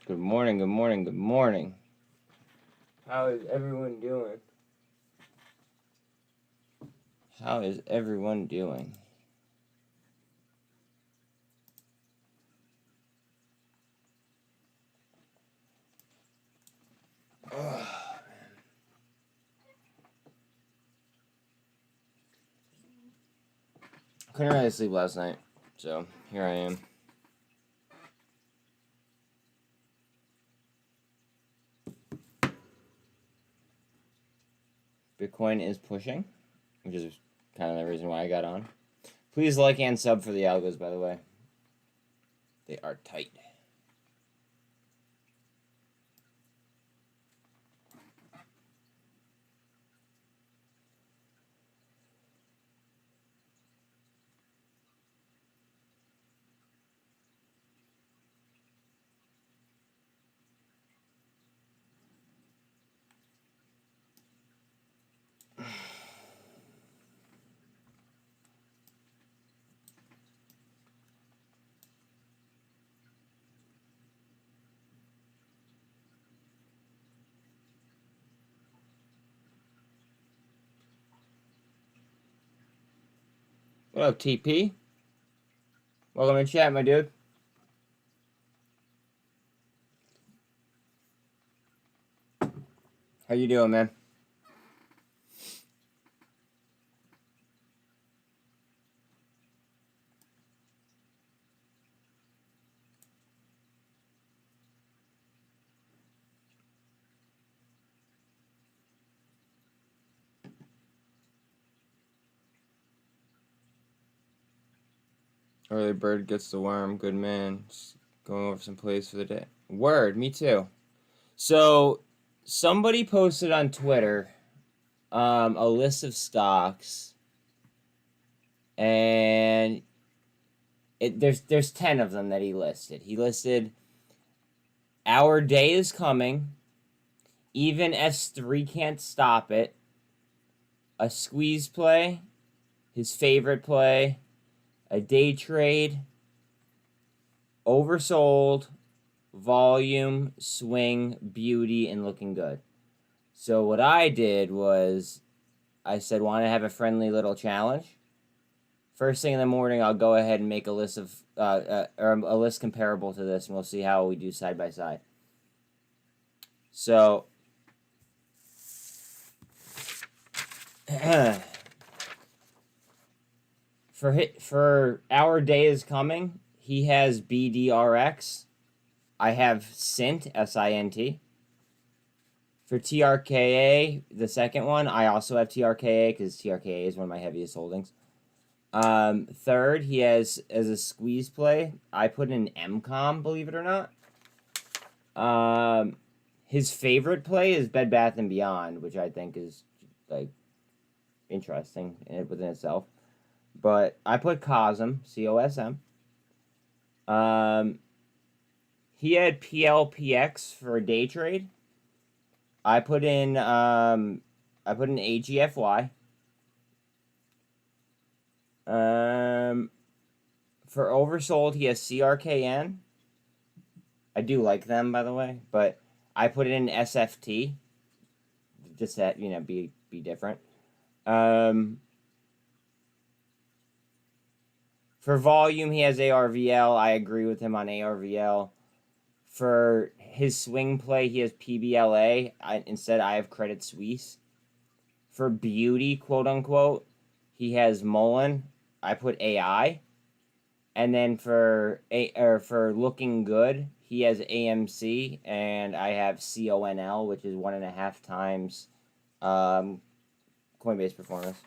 Good morning, good morning, good morning. How is everyone doing? How is everyone doing? Oh, man. Couldn't really sleep last night, so here I am. Bitcoin is pushing, which is kind of the reason why I got on. Please like and sub for the algos, by the way. They are tight. What up, TP? Welcome to chat, my dude. How you doing, man? Early bird gets the worm. Good man. Just going over some plays for the day. Word, me too. So, somebody posted on Twitter a list of stocks, and there's 10 of them that he listed. He listed Our Day is Coming, Even S3 Can't Stop It, a squeeze play, his favorite play, a day trade, oversold, volume, swing, beauty, and looking good. So what I did was I said, want to have a friendly little challenge? First thing in the morning, I'll go ahead and make a list of or a list comparable to this, and we'll see how we do side by side. So for Our Day is Coming, he has BDRX. I have SINT, SINT. For TRKA, the second one, I also have TRKA because TRKA is one of my heaviest holdings. Third, he has, as a squeeze play, I put in MCOM, believe it or not. His favorite play is Bed Bath & Beyond, which I think is, like, interesting within itself. But I put cosm, COSM. He had PLPX for a day trade. I put in AGFY. For oversold, he has CRKN. I do like them, by the way, but I put it in SFT. Just that, be different. For volume, he has ARVL. I agree with him on ARVL. For his swing play, he has PBLA. Instead, I have Credit Suisse. For beauty, quote unquote, he has muln. I put AI. And then for looking good, he has AMC, and I have CONL, which is 1.5 times Coinbase performance.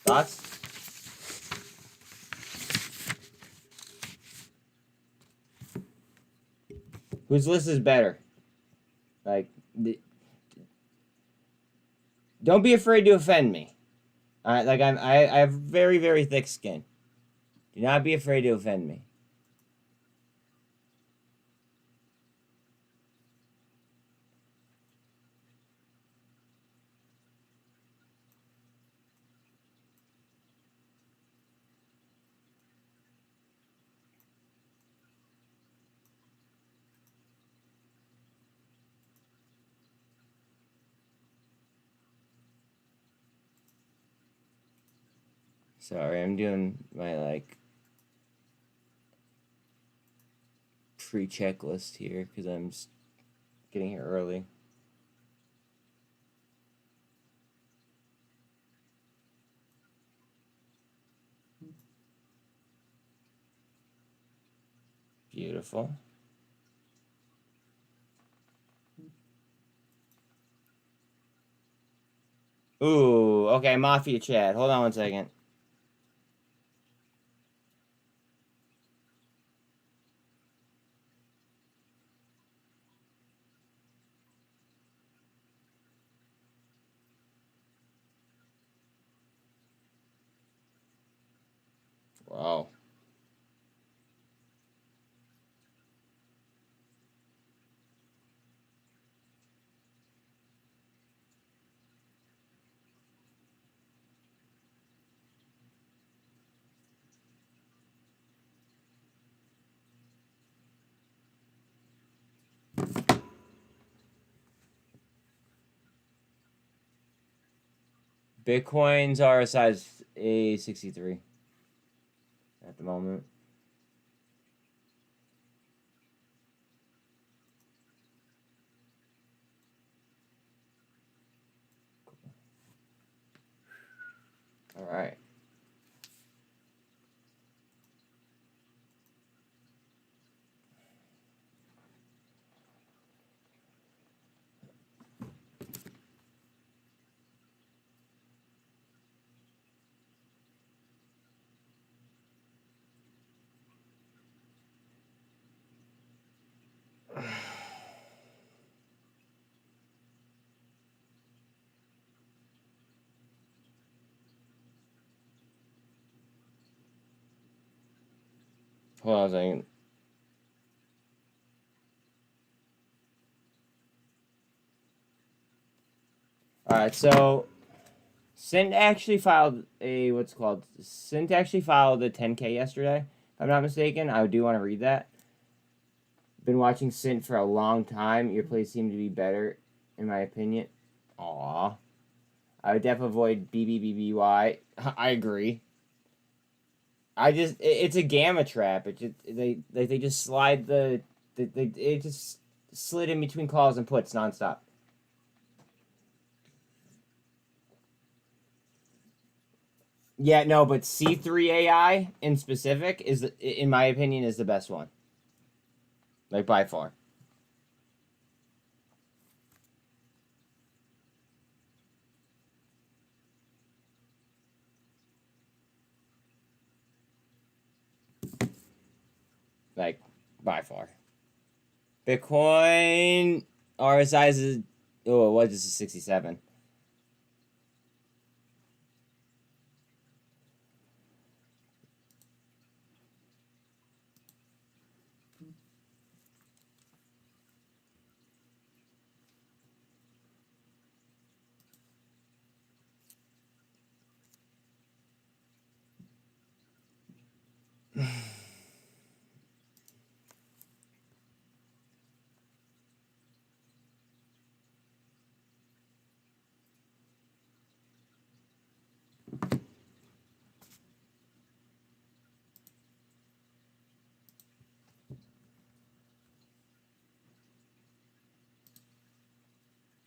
Thoughts? Whose list is better? Like, don't be afraid to offend me. I have very, very thick skin. Do not be afraid to offend me. Sorry, I'm doing my, like, pre-checklist here because I'm just getting here early. Beautiful. Ooh, okay, Mafia chat. Hold on one second. Wow. Bitcoin's RSI is A63 at the moment. All right. Hold on a second. All right, so SINT actually filed a SINT actually filed a 10K yesterday. If I'm not mistaken, I do want to read that. Been watching SINT for a long time. Your plays seem to be better, in my opinion. Aw. I would definitely avoid BBBBY. I agree. It's a gamma trap. It just they just slide it just slid in between calls and puts nonstop. Yeah, no, but C3 AI in specific is, in my opinion, is the best one. Like, by far. Like, by far. Bitcoin RSI is, oh, it was just a 67.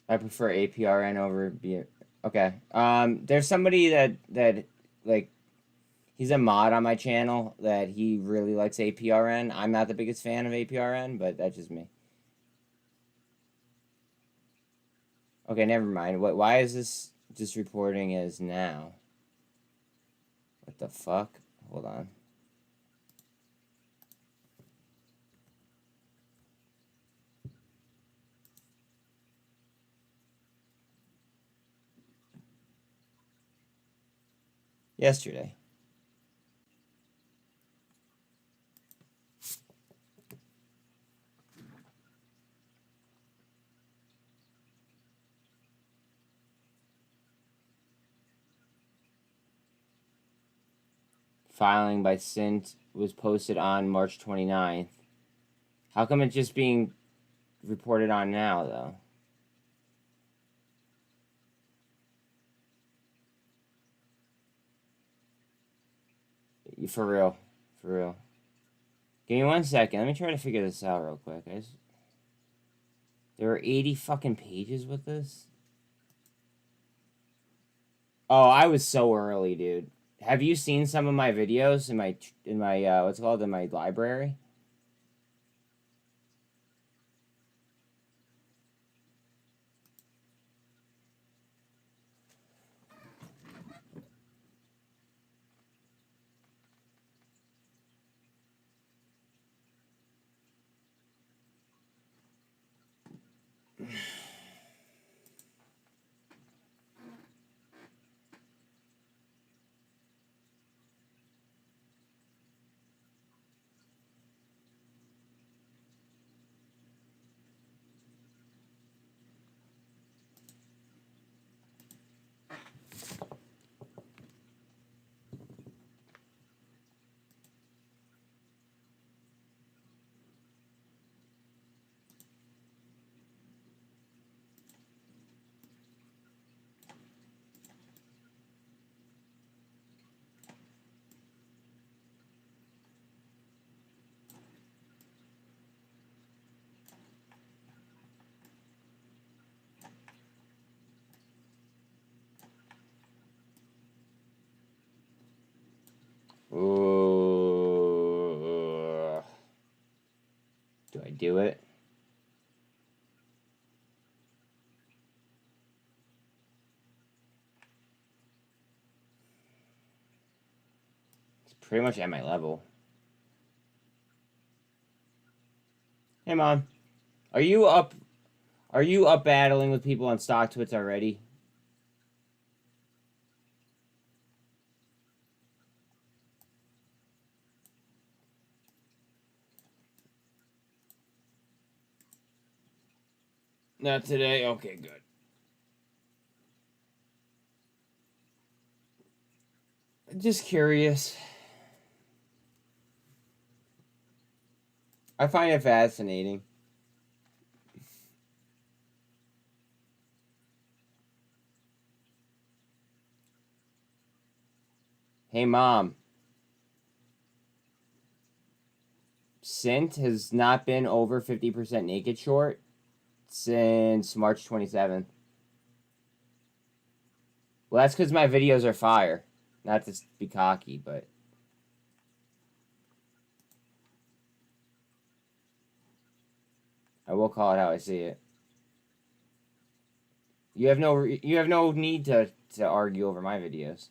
I prefer APRN over B. Okay. There's somebody that like, he's a mod on my channel that he really likes APRN. I'm not the biggest fan of APRN, but that's just me. Okay, never mind. Why is this just reporting as now? What the fuck? Hold on. Yesterday. Filing by SINT was posted on March 29th. How come it's just being reported on now, though? For real. For real. Give me 1 second. Let me try to figure this out real quick. There are 80 fucking pages with this? Oh, I was so early, dude. Have you seen some of my videos in my what's it called, in my library? Ooh. Do I do it? It's pretty much at my level. Hey, Mom. Are you up battling with people on StockTwits already? Not today? Okay, good. Just curious. I find it fascinating. Hey, Mom. SINT has not been over 50% naked short since March 27th. Well, that's because my videos are fire. Not to be cocky, but... I will call it how I see it. You have no need to argue over my videos.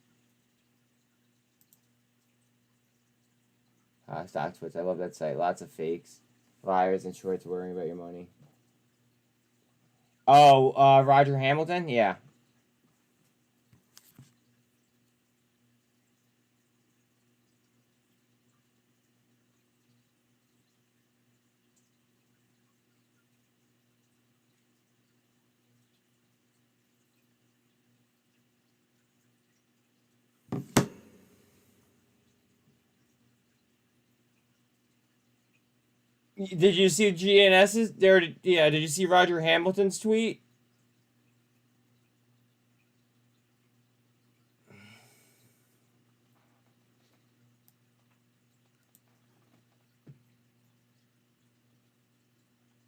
StockTwits, I love that site. Lots of fakes, liars, and shorts worrying about your money. Oh, Roger Hamilton? Yeah. Did you see GNS's there? Yeah, did you see Roger Hamilton's tweet?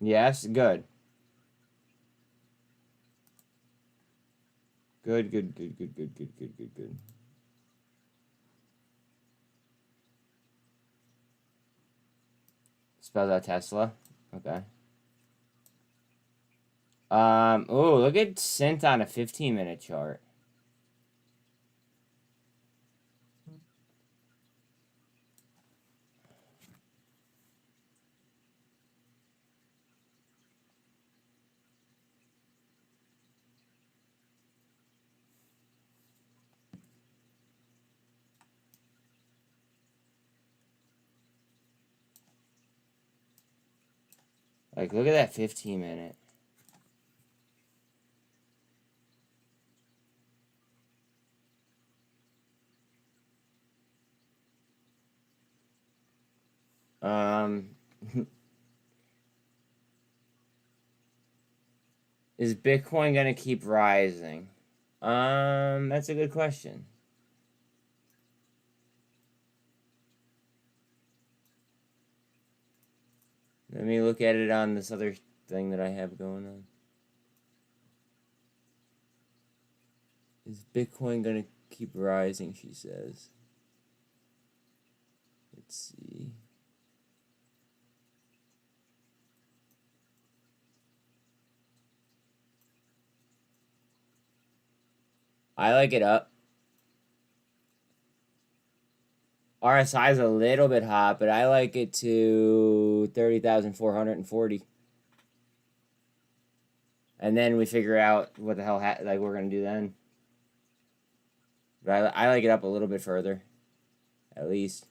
Yes, good. Good. Spells out Tesla. Okay. Oh, look at SINT on a 15-minute chart. Like, look at that 15-minute. Is Bitcoin gonna keep rising? That's a good question. Let me look at it on this other thing that I have going on. Is Bitcoin gonna keep rising, she says. Let's see. I like it up. RSI is a little bit hot, but I like it to 30,440. And then we figure out what the hell like we're gonna do then. But I like it up a little bit further, at least.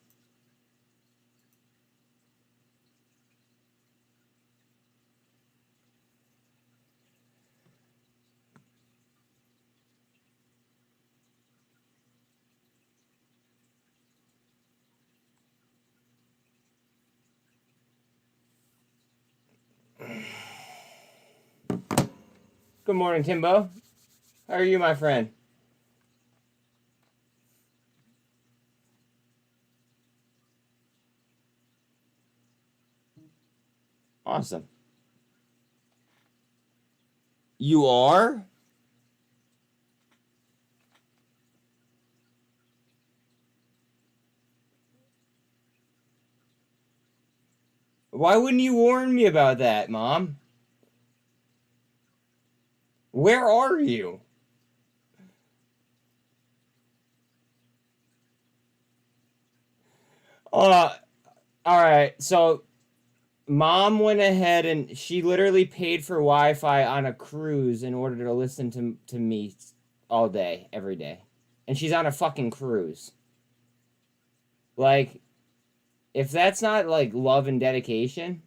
Good morning, Timbo. How are you, my friend? Awesome. You are? Why wouldn't you warn me about that, Mom? Where are you? Alright, so Mom went ahead and she literally paid for Wi-Fi on a cruise in order to listen to me all day, every day. And she's on a fucking cruise. Like, if that's not, like, love and dedication,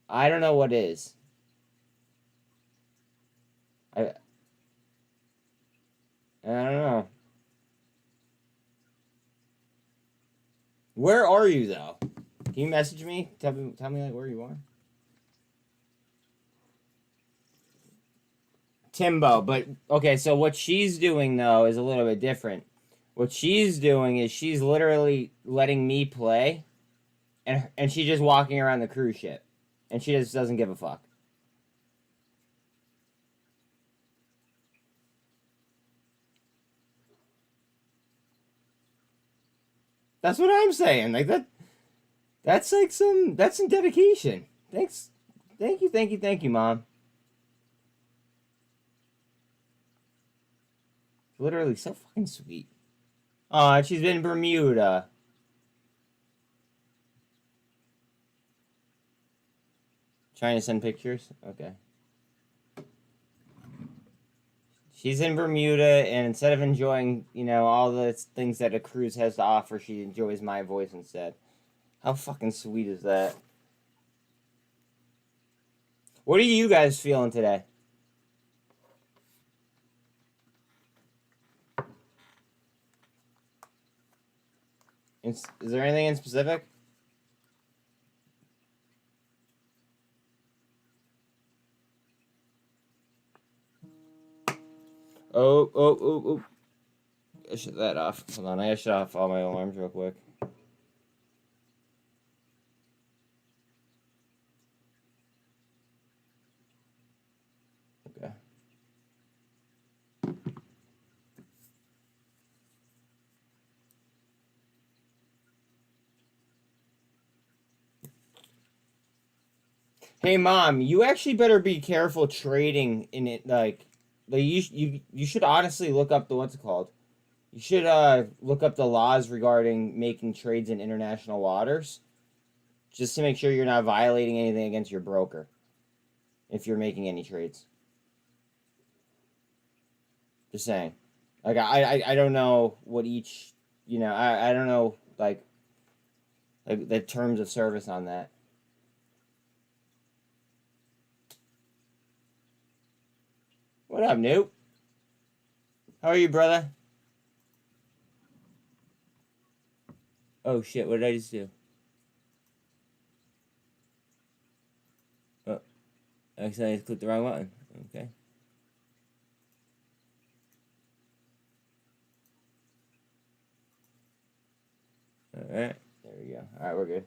I don't know what is. I don't know. Where are you, though? Can you message me? Tell me like, where you are. Timbo, but, okay, so what she's doing, though, is a little bit different. What she's doing is she's literally letting me play, and she's just walking around the cruise ship. And she just doesn't give a fuck. That's what I'm saying. Like, that's like that's some dedication. Thanks. Thank you, Mom. Literally so fucking sweet. Aw, she's been in Bermuda. Trying to send pictures? Okay. She's in Bermuda, and instead of enjoying, you know, all the things that a cruise has to offer, she enjoys my voice instead. How fucking sweet is that? What are you guys feeling today? Is there anything in specific? Oh. I shut that off. Hold on, I gotta shut off all my alarms real quick. Okay. Hey, Mom, you actually better be careful trading in it. Like you should honestly look up the what's it called. You should look up the laws regarding making trades in international waters, just to make sure you're not violating anything against your broker. If you're making any trades, just saying. Like I don't know what each I don't know like the terms of service on that. What up, Nope? How are you, brother? Oh shit! What did I just do? Oh, I accidentally clicked the wrong button. Okay. All right. There we go. go. All right, we're good.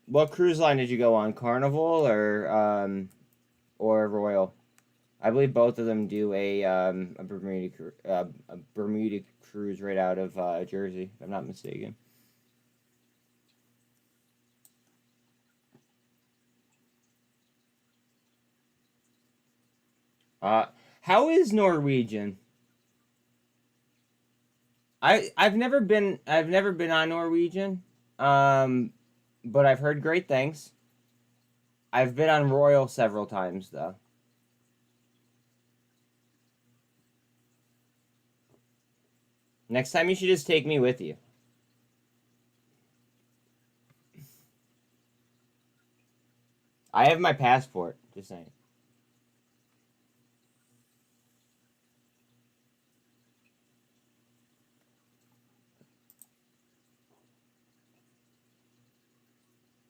What cruise line did you go on? Carnival or Royal? I believe both of them do a Bermuda cruise right out of Jersey, if I'm not mistaken. How is Norwegian? I've never been on Norwegian, but I've heard great things. I've been on Royal several times though. Next time you should just take me with you. I have my passport. Just saying.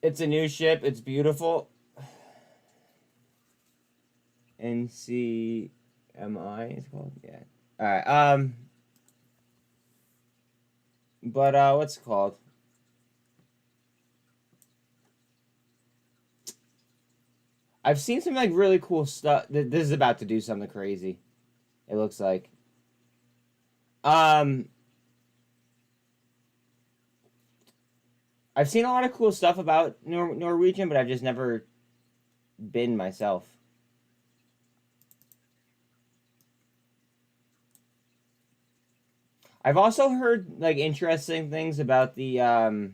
It's a new ship. It's beautiful. NCMI it's called. Yeah. All right. But what's it called? I've seen some like really cool stuff. This is about to do something crazy. It looks like. I've seen a lot of cool stuff about Norwegian, but I've just never been myself. I've also heard like interesting things about the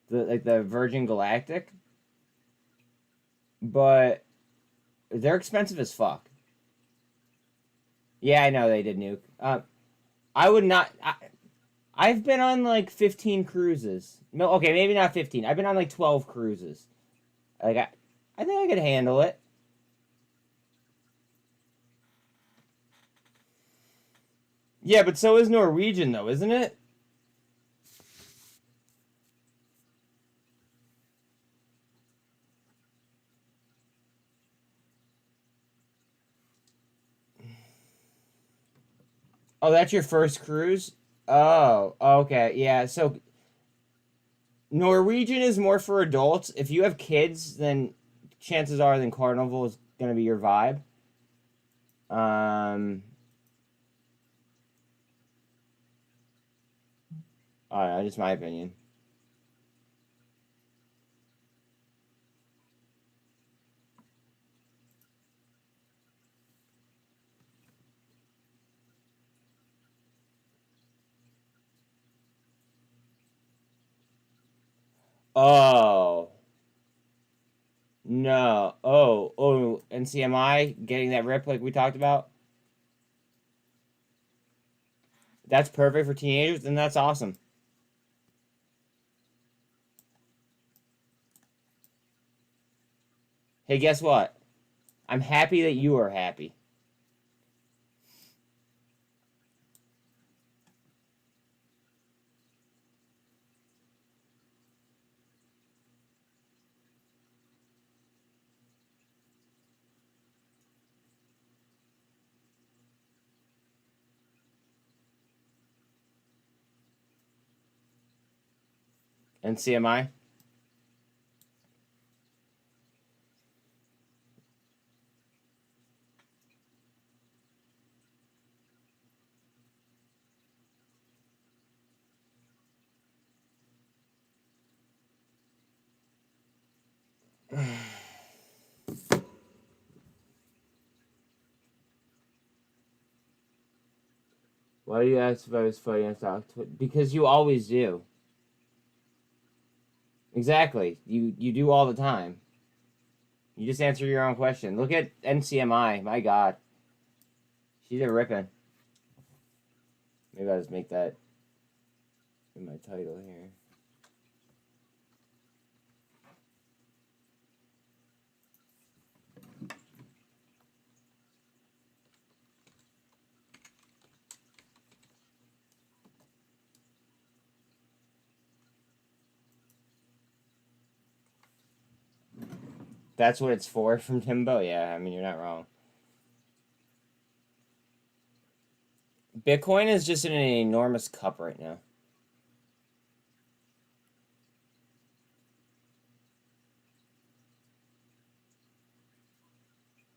Virgin Galactic, but they're expensive as fuck. Yeah, I know they did nuke. I would not. I've been on like 15 cruises. No, okay, maybe not 15. I've been on like 12 cruises. Like I think I could handle it. Yeah, but so is Norwegian though, isn't it? Oh, that's your first cruise? Oh, okay. Yeah, so Norwegian is more for adults. If you have kids, then chances are then Carnival is going to be your vibe. I don't know, just my opinion. Oh. No. Oh, NCMI getting that rip like we talked about. That's perfect for teenagers, and that's awesome. Hey, guess what? I'm happy that you are happy. NCMI. Why do you ask if I was fighting on stock? Because you always do. Exactly. You do all the time. You just answer your own question. Look at NCMI. My God. She's a ripping. Maybe I'll just make that in my title here. That's what it's for from Timbo? Yeah, I mean, you're not wrong. Bitcoin is just in an enormous cup right now.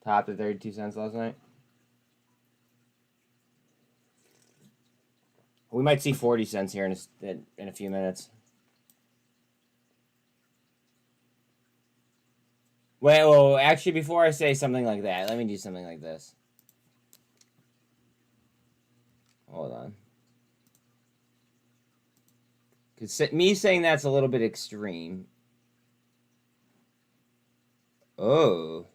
Topped at 32 cents last night. We might see 40 cents here in a few minutes. Wait, well, actually, before I say something like that, let me do something like this. Hold on. Because me saying that's a little bit extreme. Oh.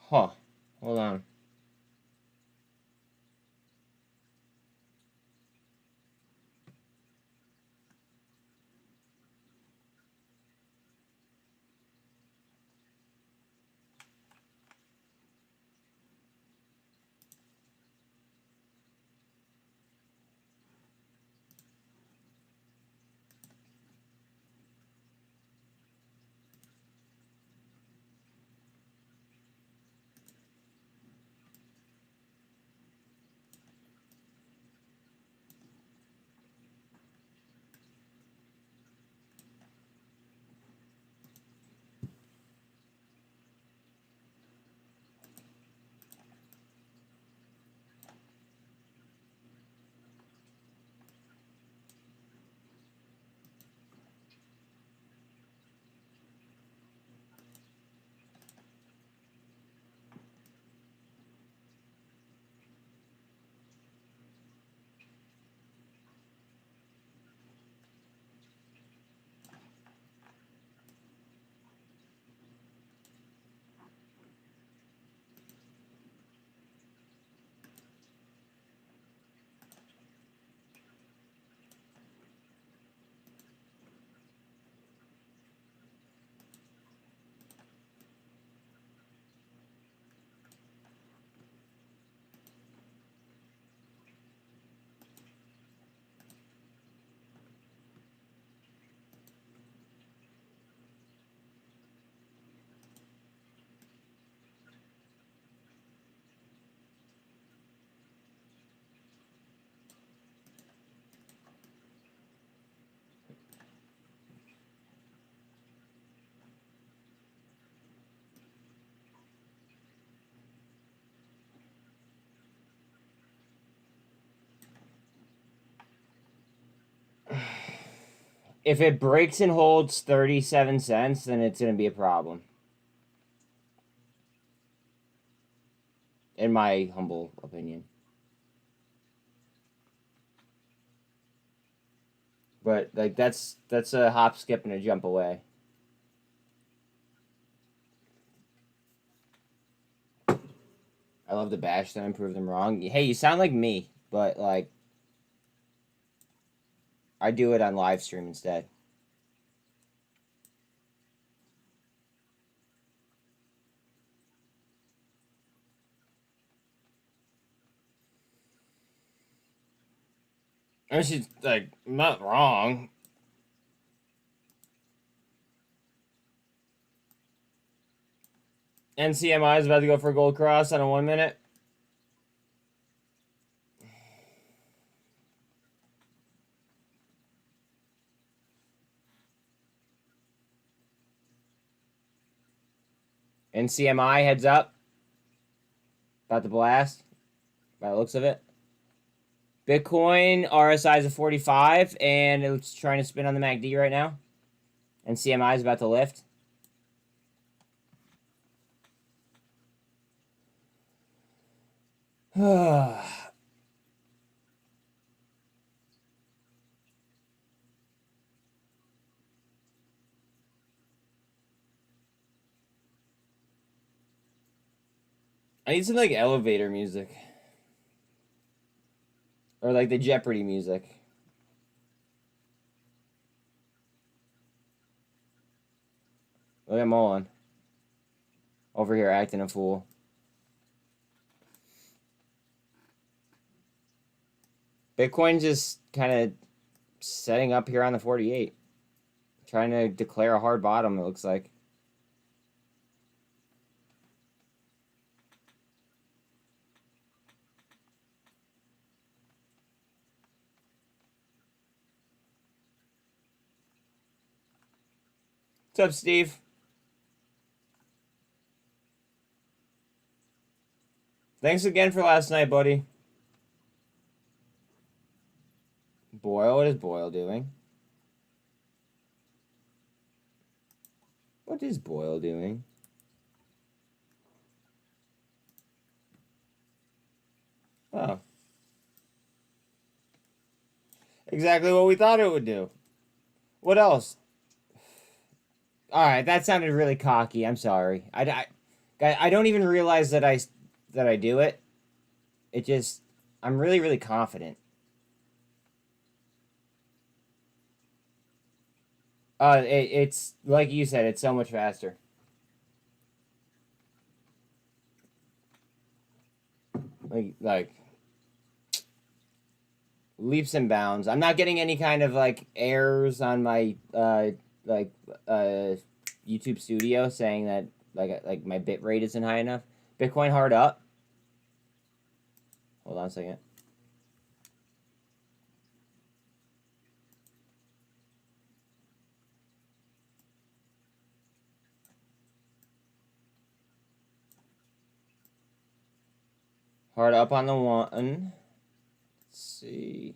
Huh. Hold on. If it breaks and holds 37 cents, then it's going to be a problem. In my humble opinion. But, like, that's a hop, skip, and a jump away. I love to bash them and prove them wrong. Hey, you sound like me, but, like, I do it on live stream instead. I mean, she's, like, not wrong. NCMI is about to go for a gold cross on a 1 minute. NCMI heads up. About to blast. By the looks of it. Bitcoin RSI is a 45, and it's trying to spin on the MACD right now. And CMI is about to lift. I need some like elevator music. Or like the Jeopardy music. Look at muln. Over here acting a fool. Bitcoin just kind of setting up here on the 48. Trying to declare a hard bottom, it looks like. What's up, Steve? Thanks again for last night, buddy. Boyle, what is Boyle doing? What is Boyle doing? Oh. Exactly what we thought it would do. What else? Alright, that sounded really cocky. I'm sorry. I don't even realize that I do it. It just... I'm really, really confident. It's... Like you said, it's so much faster. Like... Leaps and bounds. I'm not getting any kind of, like, errors on my, YouTube Studio saying that, like my bit rate isn't high enough. Bitcoin hard up. Hold on a second. Hard up on the one. Let's see.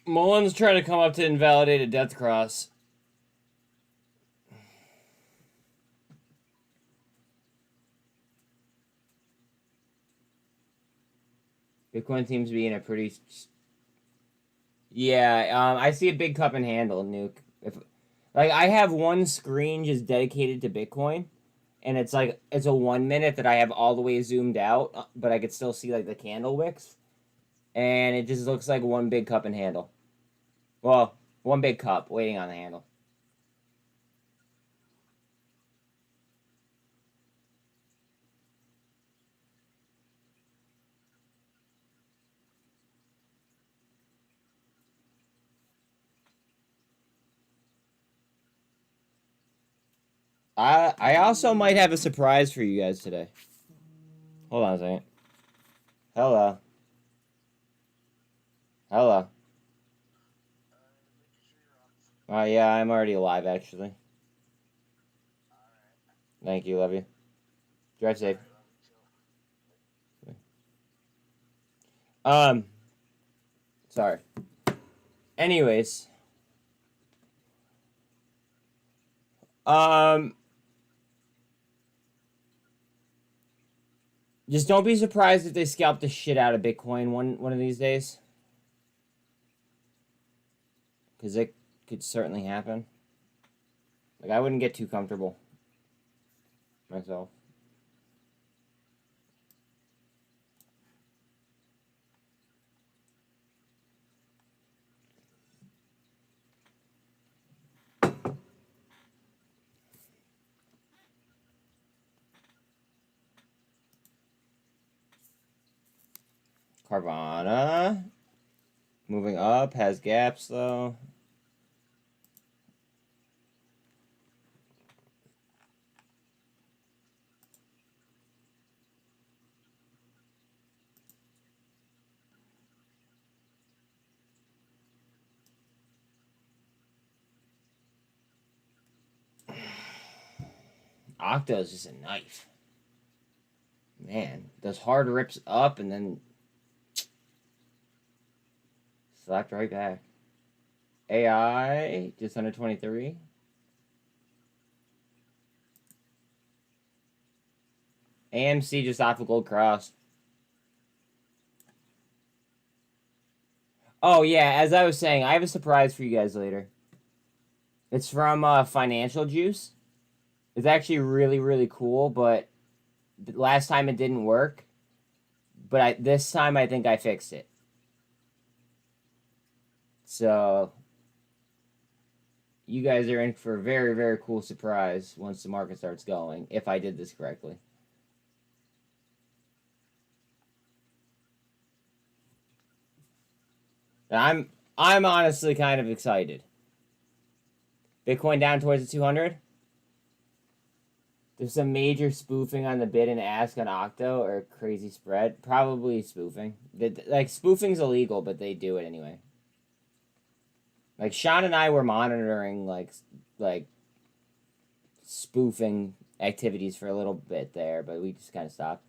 Mullen's trying to come up to invalidate a death cross. Bitcoin seems to be in a pretty... Yeah, I see a big cup and handle, Nuke. Like, I have one screen just dedicated to Bitcoin, and it's like, it's a 1 minute that I have all the way zoomed out, but I could still see, like, the candle wicks. And it just looks like one big cup and handle. Well, one big cup waiting on the handle. I also might have a surprise for you guys today. Hold on a second. Hello. Hello. Yeah, I'm already alive, actually. Thank you, love you. Drive safe. Sorry. Anyways. Just don't be surprised if they scalp the shit out of Bitcoin one of these days. Because it could certainly happen. Like, I wouldn't get too comfortable myself. Carvana. Moving up, has gaps though. Octo's just a knife. Man, those hard rips up and then slapped right back. AI, just under 23. AMC just off a gold cross. Oh, yeah, as I was saying, I have a surprise for you guys later. It's from Financial Juice. It's actually really, really cool, but last time it didn't work. But this time I think I fixed it. So, you guys are in for a very, very cool surprise once the market starts going, if I did this correctly. I'm honestly kind of excited. Bitcoin down towards the 200. There's some major spoofing on the bid and ask on Octo or crazy spread. Probably spoofing. Like, spoofing's illegal, but they do it anyway. Like, Sean and I were monitoring, like spoofing activities for a little bit there, but we just kind of stopped.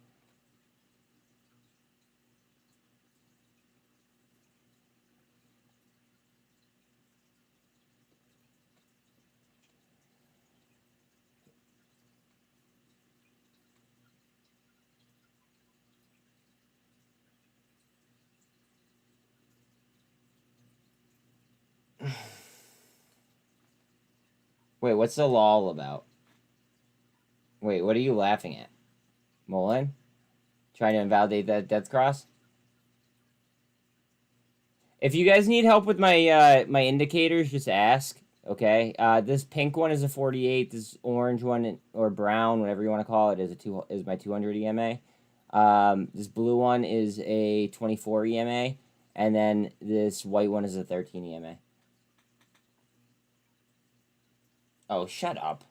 Wait, what's the lol about? Wait, what are you laughing at? Mullen? Trying to invalidate that death cross? If you guys need help with my my indicators, just ask. Okay. This pink one is a 48. This orange one or brown, whatever you want to call it, is my 200 EMA. This blue one is a 24 EMA, and then this white one is a 13 EMA. Oh, shut up.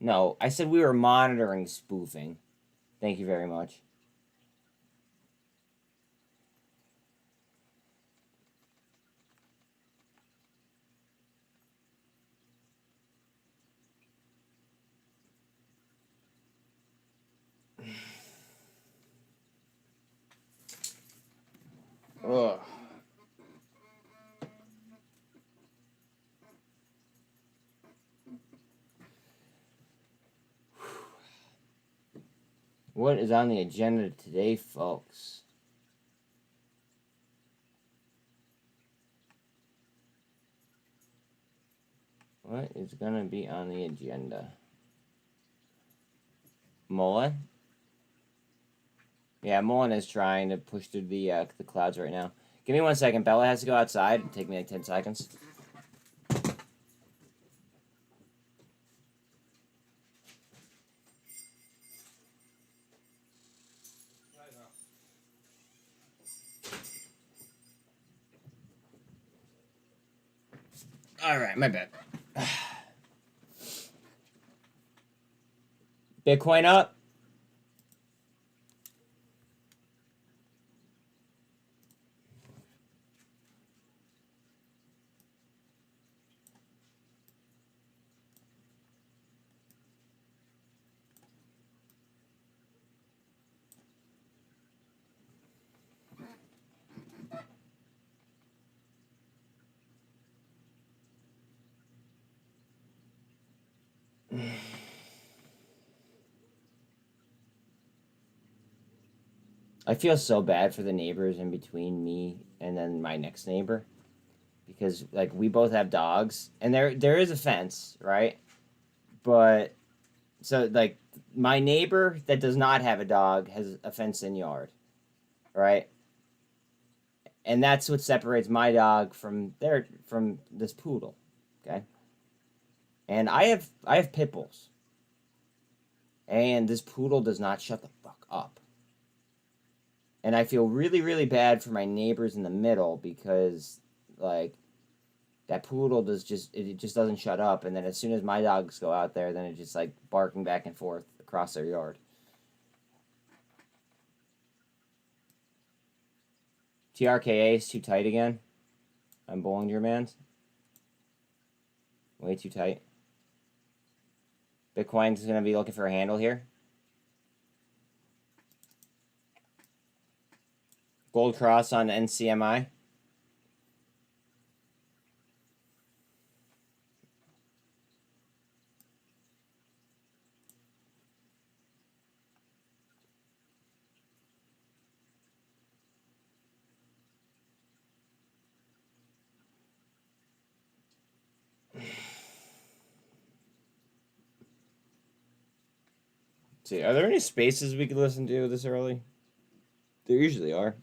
No, I said we were monitoring spoofing. Thank you very much. Ugh. What is on the agenda today, folks? What is gonna be on the agenda? Mullen? Yeah, Mullen is trying to push through the clouds right now. Give me 1 second. Bella has to go outside. It'll take me like 10 seconds. Alright, my bad. Bitcoin up. I feel so bad for the neighbors in between me and then my next neighbor. Because, like, we both have dogs. And there is a fence, right? But, so, like, my neighbor that does not have a dog has a fenced-in yard, right? And that's what separates my dog from this poodle, okay? And I have pit bulls. And this poodle does not shut the fuck up. And I feel really, really bad for my neighbors in the middle because, like, that poodle it just doesn't shut up. And then as soon as my dogs go out there, then it's just, like, barking back and forth across their yard. TRKA is too tight again. I'm Bollinger Mans. Way too tight. Bitcoin's going to be looking for a handle here. Gold cross on NCMI. See, are there any spaces we could listen to this early? There usually are.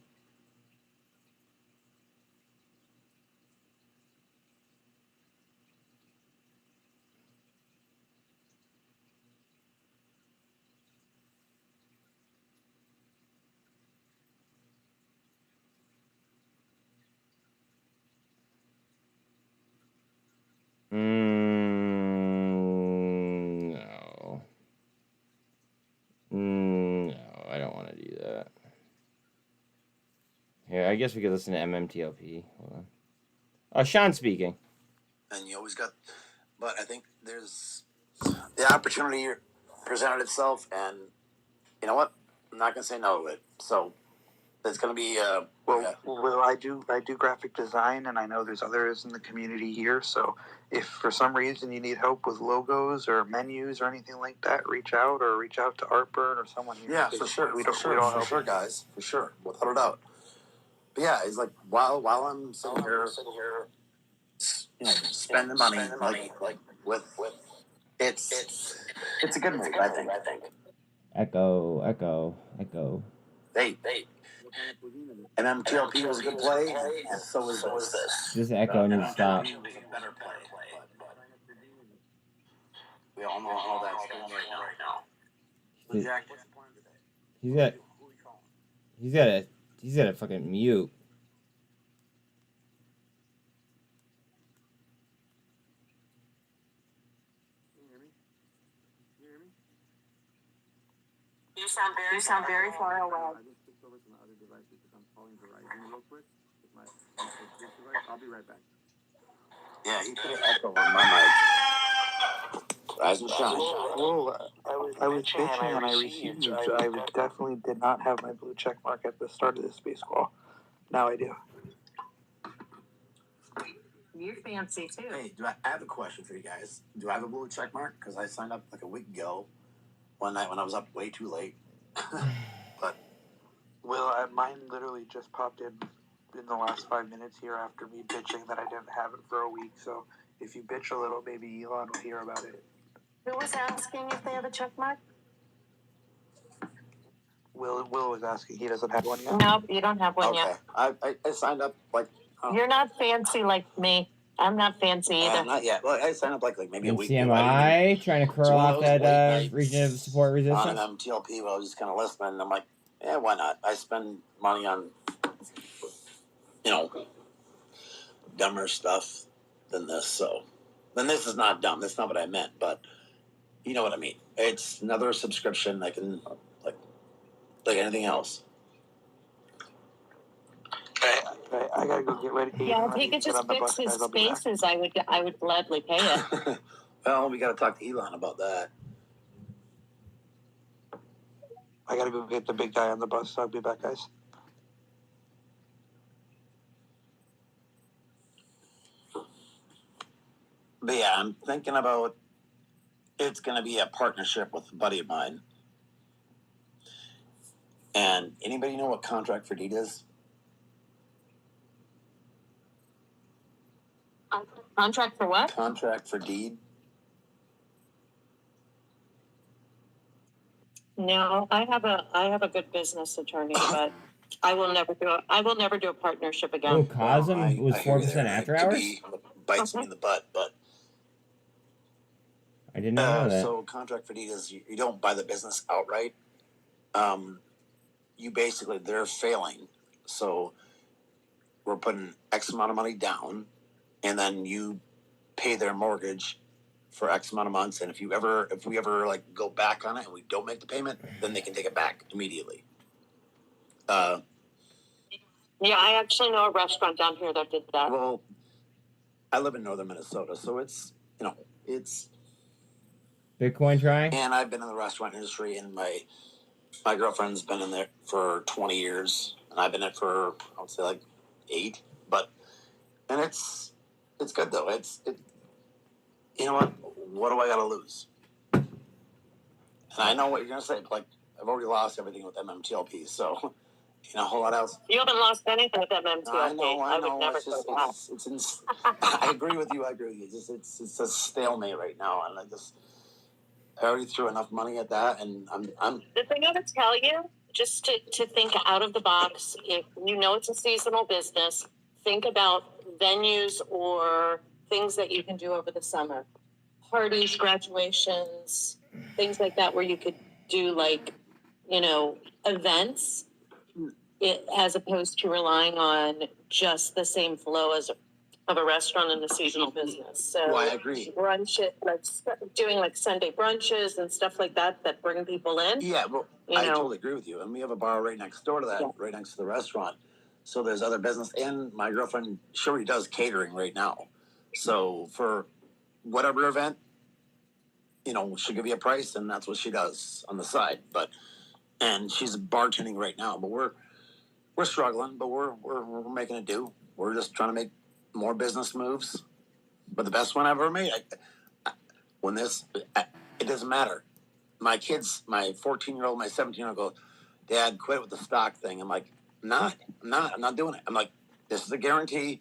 No. No, I don't want to do that. Here, I guess we could listen to MMTLP. Hold on. Oh, Sean speaking. And you always got, but I think there's the opportunity presented itself, and you know what? I'm not gonna say no to it. So it's gonna be Well, I do graphic design, and I know there's others in the community here. So if for some reason you need help with logos or menus or anything like that, reach out to Artburn or someone here. Yeah, for sure. For sure, guys, for sure, without a doubt. But yeah, it's like while I'm sitting here, you know, spending money like with it's a good move, I think. Echo. Hey. MMTLP was a good play, and so was this. This echo needs to stop. MMTLP was a better play. We all know how that's going right now. So Jack, what's the plan today? He's got a fucking mute. You sound very far away. I just switched over to my other device because I'm calling Verizon real quick with my device. I'll be right back. Yeah, he put an echo on my mic. Rise and shine. Well, I was bitching and I received. I definitely did not have my blue check mark at the start of this space call. Now I do. You're fancy too. Hey, I have a question for you guys. Do I have a blue check mark? Because I signed up like a week ago, one night when I was up way too late. But Mine literally just popped in the last 5 minutes here after me bitching that I didn't have it for a week. So if you bitch a little, maybe Elon will hear about it. Who was asking if they have a check mark? Will was asking. He doesn't have one yet. Nope, you don't have one okay, yet. I signed up like. You're not fancy like me. I'm not fancy either. Not yet. Well, I signed up like maybe a week ago. NCMI trying to curl off that region of support resistance. On MMTLP, I was just kind of listening, and I'm like, yeah, why not? I spend money on, dumber stuff than this. So, then this is not dumb. That's not what I meant, but you know what I mean. It's another subscription I can like anything else. Okay, I gotta go get ready. Yeah, if he could just fix his spaces, I would gladly pay it. Well, we got to talk to Elon about that. I gotta go get the big guy on the bus. So I'll be back, guys. But yeah, I'm thinking about it's going to be a partnership with a buddy of mine. And anybody know what contract for deed is? Contract for what? Contract for deed. No, I have a good business attorney, but I will never do a partnership again. Oh, cosm was 4% after hours. Bites me in the butt, but I did not know that. So contract for deed is you don't buy the business outright. You basically they're failing, so we're putting X amount of money down, and then you pay their mortgage for X amount of months, and if we ever like go back on it and we don't make the payment, then they can take it back immediately. Yeah, I actually know a restaurant down here that did that. Well, I live in northern Minnesota, so it's Bitcoin trying? And I've been in the restaurant industry, and my girlfriend's been in there for 20 years, and I've been in it for, I would say, like 8. But, and it's good though. You know what? What do I got to lose? And I know what you're gonna say. But like, I've already lost everything with MMTLP, so a whole lot else. You haven't lost anything with MMTLP. I know. I would never It's just, say that. I agree with you. It's a stalemate right now, and I already threw enough money at that, and I'm. The thing I would tell you, just to think out of the box, if you know it's a seasonal business, think about venues or things that you can do over the summer. Parties, graduations, things like that, where you could do like, events, as opposed to relying on just the same flow of a restaurant in a seasonal business. So Well, I agree. Brunch, like doing like Sunday brunches and stuff like that bring people in. Yeah, well, I totally agree with you. And we have a bar right next door to that, right next to the restaurant. So there's other business. And my girlfriend, she already does catering right now. So for whatever event, she'll give you a price, and that's what she does on the side. And she's bartending right now. But we're struggling, but we're making it do. We're just trying to make more business moves. But the best one I've ever made, it doesn't matter. My kids, my 14-year-old, my 17-year-old go, Dad, quit with the stock thing. I'm like, I'm not doing it. I'm like, this is a guarantee.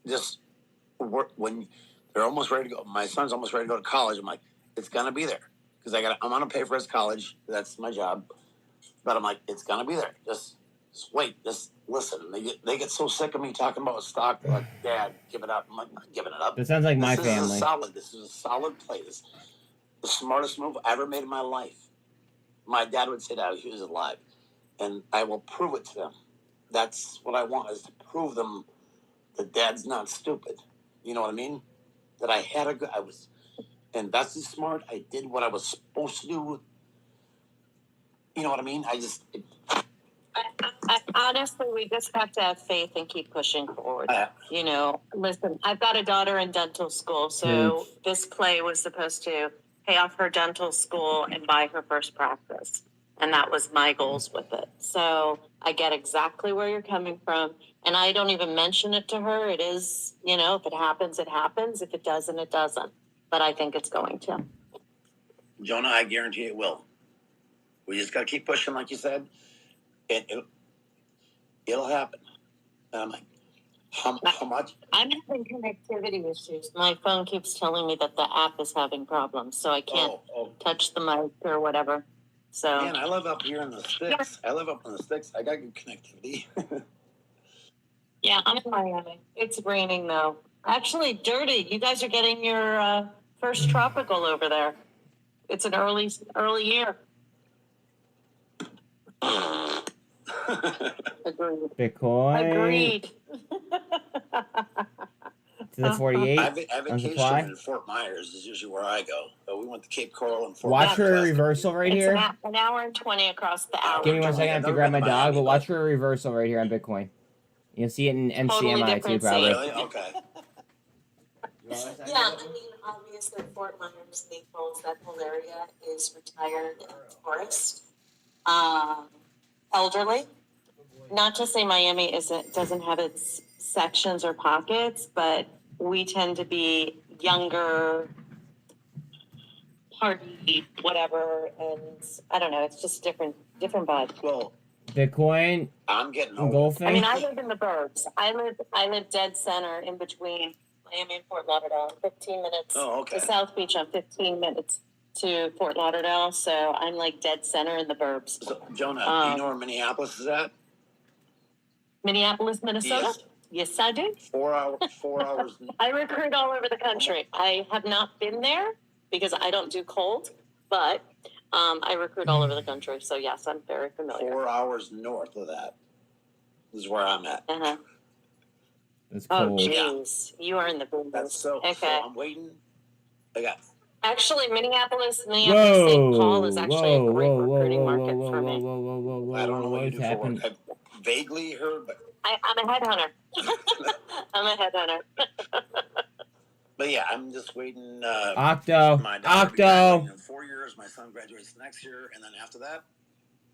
Just work when they're almost ready to go. My son's almost ready to go to college. I'm like, it's gonna be there because I'm gonna pay for his college. That's my job. But I'm like, it's gonna be there. Just wait. Just listen. They get so sick of me talking about stock. They're like, Dad, give it up. I'm like, not giving it up. That sounds like my family. This is a solid play. This is the smartest move I ever made in my life. My dad would say that if he was alive, and I will prove it to them. That's what I want, is to prove them that Dad's not stupid. You know what I mean? That and that's just smart. I did what I was supposed to do. You know what I mean? I honestly, we just have to have faith and keep pushing forward. Listen, I've got a daughter in dental school, so this play was supposed to pay off her dental school and buy her first practice. And that was my goals with it. So I get exactly where you're coming from. And I don't even mention it to her. It is, if it happens, it happens. If it doesn't, it doesn't. But I think it's going to. Jonah, I guarantee it will. We just got to keep pushing, like you said. And it'll happen. And I'm like, how much? I'm having connectivity issues. My phone keeps telling me that the app is having problems. So I can't touch the mic or whatever. So, man, I live up here in the sticks. I live up in the sticks. I got good connectivity. Yeah, I'm in Miami. It's raining though. Actually, dirty. You guys are getting your first tropical over there. It's an early year. Agreed. Bitcoin. Agreed. To the 48. I vacation in Fort Myers is usually where I go. But we went to Cape Coral and Fort Watch Myers. for a reversal right here. An hour and 20 across the hour. Give me 1 second. I have to grab my dog, but watch for a reversal right here on Bitcoin. You'll see it in NCMI too, probably. Really? Okay. Yeah, obviously Fort Myers, Naples, that whole area is retired and tourist. Elderly. Not to say Miami doesn't have its sections or pockets, but we tend to be younger, party, whatever, and I don't know. It's just different vibe. Well, Bitcoin. I'm getting old. Golfing. I mean, I live in the burbs. I live dead center in between Miami and Fort Lauderdale. 15 minutes to South Beach. I'm 15 minutes to Fort Lauderdale, so I'm like dead center in the burbs. So, Jonah, do you know where Minneapolis is at? Minneapolis, Minnesota? Yes, I do. 4 hours. I recruit all over the country. I have not been there because I don't do cold, but I recruit all over the country. So, yes, I'm very familiar. 4 hours north of that is where I'm at. Uh-huh. That's cool. Oh, jeez. Yeah. You are in the boom. That's so I'm waiting. Actually, Minneapolis, St. Paul is actually a great recruiting market for me. I don't know what you do for work. I've vaguely heard, but I'm a headhunter. I'm a headhunter. But yeah, I'm just waiting. Octo. My daughter will be graduating Octo. in 4 years. My son graduates next year, and then after that,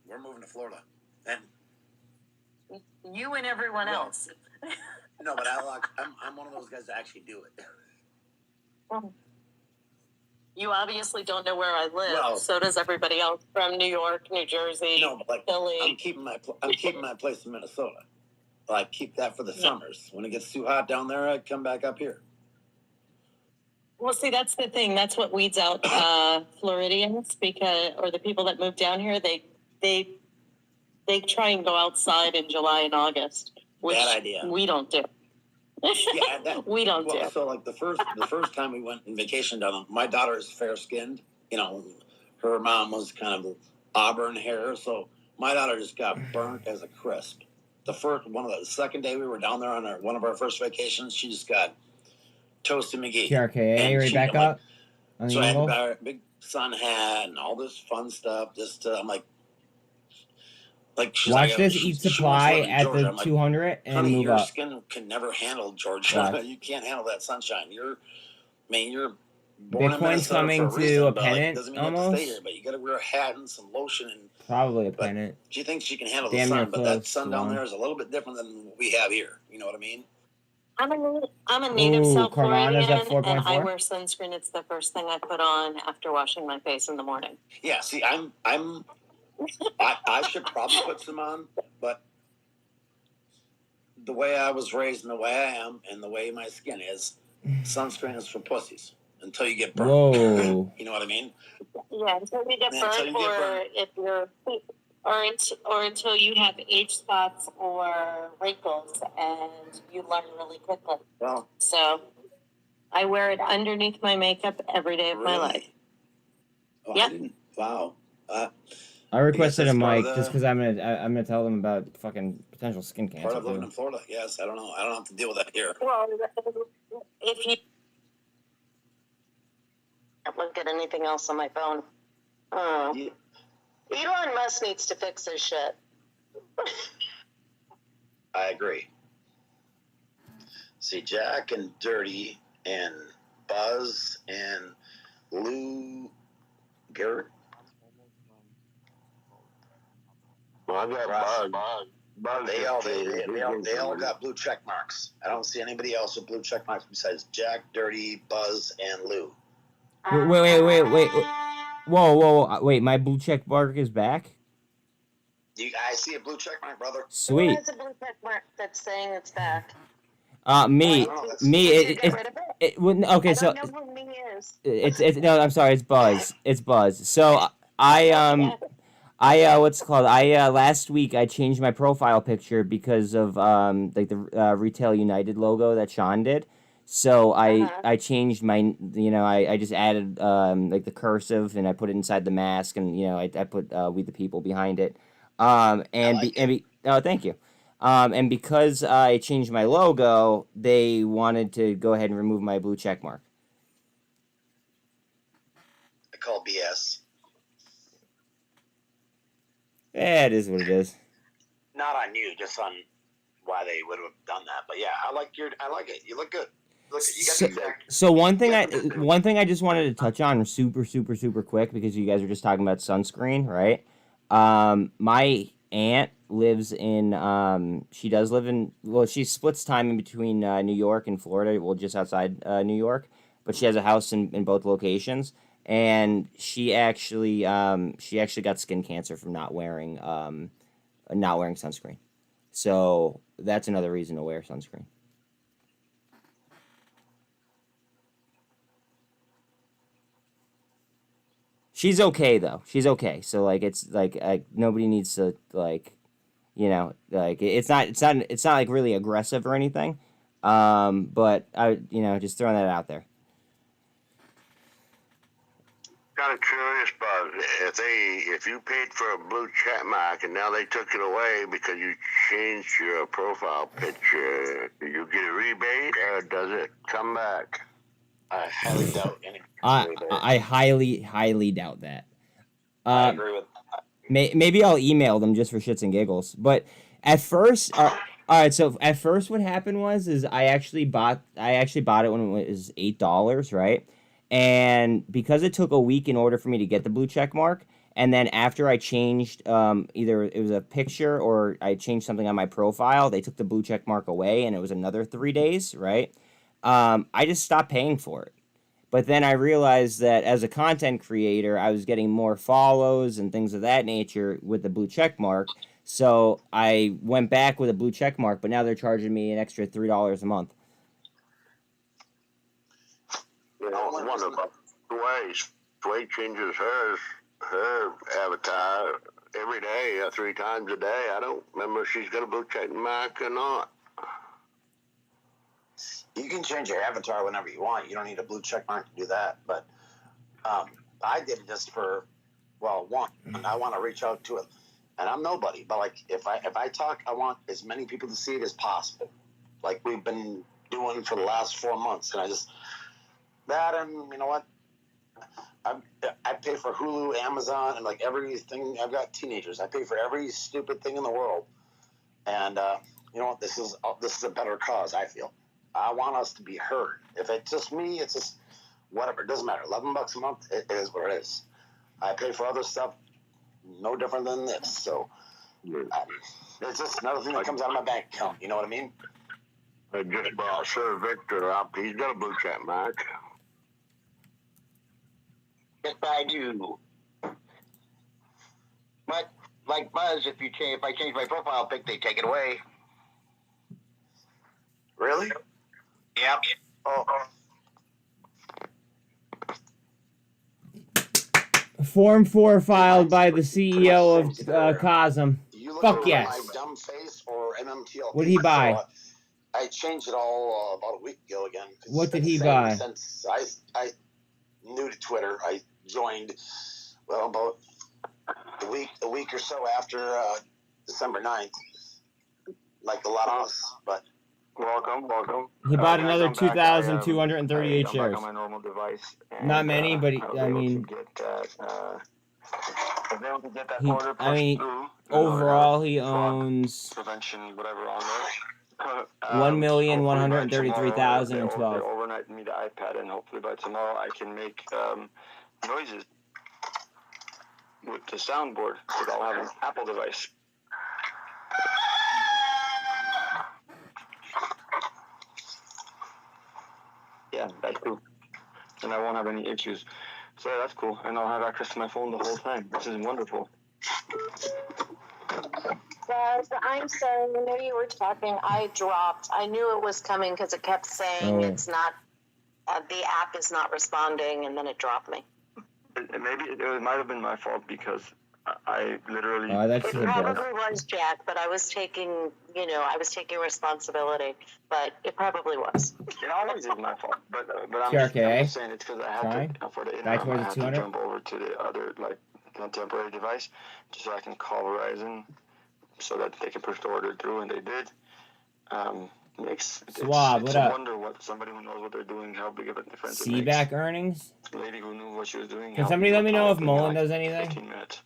we're moving to Florida. And You and everyone Well, else. no, but I'm one of those guys that actually do it. You obviously don't know where I live. Well- So does everybody else from New York, New Jersey, No, but like Philly. I'm keeping my place in Minnesota. I keep that for the summers. When it gets too hot down there, I come back up here. Well, see, that's the thing. That's what weeds out Floridians or the people that move down here. They try and go outside in July and August, which Bad idea. we don't do. Yeah, we don't do. So like the first time we went on vacation down there, my daughter is fair skinned. You know, her mom was kind of auburn hair, so my daughter just got burnt as a crisp. The second day we were down there on one of our first vacations, she just got toasty McGee. TRKA right back up on the So I had to angle. buy her a big sun hat and all this fun stuff. Just I'm like she's Watch like, this she eat wants to supply live in at Georgia. the I'm like, 200 and honey, move your up. skin can never handle Georgia. Watch. You can't handle that sunshine. You're born in Bitcoin's Minnesota coming for a to reason, a but pennant doesn't mean you have to almost. stay here. But you got to wear a hat and some lotion, and Probably a pennant. she thinks she can handle Damn the near sun. But that close sun to down one. there is a little bit different than what we have here. You know what I mean? I'm a native South Carvana's Floridian, at 4.4? and I wear sunscreen. It's the first thing I put on after washing my face in the morning. Yeah. See, I should probably put some on, but the way I was raised and the way I am and the way my skin is, sunscreen is for pussies until you get burned. Whoa. You know what I mean? Yeah, until you get Until burned, you get burned. if you're, or until you have age spots or wrinkles, and you learn really quickly. Well, So, I wear it underneath my makeup every day of my life. really? Oh, Yep. I didn't. Wow. I requested a that's part mic of just the- because I'm gonna tell them about fucking potential skin Part cancer of living too. in Florida. Yes, I don't know. I don't have to deal with that here. Well, if you can't look at anything else on my phone. Yeah. Elon Musk needs to fix his shit. I agree. See, Jack and Dirty and Buzz and Lou Garrett. Well, I got Bug. They all got blue check marks. I don't see anybody else with blue check marks besides Jack, Dirty, Buzz, and Lou. Wait. Whoa. Wait, my blue check mark is back? I see a blue check mark, brother. Sweet. There's a blue check mark that's saying it's back. Me. Okay, so I don't know who me is. it's no, I'm sorry, it's Buzz. It's Buzz. So I what's it called? Last week I changed my profile picture because of like the Retail United logo that Sean did. So I changed my, I just added like the cursive and I put it inside the mask, and I put We the People behind it. Oh, thank you. And because I changed my logo, they wanted to go ahead and remove my blue check mark. I call BS. Yeah, it is what it is. Not on you, just on why they would have done that. But yeah, I like it. You look good. Look, you got the exact. So one thing I just wanted to touch on super quick, because you guys were just talking about sunscreen, right? My aunt lives in she splits time in between New York and Florida, well, just outside New York, but she has a house in both locations, and she actually got skin cancer from not wearing sunscreen. So that's another reason to wear sunscreen. She's okay though. She's okay. So like it's like nobody needs to like, it's not like really aggressive or anything. But I just throwing that out there. Kind of curious, but if you paid for a blue check mark and now they took it away because you changed your profile picture, do you get a rebate or does it come back? I highly doubt any. I highly doubt that. I agree with that. Maybe I'll email them just for shits and giggles. But at first, All right, so at first what happened was I actually bought it when it was $8, right? And because it took a week in order for me to get the blue check mark, and then after I changed either it was a picture or I changed something on my profile, they took the blue check mark away and it was another 3 days, right? I just stopped paying for it. But then I realized that as a content creator, I was getting more follows and things of that nature with the blue check mark. So I went back with a blue check mark, but now they're charging me an extra $3 a month. You know, one of the ways Sway changes her avatar every day, 3 times a day. I don't remember if she's got a blue check mark or not. You can change your avatar whenever you want. You don't need a blue check mark to do that. But I did it just for, well, one, I want to reach out to it. And I'm nobody, but like if I talk, I want as many people to see it as possible, like we've been doing for the last 4 months. And I just that, and you know what, I pay for Hulu, Amazon, and like everything. I've got teenagers. I pay for every stupid thing in the world. And you know what, this is a better cause. I feel I want us to be heard. If it's just me, it's just whatever. It doesn't matter. $11 a month. It is what it is. I pay for other stuff. No different than this. So it's just another thing that comes out of my bank account. You know what I mean? I just brought Sir Victor up. He's got a blue check mark. Yes, I do. But like Buzz, if I change my profile pic, they take it away. Really? Yep. Oh. Form 4 filed by the CEO of Cosm. You Fuck look yes. my dumb face or MMTLP. What did he buy? So, I changed it all about a week ago again. What did he buy? Since I new to Twitter, I joined about a week or so after December 9th, like a lot of us. But Welcome. He bought another I'm back. 2,238 I'm shares. back on my normal device. And, Not many, but I was I able mean, to get that he, order I mean, pushed through, overall he fraud owns prevention, whatever on there. 1,133,012. They'll overnight me the iPad, and hopefully by tomorrow I can make noises with the soundboard, because I'll have an Apple device. Yeah, that's cool. And I won't have any issues. So that's cool. And I'll have access to my phone the whole time. This is wonderful. Guys, I'm sorry. I know you were talking. I dropped. I knew it was coming because it kept saying it's not, the app is not responding, and then it dropped me. Maybe it might have been my fault because I literally... That's It probably was, Jack, but I was taking responsibility. But it probably was. It always is my fault. But I'm Sure, just saying it's because I had to, for the Back interim, I towards had to 200? jump over to the other, temporary device just so I can call Verizon so that they can push the order through, and they did. It's what a up? wonder what somebody who knows what they're doing, how big of a difference it C-back makes. earnings? A lady who knew what she was doing. Can somebody let me know if muln does anything? 15 minutes.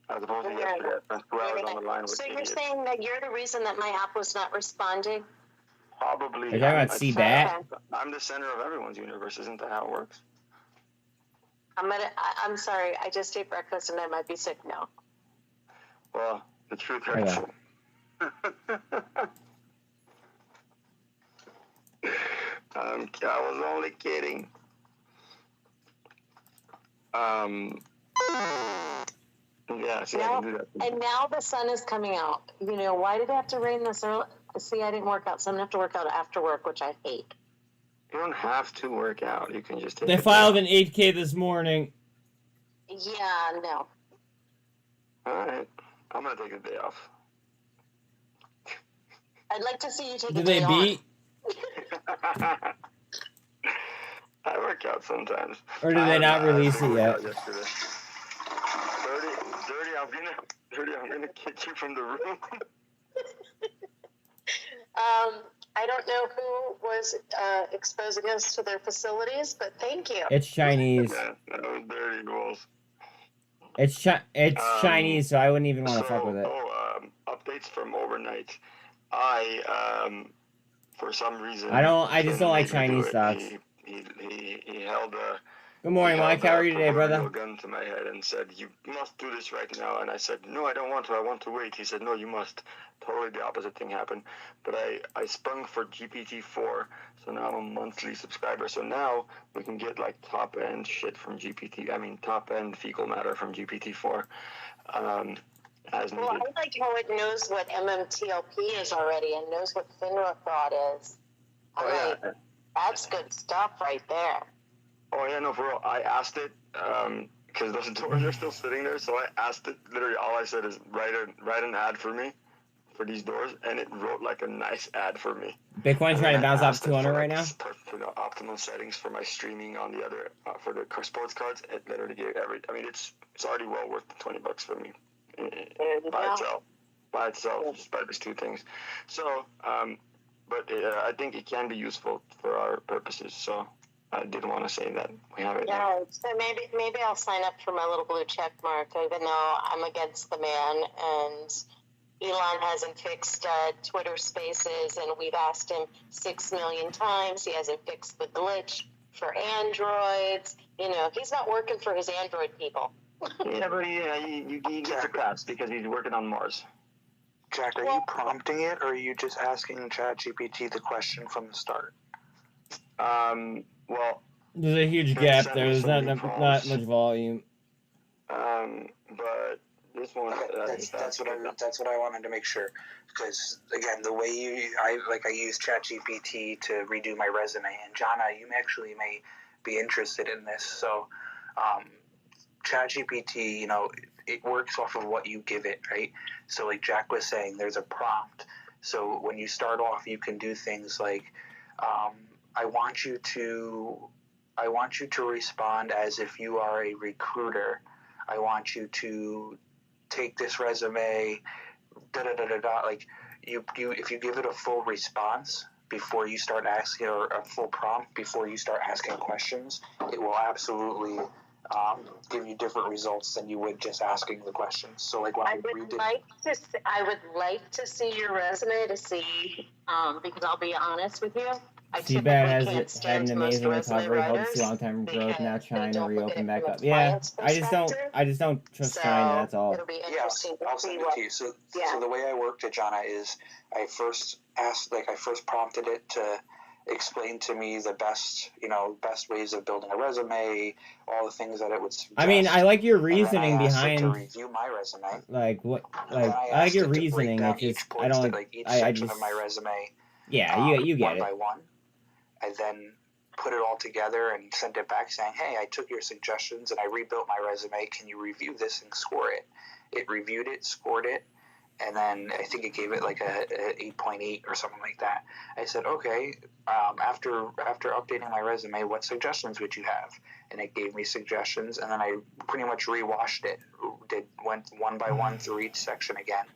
As opposed to yesterday, I spent 2 hours on the line with So you're idiots. saying that you're the reason that my app was not responding? Probably. Are you talking about C-back? I'm the center of everyone's universe. Isn't that how it works? I'm sorry. I just ate breakfast and I might be sick now. Well, the truth hurts. I was only kidding. Yeah, see, I can do that. And now the sun is coming out. Why did it have to rain this early? See, I didn't work out, so I'm going to have to work out after work, which I hate. You don't have to work out. You can just take They it filed down. an 8K this morning. Yeah, no. All right. I'm going to take a day off. I'd like to see you take a Did day they beat? I work out sometimes. Or did they not release it yet? Yesterday. Dirty, I'm gonna kick you from the room. I don't know who was exposing us to their facilities, but thank you. It's Chinese. Yeah, that was dirty rules. It's Chinese, so I wouldn't even want to fuck with it. updates from overnight. For some reason, I just don't like couldn't make me do Chinese it. stocks. He held a Good morning, Mike. How are you today, brother? gun to my head and said, "You must do this right now." And I said, "No, I don't want to. I want to wait." He said, "No, you must." Totally the opposite thing happened. But I sprung for GPT-4, so now I'm a monthly subscriber. So now we can get like top end shit from top end fecal matter from GPT-4. As Well, needed. I like how it knows what MMTLP is already and knows what FINRA fraud is. That's good stuff right there. Oh yeah, no, for real. I asked it because those doors are still sitting there. So I asked it. Literally, all I said is write an ad for me for these doors, and it wrote like a nice ad for me. Bitcoin's trying to bounce off 200 right now. Optimal settings for my streaming on the other for the sports cards. It literally gave it's already well worth the $20 for me by itself, just by these two things. So, but I think it can be useful for our purposes. So. I did want to say that we have it. Yeah, so maybe I'll sign up for my little blue check mark, even though I'm against the man and Elon hasn't fixed Twitter Spaces, and we've asked him 6 million times. He hasn't fixed the glitch for Androids. He's not working for his Android people. Yeah, but you get the pass because he's working on Mars. Jack, are you prompting it, or are you just asking ChatGPT the question from the start? Well, there's a huge gap there. There's not much volume. But this one, that's what I wanted to make sure, because again, the way I use ChatGPT to redo my resume, and Jana, you may be interested in this. So, ChatGPT, it works off of what you give it, right? So, like Jack was saying, there's a prompt. So when you start off, you can do things like, I want you to respond as if you are a recruiter. I want you to take this resume, Like if you give it a full response before you start asking, or a full prompt before you start asking questions, it will absolutely give you different results than you would just asking the questions. So like when I would like to see your resume to see, because I'll be honest with you. CBAT had an amazing recovery, holds to long-term growth, now trying to reopen back up. Yeah, I just don't trust China, that's all. It'll be interesting. I'll send it to you. So the way I worked at Jana is I first prompted it to explain to me the best ways of building a resume, all the things that it would suggest. I mean, I like your reasoning behind to review my resume. I like your reasoning. It's just I don't like each section of my resume. Yeah, you get one it. By one. I then put it all together and sent it back saying, hey, I took your suggestions and I rebuilt my resume. Can you review this and score it? It reviewed it, scored it, and then I think it gave it like a 8.8 or something like that. I said, okay, after updating my resume, what suggestions would you have? And it gave me suggestions, and then I pretty much rewashed it, went one by one through each section again,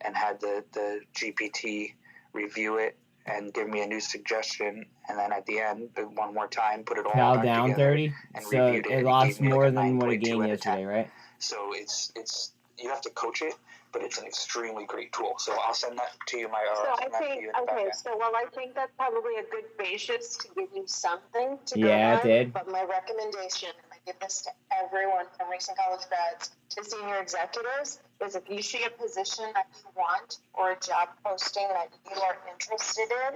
and had the GPT review it and give me a new suggestion, and then at the end, one more time, put it all back down together 30, and so reviewed it. It lost more than what it gained yesterday, right? So it's you have to coach it, but it's an extremely great tool. So I'll send that to you. I think that's probably a good basis to give you something to go Yeah, it did. But my recommendation, and I give this to everyone from recent college grads to senior executives, is if you see a position that you want or a job posting that you are interested in,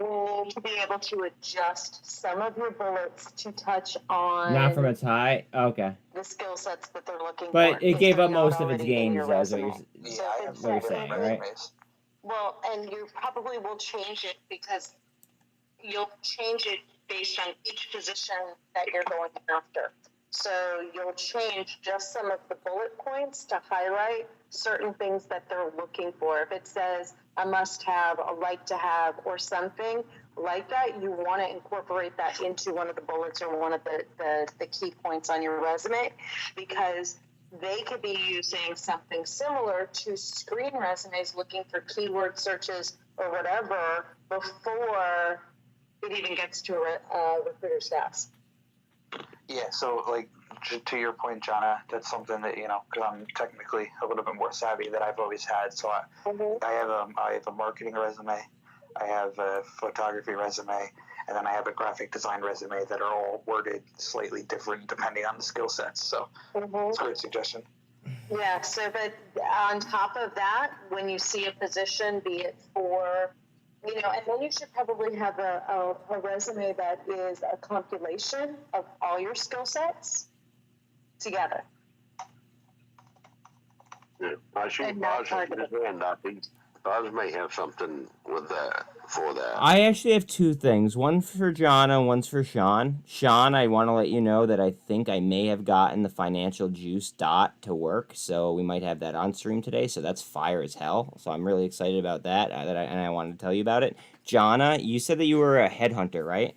you need to be able to adjust some of your bullets to touch on Not from its high? Okay. the skill sets that they're looking for. But it gave up most of its already in gains, your though, is what resume. you're saying, right? Well, and you probably will change it because you'll change it based on each position that you're going after. So you'll change just some of the bullet points to highlight certain things that they're looking for. If it says a must-have, a like-to-have, or something like that, you want to incorporate that into one of the bullets or one of the key points on your resume, because they could be using something similar to screen resumes looking for keyword searches or whatever before it even gets to a recruiter's desk. Yeah, so like to your point, Jonna, that's something that, because I'm technically a little bit more savvy that I've always had. So I have a marketing resume, I have a photography resume, and then I have a graphic design resume that are all worded slightly different depending on the skill sets. So it's a great suggestion. Yeah, so but on top of that, when you see a position, be it for, and then you should probably have a resume that is a compilation of all your skill sets together. Yeah, I see Boz has his hand up. Boz may have something with that for that. I actually have two things. One for John and one's for Sean. Sean, I want to let you know that I think I may have gotten the financial juice dot to work, so we might have that on stream today. So that's fire as hell. So I'm really excited about that, and I wanted to tell you about it. Jonna, you said that you were a headhunter, right?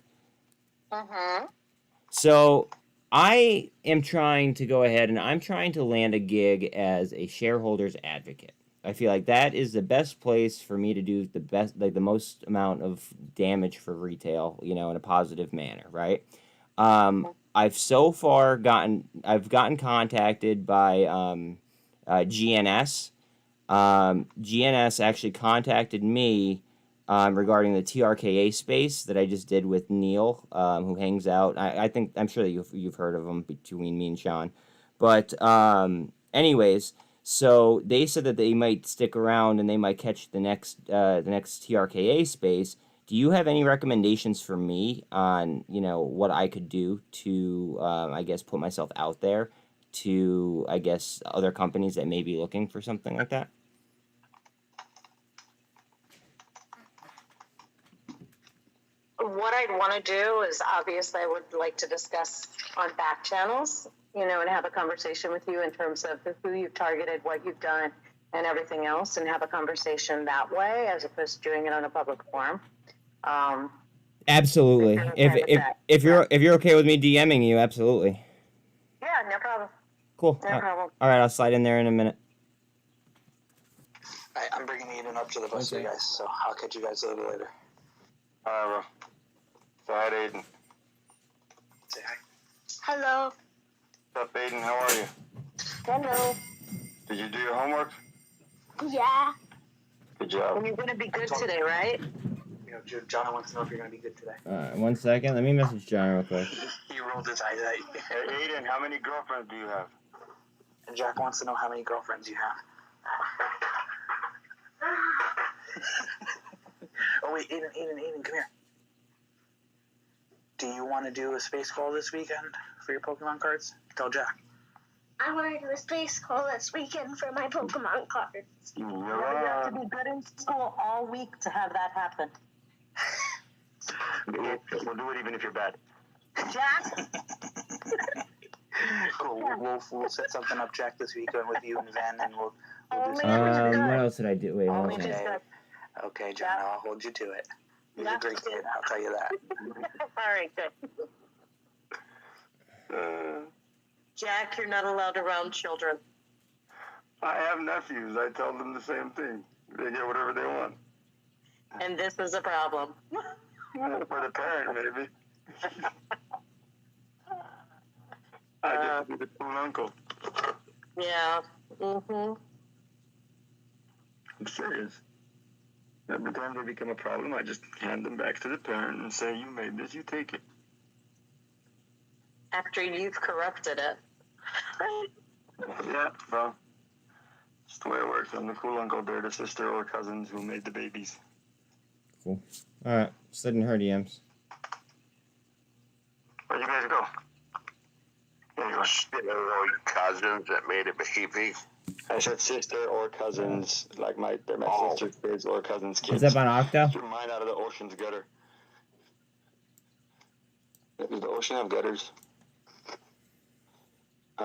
So I am trying to go ahead and I'm trying to land a gig as a shareholders advocate. I feel like that is the best place for me to do the most amount of damage for retail, in a positive manner, right? I've so far gotten contacted by GNS. GNS actually contacted me regarding the TRKA space that I just did with Neil, who hangs out. I'm sure that you've heard of him between me and Sean, but anyways. So they said that they might stick around and they might catch the next TRKA space. Do you have any recommendations for me on what I could do to put myself out there to other companies that may be looking for something like that? What I'd want to do is obviously I would like to discuss on back channels, and have a conversation with you in terms of who you've targeted, what you've done, and everything else, and have a conversation that way as opposed to doing it on a public forum. Absolutely. If you're okay with me DMing you, absolutely. Yeah, no problem. Cool. No problem. All right, I'll slide in there in a minute. I'm bringing Eden up to the bus, you guys, so I'll catch you guys a little later. All right, bro. Say hi to Aiden. Say hi. Hello. What's up, Aiden? How are you? Hello. Did you do your homework? Yeah. Good job. Well, you're going to be good today, right? John wants to know if you're going to be good today. 1 second. Let me message John real quick. He rolled his eyes at you. Hey, Aiden, how many girlfriends do you have? And Jack wants to know how many girlfriends you have. Oh, wait, Aiden, come here. Do you want to do a space call this weekend for your Pokemon cards? Tell Jack. I want to do a space call this weekend for my Pokemon cards. You have to be good in school all week to have that happen. We'll do it even if you're bad. Jack? Cool. We'll set something up, Jack, this weekend with you and Van, and we'll do What else did I do? Wait, hold on. Okay, John, I'll hold you to it. You're a great kid, I'll tell you that. All right, good. Jack, you're not allowed around children. I have nephews. I tell them the same thing. They get whatever they want. And this is a problem. For the parent, maybe. I get to be the cool uncle. Yeah. Mm-hmm. I'm serious. Every time they become a problem, I just hand them back to the parent and say, you made this, you take it. After you've corrupted it. Yeah, well, it's the way it works. I'm the cool uncle. They're the sister or cousins who made the babies. Cool. All right, slid in her DMs. Where'd you guys go? Sister or cousins that made a baby. I said sister or cousins, like they're my sister's kids or cousins' kids. Is that on Octo? Threw mine out of the ocean's gutter. Does the ocean have gutters? I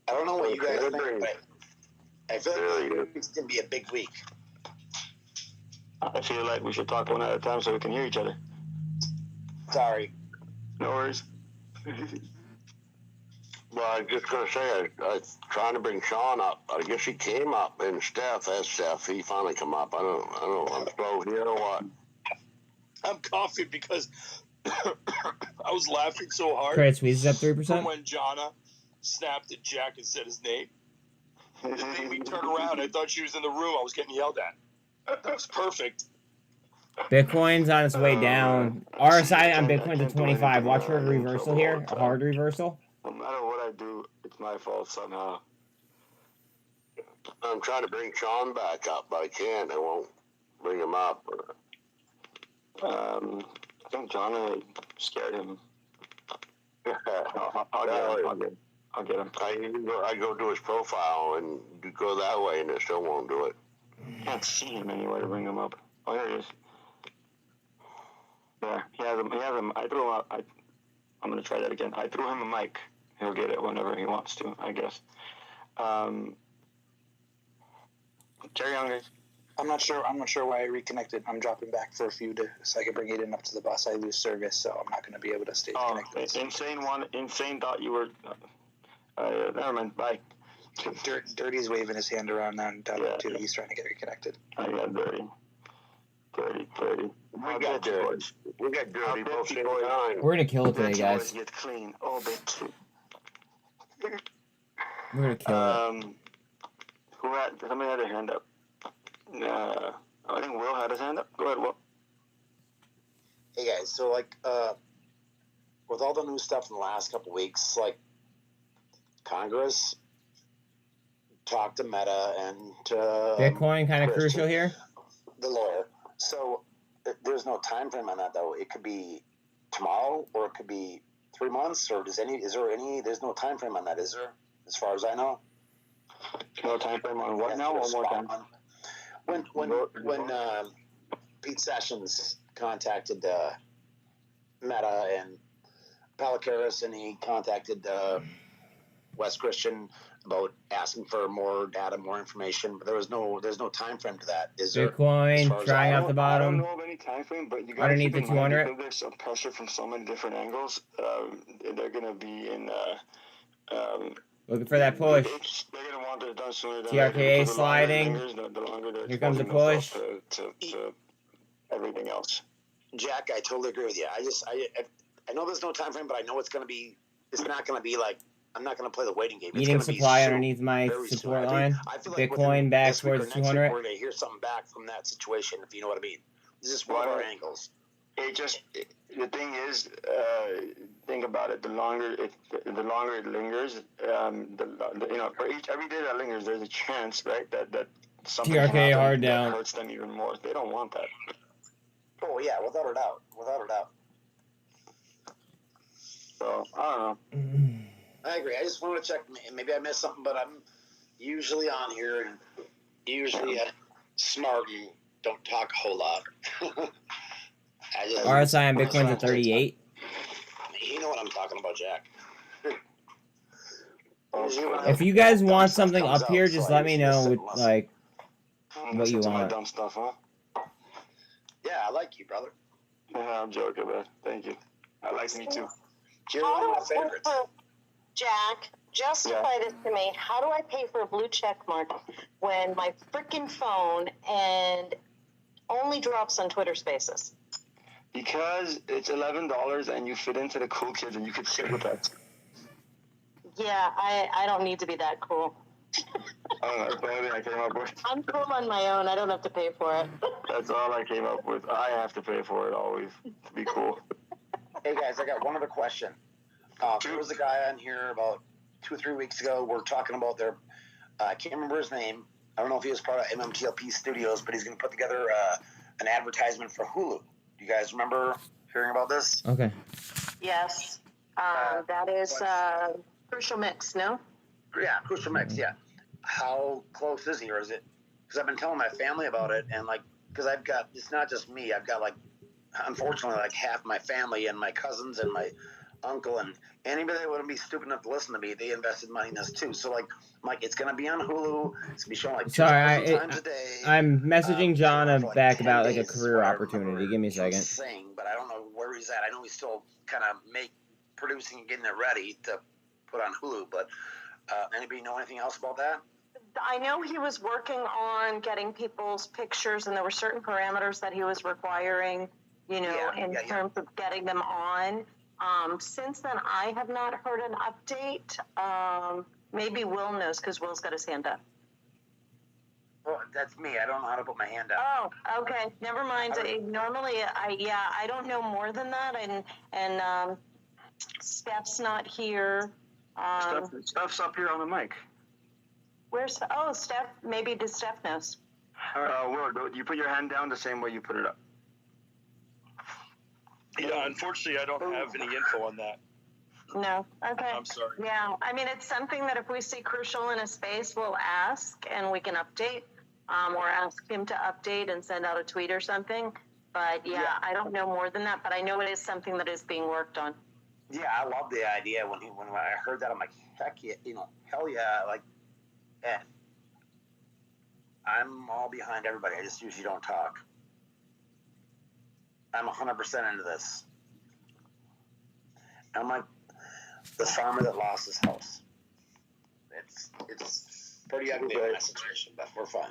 don't know what you guys think, but I feel like it's going to be a big week. I feel like we should talk one at a time so we can hear each other. Sorry. No worries. Well, I was just gonna say, I was trying to bring Sean up. I guess he came up, and Steph, he finally come up. I don't know. I'm slow here or what? I'm coughing because I was laughing so hard. Credit Suisse is up From 3%. when Jonna snapped at Jack and said his name. And then we turned around. I thought she was in the room. I was getting yelled at. That was perfect. Bitcoin's on its way down. RSI on Bitcoin's at 25. Watch for a reversal here. A hard reversal. No matter what I do, it's my fault somehow. I'm trying to bring Sean back up, but I can't. I won't bring him up. I think Jonna scared him. I'll get him. I go do his profile and go that way, and it still won't do it. Can't see him anywhere to bring him up. Oh, here he is. Yeah, he has him. I threw him out. I'm gonna try that again. I threw him a mic. He'll get it whenever he wants to, I guess. Carry on, guys. I'm not sure why I reconnected. I'm dropping back for a few so I can bring Aiden up to the bus. I lose service, so I'm not going to be able to stay connected. Insane thought you were. Never mind. Bye. Dirty's waving his hand around now too. He's trying to get reconnected. I got dirty. We got dirty. Both same time. We're gonna kill it today, guys. Get clean. Oh, bitch. We're gonna kill it. Somebody had their hand up. I think Will had his hand up. Go ahead, Will. Hey guys, so like with all the new stuff in the last couple weeks, like Congress talked to Meta and Bitcoin kind of crucial here. The lawyer. So there's no time frame on that though. It could be tomorrow or it could be 3 months. Or there's no time frame on that, is there? As far as I know. No time frame on what now? One more time. When Pete Sessions contacted Meta and Palicaris, and he contacted Wes Christian about asking for more data, more information, but there's no time frame to that. Is there? Bitcoin trying out the bottom. I don't know of any time frame, but you got underneath the 200. Because there's some pressure from so many different angles. They're gonna be in. Looking for that push. They're gonna want it done sooner than TRKA sliding. Here comes the push. To everything else. Jack, I totally agree with you. I know there's no time frame, but I know it's not going to be like, I'm not going to play the waiting game. Eating supply underneath my support line. I feel like Bitcoin back towards 200. We're going to hear something back from that situation, if you know what I mean. This is one of our angles. The thing is, think about it. The longer it lingers, every day that lingers, there's a chance, right, that something TRK hard down hurts them even more. They don't want that. Oh yeah, without a doubt. So I don't know. I agree. I just wanted to check. Maybe I missed something, but I'm usually on here and usually smart and don't talk a whole lot. RSI on Bitcoin's at 38. You know what I'm talking about, Jack. If you guys want something up here, just let me know with, like, what you want. Dumb stuff, huh? Yeah, I like you, brother. Yeah, I'm joking, man. Thank you. I like me too. You're one of my favorites. Jack, justify this to me. How do I pay for a blue check mark when my freaking phone and only drops on Twitter Spaces? Because it's $11 and you fit into the cool kids and you could sit with us. Yeah, I don't need to be that cool. That's the only thing I came up with. I'm cool on my own. I don't have to pay for it. That's all I came up with. I have to pay for it always to be cool. Hey guys, I got one other question. There was a guy on here about 2 or 3 weeks ago. We're talking about their, I can't remember his name. I don't know if he was part of MMTLP Studios, but he's going to put together an advertisement for Hulu. Do you guys remember hearing about this? Okay. Yes. That is Crucial Mix, no? Yeah, Crucial Mix, yeah. How close is he, or is it? Because I've been telling my family about it, and like, because I've got, it's not just me. I've got like, unfortunately, like half my family and my cousins and my uncle and anybody that wouldn't be stupid enough to listen to me, they invested money in this too. So like, I'm like, it's gonna be on Hulu. It's gonna be shown like 2,000 times a day. I'm messaging Jonna like back about like a days, career opportunity. Give me a second. Saying, but I don't know where he's at. I know he's still kind of producing and getting it ready to put on Hulu. But anybody know anything else about that? I know he was working on getting people's pictures, and there were certain parameters that he was requiring, in terms of getting them on. Since then, I have not heard an update. Maybe Will knows because Will's got his hand up. Well, that's me. I don't know how to put my hand up. Oh, okay. Never mind. Normally, I don't know more than that, and Steph's not here. Steph's up here on the mic. Where's Steph? Maybe Steph knows. Will, you put your hand down the same way you put it up. Yeah, unfortunately, I don't have any info on that. No. Okay. I'm sorry. Yeah, I mean, it's something that if we see crucial in a space, we'll ask and we can update, or ask him to update and send out a tweet or something. But yeah, I don't know more than that. But I know it is something that is being worked on. Yeah, I love the idea. When I heard that, I'm like, heck yeah, hell yeah, like, I'm all behind everybody. I just usually don't talk. I'm 100% into this. I'm like the farmer that lost his house. It's pretty ugly in my situation, but we're fine.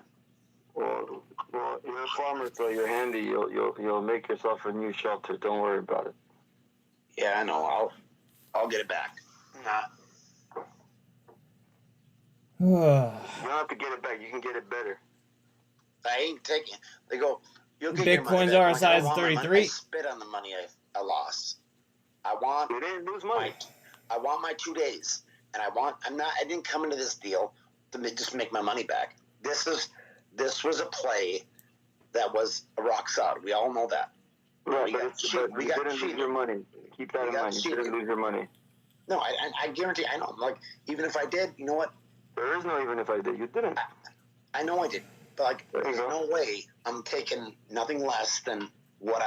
Well, you're a farmer, so you're handy. You'll make yourself a new shelter. Don't worry about it. Yeah, I know. I'll get it back. Nah. You don't have to get it back. You can get it better. I ain't taking. They go. You'll get Bitcoins your money are a back. size I 33. I spit on the money I lost. I want. You didn't lose money. I want my 2 days, and I didn't come into this deal to just make my money back. This was a play that was a rock solid. We all know that. Right, we got didn't lose your money. Keep that in mind. You didn't lose your money. No, I guarantee. I know. Like, even if I did, you know what? There is no even if I did. You didn't. I know I did. But like, there's no way I'm taking nothing less than what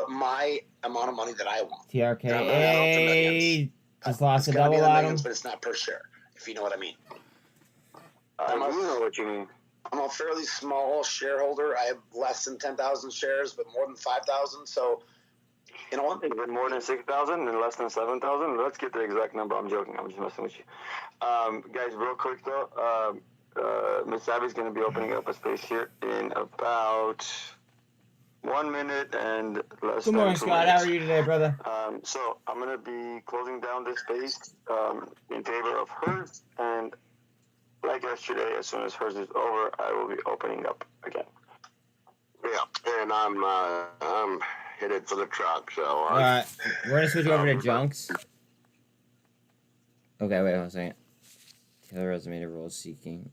my amount of money that I want. TRK just lost a double on him. But it's not per share, if you know what I mean. I do know what you mean. I'm a fairly small shareholder. I have less than 10,000 shares, but more than 5,000. So, you know what? Is it more than 6,000 and less than 7,000? Let's get the exact number. I'm joking. I'm just messing with you. Guys, real quick though, Miss Savvy's going to be opening up a space here in about 1 minute and less Good morning, than 2 Scott. minutes. How are you today, brother? So I'm going to be closing down this space in favor of hers, and like yesterday, as soon as hers is over, I will be opening up again. Yeah, and I'm headed for the truck, so. All right, we're gonna switch over to junks. Okay, wait 1 second. Taylor resume to role seeking.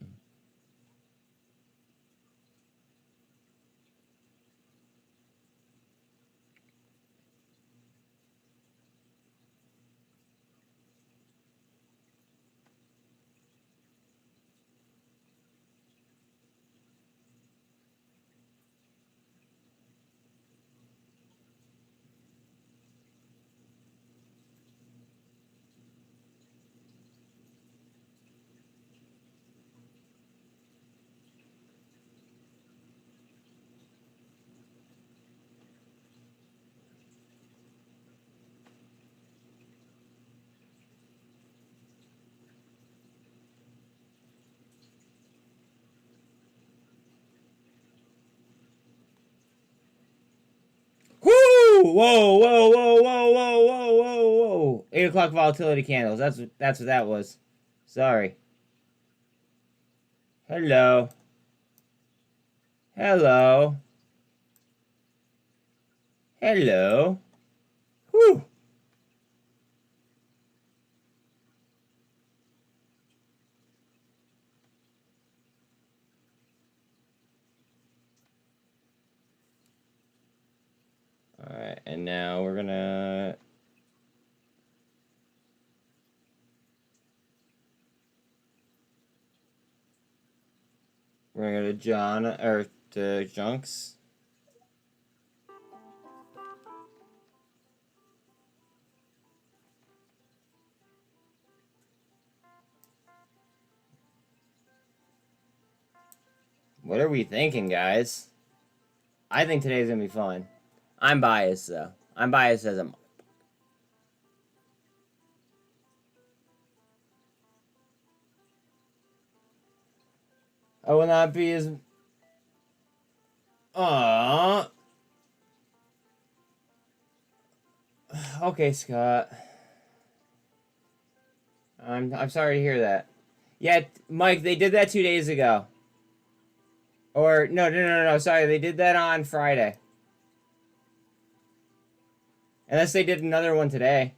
Woo! Whoa, whoa, whoa, whoa, whoa, whoa, whoa, whoa. 8 o'clock volatility candles. That's what that was. Sorry. Hello. Hello. Hello. Whew. Alright, and now we're gonna... We're gonna go to John, or to Junks. What are we thinking, guys? I think today's gonna be fun. I'm biased, though. I'm biased as a... I will not be as... Aww. Okay, Scott. I'm sorry to hear that. Yeah, Mike, they did that 2 days ago. Or, no, sorry, they did that on Friday. Unless they did another one today.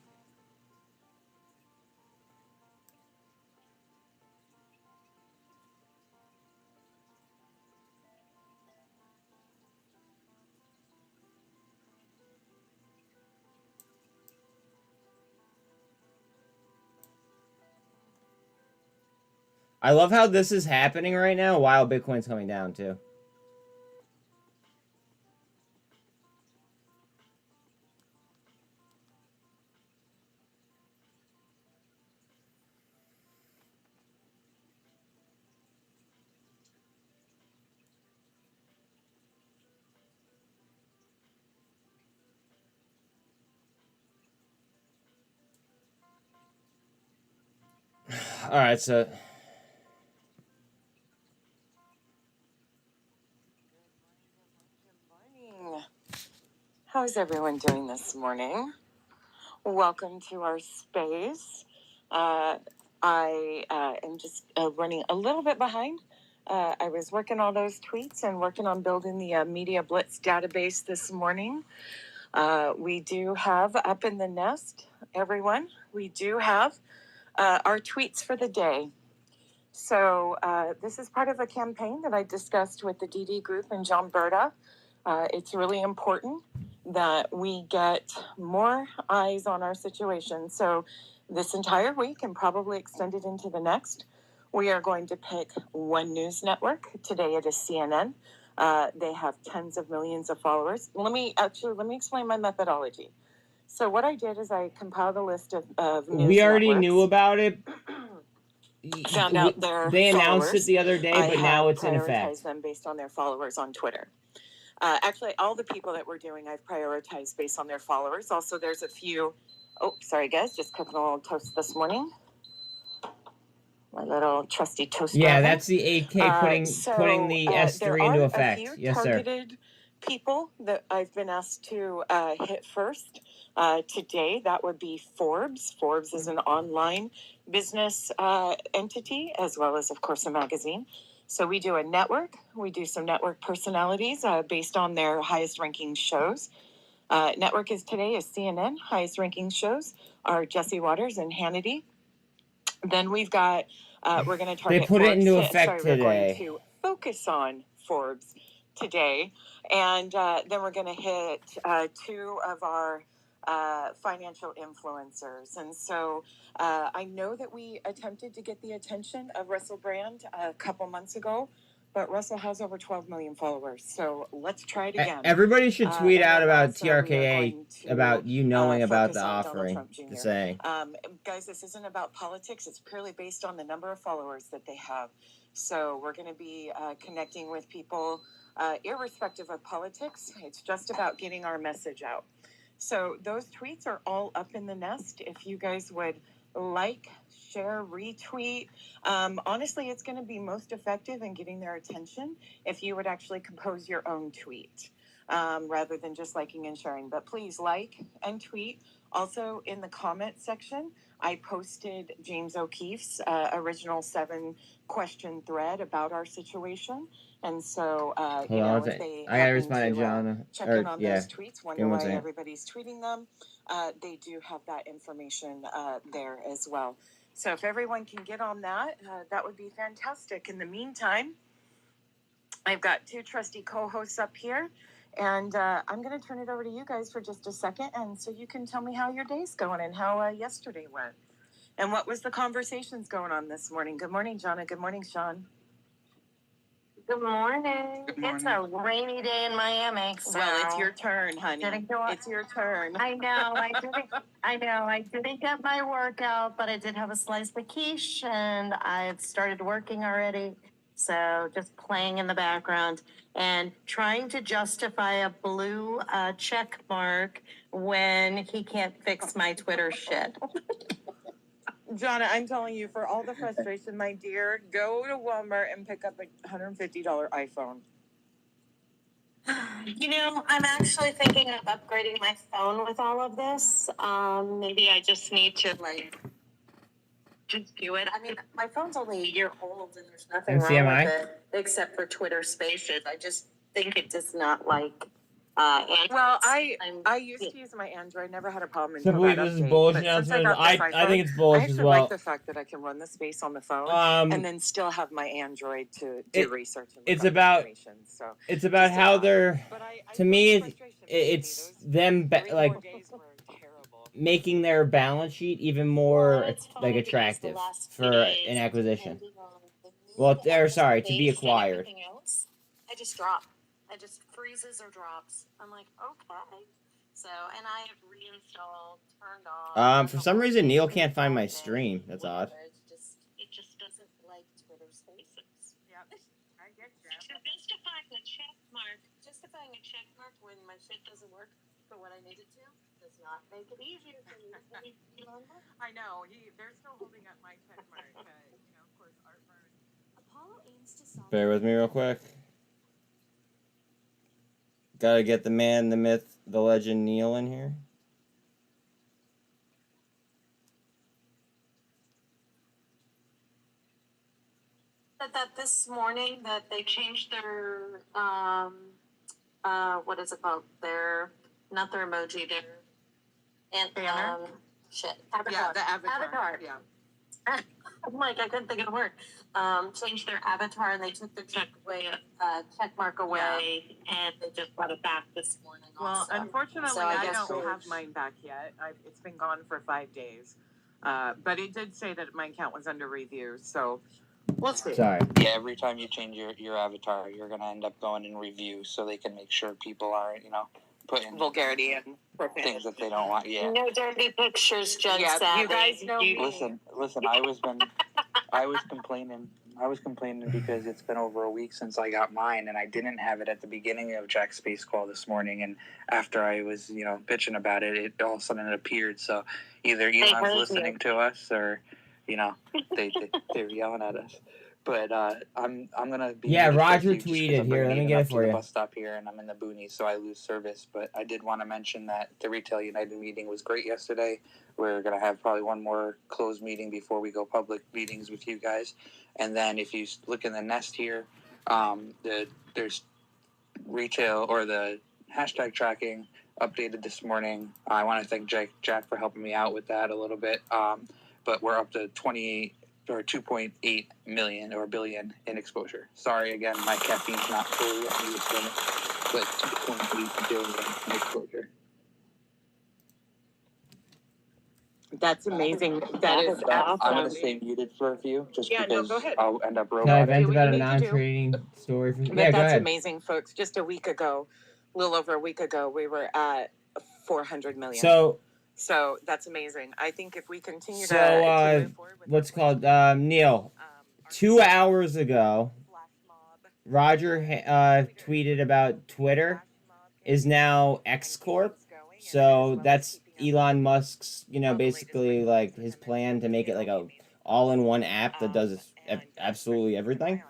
I love how this is happening right now while Bitcoin's coming down, too. All right, so... Good morning. How's everyone doing this morning? Welcome to our space. I am just running a little bit behind. I was working on those tweets and working on building the Media Blitz database this morning. We do have up in the nest, everyone, we do have our tweets for the day. So this is part of a campaign that I discussed with the DD group and John Berta. It's really important that we get more eyes on our situation. So this entire week, and probably extended into the next, we are going to pick one news network. Today it is CNN. They have tens of millions of followers. Let me explain my methodology. So what I did is I compiled a list of news We already networks. knew about it. Found out their They announced followers. it the other day, but now it's in I effect. prioritized them based on their followers on Twitter. Actually, all the people that we're doing, I've prioritized based on their followers. Also, there's a few... Oh, sorry, guys. Just cooking a little toast this morning. My little trusty toast. Yeah, oven. that's the 8K putting the S3 into effect. There are a few Yes, sir. targeted people that I've been asked to hit first today. That would be Forbes. Forbes is an online business entity, as well as, of course, a magazine. So we do a network. We do some network personalities based on their highest ranking shows. Network today is CNN. Highest ranking shows are Jesse Waters and Hannity. Then we've got, we're going to target They put Forbes it into effect today. We're going to focus on Forbes today. And then we're going to hit two of our financial influencers. And so I know that we attempted to get the attention of Russell Brand a couple months ago, but Russell has over 12 million followers. So let's try it again. Everybody should tweet out about TRKA, to, about you knowing about the focus on offering. Donald Trump Jr. Saying. Guys, this isn't about politics. It's purely based on the number of followers that they have. So we're going to be connecting with people irrespective of politics. It's just about getting our message out. So those tweets are all up in the nest. If you guys would like, share, retweet. Honestly, it's going to be most effective in getting their attention if you would actually compose your own tweet rather than just liking and sharing. But please like and tweet. Also, in the comment section, I posted James O'Keefe's original 7-question thread about our situation. And so, if they I gotta respond to John. check in on those tweets, wonder why everybody's tweeting them, they do have that information there as well. So if everyone can get on that, that would be fantastic. In the meantime, I've got two trusty co-hosts up here, and I'm going to turn it over to you guys for just a second, and so you can tell me how your day's going and how yesterday went. And what was the conversations going on this morning? Good morning, Jonna. Good morning, Sean. Good morning. It's a rainy day in Miami. So well, it's your turn, honey. It's your turn. I know. I didn't get my workout, but I did have a slice of quiche, and I started working already. So just playing in the background and trying to justify a blue check mark when he can't fix my Twitter shit. Jonna, I'm telling you, for all the frustration, my dear, go to Walmart and pick up a $150 iPhone. You know, I'm actually thinking of upgrading my phone with all of this. Maybe I just need to just do it. I mean, my phone's only a year old and there's nothing wrong MCMI? with it except for Twitter Spaces. I just think it does not like Androids. Well, I used to use my Android, never had a problem until Simply that this is update. bullshit But since I announcement. got this I think iPhone, it's I bullshit as actually well. like the fact that I can run the space on the phone and then still have my Android to do research and it's look up about information. So it's about just how about. they're But I to me frustration, it's those them 3 like more days were terrible. making their balance sheet even more like attractive for an acquisition. Well, they're sorry to be acquired. I just drop. It just freezes or drops. I'm like, okay. So, and I have reinstalled, turned on. For some reason, Neil can't find my stream. That's odd. It just doesn't like Twitter Spaces. Yeah, I get you. Justifying a check mark when my shit doesn't work for what I need it to does not make it easier for me. I know. They're still holding up my check mark. Of course, Artburn. Bear with me real quick. Gotta get the man, the myth, the legend Neil in here. That this morning that they changed their what is it called? Their not their emoji, their Banner? Avatar. Yeah, the avatar. Yeah. I'm like, I couldn't think of the word. Changed their avatar and they took the check mark away, and they just brought it back this morning. Well, also. Unfortunately, So I guess don't have mine back yet. It's been gone for 5 days. But it did say that my account was under review, so we'll see. Sorry. Yeah, every time you change your avatar, you're gonna end up going in review, so they can make sure people aren't, putting Vulgarity and things that they don't want. Yeah. No dirty pictures, Jen. Yeah, Savvy. you guys know me. Listen. I was complaining because it's been over a week since I got mine, and I didn't have it at the beginning of Jack's Space Call this morning. And after I was, bitching about it, it all of a sudden it appeared. So either Elon's listening to us, or they're yelling at us. But I'm gonna be. Yeah, muted for a Roger few just 'cause tweeted I'm here. bringing Let me Eden get up it to for the you. bus stop here, and I'm in the boonies, so I lose service. But I did want to mention that the Retail United meeting was great yesterday. We're gonna have probably one more closed meeting before we go public meetings with you guys. And then if you look in the nest here, there's retail or the hashtag tracking updated this morning. I want to thank Jack for helping me out with that a little bit. But we're up to 28 or 2.8 million or billion in exposure. Sorry again, my caffeine's not fully at me this minute, but 2.8 billion in exposure. That's amazing. That is awesome. I'm gonna stay muted for a few, just because go ahead. I'll end up Can I roboting. vent what about you a need to do. non-trading story? For... But Yeah, go that's ahead. amazing, folks. Just a week ago, a little over a week ago, we were at 400 million. So that's amazing. I think if we continue to move forward with what's called Neil? 2 hours ago, Roger tweeted about Twitter is now X Corp. So that's Elon Musk's, basically like his plan to make it like a all-in-one app that does absolutely everything.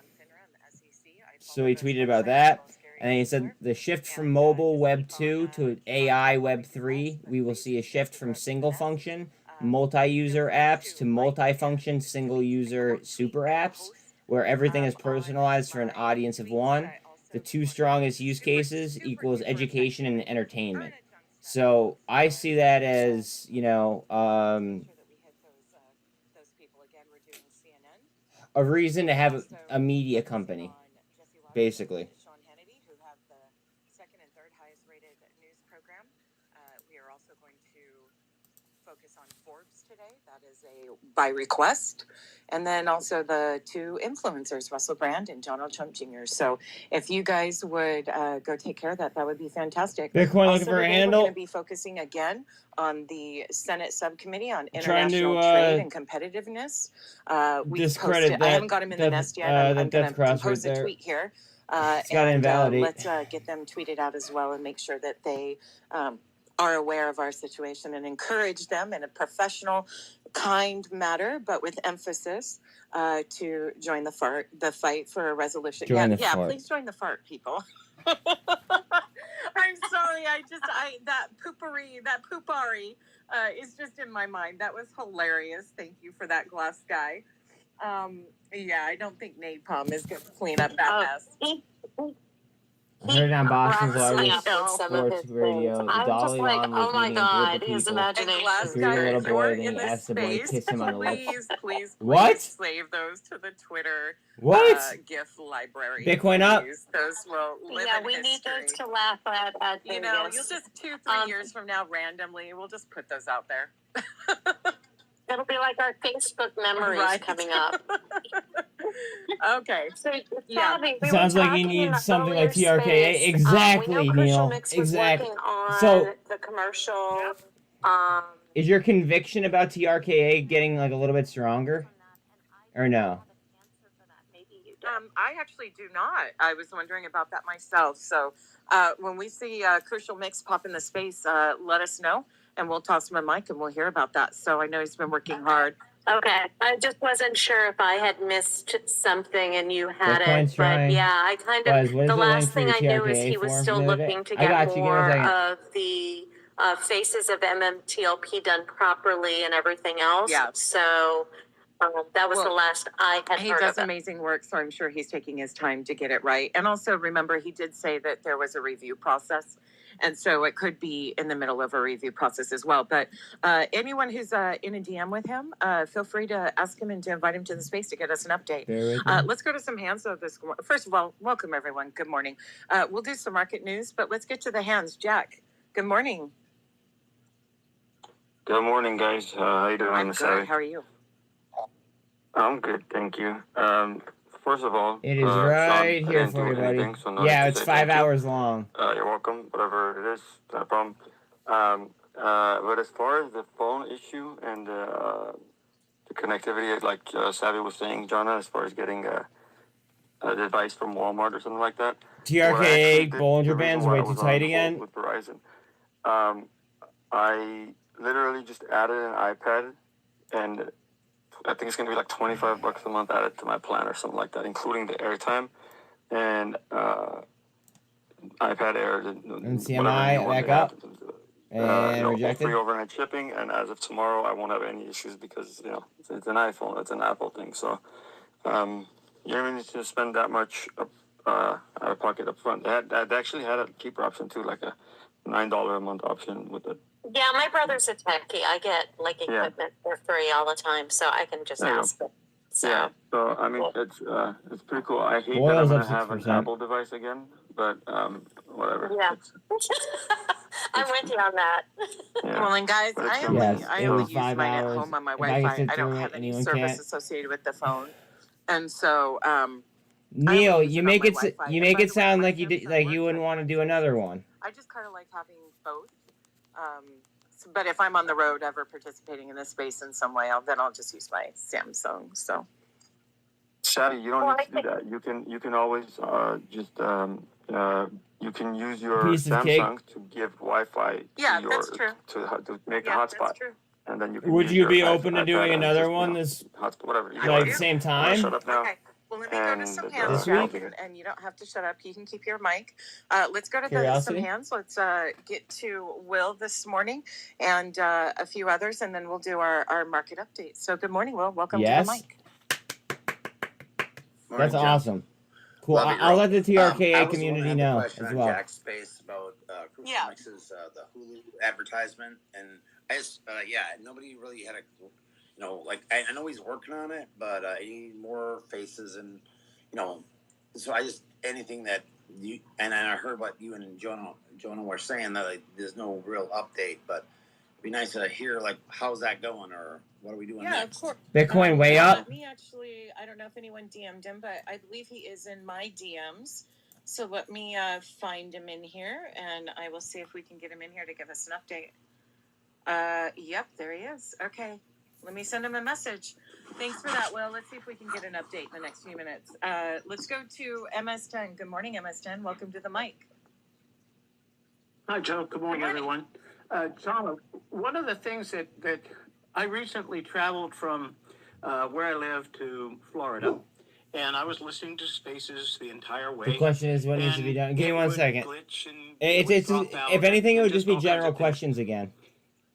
So he tweeted about that. And he said the shift from mobile Web 2 to AI Web 3, we will see a shift from single function multi-user apps to multi-function single-user super apps, where everything is personalized for an audience of one. The two strongest use cases equals education and entertainment. So I see that as, a reason to have a media company, basically. Focus on Forbes today. That is by request. And then also the two influencers, Russell Brand and Donald Trump Jr. So if you guys would go take care of that, that would be fantastic. Bitcoin also, looking for a today handle. We're going to be focusing again on the Senate subcommittee on international trade and competitiveness. We posted. I haven't got him in the nest yet. I'm going to post a tweet here. It's got to invalidate. Let's get them tweeted out as well and make sure that they are aware of our situation and encourage them in a professional, kind manner, but with emphasis, to join the fight for a resolution. Join the yeah, fart. please join the fart, people. I'm sorry, that poopari is just in my mind. That was hilarious. Thank you for that, glass guy. Yeah, I don't think napalm is going to clean up that mess. I heard it on Boston's largest some of sports his radio. things. I'm Dalai just like, Lama was oh my meeting a group God, of his people. imagination. Glass Greeted a guy, little if you're boy, then in he this asked the boy to space, kiss him on the lips. please What? save those to the Twitter What? GIF library. Bitcoin up? Those will live Yeah, in we history. need those to laugh at. You know, you'll just 2-3 years from now, randomly, we'll just put those out there. It'll be like our Facebook memories coming up. Okay. So, Yeah. Bobby, we Sounds were like you talking in need the something like earlier TRKA. space. Exactly, We know Crucial Neil. Mix was Exactly. working on So, the commercial. is your conviction about TRKA getting like a little bit stronger, or no? I actually do not. I was wondering about that myself. So when we see Crucial Mix pop in the space, let us know, and we'll toss him a mic, and we'll hear about that. So I know he's been working hard. Okay, I just wasn't sure if I had missed something and you had Bitcoin's it, trying. but yeah, I kind Buzz, of, what is the the link last for thing your I knew is TRKA he was form still from the other day? looking to I get got you. Give me a more second. of the faces of MMTLP done properly and everything else. Yeah. So that was the last I had He heard does of it. amazing work, so I'm sure he's taking his time to get it right. And also, remember, he did say that there was a review process, and so it could be in the middle of a review process as well. But anyone who's in a DM with him, feel free to ask him and to invite him to the space to get us an update. Let's go to some hands though. First of all, welcome everyone. Good morning. We'll do some market news, but let's get to the hands. Jack, good morning. Good morning, guys. How you doing? I'm good. How are you? I'm good, thank you. First of all, It is right Sean, here for you, buddy. Yeah, it's 5 hours long. You're welcome. Whatever it is, no problem. But as far as the phone issue and the connectivity, like Savvy was saying, Jonna, as far as getting a device from Walmart or something like that. TRKA Bollinger Bands way too tight again. With Verizon, I literally just added an iPad, and I think it's gonna be like $25 a month added to my plan or something like that, including the airtime and iPad Air. And CMI back up. And rejected. Free overnight shipping, and as of tomorrow, I won't have any issues because it's an iPhone, it's an Apple thing. So you don't even need to spend that much out of pocket up front. They actually had a cheaper option too, like a $9 a month option with it. Yeah, my brother's a techie. I get like equipment for free all the time, so I can just ask them. So. Yeah, so I mean, it's pretty cool. I hate Oil's that I'm gonna up have 6%. an Apple device again, but whatever. Yeah, I'm with you on that. Yeah. Well, and guys, I only use 5 mine at hours. home on my If I Wi-Fi. can I sit don't through have it, any anyone service can't. associated with the phone, and so Neil, you make it sound like you wouldn't want to do another one. I just kind of like having both. But if I'm on the road ever participating in this space in some way, then I'll just use my Samsung. So, Shadi, you don't need to do that. You can always just you can use your Piece of Samsung to give Wi-Fi that's true. to make a That's hotspot, true. and then you can. Would use you your be open to iPad doing and another just, one this hotspot, whatever. like the same time? Shut up now. Okay. Well, let me go to some hands, This Jack, week? and you don't have to shut up. You can keep your mic. Let's go to some Curiosity? hands. Let's get to Will this morning and a few others, and then we'll do our market update. So good morning, Will. Welcome to the mic. That's awesome. Cool. Love you, I'll girl. let the TRKA I was community the one that had the know question as on well. Jack's space about Crucial Mix's the Hulu advertisement, and I just nobody really had a like I know he's working on it, but I need more faces and so I just anything that you and I heard what you and Jonah were saying that like, there's no real update, but it'd be nice to hear like how's that going or what are we doing next? Of course. Bitcoin way up. Let me actually, I don't know if anyone DM'd him, but I believe he is in my DMs. So let me find him in here, and I will see if we can get him in here to give us an update. Yep, there he is. Okay, let me send him a message. Thanks for that, Will. Let's see if we can get an update in the next few minutes. Let's go to MS10. Good morning, MS10. Welcome to the mic. Hi, Joe. Good morning, everyone. John, one of the things that I recently traveled from where I live to Florida, and I was listening to Spaces the entire way. The question is what needs to be done. Give me 1 second. It's if anything, it would just be general questions again.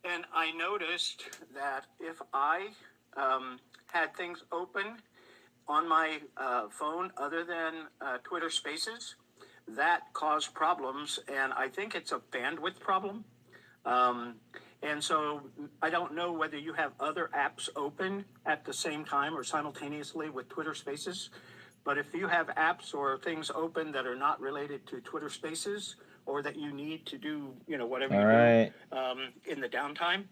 And I noticed that if I had things open on my phone other than Twitter Spaces, that caused problems, and I think it's a bandwidth problem. And so I don't know whether you have other apps open at the same time or simultaneously with Twitter Spaces, but if you have apps or things open that are not related to Twitter Spaces or that you need to do, whatever you do in the downtime,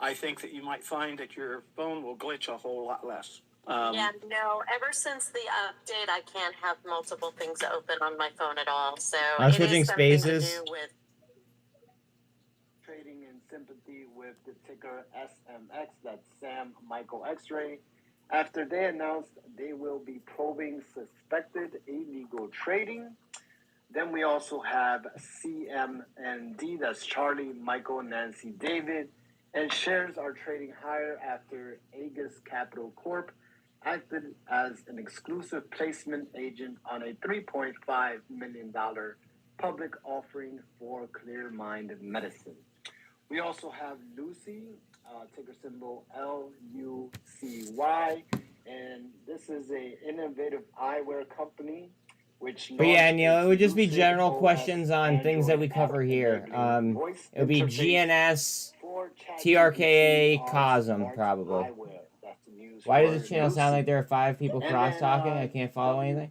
I think that you might find that your phone will glitch a whole lot less. Ever since the update, I can't have multiple things open on my phone at all. So I'm switching Spaces. To do with trading in sympathy with the ticker SMX, that's Sam Michael X-Ray, after they announced they will be probing suspected illegal trading. Then we also have CMND, that's Charlie Michael Nancy David, and shares are trading higher after Aegis Capital Corp acted as an exclusive placement agent on a $3.5 million public offering for Clear Mind Medicine. We also have Lucy, ticker symbol LUCY, and this is a innovative eyewear company. But yeah, Neil, it would just be general questions on things that we cover here. It would be GNS, TRKA, cosm, probably. Why does the channel sound like there are 5 people cross-talking? I can't follow anything.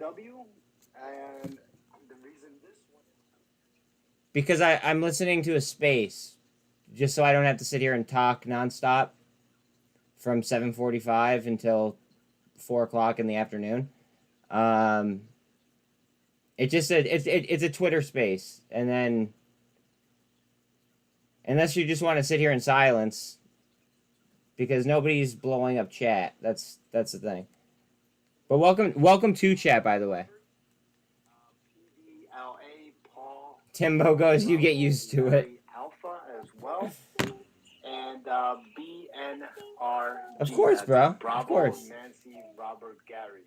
Because I'm listening to a space, just so I don't have to sit here and talk nonstop from 7:45 until 4 o'clock in the afternoon. It's a Twitter space, and then unless you just want to sit here in silence, because nobody's blowing up chat. That's the thing. But welcome to chat, by the way. Timbo goes, you get used to it. Alpha as well, and BNR. Of course, bro. Bravo, of course. Nancy, Robert, Gary.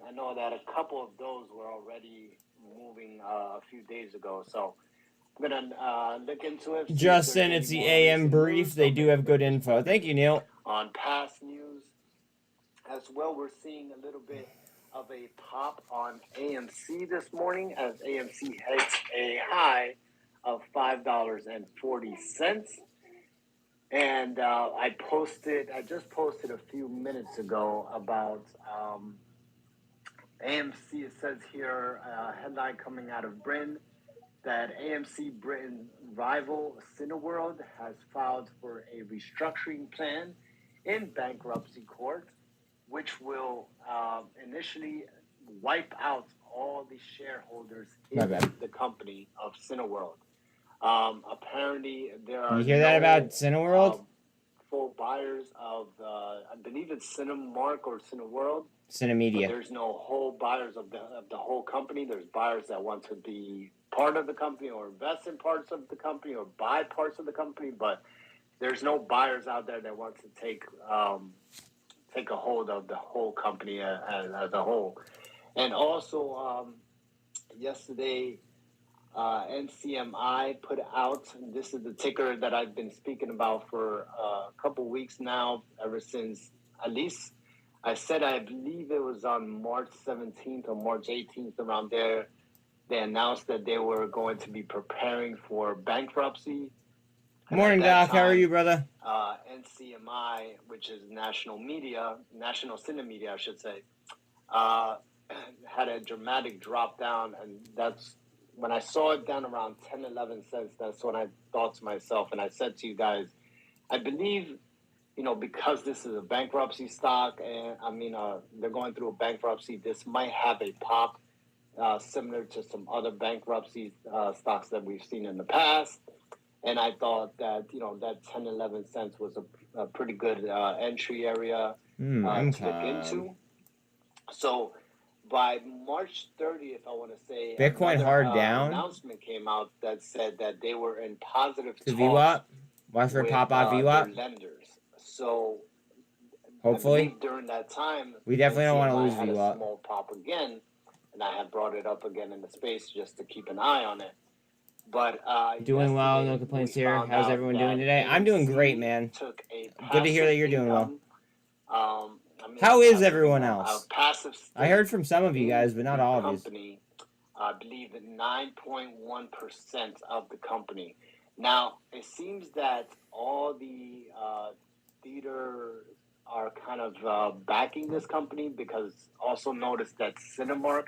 I know that a couple of those were already moving a few days ago, so I'm gonna look into it. Justin, it's the AM brief. They do have good info. Thank you, Neil. On past news as well, we're seeing a little bit of a pop on AMC this morning as AMC hits a high of $5.40. And I just posted a few minutes ago about AMC. It says here, headline coming out of Britain, that AMC Britain rival Cineworld has filed for a restructuring plan in bankruptcy court, which will initially wipe out all the shareholders in the company of Cineworld. Apparently, there are you hear that about Cineworld? Full buyers of, I believe it's Cinemark or Cineworld. Cinemedia. But there's no whole buyers of the whole company. There's buyers that want to be part of the company or invest in parts of the company or buy parts of the company, but there's no buyers out there that want to take a hold of the whole company as a whole. And also, yesterday, NCMI put out, this is the ticker that I've been speaking about for a couple weeks now, ever since, at least, I believe it was on March 17th or March 18th, around there. They announced that they were going to be preparing for bankruptcy. Morning, Doc. How are you, brother? NCMI, which is National Cinemedia, I should say, had a dramatic drop down, and that's when I saw it down around 10, 11 cents. That's when I thought to myself, and I said to you guys, I believe, because this is a bankruptcy stock, and they're going through a bankruptcy, this might have a pop similar to some other bankruptcy stocks that we've seen in the past. And I thought that, that 10, 11 cents was a pretty good entry area to look into. So by March 30th, I want to say, Bitcoin another, hard down announcement came out that said that they were in positive to talks VWAP. Watch for with pop off their VWAP. lenders. So Hopefully. I believe during that time, We definitely don't want to NCMI lose had a VWAP. small pop again, and I had brought it up again in the space just to keep an eye on it. But Doing well, no yesterday complaints we here. found How's out everyone that doing today? I'm doing great, AMC man. took a Good to hear that passive you're doing well. income. I mean, How not is passive everyone income, else? passive I stake heard from some of you in guys, but not the all of you. company. I believe that 9.1% of the company. Now, it seems that all the theaters are kind of backing this company, because also noticed that Cinemark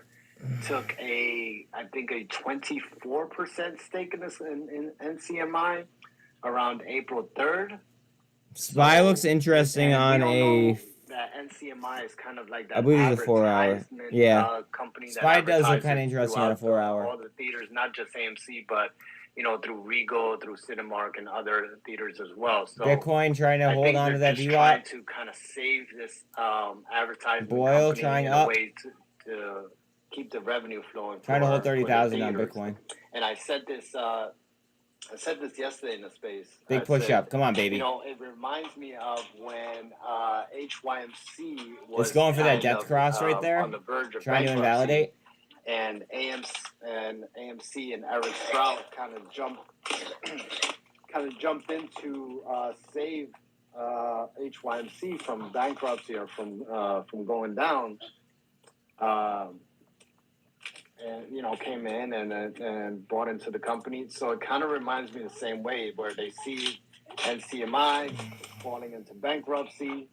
took I think a 24% stake in this in NCMI around April 3rd. Spy looks interesting on a. That NCMI is kind of like that. I believe it's a 4-hour. Yeah. Company Spy that does look kind of advertises interesting on a throughout 4-hour. all the theaters, not just AMC, but through Regal, through Cinemark, and other theaters as well. So Bitcoin trying to I hold think on to they're that just VWAP. trying to kind of save this advertisement Boyle company trying in up. a way to keep the revenue flowing. Trying to hold for the 30,000 on theaters. Bitcoin. And I said this yesterday in the space. Big I push said, up. Come on, baby. it reminds me of when HYMC was It's going for that kind death of, cross right there. on the verge of Trying to bankruptcy, invalidate. and AMC and Eric Strout kind of jumped in to save HYMC from bankruptcy or from going down. And came in and bought into the company. So it kind of reminds me the same way, where they see NCMI falling into bankruptcy,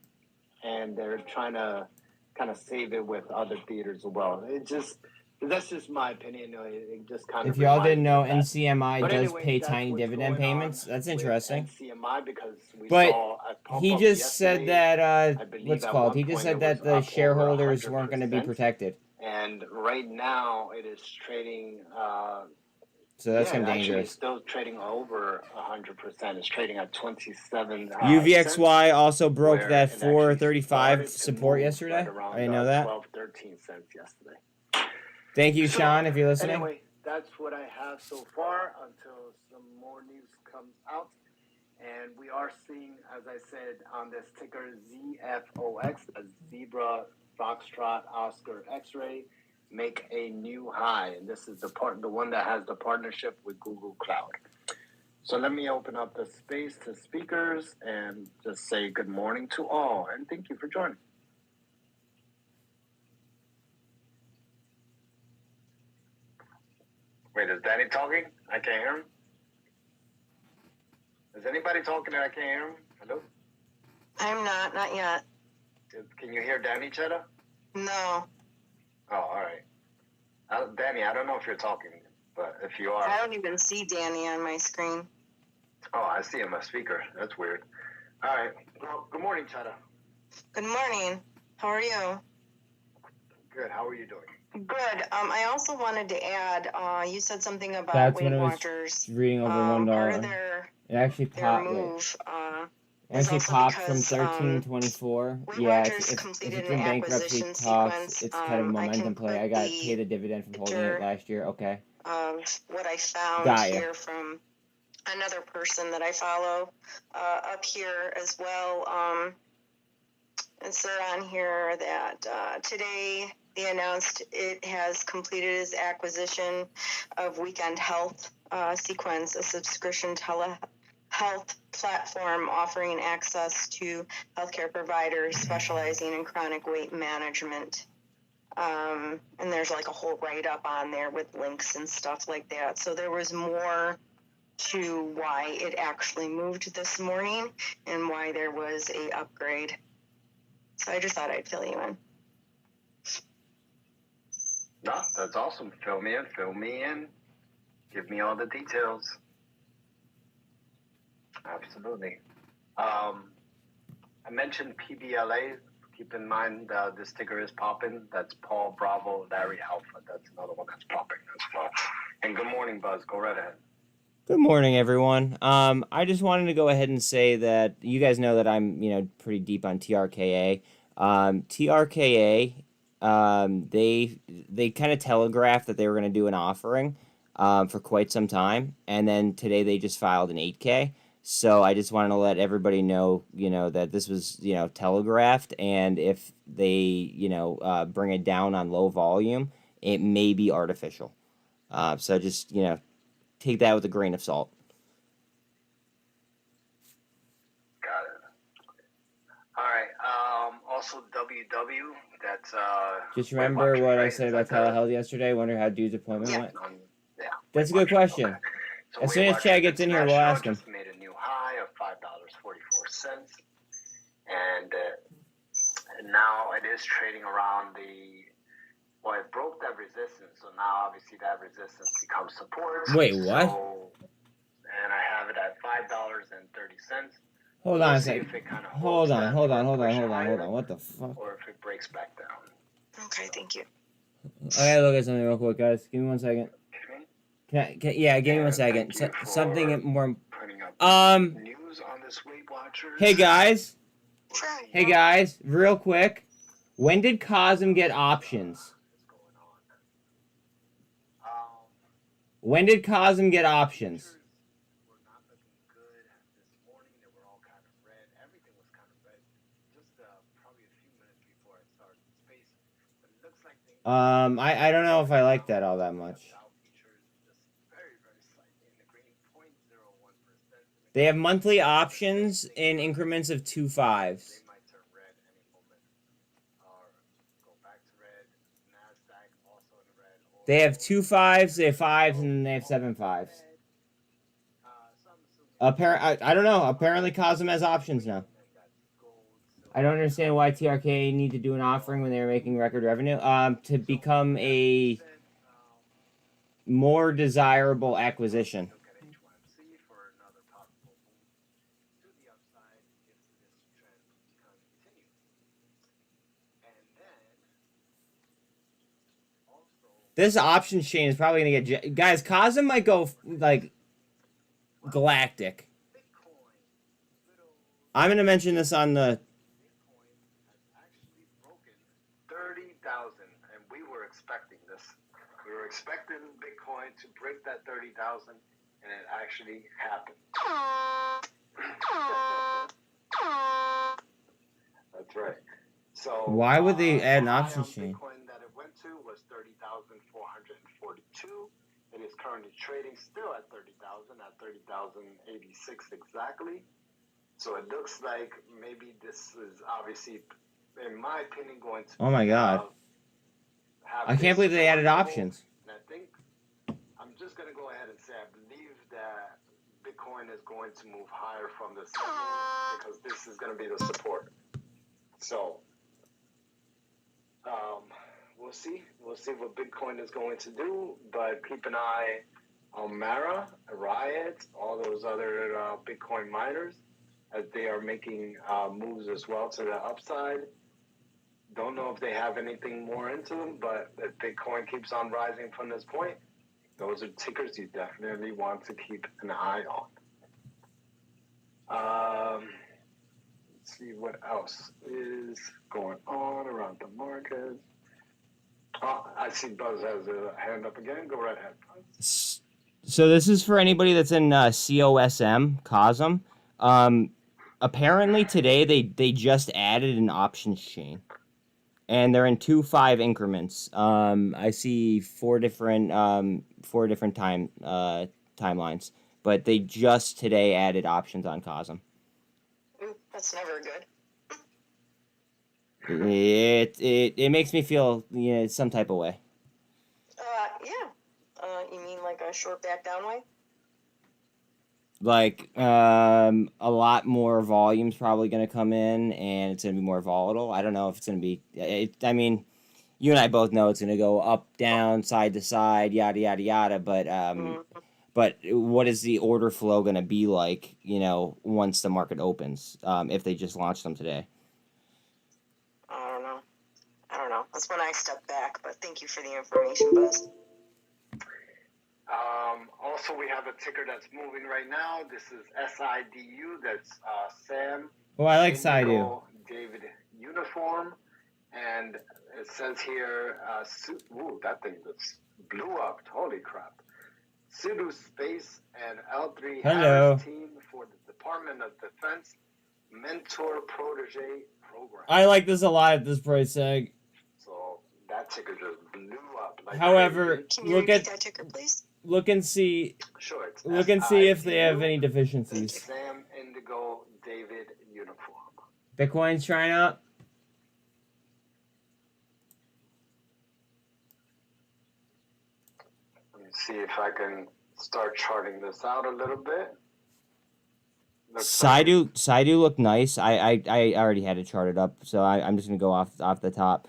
and they're trying to kind of save it with other theaters as well. That's just my opinion. It just kind of. If y'all didn't know, reminds NCMI But does anyway, pay that's tiny what's dividend going on payments. That's with interesting. NCMI, because we But saw a pump he up just said yesterday. that I believe what's at called? one He just point said it that was the up shareholders over weren't going to be 100%. protected. And right now it is trading. So that's Yeah, kind of actually, dangerous. it's still trading over 100%. It's trading at 27. UVXY also broke where that it actually 435 started to support move yesterday. right around, I didn't know that. 12, 13 cents yesterday. Thank you, Sean, if you're listening. Anyway, that's what I have so far until some more news comes out. And we are seeing, as I said, on this ticker ZFOX, a Zebra Foxtrot Oscar X-Ray, make a new high. And this is the one that has the partnership with Google Cloud. So let me open up the space to speakers and just say good morning to all. And thank you for joining. Wait, is Danny talking? I can't hear him. Is anybody talking and I can't hear him? Hello? I'm not yet. Can you hear Danny, Cheddar? No. Oh, all right. Danny, I don't know if you're talking, but if you are. I don't even see Danny on my screen. Oh, I see him, a speaker. That's weird. All right. Well, good morning, Cheddar. Good morning. How are you? Good. How are you doing? Good. I also wanted to add, you said something about That's Weight when it was Watchers. reading over $1. Part of their It actually popped. move. It actually popped from 13.24. Yeah, if it's in bankruptcy talks, it's kind of a momentum play. I got paid a dividend from holding it last year. Okay. Of what I found here from another person that I follow up here as well. It said on here that today they announced it has completed its acquisition of Weekend Health Sequence, a subscription telehealth platform offering access to healthcare providers specializing in chronic weight management. And there's like a whole write-up on there with links and stuff like that. So there was more to why it actually moved this morning and why there was a upgrade. So I just thought I'd fill you in. No, that's awesome. Fill me in. Give me all the details. Absolutely. I mentioned PBLA. Keep in mind this ticker is popping. That's Paul Bravo Larry Alpha. That's another one that's popping as well. And good morning, Buzz. Go right ahead. Good morning, everyone. I just wanted to go ahead and say that you guys know that I'm, pretty deep on TRKA. TRKA they kind of telegraphed that they were going to do an offering for quite some time, and then today they just filed an 8K. So I just wanted to let everybody know, that this was, telegraphed, and if they, bring it down on low volume, it may be artificial. So just, take that with a grain of salt. Got it. All right. Also, WW. That's Just remember what I said about telehealth yesterday. Wonder how dude's appointment went. Yeah. That's a good question. Okay. So As soon as Chad gets in here, we'll ask him. just made a new high of $5.44, and now it is trading around it broke that resistance, so now obviously that resistance becomes support. Wait, what? And I have it at $5.30. Hold on a second. Hold on. What the fuck? Or if it breaks back down. Okay, thank you. I gotta look at something real quick, guys. Give me 1 second. Give me 1 second. Something more. News on this Weight Watchers. Hey guys, real quick. When did Cosm get options? When did Cosm get options? I don't know if I like that all that much. They have monthly options in increments of 2 5s. They have 2 5s, they have 5s, and then they have 7 5s. I don't know. Apparently Cosm has options now. I don't understand why TRK need to do an offering when they were making record revenue. To become a more desirable acquisition. This options chain is probably going to get... Guys, Cosm might go, like, galactic. I'm going to mention this on the... 30,000, and we were expecting this. We were expecting Bitcoin to break that 30,000, and it actually happened. That's right. So why would they add an options chain? Bitcoin that it went to was 30,442. It is currently trading still at 30,000, at 30,086 exactly. So it looks like maybe this is obviously, in my opinion, going to. Oh my god! I can't believe they added options. And I think I'm just gonna go ahead and say I believe that Bitcoin is going to move higher from this level because this is going to be the support. So we'll see. We'll see what Bitcoin is going to do, but keep an eye on Mara, Riot, all those other Bitcoin miners as they are making moves as well to the upside. Don't know if they have anything more into them, but if Bitcoin keeps on rising from this point, those are tickers you definitely want to keep an eye on. Let's see what else is going on around the market. I see Buzz has a hand up again. Go right ahead, Buzz. So this is for anybody that's in cosm. Apparently today they just added an options chain, and they're in 2 5 increments. I see four different timelines, but they just today added options on cosm. That's never good. It makes me feel some type of way. Yeah. You mean like a short back down way? Like a lot more volume's probably going to come in, and it's going to be more volatile. I don't know if it's going to be. I mean, you and I both know it's going to go up, down, side to side, yada yada yada. But what is the order flow going to be like? Once the market opens, if they just launched them today. I don't know. That's when I step back. But thank you for the information, Buzz. Also, we have a ticker that's moving right now. This is SIDU. That's Sam. Oh, I like SIDU. David Uniform. And it says here, that thing just blew up. Holy crap. Pseudo Space and L3 Hello. Harris team for the Department of Defense Mentor Protege Program. I like this a lot at this price tag. So that ticker just blew up. Like However, crazy. Can you repeat that ticker, please? look and see Sure, it's look and see if they have SINT, any deficiencies. Sam Indigo David uniform. Bitcoin's trying out. Let me see if I can start charting this out a little bit. Saidu looked nice. I already had it charted up, so I'm just gonna go off the top.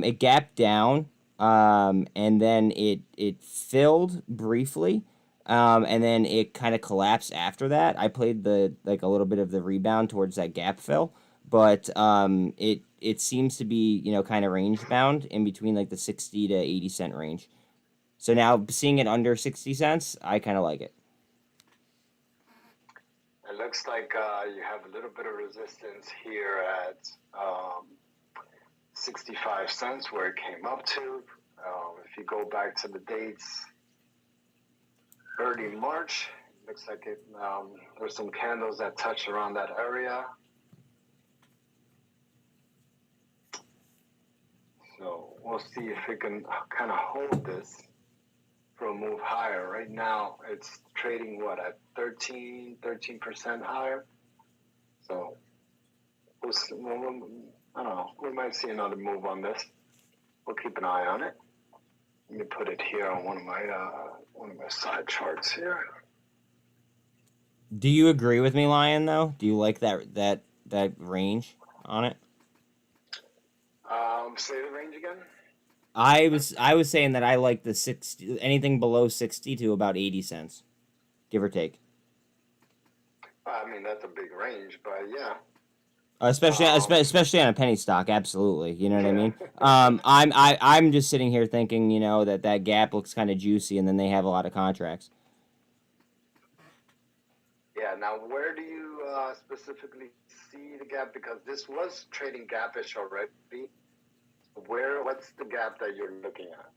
It gapped down, and then it filled briefly, and then it kind of collapsed after that. I played a little bit of the rebound towards that gap fill, but it seems to be kind of range bound in between like the 60 to 80 cent range. So now seeing it under 60 cents, I kind of like it. It looks like you have a little bit of resistance here at 65 cents where it came up to. If you go back to the dates, early March, it looks like there's some candles that touch around that area. So we'll see if it can kind of hold this for a move higher. Right now, it's trading at 13% higher. So we'll see, I don't know. We might see another move on this. We'll keep an eye on it. Let me put it here on one of my side charts here. Do you agree with me, Lion? Though, do you like that range on it? Say the range again. I was saying that I like the 60, anything below 60 to about 80 cents, give or take. I mean, that's a big range, but yeah. Especially on a penny stock, absolutely. You know what I mean? I'm just sitting here thinking, that gap looks kind of juicy, and then they have a lot of contracts. Yeah. Now, where do you specifically see the gap? Because this was trading gapish already. What's the gap that you're looking at?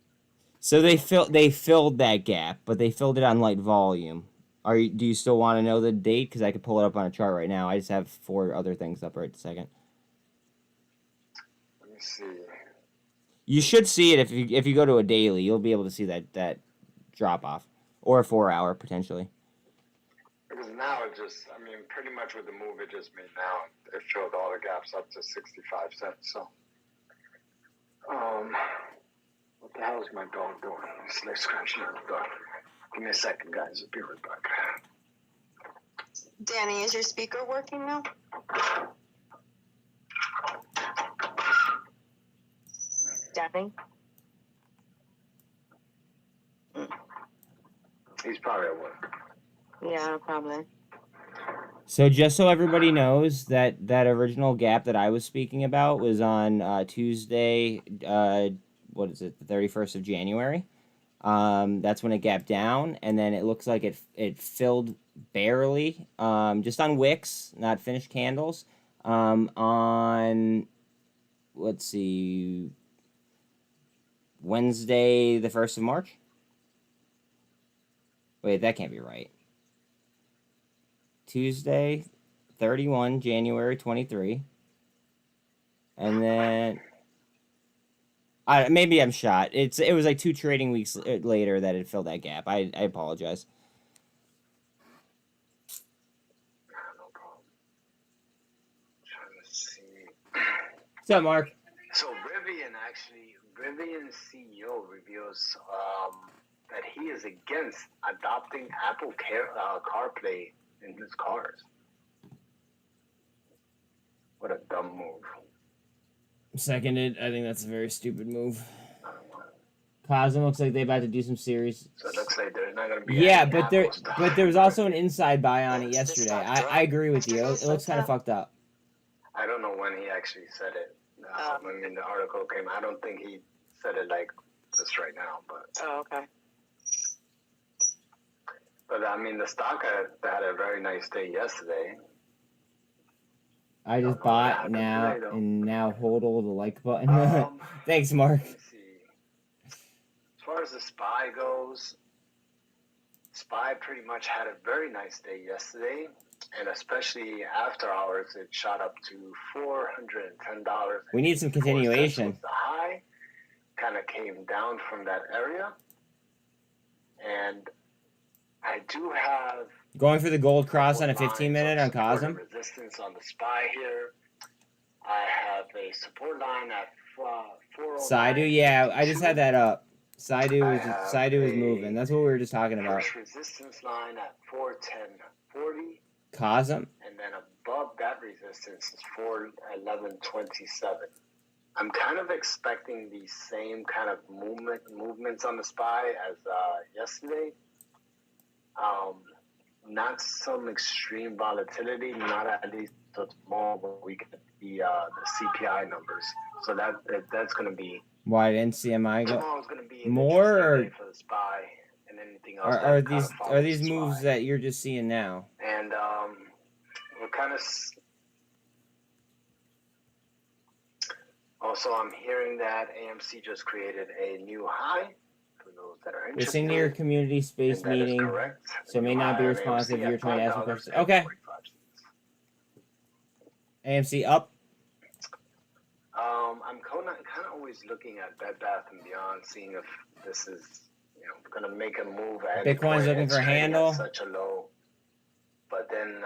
So they filled that gap, but they filled it on light volume. Do you still want to know the date? Because I could pull it up on a chart right now. I just have 4 other things up right this second. Let me see. You should see it if you go to a daily. You'll be able to see that drop off, or a 4-hour potentially. Because now pretty much with the move it just made now, it showed all the gaps up to 65 cents. So, what the hell is my dog doing? It's like scratching at the dog. Give me a second, guys. I'll be right back. Danny, is your speaker working now? Danny? He's probably at work. Yeah, probably. So just so everybody knows, that original gap that I was speaking about was on Tuesday, what is it, the 31st of January. That's when it gapped down, and then it looks like it filled barely, just on wicks, not finished candles, on, let's see, Wednesday, the 1st of March? Wait, that can't be right. Tuesday, 31, January 23. And then... maybe I'm shot. It was like 2 trading weeks later that it filled that gap. I apologize. No problem. Trying to see. What's up, Mark? So Rivian's CEO reveals that he is against adopting Apple CarPlay in his cars. What a dumb move. Seconded. I think that's a very stupid move. Cosm looks like they're about to do some serious. So it looks like there's not going to be. Yeah, but there was also an inside buy on it yesterday. I agree with you. It looks kind of fucked up. I don't know when he actually said it. The article came. I don't think he said it like this right now. But okay. But the stock had a very nice day yesterday. I just bought now today, and now hodl the like button. Um, Thanks, Mark. Let me see. As far as the SPY goes, SPY pretty much had a very nice day yesterday, and especially after hours, it shot up to $410. We need some continuation. Was the high, kind of came down from that area, and I do have Going for the gold cross on a 15-minute on cosm. Resistance on the SPY here. I have a support line at 409. Sidhu, yeah, I just had that up. Sidhu is moving. That's what we were just talking about. First resistance line at 410.40. Cosm. And then above that resistance is 411.27. I'm kind of expecting the same kind of movements on the SPY as yesterday. Not some extreme volatility, not at least tomorrow when we get the CPI numbers. So that's going to be. Why didn't CMI go Tomorrow's going to be more? Or for the SPY and anything else. Are these moves that you're just seeing now? And we're kind of. Also, I'm hearing that AMC just created a new high. For those that are interested. Listening to your community space meeting, so may not be responsive. You're trying to ask a question. Okay. AMC up. I'm kind of always looking at Bed Bath & Beyond, seeing if this is, going to make a move. Bitcoin's looking for a handle. Such a low, but then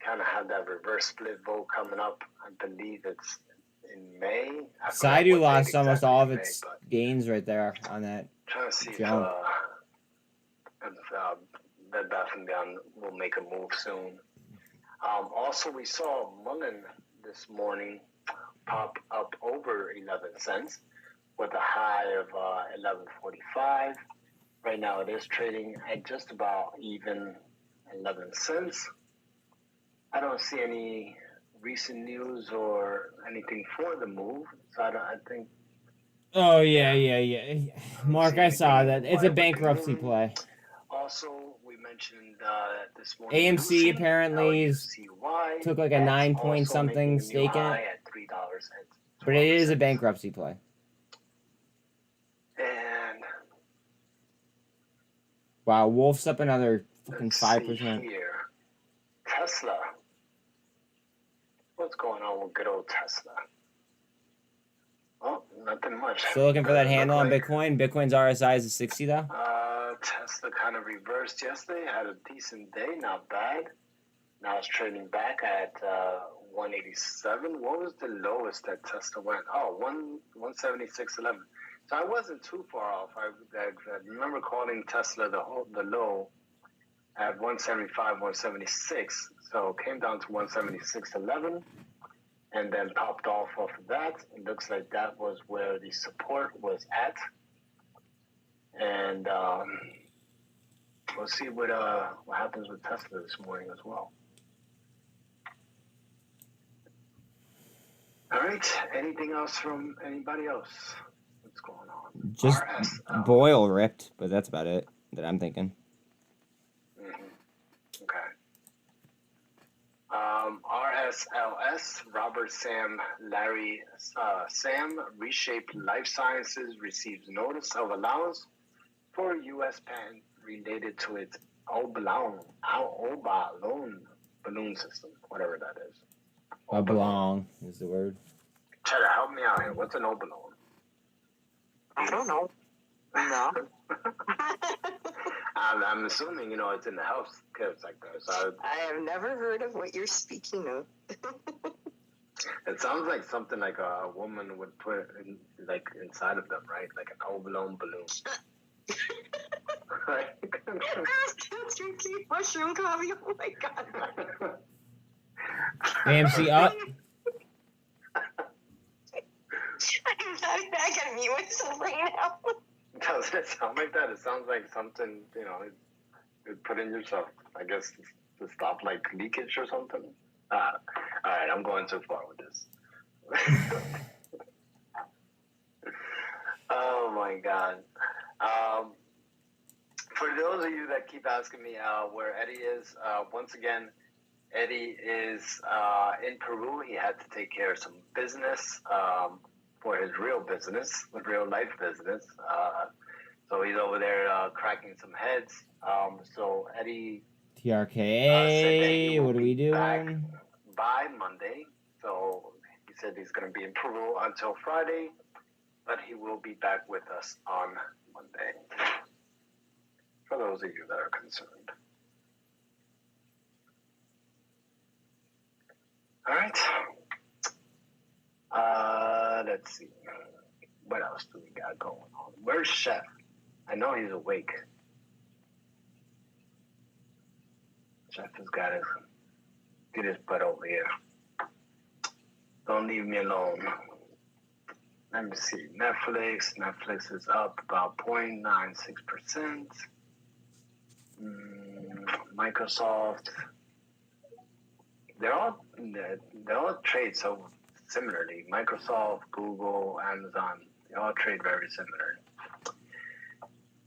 kind of have that reverse split vote coming up. I believe it's in May. Sidhu lost almost all of its gains right there on that. Trying to see jump. if Bed Bath & Beyond will make a move soon. Also, we saw muln this morning pop up over 11 cents with a high of 11.45. Right now, it is trading at just about even 11 cents. I don't see any recent news or anything for the move, so I think. Oh yeah. Mark, I saw that. It's a bankruptcy play. Also, we mentioned this morning. AMC apparently took like a 9-point-something stake in it. But it is a bankruptcy play. And wow, Wolf's up another fucking 5%. Here. Tesla. What's going on with good old Tesla? Oh, nothing much. Still looking for that handle on Bitcoin. Bitcoin's RSI is a 60 though. Tesla kind of reversed yesterday. Had a decent day, not bad. Now it's trading back at 187. What was the lowest that Tesla went? Oh, 176.11. So I wasn't too far off. I remember calling Tesla the low at 175, 176. So it came down to 176.11 and then popped off of that. It looks like that was where the support was at. And we'll see what happens with Tesla this morning as well. All right. Anything else from anybody else? What's going on? Just Boyle ripped, but that's about it that I'm thinking. Okay. RSLS, Robert Sam Larry Sam, Reshape Life Sciences receives notice of allowance for U.S. patent related to its Obalon balloon system, whatever that is. Obalon is the word. Try to help me out here. What's an Obalon? I don't know. No. I'm assuming, it's in the health care sector. So I have never heard of what you're speaking of. It sounds like something like a woman would put inside of them, right? Like an overblown balloon. Right? Drinking mushroom coffee. Oh my god. AMC up. I gotta mute myself right now. Does it sound like that? It sounds like something, you'd put in yourself, I guess, to stop leakage or something. All right, I'm going too far with this. Oh my god. For those of you that keep asking me where Eddie is, once again, Eddie is in Peru. He had to take care of some business for his real business, real life business. So he's over there cracking some heads. So Eddie TRKA, what are we back doing? by Monday. So he said he's going to be in Peru until Friday, but he will be back with us on Monday. For those of you that are concerned. All right. Let's see. What else do we got going on? Where's Chef? I know he's awake. Chef has got to get his butt over here. Don't leave me alone. Let me see. Netflix is up about 0.96%. Microsoft. They all trade so similarly. Microsoft, Google, Amazon, they all trade very similar.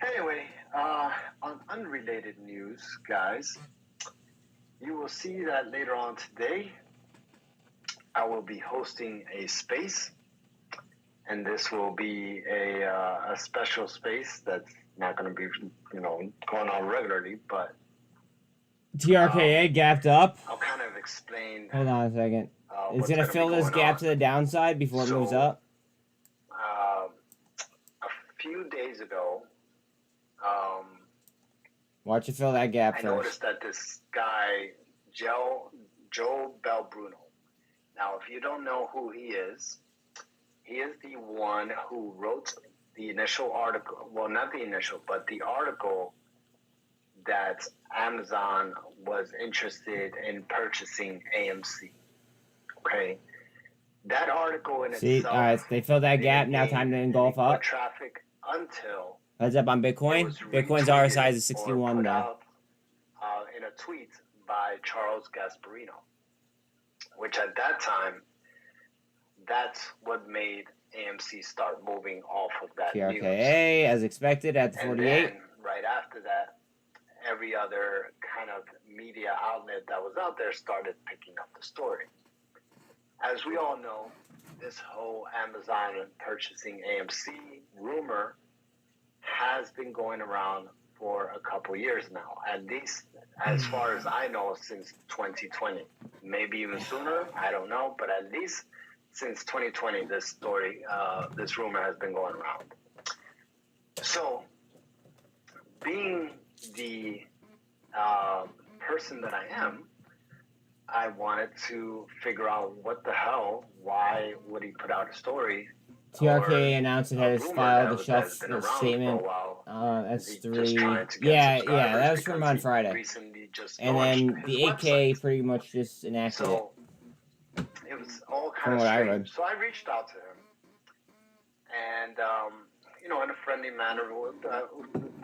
Anyway, on unrelated news, guys, you will see that later on today, I will be hosting a space, and this will be a special space that's not going to be, going on regularly, but TRKA gapped up. I'll kind of explain. Hold on a second. It's going to fill this gap to the downside before it moves up. A few days ago, Watch it fill that gap I first. noticed that this guy, Joe Belbruno. Now, if you don't know who he is the one who wrote the initial article. Well, not the initial, but the article that Amazon was interested in purchasing AMC. Okay. That article in itself. All right, they filled that gap. Now time to engulf up. Traffic until. Heads up on Bitcoin. Bitcoin's RSI is 61 now. In a tweet by Charles Gasparino, which at that time, that's what made AMC start moving off of that news. TRKA, as expected, at the 48. And then, right after that, every other kind of media outlet that was out there started picking up the story. As we all know, this whole Amazon purchasing AMC rumor has been going around for a couple years now, at least as far as I know, since 2020. Maybe even sooner, I don't know, but at least since 2020, this story, this rumor has been going around. So, being the person that I am, I wanted to figure out what the hell, why would he put out a story? TRKA announced it has filed a shelf statement. That's 3. Yeah, that was from on Friday. And then the 8K pretty much just enacted it. It was all kind of strange. So I reached out to him, and in a friendly manner,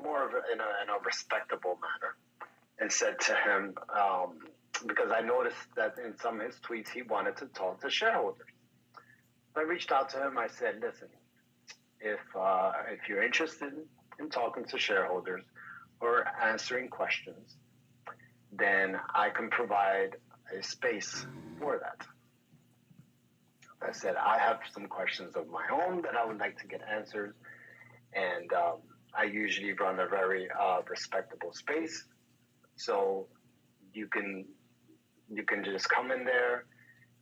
more of in a respectable manner, and said to him, because I noticed that in some of his tweets he wanted to talk to shareholders. So I reached out to him. I said, listen, if you're interested in talking to shareholders or answering questions, then I can provide a space for that. I said, I have some questions of my own that I would like to get answered, and I usually run a very respectable space, so you can just come in there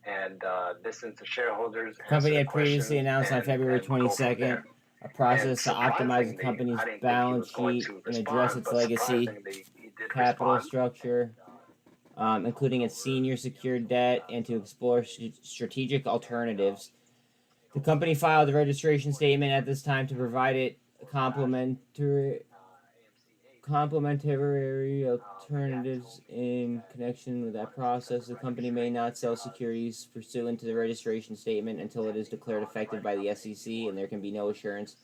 and listen to shareholders. The company had previously announced on February 22nd a process to optimize the company's balance sheet and address its legacy capital structure, including its senior secured debt, and to explore strategic alternatives. The company filed a registration statement at this time to provide it complementary alternatives in connection with that process. The company may not sell securities pursuant to the registration statement until it is declared effective by the SEC, and there can be no assurance.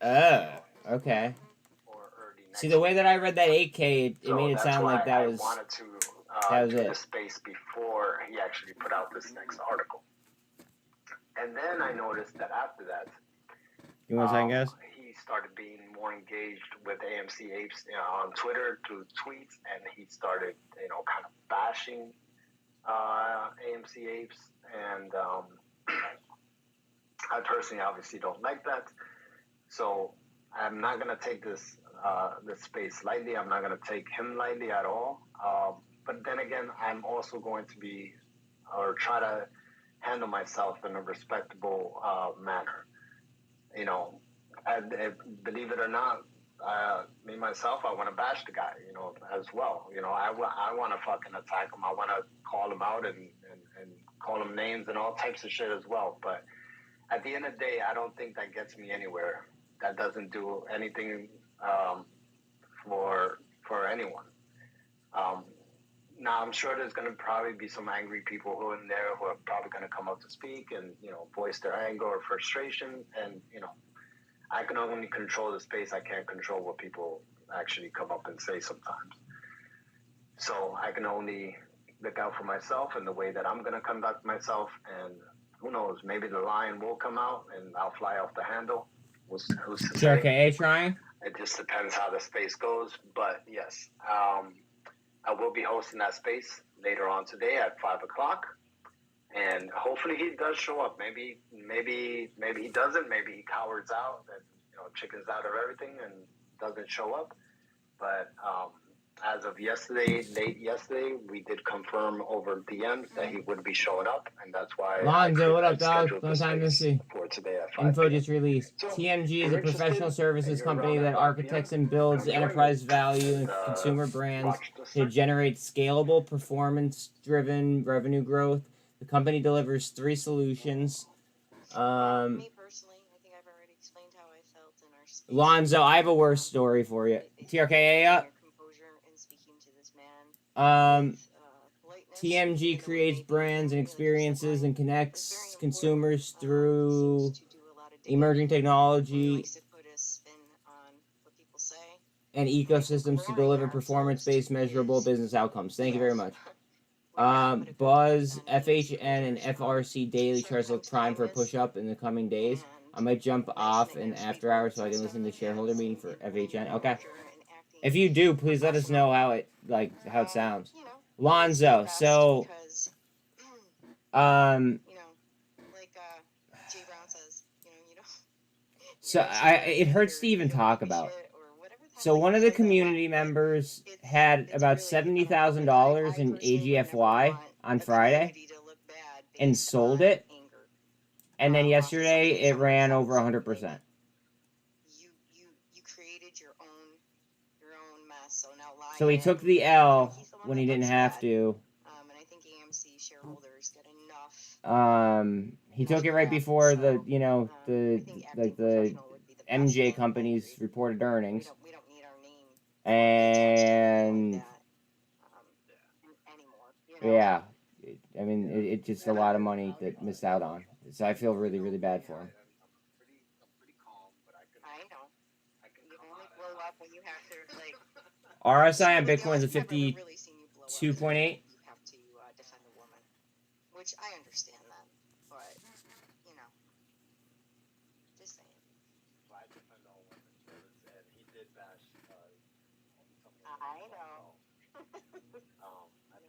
Oh, okay. See, the way that I read that 8K, it made it sound like that was the space before he actually put out this next article. And then I noticed that after that, you want to say, guys? He started being more engaged with AMC Apes on Twitter through tweets, and he started, kind of bashing AMC Apes, and I personally obviously don't like that. So I'm not going to take this space lightly. I'm not going to take him lightly at all. But then again, I'm also going to try to handle myself in a respectable manner. Believe it or not, me myself, I want to bash the guy, as well. I want to fucking attack him. I want to call him out and call him names and all types of shit as well. But at the end of the day, I don't think that gets me anywhere. That doesn't do anything for anyone. Now, I'm sure there's going to probably be some angry people who are in there who are probably going to come up to speak and, voice their anger or frustration. And, I can only control the space. I can't control what people actually come up and say sometimes. So I can only look out for myself and the way that I'm going to conduct myself. And who knows, maybe the lion will come out and I'll fly off the handle. Who's to say? Okay, trying? It just depends how the space goes. But yes, I will be hosting that space later on today at 5 o'clock. And hopefully he does show up. Maybe he doesn't. Maybe he cowers out and chickens out of everything and doesn't show up. But as of late yesterday, we did confirm over DMs that he would be showing up, and that's why. Lonzo, what up, dog? Long time to see. For today at 5 Info just released. TMG is a professional services company that architects and builds enterprise value and consumer brands to generate scalable, performance-driven revenue growth. The company delivers 3 solutions. Me personally, I think I've already explained how I felt in our space. Lonzo, I have a worse story for you. TRKA up. TMG creates brands and experiences and connects consumers through emerging technology and ecosystems to deliver performance-based, measurable business outcomes. Thank you very much. Buzz, FHN, and FRC daily charts look prime for a push-up in the coming days. I might jump off in after hours so I can listen to the shareholder meeting for FHN. Okay. If you do, please let us know how it sounds. Lonzo, so it hurts to even talk about. So one of the community members had about $70,000 in AGFY on Friday and sold it. And then yesterday it ran over 100%. You created your own mess. So now so he took the L when he didn't have to. And I think AMC shareholders get enough. He took it right before the MJ companies reported earnings. And yeah, I mean, it's just a lot of money that missed out on. So I feel really, really bad for him. I know. You only blow up when you have to, like. RSI on Bitcoin is at 52.8. You have to defend a woman, which I understand that, but just saying. I defend all women, and he did bash. I know. I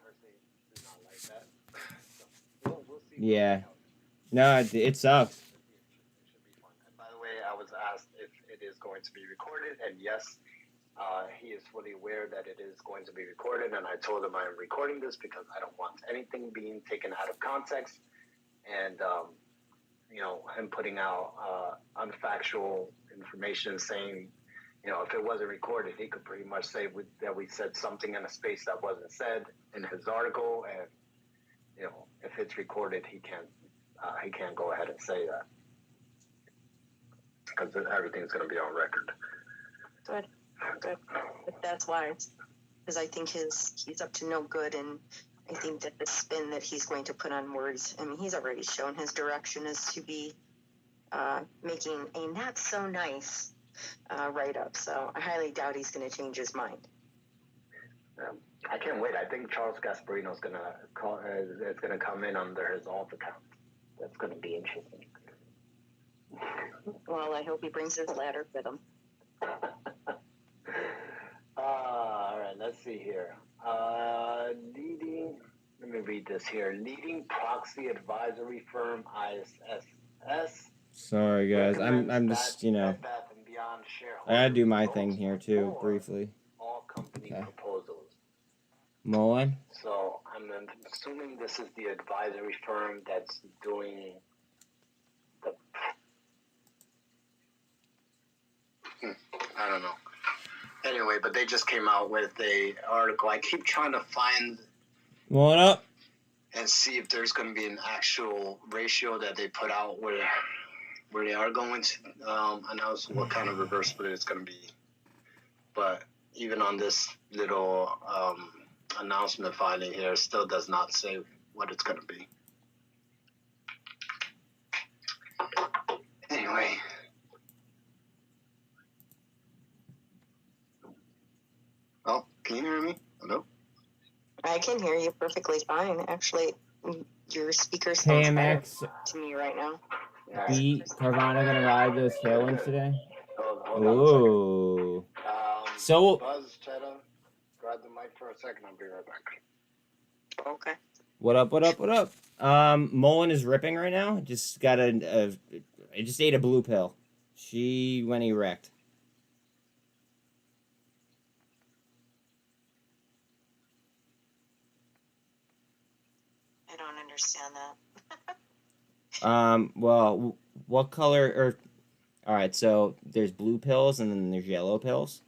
personally do not like that. So we'll see. Yeah. No, it sucks. It should be fun. And by the way, I was asked if it is going to be recorded, and yes, he is fully aware that it is going to be recorded. And I told him I am recording this because I don't want anything being taken out of context, and him putting out unfactual information saying. If it wasn't recorded, he could pretty much say that we said something in a space that wasn't said in his article, and if it's recorded, he can't go ahead and say that because everything's going to be on record. Good. But that's wise, because I think he's up to no good, and I think that the spin that he's going to put on words, I mean, he's already shown his direction is to be making a not so nice write-up, so I highly doubt he's going to change his mind. I can't wait. I think Charles Gasparino is going to come in under his alt account. That's going to be interesting. Well, I hope he brings his ladder with him. let's see here. Let me read this here. Leading proxy advisory firm ISS. Sorry guys, I'm just Bed Bath and Beyond I gotta do my shareholders thing vote here too for briefly. all company proposals. Mullen. So I'm assuming this is the advisory firm that's doing the. I don't know. Anyway, but they just came out with a article. I keep trying to find Mullen up. and see if there's going to be an actual ratio that they put out where they are going to announce what kind of reverse split it's going to be. But even on this little announcement finding here, it still does not say what it's going to be. Anyway. Oh, can you hear me? Hello? I can hear you perfectly fine. Actually, your speaker sounds better KMX to me right now. beat Carvana gonna ride those tailwinds today? Hold Ooh. So Buzz, Cheddar, grab the mic for a second. I'll be right back. Okay. what up? Mullen is ripping right now. Just got I just ate a blue pill. She went erect. I don't understand that. Well, what color all right, so there's blue pills and then there's yellow pills.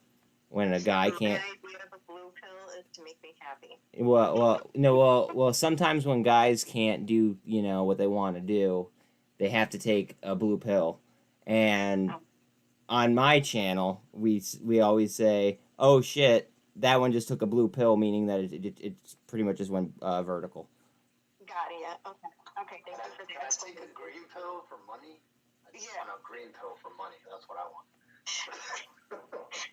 When a guy can't. The idea of a blue pill is to make me happy. Well, sometimes when guys can't do, what they want to do, they have to take a blue pill. And on my channel, we always say, "Oh shit, that one just took a blue pill," meaning that it pretty much just went vertical. Got it. Okay. Okay. Thank you for the I take a green pill for money. I just want a green pill for money. That's what I want.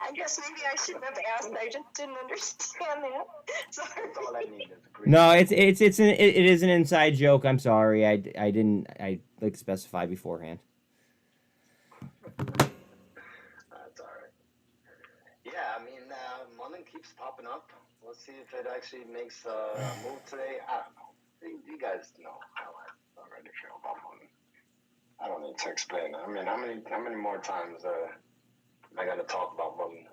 I guess maybe I shouldn't have asked. I just didn't understand that. Sorry. That's all I need is a green. No, it is an inside joke. I'm sorry, I didn't specify beforehand. That's all right. Yeah, I mean, Mullen keeps popping up. Let's see if it actually makes a move today. I don't know. You guys know how I already feel about Mullen. I don't need to explain. I mean, how many more times am I gonna talk about Mullen?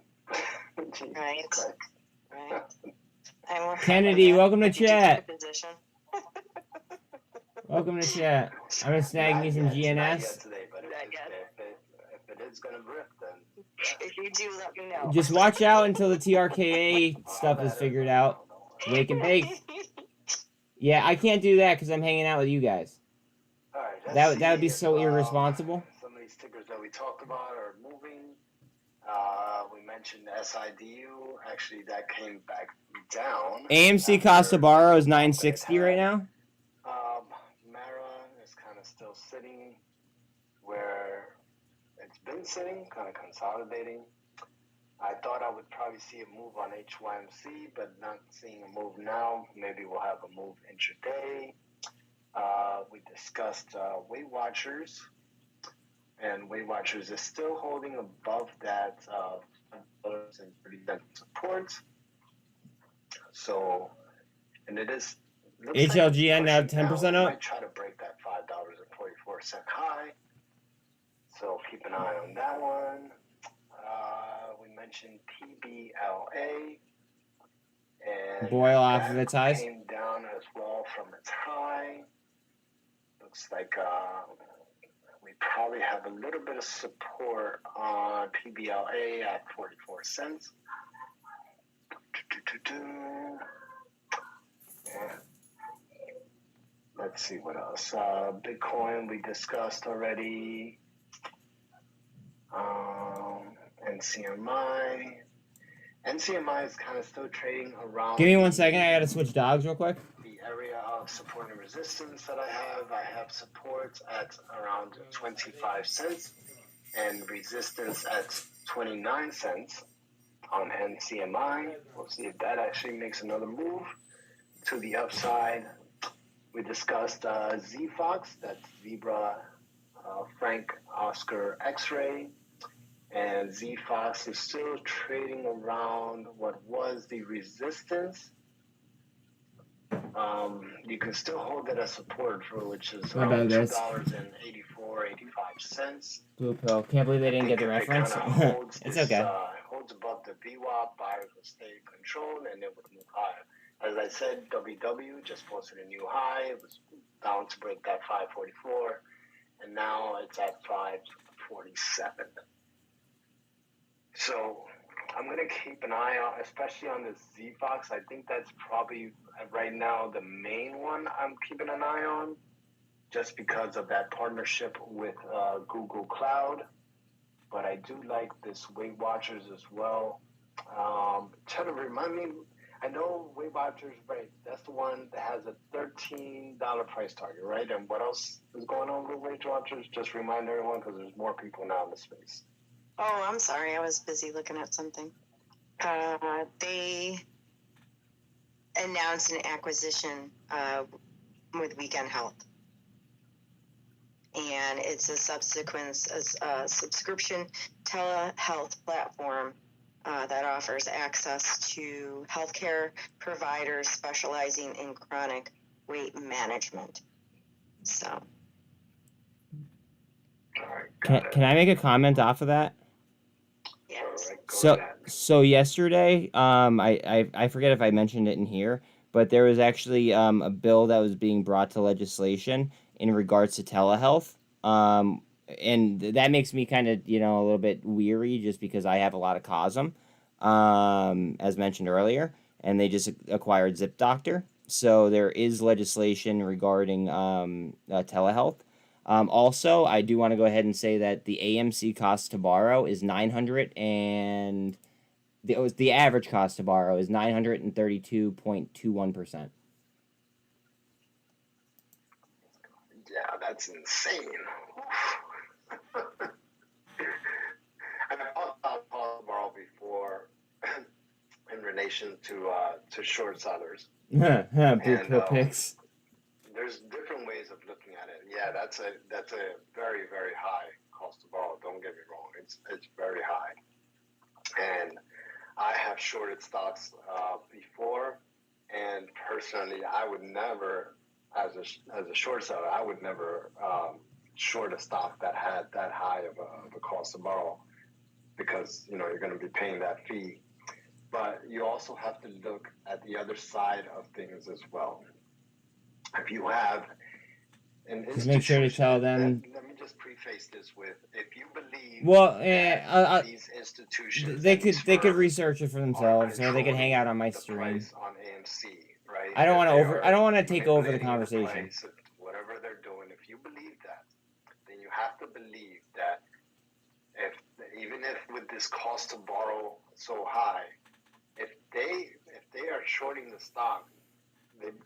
Right. Kennedy, welcome to chat. Welcome to chat. I'm gonna snag me some GNS. Today, but if it is gonna rip, then if you do, let me know. Just watch out until the TRKA stuff is figured out. Wake and bake. Yeah, I can't do that because I'm hanging out with you guys. All right, That would be so irresponsible. Some of these tickers that we talked about are moving. We mentioned SIDU. Actually, that came back down. AMC Costa Barro is 960 right now. Mara is kind of still sitting where it's been sitting, kind of consolidating. I thought I would probably see a move on HYMC, but not seeing a move now. Maybe we'll have a move intraday. We discussed Weight Watchers, and Weight Watchers is still holding above that $5.30 support. So, and it is. HLGN now 10% up. Might try to break that $5.44 high. So keep an eye on that one. We mentioned TBLA. And boil off of its highs. Came down as well from its high. Looks like we probably have a little bit of support on PBLA at 44 cents. Yeah. Let's see what else. Bitcoin we discussed already. NCMI. NCMI is kind of still trading around. Give me 1 second. I gotta switch dogs real quick. The area of support and resistance that I have support at around 25 cents and resistance at 29 cents on NCMI. We'll see if that actually makes another move to the upside. We discussed ZFox, that's Zebra Frank Oscar X-Ray. and ZFox is still trading around what was the resistance. You can still hold it as support for which is My bad, guys. $2.84.85. Blue pill. Can't believe they didn't get the reference. It's okay. Holds above the VWAP, buyers will stay controlled and it would move higher. As I said, WW just posted a new high. It was bound to break that 544, and now it's at 547. So I'm going to keep an eye out, especially on this ZFox. I think that's probably right now the main one I'm keeping an eye on, just because of that partnership with Google Cloud. But I do like this Weight Watchers as well. Try to remind me, I know Weight Watchers, right? That's the one that has a $13 price target, right? And what else is going on with Weight Watchers? Just remind everyone, because there's more people now in the space. Oh, I'm sorry. I was busy looking at something. They announced an acquisition with Weekend Health. And it's a subscription telehealth platform that offers access to healthcare providers specializing in chronic weight management. So, Can I make a comment off of that? yes. So yesterday, I forget if I mentioned it in here, but there was actually a bill that was being brought to legislation in regards to telehealth. And that makes me kind of, a little bit weary just because I have a lot of cosm, as mentioned earlier, and they just acquired ZipDoctor. So there is legislation regarding telehealth. Also, I do want to go ahead and say that the AMC cost to borrow is 900 and the average cost to borrow is 932.21%. Yeah, that's insane. I've thought tomorrow before in relation to short sellers. Blue pill picks. There's different ways of looking at it. Yeah, that's a very, very high cost to borrow. Don't get me wrong. It's very high. And I have shorted stocks before, and personally, I would never, as a short seller, I would never short a stock that had that high of a cost to borrow, because you're going to be paying that fee. But you also have to look at the other side of things as well. If you have an Just make sure to tell them. Let me just preface this with, if you believe these institutions, they could research it for themselves, or they could hang out on my stream. On AMC, right? I don't want to take over the conversation. Whatever they're doing, if you believe that, then you have to believe that even if with this cost to borrow so high, if they are shorting the stock,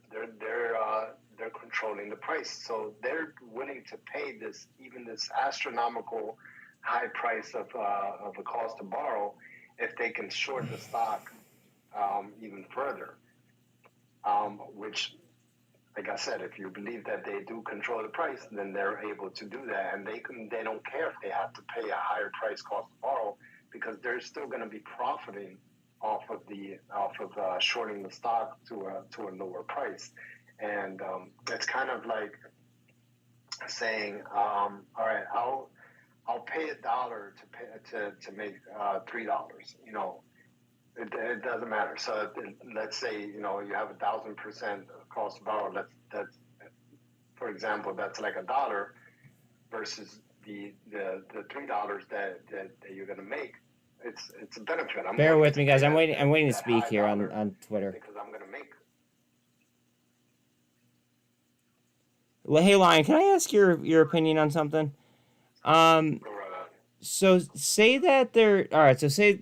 they're controlling the price, so they're willing to pay this astronomical high price of a cost to borrow if they can short the stock even further. Which, like I said, if you believe that they do control the price, then they're able to do that, and they don't care if they have to pay a higher price cost to borrow, because they're still going to be profiting off of shorting the stock to a lower price. And it's kind of like saying, all right, I'll pay $1 to make $3. It doesn't matter. So let's say you have 1,000% cost to borrow. That's for example, that's like $1 versus the $3 that you're going to make. It's a benefit. Bear with me, guys. I'm waiting to speak here on Twitter. Because I'm going to make. Well, hey, Lion, can I ask your opinion on something? So say that they're all right. So say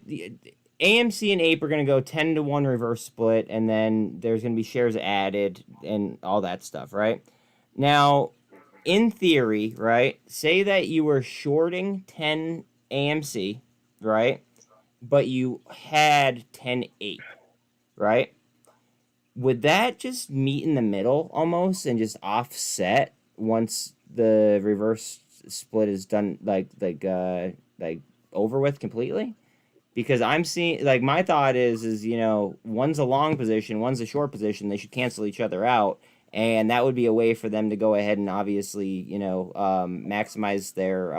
AMC and Ape are going to go 10-to-1 reverse split, and then there's going to be shares added and all that stuff, right? Now, in theory, right? Say that you were shorting 10 AMC, right? But you had 10 Ape, right? Would that just meet in the middle almost and just offset once the reverse split is done, like over? over with completely? Because I'm seeing, like, my thought is, you know, one's a long position, one's a short position. They should cancel each other out. And that would be a way for them to go ahead and obviously, you know, maximize their,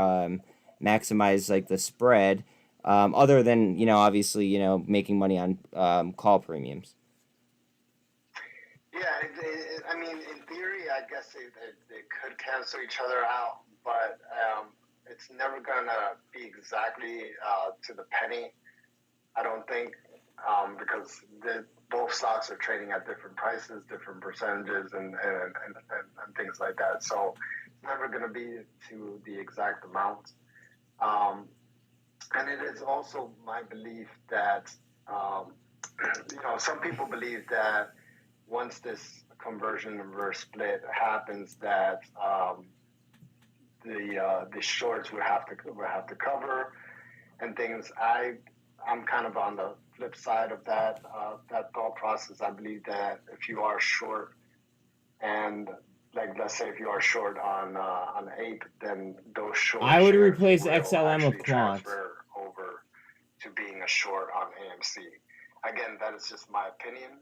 maximize, like, the spread, other than, you know, obviously, you know, making money on call premiums. Yeah, I mean, in theory, I guess they could cancel each other out, but it's never gonna be exactly to the penny. I don't think, because both stocks are trading at different prices, different percentages, and things like that. So it's never gonna be to the exact amount. And it is also my belief that, you know, some people believe that once this conversion reverse split happens, that the shorts would have to cover and things. I'm kind of on the flip side of that thought process. I believe that if you are short, and like let's say if you are short on APE, then those short I would shares replace will XLM with actually Quant. transfer over to being a short on AMC. Again, that is just my opinion.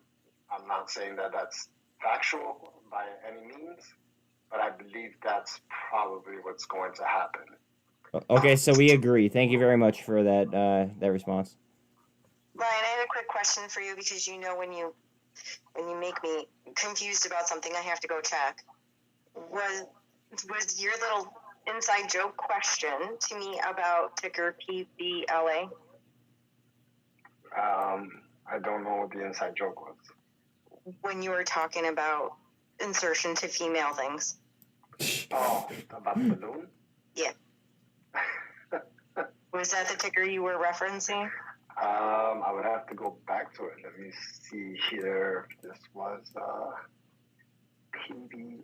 I'm not saying that that's factual by any means, but I believe that's probably what's going to happen. Okay, so we agree. Thank you very much for that response. Ryan, I have a quick question for you because you know when you make me confused about something, I have to go check. Was your little inside joke question to me about ticker PBLA? I don't know what the inside joke was. When you were talking about insertion to female things. Oh, about the balloon? Yeah. Was that the ticker you were referencing? I would have to go back to it. Let me see here. This was PBLA.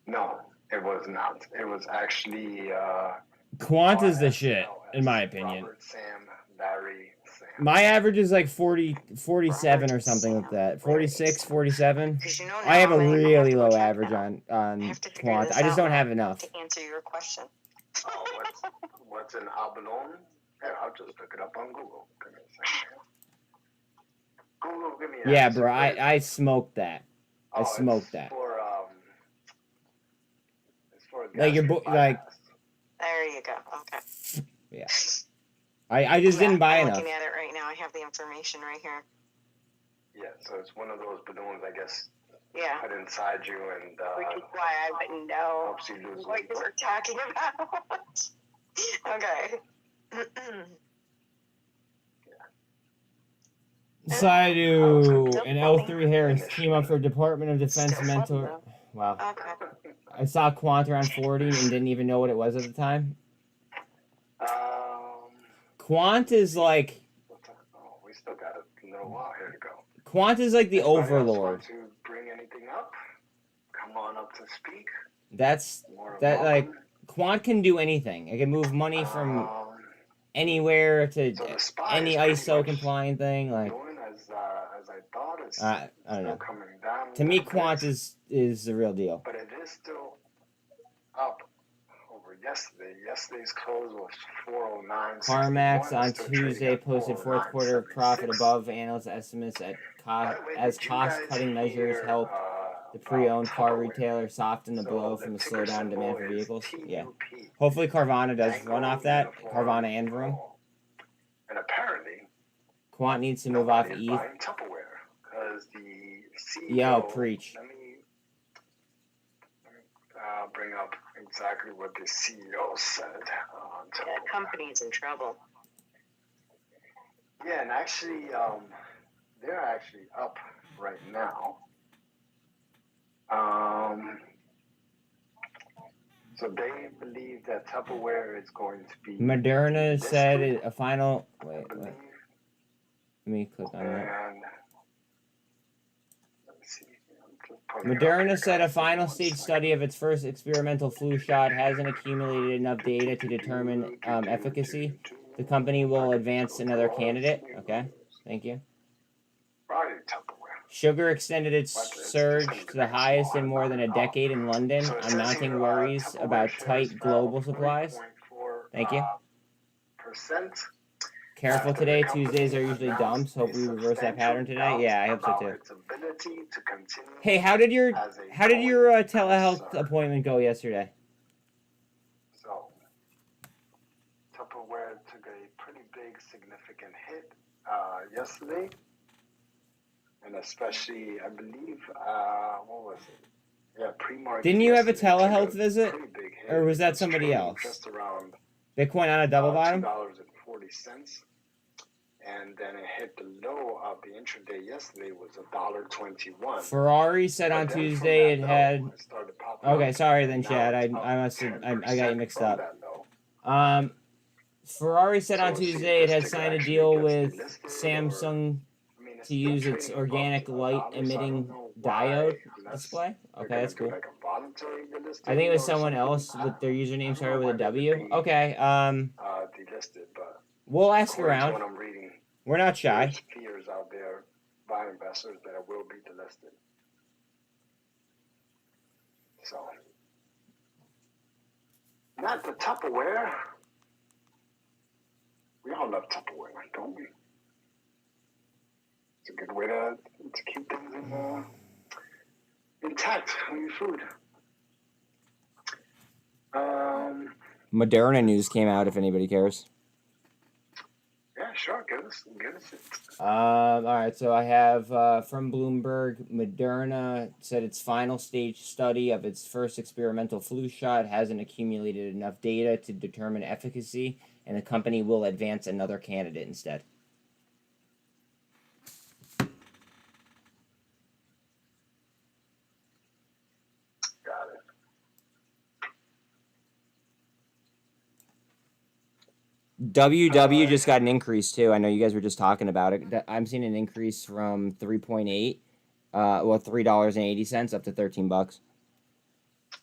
No, it was not. It was actually Quant is the shit, in my opinion. Robert, Sam, Larry, Sam. My average is like 47 or something like that. 46, 47. I have a really low average on Quant. I just don't have enough. To answer your question. Oh, what's an abalone? Yeah, I'll just look it up on Google. Give me a second. Google, give me an Yeah, answer. bro, I smoked that. I smoked that. It's for Like your like. There you go. Okay. Yeah. I just didn't buy I'm enough. looking at it right now. I have the information right here. Yeah, so it's one of those balloons, I guess. Yeah. Put inside you and. Which is why I wouldn't know helps you lose what you were talking about. Okay. Decided to an L3 Harris team up for Department of Defense mentor. Wow. Okay. I saw Quant around 40 and didn't even know what it was at the time. Quant is like. Oh, we still got a little while here to go. Quant is like the overlord. To bring anything up? Come on up to speak. That's that like Quant can do anything. It can move money from anywhere to any ISO compliant thing. Like as I thought, it's I don't know. coming down. To me, Quant is the real deal. But it is still up over yesterday. Yesterday's close was 409. CarMax on Tuesday posted fourth quarter profit above analyst estimates as cost-cutting measures help the pre-owned car retailer soften the blow from the slowdown in demand for vehicles. Yeah. Hopefully Carvana does run off that. Carvana and Vroom. And apparently, Quant needs to move off ETH. Tupperware because the CEO. Yo, preach. Let me bring up exactly what the CEO said. That company's in trouble. Yeah, and actually, they're actually up right now. So they believe that Tupperware is going to be. Moderna said a final. Wait. Let me click on that. Moderna said a final stage study of its first experimental flu shot hasn't accumulated enough data to determine efficacy. The company will advance another candidate. Okay, thank you. Sugar extended its surge to the highest in more than a decade in London So it on says mounting here, worries Tupperware about shares tight fell global supplies. 40.4%. Thank you. Careful After the today. company Tuesdays are usually dumps. announced Hope a we reverse that pattern substantial today. doubt Yeah, I hope so about too. its ability to continue Hey, how did your as a telehealth concern. appointment go yesterday? So, Tupperware took a pretty big, significant hit yesterday, and especially, I believe, what was it? Yeah, pre-market. Didn't you have a yesterday took telehealth visit, pretty big hit. or was that It's somebody trading else? Just around Bitcoin on a double bottom. $2.40, and then it hit the low of the intraday yesterday was $1.21. Ferrari said on Tuesday it had. It started popping Okay, up, sorry then, and Chad. now I it's up must have I got you 10% mixed from up. that low. Ferrari said So on we'll see if Tuesday it this had ticker signed a actually deal gets with delisted, or Samsung I mean, it's to still use its trading above organic $1, light so I emitting don't know diode unless display. they're Okay, gonna that's do cool. like a voluntary delisting I think it was or someone something. else with their I username don't started know with a when they would W. be Okay, delisted, but we'll ask according to around. what I'm reading, We're not shy. there's fears out there by investors that it will be delisted. So, not the Tupperware. We all love Tupperware, don't we? It's a good way to keep things intact on your food. Moderna news came out. If anybody cares. Yeah, sure. Give us it. All right, so I have from Bloomberg, Moderna said its final stage study of its first experimental flu shot hasn't accumulated enough data to determine efficacy, and the company will advance another candidate instead. Got it. WW just got an increase too. I know you guys were just talking about it. I'm seeing an increase from 3.8, $3.80 up to $13.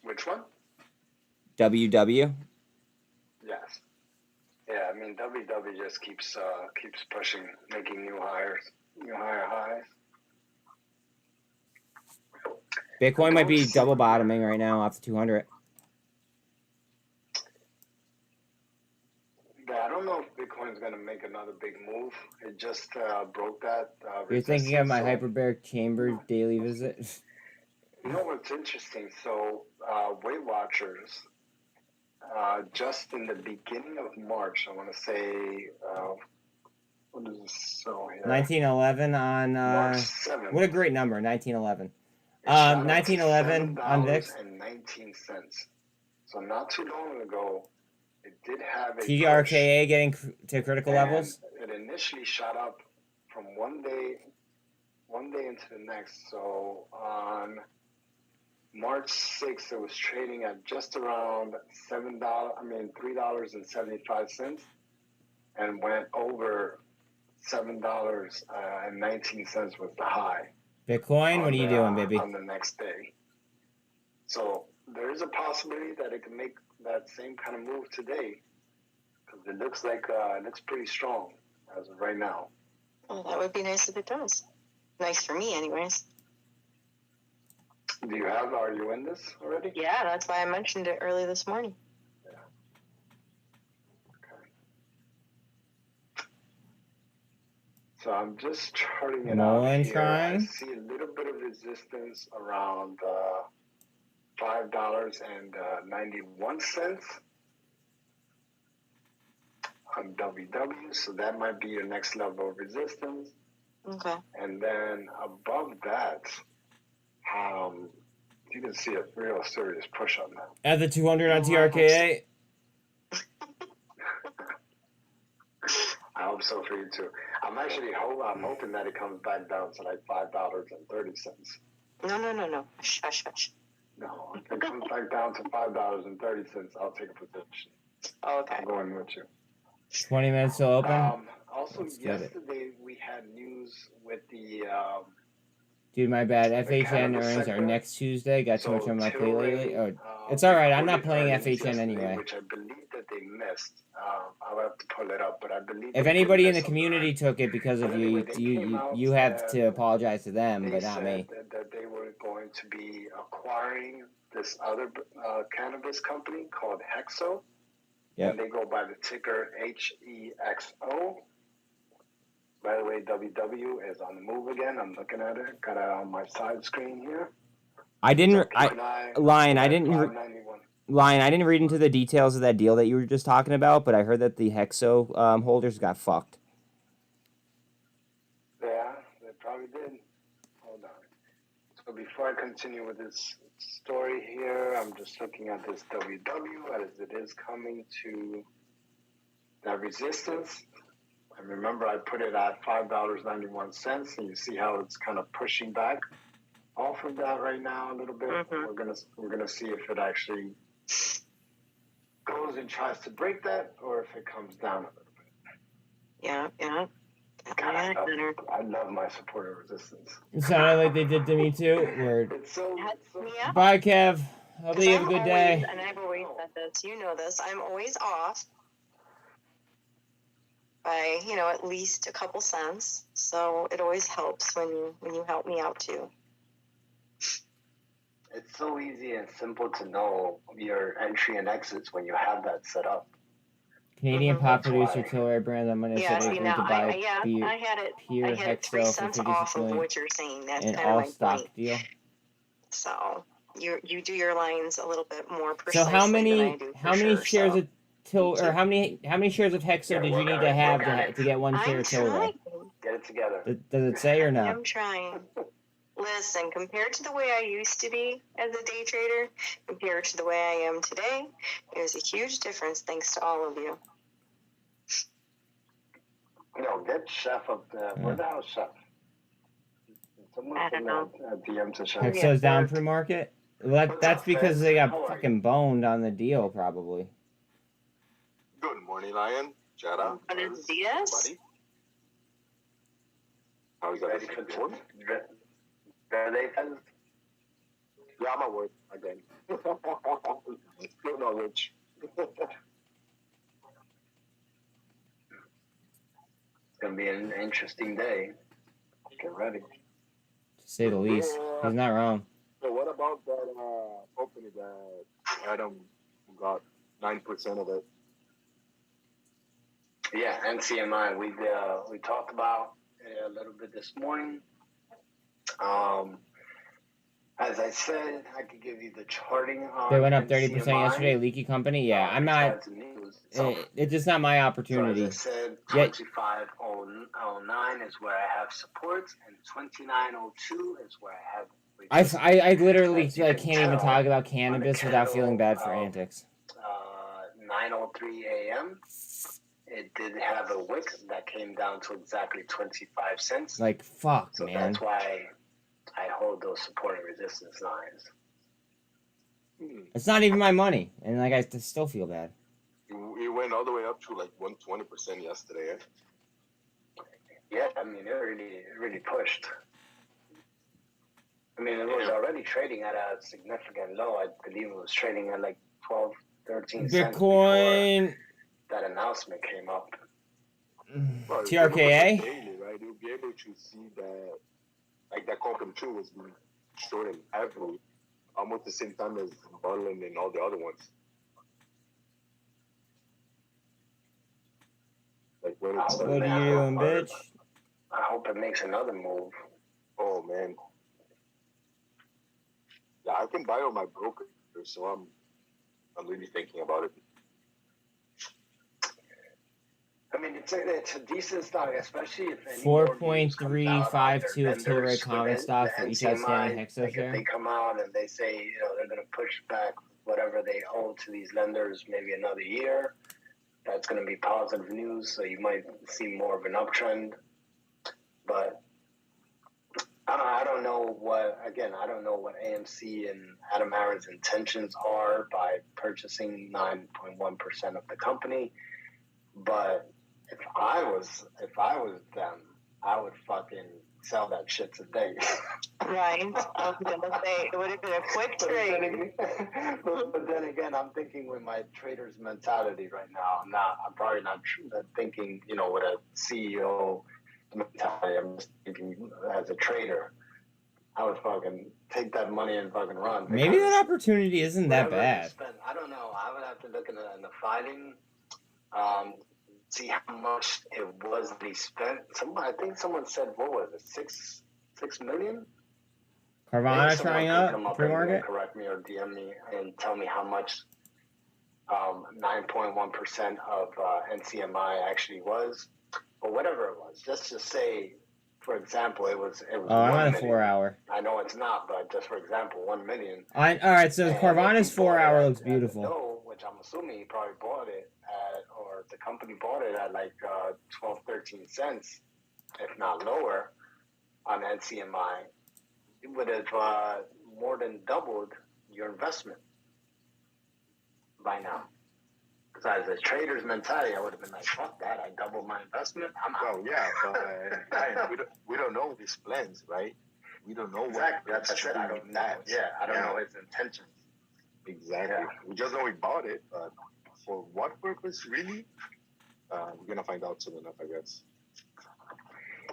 Which one? WW. Yes. Yeah, I mean WW just keeps pushing, making new higher highs. Bitcoin might be double bottoming right now off the 200. Yeah, I don't know if Bitcoin's going to make another big move. It just broke that You're thinking of my so, hyperbaric chamber daily visit? You know what's interesting? So, Weight Watchers, just in the beginning of March, I want to say, what is this? So, yeah. 1911 on, March 7th. what a great number, 1911. 1911 on VIX. $7.19. So, not too long ago, it did have a TDRKA getting to critical levels. It initially shot up from one day into the next. So on March 6th, it was trading at just around $3.75, and went over $7.19 was the high. Bitcoin, what are you doing, baby? On the next day. So there is a possibility that it can make that same kind of move today, because it looks like it looks pretty strong as of right now. Well, that would be nice if it does. Nice for me, anyways. Are you in this already? Yeah, that's why I mentioned it early this morning. Yeah. Okay. So I'm just charting it out here. I see a little bit of resistance around $5.91 on WW, so that might be your next level of resistance. Okay. And then above that, you can see a real serious push on that. At the 200 on TRKA. I hope so for you too. I'm hoping that it comes back down to like $5.30. No. Hush. No, if it comes back down to $5.30, I'll take a position. Oh, okay. I'm going with you. 20 minutes till open. Also, yesterday we had news with the Dude, my bad. FHN earnings are next Tuesday. Got too much on my plate lately. Oh, it's all right. I'm not playing FHN anyway. Which I believe that they missed. I'll have to pull it up, but I believe If they anybody did in the miss community took it because of But you, anyway, they you came you, out you have that to apologize to them, they but not said me. that they were going to be acquiring this other cannabis company called Hexo. Yep. And they go by the ticker HEXO. By the way, WW is on the move again. I'm looking at it. Got it on my side screen here. I didn't. So keep an eye Lion. on I that didn't. 591. Lion. I didn't read into the details of that deal that you were just talking about, but I heard that the Hexo holders got fucked. Yeah, they probably did. Hold on. So before I continue with this story here, I'm just looking at this WW as it is coming to that resistance. And remember, I put it at $5.91, and you see how it's kind of pushing back off of that right now a little bit. Mm-hmm. We're gonna see if it actually goes and tries to break that, or if it comes down a little bit. Yeah. God, I love my supporter resistance. It sounded like they did to me too. Word. It's so Yeah. Bye, Kev. Hope you have a good day. And I've always said this, you know this, I'm always off by, at least a couple cents. So it always helps when you help me out too. It's so easy and simple to know your entry and exits when you have that set up. Canadian pot producer Tilray Brands on Monday said they agreed to buy I had it 3 Hexo for cents 56 off of million what you're saying. That's an kind of my all-stock point. deal. So you do your lines a little bit more So precisely how than I many do. shares of how many shares of Hexo did you need to have to get one share of Tilray? Get it together. Does it say or no? I'm trying. Listen, compared to the way I used to be as a day trader, compared to the way I am today, there's a huge difference thanks to all of you. Get Chef up there. Where the hell Chef? Someone I don't know. DM to Chef. Hexo's down pre-market? Well, that's because they got fucking boned on the deal, probably. Good morning, Lion. Jada. Buenos dias. How's Ready everything for going? Ready? Yeah, I'm at work again. Still not rich. It's gonna be an interesting day. Get ready. To say the least. He's not wrong. So what about that company that Adam got 9% of it? Yeah, NCMI. We talked about it a little bit this morning. As I said, I could give you the charting on They went up 30% NCMI. yesterday. Leaky company. Yeah, I'm not. It's just not my opportunity. So as I said, Yeah. 25.09 is where I have supports, and 29.02 is where I have. I literally can't even talk about cannabis without feeling bad for antics. 9:03 a.m. It did have a wick that came down to exactly 25 cents. Like, fuck, So man. that's why I hold those support and resistance lines. It's not even my money, and I still feel bad. It went all the way up to like 120% yesterday. Yeah, I mean, it really pushed. I mean, it was already trading at a significant low. I believe it was trading at like 12, 13 cents Bitcoin. before that announcement came up. Well, TRKA? Daily, right? You'll be able to see that, like that Quantum 2 was being shorted heavily, almost the same time as Berlin and all the other ones. Like when it's What are you doing, bitch? I hope it makes another move. Oh man. Yeah, I can buy on my broker, so I'm really thinking about it. I mean, it's a decent stock, especially if 4.352 of Tilray common within stock the for each NCMI, outstanding Hexo like share. if they come out and they say, they're going to push back whatever they owe to these lenders maybe another year, that's going to be positive news. So you might see more of an uptrend. But I don't know what AMC and Adam Aaron's intentions are by purchasing 9.1% of the company. But if I was them, I would fucking sell that shit today. Right. I was gonna say it would have been a quick trade. But then again, I'm thinking with my trader's mentality right now. I'm probably not thinking, with a CEO mentality. I'm just thinking as a trader, I would fucking take that money and fucking run. Maybe that opportunity isn't that bad. I don't know. I would have to look in the filing, see how much it was that he spent. I think someone said, what was it, 6 million? Carvana trying up pre-market? Correct me or DM me and tell me how much 9.1% of NCMI actually was, or whatever it was. Just to say, for example, it was. Oh, I'm on a 4 hour. I know it's not, but just for example, 1 million. All right, so Carvana's 4 hour looks beautiful. Which I'm assuming he probably bought it at, or the company bought it at like 12, 13 cents, if not lower, on NCMI. It would have more than doubled your investment by now. Because as a trader's mentality, I would have been like, fuck that, I doubled my investment. I'm out. Well, yeah, but we don't know his plans, right? We don't know exactly. That's true. I don't know. Yeah, I don't know his intentions. Exactly. Yeah. We just know he bought it, but for what purpose, really? We're gonna find out soon enough, I guess.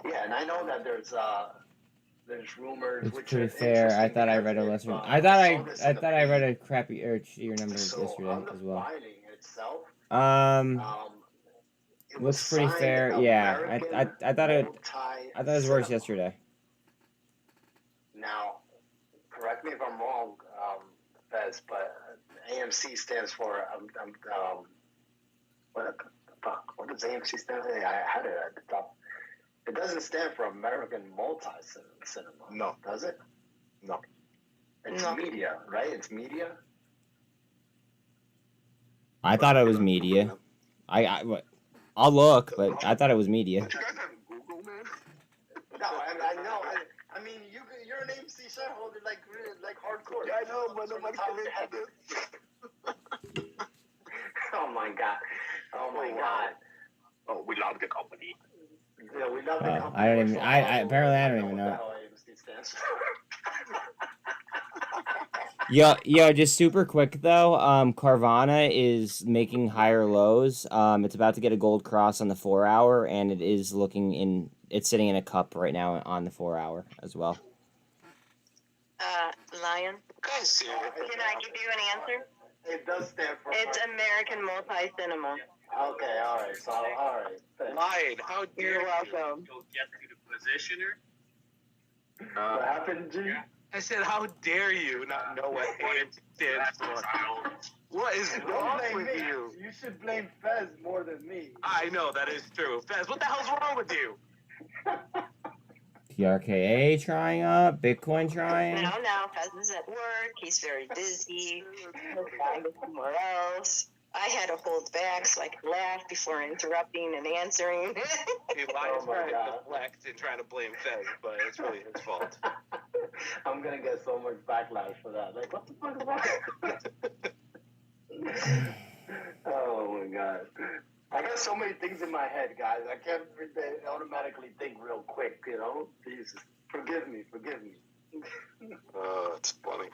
Yeah, and I know that there's rumors. It's pretty fair. I thought I read a lesser. I thought I read a crappy cheater number yesterday as well. Looks pretty fair. Yeah, I thought it was worse yesterday. Now, correct me if I'm wrong, Fez, but AMC stands for what does AMC stand for? I had it at the top. It doesn't stand for American Multi-Cinema. No. Does it? No. It's media, right? It's media? I thought it was media. I'll look, but I thought it was media. You guys have Google, man? No, I know. I mean, you're an AMC shareholder, like hardcore. Yeah, I know, but nobody can this. Oh my god. Oh, we love the company. Yeah, we love the company. I don't even. Apparently I don't even know. Yo, just super quick though. Carvana is making higher lows. It's about to get a gold cross on the 4 hour, and it is looking in. It's sitting in a cup right now on the 4 hour as well. Lion. Guys, Can I give you an answer? It does stand for. It's American Multi-Cinema. Okay, all right. So, all right. Lion, how dare You're welcome. Go get to the positioner. What happened, G? I said, how dare you not know what AMC stands for? What is wrong with you? You should blame Fez more than me. I know, that is true. Fez, what the hell's wrong with you? PRKA trying up, Bitcoin trying. No, Fez is at work. He's very busy. He'll find it somewhere else. I had to hold back so I could laugh before interrupting and answering. He lies trying to deflect and trying to blame Fez, but it's really his fault. I'm gonna get so much backlash for that. Like, what the fuck is that? Oh my god. I got so many things in my head, guys. I can't automatically think real quick, Jesus. Forgive me. It's funny.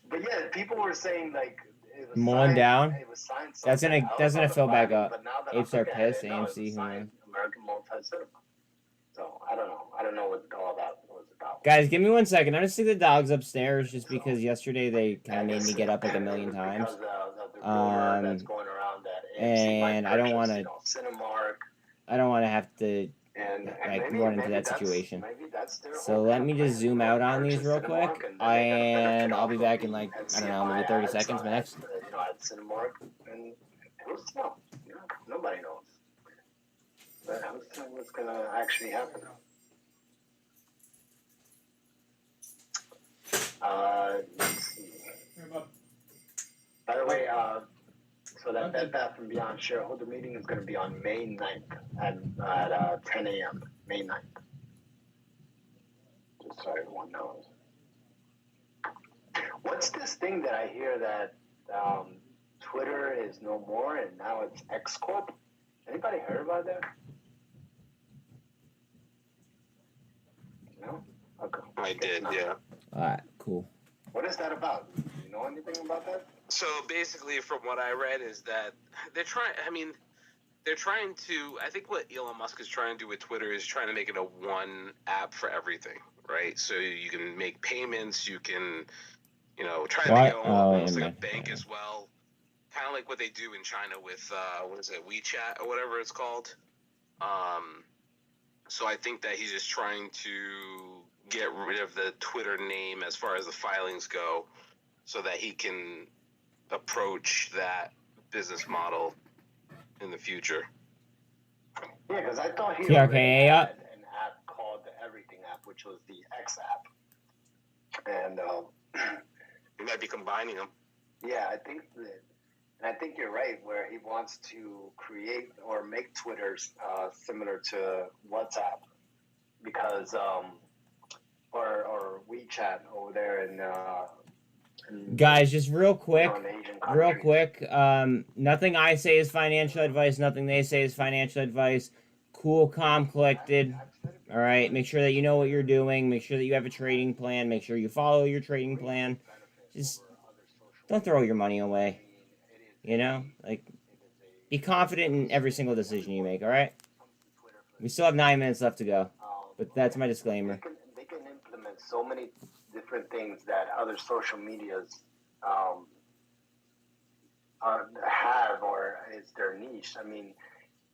But yeah, people were saying like it was Mullen down. It was signed That's gonna fill back up. Apes are pissed. It AMC. signed American Multi-Cinema. So I don't know what all that was about. Guys, give me 1 second. I'm just see the dogs upstairs, just because yesterday they kind of made me get up like a million times. That's going around that and I don't want to. Cinemark. I don't want to have to run into that situation. So let me just zoom out on these real quick, and I'll be back in like, I don't know, maybe 30 seconds max. At Cinemark, and nobody knows. But what's gonna actually happen? Let's see. By the way, so that Bed Bath & Beyond shareholder meeting is going to be on May 9th at 10 a.m. May 9th. Just so everyone knows. What's this thing that I hear that Twitter is no more and now it's X Corp? Anybody heard about that? No? Okay. I did, yeah. All right, cool. What is that about? Do you know anything about that? So basically, from what I read, is that they're trying. I mean, they're trying to. I think what Elon Musk is trying to do with Twitter is trying to make it a one app for everything, right? So you can make payments. You can, try to make it almost like a bank as well. Kind of like what they do in China with what is it, WeChat or whatever it's called. So I think that he's just trying to get rid of the Twitter name as far as the filings go, so that he can approach that business model in the future. Yeah, because I thought he TRKA already up. had an app called the Everything app, which was the X app. And he might be combining them. Yeah, I think you're right, where he wants to create or make Twitter similar to WhatsApp, because or WeChat over there in Guys, just real quick. Nothing I say is financial advice. Nothing they say is financial advice. Cool, calm, collected. All right. Make sure that you know what you're doing. Make sure that you have a trading plan. Make sure you follow your trading plan. Just don't throw your money away. Like, be confident in every single decision you make. All right. We still have 9 minutes left to go, but that's my disclaimer. They can implement so many different things that other social medias have, or is their niche. I mean,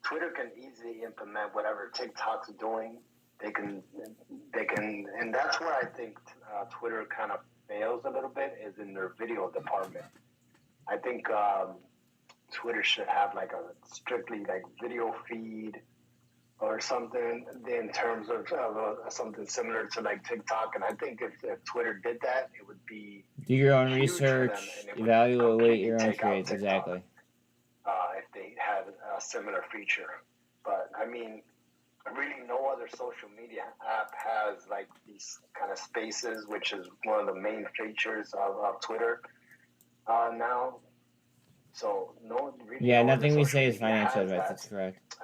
Twitter can easily implement whatever TikTok's doing. They can, and that's where I think Twitter kind of fails a little bit, is in their video department. I think Twitter should have like a strictly like video feed or something in terms of something similar to like TikTok. And I think if Twitter did that, it would be do your own research, evaluate your own trades. Exactly. If they had a similar feature. But I mean, really no other social media app has like these kind of spaces, which is one of the main features of Twitter now. So nothing we say is financial advice. That's correct.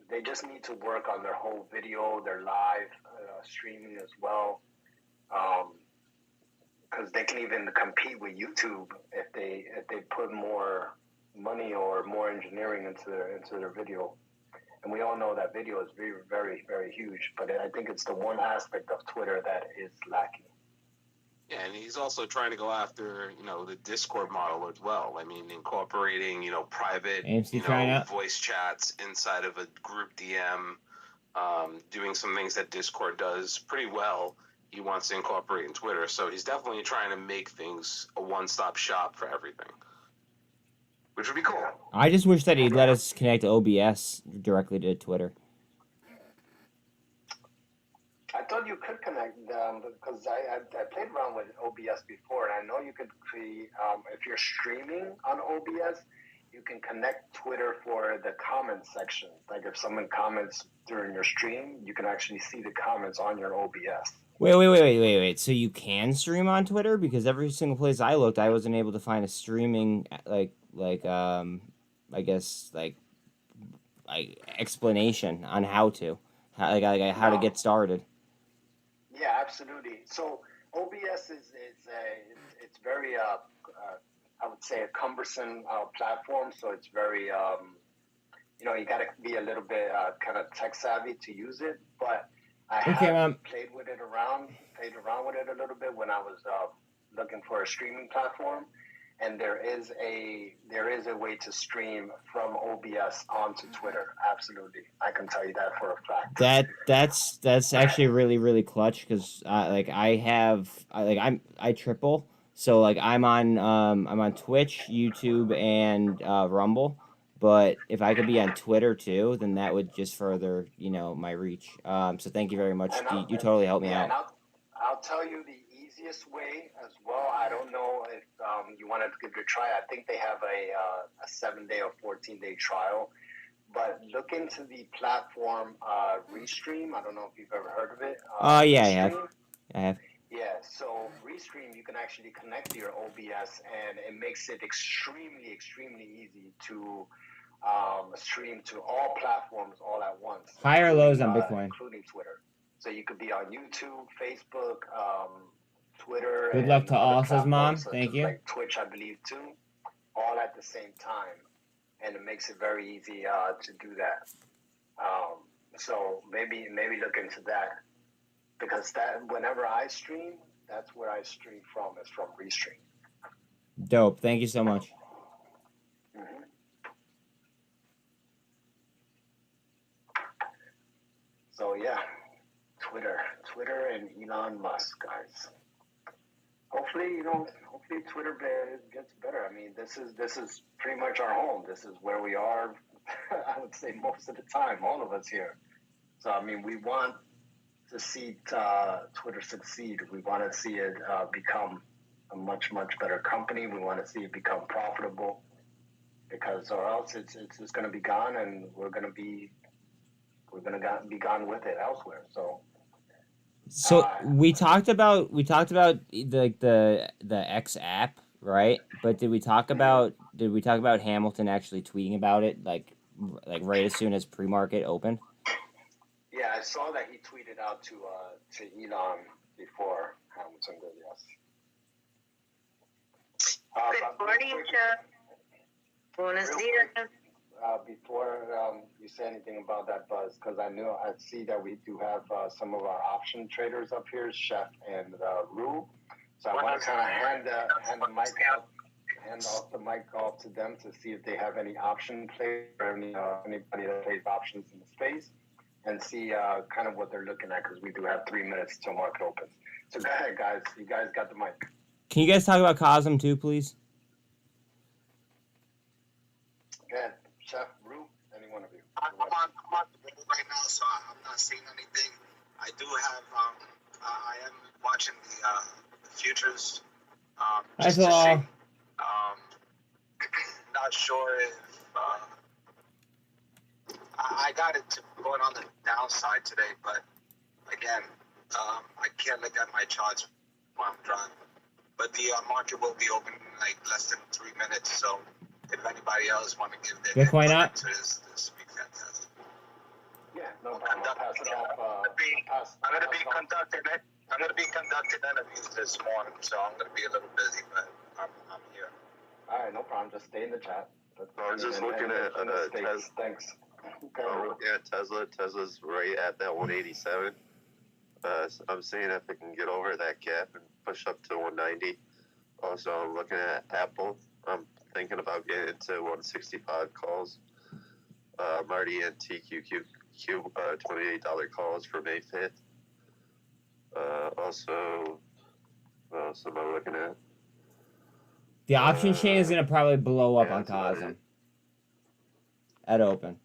They just need to work on their whole video, their live streaming as well, because they can even compete with YouTube if they put more money or more engineering into their video. And we all know that video is very, very, very huge. But I think it's the one aspect of Twitter that is lacking. Yeah, and he's also trying to go after, the Discord model as well. I mean, incorporating, private, voice chats inside of a group DM, doing some things that Discord does pretty well. He wants to incorporate in Twitter. So he's definitely trying to make things a one-stop shop for everything, which would be cool. I just wish that he'd let us connect to OBS directly to Twitter. I thought you could connect because I played around with OBS before, and I know you could create, if you're streaming on OBS, you can connect Twitter for the comments section. Like if someone comments during your stream, you can actually see the comments on your OBS. Wait. So you can stream on Twitter? Because every single place I looked, I wasn't able to find a streaming, I guess, like explanation on how to get started. Yeah, absolutely. So OBS is it's very I would say a cumbersome platform. So it's very you got to be a little bit kind of tech savvy to use it. But I have played around with it a little bit when I was looking for a streaming platform. And there is a way to stream from OBS onto Twitter. Absolutely, I can tell you that for a fact. That's actually really, really clutch, because I triple, so like I'm on Twitch, YouTube, and Rumble. But if I could be on Twitter too, then that would just further my reach. So thank you very much. You totally helped me out. I'll tell you the easiest way as well. I don't know if you want to give it a try. I think they have a 7-day or 14-day trial. But look into the platform Restream. I don't know if you've ever heard of it. Yeah, I have. Yeah, so Restream, you can actually connect to your OBS, and it makes it extremely, extremely easy to stream to all platforms all at once. High or lows on Bitcoin? Including Twitter. So you could be on YouTube, Facebook, Twitter. Good luck to other Alsa's mom. platforms, Thank such as, you. like Twitch, I believe, too, all at the same time. And it makes it very easy to do that. So maybe look into that, because that whenever I stream, that's where I stream from, is from Restream. Dope. Thank you so much. Mm-hmm. So yeah, Twitter and Elon Musk, guys. Hopefully Twitter gets better. I mean, this is pretty much our home. This is where we are. I would say most of the time, all of us here. So I mean, we want to see Twitter succeed. We want to see it become a much better company. We want to see it become profitable, because or else it's going to be gone, and we're going to be gone with it elsewhere. So we talked about the X app, right? But did we talk about Hamilton actually tweeting about it like right as soon as pre-market opened? Yeah, I saw that he tweeted out to Elon before Hamilton did. Yes. Good morning, Jeff. Buenos dias. Before you say anything about that, Buzz, because I see that we do have some of our option traders up here, Chef and Rue. So I want to kind of hand off the mic off to them to see if they have any option players or anybody that plays options in the space, and see kind of what they're looking at, because we do have 3 minutes till market opens. So go ahead, guys. You guys got the mic. Can you guys talk about Cosm too, please? Go ahead, Chef, Rue, any one of you. I'm on the board right now, so I'm not seeing anything. I do have, I am watching the futures. That's all. Not sure if I got it going on the downside today, but again, I can't look at my charts while I'm driving. But the market will be open in like less than 3 minutes, so if anybody else want to give their Bitcoin up? to this would be fantastic. Yeah, no problem. I'll pass it off. I'm going to be conducting interviews this morning, so I'm going to be a little busy, but I'm here. All right, no problem. Just stay in the chat. I was just looking at Tesla. Thanks. Yeah, Tesla's right at that 187. I'm seeing if it can get over that gap and push up to 190. Also, I'm looking at Apple. I'm thinking about getting into 165 calls. I'm already in TQQQ $28 calls for May 5th. Also, what else am I looking at? The option chain is gonna probably blow up on Cosm at open.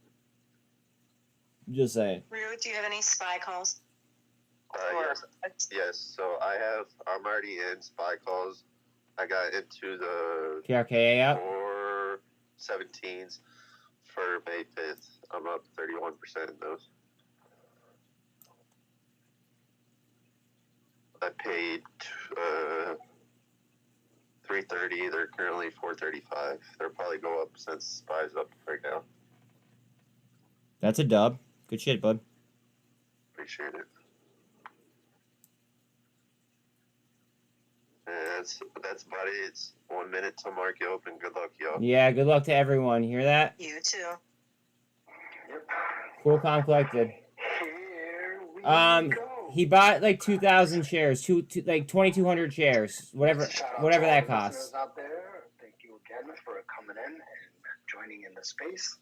Just saying. Rue, do you have any SPY calls? Yes. So I'm already in SPY calls. I got into the PRKA up 417s for May 5th. I'm up 31% in those. I paid $330. They're currently $435. They'll probably go up since SPY's up right now. That's a dub. Good shit, bud. Appreciate it. And that's about it. It's 1 minute till market open. Good luck, y'all. Yeah, good luck to everyone. You hear that? You too. Cool Calm Collected. He bought like 2,000 shares, like 2,200 shares, whatever that costs. Out there, thank you again for coming in and joining in the space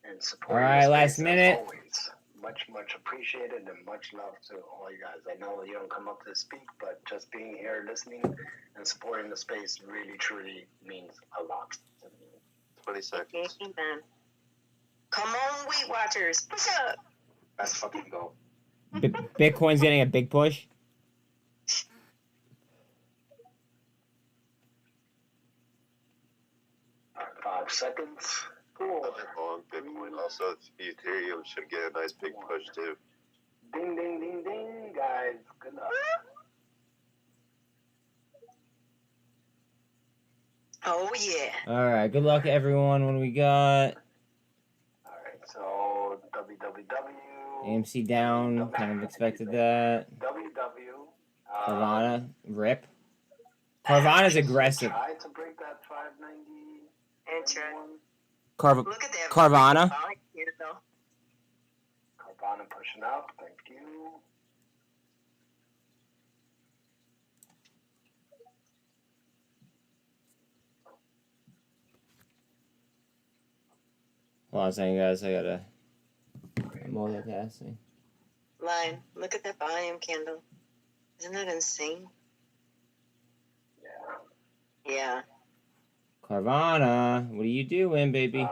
and supporting. All right, the last space minute. as always. Much appreciated, and much love to all you guys. I know you don't come up to speak, but just being here, listening, and supporting the space really, truly means a lot to me. 20 seconds. Amen. Come on, Weight Watchers. Push up. Let's fucking go. Bitcoin's getting a big push. 5 seconds. Cool. Long Bitcoin. Also, Ethereum should get a nice big push too. Ding, ding, ding, ding, guys. Good luck. Oh, yeah. All right, good luck, everyone. What do we got? All right, so www. AMC down, kind of expected that. WW. Carvana, rip. Carvana's aggressive. Try to break that 590. Look at that. Carvana. Carvana pushing up. Thank you. Hold on a second, guys. I gotta multitasking. Line. Look at that volume candle. Isn't that insane? Yeah. Carvana, what are you doing, baby?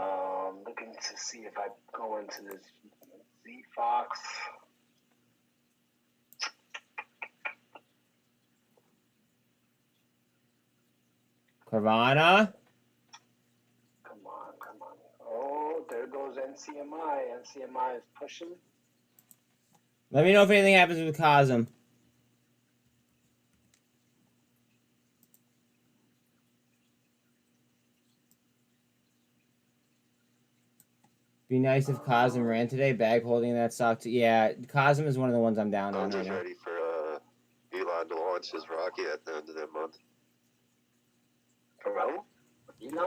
Looking to see if I go into this Z Fox. Carvana. Come on. Oh, there goes NCMI. NCMI is pushing. Let me know if anything happens with Cosm. Be nice if Cosm ran today. Bag holding that stock too. Yeah, Cosm is one of the ones I'm down on I'm right just now. ready for Elon to launch his rocket at the end of the month.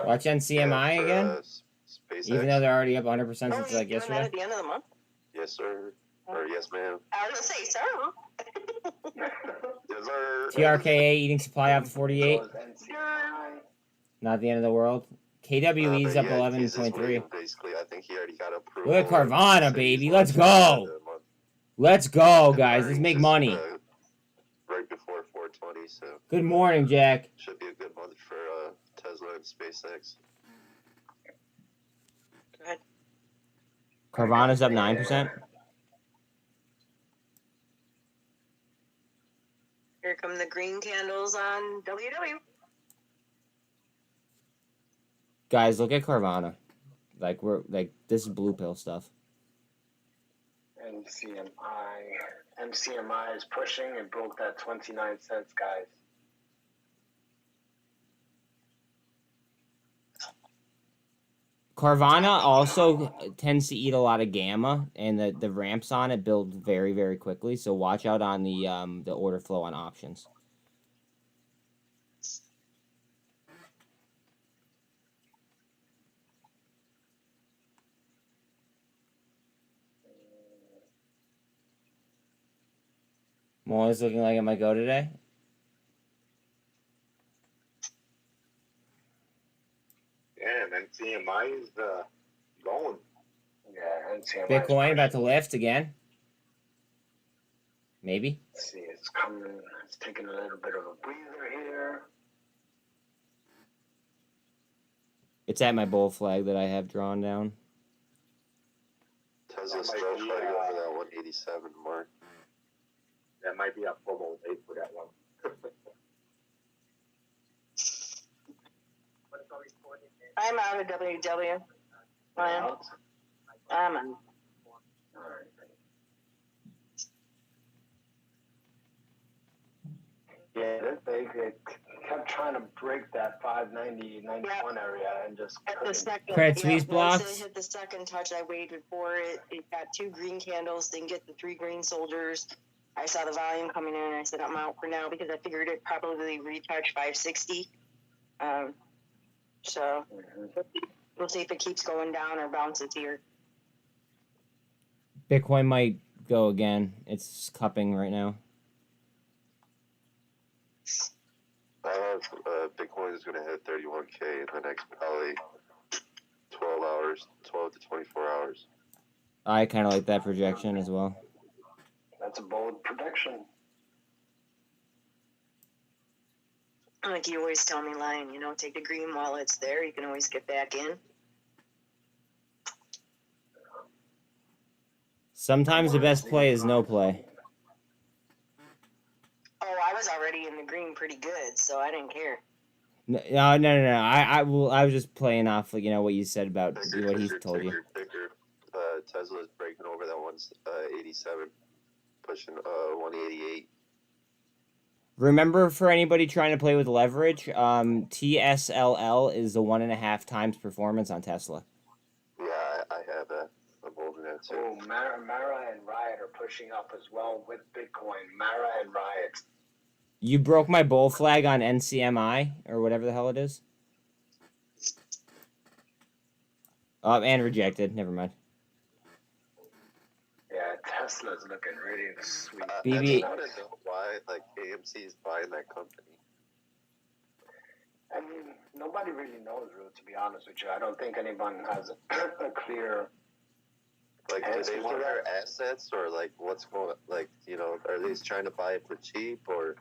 Watch NCMI again? SpaceX. Even though they're already up 100% since He's like doing that yesterday? at the end of the month? Yes, sir. Or yes, ma'am. I was going to say, sir. Yes, sir. TRKA eating supply off 48. Not the end of the world. KWE's up yeah, he's just 11.3. waiting, basically. I think he already got approved. Look at Carvana, baby. Let's go. Let's go, guys. Let's make money. Right before 420, so. Good morning, Jack. Should be a good month for Tesla and SpaceX. Good. Carvana's up 9%. Here come the green candles on WW. Guys, look at Carvana. Like this is blue pill stuff. MCMI is pushing and broke that 29 cents, guys. Carvana also tends to eat a lot of gamma, and the ramps on it build very, very quickly. So watch out on the order flow on options. Muln is looking like it might go today. Yeah, NCMI is going. Yeah, NCMI. Bitcoin about to lift again. Maybe. Let's see, it's coming. It's taking a little bit of a breather here. It's at my bull flag that I have drawn down. Tesla's still fighting over that 187 mark. That might be a promo date for that one. I'm out of WW. I'm on. Yeah, they kept trying to break that 590, 91 area and just At the second, Credit Suisse once blocks. it hit the second touch, I waited for it. It got 2 green candles, didn't get the 3 green soldiers. I saw the volume coming in, and I said, I'm out for now because I figured it probably retouch 560. So we'll see if it keeps going down or bounces here. Bitcoin might go again. It's cupping right now. I have Bitcoin is going to hit 31K in the next probably 12 hours, 12 to 24 hours. I kind of like that projection as well. That's a bold prediction. Like you always tell me, Lion, take the green while it's there. You can always get back in. Sometimes the best play is no play. Oh, I was already in the green pretty good, so I didn't care. No. I was just playing off, what you said about what he told you. Tesla's breaking over that 187, pushing 188. Remember, for anybody trying to play with leverage, TSLL is the 1.5 times performance on Tesla. Yeah, I have that. I'm holding it. answer. Oh, Mara and Riot are pushing up as well with Bitcoin. Mara and Riot. You broke my bull flag on NCMI or whatever the hell it is. Oh, and rejected. Never mind. Yeah, Tesla's looking really sweet. BB. I want to know why like AMC is buying that company. I mean, nobody really knows, Ru, to be honest with you. I don't think anyone has a clear. Like, do they want their assets, or like what's going? Like, you know, are they just trying to buy it for cheap, or,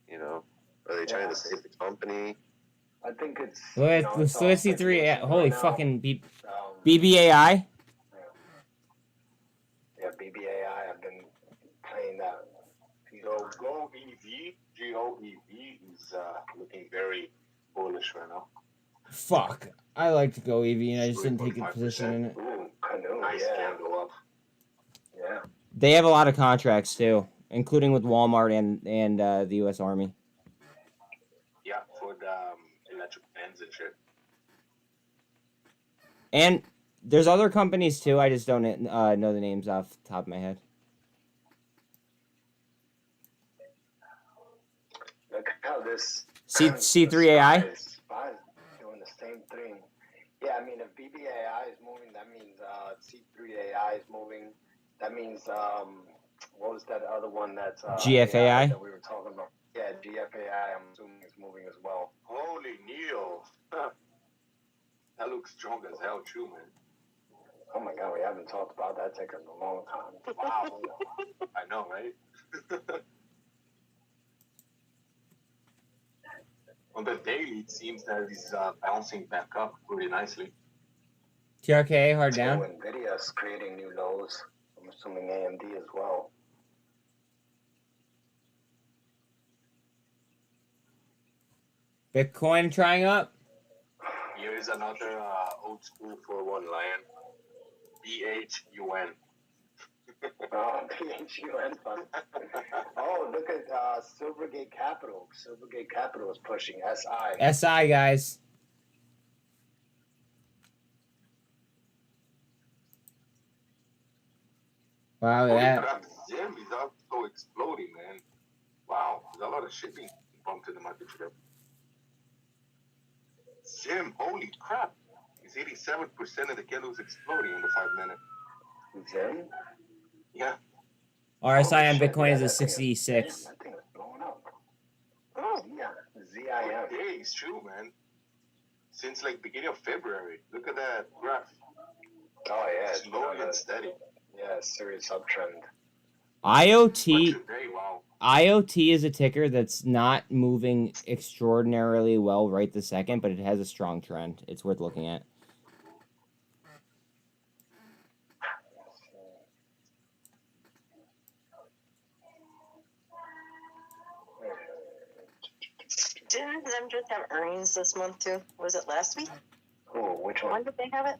you know, are they trying to save the company? I think it's. Let's see three. Holy fucking BBAI. Yeah, BBAI. I've been playing that. So goev, GOEV is looking very bullish right now. Fuck. I like to go EV and I just didn't take a position in it. Ooh, canoe. Nice candle up. Yeah. They have a lot of contracts too, including with Walmart and the U.S. Army. Yeah, for the electric vans and shit. And there's other companies too. I just don't know the names off the top of my head. Look how this C3AI. SPY is doing the same thing. Yeah, I mean, if BBAI is moving, that means C3AI is moving. That means what was that other one that's GFAI that we were talking about? Yeah, GFAI. I'm assuming is moving as well. Holy Neil, that looks strong as hell too, man. Oh my God, we haven't talked about that ticker in a long time. Wow, I know, right? On the daily, it seems that it's bouncing back up pretty nicely. TRKA hard down. So Nvidia's creating new lows. I'm assuming AMD as well. Bitcoin trying up. Here is another old school 4-1 lion. BHUN. Oh, BHUN fund. Oh, look at Silvergate Capital. Silvergate Capital is pushing SI. SI, guys. Wow, yeah. Zim is also exploding, man. Wow, there's a lot of shit being pumped to the market today. Zim, holy crap. It's 87% of the candles exploding in the 5 minute. Zim? Yeah. RSI on Bitcoin is at 66. That thing is blowing up. Oh, yeah. ZIM. Days, true, man. Since like beginning of February. Look at that graph. Oh, yeah. It's slowly and steady. Yeah, serious uptrend. IoT is a ticker that's not moving extraordinarily well right this second, but it has a strong trend. It's worth looking at. Didn't them just have earnings this month too? Was it last week? Oh, which one? When did they have it?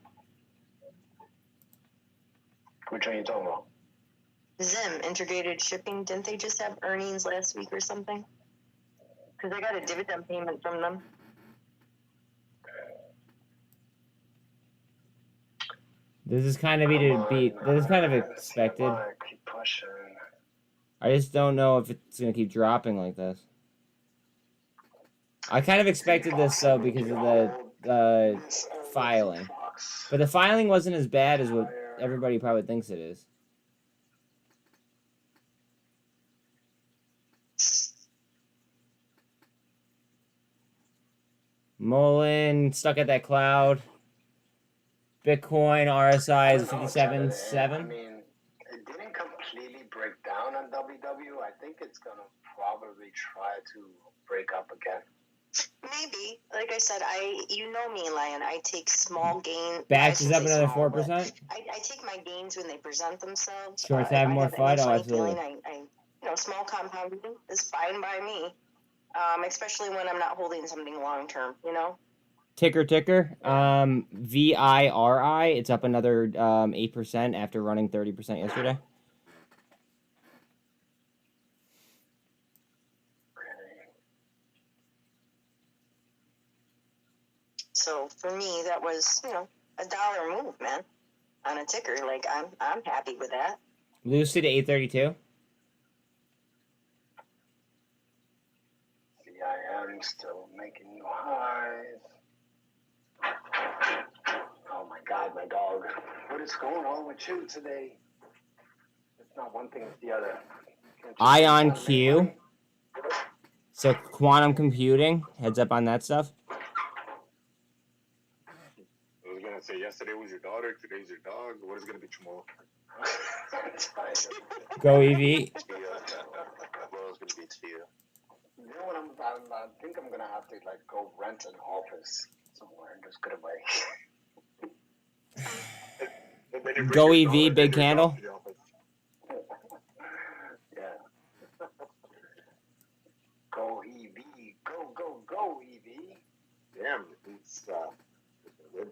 Which one are you talking about? Zim, Integrated Shipping. Didn't they just have earnings last week or something? Because I got a dividend payment from them. This is kind of this is kind of expected. Keep pushing. I just don't know if it's gonna keep dropping like this. I kind of expected this though because of the filing, but the filing wasn't as bad as what everybody probably thinks it is. Mullen stuck at that cloud. Bitcoin RSI is 57.7. I mean, it didn't completely break down on WW. I think it's gonna probably try to break up again. Maybe. Like I said, you know me, Lion. I take small gains. Bax is up another 4%. I take my gains when they present themselves. Shorts have more FUD. Oh, absolutely. Small compounding is fine by me. Especially when I'm not holding something long term, Ticker. VIRI. It's up another 8% after running 30% yesterday. So for me, that was, $1 move, man. on a ticker. Like I'm happy with that. Lucid 832. CIM still making new highs. Oh my God, my dog. What is going on with you today? It's not one thing, it's the other. Ion Q. So quantum computing. Heads up on that stuff. I was gonna say yesterday was your daughter, today's your dog. What is it gonna be tomorrow? Go EV. Tomorrow's gonna be Tia. You know what I think I'm gonna have to like go rent an office somewhere and just get away. Go EV, big candle. Yeah. Go EV, go EV. Damn, it's good.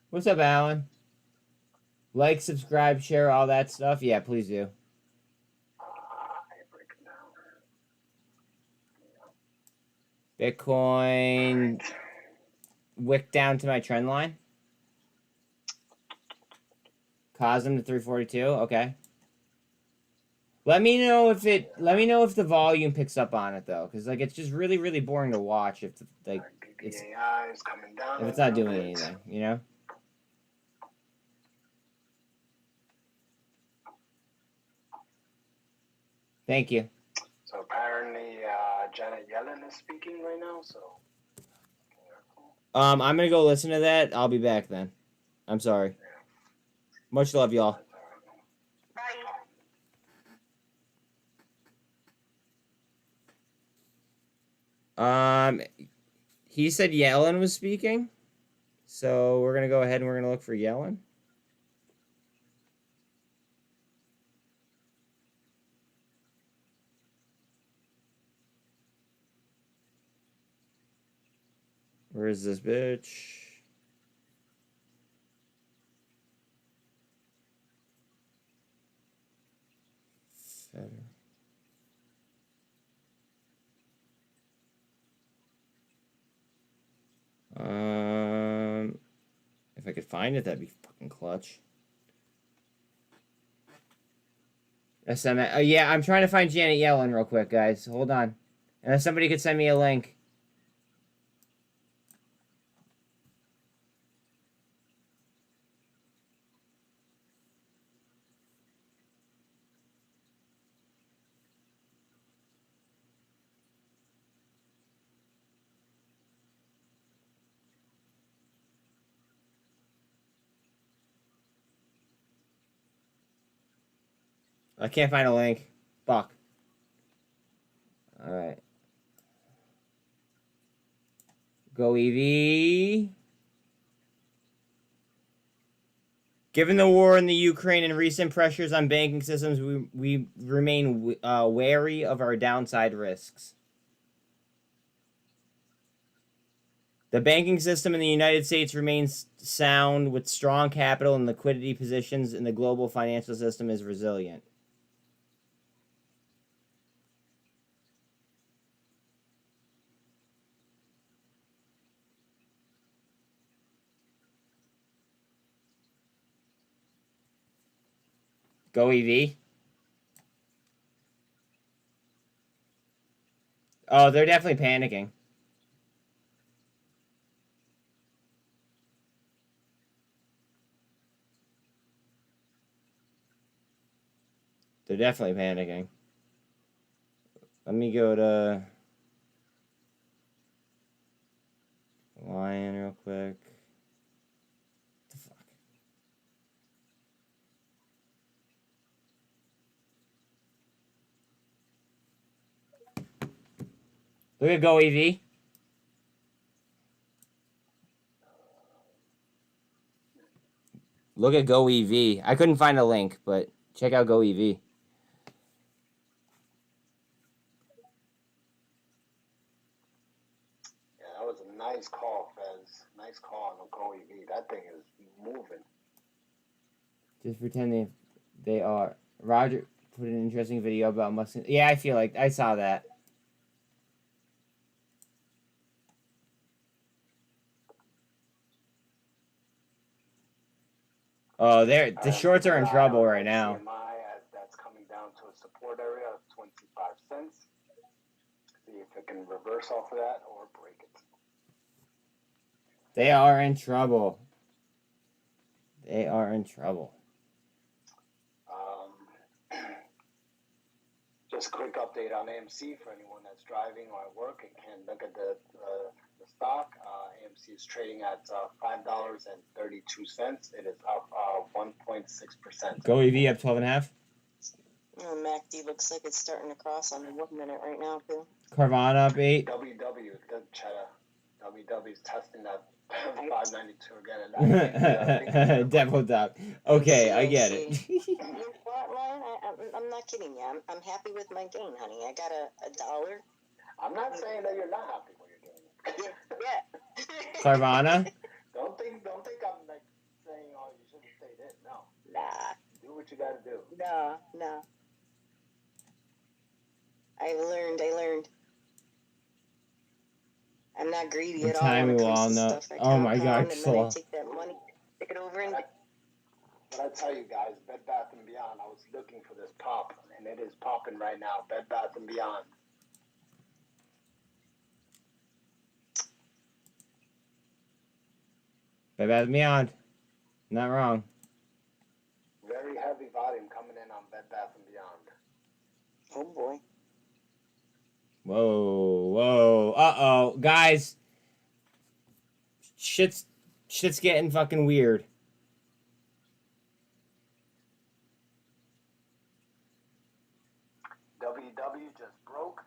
What's up, Alan? Like, subscribe, share, all that stuff. Yeah, please do. Bitcoin wick down to my trend line. Cosm to 342. Okay. Let me know if the volume picks up on it though, because like it's just really, really boring to watch if it's coming down if it's not doing anything, you know. Thank you. So apparently, Janet Yellen is speaking right now. So. I'm gonna go listen to that. I'll be back then. I'm sorry. Much love, y'all. He said Yellen was speaking, so we're gonna go ahead and we're gonna look for Yellen. Where is this bitch? If I could find it, that'd be fucking clutch. SMA. Yeah, I'm trying to find Janet Yellen real quick, guys. Hold on. And if somebody could send me a link. I can't find a link. Fuck. Alright. Go EV. Given the war in the Ukraine and recent pressures on banking systems, we remain wary of our downside risks. The banking system in the United States remains sound with strong capital and liquidity positions, and the global financial system is resilient. Go EV. Oh, they're definitely panicking. They're definitely panicking. Let me go to Lion real quick. What the fuck? Look at Go EV. Look at Go EV. I couldn't find a link, but check out Go EV. Yeah, that was a nice call, Fez. Nice call on the Go EV. That thing is moving. Just pretend they are. Roger put an interesting video about Musk. Yeah, I feel like I saw that. Oh, the shorts are in trouble right now. CMI as that's coming down to a support area of 25 cents. See if it can reverse off of that or break it. They are in trouble. They are in trouble. Just a quick update on AMC for anyone that's driving or at work and can look at the stock. AMC is trading at $5.32. It is up 1.6%. GoEv up 12.5. MACD looks like it's starting to cross on the 1 minute right now, too. Carvana up 8. WW, good cheddar. WW is testing that 592 again. Devil dog. Okay, I get it. What, Ryan? I'm not kidding you. I'm happy with my gain, honey. I got a $1. I'm not saying that you're not happy with your gain. Yeah. Carvana? Don't think I'm like saying, oh, you should have stayed in. No. Nah. Do what you gotta do. No. I learned. I'm not greedy at all. Time we will all know. Oh my God, and then I take that money, take it over and. But I tell you guys, Bed Bath & Beyond, I was looking for this pop, and it is popping right now. Bed Bath & Beyond. Bed Bath & Beyond. Not wrong. Very heavy volume coming in on Bed Bath & Beyond. Oh boy. Whoa. Uh-oh. Guys. Shit's getting fucking weird. WW just broke.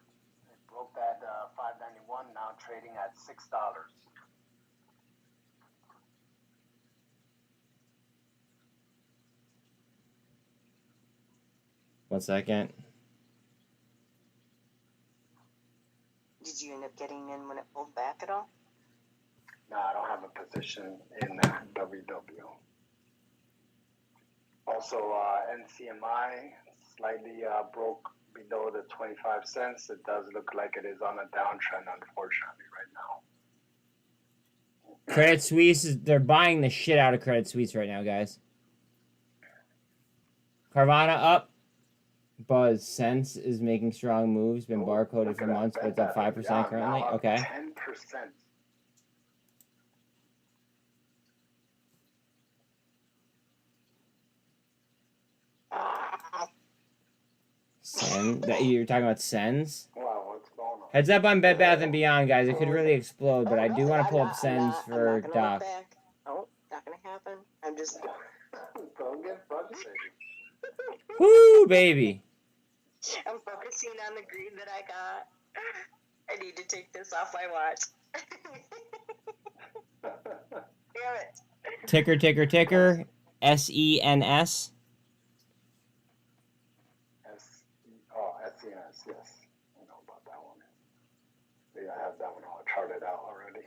It broke that 591, now trading at $6. One second. Did you end up getting in when it pulled back at all? No, I don't have a position in WW. Also, NCMI slightly broke below the 25 cents. It does look like it is on a downtrend, unfortunately, right now. Credit Suisse they're buying the shit out of Credit Suisse right now, guys. Carvana up. Buzz Sense is making strong moves. Been barcoded for months, but it's up 5% currently. Okay. 10%. That you're talking about Sens? Wow, what's going on? Heads up on Bed Bath & Beyond, guys. It could really explode, but I do want to pull up Sens for Doc. Oh, not gonna happen. I'm just. Don't get frustrated. Woo, baby. I'm focusing on the green that I got. I need to take this off my watch. Damn it. Ticker. SENS. SENS, yes. I know about that one. Yeah, I have that one all charted out already.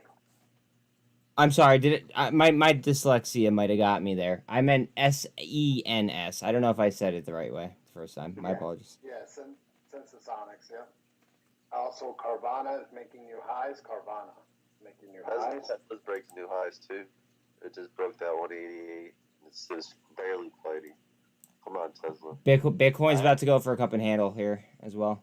I'm sorry, did it? My dyslexia might have got me there. I meant SENS. I don't know if I said it the right way the first time. My apologies. Yeah, Sensasonics, yeah. Also, Carvana is making new highs. Carvana making new highs. Tesla's breaking new highs too. It just broke that 188. It's just barely fighting. Come on, Tesla. Bitcoin's about to go for a cup and handle here as well.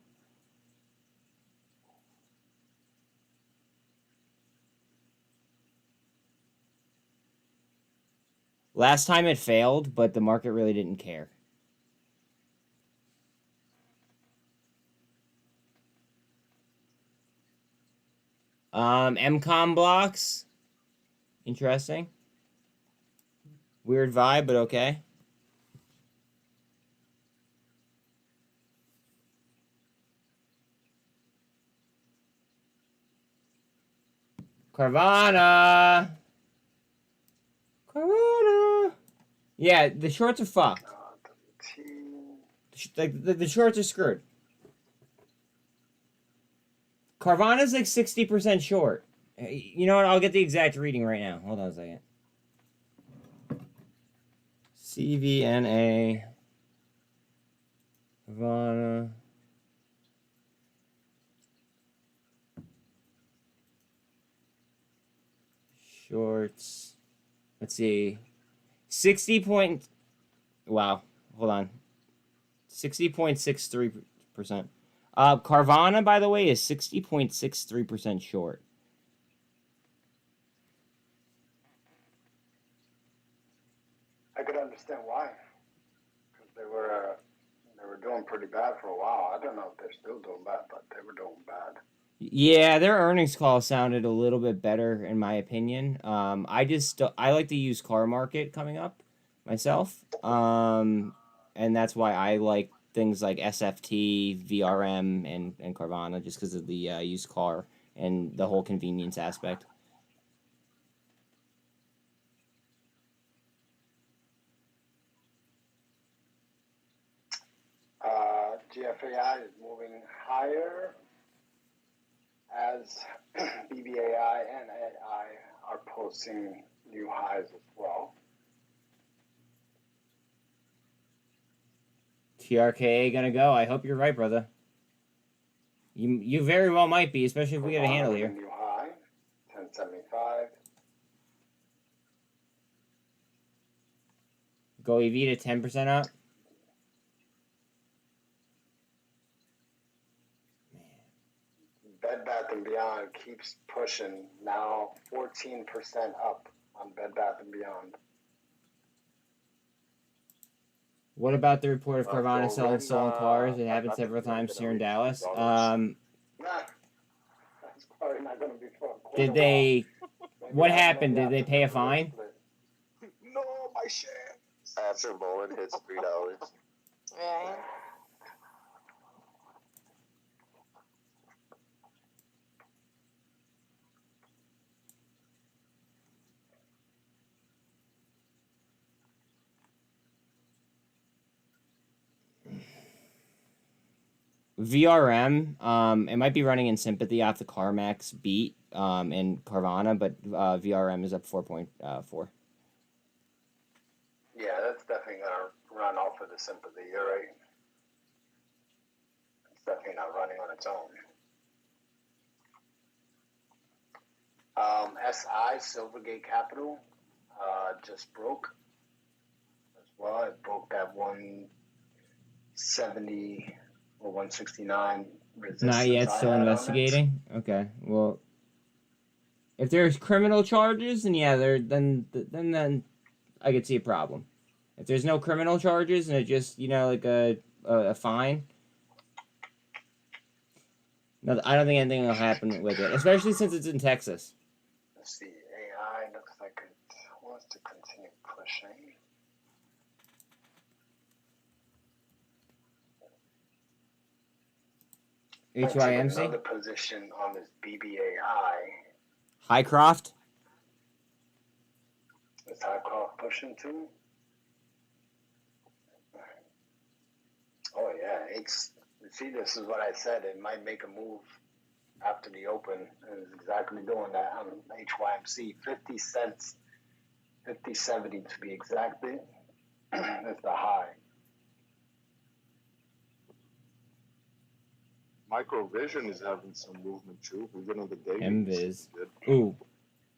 Last time it failed, but the market really didn't care. MCOM blocks. Interesting. Weird vibe, but okay. Carvana. Yeah, the shorts are fucked. The shorts are screwed. Carvana's like 60% short. You know what? I'll get the exact reading right now. Hold on a second. CVNA. Carvana. Shorts. Let's see. Wow. Hold on. 60.63%. Carvana, by the way, is 60.63% short. I could understand why, because they were doing pretty bad for a while. I don't know if they're still doing bad, but they were doing bad. Yeah, their earnings call sounded a little bit better, in my opinion. I like the used car market coming up myself. And that's why I like things like SFT, VRM, and Carvana, just because of the used car and the whole convenience aspect. GFAI is moving higher as BBAI and AI are posting new highs as well. TRKA gonna go. I hope you're right, brother. You very well might be, especially if we get a handle here. New high, 1075. GoEv to 10% up. Bed Bath & Beyond keeps pushing, now 14% up on Bed Bath & Beyond. What about the report of Carvana selling stolen cars? It happened several times here in Dallas. That's probably not going to be fun. Did they... What happened? Did they pay a fine? No, my share. After muln hits $3. Right. VRM, it might be running in sympathy off the CarMax beat in Carvana, but VRM is up 4.4. Yeah, that's definitely going to run off of the sympathy. You're right. It's definitely not running on its own. SI, Silvergate Capital, just broke as well. It broke that 170 or 169 resistance. Not yet, still investigating? Okay, well, if there's criminal charges, then yeah, then I could see a problem. If there's no criminal charges and it just, like a fine, no, I don't think anything will happen with it, especially since it's in Texas. Let's see, AI looks like it wants to continue pushing. HYMC? Another position on this BBAI. Highcroft? Is Highcroft pushing too? Oh yeah, see, this is what I said. It might make a move after the open, and it's exactly doing that on HYMC. 50 cents, 50.70 to be exactly. That's the high. Microvision is having some movement too. We're getting the day. MViz. Ooh,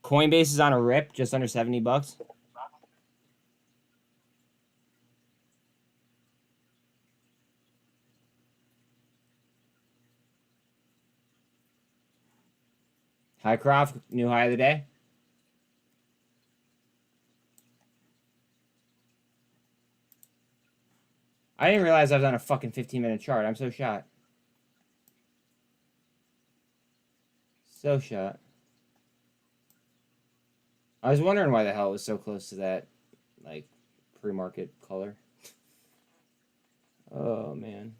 Coinbase is on a rip, just under $70. Highcroft, new high of the day. I didn't realize I was on a fucking 15-minute chart. I'm so shot. So shot. I was wondering why the hell it was so close to that, like, pre-market color. Oh, man.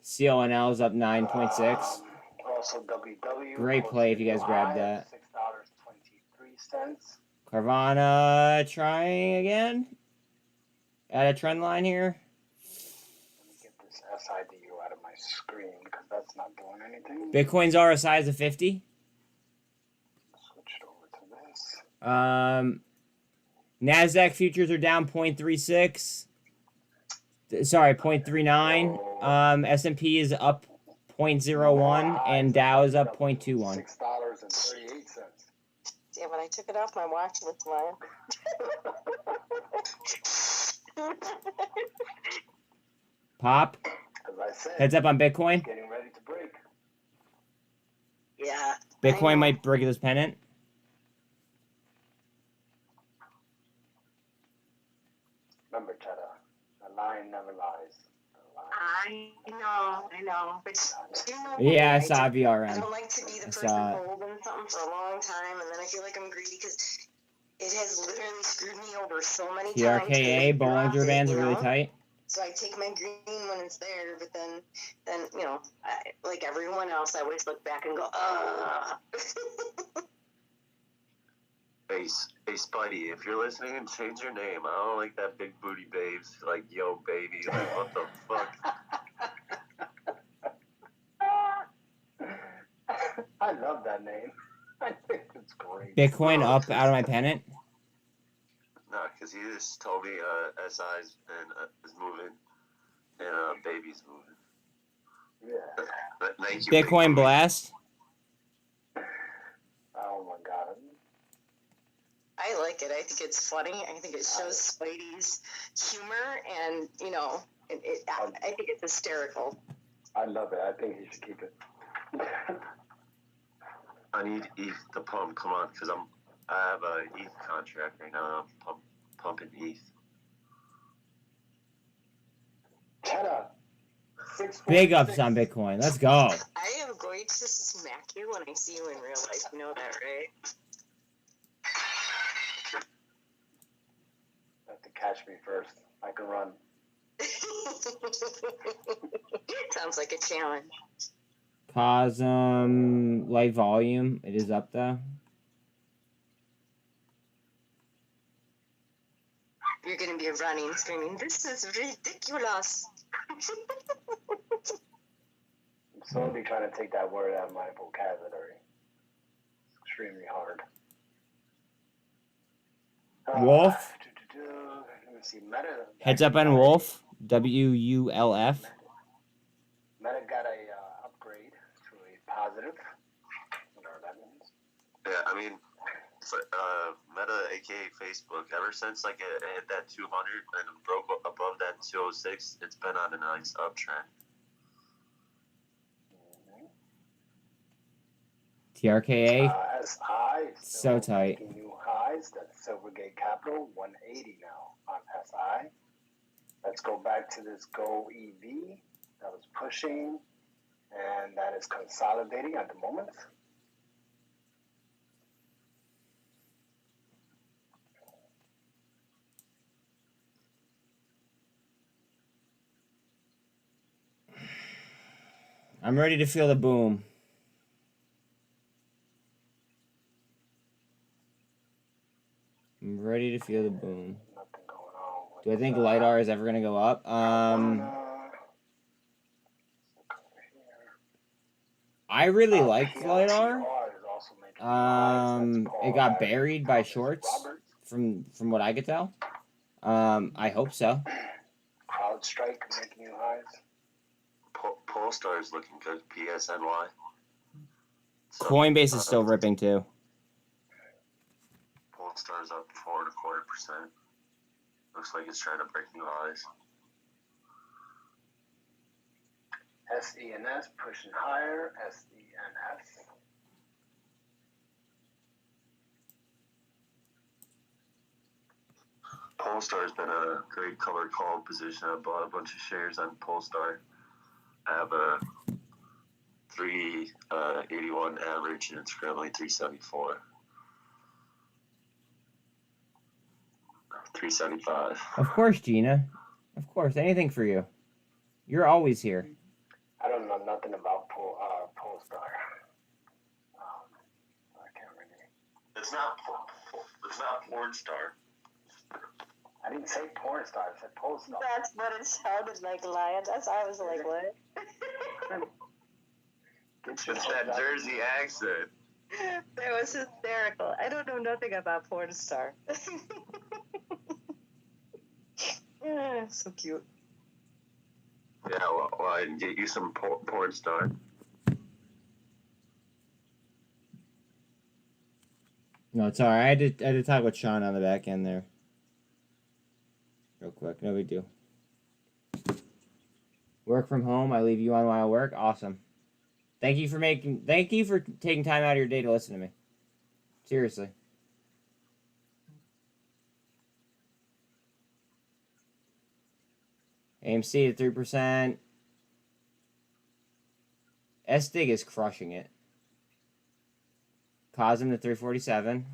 CLNL is up 9.6. Also, WW. Great play if you guys grabbed that. $6.23. Carvana trying again. At a trend line here. Let me get this SIDU out of my screen because that's not doing anything. Bitcoin's RSI is a 50. Switch it over to this. NASDAQ futures are down 0.36. Sorry, 0.39. S&P is up 0.01, and Dow is up 0.21. $6.38. Yeah, but I took it off my watch list, Lion. Pop. As I said, Heads up on Bitcoin. getting ready to break. Yeah. Bitcoin might break this pennant. Remember, Cheddar, a lion never lies. I know, but you know Yeah, I me, saw I VRM. don't like to be the I person saw it. holding something for a long time, and then I feel like I'm greedy because it has literally screwed me over so many times. TRKA, Bollinger Bands are really tight. So I take my green when it's there, but then you know, like everyone else, I always look back and go, Hey, Spidey, if you're listening, change your name. I don't like that big booty babes. Like, yo, baby. Like, what the fuck? I love that name. I think it's great. Bitcoin up out of my pennant. No, because he just told me SI's is moving and baby's moving. Yeah. Thank you. Bitcoin blast. Oh my god. I like it. I think it's funny. I think it shows Spidey's humor, and you know, I think it's hysterical. I love it. I think he should keep it. I need ETH to pump. Come on, because I have a ETH contract right now. I'm pumping ETH. Cheddar. Big ups on Bitcoin. Let's go. I am going to smack you when I see you in real life. You know that, right? You have to catch me first. I can run. Sounds like a challenge. Cosm light volume. It is up though. You're going to be running, screaming, "This is ridiculous." I'm slowly trying to take that word out of my vocabulary. It's extremely hard. Wolf. Let me see. Meta. Heads up on Wolf. WULF. Meta got a upgrade to a positive. Whatever that means. Yeah, I mean, Meta, aka Facebook, ever since like it hit that 200 and broke above that 206, it's been on a nice uptrend. TRKA. SI. So tight. Making new highs. That's Silvergate Capital, 180 now on SI. Let's go back to this goev that was pushing, and that is consolidating at the moment. I'm ready to feel the boom. I'm ready to feel the boom. Do I think LiDAR is ever going to go up? I really liked LiDAR. It got buried by shorts from what I could tell. I hope so. CrowdStrike making new highs. Polestar is looking good. PSNY. So, Coinbase is still ripping too. Polestar's up 4.25%. Looks like it's trying to break new highs. SENS pushing higher. SENS. Polestar's been a great color call position. I bought a bunch of shares on Polestar. I have a 381 average, and it's currently 374. 375. Of course, Gina. Of course, anything for you. You're always here. I don't know nothing about Polestar. I can't really. It's not porn star. I didn't say porn star. I said Polestar. That's what it sounded like, Lion. That's why I was like, what? It's that Jersey accent. That was hysterical. I don't know nothing about porn star. Yeah, so cute. Yeah, well, I can get you some porn star. No, it's alright. I had to talk with Sean on the back end there. Real quick. No big deal. Work from home. I leave you on while I work. Awesome. Thank you for taking time out of your day to listen to me. Seriously. AMC at 3%. SDIG is crushing it. Cosm to 347.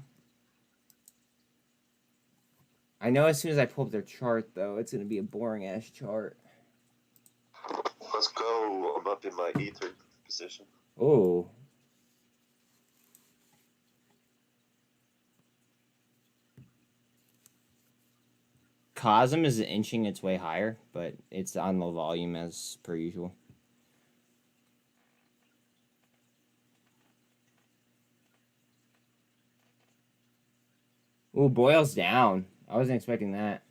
I know as soon as I pull up their chart, though, it's going to be a boring-ass chart. Let's go. I'm up in my E3 position. Oh. Cosm is inching its way higher, but it's on low volume as per usual. Ooh, Boyle's down. I wasn't expecting that.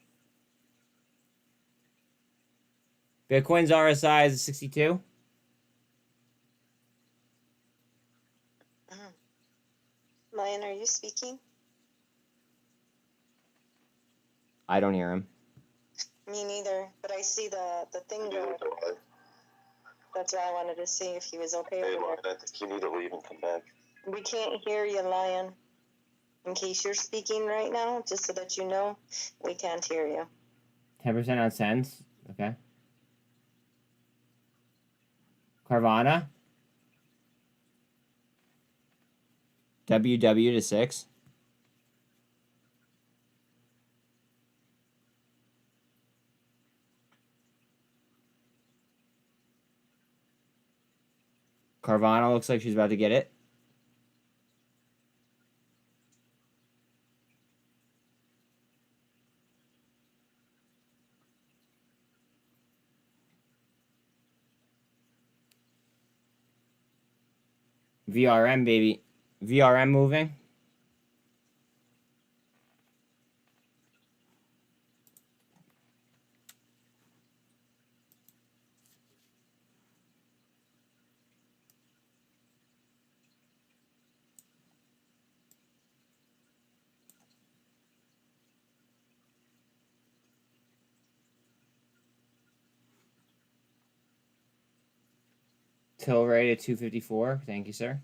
Bitcoin's RSI is 62. Lion, are you speaking? I don't hear him. Me neither, but I see the thing go. That's why I wanted to see if he was okay Hey, over Lion, there. I think you need to leave and come back. We can't hear you, Lion. In case you're speaking right now, just so that you know, we can't hear you. 10% on cents. Okay. Carvana. WW to 6. Carvana looks like she's about to get it. VRM, baby. VRM moving. Till rate at 254. Thank you, sir.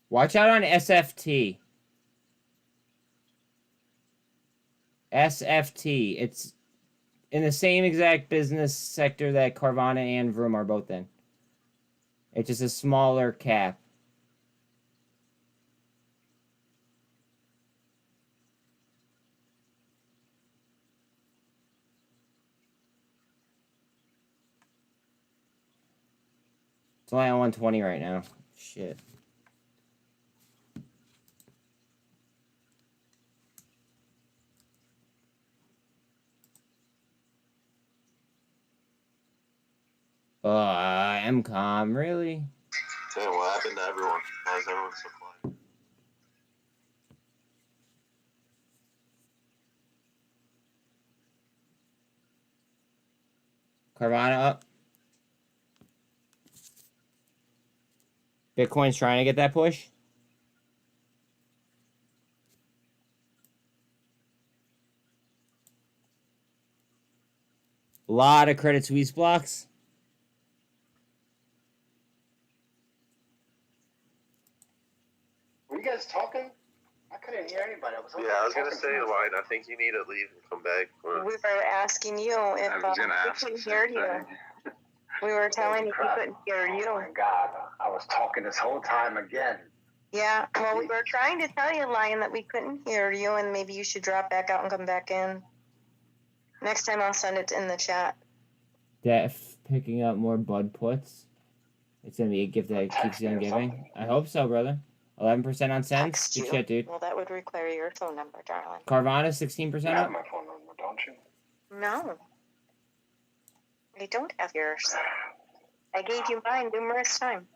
Watch out on SFT. SFT. It's in the same exact business sector that Carvana and Vroom are both in. It's just a smaller cap. It's only on 120 right now. Shit. MCOM, really? Damn, what happened to everyone? Why is everyone so quiet? Carvana up. Bitcoin's trying to get that push. A lot of Credit Suisse blocks. Were you guys talking? I couldn't hear anybody. I was Gonna say, Lion, I think you need to leave and come back. Or... We were asking you if we couldn't hear you. We were telling you we couldn't hear you. Oh my God, I was talking this whole time again. Yeah, well, we were trying to tell you, Lion, that we couldn't hear you, and maybe you should drop back out and come back in. Next time I'll send it in the chat. Def picking up more bud puts. It's going to be a gift that keeps on giving. I hope so, brother. 11% on cents. Good shit, dude. Well, that would require your phone number, darling. Carvana, 16% You have up. my phone number, don't you? No. I don't have yours. I gave you mine numerous times.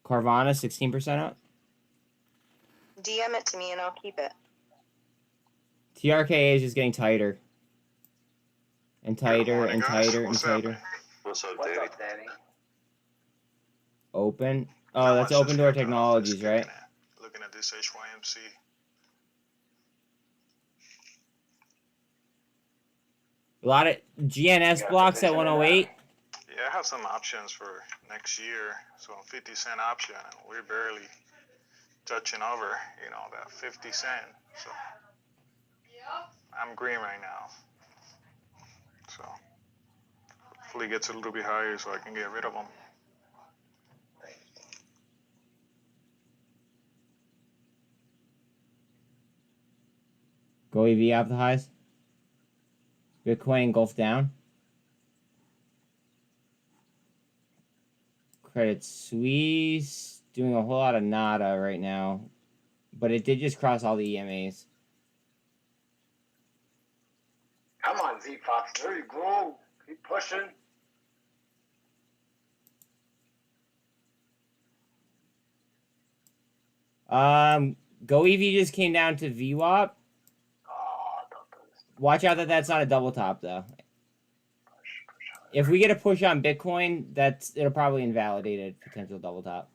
Carvana, 16% up. DM it to me and I'll keep it. TRKA is just getting tighter. And tighter and tighter and tighter. What's up, What's Danny? up, Danny? Open. Oh, that's Open Door Technologies, right? Looking at this HYMC. A lot of GNS blocks at 108. Yeah, I have some options for next year. So 50-cent option, and we're barely touching over, you know, that 50 cent. So I'm green right now. So hopefully it gets a little bit higher so I can get rid of them. GoEV out the highs. Bitcoin Gulf down. Credit Suisse doing a whole lot of nada right now. But it did just cross all the EMAs. Come on, Z Fox. There you go. Keep pushing. GoEV just came down to VWAP. Watch out that that's not a double top though. If we get a push on Bitcoin, it'll probably invalidate a potential double top.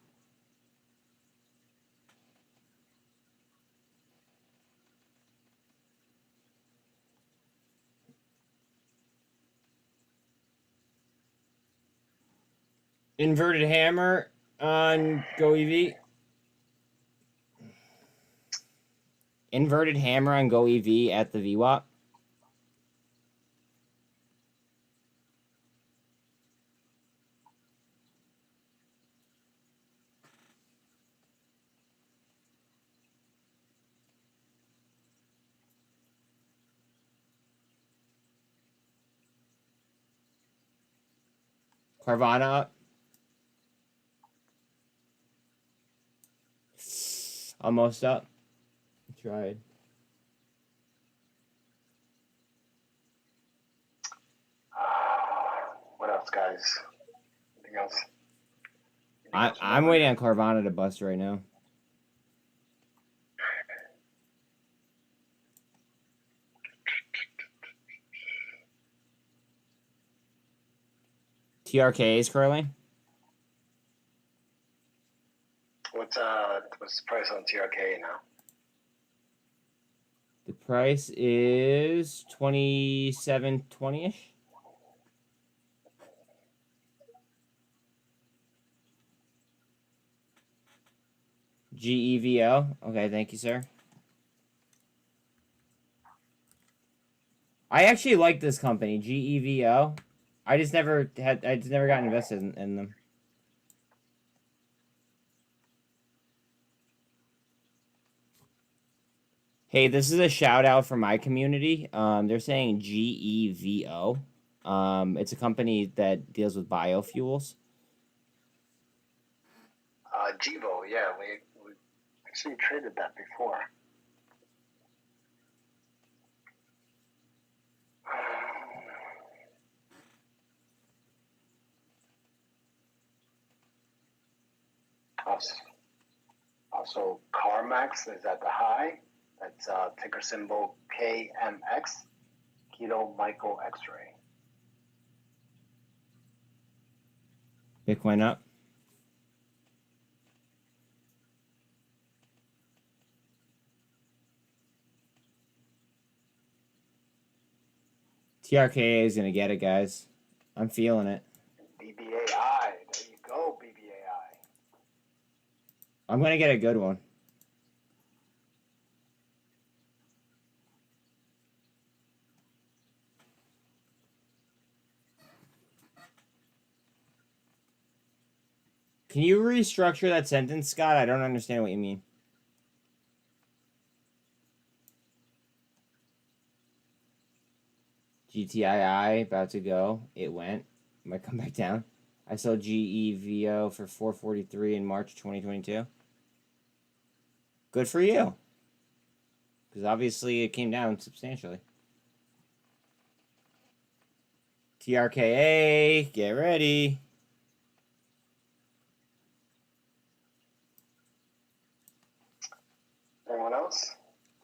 Inverted hammer on GoEV. Inverted hammer on GoEV at the VWAP. Carvana up. Almost up. Tried. What else, guys? Anything else? I'm waiting on Carvana to bust right now. TRK is curling. What's the price on TRK now? The price is 27.20-ish. GEVO. Okay, thank you, sir. I actually like this company, GEVO. I just never got invested in them. Hey, this is a shout out for my community. They're saying GEVO. It's a company that deals with biofuels. GEVO, yeah, we actually traded that before. Also, CarMax is at the high. That's ticker symbol KMX, Kilo Michael X-ray. Bitcoin up. TRKA is going to get it, guys. I'm feeling it. BBAI. There you go, BBAI. I'm going to get a good one. Can you restructure that sentence, Scott? I don't understand what you mean. GTII, about to go. It went. Might come back down. I sold GEVO for $443 in March 2022. Good for you. Because obviously it came down substantially. TRKA, get ready. Anyone else?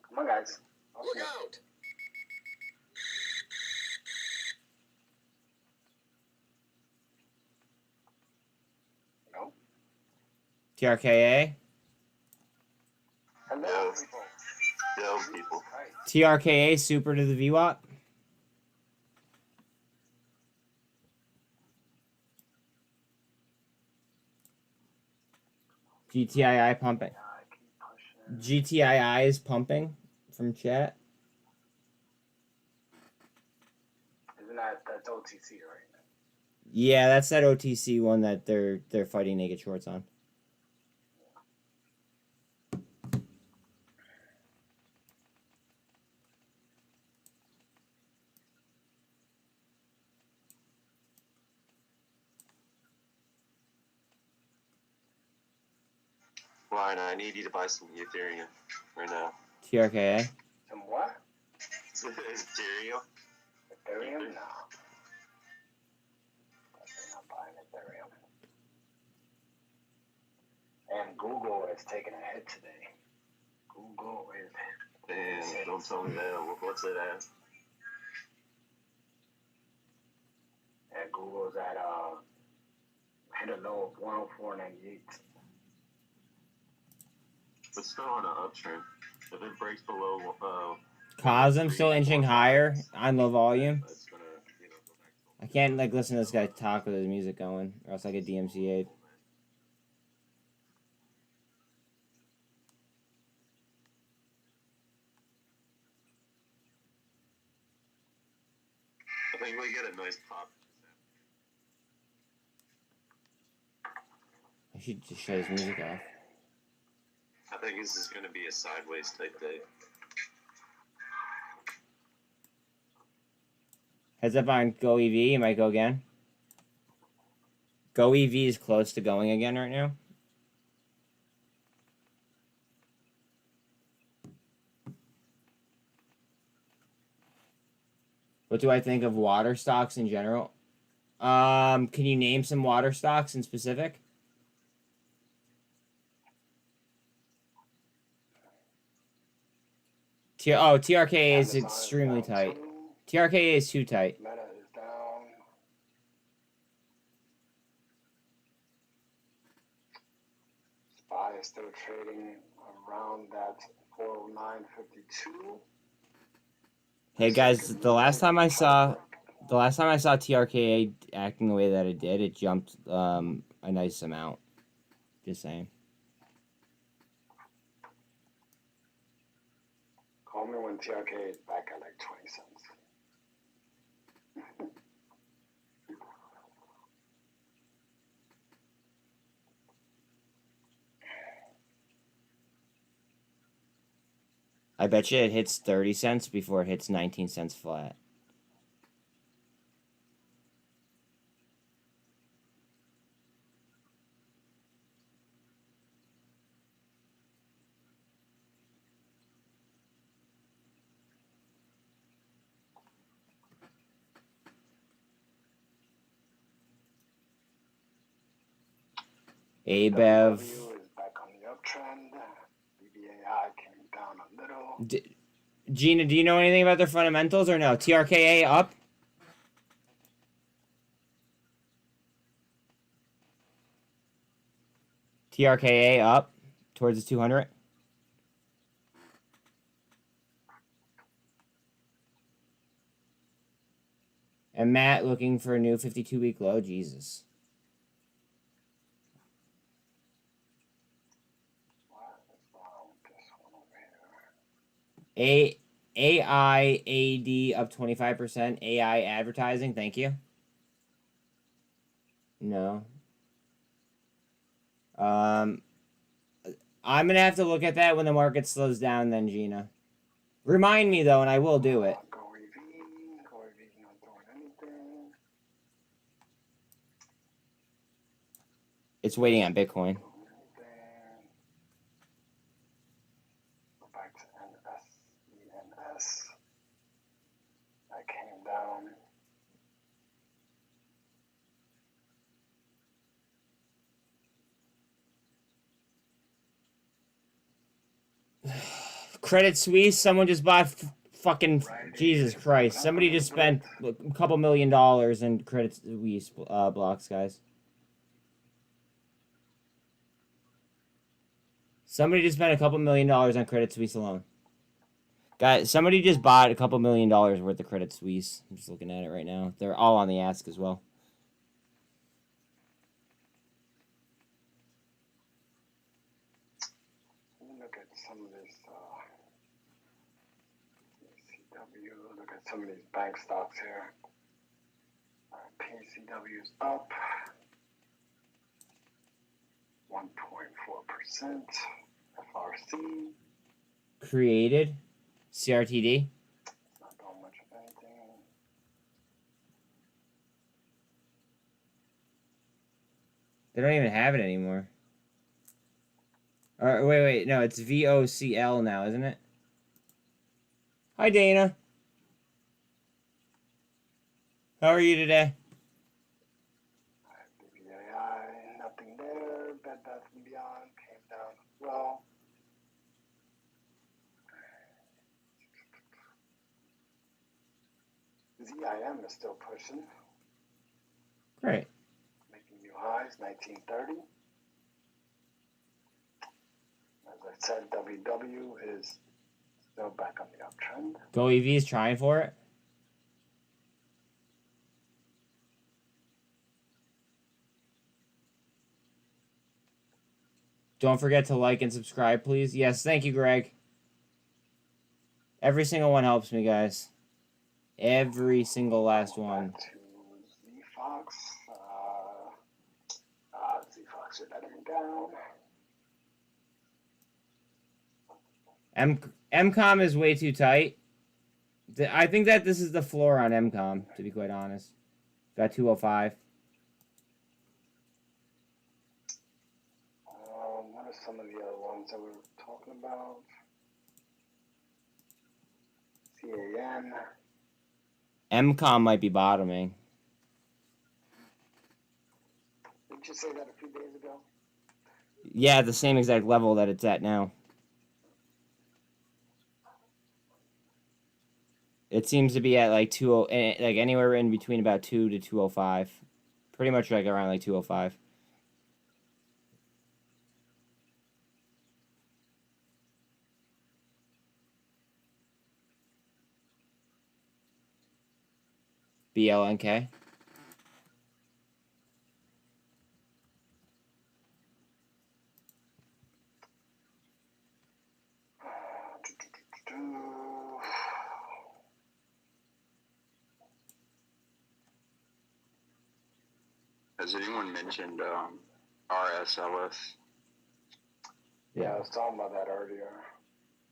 Come on, guys. Look out! TRKA. Hello, people. Yo, people. TRKA super to the VWAP. GTII pumping. GTII is pumping from chat. Isn't that's OTC, right? Yeah, that's that OTC one that they're fighting naked shorts on. Ryan, I need you to buy some Ethereum right now. TRKA. Some what? Ethereum? Ethereum? No. I'm not buying Ethereum. And Google is taking a hit today. Google is. Damn, don't tell me that. What's it at? And Google's at hit a low of 104.98. But still on an uptrend. If it breaks below Cosm still inching higher on low volume. I can't like listen to this guy talk with his music going, or else I get DMCA'd. I think we get a nice pop. I should just shut his music off. I think this is going to be a sideways type day. Heads up on goev. You might go again. Goev is close to going again right now. What do I think of water stocks in general? Can you name some water stocks in specific? TRKA is extremely tight. TRKA is too tight. Meta is down. SPY is still trading around that 409.52. Hey guys, the last time I saw TRKA acting the way that it did, it jumped a nice amount. Just saying. Call me when TRK is back at like 20 cents. I bet you it hits 30 cents before it hits 19 cents flat. ABEV. is back on the uptrend. BBIG came down a little. Gina, do you know anything about their fundamentals or no? TRKA up? TRKA up towards the 200? And Matt looking for a new 52-week low. Jesus. AIAD up 25%. AI advertising, thank you. No. I'm gonna have to look at that when the market slows down then, Gina. Remind me though, and I will do it. It's waiting on Bitcoin. That came down. Credit Suisse, someone just bought fucking Jesus Christ. Somebody just spent a couple $1 million in Credit Suisse blocks, guys. Somebody just spent a couple $1 million on Credit Suisse alone. Guys, somebody just bought a couple $1 million worth of Credit Suisse. I'm just looking at it right now. They're all on the ask as well. Look at some of this PCW. Look at some of these bank stocks here. PCW's up 1.4%. FRC. Created. CRTD. Not doing much of anything. They don't even have it anymore. Wait. No, it's VOCL now, isn't it? Hi, Dana. How are you today? BBIG, nothing there. Bed Bath & Beyond came down as well. ZIM is still pushing. Great. Making new highs, 1930. As I said, WW is still back on the uptrend. GoEV is trying for it. Don't forget to like and subscribe, please. Yes, thank you, Greg. Every single one helps me, guys. Every single last one. Z-Fox. Z-Fox are letting down. MCOM is way too tight. I think that this is the floor on MCOM, to be quite honest. Got 205. What are some of the other ones that we were talking about? CAN. MCOM might be bottoming. Didn't you say that a few days ago? Yeah, at the same exact level that it's at now. It seems to be at like like anywhere in between about 2 to 205. Pretty much like around like 205. BLNK. Has anyone mentioned RSLS? Yeah, I was talking about that earlier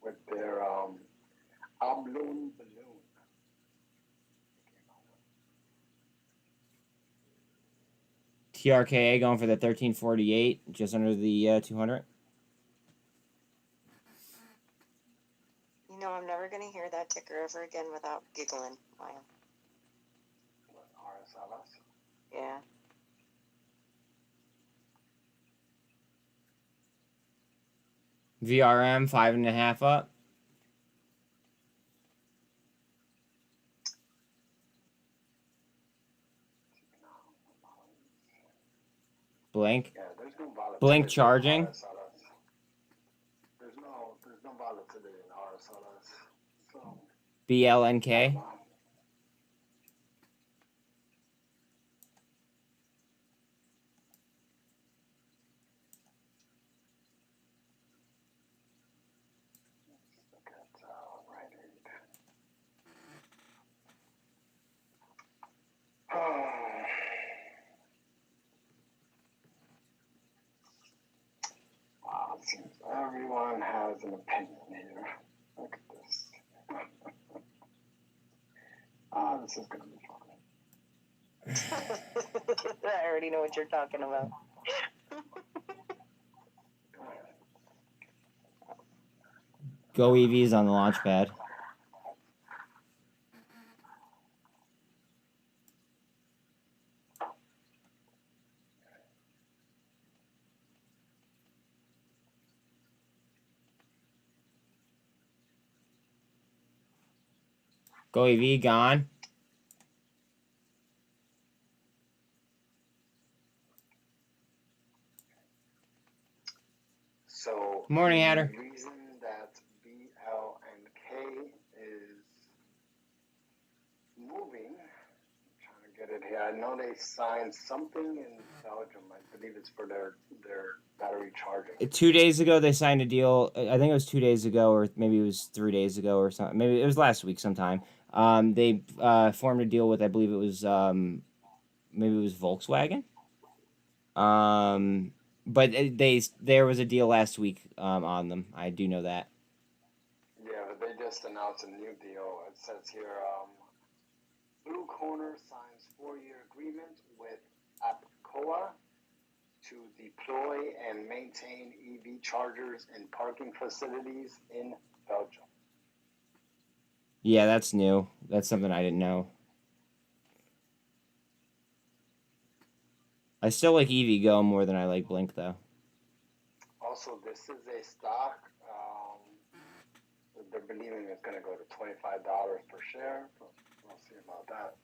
with their balloon. TRKA going for the 1348, just under the 200. You know, I'm never going to hear that ticker ever again without giggling, Maya. RSLS? Yeah. VRM 5.5 up. Blink. Yeah, there's no volatility. Blink charging. There's no volatility in RSLS. So BLNK. look at Rite Aid. Wow, it seems everyone has an opinion here. Look at this. This is going to be fun. I already know what you're talking about. GoEV's on the launch pad. GoEV gone. So Morning, Hatter. The reason that BLNK is moving, I'm trying to get it here. I know they signed something in Belgium. I believe it's for their battery charging. 2 days ago, they signed a deal. I think it was 2 days ago, or maybe it was 3 days ago, or something. Maybe it was last week sometime. They formed a deal with, I believe it was, maybe it was Volkswagen. But there was a deal last week on them. I do know that. Yeah, they just announced a new deal. It says here, Blue Corner signs 4-year agreement with APCOA to deploy and maintain EV chargers in parking facilities in Belgium. Yeah, that's new. That's something I didn't know. I still like EVgo more than I like Blink, though. Also, this is a stock. They're believing it's going to go to $25 per share. We'll see about that.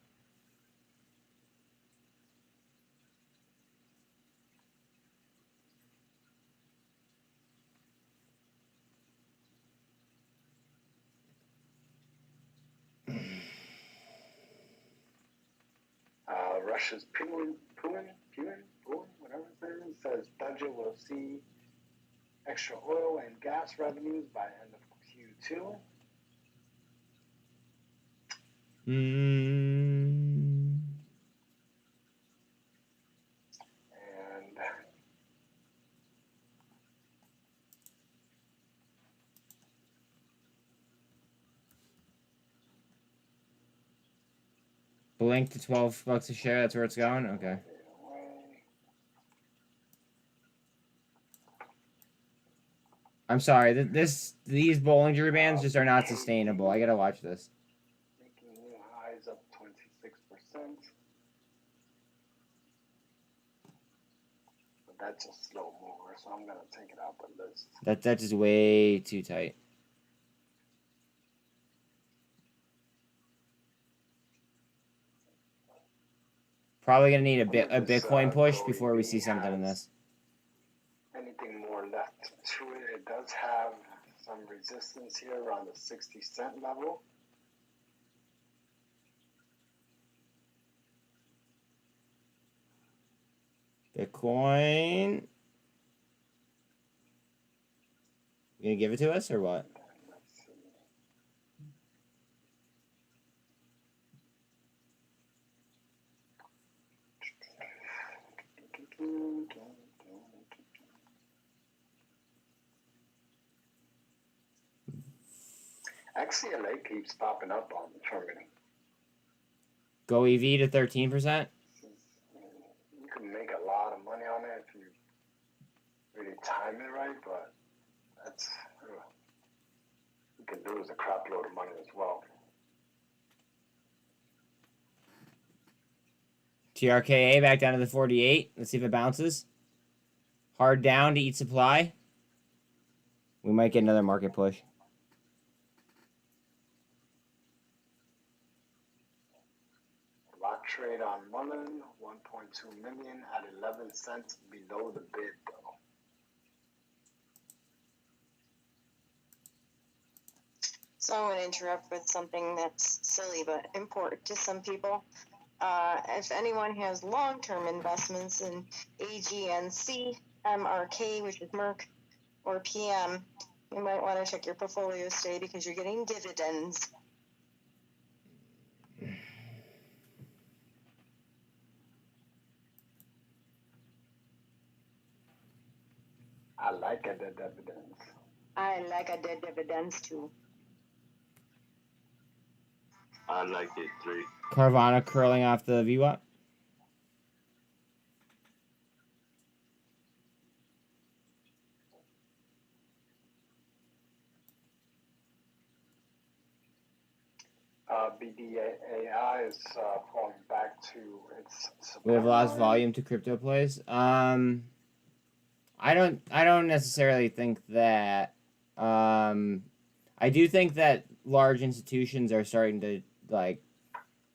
Russia's Putin, whatever it is, says budget will see extra oil and gas revenues by end of Q2. And Blink to $12 a share. That's where it's going. Okay. I'm sorry. These Bollinger Bands just are not sustainable. I gotta watch this. making new highs up 26%. But that's a slow mover, so I'm gonna take it out the list. That's just way too tight. Probably gonna need a Bitcoin push before we see something in this. Anything more left to it? It does have some resistance here around the 60-cent level. Bitcoin. You gonna give it to us or what? XCLA keeps popping up on the terminal. GoEV to 13%. You can make a lot of money on it if you really time it right, but that's you can lose a crap load of money as well. TRKA back down to the 48. Let's see if it bounces. Hard down to eat supply. We might get another market push. Lock trade on muln, 1.2 million at 11 cents below the bid though. So I'm going to interrupt with something that's silly but important to some people. If anyone has long-term investments in AGNC, MRK, which is Merck, or PM, you might want to check your portfolio state because you're getting dividends. I like it, the dividends. I like a dead dividends too. I like it 3. Carvana curling off the VWAP. BBIG is falling back to its We have lost volume to crypto plays. I don't necessarily think that. I do think that large institutions are starting to like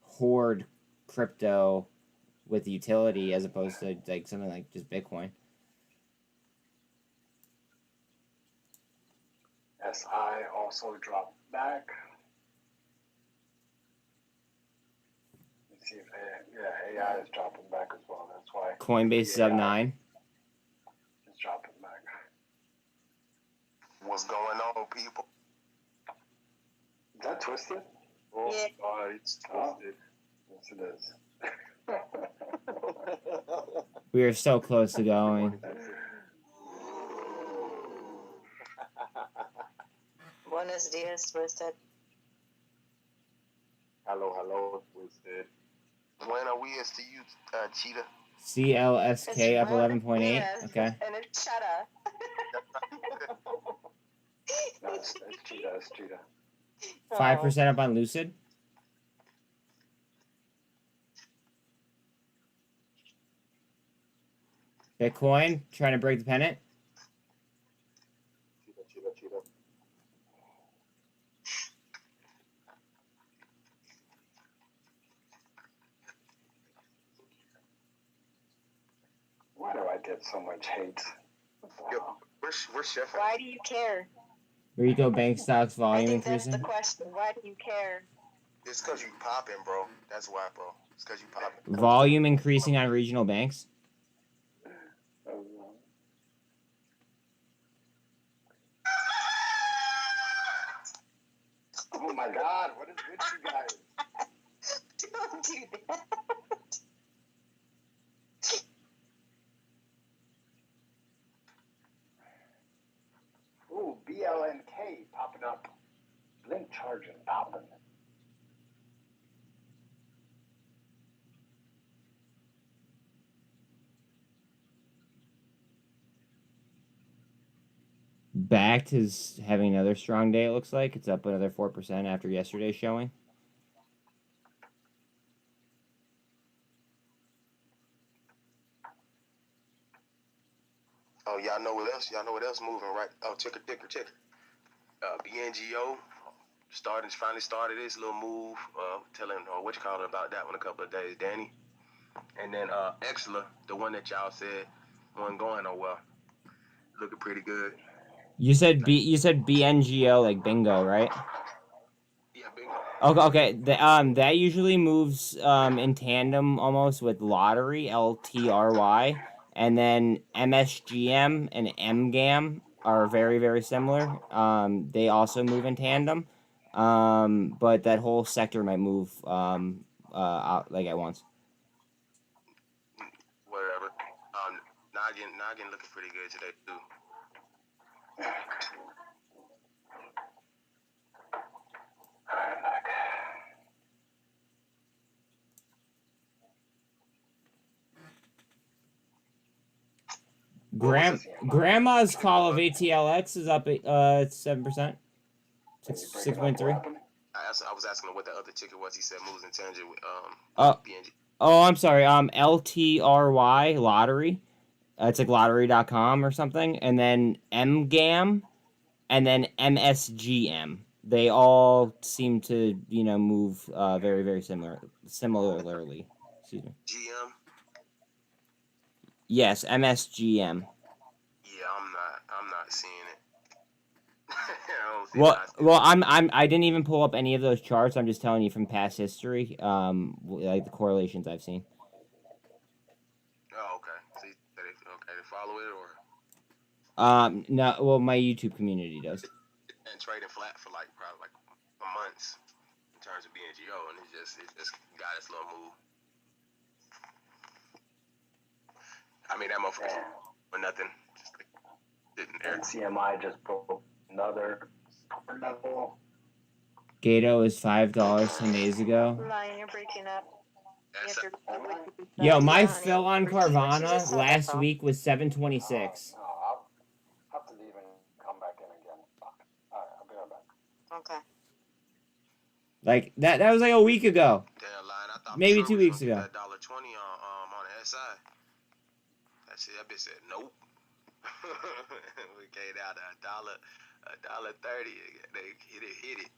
hoard crypto with utility as opposed to like something like just Bitcoin. SI also dropped back. Let's see if AI is dropping back as well. That's why Coinbase is up 9. is dropping back. What's going on, people? Is that twisted? Oh, Yeah. it's twisted. Yes, it is. We are so close to going. Buenos dias, twisted. Hello, twisted. When are we to you, Cheetah? CLSK up 11.8. Yes, Okay. and it's cheddar. No, it's Cheetah. It's Cheetah. 5% up on Lucid. Bitcoin trying to break the pennant. Cheetah. Why do I get so much hate? Yo, we're Chef. Why do you care? Retail bank stocks I volume think that's increasing. the question. Why do you care? It's because you popping, bro. That's why, bro. It's because you popping. Volume increasing on regional banks. Oh my God! What is with you guys? Don't do that. Ooh, BLNK popping up. Blink charging popping. Backed is having another strong day, it looks like. It's up another 4% after yesterday's showing. Oh, y'all know what else? Y'all know what else moving, right? Oh, ticker. BNGO finally started this little move. Telling what you call it about that one a couple of days, Danny. And then Exla, the one that y'all said wasn't going no well, looking pretty good. You said BNGO like bingo, right? Yeah, bingo. Okay. That usually moves in tandem almost with lottery, LTRY, and then MSGM and MGAM are very, very similar. They also move in tandem, but that whole sector might move out like at once. Whatever. Noggin looking pretty good today too. Grandma's call of ATLX is up 7%, 6.3. I was asking him what the other ticket was. He said moves in tangent with BNG. Oh, I'm sorry. LTRY lottery. It's like lottery.com or something, and then MGAM, and then MSGM. They all seem to move very, very similarly. Excuse me. GM. Yes, MSGM. Yeah, I'm not seeing it. I didn't even pull up any of those charts. I'm just telling you from past history, like the correlations I've seen. Oh, okay. So they follow it or? No. Well, my YouTube community does. And trading flat for probably months in terms of BNGO, and it just got its little move. I mean, that motherfucker for nothing. Just sitting there. CMI just broke another level. Gato is $5 10 days ago. Lion, you're breaking up. Yo, my fill on Carvana last week was 726. I'll have to leave and come back in again. Alright, I'll be right back. Okay. Like that was like a week ago. Damn, Lion, I thought Maybe 2 weeks ago. That $1.20 on the SI. That bitch said nope. We gave out $1.30. They hit it.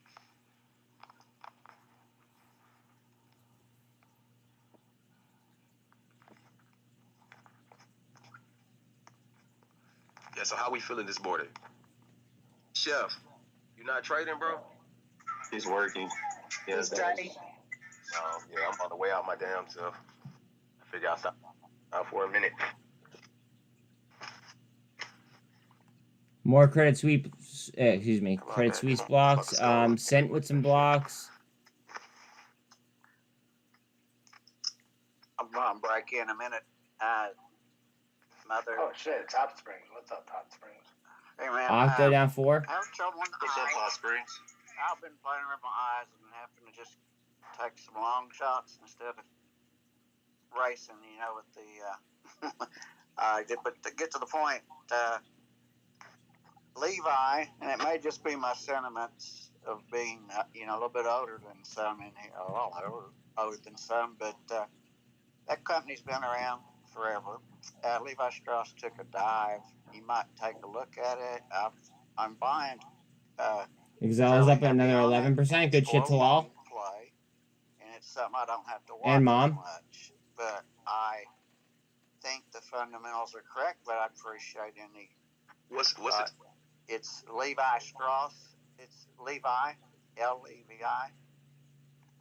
Yeah, so how we feeling this morning? Chef, You not trading, bro? He's working. Yeah, He's driving. Yeah, I'm on the way out my damn self. I figure I'll stop out for a minute. More Credit Suisse, excuse me, Credit Suisse blocks. SINT with some blocks. I'm going to break in a minute. Mother. Oh shit, Top Springs. What's up, Top Springs? Hey man. Octa down 4. I have trouble with the What's up, eyes. Hot Springs? I've been playing with my eyes and having to just take some long shots instead of racing, you know, with the but to get to the point, Levi, and it may just be my sentiments of being, you know, a little bit older than some in here, a lot older than some, but that company's been around forever. Levi Strauss took a dive. You might take a look at it. I'm buying. Excel's up another 11%. Good shit to all. Play, and it's something I don't have to watch And Mom. much. But I think the fundamentals are correct. But I appreciate any. What's it? It's Levi Strauss. It's Levi, Levi.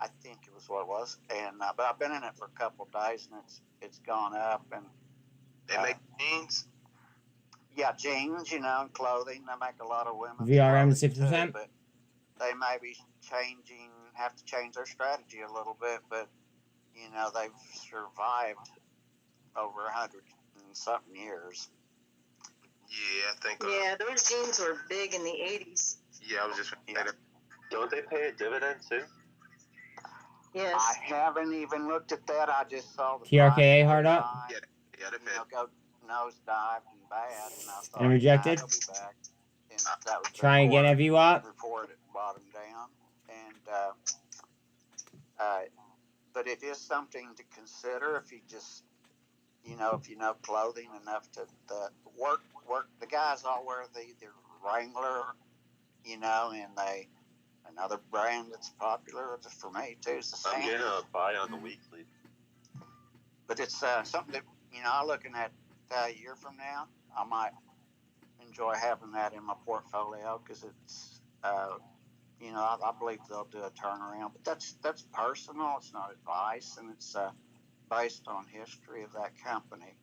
I think it was what it was, and but I've been in it for a couple of days, and it's gone up. And they make jeans. Yeah, jeans, you know, and clothing. They make a lot of women. VRM to 6%. But they may be have to change their strategy a little bit. But you know, they've survived over 100 and something years. Yeah, I think. Yeah, those jeans were big in the 80s. Yeah, I was just. Yeah. Don't they pay a dividend too? Yes. I haven't even looked at that. I just saw the TRKA hard up. Yeah, they pay. Go nosedive and bad, and I thought, And rejected. I'll be back. And that was Trying again, FVWAP. Report it bottom down, and but it is something to consider if you just, you know, if you know clothing enough to work. The guys all wear the Wrangler, you know, and another brand that's popular for me too is the SINT. I'm gonna buy on the weekly. But it's something that, you know, I'm looking at a year from now. I might enjoy having that in my portfolio because it's, you know, I believe they'll do a turnaround. But that's personal. It's not advice, and it's based on history of that company.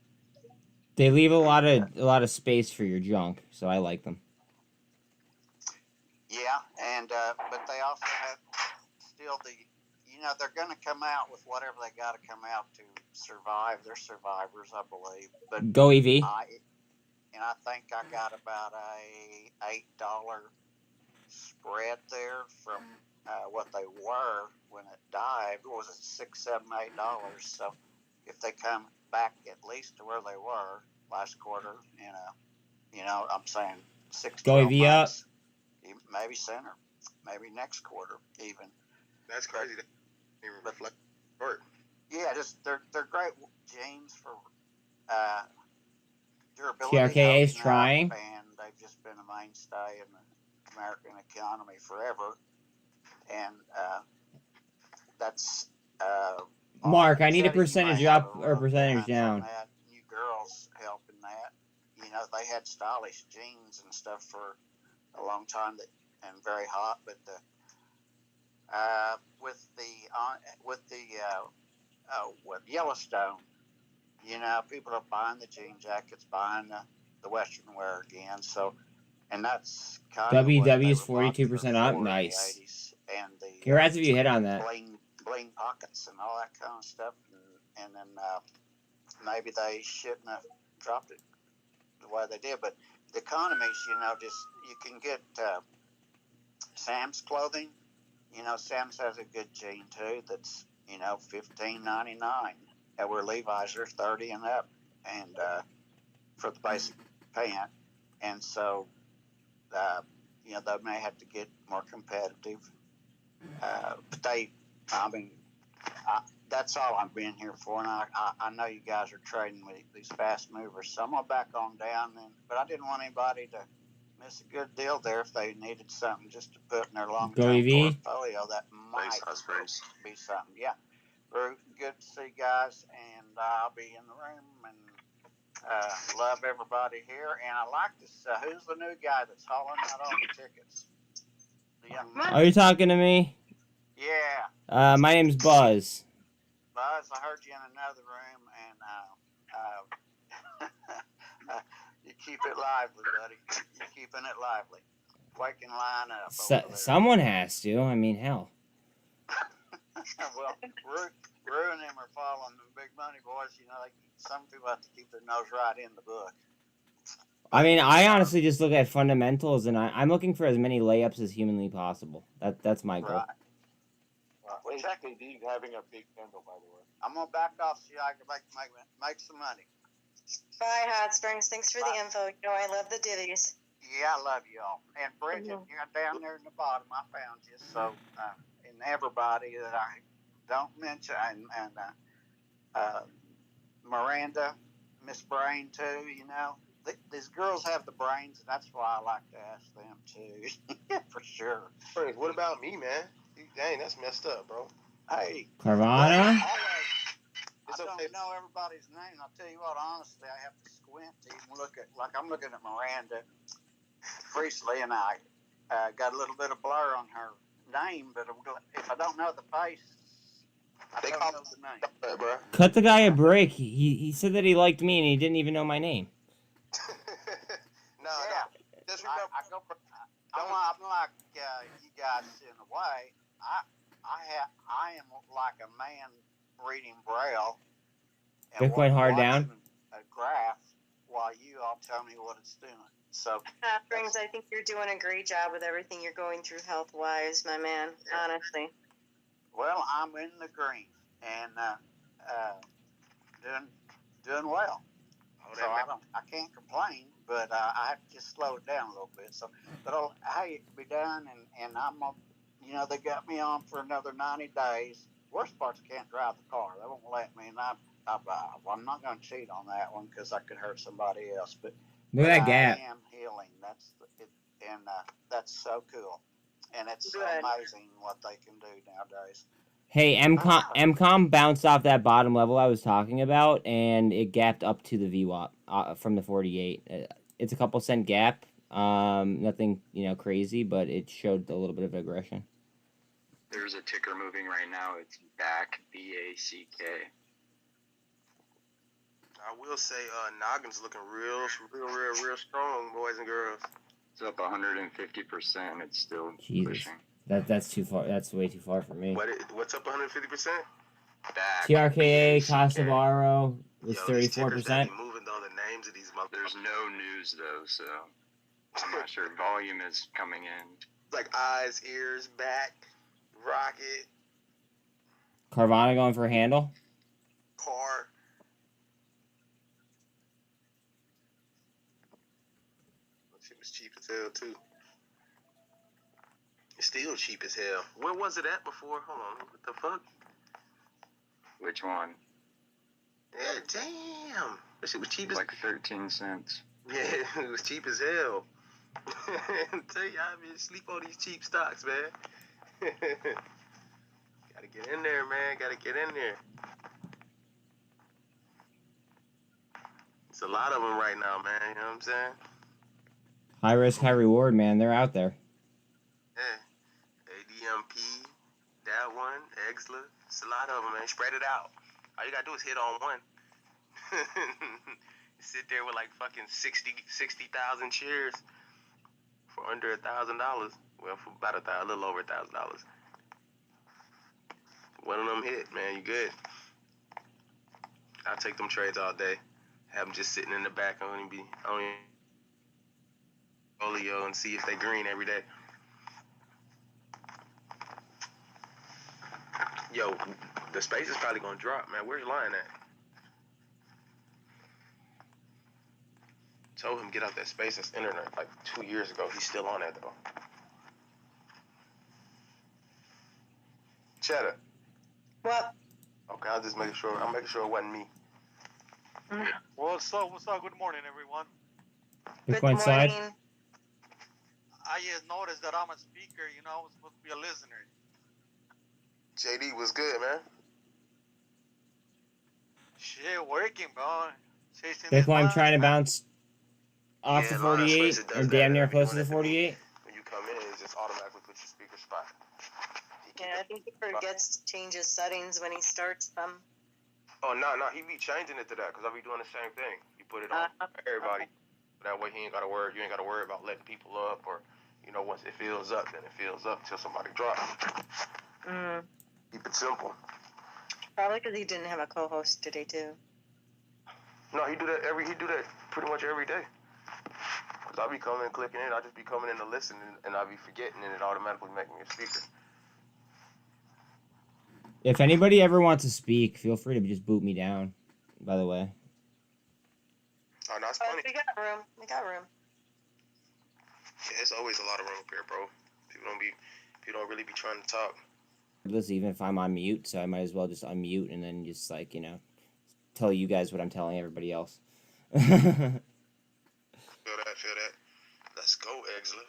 They leave a lot of space for your junk, so I like them. Yeah, and but they also have still the, you know, they're going to come out with whatever they got to come out to survive. They're survivors, I believe. But GoEV. And I think I got about a $8 spread there from what they were when it dived. What was it, $6, $7, $8? So if they come back at least to where they were last quarter, you know, I'm saying 6 GoEV up. Maybe center, maybe next quarter even. That's crazy. But short. Yeah, just they're great jeans for durability. TRKA is trying, and they've just been a mainstay in the American economy forever. And that's Mark. I need a percentage up or percentage down. New girls help in that. You know, they had stylish jeans and stuff for a long time and very hot, but with Yellowstone, you know, people are buying the jean jackets, buying the Western wear again. So, and that's kind of WW's 42% up. Nice. And the congrats if you hit on that. Bling pockets and all that kind of stuff, and then maybe they shouldn't have dropped it the way they did, but the economies, you know, just you can get Sam's clothing. You know, Sam's has a good jean too. That's, you know, $15.99. And where Levi's are 30 and up, and for the basic pant. And so, you know, they may have to get more competitive. But that's all I've been here for. And I know you guys are trading with these fast movers, so I'm gonna back on down. But I didn't want anybody to miss a good deal there if they needed something just to put in their long-term portfolio. That might be something. Yeah, very good to see you guys, and I'll be in the room and love everybody here. And I like this. Who's the new guy that's hauling out all the tickets? The young man. Are you talking to me? Yeah. My name's Buzz. Buzz, I heard you in another room, and you keep it lively, buddy. You're keeping it lively. Waking line up over there. Someone has to. I mean, hell. Well, Rue and them are following the big money boys. You know, some people have to keep their nose right in the book. I mean, I honestly just look at fundamentals, and I'm looking for as many layups as humanly possible. That's my goal. Right. Well, technically, having a big candle, by the way. I'm gonna back off so I can make some money. Bye, Hot Springs. Thanks for the info. You know I love the ditties. Yeah, I love y'all. And Bridget, you're down there in the bottom. I found you. So, and everybody that I don't mention, and Miranda, Miss Brain too. You know, these girls have the brains, and that's why I like to ask them too. For sure. Frank, what about me, man? Dang, that's messed up, bro. Hey, Carvana. I don't know everybody's name. I'll tell you what, honestly, I have to squint to even look at, like I'm looking at Miranda Priestley, and I got a little bit of blur on her name, but if I don't know the face, I don't know the name. Cut the guy a break. He said that he liked me, and he didn't even know my name. No. Just remember, I'm like you guys in a way. I am like a man reading Braille and Bitcoin hard down. A graph while you all tell me what it's doing. So, Springs, I think you're doing a great job with everything you're going through health wise, my man. Honestly. Well, I'm in the green and doing well. So I can't complain, but I have to just slow it down a little bit. So, but hey, it can be done, and I'm they got me on for another 90 days. Worst part's I can't drive the car. They won't let me, and I'm not going to cheat on that one because I could hurt somebody else. But look at that gap. I am healing. That's so cool, and it's so amazing what they can do nowadays. Hey, MCOM bounced off that bottom level I was talking about, and it gapped up to the VWAP from the 48. It's a couple cent gap. Nothing crazy, but it showed a little bit of aggression. There's a ticker moving right now. It's BACK, BACK. I will say, Noggin's looking real strong, boys and girls. It's up 150%. It's still pushing. That's too far. That's way too far for me. What's up 150%? BACK. TRKA, Castavaro was 34%. Moving all the names of these motherfuckers. There's no news though, so I'm not sure. Volume is coming in. Like eyes, ears, back, rocket. Carvana going for a handle. Car. It was cheap as hell too. It's still cheap as hell. Where was it at before? Hold on. What the fuck? Which one? Yeah, damn. That shit was cheap as... Like 13 cents. Yeah, it was cheap as hell. Tell you, I mean, sleep on these cheap stocks, man. Gotta get in there, man. Gotta get in there. It's a lot of them right now, man. You know what I'm saying? High risk, high reward, man. They're out there. Yeah. ADMP, that one, Exla. It's a lot of them, man. Spread it out. All you gotta do is hit on one. Sit there with like fucking 60,000 shares for under $1,000. Well, for about a little over $1,000. One of them hit, man. You good? I'll take them trades all day. Have them just sitting in the back on folio and see if they green every day. Yo, the space is probably gonna drop, man. Where's Lion at? Told him get out that space that's internet like 2 years ago. He's still on that though. Cheddar. What? Okay, I'm making sure it wasn't me. Well, what's up? Good morning, everyone. Bitcoin side. I just noticed that I'm a speaker. You know, I was supposed to be a listener. JD was good, man. Shit, working, bro. Bitcoin trying to bounce off the 48 or damn near close to the 48. When you come in, it's just automatic automatically put your speaker spot. Yeah, I think he forgets to change his settings when he starts them. Oh, no, he be changing it to that because I be doing the same thing. You put it on for everybody. That way you ain't got to worry about letting people up or, you know, once it fills up, then it fills up till somebody drops. Keep it simple. Probably because he didn't have a co-host today, too. No, he do that pretty much every day. Because I be coming and clicking in. I just be coming in to listen and I be forgetting and it automatically make me a speaker. If anybody ever wants to speak, feel free to just boot me down, by the way. Oh, no, it's funny. We got room. Yeah, there's always a lot of room up here, bro. People don't really be trying to talk. Listen, even if I'm on mute, so I might as well just unmute and then just, like, you know, tell you guys what I'm telling everybody else. Feel that. Let's go, Exler.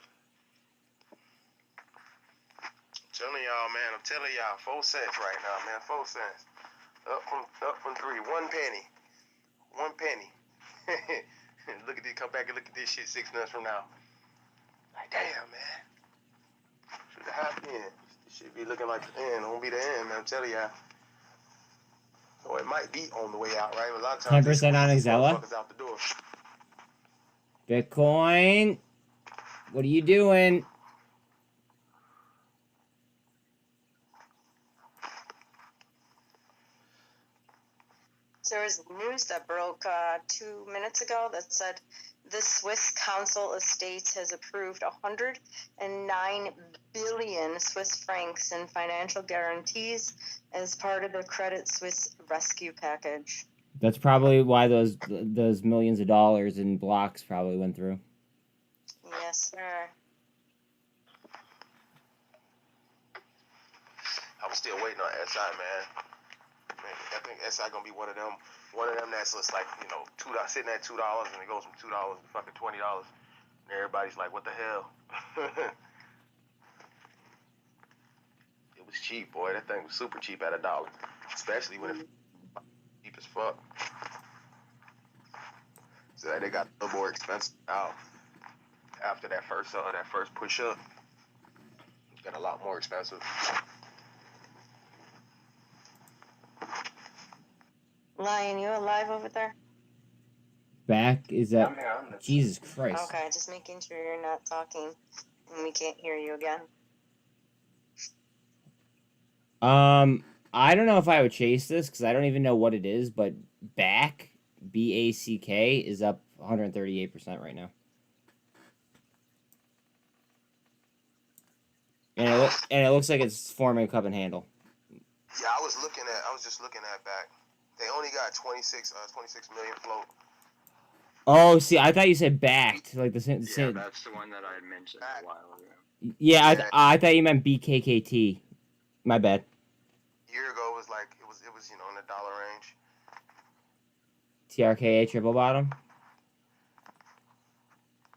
I'm telling y'all, 4 cents right now, man. 4 cents. Up from 3. 1 penny. 1 penny. Look at this, come back and look at this shit 6 months from now. Like, damn, man. Should have happened. This should be looking like the end. It won't be the end, man. I'm telling y'all. Or it might be on the way out, right? A lot of times 10% on Exela. Out the door. Bitcoin. What are you doing? So there was news that broke 2 minutes ago that said the Swiss Council of States has approved 109 billion Swiss francs in financial guarantees as part of the Credit Suisse rescue package. That's probably why those millions of dollars in blocks probably went through. Yes, sir. I'm still waiting on SI, man. I think SI gonna be one of them that's just like, you know, sitting at $2 and it goes from $2 to fucking $20. And everybody's like, what the hell? It was cheap, boy. That thing was super cheap at $1. Especially when it's cheap as fuck. So they got a little more expensive now. After that first push up. It got a lot more expensive. Lion, you alive over there? Back? Is that... I'm here. Jesus Christ. Okay, just making sure you're not talking and we can't hear you again. I don't know if I would chase this because I don't even know what it is, but BACK, B-A-C-K, is up 138% right now. And it looks like it's forming a cup and handle. Yeah, I was just looking at BACK. They only got 26 million float. Oh, see, I thought you said backed, like the same. Yeah, that's the one that I had mentioned a while ago. Yeah, I thought you meant BKKT. My bad. A year ago, it was you know, in the dollar range. TRKA triple bottom.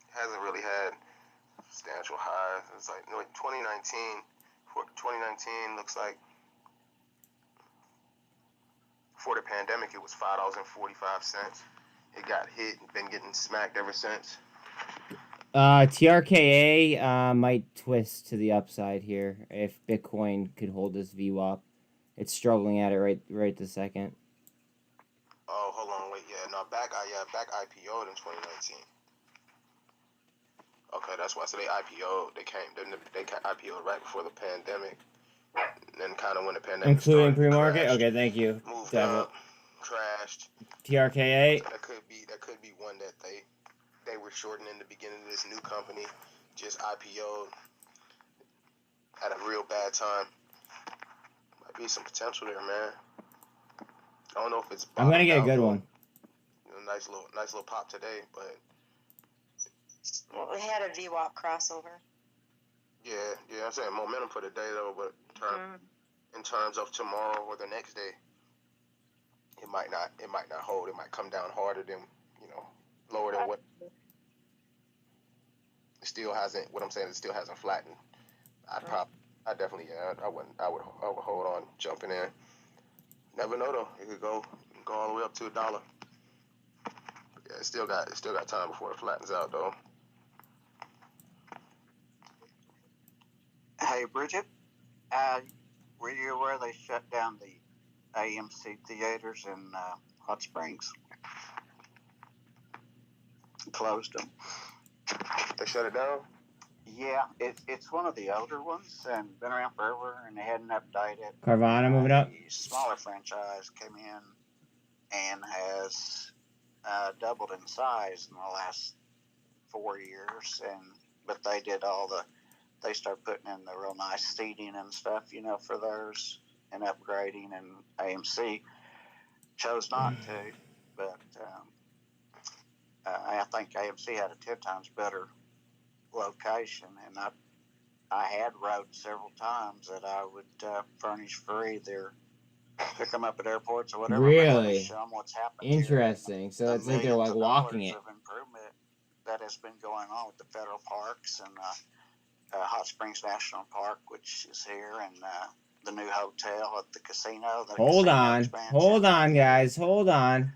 Hasn't really had substantial highs. It's like 2019 looks like before the pandemic it was $5.45. It got hit and been getting smacked ever since. TRKA might twist to the upside here if Bitcoin could hold this VWAP. It's struggling at it right this second. Oh, hold on, wait, yeah, no, back IPO'd in 2019. Okay, that's why. So they IPO'd. They IPO'd right before the pandemic. And then kind of when the pandemic including pre-market. Okay, thank you. Moved up, crashed. TRKA. So that could be one that they were shorting in the beginning of this new company. Just IPO'd at a real bad time. Might be some potential there, man. I don't know if it's. I'm gonna get a good one. You know, nice little pop today, but. Well, we had a VWAP crossover. Yeah, I'm saying momentum for the day though, but in terms of tomorrow or the next day, it might not hold. It might come down harder than, you know, lower than what. It still hasn't. What I'm saying, it still hasn't flattened. I would hold on, jumping in. Never know though. It could go all the way up to $1. But yeah, it still got time before it flattens out though. Hey, Bridget, were you aware they shut down the AMC theaters in Hot Springs? Closed them. They shut it down? Yeah, it's one of the older ones and been around forever, and they hadn't updated. Carvana moving up. A smaller franchise came in and has doubled in size in the last 4 years, but they did they started putting in the real nice seating and stuff, for theirs and upgrading, and AMC chose not to, but I think AMC had a 10 times better location, and I had rode several times that I would furnish free their pick them up at airports or whatever. Really? Show them what's happened. Interesting. So it's like they're like walking it. Of improvement that has been going on with the federal parks and Hot Springs National Park, which is here, and the new hotel at the casino. Hold on, guys. Hold on.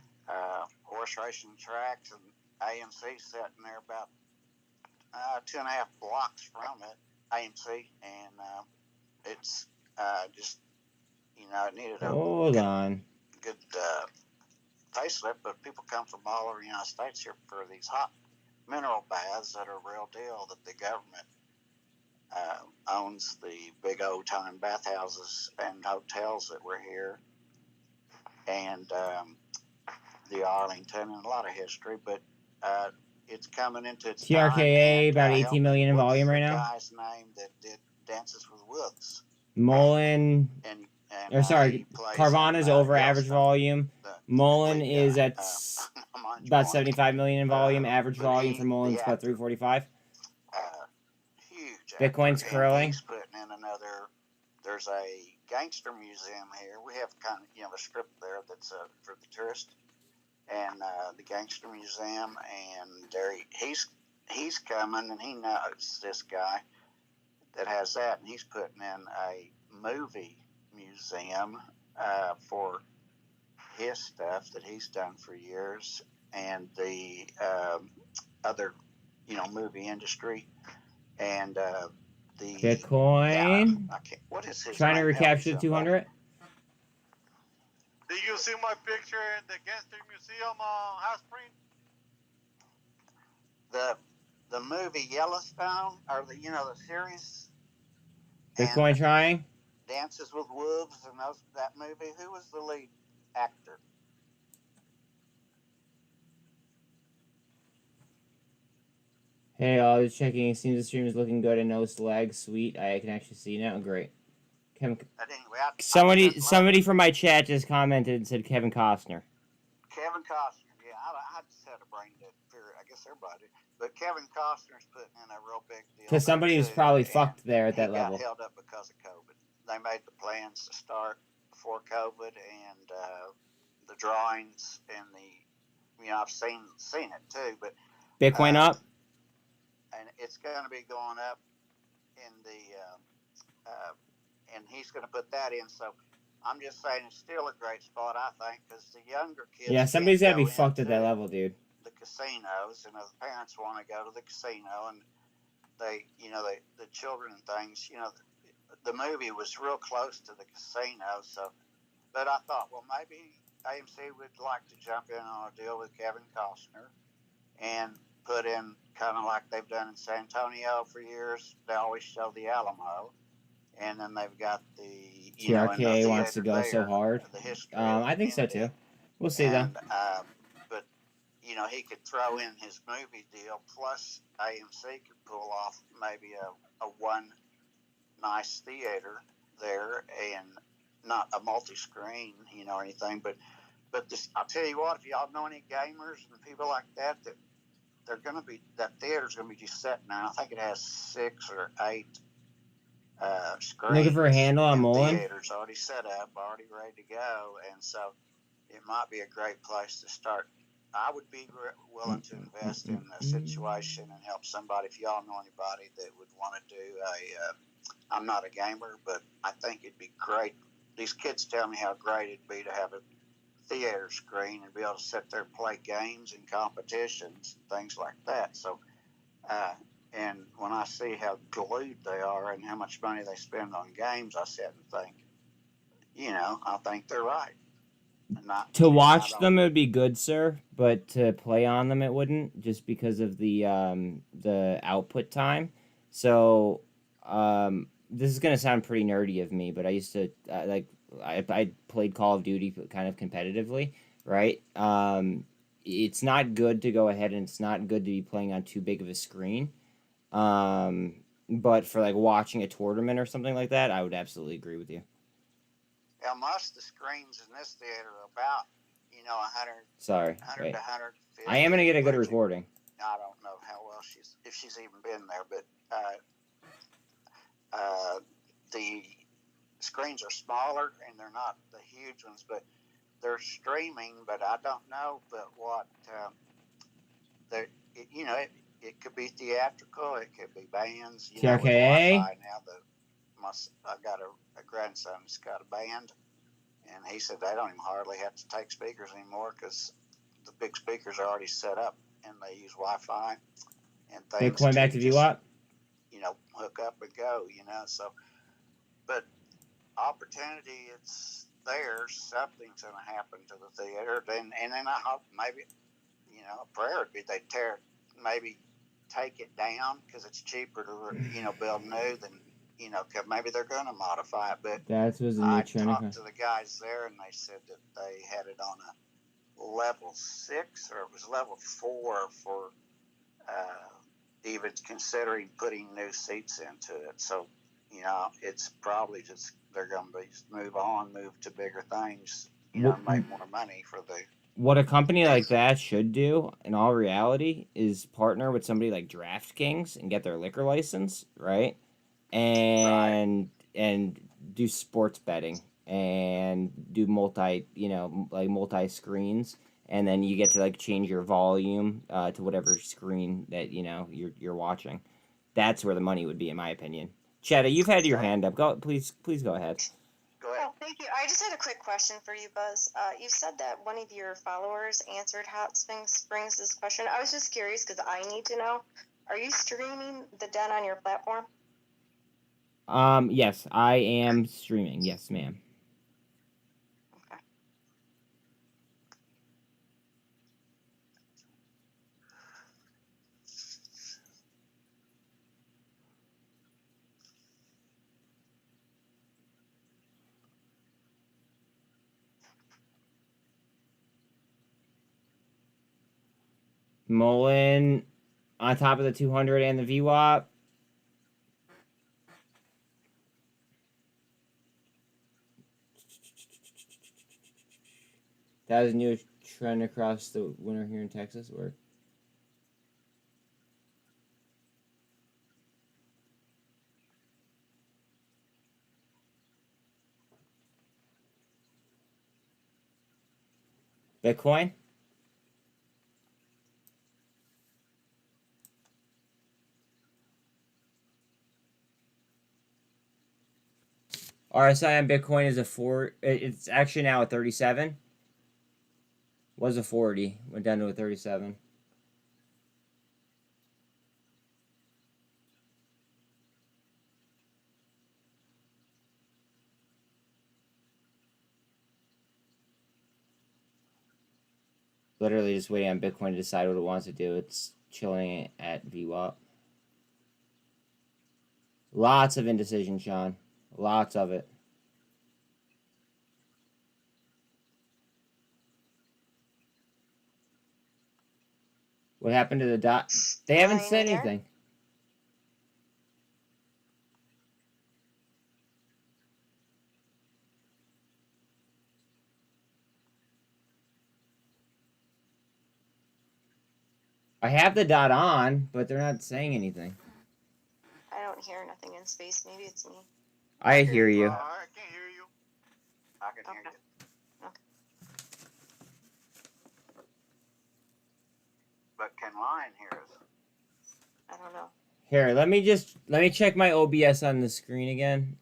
Horse racing tracks, and AMC sitting there about 2.5 blocks from it, AMC, and it's just, it needed a good facelift, but people come from all over the United States here for these hot mineral baths that are a real deal, that the government owns the big old-time bathhouses and hotels that were here, and the Arlington, and a lot of history, but it's coming into its TRKA, about 18 million in volume right now. Guy's name that did Dances with Wolves. Mullen, Carvana's over average volume. Mullen is at about 75 million in volume. Average volume for Mullen's about 345. Huge. Bitcoin's curling. He's putting in there's a gangster museum here. We have kind of, a strip there that's for the tourist, and the gangster museum, and there he's coming, and he knows this guy that has that, and he's putting in a movie museum for his stuff that he's done for years, and the other, movie industry, and the Bitcoin. What is his trying to name? recapture the 200. Did you see my picture in the Gangster Museum on Hot Springs? The movie Yellowstone, or the series. Bitcoin trying. Dances with Wolves and that movie. Who was the lead actor? Hey, I was checking. It seems the stream is looking good and no slag. Sweet. I can actually see now. Great. Somebody from my chat just commented and said Kevin Costner. Kevin Costner, yeah. I just had a brain dead fear. I guess everybody. But Kevin Costner's putting in a real big deal. Because somebody was probably fucked there at that level. He got held up because of COVID. They made the plans to start before COVID, and the drawings and I've seen it too. But Bitcoin up. And it's going to be going up in and he's going to put that in. So I'm just saying it's still a great spot, I think, because the younger kids. Yeah, somebody's got to be fucked at that level, dude. The casinos, and the parents want to go to the casino, and they, the children and things, the movie was real close to the casino. So, but I thought, well, maybe AMC would like to jump in on a deal with Kevin Costner and put in kind of like they've done in San Antonio for years. They always show the Alamo, and then they've got the TRK wants to go so hard. I think so too. We'll see though. But he could throw in his movie deal, plus AMC could pull off maybe a one nice theater there, and not a multi-screen, or anything. But this, I'll tell you what, if y'all know any gamers and people like that that theater's gonna be just sitting there. I think it has 6 or 8 screens. Looking for a handle on Mullen? Theater's already set up, already ready to go, and so it might be a great place to start. I would be willing to invest in a situation and help somebody. If y'all know anybody that would want to do I'm not a gamer, but I think it'd be great. These kids tell me how great it'd be to have a theater screen and be able to sit there and play games and competitions and things like that. So And when I see how glued they are and how much money they spend on games, I sit and think, I think they're right. To watch them, it would be good, sir, but to play on them, it wouldn't, just because of the output time. So, this is gonna sound pretty nerdy of me, but I used to I played Call of Duty kind of competitively, right? It's not good to go ahead, and it's not good to be playing on too big of a screen. But for like watching a tournament or something like that, I would absolutely agree with you. Yeah, most of the screens in this theater are about, 100. Sorry, 100 wait. to 150. I am gonna get a good recording. I don't know how well if she's even been there, but the screens are smaller and they're not the huge ones, but they're streaming. But I don't know, but what it could be theatrical, it could be bands. With Wi-Fi now. I got a grandson that's got a band, and he said they don't even hardly have to take speakers anymore because the big speakers are already set up and they use Wi-Fi and things. Bitcoin back to VWAP. Hook up and go. So, but opportunity, it's there. Something's going to happen to the theater, and then I hope maybe, a prayer would be they maybe take it down because it's cheaper to build new than. Maybe they're going to modify it, but that was I talked to the guys there, and they said that they had it on a level 6 or it was level 4 for even considering putting new seats into it. So, it's probably just they're going to move to bigger things, make more money for the. What a company like that should do, in all reality, is partner with somebody like DraftKings and get their liquor license, right? And do sports betting and do multi screens, and then you get to like change your volume to whatever screen that you're watching. That's where the money would be, in my opinion. Chetta, you've had your hand up. Please go ahead. Oh, thank you. I just had a quick question for you, Buzz. You said that one of your followers answered Hot Springs this question. I was just curious because I need to know. Are you streaming the den on your platform? Yes, I am streaming. Yes, ma'am. Okay. Mullen on top of the 200 and the VWAP. That was a new trend across the winter here in Texas, or? Bitcoin? RSI on Bitcoin is a 4. It's actually now at 37. Was a 40. Went down to a 37. Literally just waiting on Bitcoin to decide what it wants to do. It's chilling at VWAP. Lots of indecision, Sean. Lots of it. What happened to the dot? They haven't said anything. I have the dot on, but they're not saying anything. I don't hear nothing in space. Maybe it's me. I hear you. I can hear you. I can hear you. Okay. But can Lion hear us? I don't know. Here, let me check my OBS on the screen again.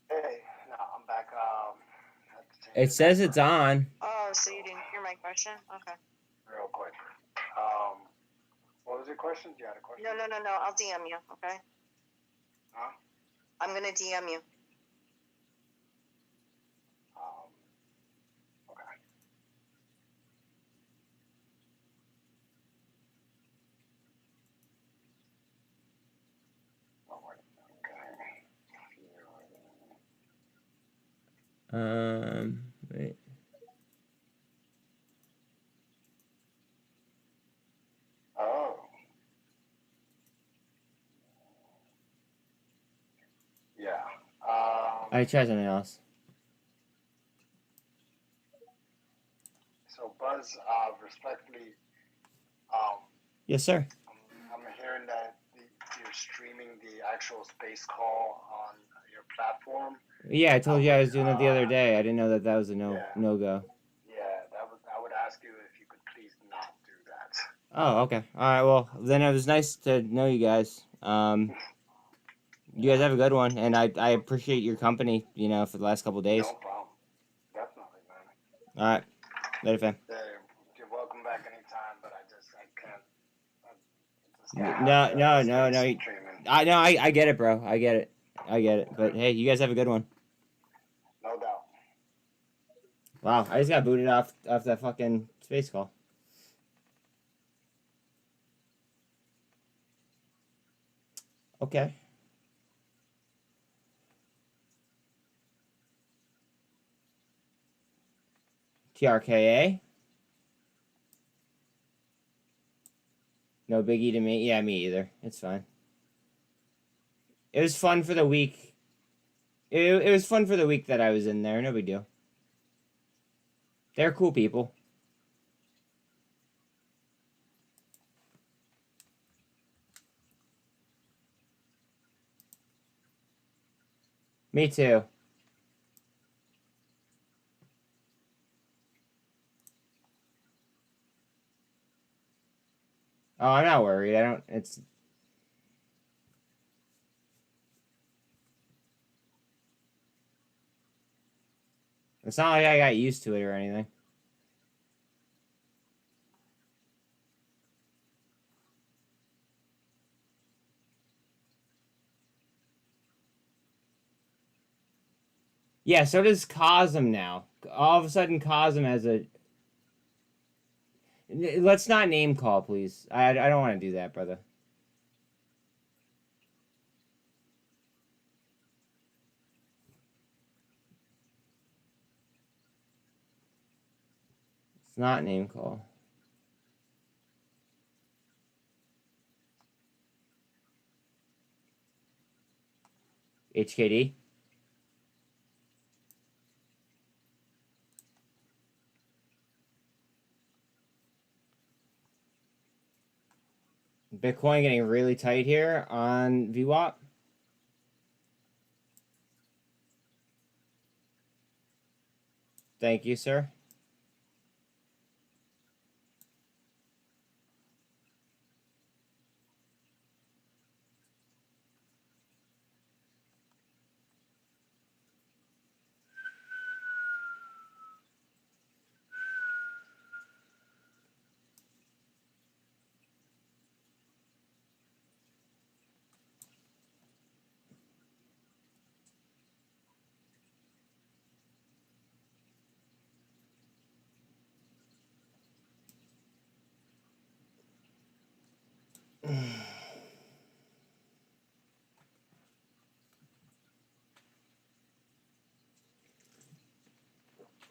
Hey, no, I'm back. It says it's on. Oh, so you didn't hear my question? Okay. Real quick. What was was your question? You had a question? No. I'll DM you. Okay. Huh? I'm gonna DM you. Okay. Wait. Oh. Yeah. I tried something else. So Buzz, respectfully, Yes, sir. I'm hearing that you're streaming the actual space call on your platform. Yeah, I told you I was doing that the other day. I didn't know that was a no go. Yeah, I would ask you if you could please not do that. Oh, okay. All right. Well, then it was nice to know you guys. You guys have a good one, and I appreciate your company. For the last couple of days. No problem. Definitely, man. All right. Later, fam. You're welcome back anytime, but I can't. No. I get it, bro. I get it. But hey, you guys have a good one. No doubt. Wow, I just got booted off that fucking space call. Okay. TRKA. No biggie to me. Yeah, me either. It's fine. It was fun for the week. It was fun for the week that I was in there. No big deal. They're cool people. Me too. Oh, I'm not worried. It's not like I got used to it or anything. Yeah, so does Cosm now. All of a sudden, Cosm has a... Let's not name call, please. I don't want to do that, brother. It's not name call. HKD? Bitcoin getting really tight here on VWAP. Thank you, sir.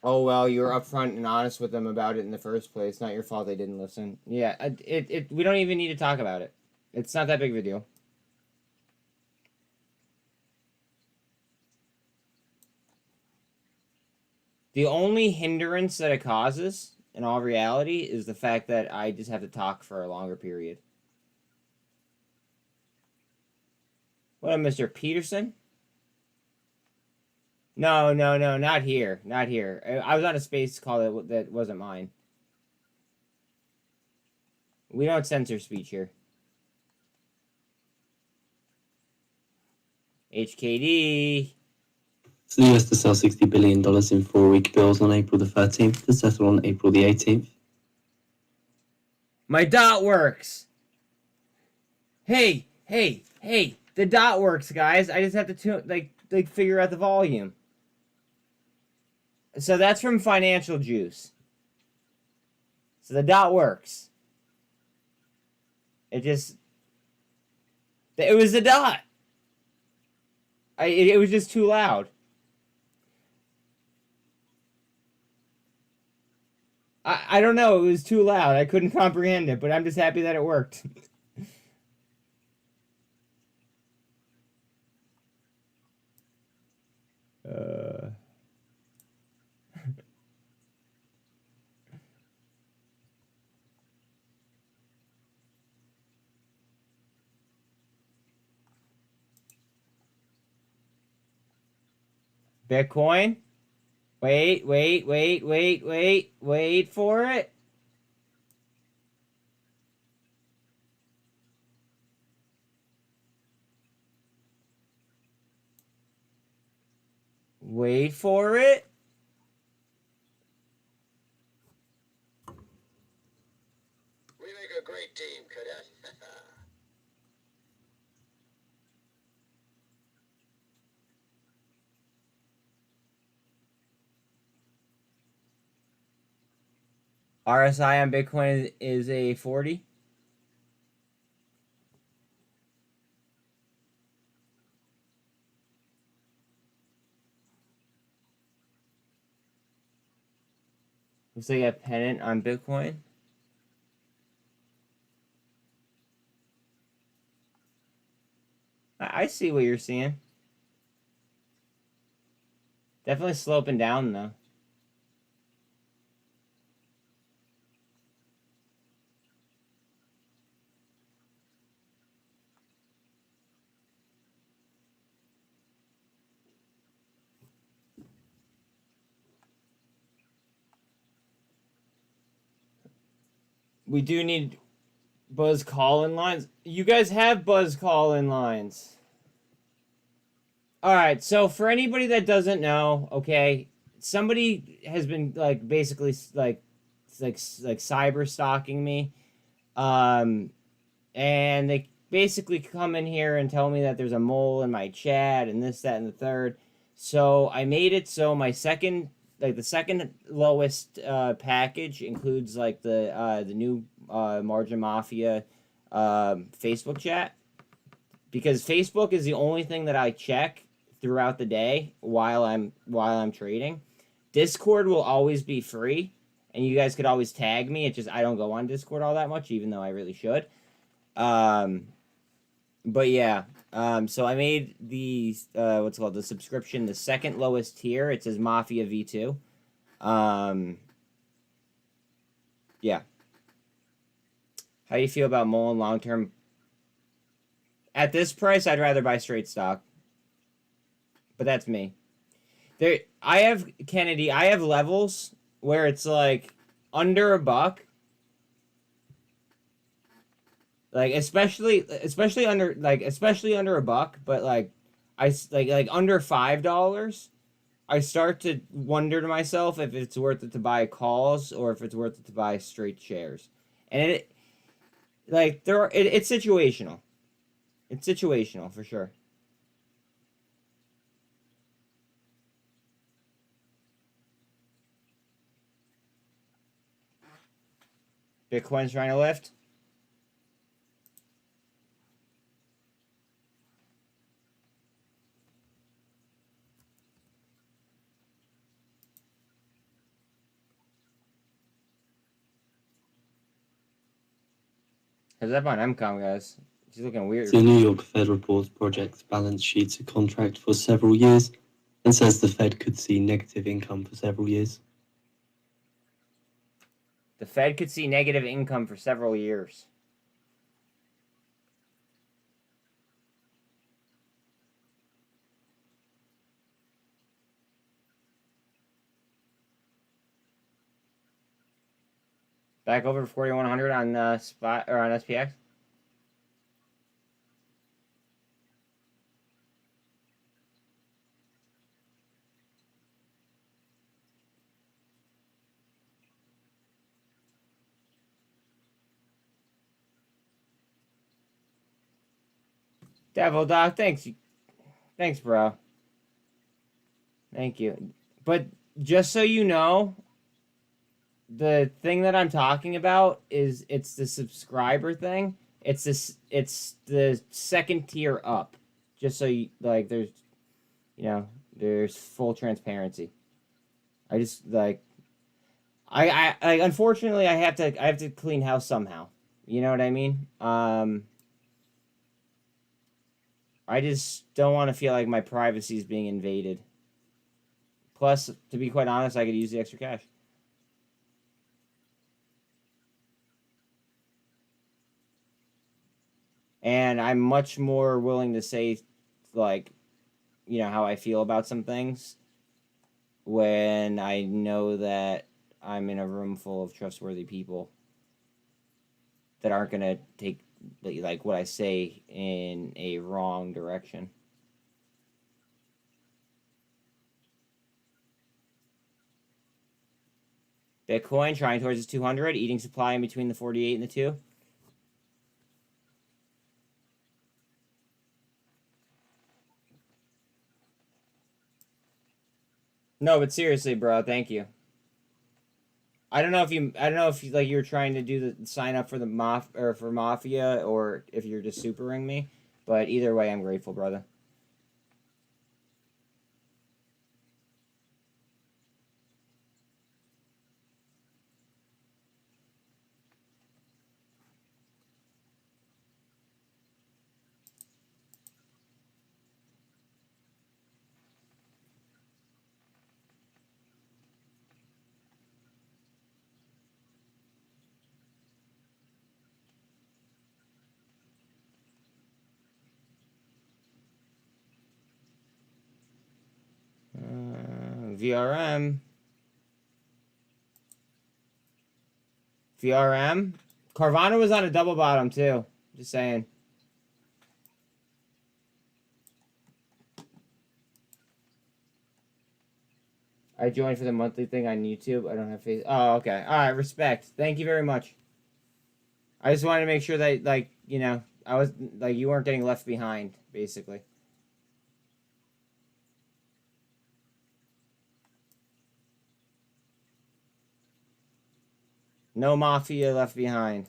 Oh, well, you were upfront and honest with them about it in the first place. Not your fault they didn't listen. Yeah, we don't even need to talk about it. It's not that big of a deal. The only hindrance that it causes, in all reality, is the fact that I just have to talk for a longer period. What, Mr. Peterson? No, not here. Not here. I was on a space call that wasn't mine. We don't censor speech here. HKD. So the US to sell $60 billion in 4-week bills on April the 13th to settle on April the 18th. My dot works. Hey, the dot works, guys. I just have to like figure out the volume. So that's from Financial Juice. So the dot works. It was the dot. It was just too loud. I don't know. It was too loud. I couldn't comprehend it, but I'm just happy that it worked. Bitcoin? Wait for it. Wait for it. We make a great team, Cadet. RSI on Bitcoin is a 40. Looks like a pennant on Bitcoin. I see what you're seeing. Definitely sloping down, though. We do need buzz call-in lines. You guys have buzz call-in lines. All right, so for anybody that doesn't know, okay, somebody has been like basically like cyber stalking me, and they basically come in here and tell me that there's a mole in my chat and this, that, and the third. So I made it so my second, like the second lowest package includes like the new Margin Mafia Facebook chat, because Facebook is the only thing that I check throughout the day while I'm trading. Discord will always be free, and you guys could always tag me. It's just I don't go on Discord all that much, even though I really should. But yeah, so I made the what's it called, the subscription, the second lowest tier. It says Mafia V2. Yeah. How do you feel about muln long term? At this price, I'd rather buy straight stock. But that's me. I have levels where it's like under $1. Like especially under $1, but like like under $5, I start to wonder to myself if it's worth it to buy calls or if it's worth it to buy straight shares. And it's situational. It's situational for sure. Bitcoin's trying to lift. Heads up on MCOM, guys. She's looking weird. The New York Fed reports projects balance sheets are contract for several years and says the Fed could see negative income for several years. The Fed could see negative income for several years. Back over 4,100 on spot or on SPX. Devil Doc, thanks. Thanks, bro. Thank you. But just so you know, the thing that I'm talking about is it's the subscriber thing. It's the second tier up. Just so you like there's there's full transparency. I just like I unfortunately I have to clean house somehow. You know what I mean? I just don't want to feel like my privacy is being invaded. Plus, to be quite honest, I could use the extra cash. And I'm much more willing to say, like, how I feel about some things when I know that I'm in a room full of trustworthy people that aren't going to take, like, what I say in a wrong direction. Bitcoin trying towards its 200, eating supply in between the 48 and the 2. No, but seriously, bro, thank you. I don't know if you like you were trying to do the sign up for the Mafia or if you're just supering me, but either way, I'm grateful, brother. VRM. Carvana was on a double bottom too. Just saying. I joined for the monthly thing on YouTube. I don't have face. Oh, okay. All right. Respect. Thank you very much. I just wanted to make sure that, like, I was like you weren't getting left behind, basically. No Mafia left behind.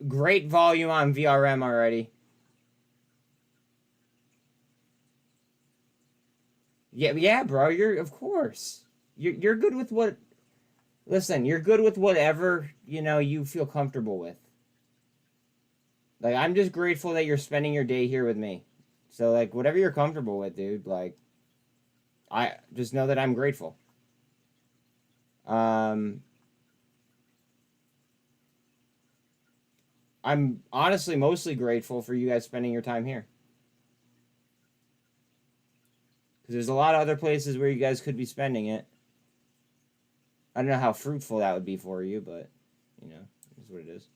Great volume on VRM already. Yeah, bro. Of course. You're good with what. Listen, you're good with whatever you feel comfortable with. Like, I'm just grateful that you're spending your day here with me. So, like, whatever you're comfortable with, dude. Like, I just know that I'm grateful. I'm honestly mostly grateful for you guys spending your time here. Because there's a lot of other places where you guys could be spending it. I don't know how fruitful that would be for you, but, it's what it is.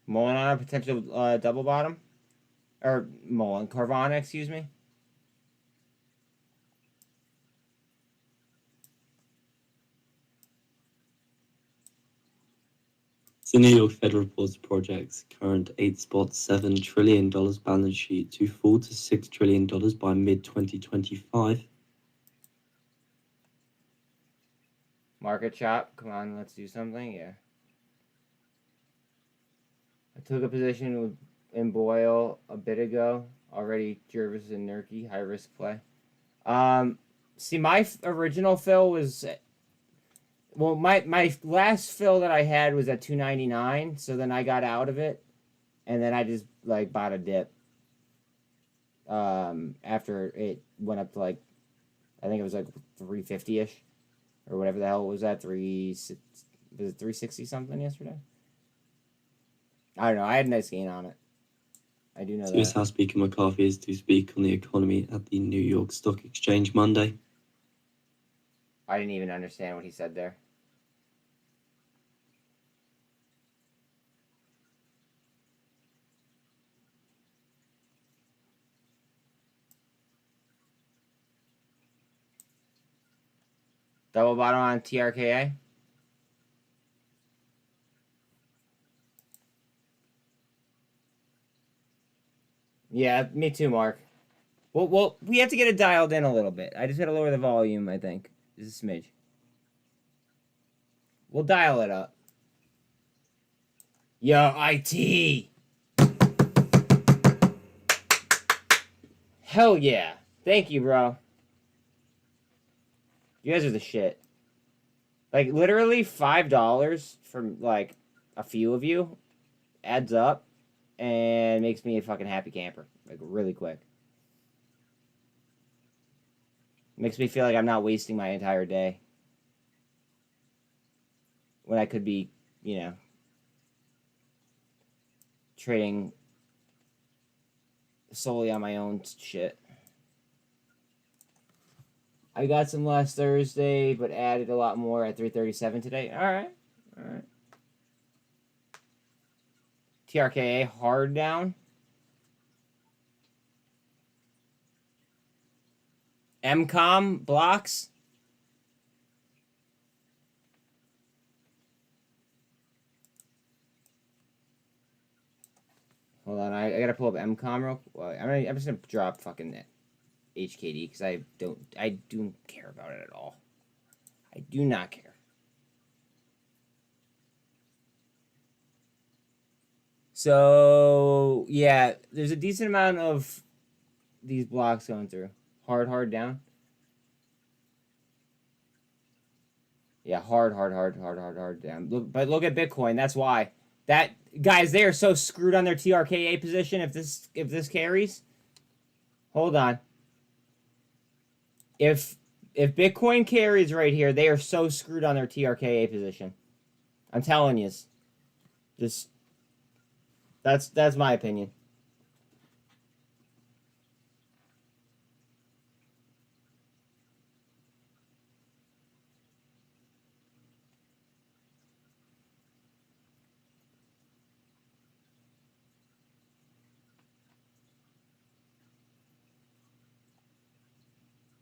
Mullen on a potential double bottom? Or Mullen, Carvana, excuse me. The New York Fed reports projects current $8.7 trillion balance sheet to fall to $6 trillion by mid-2025. Market chop. Come on, let's do something. Yeah. I took a position in Boyle a bit ago. Already Jervis and Nurkey. High risk play. See, my original fill was... Well, my last fill that I had was at 299, so then I got out of it, and then I just, like, bought a dip. After it went up to, like, I think it was, like, 350-ish, or whatever the hell it was at, was it 360 something yesterday? I don't know, I had a nice gain on it. I do know that. US House Speaker McCarthy is to speak on the economy at the New York Stock Exchange Monday. I didn't even understand what he said there. Double bottom on TRKA. Yeah, me too, Mark. Well, we have to get it dialed in a little bit. I just got to lower the volume, I think. Just a smidge. We'll dial it up. Yo, IT! Hell yeah. Thank you, bro. You guys are the shit. Like, literally $5 from, like, a few of you adds up and makes me a fucking happy camper. Like, really quick. Makes me feel like I'm not wasting my entire day. When I could be, you know, trading solely on my own shit. I got some last Thursday, but added a lot more at 337 today. All right. TRKA hard down. MCOM blocks. Hold on, I gotta pull up MCOM real quick. I'm just gonna drop fucking HKD because I don't care about it at all. I do not care. So yeah, there's a decent amount of these blocks going through. Hard down. Yeah, hard down. Look at Bitcoin. That's why. Guys, they are so screwed on their TRKA position if this carries. Hold on. If Bitcoin carries right here, they are so screwed on their TRKA position. I'm telling you. Just that's my opinion.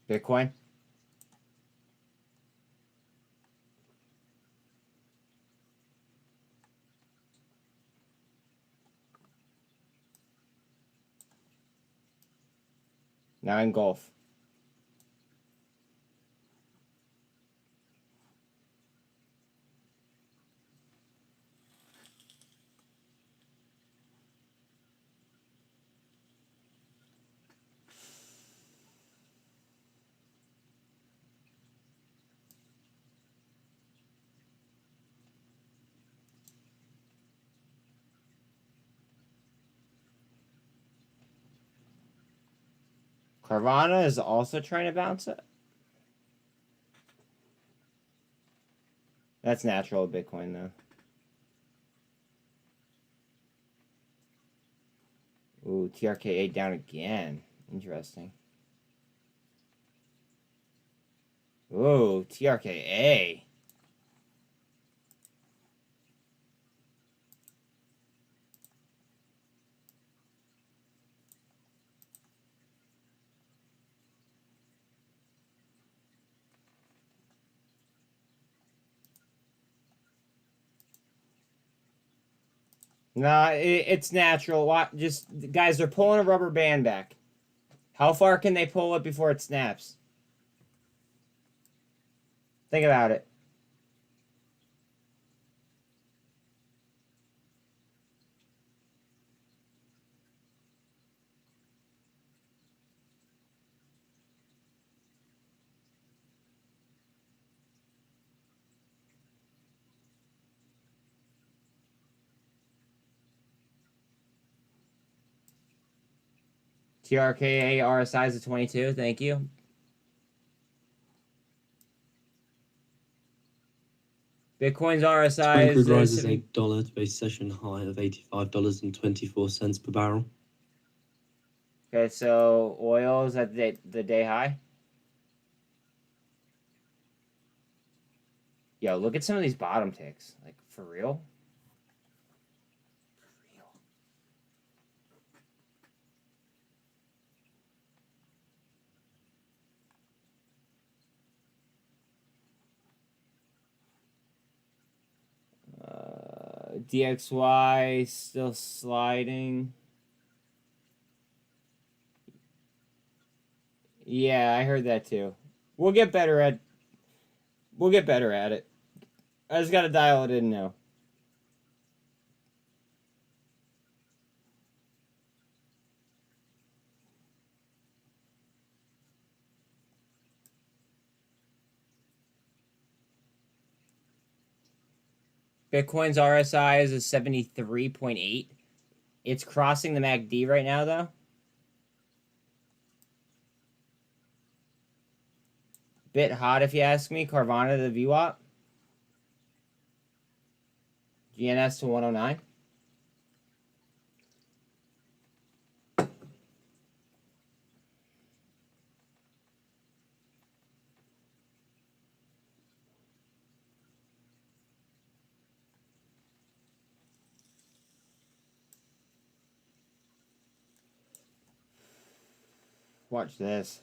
Bitcoin. Now engulf. Carvana is also trying to bounce it. That's natural with Bitcoin, though. Ooh, TRKA down again. Interesting. Ooh, TRKA. Nah, it's natural. Just guys, they're pulling a rubber band back. How far can they pull it before it snaps? Think about it. TRKA RSI is a 22. Thank you. Bitcoin's RSI is rises $8 to a session high of $85.24 per barrel. Okay, so oil is at the day high. Yo, look at some of these bottom ticks. Like, for real? DXY still sliding. Yeah, I heard that too. We'll get better at it. I just gotta dial it in now. Bitcoin's RSI is a 73.8. It's crossing the MACD right now, though. Bit hot, if you ask me. Carvana to the VWAP. GNS to 109. Watch this.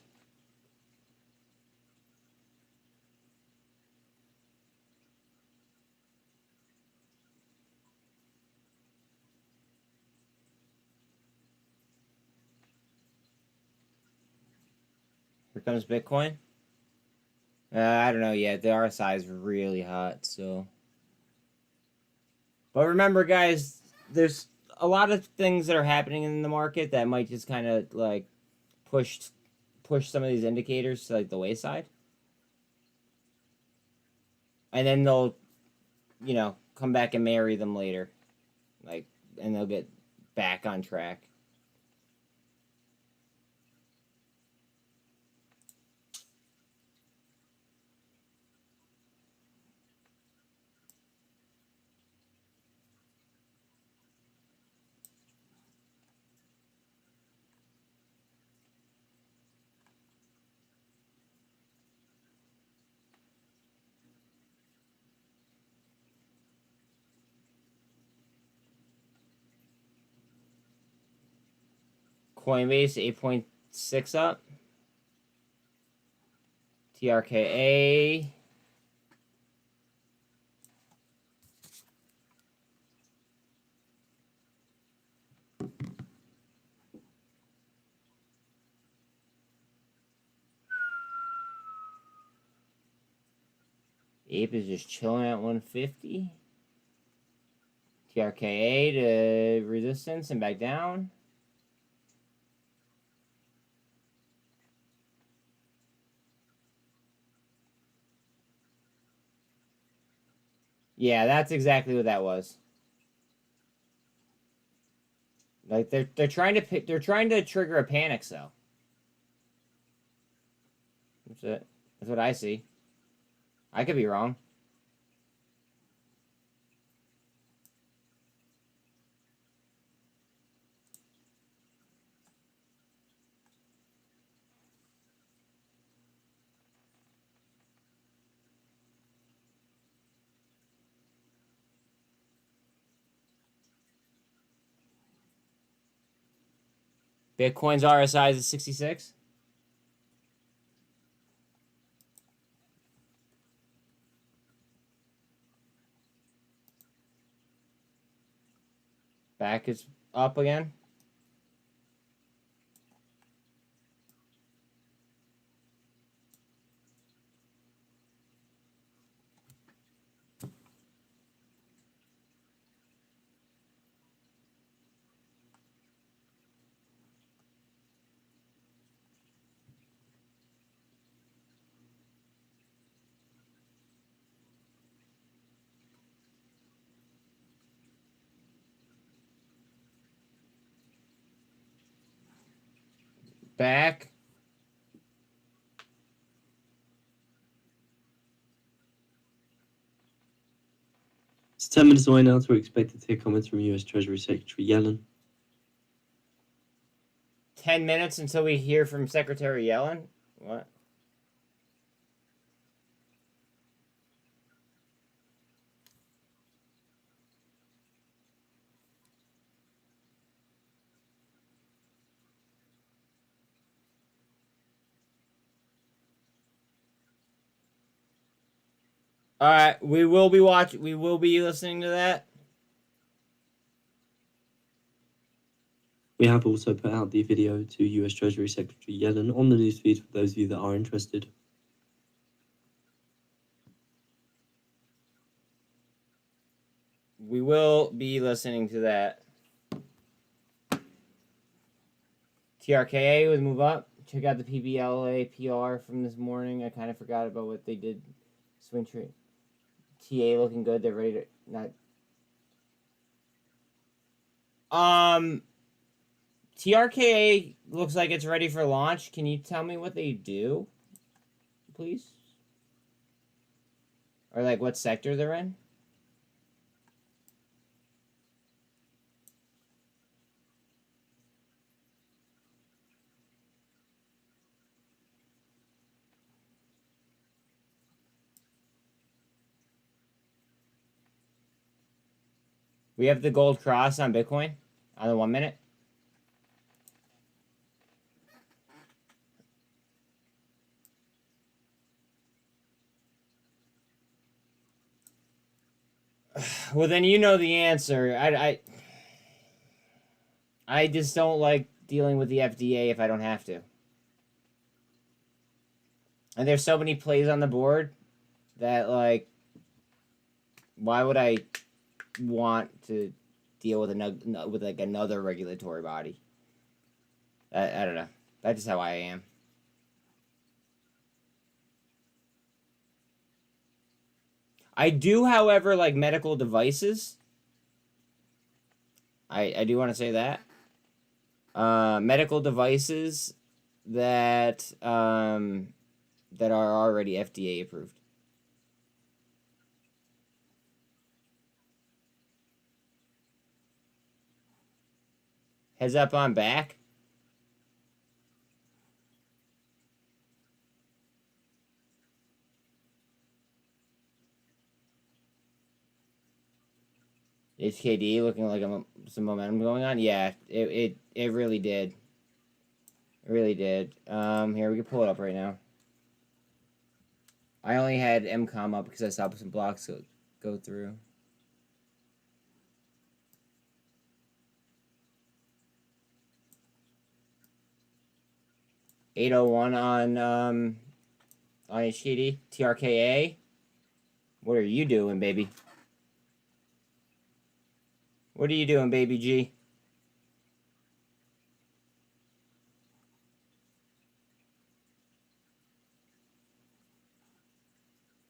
Here comes Bitcoin. I don't know yet. The RSI is really hot, so. But remember, guys, there's a lot of things that are happening in the market that might just kind of like push some of these indicators to like the wayside. And then they'll, you know, come back and marry them later. Like, and they'll get back on track. Coinbase 8.6 up. TRKA. Ape is just chilling at 150. TRKA to resistance and back down. Yeah, that's exactly what that was. Like they're trying to trigger a panic cell. That's it. That's what I see. I could be wrong. Bitcoin's RSI is 66. Back is up again. Back. It's 10 minutes away now, so we're expected to hear comments from US Treasury Secretary Yellen. 10 minutes until we hear from Secretary Yellen? What? All right, we will be listening to that. We have also put out the video to US Treasury Secretary Yellen on the newsfeed for those of you that are interested. We will be listening to that. TRKA would move up. Check out the PBLA PR from this morning. I kind of forgot about what they did. Swing trade. TA looking good. They're ready to not. TRKA looks like it's ready for launch. Can you tell me what they do, please? Or like what sector they're in? We have the gold cross on Bitcoin on the 1 minute. Well, then you know the answer. I just don't like dealing with the FDA if I don't have to. And there's so many plays on the board that, like, why would I want to deal with another regulatory body? I don't know. That's just how I am. I do, however, like medical devices. I do want to say that. Medical devices that that are already FDA approved. Heads up on back. HKD looking like some momentum going on. Yeah, it really did. It really did. Here, we can pull it up right now. I only had MCOM up because I saw some blocks go through. $801 on HKD. TRKA. What are you doing, baby? What are you doing, baby G?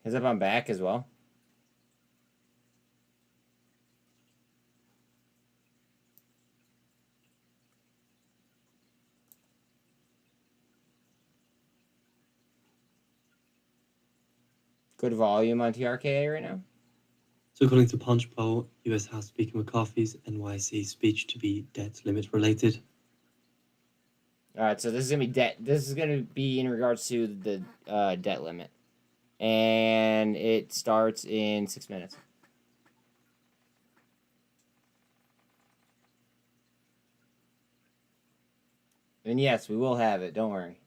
Heads up on back as well. Good volume on TRKA right now. So according to Punch Bowl, US House Speaker McCarthy's NYC speech to be debt limit related. All right, so this is gonna be debt. This is gonna be in regards to the debt limit, and it starts in 6 minutes. And yes, we will have it. Don't worry.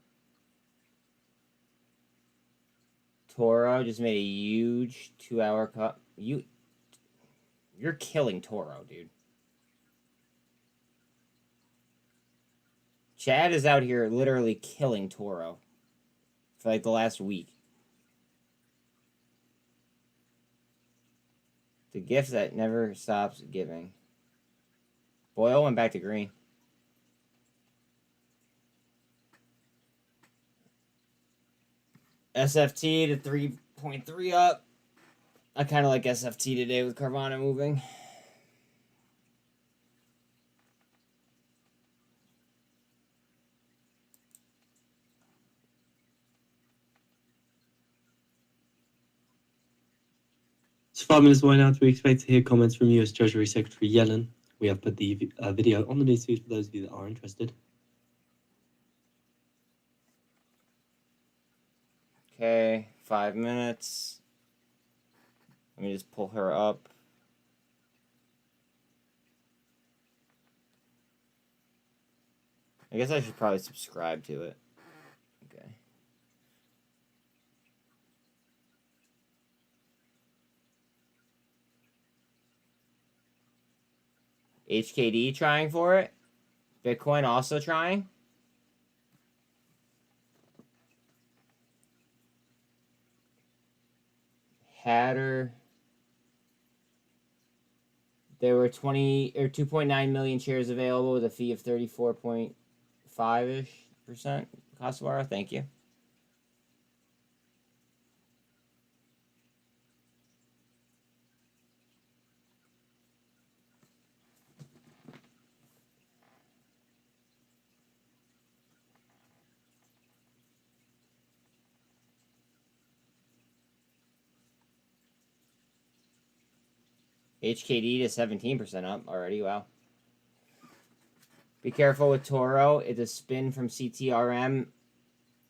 Toro just made a huge 2-hour cut. You're killing Toro, dude. Chad is out here literally killing Toro for like the last week. The gift that never stops giving. Boyle went back to green. SFT to 3.3 up. I kind of like SFT today with Carvana moving. It's 5 minutes away now. We expect to hear comments from US Treasury Secretary Yellen. We have put the video on the newsfeed for those of you that are interested. Okay, 5 minutes. Let me just pull her up. I guess I should probably subscribe to it. Okay. HKD trying for it. Bitcoin also trying. Hatter. There were 2.9 million shares available with a fee of 34.5-ish% cost of borrow. Thank you. HKD to 17% up already. Wow. Be careful with Toro. It's a spin from CTRM.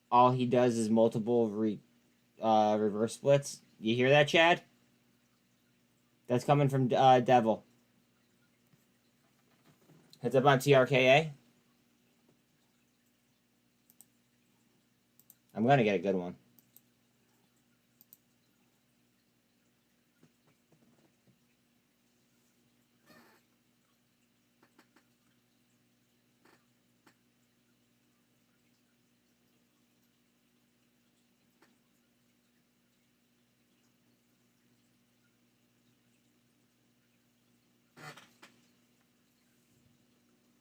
All he does is multiple reverse splits. You hear that, Chad? That's coming from Devil. Heads up on TRKA. I'm going to get a good one.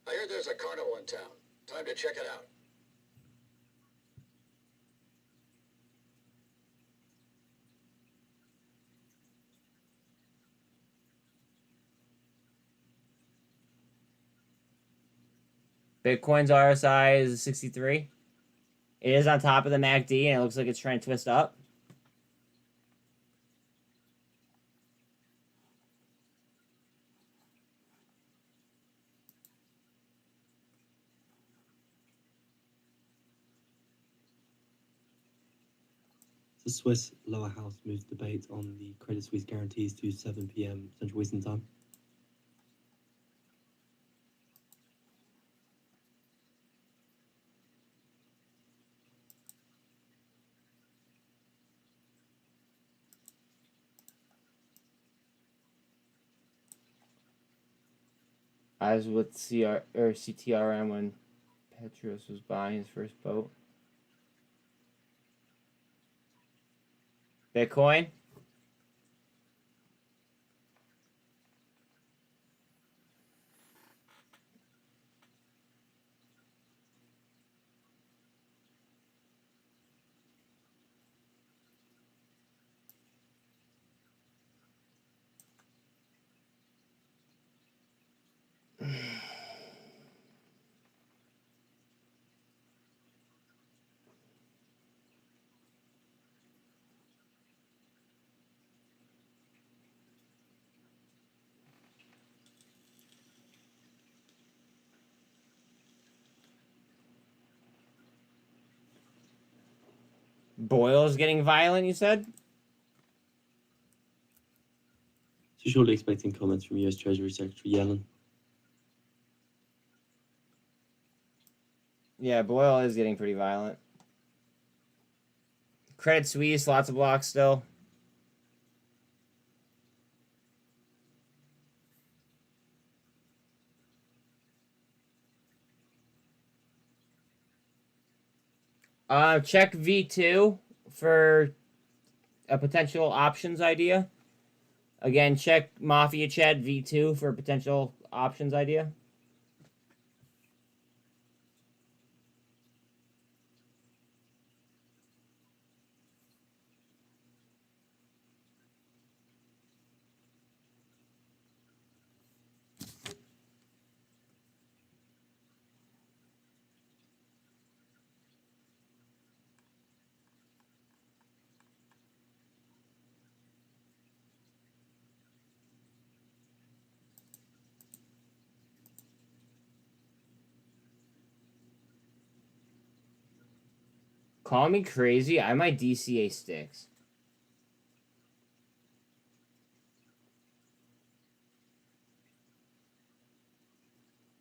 I heard there's a carnival in town. Time to check it out. Bitcoin's RSI is 63. It is on top of the MACD, and it looks like it's trying to twist up. The Swiss lower house moves debate on the Credit Suisse guarantees to 7 p.m. Central Eastern Time. I was with CTRM when Petros was buying his first boat. Bitcoin. Boyle's getting violent, you said? So shortly expecting comments from US Treasury Secretary Yellen. Yeah, Boyle is getting pretty violent. Credit Suisse, lots of blocks still. Check V2 for a potential options idea. Again, check Mafia Chat V2 for a potential options idea. Call me crazy. I might DCA sticks.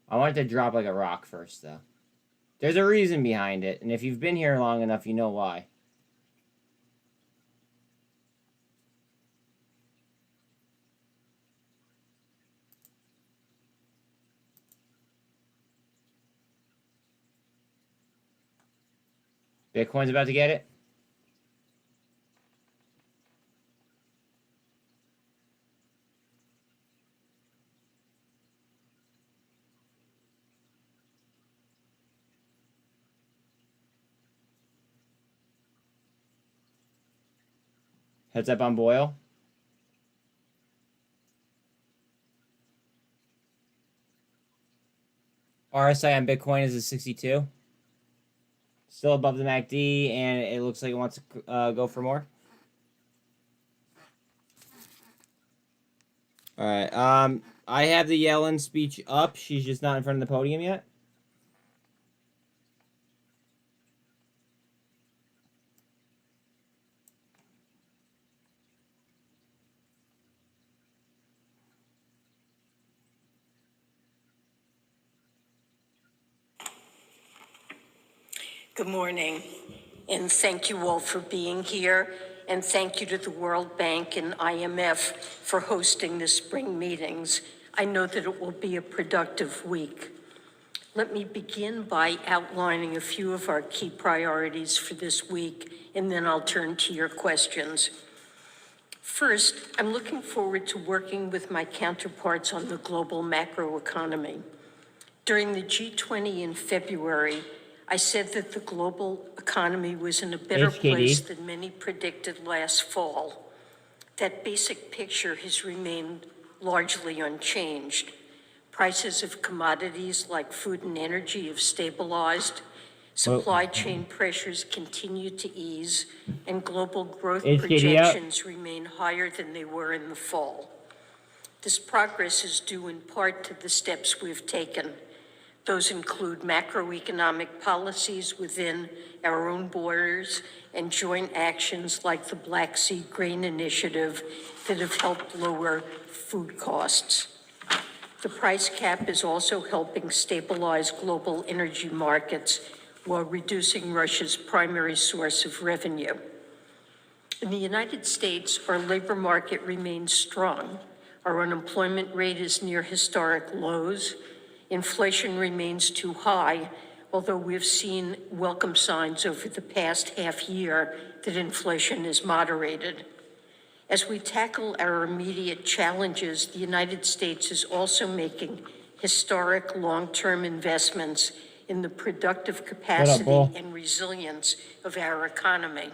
I want it to drop like a rock first, though. There's a reason behind it, and if you've been here long enough, you know why. Bitcoin's about to get it. Heads up on Boyle. RSI on Bitcoin is a 62. Still above the MACD, and it looks like it wants to go for more. All right. I have the Yellen speech up. She's just not in front of the podium yet. Good morning, and thank you all for being here, and thank you to the World Bank and IMF for hosting the spring meetings. I know that it will be a productive week. Let me begin by outlining a few of our key priorities for this week, and then I'll turn to your questions. First, I'm looking forward to working with my counterparts on the global macroeconomy. During the G20 in February, I said that the global economy was in a better place than many predicted last fall. That basic picture has remained largely unchanged. Prices of commodities like food and energy have stabilized, supply chain pressures continue to ease, and global growth projections remain higher than they were in the fall. This progress is due in part to the steps we've taken. Those include macroeconomic policies within our own borders and joint actions like the Black Sea Grain Initiative that have helped lower food costs. The price cap is also helping stabilize global energy markets while reducing Russia's primary source of revenue. In the United States, our labor market remains strong. Our unemployment rate is near historic lows. Inflation remains too high, although we've seen welcome signs over the past half year that inflation is moderated. As we tackle our immediate challenges, the United States is also making historic long-term investments in the productive capacity and resilience of our economy.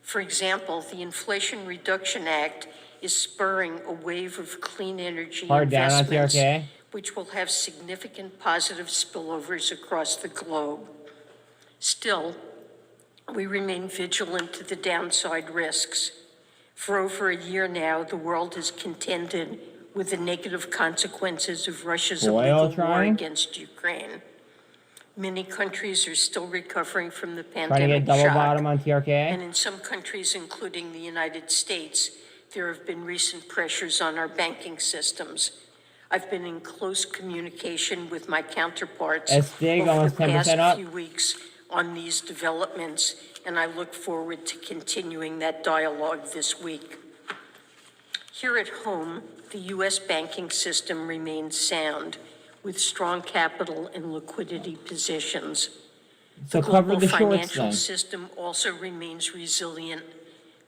For example, the Inflation Reduction Act is spurring a wave of clean energy investments, which will have significant positive spillovers across the globe. Still, we remain vigilant to the downside risks. For over a year now, the world has contended with the negative consequences of Russia's illegal war against Ukraine. Many countries are still recovering from the pandemic shock, and in some countries, including the United States, there have been recent pressures on our banking systems. I've been in close communication with my counterparts over the past few weeks on these developments, and I look forward to continuing that dialogue this week. Here at home, the U.S. banking system remains sound, with strong capital and liquidity positions. The global financial system also remains resilient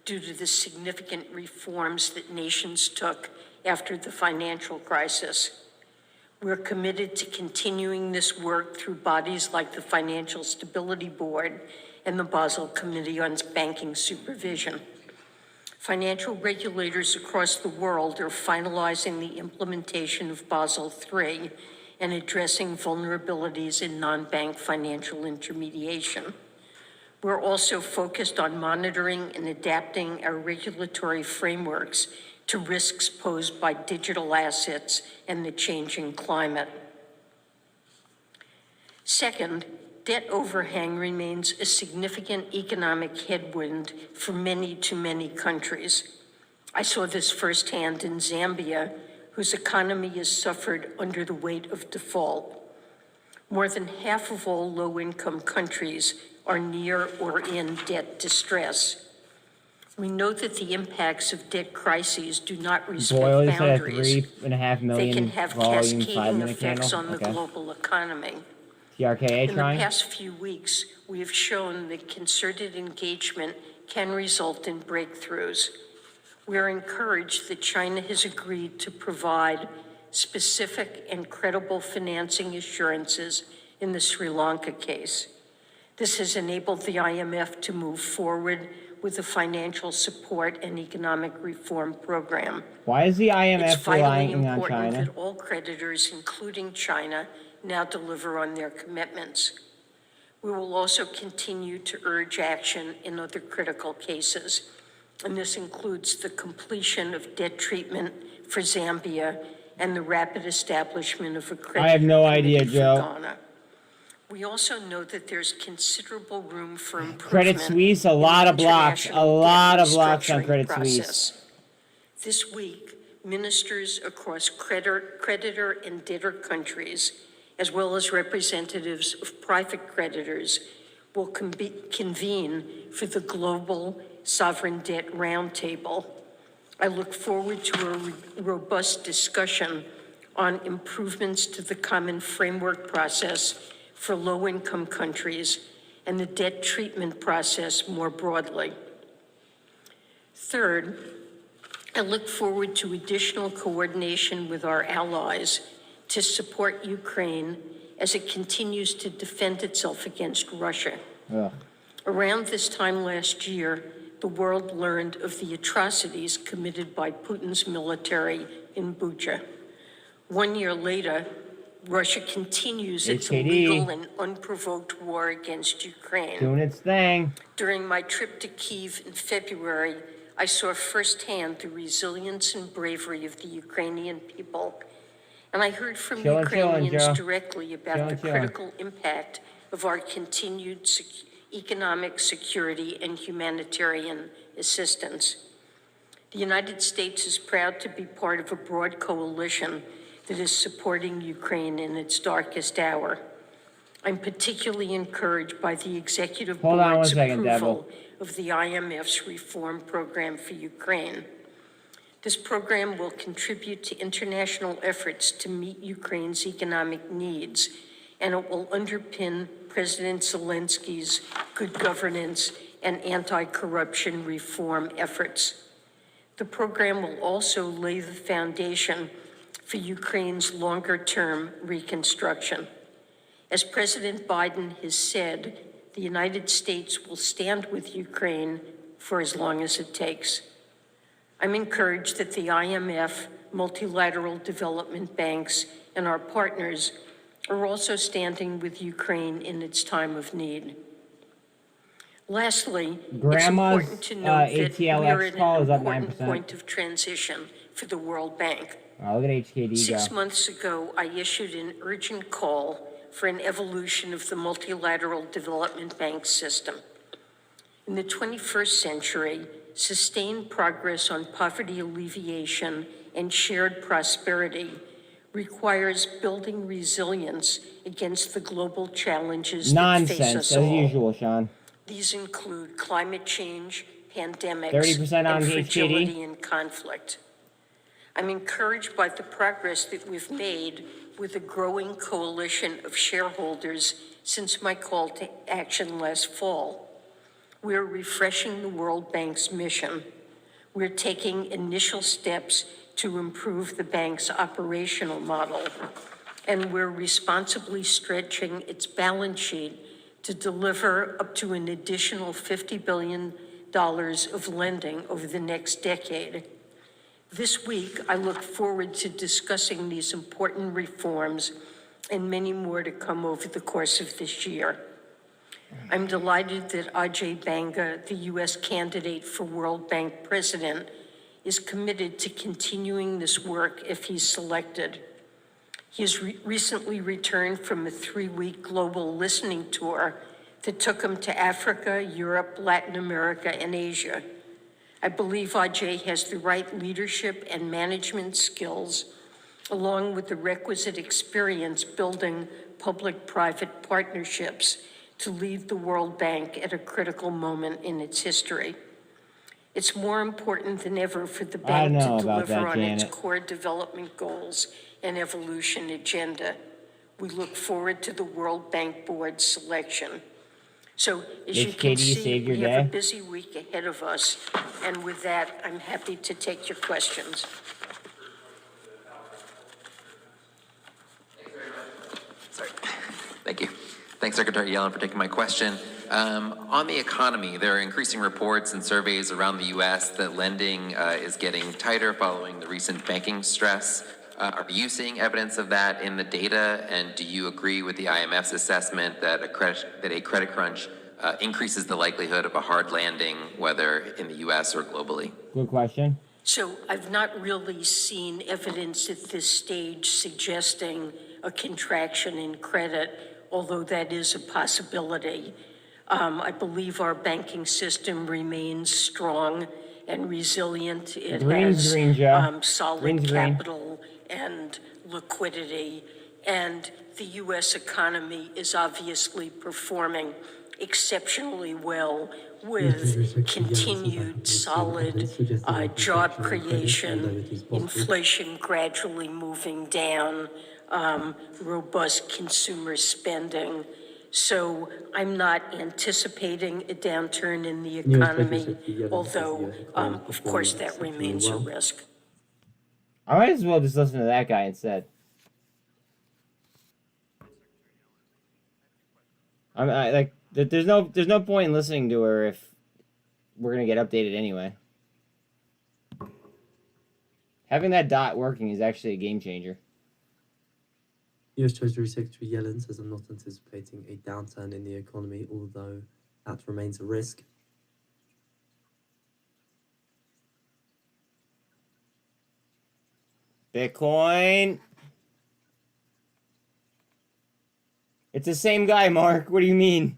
due to the significant reforms that nations took after the financial crisis. We're committed to continuing this work through bodies like the Financial Stability Board and the Basel Committee on Banking Supervision. Financial regulators across the world are finalizing the implementation of Basel III and addressing vulnerabilities in non-bank financial intermediation. We're also focused on monitoring and adapting our regulatory frameworks to risks posed by digital assets and the changing climate. Second, debt overhang remains a significant economic headwind for many too many countries. I saw this firsthand in Zambia, whose economy has suffered under the weight of default. More than half of all low-income countries are near or in debt distress. We know that the impacts of debt crises do not respect boundaries. $3.5 million they can have cascading effects on the global economy. PRKA In the trying? past few weeks, we have shown that concerted engagement can result in breakthroughs. We are encouraged that China has agreed to provide specific and credible financing assurances in the Sri Lanka case. This has enabled the IMF to move forward with the financial support and economic reform program. Why is the It's IMF vitally relying on important China? that all creditors, including China, now deliver on their commitments. We will also continue to urge action in other critical cases, and this includes the completion of debt treatment for Zambia and the rapid establishment of a credit I have no idea, committee for Joe. Ghana. We also know that there's considerable room for improvement. Credit Suisse, a in lot the of blocks. A international lot debt of blocks on restructuring Credit process. Suisse. This week, ministers across creditor and debtor countries, as well as representatives of private creditors, will convene for the Global Sovereign Debt Roundtable. I look forward to a robust discussion on improvements to the common framework process for low-income countries and the debt treatment process more broadly. Third, I look forward to additional coordination with our allies to support Ukraine as it continues to defend itself against Russia. Ugh. Around this time last year, the world learned of the atrocities committed by Putin's military in Bucha. 1 year later, Russia continues its HKD. illegal and unprovoked war against Ukraine. Doing its thing. During my trip to Kyiv in February, I saw firsthand the resilience and bravery of the Ukrainian people. And I heard from Ukrainians Joe. directly about the critical impact of our continued economic security and humanitarian assistance. The United States is proud to be part of a broad coalition that is supporting Ukraine in its darkest hour. I'm particularly encouraged by the executive board's approval of the IMF's reform program for Ukraine. This program will contribute to international efforts to meet Ukraine's economic needs, and it will underpin President Zelensky's good governance and anti-corruption reform efforts. The program will also lay the foundation for Ukraine's longer-term reconstruction. As President Biden has said, the United States will stand with Ukraine for as long as it takes. I'm encouraged that the IMF, multilateral development banks, and our partners are also standing with Ukraine in its time of need. Lastly, Grandma's, it's important to note that we are ATLX at call an is up important 9%. point of transition for the World Bank. Oh, look at HKD 6 go. months ago, I issued an urgent call for an evolution of the multilateral development bank system. In the 21st century, sustained progress on poverty alleviation and shared prosperity requires building resilience against the global challenges that face Nonsense, us all. as usual, Sean. These include climate change, pandemics, 30% on and the fragility HKD. and conflict. I'm encouraged by the progress that we've made with a growing coalition of shareholders since my call to action last fall. We're refreshing the World Bank's mission. We're taking initial steps to improve the bank's operational model, and we're responsibly stretching its balance sheet to deliver up to an additional $50 billion of lending over the next decade. This week, I look forward to discussing these important reforms and many more to come over the course of this year. I'm delighted that Ajay Banga, the U.S. candidate for World Bank president, is committed to continuing this work if he's selected. He has recently returned from a 3-week global listening tour that took him to Africa, Europe, Latin America, and Asia. I believe Ajay has the right leadership and management skills, along with the requisite experience building public-private partnerships to lead the World Bank at a critical moment in its history. It's more important than ever for the bank to deliver on its core development goals and evolution agenda. We look forward to the World Bank Board selection. So as Miss you can Katie, you see, saved your we have a day. busy week ahead of us. And with that, I'm happy to take your questions. Sorry. Thank you. Thanks, Secretary Yellen, for taking my question. On the economy, there are increasing reports and surveys around the U.S. that lending is getting tighter following the recent banking stress. Are you seeing evidence of that in the data? And do you agree with the IMF's assessment that a credit crunch increases the likelihood of a hard landing, whether in the U.S. or globally? Good question. So I've not really seen evidence at this stage suggesting a contraction in credit, although that is a possibility. I believe our banking system remains strong and resilient. It has Green, Joe. solid Green. capital and liquidity, and the U.S. economy is obviously performing exceptionally well with continued solid job creation, inflation gradually moving down, robust consumer spending. So I'm not anticipating a downturn in the economy, although, of course, that remains a risk. I might as well just listen to that guy instead. There's no point in listening to her if we're gonna get updated anyway. Having that dot working is actually a game changer. US Treasury Secretary Yellen says, I'm not anticipating a downturn in the economy, although that remains a risk. Bitcoin. It's the same guy, Mark. What do you mean?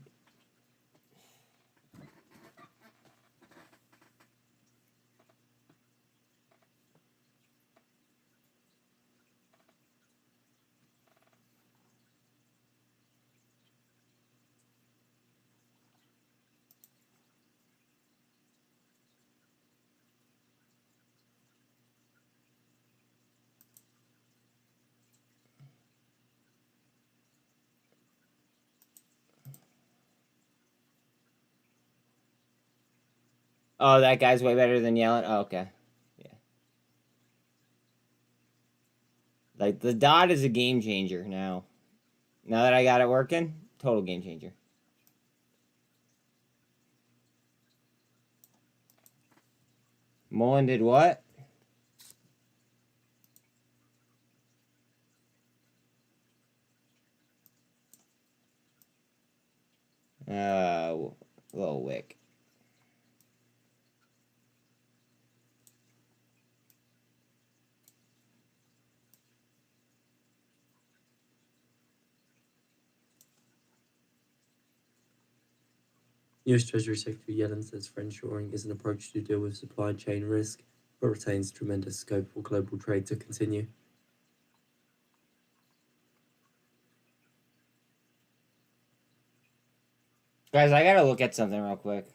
Oh, that guy's way better than Yellen? Oh, okay. Yeah. Like, the dot is a game changer now. Now that I got it working, total game changer. Mullen did what? Little wick. US Treasury Secretary Yellen says friendshoring is an approach to deal with supply chain risk, but retains tremendous scope for global trade to continue. Guys, I gotta look at something real quick.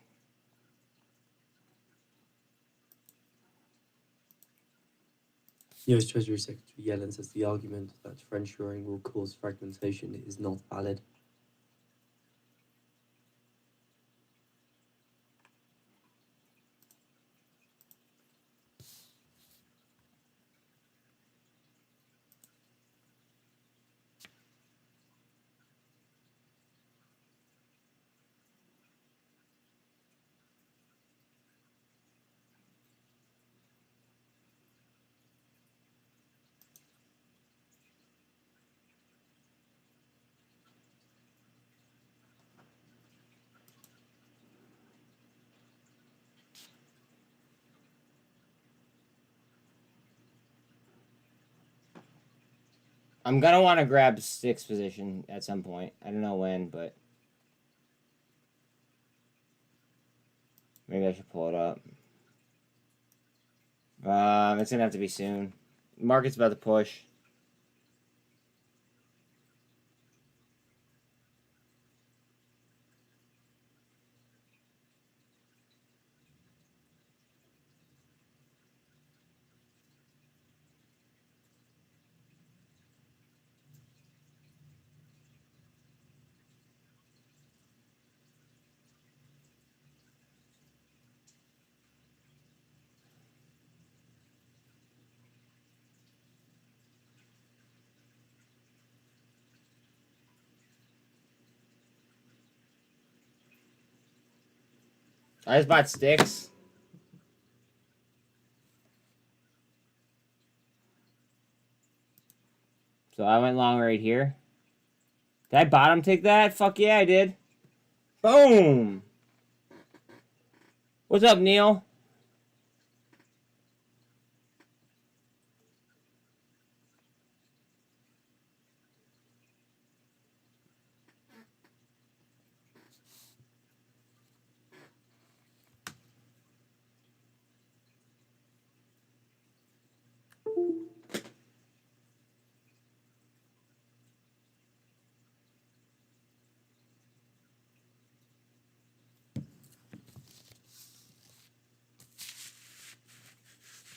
US Treasury Secretary Yellen says the argument that friendshoring will cause fragmentation is not valid. I'm gonna want to grab 6th position at some point. I don't know when, but maybe I should pull it up. It's gonna have to be soon. Market's about to push. I just bought sticks. So I went long right here. Did I bottom take that? Fuck yeah, I did. Boom. What's up, Neil?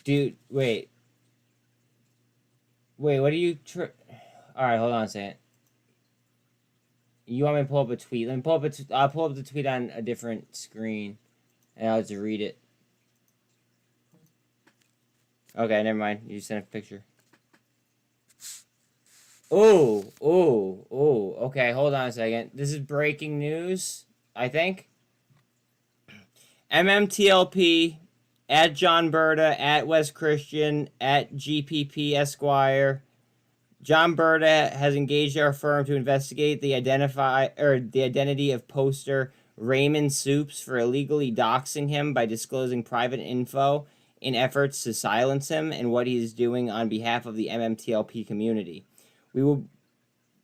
Dude, wait. Wait, what are you... Alright, hold on a second. You want me to pull up a tweet? Let me pull up I'll pull up the tweet on a different screen. And I'll just read it. Okay, never mind. You sent a picture. Oh, oh, oh. Okay, hold on a second. This is breaking news, I think. MMTLP, at John Berta, at West Christian, at GPP Esquire. John Berta has engaged our firm to investigate the identity of poster Raymond Soups for illegally doxing him by disclosing private info in efforts to silence him and what he is doing on behalf of the MMTLP community. We will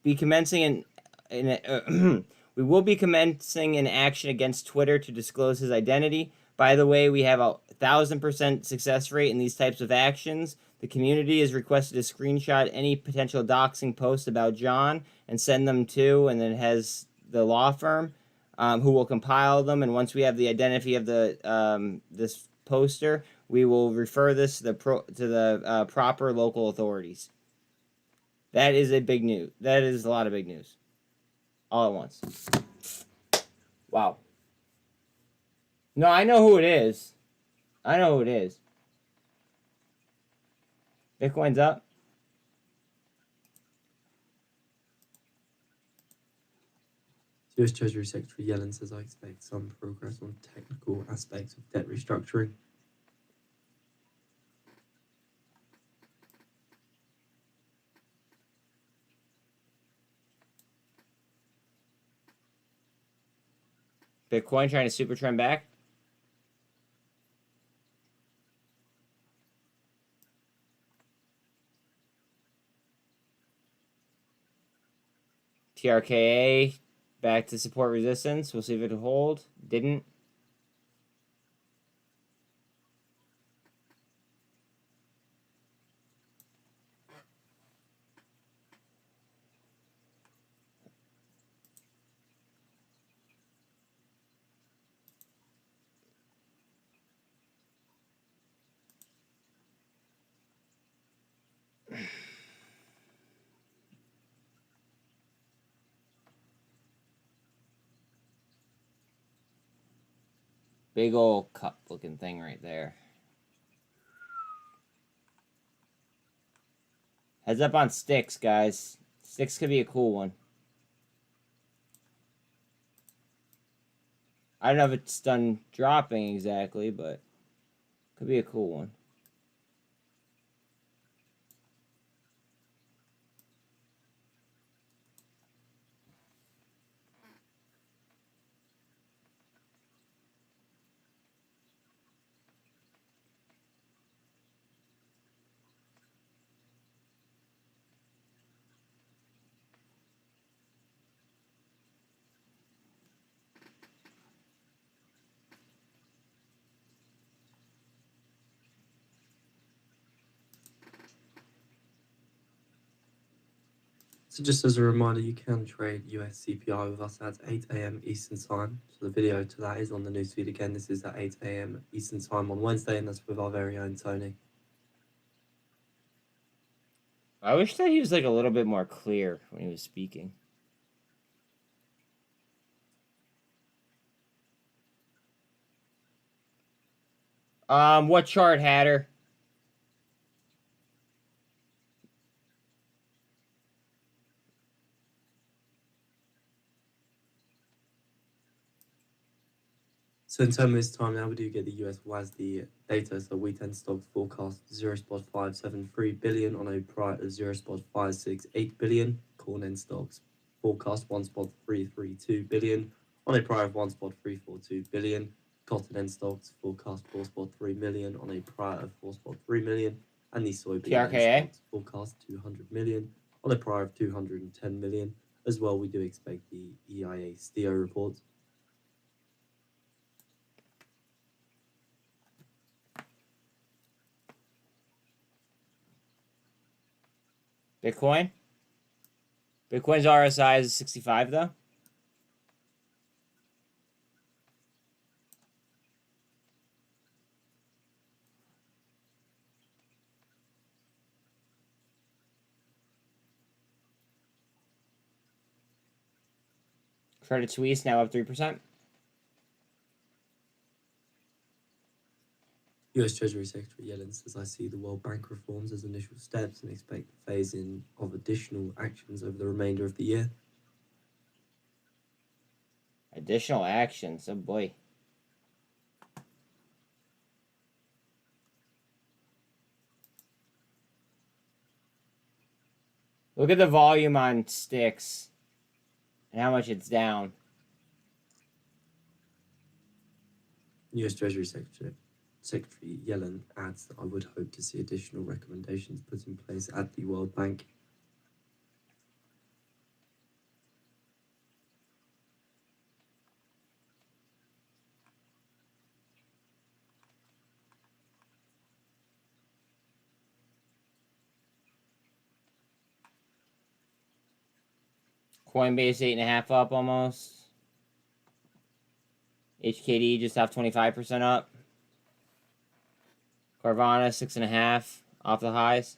be commencing we will be commencing an action against Twitter to disclose his identity. By the way, we have 1,000% success rate in these types of actions. The community is requested to screenshot any potential doxing posts about John and send them to, and then it has the law firm who will compile them. And once we have the identity of the this poster, we will refer this to the proper local authorities. That is a big news. That is a lot of big news. All at once. Wow. No, I know who it is. I know who it is. Bitcoin's up. US Treasury Secretary Yellen says, I expect some progress on technical aspects of debt restructuring. Bitcoin trying to super trend back. TRKA back to support resistance. We'll see if it'll hold. Didn't. Big old cup looking thing right there. Heads up on sticks, guys. Sticks could be a cool one. I don't know if it's done dropping exactly, but could be a cool one. So just as a reminder, you can trade US CPI with us at 8 a.m. Eastern Time. So the video to that is on the newsfeed again. This is at 8 a.m. Eastern Time on Wednesday, and that's with our very own Tony. I wish that he was like a little bit more clear when he was speaking. What chart, Hatter? So in 10 minutes time now, we do get the US WASD data. So wheat end stocks forecast 0.573 billion on a prior of 0.568 billion. Corn end stocks forecast 1.332 billion on a prior of 1.342 billion. Cotton end stocks forecast 4.3 million on a prior of 4.3 million. And the soybean end stocks forecast 200 million on a prior of 210 million. As well, we do expect the EIA STIO report. Bitcoin? Bitcoin's RSI is 65, though. Credit Suisse now up 3%. US Treasury Secretary Yellen says, I see the World Bank reforms as initial steps and expect the phase-in of additional actions over the remainder of the year. Additional actions, oh boy. Look at the volume on sticks and how much it's down. US Treasury Secretary Yellen adds that I would hope to see additional recommendations put in place at the World Bank. Coinbase 8.5 up almost. HKD just off 25% up. Carvana 6.5 off the highs.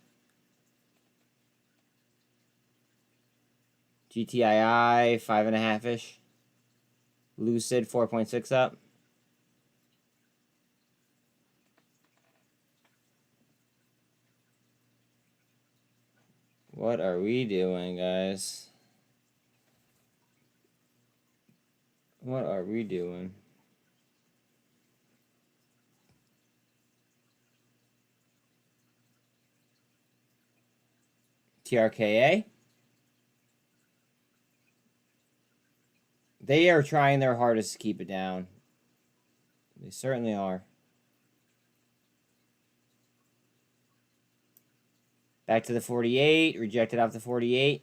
GTII 5.5-ish. Lucid 4.6 up. What are we doing, guys? What are we doing? TRKA? They are trying their hardest to keep it down. They certainly are. Back to the 48. Rejected off the 48.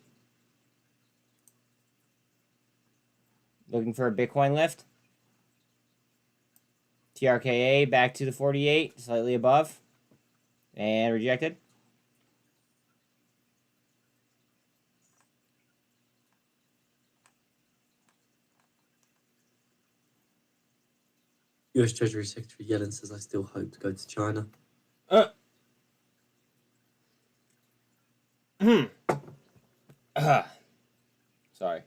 Looking for a Bitcoin lift. TRKA back to the 48. Slightly above. And rejected. US Treasury Secretary Yellen says, I still hope to go to China. Sorry.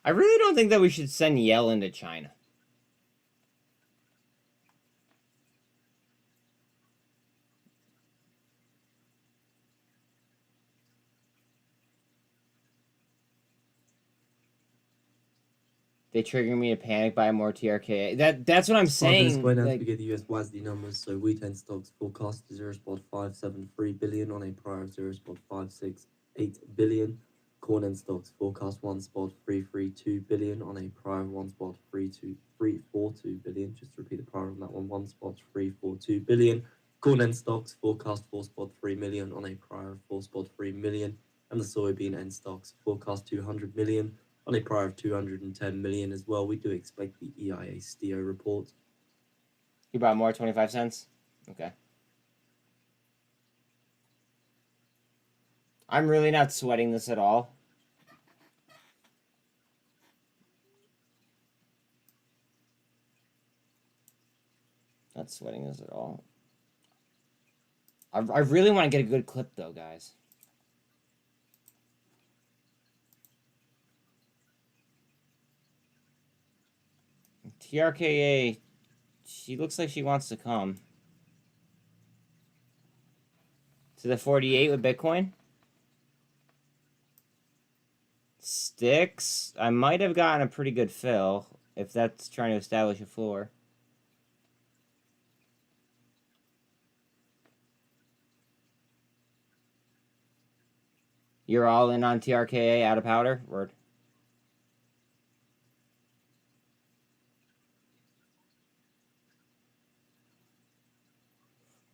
I really don't think that we should send Yellen to China. They trigger me to panic, buy more TRKA. That's what I'm saying. Going down to get the US WASD numbers. So wheat end stocks forecast 0.573 billion on a prior of 0.568 billion. Corn end stocks forecast 1.332 billion on a prior of 1.342 billion. Just to repeat the prior on that one, 1.342 billion. Corn end stocks forecast 4.3 million on a prior of 4.3 million. And the soybean end stocks forecast 200 million on a prior of 210 million as well. We do expect the EIA STIO report. You bought more, 25 cents? Okay. I'm really not sweating this at all. Not sweating this at all. I really want to get a good clip, though, guys. TRKA, she looks like she wants to come. To the 48 with Bitcoin? Sticks? I might have gotten a pretty good fill if that's trying to establish a floor. You're all in on TRKA out of powder? Word.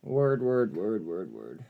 Word, word, word, word, word.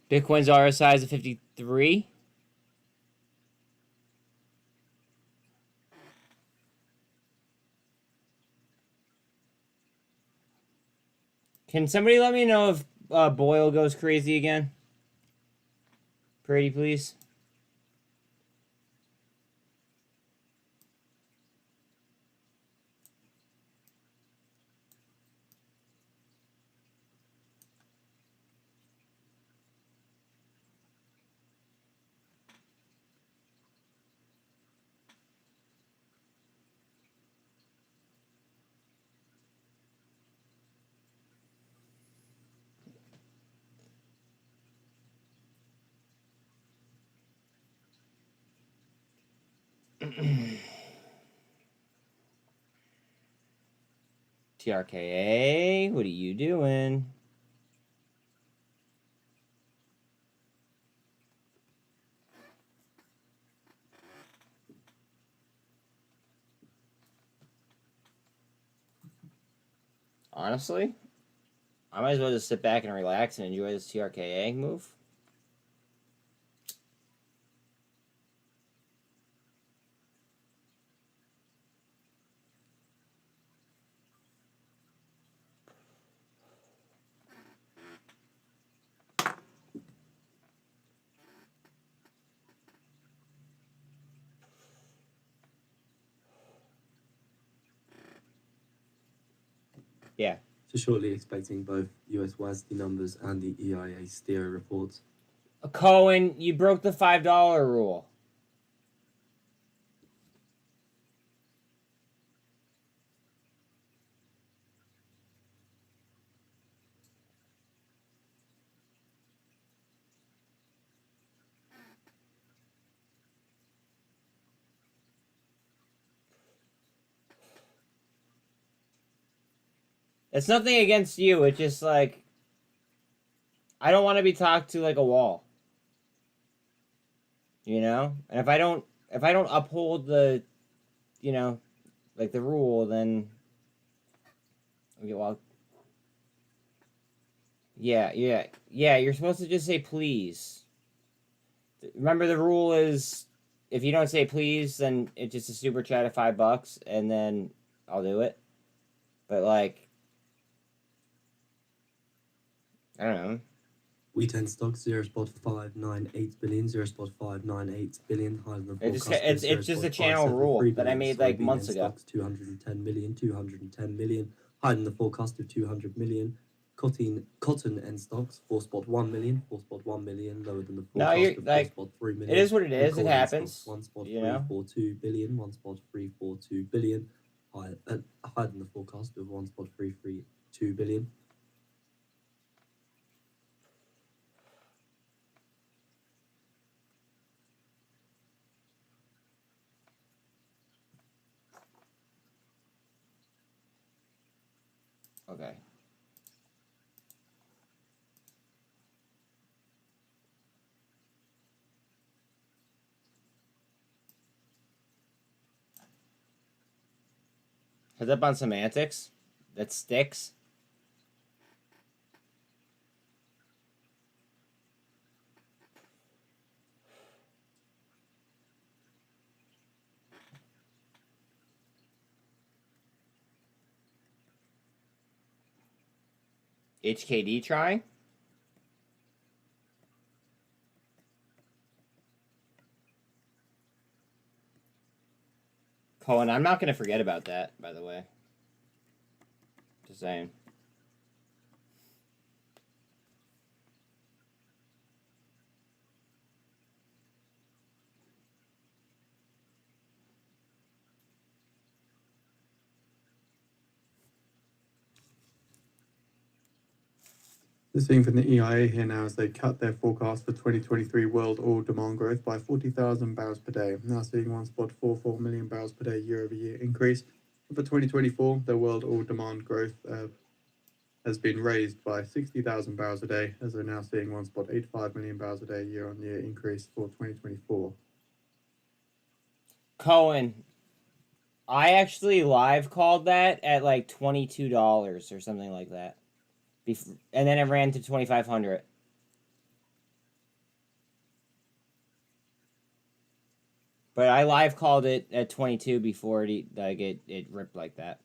Bitcoin's RSI is a 53. Can somebody let me know if Boyle goes crazy again? Pretty please. TRKA, what are you doing? Honestly, I might as well just sit back and relax and enjoy this TRKA move. Yeah. So shortly expecting both US WASD numbers and the EIA STEER reports. Cohen, you broke the $5 rule. It's nothing against you. It's just like I don't want to be talked to like a wall. You know? And if I don't uphold the, you know, like the rule, then okay, well, yeah, you're supposed to just say please. Remember the rule is if you don't say please, then it's just a super chat of $5 and then I'll do it. But like I don't know. We10 stocks 0.598 billion, 0.598 billion, higher than the forecast. It's just a channel rule that I made like months ago. Stocks 210 million, 210 million, higher than the forecast of 200 million. Cotton end stocks 4.1 million, 4.1 million, lower than the forecast of 4.3 million. It is what it is. It happens. 1.342 billion, 1.342 billion, higher than the forecast of 1.332 billion. Okay. Heads up on semantics. That sticks. HKD trying? Cohen, I'm not going to forget about that, by the way. Just saying. The thing from the EIA here now is they cut their forecast for 2023 world oil demand growth by 40,000 barrels per day, now seeing 1.44 million barrels per day year-over-year increase. And for 2024, the world oil demand growth has been raised by 60,000 barrels a day, as they're now seeing 1.85 million barrels a day year-on-year increase for 2024. Cohen, I actually live called that at like $22 or something like that. And then it ran to 2,500. But I live called it at 22 before it ripped like that.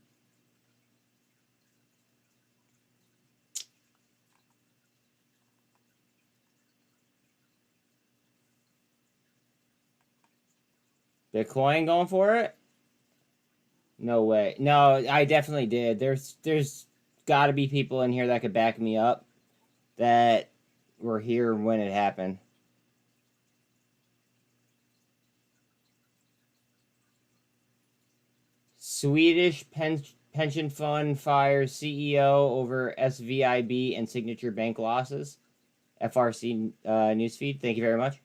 Bitcoin going for it? No way. No, I definitely did. There's got to be people in here that could back me up that were here when it happened. Swedish pension fund fires CEO over SVIB and Signature Bank losses. FRC newsfeed. Thank you very much.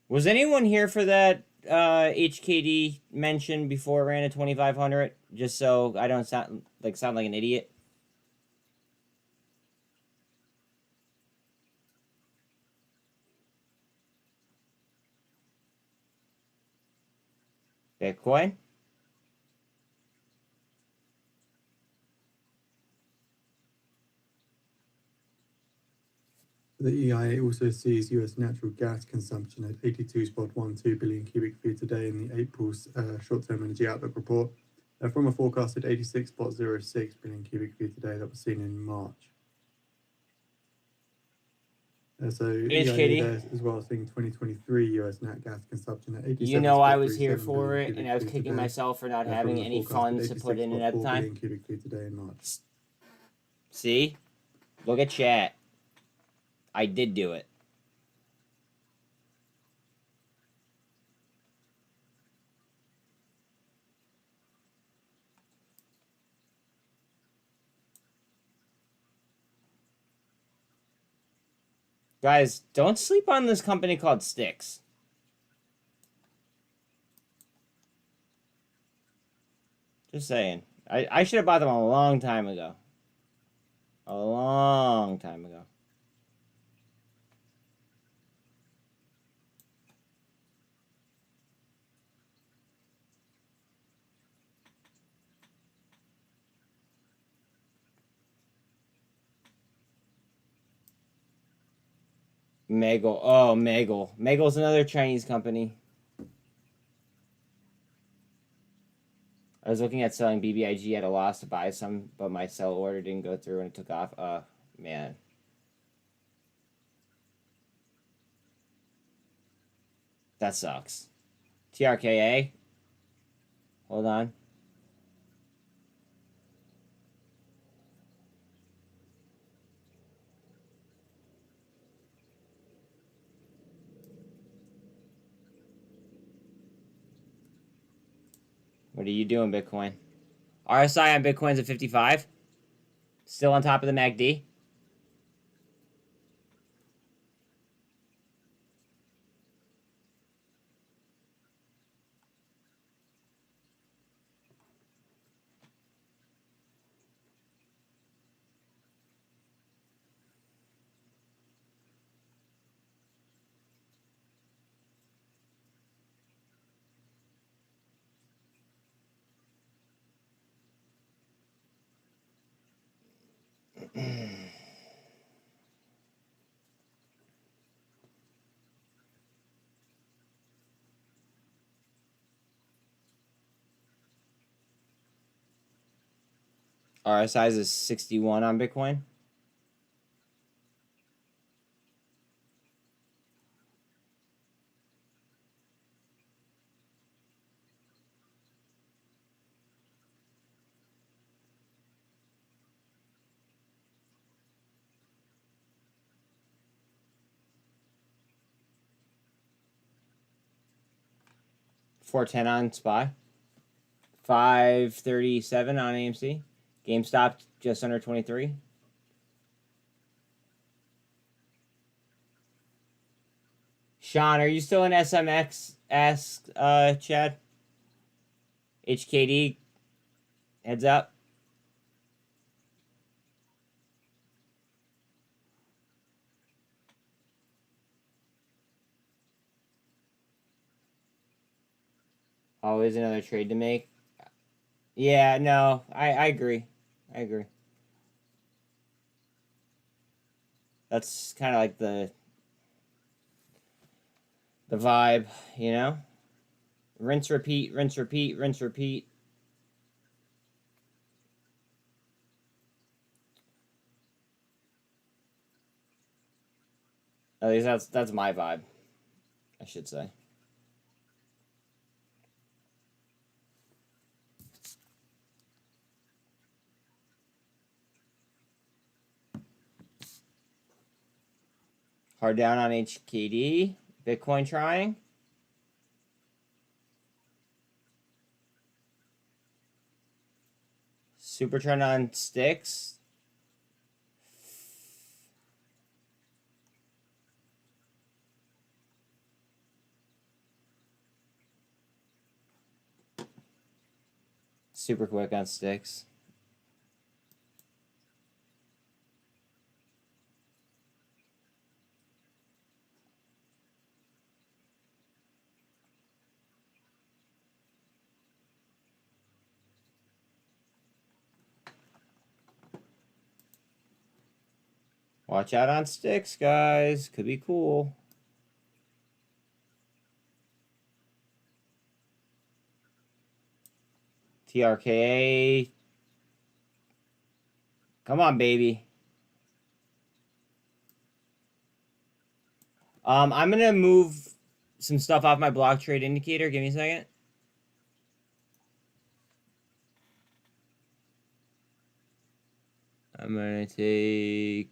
Was anyone here for that HKD mention before it ran at 2,500? Just so I don't sound like an idiot. Bitcoin? The EIA also sees US natural gas consumption at 82.12 billion cubic feet a day in the April's short-term energy outlook report, from a forecasted 86.06 billion cubic feet a day that was seen in March. So EIA there as well, seeing 2023 US nat gas consumption at 87. You know I was here for it, and I was kicking myself for not having any funds to put in it at the time. Cubic feet a day in March. See? Look at chat. I did do it. Guys, don't sleep on this company called Styx. Just saying. I should have bought them a long time ago. A long time ago. Megal. Oh, Megal. Megal's another Chinese company. I was looking at selling BBIG at a loss to buy some, but my sell order didn't go through and it took off. Man. That sucks. TRKA. Hold on. What are you doing, Bitcoin? RSI on Bitcoin's at 55. Still on top of the MACD. RSI is 61 on Bitcoin. $4.10 on SPY. 537 on AMC. GameStop just under 23. Sean, are you still in SMX? Ask Chad. HKD, heads up. Always another trade to make. Yeah, no, I agree. I agree. That's kind of like the vibe, you know? Rinse, repeat, rinse, repeat, rinse, repeat. At least that's my vibe, I should say. Hard down on HKD. Bitcoin trying. Super trend on sticks. Super quick on sticks. Watch out on sticks, guys. Could be cool. TRKA. Come on, baby. I'm gonna move some stuff off my block trade indicator. Give me a second. I'm gonna take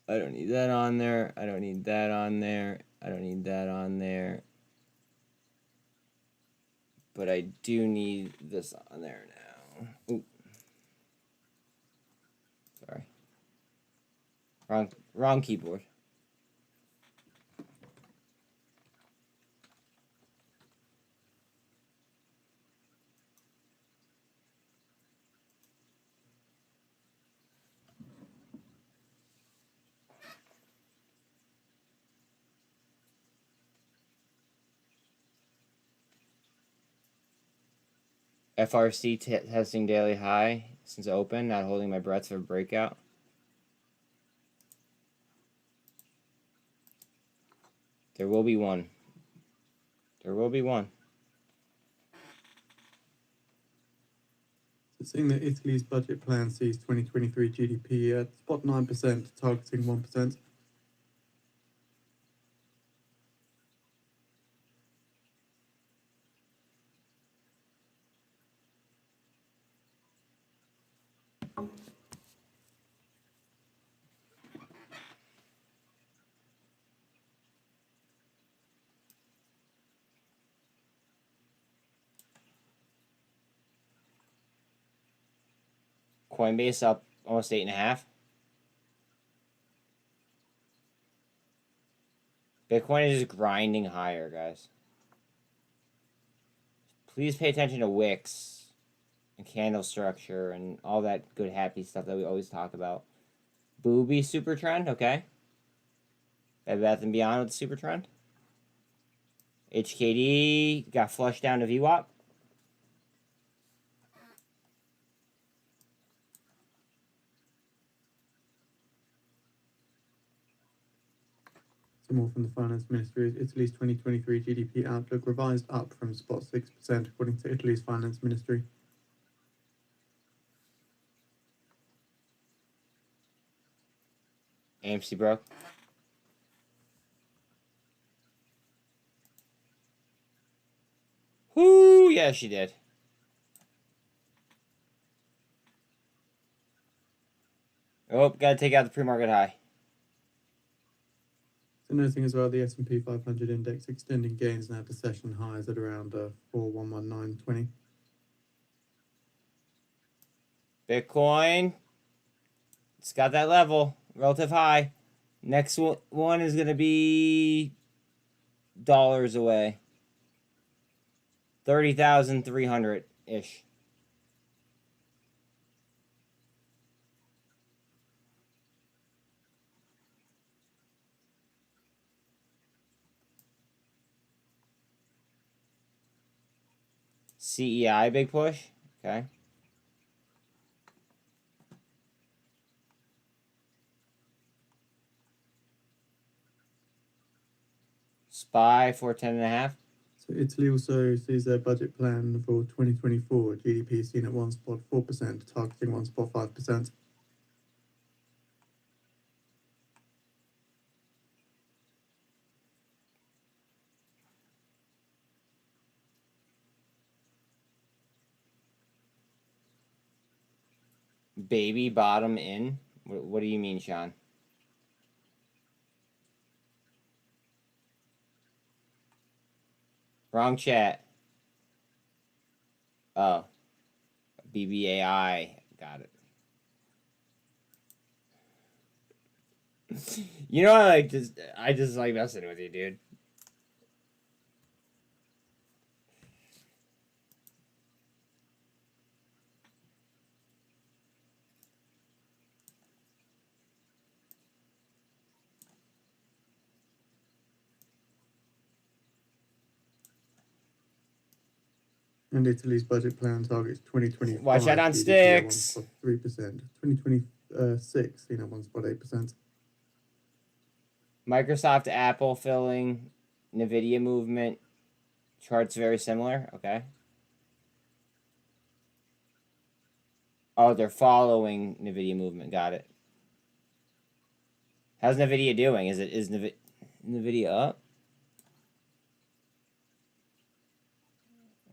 I don't need that on there. I don't need that on there. I don't need that on there. But I do need this on there now. Ooh. Sorry. Wrong keyboard. FRC testing daily high since open, not holding my breath for breakout. There will be one. There will be one. So seeing that Italy's budget plan sees 2023 GDP at spot 9%, targeting 1%. Coinbase up almost 8.5. Bitcoin is just grinding higher, guys. Please pay attention to wicks and candle structure and all that good happy stuff that we always talk about. Booby super trend, okay. Bed Bath & Beyond with the super trend. HKD got flushed down to VWAP. Some more from the Finance Ministry. Italy's 2023 GDP outlook revised up from spot 6%, according to Italy's Finance Ministry. AMC broke. Whoo, yeah, she did. Oh, gotta take out the pre-market high. So noting as well, the S&P 500 index extending gains now to session highs at around 4119.20. Bitcoin. It's got that level, relative high. Next one is gonna be dollars away. 30,300-ish. CEI, big push. Okay. SPY 410.5. So Italy also sees their budget plan for 2024. GDP seen at 1.4%, targeting 1.5%. Baby bottom in. What do you mean, Sean? Wrong chat. Oh. BBAI. Got it. You know, I just like messing with you, dude. And Italy's budget plan targets 2025. Watch out on GDP sticks. at 1.3%. 2026 seen at 1.8%. Microsoft, Apple filling, Nvidia movement. Charts very similar. Okay. Oh, they're following Nvidia movement. Got it. How's Nvidia doing? Is Nvidia up?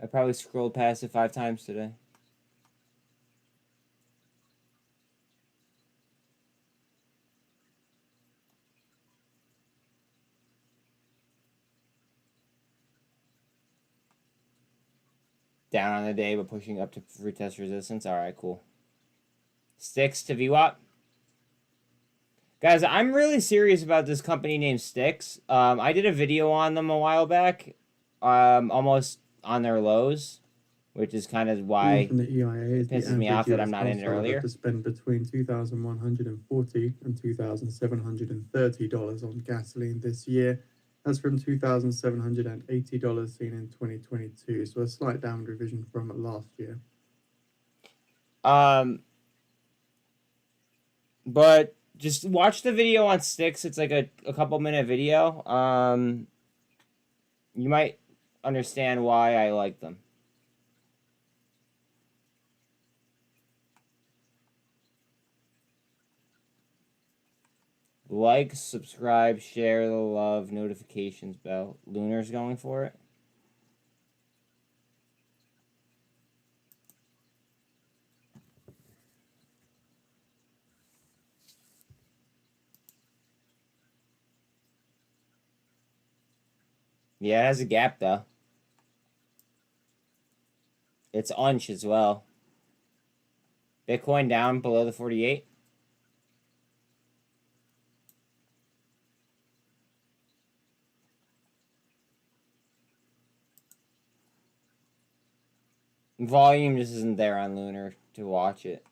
I probably scrolled past it 5 times today. Down on the day, but pushing up to retest resistance. All right, cool. Sticks to VWAP. Guys, I'm really serious about this company named Sticks. I did a video on them a while back, almost on their lows, which is kind of why From the EIA, it pisses me off that I'm not in it earlier. To spend between $2,140 and $2,730 on gasoline this year. That's from $2,780 seen in 2022, so a slight downward revision from last year. But just watch the video on Sticks. It's like a couple minute video. You might understand why I like them. Like, subscribe, share the love, notifications bell. Lunar's going for it. Yeah, it has a gap, though. It's unch as well. Bitcoin down below the 48. Volume just isn't there on Lunar to watch it.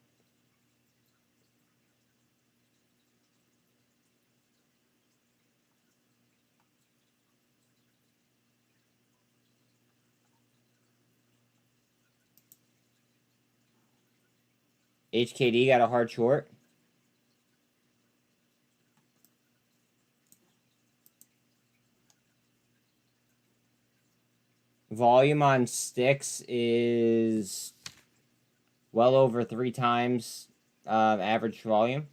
HKD got a hard short. Volume on sticks is well over 3 times average volume.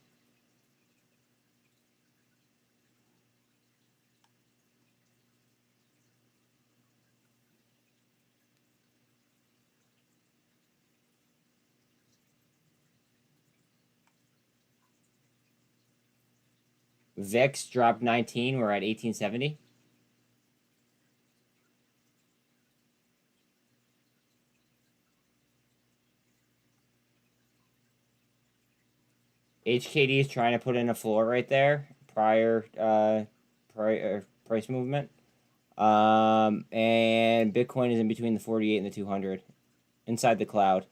VIX dropped 19. We're at 1870. HKD is trying to put in a floor right there prior price movement. And Bitcoin is in between the 48 and the 200 inside the cloud.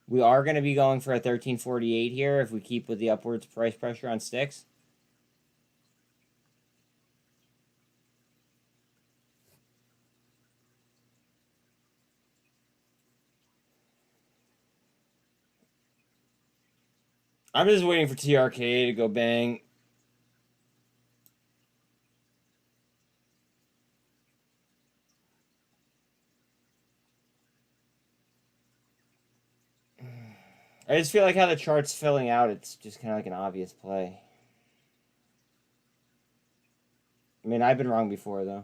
We are going to be going for a 1348 here if we keep with the upwards price pressure on sticks. I'm just waiting for TRK to go bang. I just feel like how the chart's filling out, it's just kind of like an obvious play. I mean, I've been wrong before, though.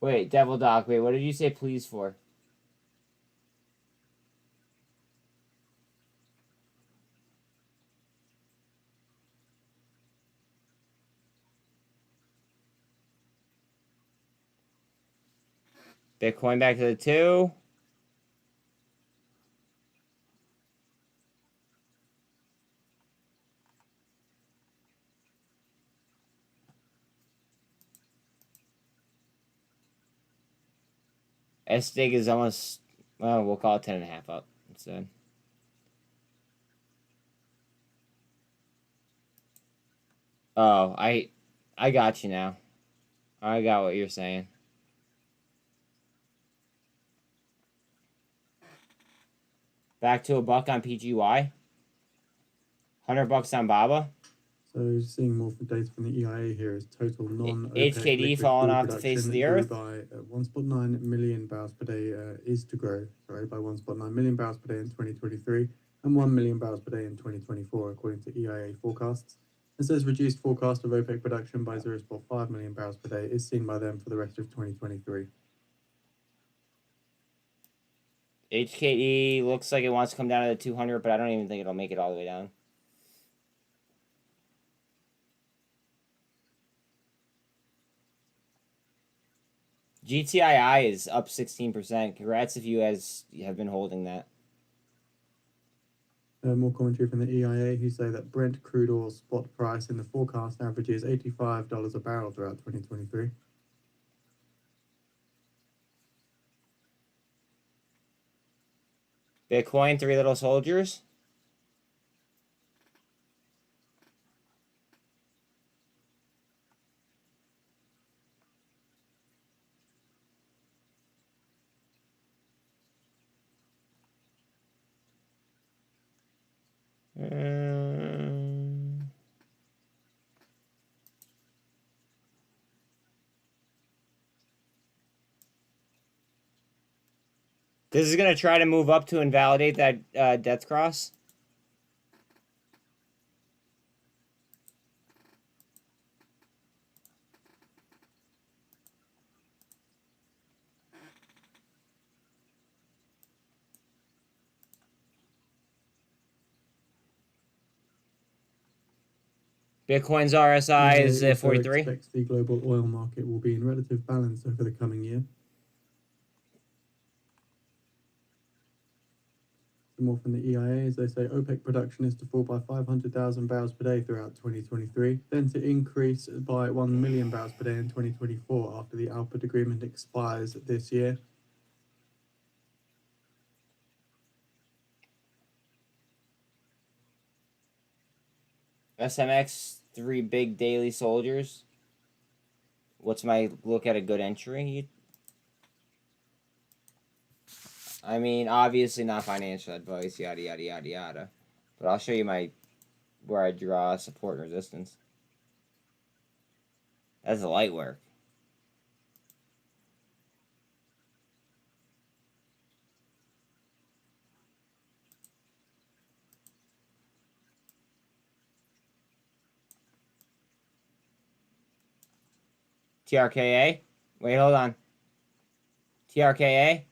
Wait, Devil Doc, wait, what did you say please for? Bitcoin back to the 2. SDIG is almost, well, we'll call it 10.5 up instead. Oh, I got you now. I got what you're saying. Back to $1 on PGY. $100 on BABA. So seeing more from data from the EIA here is total HKD falling off the face of the earth by 1.9 million barrels per day is to grow, by 1.9 million barrels per day in 2023 and 1 million barrels per day in 2024, according to EIA forecasts. It says reduced forecast of OPEC production by 0.5 million barrels per day is seen by them for the rest of 2023. HKD looks like it wants to come down to the 200, but I don't even think it'll make it all the way down. GTII is up 16%. Congrats if you guys have been holding that. More commentary from the EIA, who say that Brent crude oil spot price in the forecast averages $85 a barrel throughout 2023. Bitcoin, 3 little soldiers. This is going to try to move up to invalidate that death cross. Bitcoin's RSI is 43. Expects the global oil market will be in relative balance over the coming year. Some more from the EIA, as they say OPEC production is to fall by 500,000 barrels per day throughout 2023, then to increase by 1 million barrels per day in 2024 after the Alpert agreement expires this year. SMX, 3 big daily soldiers. What's my look at a good entry? I mean, obviously not financial advice, yada yada yada yada. But I'll show you where I draw support and resistance. That's light work. TRKA? Wait, hold on. TRKA?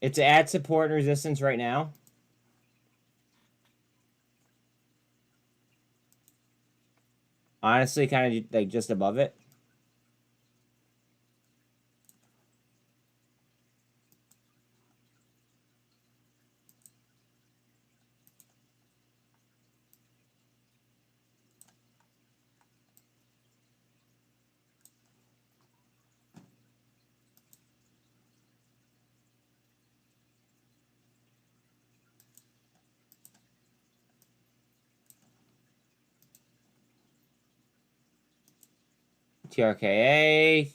It's at support and resistance right now. Honestly, kind of like just above it. TRKA.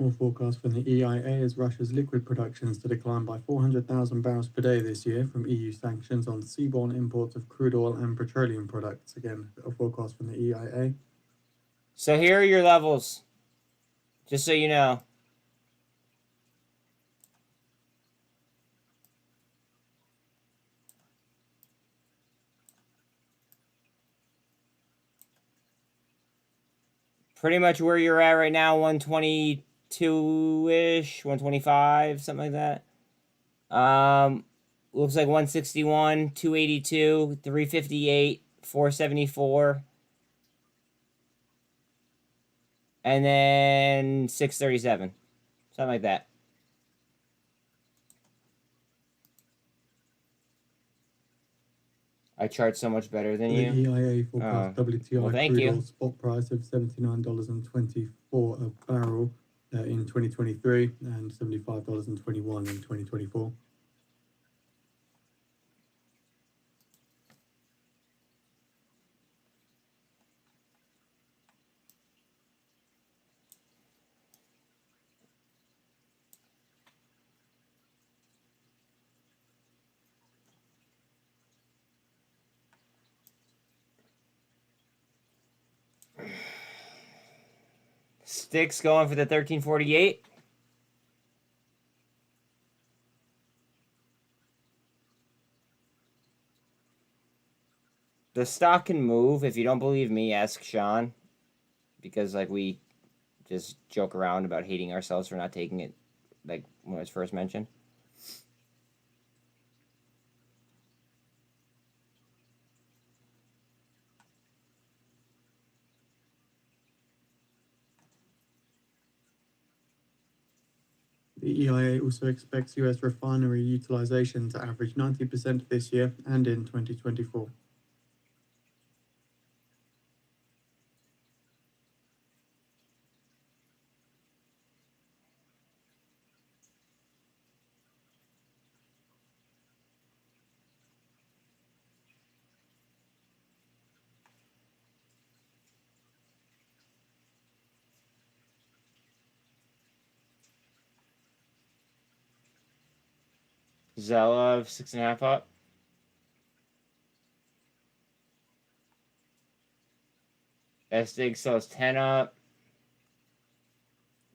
More forecast from the EIA is Russia's liquid productions to decline by 400,000 barrels per day this year from EU sanctions on seaborne imports of crude oil and petroleum products. Again, a forecast from the EIA. So here are your levels, just so you know. Pretty much where you're at right now, 122-ish, 125, something like that. Looks like 161, 282, 358, 474. And then 637. Something like that. I chart so much better than you. The EIA forecast WTI crude oil spot price of $79.24 a barrel in 2023 and $75.21 in 2024. Sticks going for the 1348. The stock can move. If you don't believe me, ask Sean. Because, like, we just joke around about hating ourselves for not taking it, like, when it was first mentioned. The EIA also expects US refinery utilization to average 90% this year and in 2024. Zella, 6.5 up. Estig sells 10 up.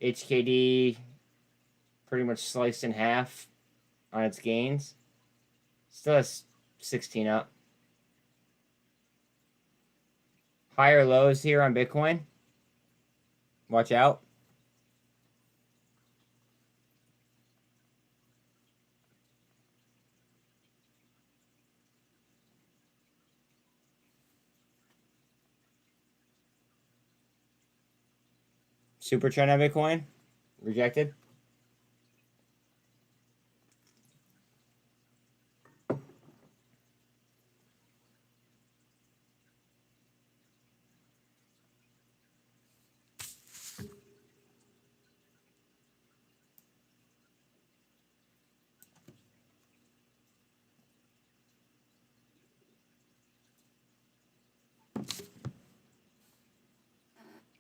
HKD pretty much sliced in half on its gains. Still has 16 up. Higher lows here on Bitcoin. Watch out. Super trend on Bitcoin? Rejected?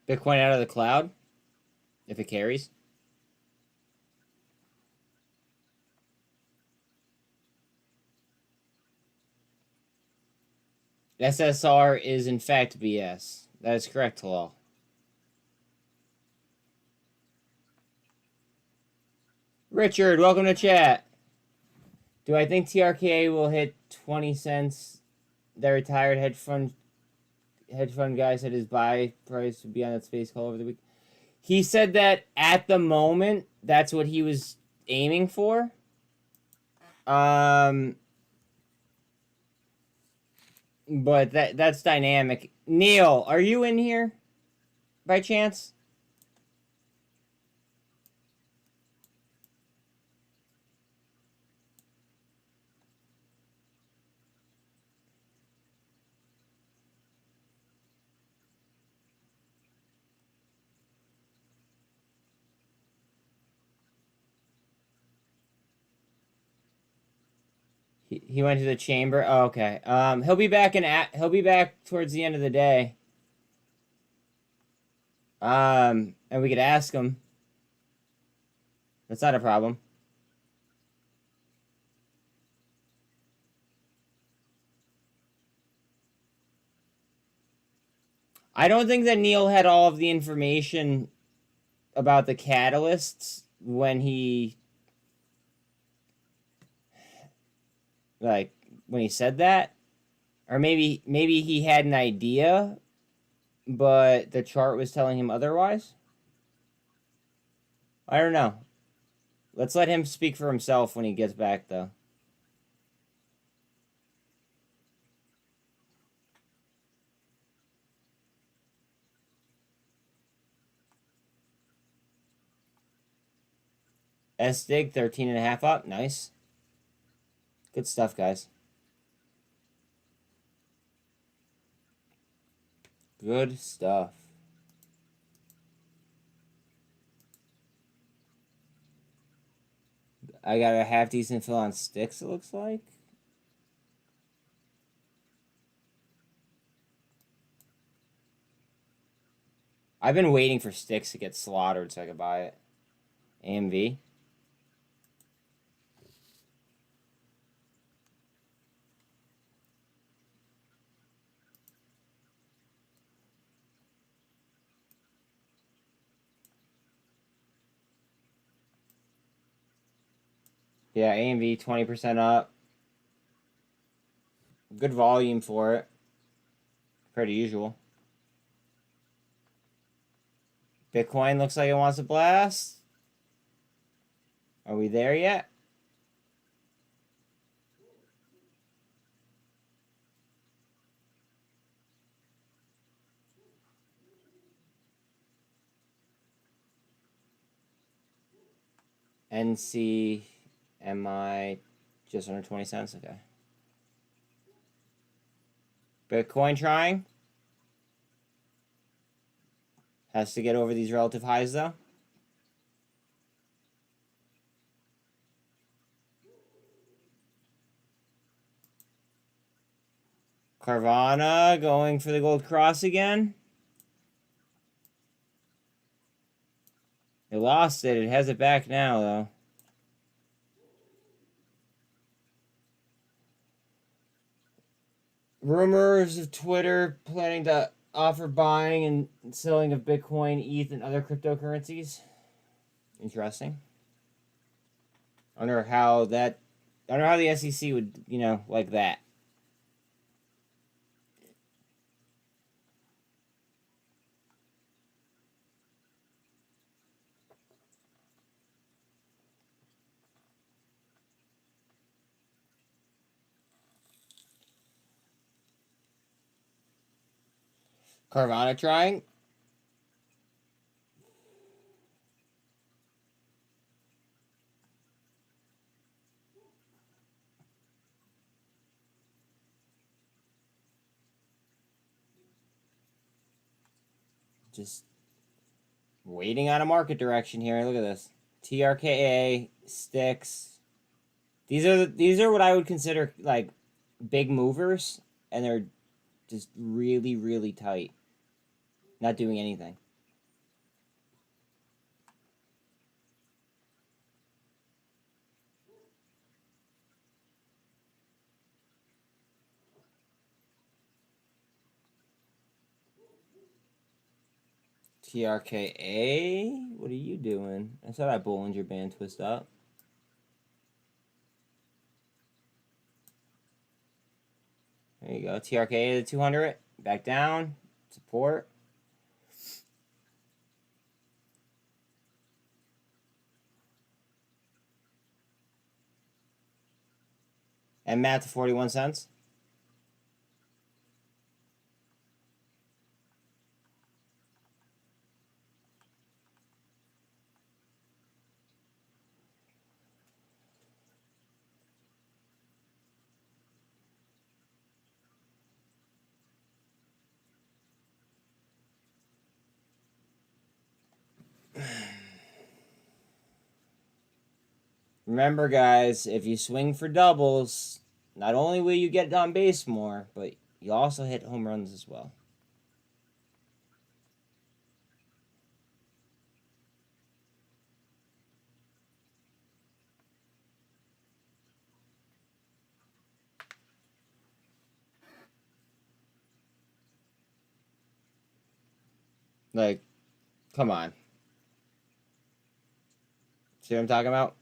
Bitcoin out of the cloud? If it carries? SSR is in fact BS. That is correct, Talal. Richard, welcome to chat. Do I think TRKA will hit 20 cents? The retired hedge fund guy said his buy price would be on that space call over the week. He said that at the moment, that's what he was aiming for. But that's dynamic. Neil, are you in here by chance? He went to the chamber. Oh, okay. He'll be back towards the end of the day. And we could ask him. That's not a problem. I don't think that Neil had all of the information about the catalysts when he said that. Or maybe he had an idea, but the chart was telling him otherwise. I don't know. Let's let him speak for himself when he gets back, though. SDIG 13.5 up. Nice. Good stuff, guys. Good stuff. I got a half decent fill on sticks, it looks like. I've been waiting for sticks to get slaughtered so I could buy it. AMV. Yeah, AMV 20% up. Good volume for it. Pretty usual. Bitcoin looks like it wants to blast. Are we there yet? NCMI just under 20 cents. Okay. Bitcoin trying. Has to get over these relative highs, though. Carvana going for the gold cross again. It lost it. It has it back now, though. Rumors of Twitter planning to offer buying and selling of Bitcoin, ETH, and other cryptocurrencies. Interesting. I wonder how the SEC would, like that. Carvana trying. just waiting on a market direction here. Look at this. TRKA, sticks. These are what I would consider like big movers, and they're just really, really tight. Not doing anything. TRKA, what are you doing? I said I Bollinger Band twist up. There you go. TRKA to 200. Back down. Support. MMAT to 41 cents. Remember, guys, if you swing for doubles, not only will you get on base more, but you also hit home runs as well. Like, come on. See what I'm talking about?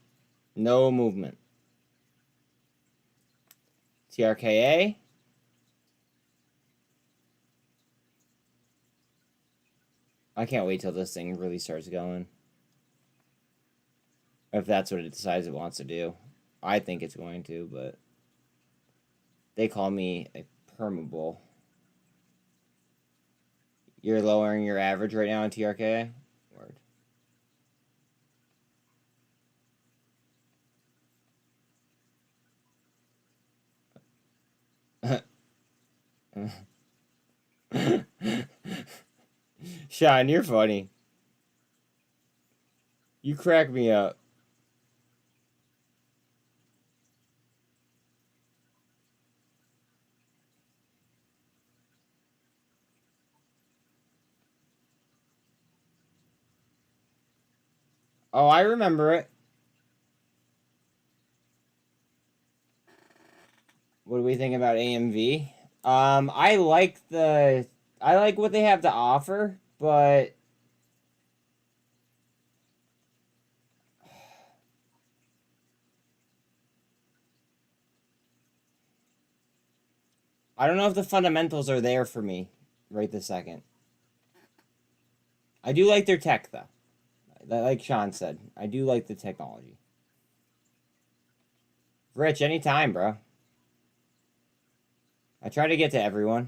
No movement. TRKA. I can't wait till this thing really starts going. If that's what it decides it wants to do. I think it's going to, but they call me a permabull. You're lowering your average right now in TRKA? Word. Sean, you're funny. You crack me up. Oh, I remember it. What do we think about AMV? I like what they have to offer, but I don't know if the fundamentals are there for me right this second. I do like their tech, though. Like Sean said, I do like the technology. Rich, anytime, bro. I try to get to everyone.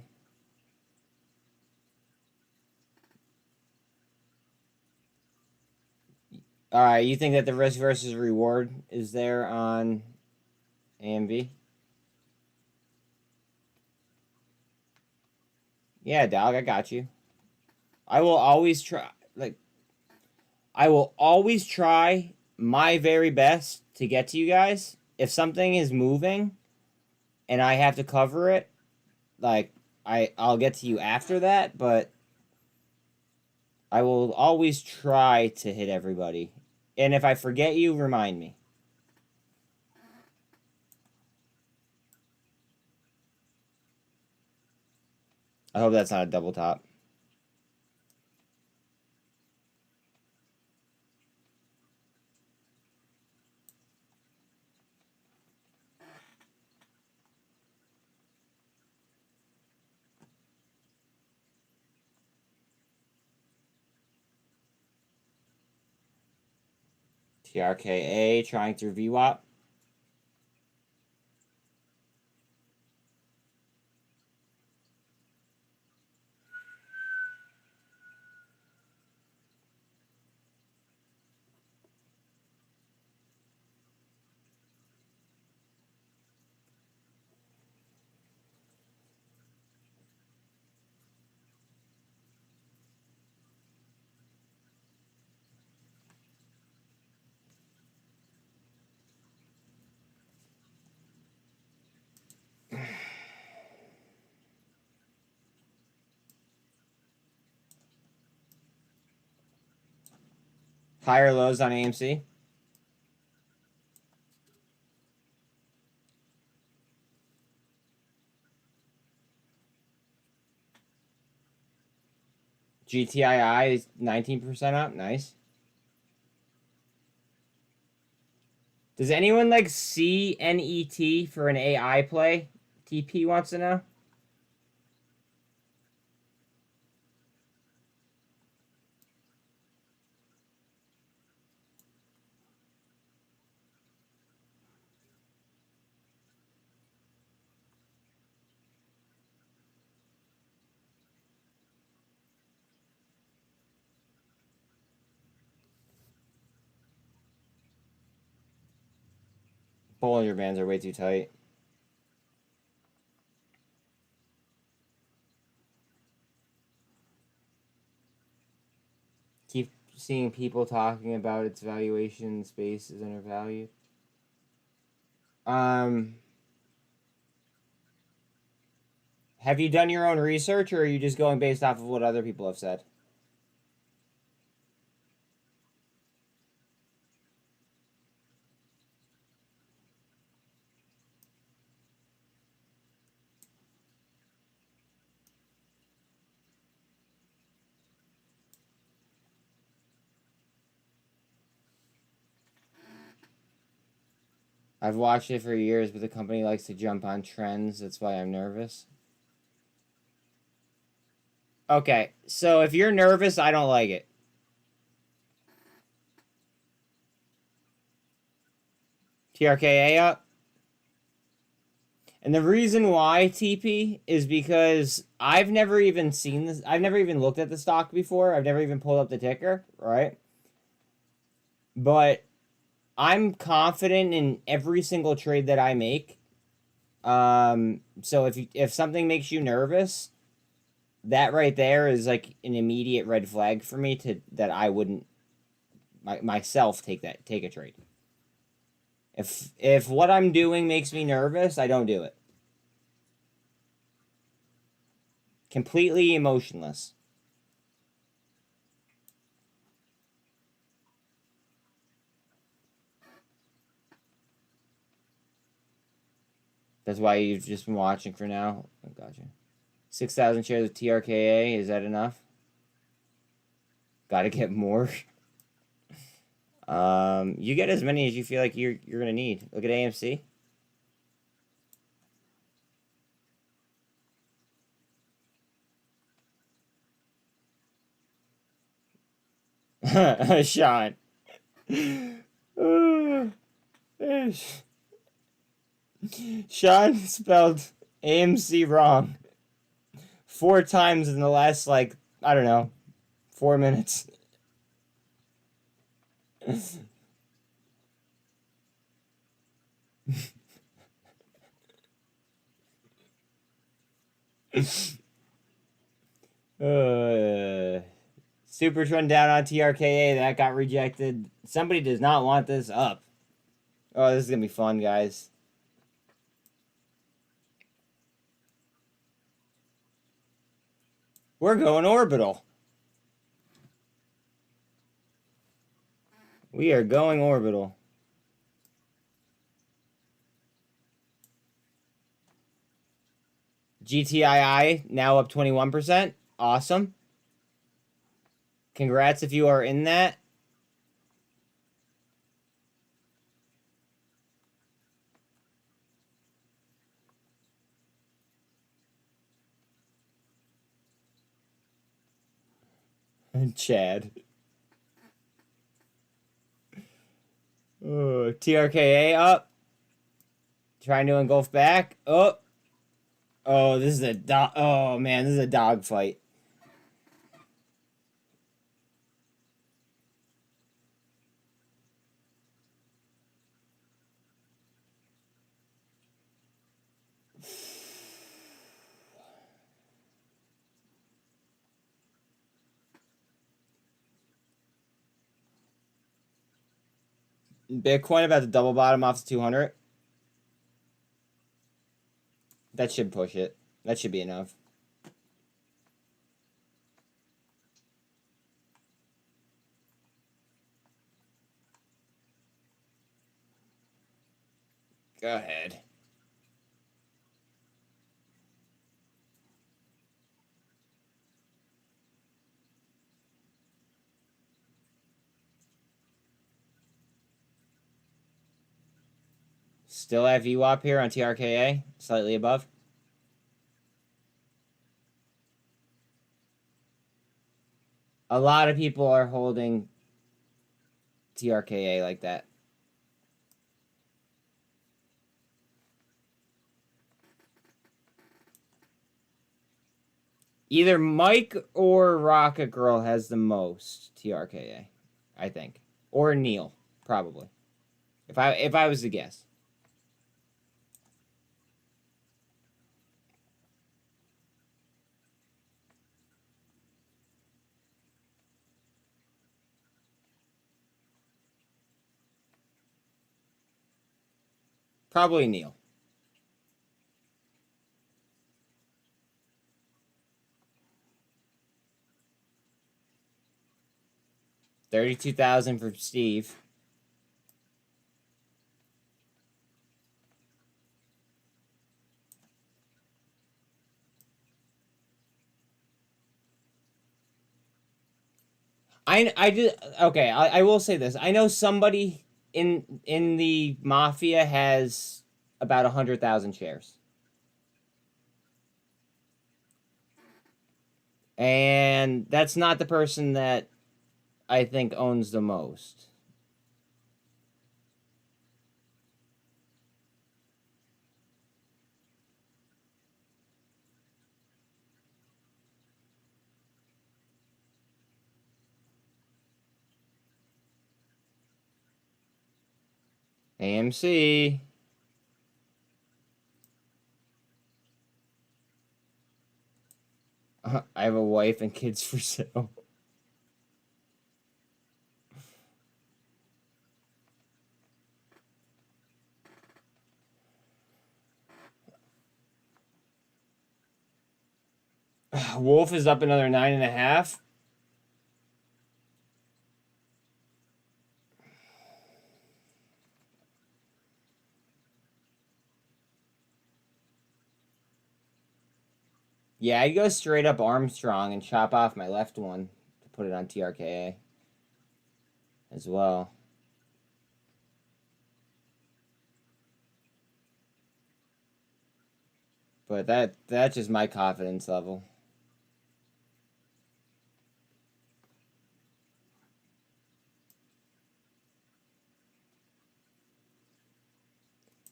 Alright, you think that the risk versus reward is there on AMV? Yeah, dog, I got you. I will always try, I will always try my very best to get to you guys. If something is moving and I have to cover it, I'll get to you after that, but I will always try to hit everybody. And if I forget you, remind me. I hope that's not a double top. TRKA trying through VWAP. Higher lows on AMC. GTII is 19% up. Nice. Does anyone like CNET for an AI play? TP wants to know. Bollinger Bands are way too tight. Keep seeing people talking about its valuation space is undervalued. Have you done your own research, or are you just going based off of what other people have said? I've watched it for years, but the company likes to jump on trends. That's why I'm nervous. Okay, so if you're nervous, I don't like it. TRKA up. And the reason why, TP, is because I've never even seen this. I've never even looked at the stock before. I've never even pulled up the ticker, right? But I'm confident in every single trade that I make. So if something makes you nervous, that right there is like an immediate red flag for me that I wouldn't myself take a trade. If what I'm doing makes me nervous, I don't do it. Completely emotionless. That's why you've just been watching for now. Oh, gotcha. 6,000 shares of TRKA. Is that enough? Got to get more. You get as many as you feel like you're gonna need. Look at AMC. Sean. Sean spelled AMC wrong 4 times in the last, like, I don't know, 4 minutes. Super trend down on TRKA. That got rejected. Somebody does not want this up. Oh, this is going to be fun, guys. We're going orbital. We are going orbital. GTII now up 21%. Awesome. Congrats if you are in that. Chad. Oh, TRKA up. Trying to engulf back. Oh. Oh, this is a dog. Oh, man, this is a dog fight. Bitcoin about to double bottom off to 200. That should push it. That should be enough. Go ahead. Still have VWAP here on TRKA, slightly above. A lot of people are holding TRKA like that. Either Mike or Rocket Girl has the most TRKA, I think, or Neil, probably. If I was to guess. Probably Neil. $32,000 for Steve. I did okay. I will say this. I know somebody in the mafia has about 100,000 shares, and that's not the person that I think owns the most. AMC. I have a wife and kids for sale. Wolf is up another 9.5. Yeah, I'd go straight up Armstrong and chop off my left one to put it on TRKA as well. But that's just my confidence level.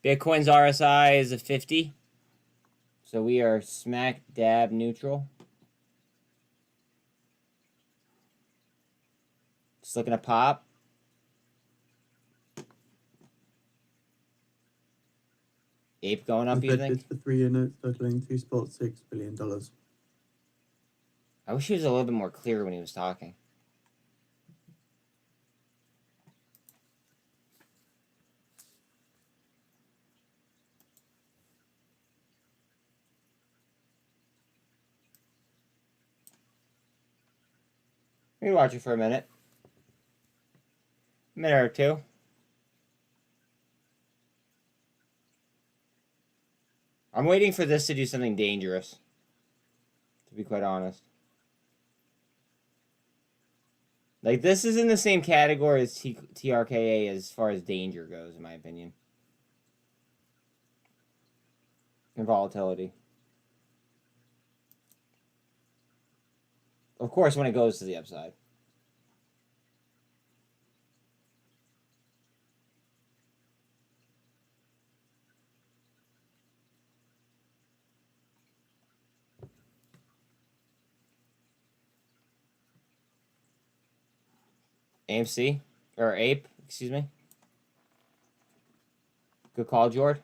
Bitcoin's RSI is a 50. So we are smack dab neutral. Just looking to pop. Ape going up, you think? For 3-year notes totaling $2.6 billion. I wish he was a little bit more clear when he was talking. Let me watch it for a minute. A minute or two. I'm waiting for this to do something dangerous, to be quite honest. Like, this is in the same category as TRKA as far as danger goes, in my opinion. And volatility. Of course, when it goes to the upside. AMC? Or Ape, excuse me. Good call, Jord.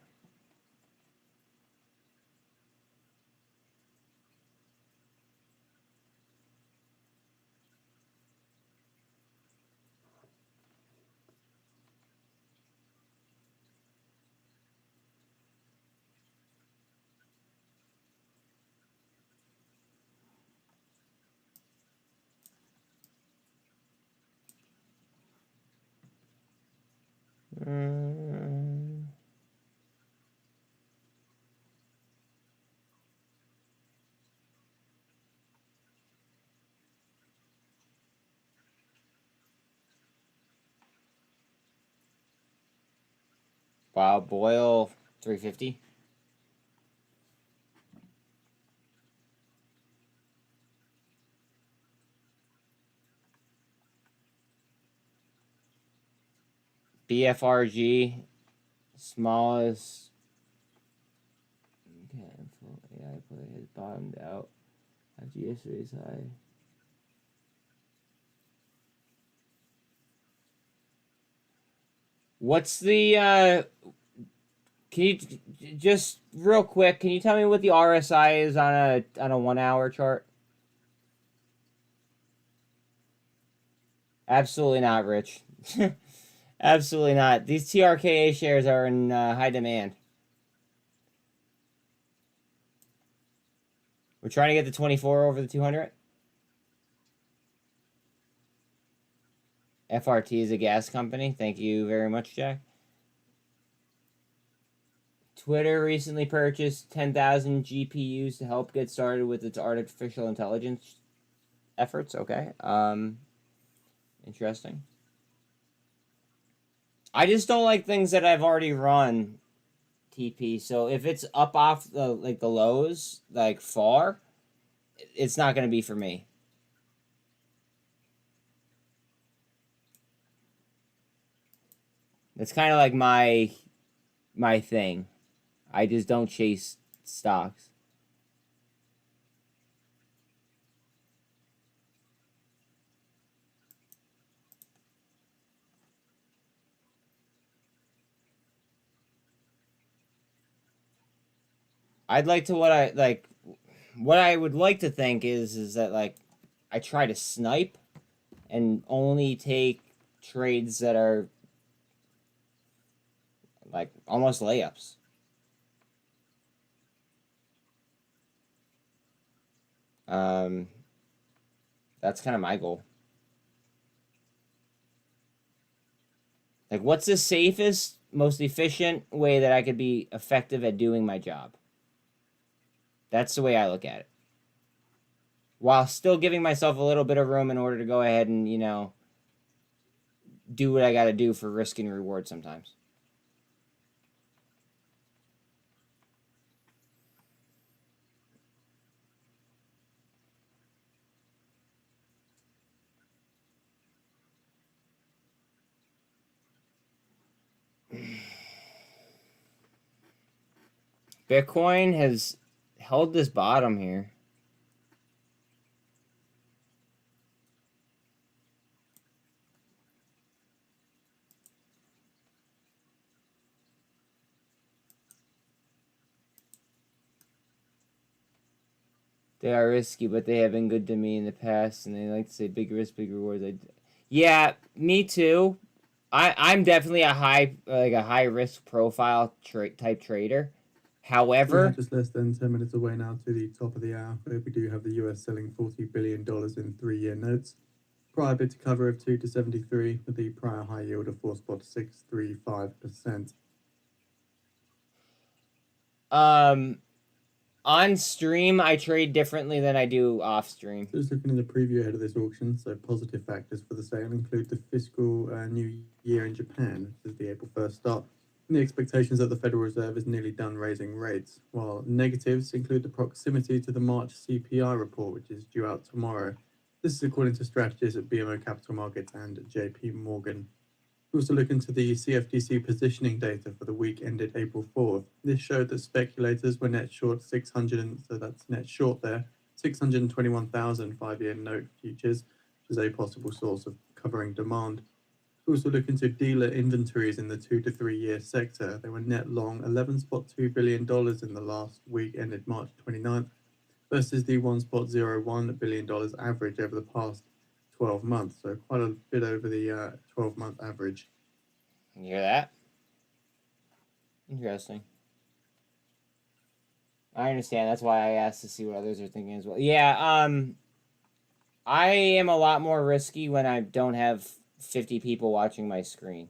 Wow, Boyle 350. BFRG, smallest. Okay, AI play has bottomed out after yesterday's high. What's the can you just real quick, can you tell me what the RSI is on a 1 hour chart? Absolutely not, Rich. Absolutely not. These TRKA shares are in high demand. We're trying to get the 24 over the 200. FRT is a gas company. Thank you very much, Jack. Twitter recently purchased 10,000 GPUs to help get started with its artificial intelligence efforts. Okay. Interesting. I just don't like things that I've already run, TP. So if it's up off the the lows, like far, it's not going to be for me. That's kind of like my thing. I just don't chase stocks. I'd like to what I would like to think is that like I try to snipe and only take trades that are like almost layups. That's kind of my goal. Like, what's the safest, most efficient way that I could be effective at doing my job? That's the way I look at it. While still giving myself a little bit of room in order to go ahead and, do what I got to do for risk and reward sometimes. Bitcoin has held this bottom here. They are risky, but they have been good to me in the past, and they like to say big risk, big rewards. Yeah, me too. I'm definitely a high risk profile type trader. However, we're just less than 10 minutes away now to the top of the hour, where we do have the US selling $40 billion in 3-year notes. Prior bid to cover of 2 to 73, with the prior high yield of 4.635%. On stream, I trade differently than I do off stream. Just looking at the preview ahead of this auction, so positive factors for the sale include the fiscal new year in Japan, which is the April 1st start, and the expectations that the Federal Reserve is nearly done raising rates, while negatives include the proximity to the March CPI report, which is due out tomorrow. This is according to strategists at BMO Capital Markets and JP Morgan. We also look into the CFTC positioning data for the week ended April 4th. This showed that speculators were net short 600, so that's net short there, 621,000 5-year note futures, which is a possible source of covering demand. We also look into dealer inventories in the 2 to 3 year sector. They were net long $11.2 billion in the last week ended March 29th versus the $1.01 billion average over the past 12 months, so quite a bit over the 12-month average. You hear that? Interesting. I understand. That's why I asked to see what others are thinking as well. Yeah, I am a lot more risky when I don't have 50 people watching my screen.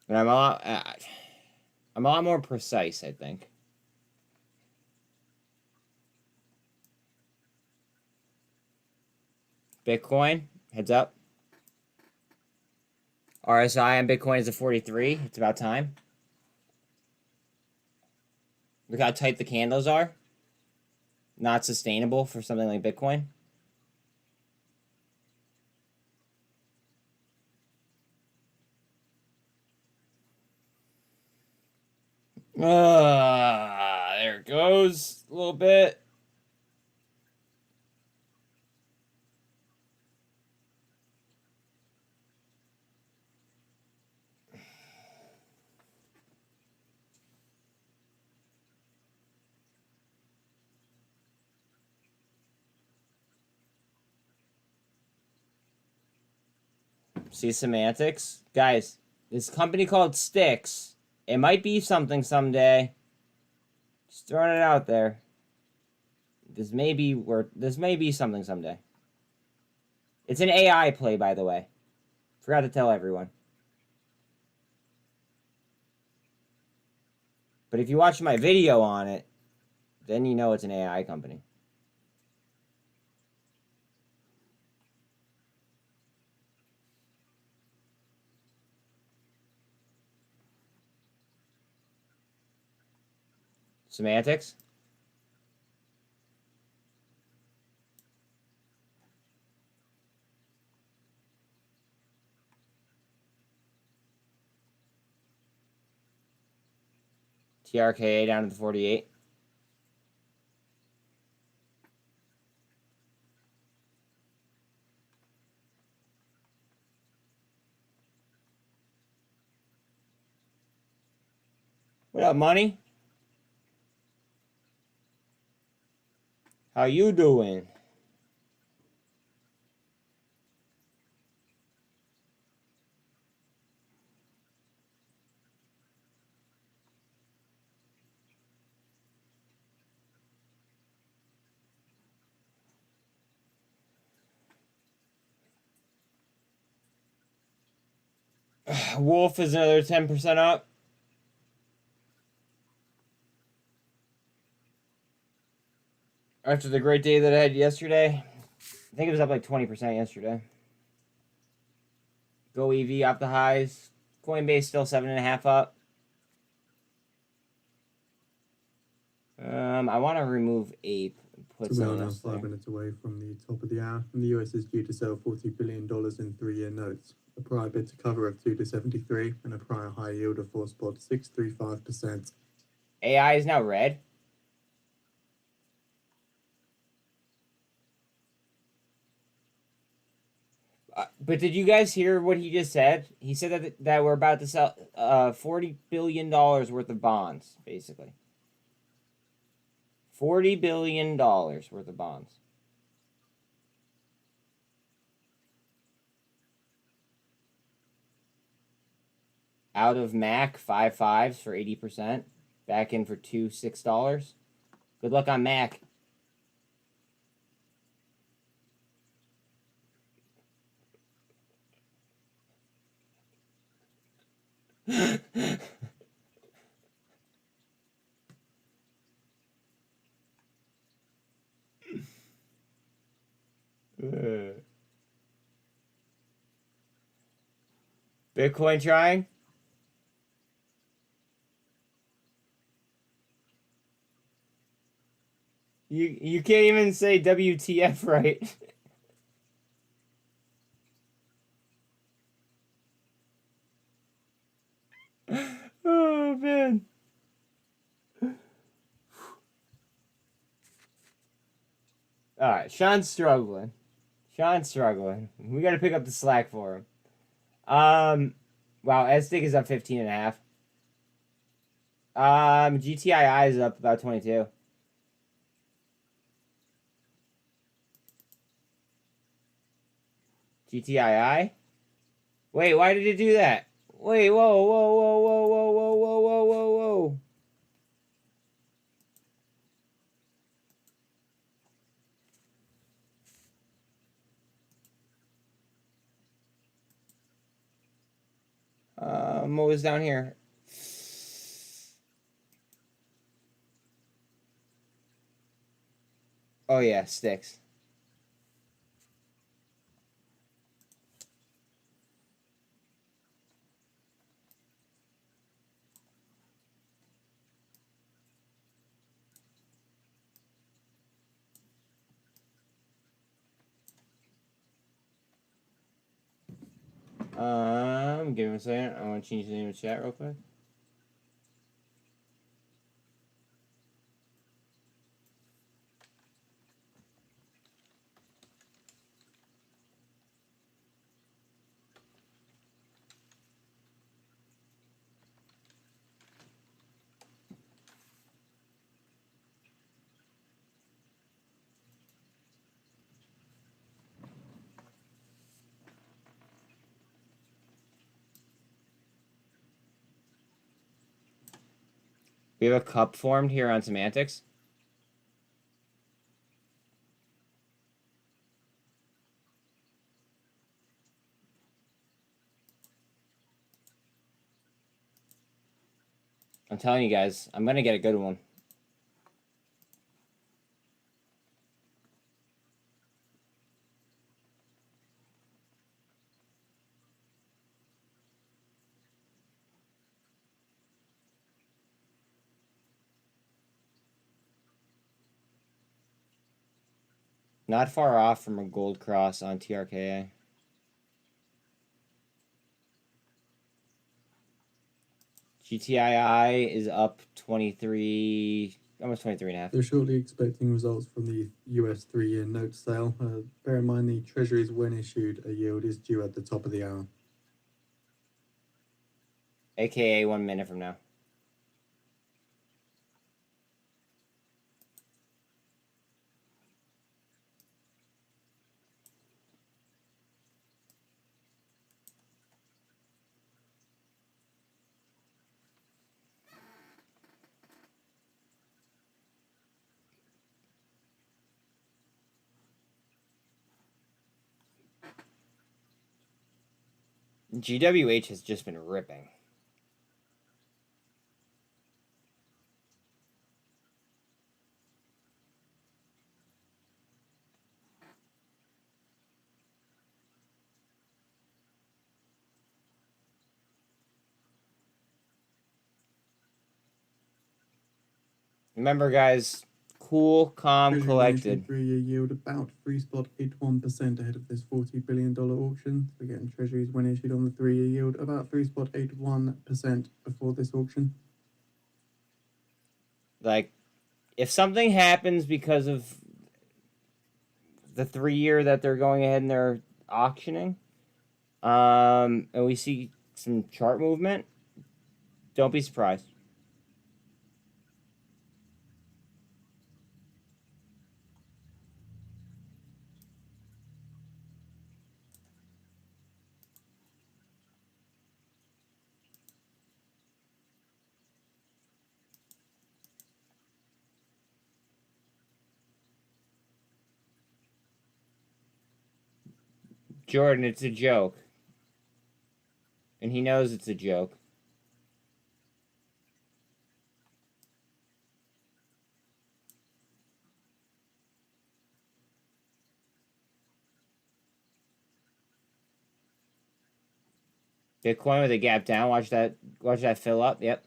And I'm a lot. I'm a lot more precise, I think. Bitcoin, heads up. RSI on Bitcoin is at 43. It's about time. Look how tight the candles are. Not sustainable for something like Bitcoin. There it goes a little bit. See semantics? Guys, this company called Styx, it might be something someday. Just throwing it out there. This may be something someday. It's an AI play, by the way. Forgot to tell everyone. But if you watch my video on it, then you know it's an AI company. Semantics? TRKA down to the 48. What up, money? How you doing? Wolf is another 10% up. After the great day that I had yesterday. I think it was up like 20% yesterday. GoEv off the highs. Coinbase still 7.5 up. I want to remove Ape and put So we are something now else 5 there. minutes away from the top of the hour, and the US is due to sell $40 billion in 3-year notes. A prior bid to cover of 2 to 73 and a prior high yield of 4.635%. AI is now red. But did you guys hear what he just said? He said that we're about to sell $40 billion worth of bonds, basically. $40 billion worth of bonds. Out of Mac, 5.5s for 80%. Back in for $6. Good luck on Mac. Bitcoin trying? You can't even say WTF right. Oh man. Alright, Sean's struggling. Sean's struggling. We gotta pick up the slack for him. Wow, SDIC is up 15.5. GTII is up about 22. GTII? Wait, why did it do that? Wait, whoa, whoa, whoa, whoa, whoa, whoa, whoa, whoa, whoa, whoa. What was down here? Oh yeah, sticks. Give me a second. I want to change the name of chat real quick. We have a cup formed here on semantics. I'm telling you guys, I'm gonna get a good one. Not far off from a gold cross on TRKA. GTII is up 23, almost 23 and a half. They're shortly expecting results from the US 3-year note sale. Bear in mind the Treasuries, when issued, a yield is due at the top of the hour. AKA 1 minute from now. GWH has just been ripping. Remember, guys, cool, calm, Treasury collected. 3-year yield about 3.81% ahead of this $40 billion auction. So again, Treasuries, when issued on the 3-year yield, about 3.81% before this auction. Like, if something happens because of the 3-year that they're going ahead and they're auctioning, and we see some chart movement, don't be surprised. Jordan, it's a joke. And he knows it's a joke. Bitcoin with a gap down. Watch that fill up. Yep.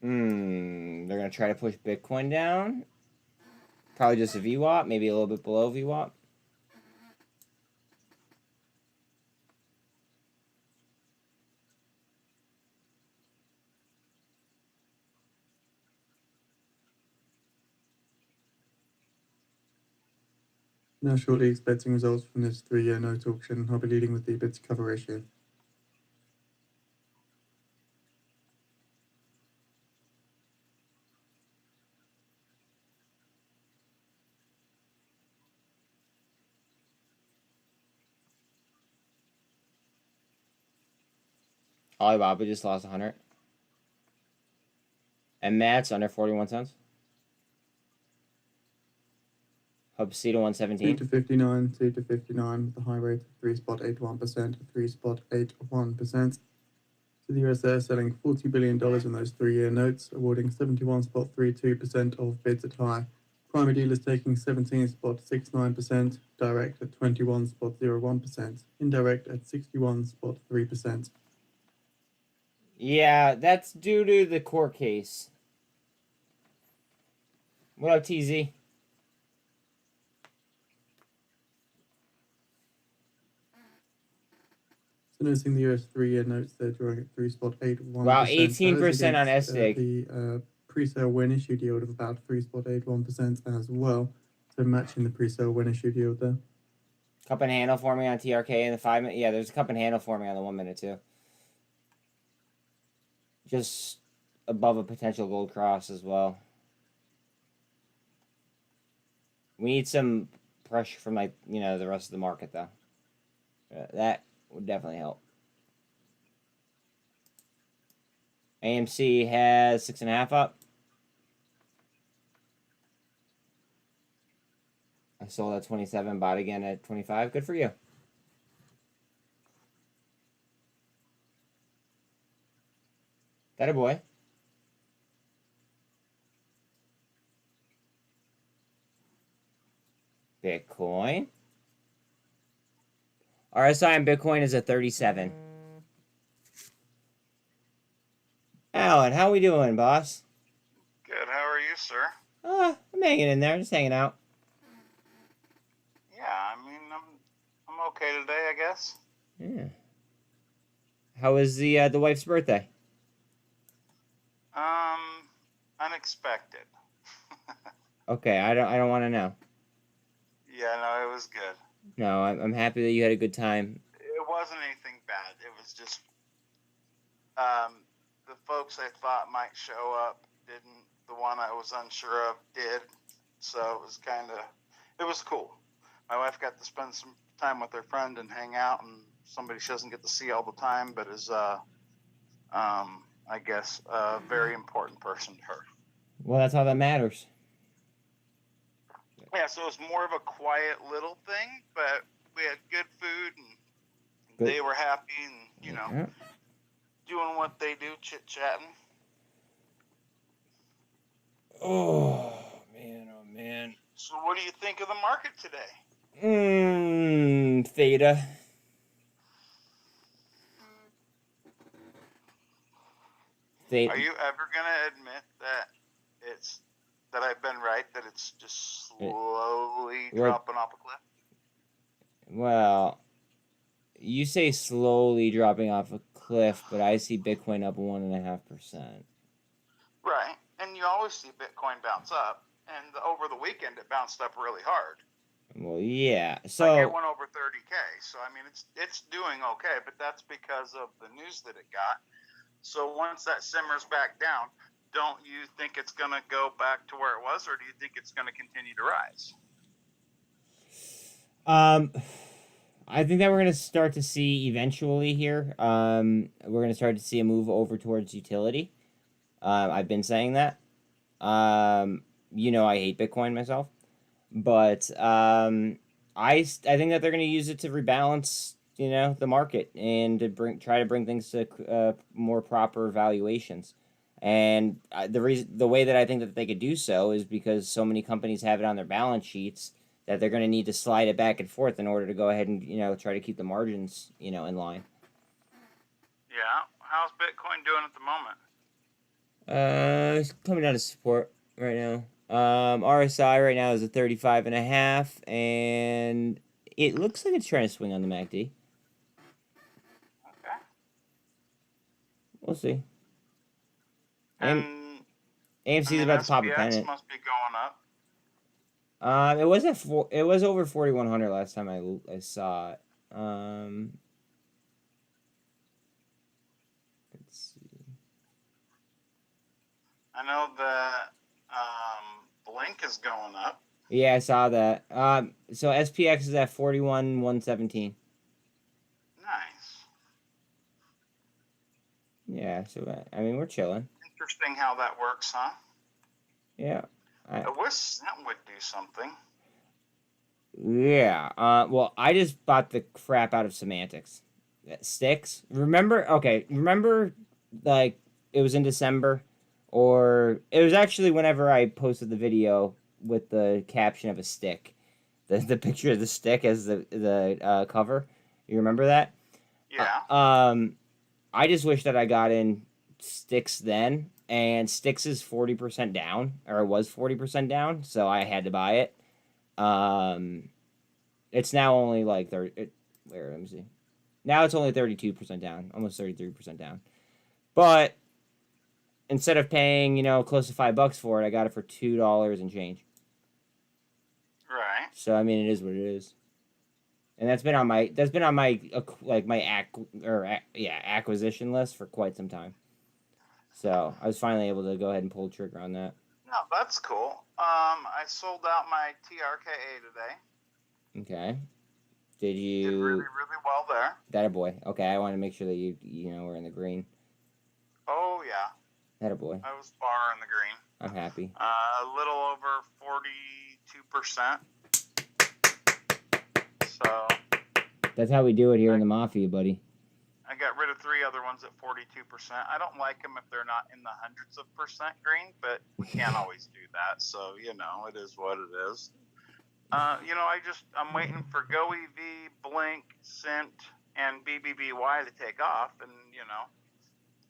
They're gonna try to push Bitcoin down. Probably just a VWAP, maybe a little bit below VWAP. Now shortly expecting results from this 3-year note auction. I'll be leading with the bid to cover ratio. Alibaba just lost 100. MMAT's under 41 cents. Hub C to 117. 2 to 59, 2 to 59 with a high rate of 3.81%, 3.81%. So the US are selling $40 billion in those 3-year notes, awarding 71.32% of bids at high. Primary dealers taking 17.69%, direct at 21.01%, indirect at 61.3%. Yeah, that's due to the court case. What up, TZ? So noticing the US 3-year notes, they're drawing at 3.81%. Wow, 18% on SDIG. The pre-sale win issue yield of about 3.81% as well. So matching the pre-sale win issue yield there. Cup and handle for me on TRK in the 5 minute. Yeah, there's a cup and handle for me on the 1 minute too. Just above a potential gold cross as well. We need some pressure from, like, you know, the rest of the market though. That would definitely help. AMC has 6.5 up. I sold at 27, bought again at 25. Good for you. That a boy. Bitcoin. RSI on Bitcoin is at 37. Alan, how we doing, boss? Good. How are you, sir? I'm hanging in there, just hanging out. Yeah, I mean, I'm okay today, I guess. Yeah. How was the wife's birthday? Unexpected. Okay, I don't want to know. Yeah, no, it was good. No, I'm happy that you had a good time. It wasn't anything bad. It was just the folks I thought might show up didn't. The one I was unsure of did. So it was cool. My wife got to spend some time with her friend and hang out, and somebody she doesn't get to see all the time, but is I guess a very important person to her. Well, that's all that matters. Yeah, so it was more of a quiet little thing, but we had good food, and they were happy, and, you know, doing what they do, chit-chatting. Oh, man. So what do you think of the market today? Theta. Are you ever going to admit that I've been right, that it's just slowly dropping off a cliff? Well, you say slowly dropping off a cliff, but I see Bitcoin up 1.5%. Right, and you always see Bitcoin bounce up, and over the weekend it bounced up really hard. Well, yeah. So like it went over 30K. So I mean, it's doing okay, but that's because of the news that it got. So once that simmers back down, don't you think it's going to go back to where it was, or do you think it's going to continue to rise? I think that we're going to start to see eventually here. We're going to start to see a move over towards utility. I've been saying that. You know, I hate Bitcoin myself, but I think that they're going to use it to rebalance, you know, the market and to try to bring things to more proper valuations. And the way that I think that they could do so is because so many companies have it on their balance sheets that they're going to need to slide it back and forth in order to go ahead and, you know, try to keep the margins, you know, in line. Yeah. How's Bitcoin doing at the moment? It's coming out of support right now. RSI right now is at 35.5, and it looks like it's trying to swing on the MACD. Okay. We'll see. And AMC's about to pop a SPX pennant. must be going up. It was it was over 4,100 last time I saw it. Let's see. I know that Blink is going up. Yeah, I saw that. So SPX is at 41,117. Nice. Yeah, so I mean we're chilling. Interesting how that works, huh? Yeah. I wish SINT would do something. Yeah. Well, I just bought the crap out of semantics. Sticks. Remember? Okay. Remember, like, it was in December, or it was actually whenever I posted the video with the caption of a stick, the picture of the stick as the cover. You remember that? Yeah. I just wish that I got in Sticks then, and Sticks is 40% down, or it was 40% down, so I had to buy it. It's now only like 30. Let me see. Now it's only 32% down, almost 33% down. But instead of paying, close to $5 for it, I got it for $2 and change. Right. So I mean, it is what it is. And that's been on my acquisition list for quite some time. So I was finally able to go ahead and pull the trigger on that. No, that's cool. I sold out my TRKA today. Okay. Did you? Did really, really well there. That a boy. Okay, I want to make sure that you were in the green. Oh yeah. That a boy. I was far in the green. I'm happy. A little over 42%. So. That's how we do it here in the Mafia, buddy. I got rid of 3 other ones at 42%. I don't like them if they're not in the hundreds of percent green, but we can't always do that. So, it is what it is. I'm waiting for goev, Blink, SINT, and BBBY to take off. And,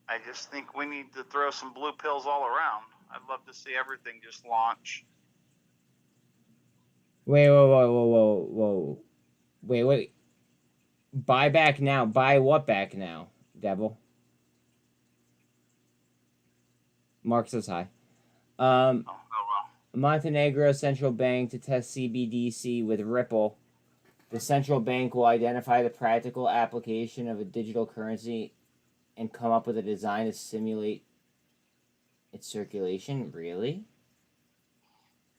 I just think we need to throw some blue pills all around. I'd love to see everything just launch. Wait, whoa. Wait. Buy back now. Buy what back now, devil? Mark says hi. Montenegro Central Bank to test CBDC with Ripple. The central bank will identify the practical application of a digital currency and come up with a design to simulate its circulation. Really?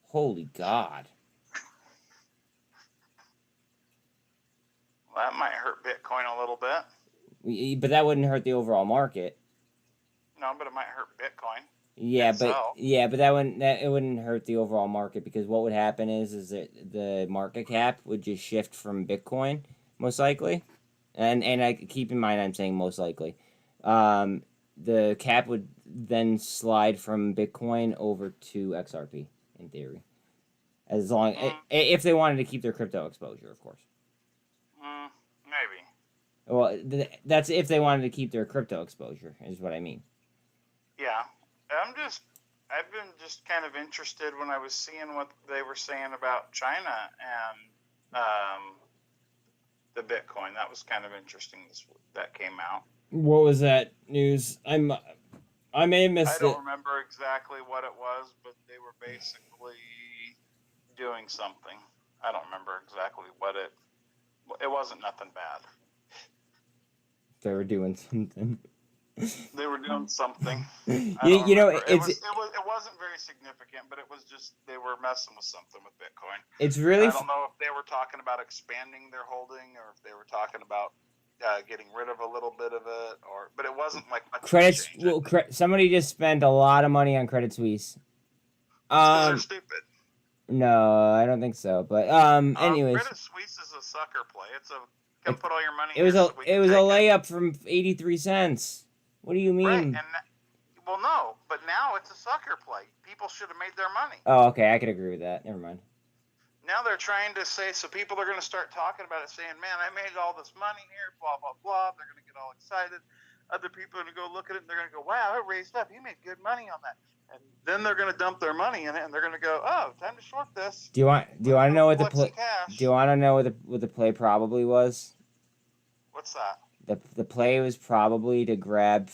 Holy God. That might hurt Bitcoin a little bit. But that wouldn't hurt the overall market. No, but it might hurt Bitcoin. Yeah, but it wouldn't hurt the overall market, because what would happen is that the market cap would just shift from Bitcoin, most likely. And I keep in mind I'm saying most likely. The cap would then slide from Bitcoin over to XRP in theory. As long if they wanted to keep their crypto exposure, of course. Maybe. Well, that's if they wanted to keep their crypto exposure, is what I mean. Yeah. I've been just kind of interested when I was seeing what they were saying about China and the Bitcoin. That was kind of interesting that came out. What was that news? I may have missed it. I don't remember exactly what it was, but they were basically doing something. I don't remember exactly what it wasn't nothing bad. They were doing something. They were doing something. It wasn't very significant, but it was just they were messing with something with Bitcoin. It's really. I don't know if they were talking about expanding their holding, or if they were talking about getting rid of a little bit of it, but it wasn't like much. Credits. Well, somebody just spent a lot of money on Credit Suisse. They're stupid. No, I don't think so. But anyways. Credit Suisse is a sucker play. It's a come put all your money. It was a layup from 83 cents. What do you mean? Right, well, no, but now it's a sucker play. People should have made their money. Oh, okay, I could agree with that. Never mind. Now they're trying to say, so people are going to start talking about it, saying, man, I made all this money here, blah, blah, blah. They're going to get all excited. Other people are going to go look at it, and they're going to go, wow, it raised up. You made good money on that. And then they're going to dump their money in it, and they're going to go, oh, time to short this. Do you want to know what the play? Do you want to know what the play probably was? What's that? The play was probably to grab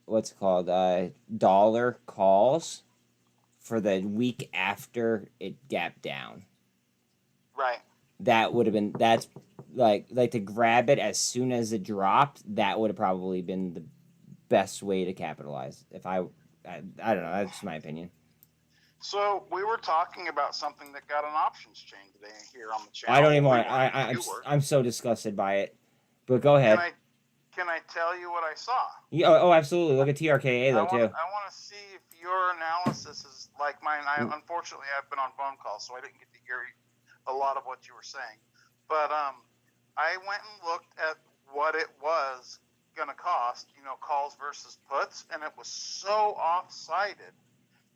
what's it called dollar calls for the week after it gapped down. Right. That would have been that's like to grab it as soon as it dropped. That would have probably been the best way to capitalize. If I don't know. That's my opinion. So we were talking about something that got an options chain today here on the channel. I don't even want. I'm so disgusted by it. But go ahead. Can I tell you what I saw? Yeah, oh, absolutely. Look at TRKA though too. I want to see if your analysis is like mine. Unfortunately, I've been on phone calls, so I didn't get to hear a lot of what you were saying. But I went and looked at what it was going to cost, calls versus puts, and it was so off-sided,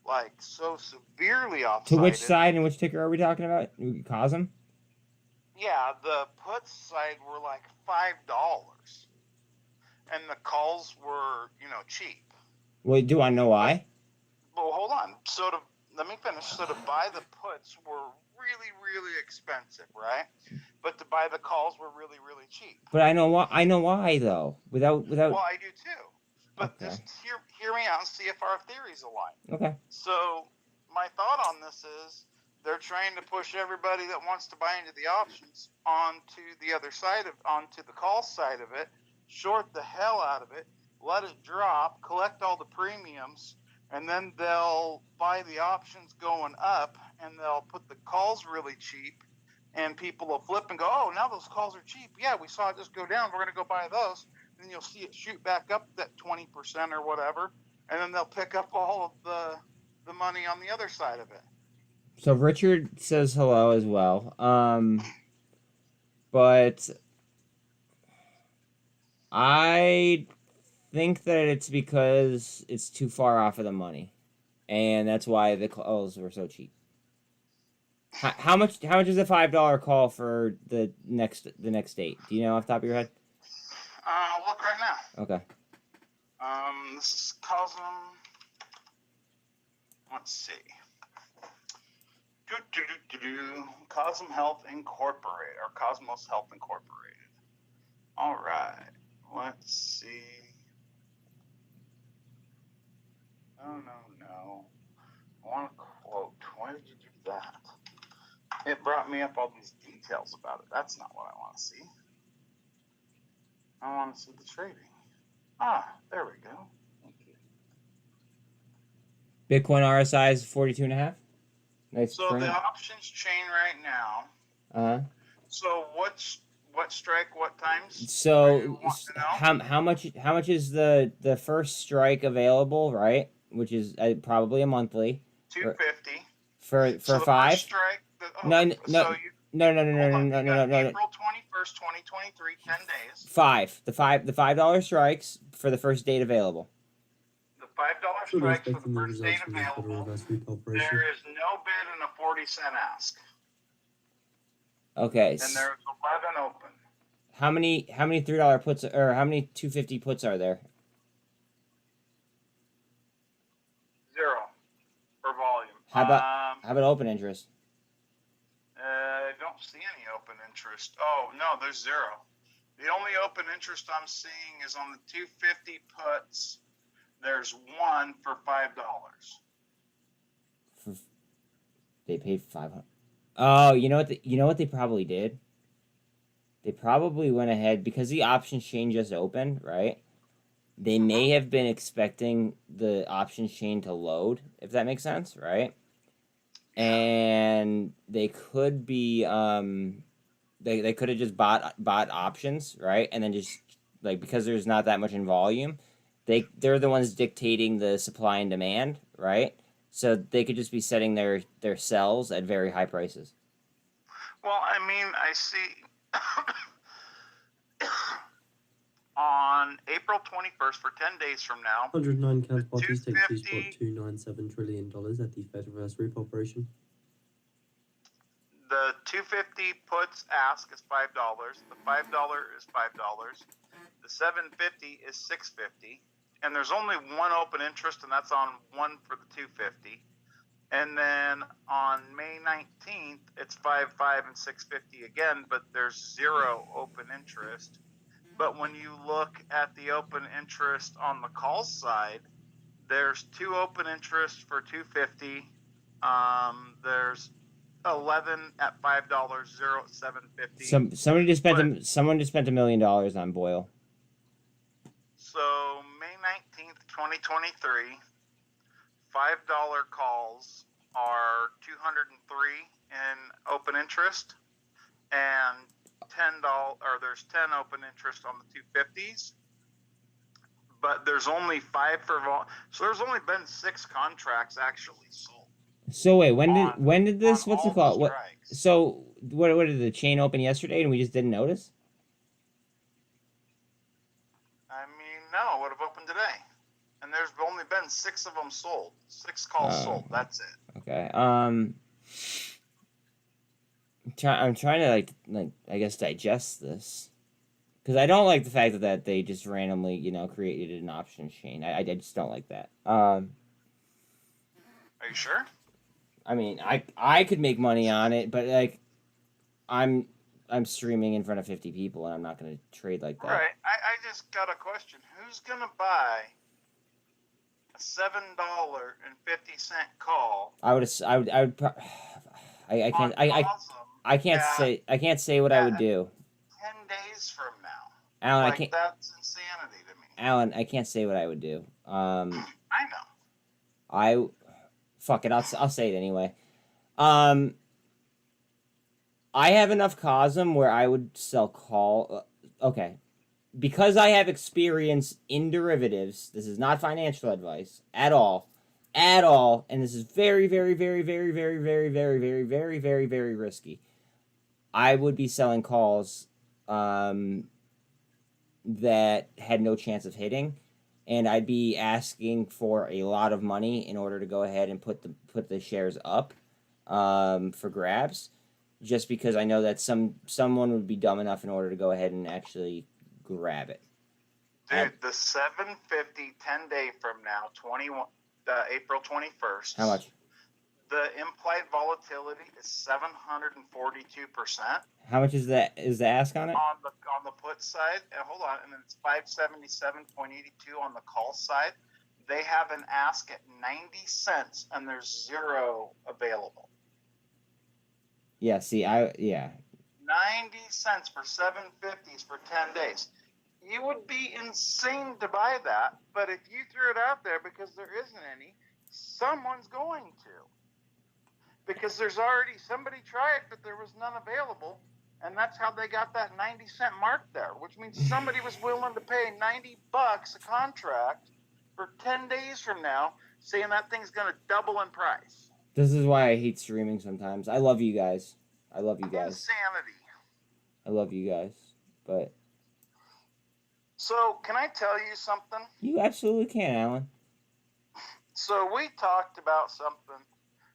like so severely off-sided. To which side and which ticker are we talking about? Cosm? Yeah, the puts side were like $5, and the calls were, cheap. Well, do I know why? Well, hold on. Let me finish. So to buy the puts were really, really expensive, right? But to buy the calls were really, really cheap. But I know why. I know why though. Without. Well, I do too. But okay. Just hear me out and see if our theories align. Okay. So my thought on this is they're trying to push everybody that wants to buy into the options onto the other side onto the call side of it, short the hell out of it, let it drop, collect all the premiums, and then they'll buy the options going up, and they'll put the calls really cheap, and people will flip and go, oh, now those calls are cheap. Yeah, we saw it just go down. We're going to go buy those. Then you'll see it shoot back up that 20% or whatever, and then they'll pick up all of the money on the other side of it. So Richard says hello as well. But I think that it's because it's too far off of the money, and that's why the calls were so cheap. How much is a $5 call for the next date? Do you know off the top of your head? I'll look right now. Okay. This is Cosm. Let's see. Cosm Health Incorporated, or Cosmos Health Incorporated. All right. Let's see. No. I want to quote. Why did you do that? It brought me up all these details about it. That's not what I want to see. I want to see the trading. There we go. Thank you. Bitcoin RSI is 42.5. Nice. So the options chain right now. So what strike? What times? So how much is the first strike available? Right, which is probably a monthly. 250. For so 5. Strike. No. So No. April 21st, 2023, 10 days. 5. The $5 strikes for the first date available. The $5 strikes for the first date available. There is no bid and a 40-cent ask. Okay. And there's 11 open. How many $3 puts or how many 250 puts are there? 0 for volume. How about open interest? I don't see any open interest. Oh, no, there's 0. The only open interest I'm seeing is on the 250 puts. There's 1 for $5. They paid $500. Oh, you know what they probably did? They probably went ahead because the options chain just opened, right? They may have been expecting the options chain to load, if that makes sense, right? And they could be they could have just bought options, right? And then just like because there's not that much in volume, they're the ones dictating the supply and demand, right? So they could just be setting their sells at very high prices. Well, I mean, I see on April 21st for 10 days from now. 109 counterparties take $2.297 trillion at the Federal Reserve operation. The 250 puts ask is $5. The $5 is $5. The 750 is $6.50. And there's only 1 open interest, and that's on 1 for the 250. And then on May 19th, it's 5.5 and 6.50 again, but there's 0 open interest. But when you look at the open interest on the call side, there's 2 open interests for 250. There's 11 at $5, 0 at 7.50. Someone just spent $1 million on Boyle. So May 19th, 2023, $5 calls are 203 in open interest, and there's 10 open interest on the 250s, but there's only 5 for so there's only been 6 contracts actually sold. So wait, when did this? What's it called? What? Strikes. So what did the chain open yesterday and we just didn't notice? I mean, no, it would have opened today, and there's only been 6 of them sold. 6 calls sold. That's it. Okay. I'm trying to like I guess digest this. Because I don't like the fact that they just randomly, created an option chain. I just don't like that. Are you sure? I mean, I could make money on it, but like, I'm streaming in front of 50 people, and I'm not going to trade like that. Right. I just got a question. Who's gonna buy a $7.50 call? I can't say what I would do. 10 days from now. Alan, Like, that's insanity to me. Alan, I can't say what I would do. I know. Fuck it. I'll say it anyway. I have enough cosm where I would sell call. Okay, because I have experience in derivatives. This is not financial advice at all, and this is very, very, very, very, very, very, very, very, very, very, very risky. I would be selling calls that had no chance of hitting, and I'd be asking for a lot of money in order to go ahead and put the shares up for grabs, just because I know that someone would be dumb enough in order to go ahead and actually grab it. Dude, the 750 10-day from now, April 21st. How much? The implied volatility is 742%. How much is that? Is the ask on it? On the put side, hold on, and then it's 577.82 on the call side. They have an ask at 90 cents, and there's 0 available. Yeah. See, 90 cents for 750s for 10 days. You would be insane to buy that, but if you threw it out there because there isn't any, someone's going to. Because there's already somebody tried, but there was none available, and that's how they got that 90-cent mark there, which means somebody was willing to pay $90 a contract for 10 days from now, saying that thing's going to double in price. This is why I hate streaming sometimes. I love you guys. Insanity. I love you guys, but So, can I tell you something? you absolutely can, Alan. So, we talked about something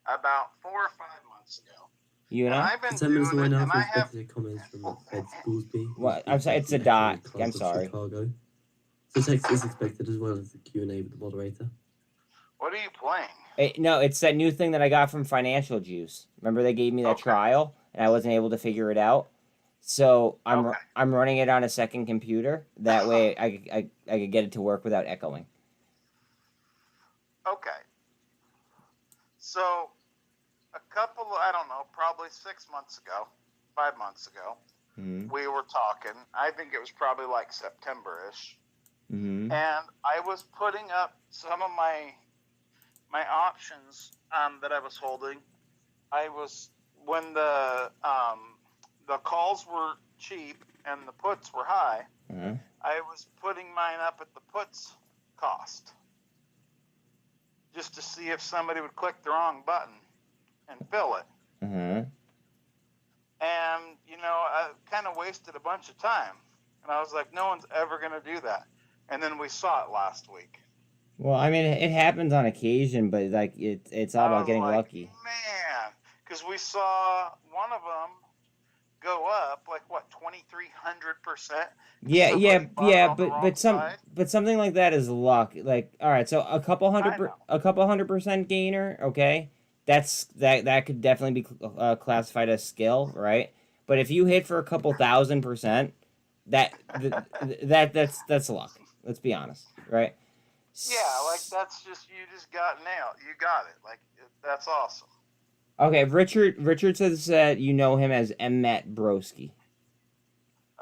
about 4 or 5 months ago. You and I? I've been 10 minutes away doing it, now and for I have... expected comments from Ed Goolsby. What? I'm sorry, it's a dot. I'm sorry. Chicago. So text is expected as well as the Q&A with the moderator. What are you playing? No, it's that new thing that I got from Financial Juice. Remember they gave me that trial, and I wasn't able to figure it out. So I'm running it on a second computer. That way I could get it to work without echoing. Okay. So, I don't know, probably 6 months ago, 5 months ago, we were talking. I think it was probably like September-ish. Mm-hmm. And I was putting up some of my options that I was holding. When the calls were cheap and the puts were high, I was putting mine up at the puts cost, just to see if somebody would click the wrong button and fill it. And, I kind of wasted a bunch of time. And I was like, no one's ever going to do that. And then we saw it last week. Well, I mean, it happens on occasion, but like it's all about getting lucky. Man, because we saw one of them go up like what 2,300%. Yeah, but something like that is luck. Like, all right, so a couple hundred percent gainer, okay, that could definitely be classified as skill, right? But if you hit for a couple 1,000%, that's luck. Let's be honest, right? Yeah, like you just got nailed. You got it. Like that's awesome. Okay, Richard says that you know him as mmat broski.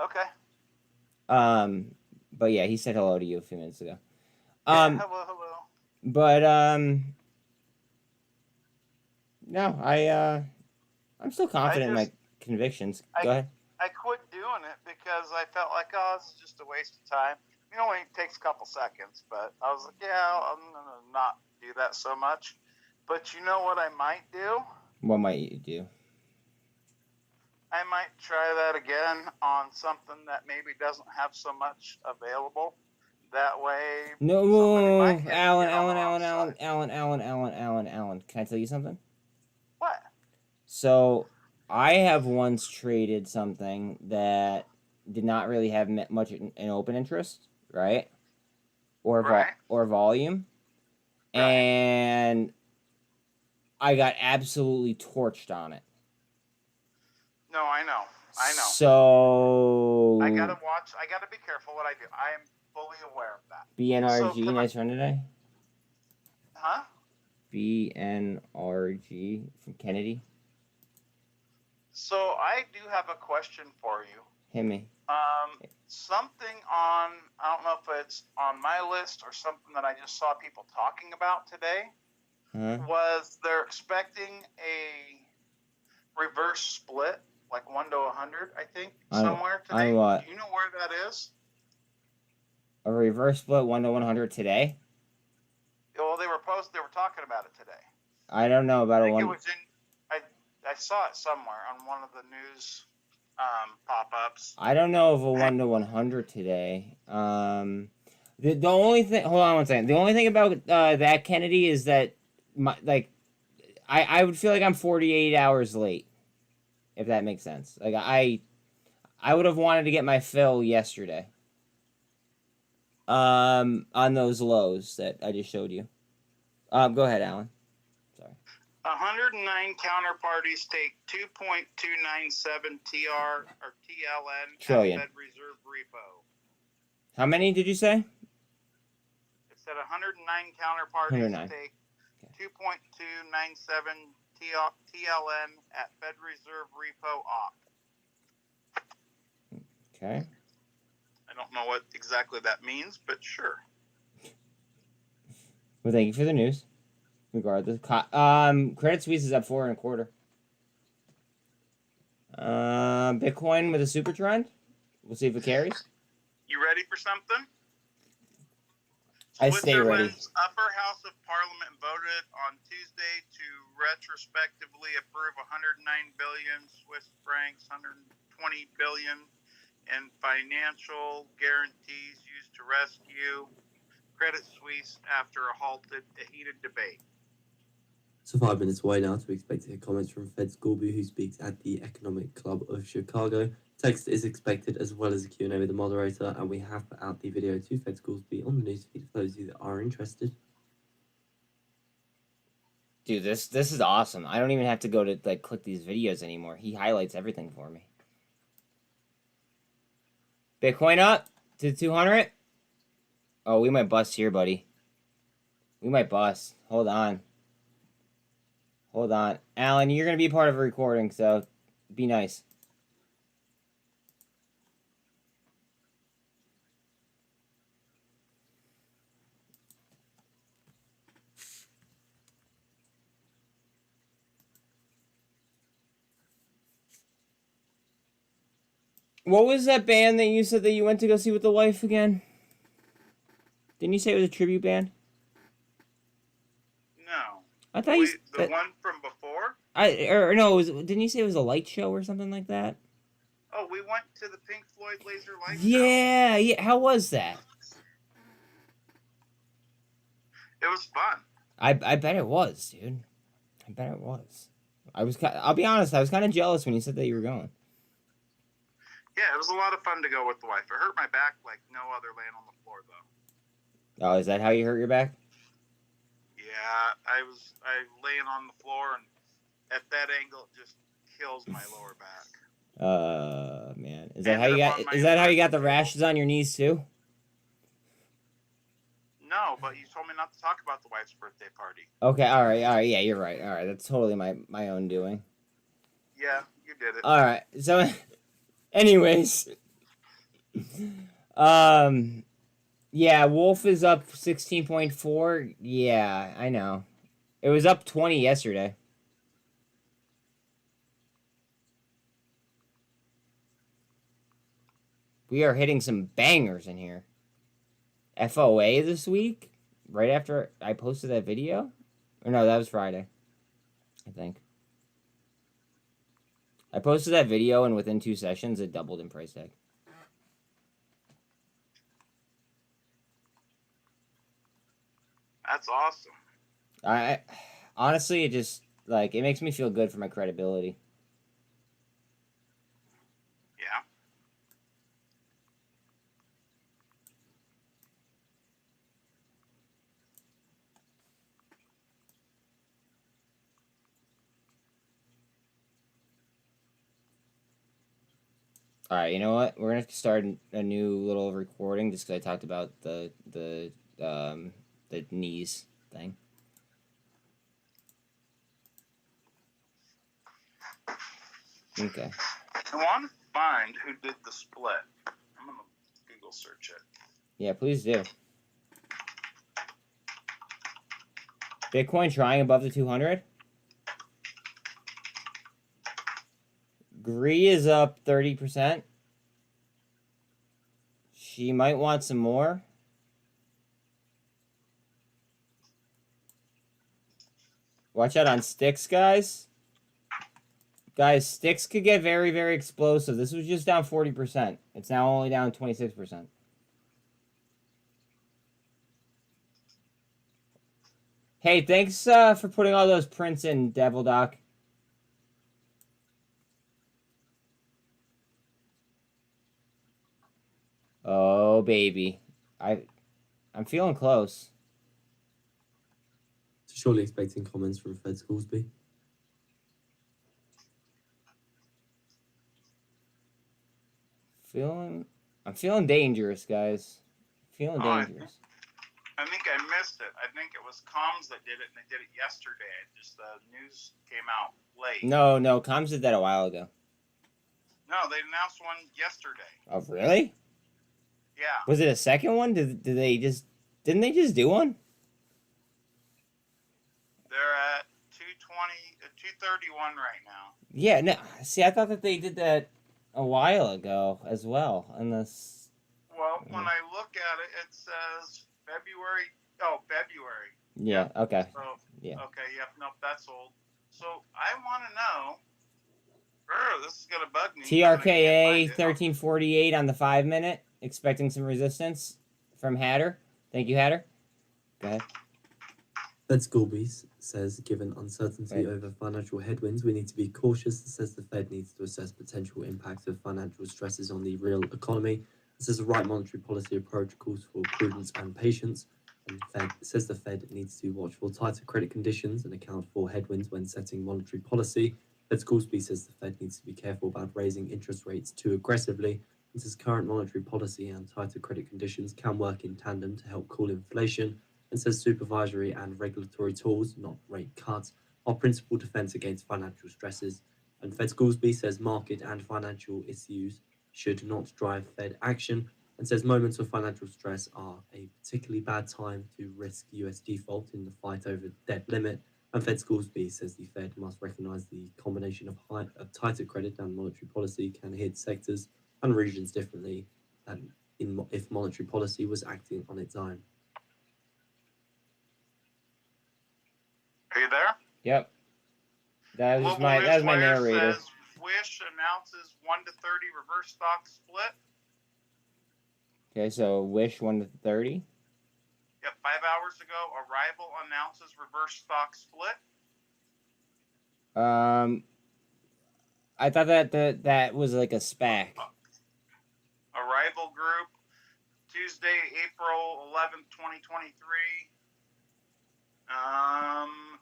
Okay. But yeah, he said hello to you a few minutes ago. Hello. But no, I'm still confident in my convictions. Go ahead. I quit doing it because I felt like, this is just a waste of time. It only takes a couple seconds, but I was like, yeah, I'm gonna not do that so much. But you know what I might do? What might you do? I might try that again on something that maybe doesn't have so much available. That way, No, might hit Alan, it on Alan, the wrong Alan, Alan, side. Alan, Alan, Alan, Alan, Alan. Can I tell you something? What? So, I have once traded something that did not really have much an open interest, right? Or volume, and I got absolutely torched on it. No, I know. So I gotta be careful what I do. I am fully aware of that. BNRG, nice run today. Huh? BNRG from Kennedy. So I do have a question for you. Hit me. Something on, I don't know if it's on my list or something that I just saw people talking about today, was they're expecting a reverse split, like 1 to 100, I think, somewhere today. On what? Do you know where that is? A reverse split 1 to 100 today? Well, they were talking about it today. I don't know about I a think one. it was I saw it somewhere on one of the news pop-ups. I don't know of a 1 to 100 today. The only thing. Hold on one second. The only thing about that, Kennedy, is that I would feel like I'm 48 hours late, if that makes sense. Like I would have wanted to get my fill yesterday. On those lows that I just showed you. Go ahead, Alan. 109 counterparties take 2.297 TR or TLN Trillion. at Fed Reserve repo. How many did you say? It said 109 counterparties 109. take 2.297 TLN at Fed Reserve repo op. Okay. I don't know what exactly that means, but sure. Well, thank you for the news. Regardless, Credit Suisse is up 4 1/4. Bitcoin with a super trend. We'll see if it carries. You ready for something? I stay ready. Switzerland's upper house of parliament voted on Tuesday to retrospectively approve 109 billion Swiss francs, 120 billion in financial guarantees used to rescue Credit Suisse after a heated debate. So 5 minutes away now to expect to hear comments from Fed Schoolby, who speaks at the Economic Club of Chicago. Text is expected as well as a Q&A with the moderator, and we have put out the video to Fed Schoolby on the newsfeed for those of you that are interested. Dude, this is awesome. I don't even have to go to click these videos anymore. He highlights everything for me. Bitcoin up to 200. Oh, we might bust here, buddy. We might bust. Hold on. Hold on. Alan, you're going to be part of a recording, so be nice. What was that band that you said that you went to go see with the wife again? Didn't you say it was a tribute band? No. I thought you the one from before? Didn't you say it was a light show or something like that? Oh, we went to the Pink Floyd Laser Light Show. Yeah. How was that? It was fun. I bet it was, dude. I bet it was. I'll be honest, I was kind of jealous when you said that you were going. Yeah, it was a lot of fun to go with the wife. It hurt my back like no other laying on the floor, though. Oh, is that how you hurt your back? Yeah, I laying on the floor, and at that angle, it just kills my lower back. Man, is that how you got the rashes on your knees too? No, but you told me not to talk about the wife's birthday party. Okay, all right, yeah, you're right. All right, that's totally my own doing. Yeah, you did it. All right, so, anyways, yeah, Wolf is up 16.4. Yeah, I know. It was up 20 yesterday. We are hitting some bangers in here. FOA this week, right after I posted that video. Or no, that was Friday, I think. I posted that video, and within 2 sessions, it doubled in price tag. That's awesome. I honestly, it just like it makes me feel good for my credibility. Yeah. All right, you know what? We're gonna have to start a new little recording just because I talked about the knees thing. Okay. I want to find who did the split. I'm gonna Google search it. Yeah, please do. Bitcoin trying above the 200. Gree is up 30%. She might want some more. Watch out on sticks, guys. Guys, sticks could get very, very explosive. This was just down 40%. It's now only down 26%. Hey, thanks for putting all those prints in, Devil Doc. Oh, baby. I'm feeling close. Surely expecting comments from Fed Scoresby. I'm feeling dangerous, guys. Feeling dangerous. I think I missed it. I think it was Comms that did it, and they did it yesterday. Just the news came out late. No, Comms did that a while ago. No, they announced one yesterday. Oh, really? Yeah. Was it a second one? Didn't they just do one? They're at 231 right now. Yeah, no. See, I thought that they did that a while ago as well. Unless. Well, when I look at it, it says February. Oh, February. Yeah. Okay. So, yeah. Okay. Yep. Nope. That's old. So I want to know. This is gonna bug me. TRKA 1348 on the 5-minute. Expecting some resistance from Hatter. Thank you, Hatter. Go ahead. Fed Scoresby says, given uncertainty over financial headwinds, we need to be cautious. It says the Fed needs to assess potential impacts of financial stresses on the real economy. It says the right monetary policy approach calls for prudence and patience. And it says the Fed needs to watch for tighter credit conditions and account for headwinds when setting monetary policy. Fed Scoresby says the Fed needs to be careful about raising interest rates too aggressively. It says current monetary policy and tighter credit conditions can work in tandem to help cool inflation. And says supervisory and regulatory tools, not rate cuts, are principal defense against financial stresses. And Fed Scoresby says market and financial issues should not drive Fed action, and says moments of financial stress are a particularly bad time to risk US default in the fight over debt limit. And Fed Scoresby says the Fed must recognize the combination of tighter credit and monetary policy can hit sectors and regions differently than if monetary policy was acting on its own. Are you there? Yep. That was my narrator. Says Wish announces 1 to 30 reverse stock split. Okay, so Wish 1 to 30. Yep, 5 hours ago, Arrival announces reverse stock split. I thought that was like a SPAC. Arrival Group, Tuesday, April 11th, 2023.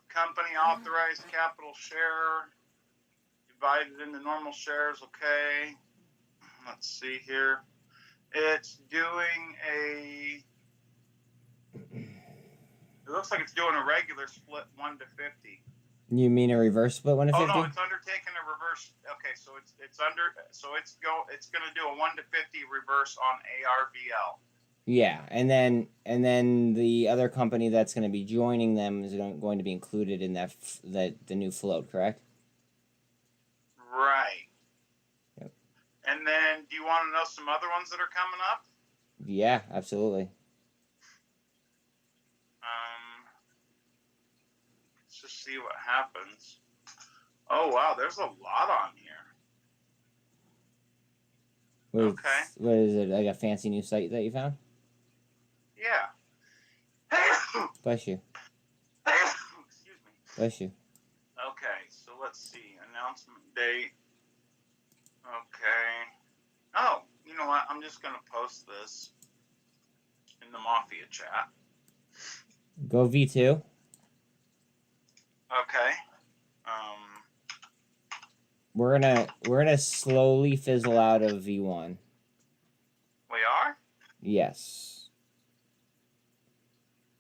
Company authorized capital share divided into normal shares. Okay. Let's see here. It's doing it looks like it's doing a regular split 1 to 50. You mean a reverse split 1 to 50? Oh no, it's undertaking a reverse. Okay, so it's going to do a 1 to 50 reverse on ARVL. Yeah, and then the other company that's going to be joining them is going to be included in the new float, correct? Right. Yep. And then, do you want to know some other ones that are coming up? Yeah, absolutely. see what happens. Oh wow, there's a lot on here. Okay. What is it? Like a fancy new site that you found? Yeah. Bless you. Excuse me. Bless you. Okay, so let's see. Announcement date. Okay. Oh, you know what? I'm just gonna post this in the Mafia chat. Go V2. Okay. We're gonna slowly fizzle out of V1. We are? Yes.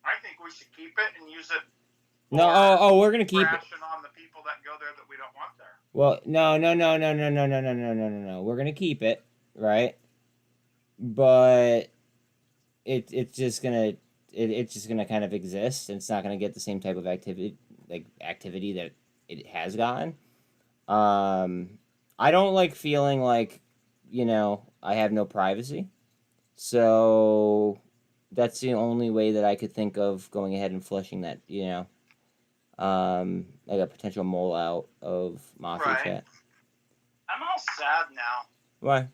I think we should keep it and use it. No. We're gonna keep it. Ration on the people that go there that we don't want there. Well, no. We're gonna keep it, right? But it's just gonna kind of exist. And it's not gonna get the same type of activity that it has gotten. I don't like feeling like, I have no privacy. So that's the only way that I could think of going ahead and flushing that, like a potential mole out of Mafia chat. I'm all sad now. Why?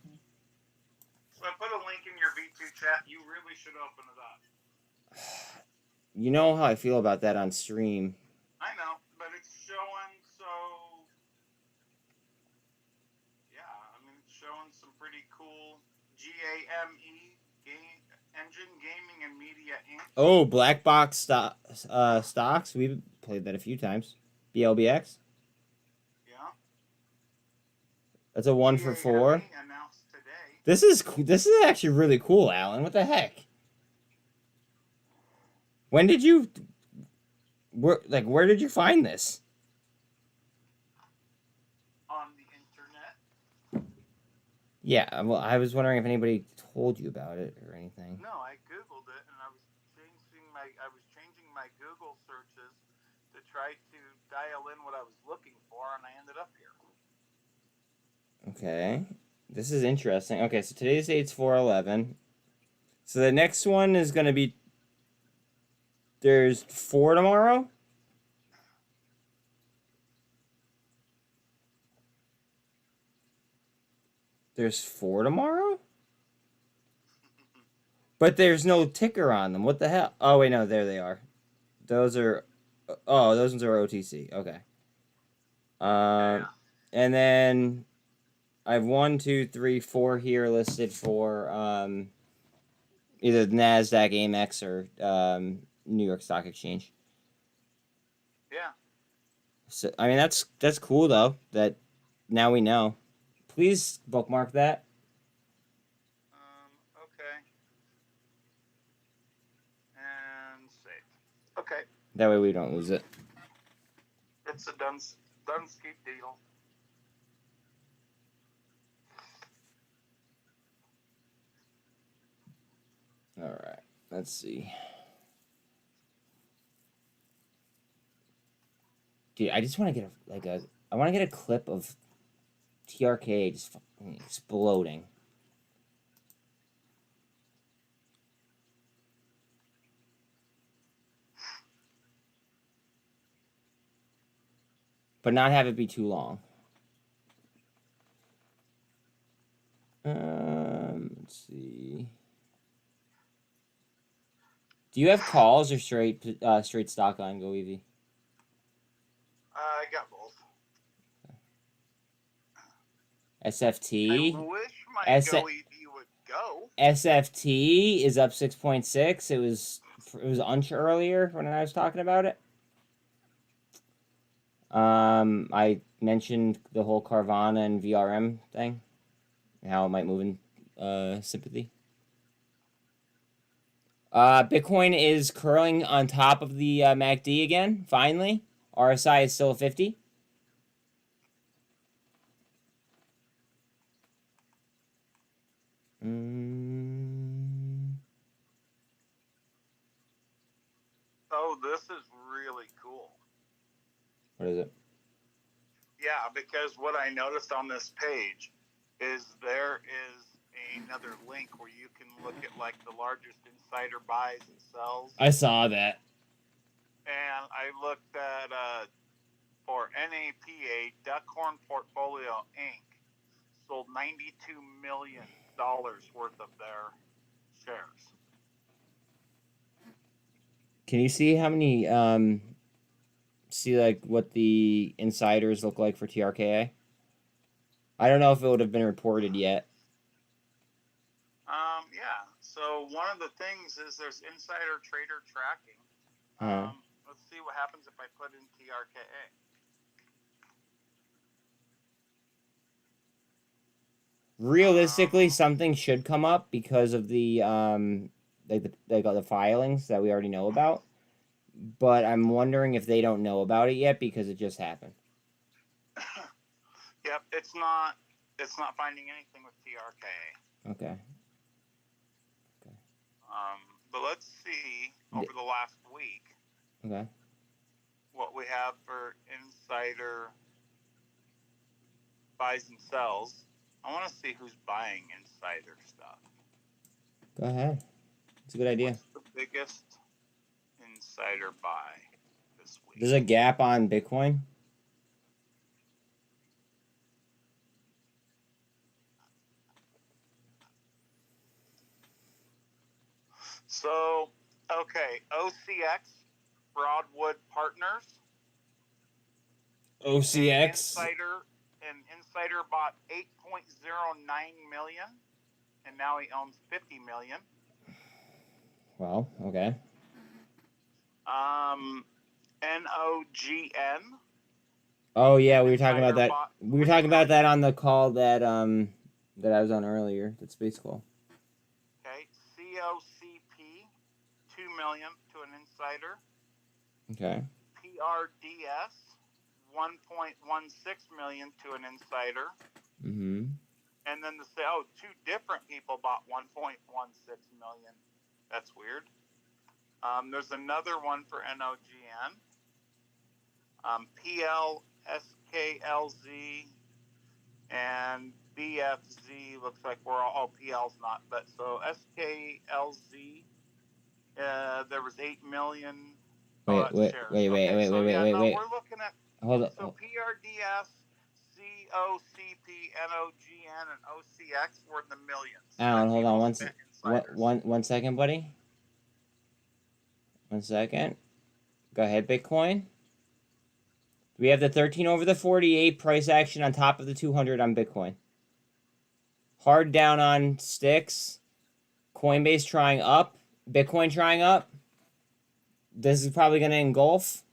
So I put a link in your V2 chat. You really should open it up. You know how I feel about that on stream. I know, but it's showing so... Yeah, I mean, it's showing some pretty cool GAME, Engine Gaming and Media Inc. Oh, Black Box stocks. We've played that a few times. BLBX. Yeah. That's a 1 for 4. Announced today. This is actually really cool, Alan. What the heck? When did you... Where did you find this? On the internet. Yeah, well, I was wondering if anybody told you about it or anything. No, I googled it and I was changing my Google searches to try to dial in what I was looking for, and I ended up here. Okay, this is interesting. Okay, so today's date's 4/11. So the next one is gonna be. There's 4 tomorrow. There's 4 tomorrow? But there's no ticker on them. What the hell? Oh, wait, no, there they are. Those are... Oh, those ones are OTC. Okay. And then I have 1, 2, 3, 4 here listed for either NASDAQ, AMEX, or New York Stock Exchange. Yeah. So, I mean, that's cool, though, that now we know. Please bookmark that. Okay. And save. Okay. That way we don't lose it. It's a Dunsky deal. All right. Let's see. Dude, I just want to get I want to get a clip of TRK just fucking exploding. But not have it be too long. Let's see. Do you have calls or straight stock on goev? I got both. SFT. I wish my goev would go. SFT is up 6.6. It was unch earlier when I was talking about it. I mentioned the whole Carvana and VRM thing, and how it might move in sympathy. Bitcoin is curling on top of the MACD again, finally. RSI is still 50. Oh, this is really cool. What is it? Yeah, because what I noticed on this page is there is another link where you can look at like the largest insider buys and sells. I saw that. And I looked at NAPA, Duckhorn Portfolio Inc. sold $92 million worth of their shares. Can you see how many see like what the insiders look like for TRKA? I don't know if it would have been reported yet. Yeah. So one of the things is there's insider trader tracking. Let's see what happens if I put in TRKA. Realistically, something should come up because of the the filings that we already know about. But I'm wondering if they don't know about it yet because it just happened. Yep, it's not finding anything with TRKA. Okay. But let's see over the last week. Okay. What we have for insider buys and sells. I want to see who's buying insider stuff. Go ahead. It's a good idea. What's the biggest insider buy this week? There's a gap on Bitcoin. So, okay, OCX, Broadwood Partners. OCX. An insider bought 8.09 million, and now he owns 50 million. Well, okay. NOGN. Oh yeah, we were talking about that. We were talking about that on the call that that I was on earlier. That space call. Okay, COCP, 2 million to an insider. Okay. PRDS, 1.16 million to an insider. Mm-hmm. And then two different people bought 1.16 million. That's weird. There's another one for NOGN. PLSKLZ and BFZ looks like we're all PL's not, but so SKLZ, there was 8 million. Wait. We're looking at Hold on. so PRDS, COCP, NOGN, and OCX were in the millions. Alan, hold on one second, buddy. 1 second. Go ahead, Bitcoin. We have the 13 over the 48 price action on top of the 200 on Bitcoin. Hard down on sticks. Coinbase trying up. Bitcoin trying up. This is probably going to engulf.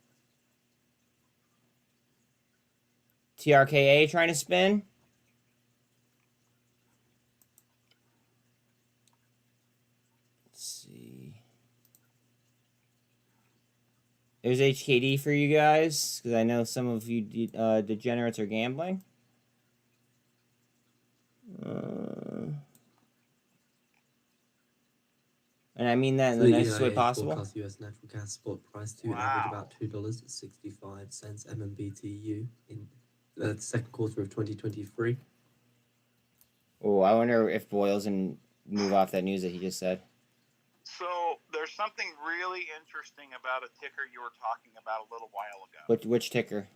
TRKA trying to spin. Let's see. There's HKD for you guys, because I know some of you degenerates are gambling. And I mean that in the nicest way possible. Forecast US natural gas spot price to average about $2.65 MMBTU in the second quarter of 2023. Oh, I wonder if Boyle's and move off that news that he just said. So there's something really interesting about a ticker you were talking about a little while ago. Which ticker?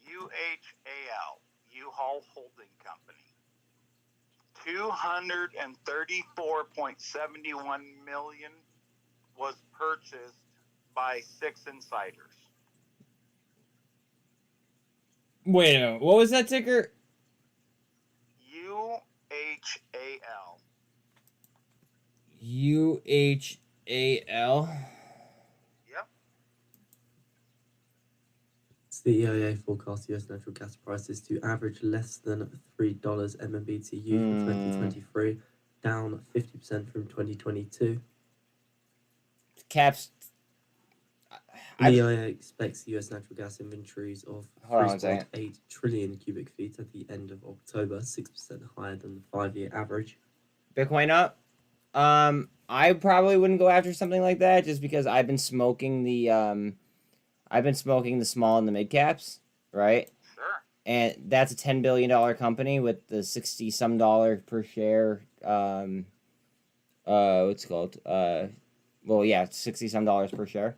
UHAL, U-Haul Holding Company. 234.71 million was purchased by 6 insiders. Wait a minute. What was that ticker? UHAL. UHAL. Yep. The EIA forecast US natural gas prices to average less than $3 MMBTU in 2023, down 50% from 2022. Caps. The EIA expects US natural gas inventories of 3.8 trillion cubic feet at the end of October, 6% higher than the 5-year average. Bitcoin up. I probably wouldn't go after something like that just because I've been smoking the small and the mid caps, right? Sure. And that's a $10 billion company with the $60-some per share. What's it called? $60-some per share.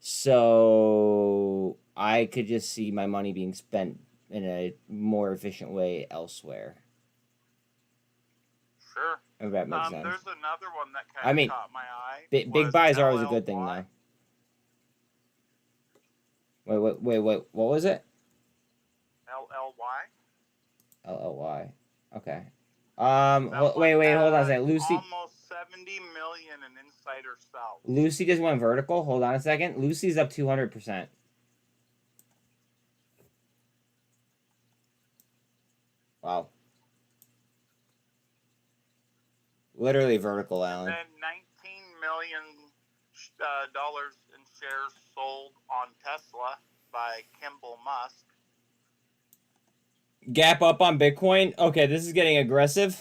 So I could just see my money being spent in a more efficient way elsewhere. Sure. If that makes sense. There's another one that I kind of mean, caught my eye. Big buys are always a good thing, though. Wait. What was it? LLY. LLY. Okay. That Wait. one Hold on a had second. Lucy. Almost 70 million in insider sell. Lucy just went vertical. Hold on a second. Lucy's up 200%. Wow. Literally vertical, Alan. And then $19 million in shares sold on Tesla by Kimball Musk. Gap up on Bitcoin. Okay, this is getting aggressive.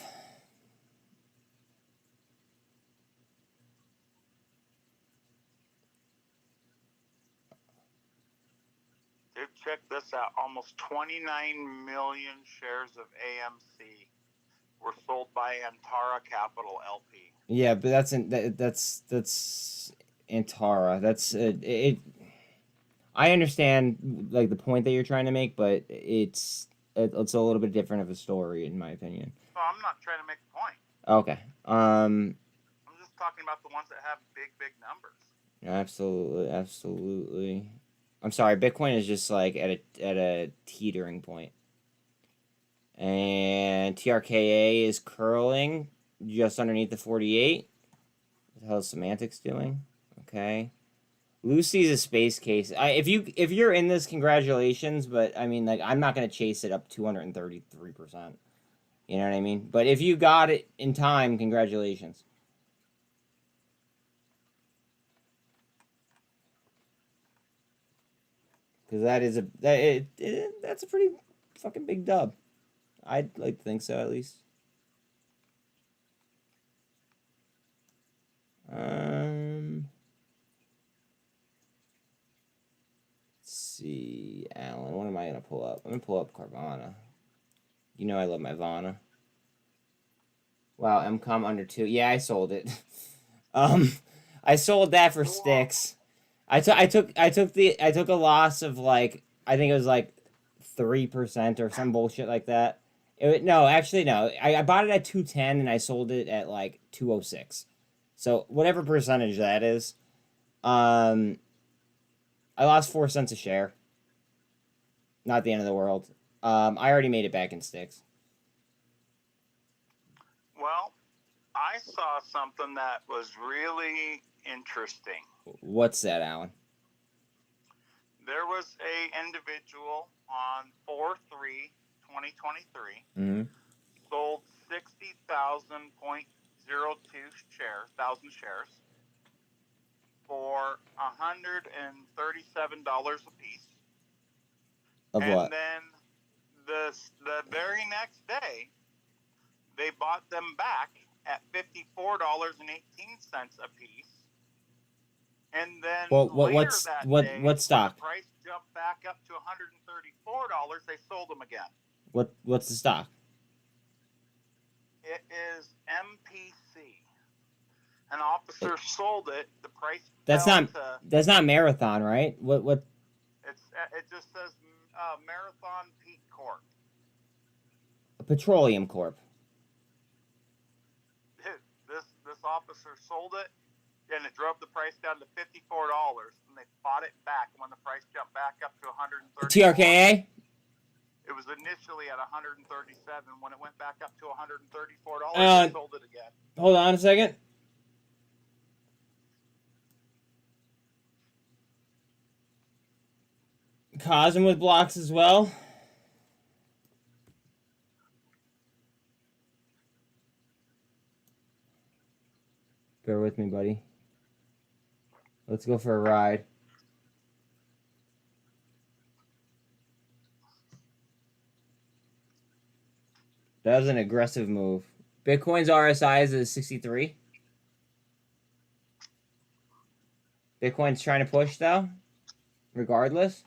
Dude, check this out. Almost 29 million shares of AMC were sold by Antara Capital LP. Yeah, but that's Antara. That's it. I understand like the point that you're trying to make, but it's a little bit different of a story in my opinion. So I'm not trying to make a point. Okay. I'm just talking about the ones that have big numbers. Absolutely. I'm sorry, Bitcoin is just like at a teetering point. And TRKA is curling just underneath the 48. What the hell is semantics doing? Okay. Lucy's a space case. If you're in this, congratulations, but I mean, like, I'm not gonna chase it up 233%. You know what I mean? But if you got it in time, congratulations. Because that's a pretty fucking big dub. I'd like to think so, at least. Let's see, Alan. What am I gonna pull up? I'm gonna pull up Carvana. You know I love my Vana. Wow, MCOM under 2. Yeah, I sold it. I sold that for sticks. I took a loss of like, I think it was like 3% or some bullshit like that. No. I bought it at 210 and I sold it at like 206. So whatever percentage that is, I lost 4 cents a share. Not the end of the world. I already made it back in sticks. Well, I saw something that was really interesting. What's that, Alan? There was a individual on 4/3/2023 sold 60,000.02 thousand shares for $137 a piece. Of what? And then the very next day, they bought them back at $54.18 a piece. And then what stock? The price jumped back up to $134. They sold them again. What's the stock? It is MPC. An officer sold it. The price. That's not Marathon, right? What? It just says Marathon Peak Corp. Petroleum Corp. This officer sold it, and it drove the price down to $54, and they bought it back when the price jumped back up to $130. TRKA? It was initially at $137. When it went back up to $134, they sold it again. Hold on a second. Cosm with blocks as well. Bear with me, buddy. Let's go for a ride. That was an aggressive move. Bitcoin's RSI is 63. Bitcoin's trying to push, though. Regardless.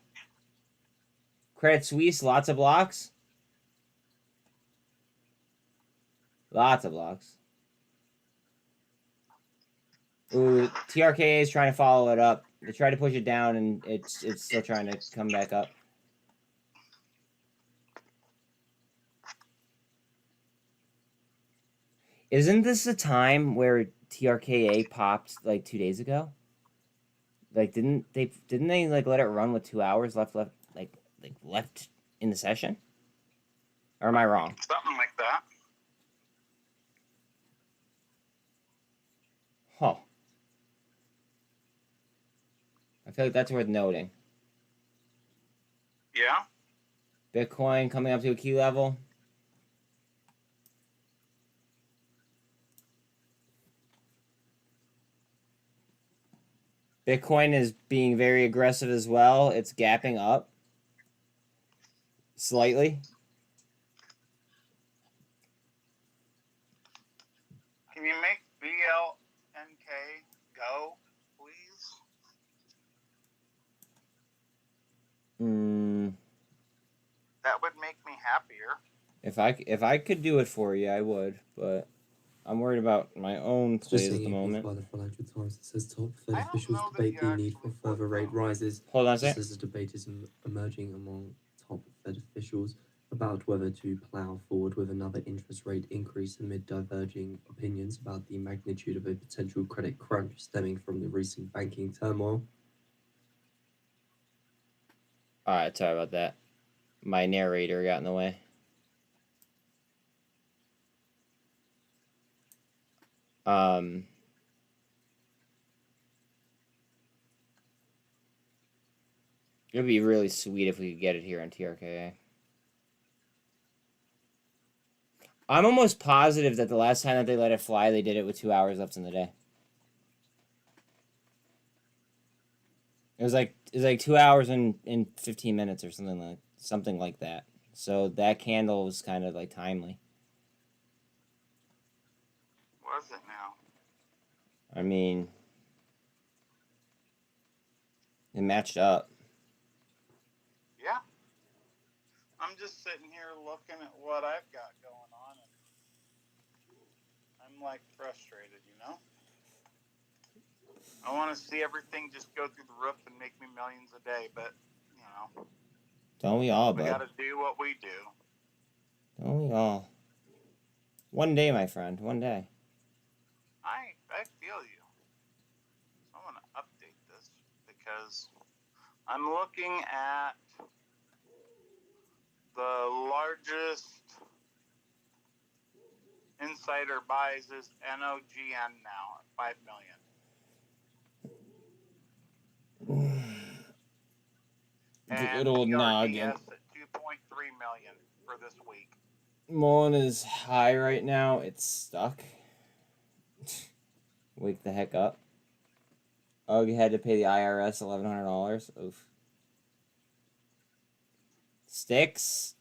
Credit Suisse, lots of blocks. Lots of blocks. Ooh, TRKA is trying to follow it up. They tried to push it down, and it's still trying to come back up. Isn't this the time where TRKA popped like 2 days ago? Like, didn't they like let it run with 2 hours left in the session? Or am I wrong? Something like that. Huh. I feel like that's worth noting. Yeah. Bitcoin coming up to a key level. Bitcoin is being very aggressive as well. It's gapping up slightly. Can you make BLNK go, please? That would make me happier. If I could do it for you, I would, but I'm worried about my own plays at the moment. By the Financial Times, it says top Fed officials debate the need for further rate rises. Hold on a Just second. as a debate is emerging among top Fed officials about whether to plow forward with another interest rate increase amid diverging opinions about the magnitude of a potential credit crunch stemming from the recent banking turmoil. All right, sorry about that. My narrator got in the way. It'd be really sweet if we could get it here on TRKA. I'm almost positive that the last time that they let it fly, they did it with 2 hours left in the day. It was like 2 hours and 15 minutes or something like that. So that candle was kind of like timely. Was it now? I mean, it matched up. Yeah. I'm just sitting here looking at what I've got going on, and I'm like frustrated, you know? I want to see everything just go through the roof and make me millions a day, but, you know. Don't we all, bud? We got to do what we do. Don't we all? One day, my friend. One day. I feel you. So I want to update this because I'm looking at the largest insider buys is NOGN now at 5 million. And Good old noggin. at 2.3 million for this week. Mullen is high right now. It's stuck. Wake the heck up. Oh, you had to pay the IRS $1,100. Oof. Sticks.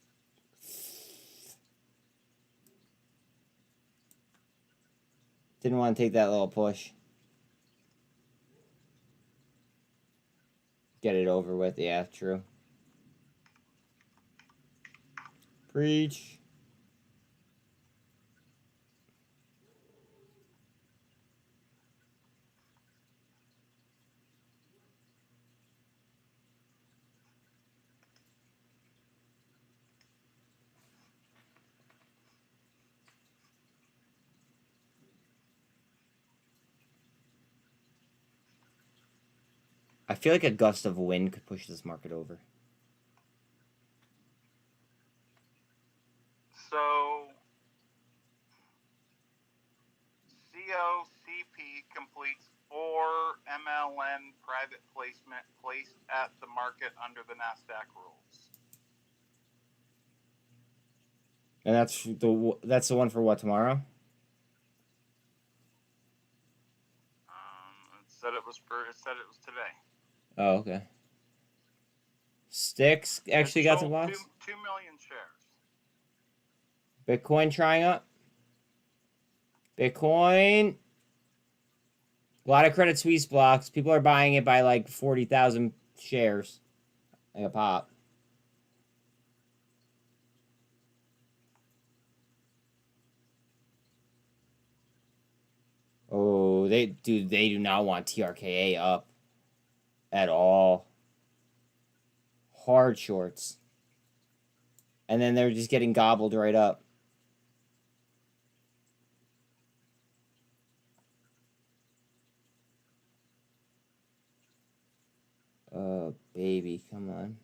Didn't want to take that little push. Get it over with. Yeah, true. Preach. I feel like a gust of wind could push this market over. So, COCP completes 4 MLN private placement placed at the market under the NASDAQ rules. And that's the one for what, tomorrow? It said it was today. Oh, okay. Sticks actually got some blocks. 2 million shares. Bitcoin trying up. Bitcoin. A lot of Credit Suisse blocks. People are buying it by like 40,000 shares. Like a pop. Oh, they do not want TRKA up. at all. Hard shorts. And then they're just getting gobbled right up. Oh, baby, come on.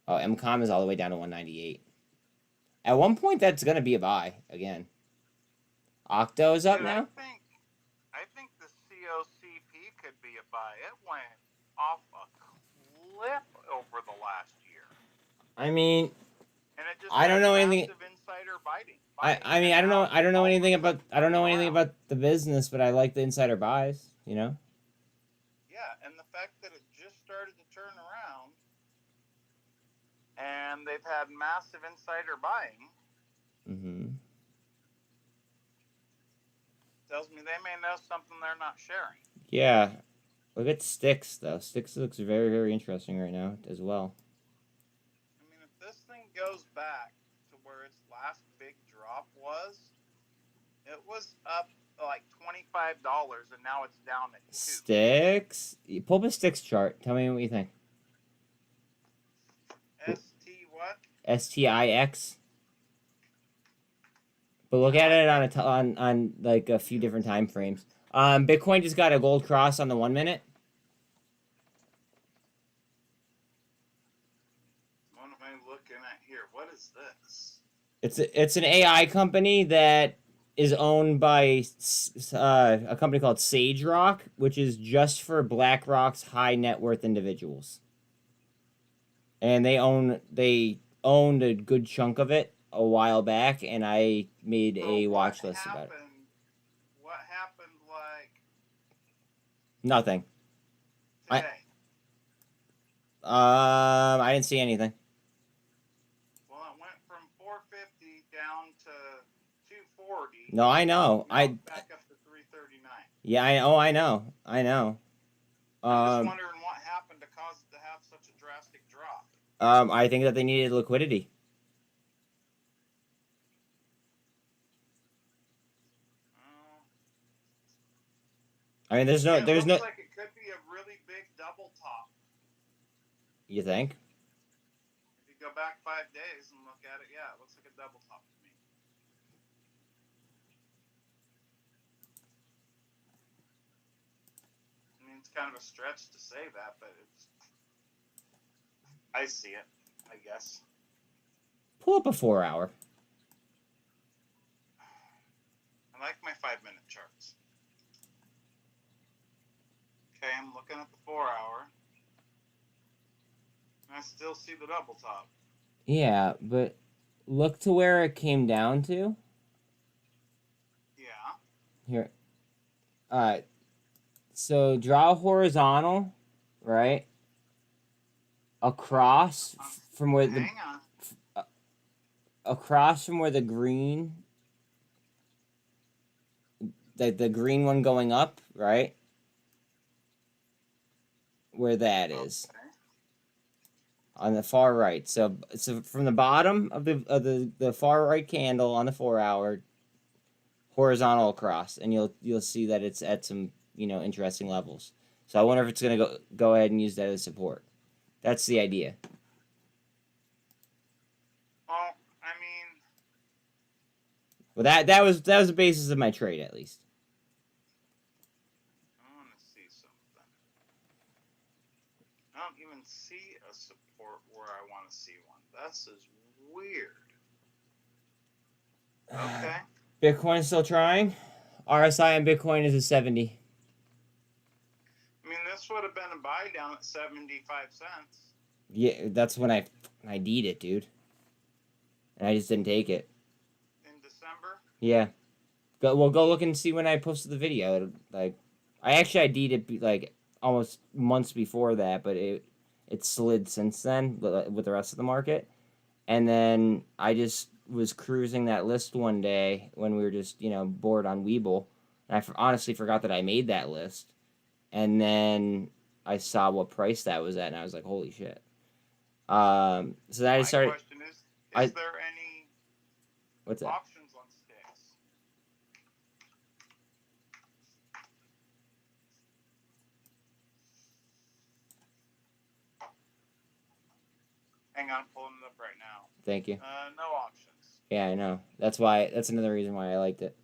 Oh, MCOM is all the way down to 198. At one point, that's going to be a buy again. Octo is up now? I think the COCP could be a buy. It went off a cliff over the last year. I mean, And it just I don't know anything. Insider biting. I mean, I don't know anything about the business, but I like the insider buys, you know? Yeah, and the fact that it just started to turn around and they've had massive insider buying tells me they may know something they're not sharing. Yeah. Look at Sticks, though. Sticks looks very, very interesting right now as well. I mean, if this thing goes back to where its last big drop was, it was up like $25, and now it's down at $2. Sticks? Pull up a Sticks chart. Tell me what you think. ST what? STIX. But look at it on like a few different time frames. Bitcoin just got a gold cross on the 1 minute. What am I looking at here? What is this? It's an AI company that is owned by a company called SageRock, which is just for BlackRock's high net worth individuals. And they owned a good chunk of it a while back, and I made a watch list about it. What happened like Nothing. today? I didn't see anything. Well, it went from 450 down to 240. No, I know. Back up to 339. Yeah, I know. I'm just wondering what happened to cause it to have such a drastic drop. I think that they needed liquidity. I mean, there's no. It looks like it could be a really big double top. You think? If you go back 5 days and look at it, yeah, it looks like a double top to me. I mean, it's kind of a stretch to say that, but I see it, I guess. Pull up a 4 hour. I like my 5-minute charts. Okay, I'm looking at the 4 hour. And I still see the double top. Yeah, but look to where it came down to. Yeah. Here. Alright. So draw a horizontal, right? Across from where the across from where the green the green one going up, right? Where that is. On the far right. So from the bottom of the far right candle on the 4 hour, horizontal across, and you'll see that it's at some, interesting levels. So I wonder if it's gonna go ahead and use that as support. That's the idea. Well, I mean, Well, that was the basis of my trade, at least. I want to see something. I don't even see a support where I want to see one. This is weird. Okay. Bitcoin's still trying. RSI on Bitcoin is a 70. I mean, this would have been a buy down at 75 cents. Yeah, that's when I D'd it, dude. And I just didn't take it. In December? Yeah. Go look and see when I posted the video. I D'd it like almost months before that, but it slid since then with the rest of the market. And then I just was cruising that list one day when we were just, bored on Webull. And I honestly forgot that I made that list. And then I saw what price that was at, and I was like, holy shit. So then I started... My question is there any What's that? options on sticks? Hang on, pulling it up right now. Thank you. No options. Yeah, I know. That's why. That's another reason why I liked it.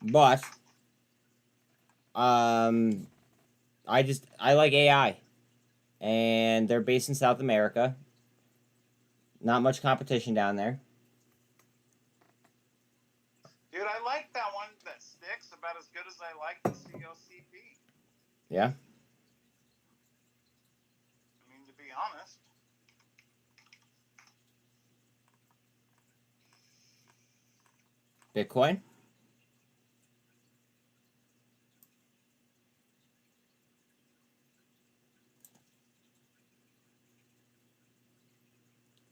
But I like AI, and they're based in South America. Not much competition down there. Dude, I like that one that sticks about as good as I like the COCP. Yeah. I mean, to be honest. Bitcoin.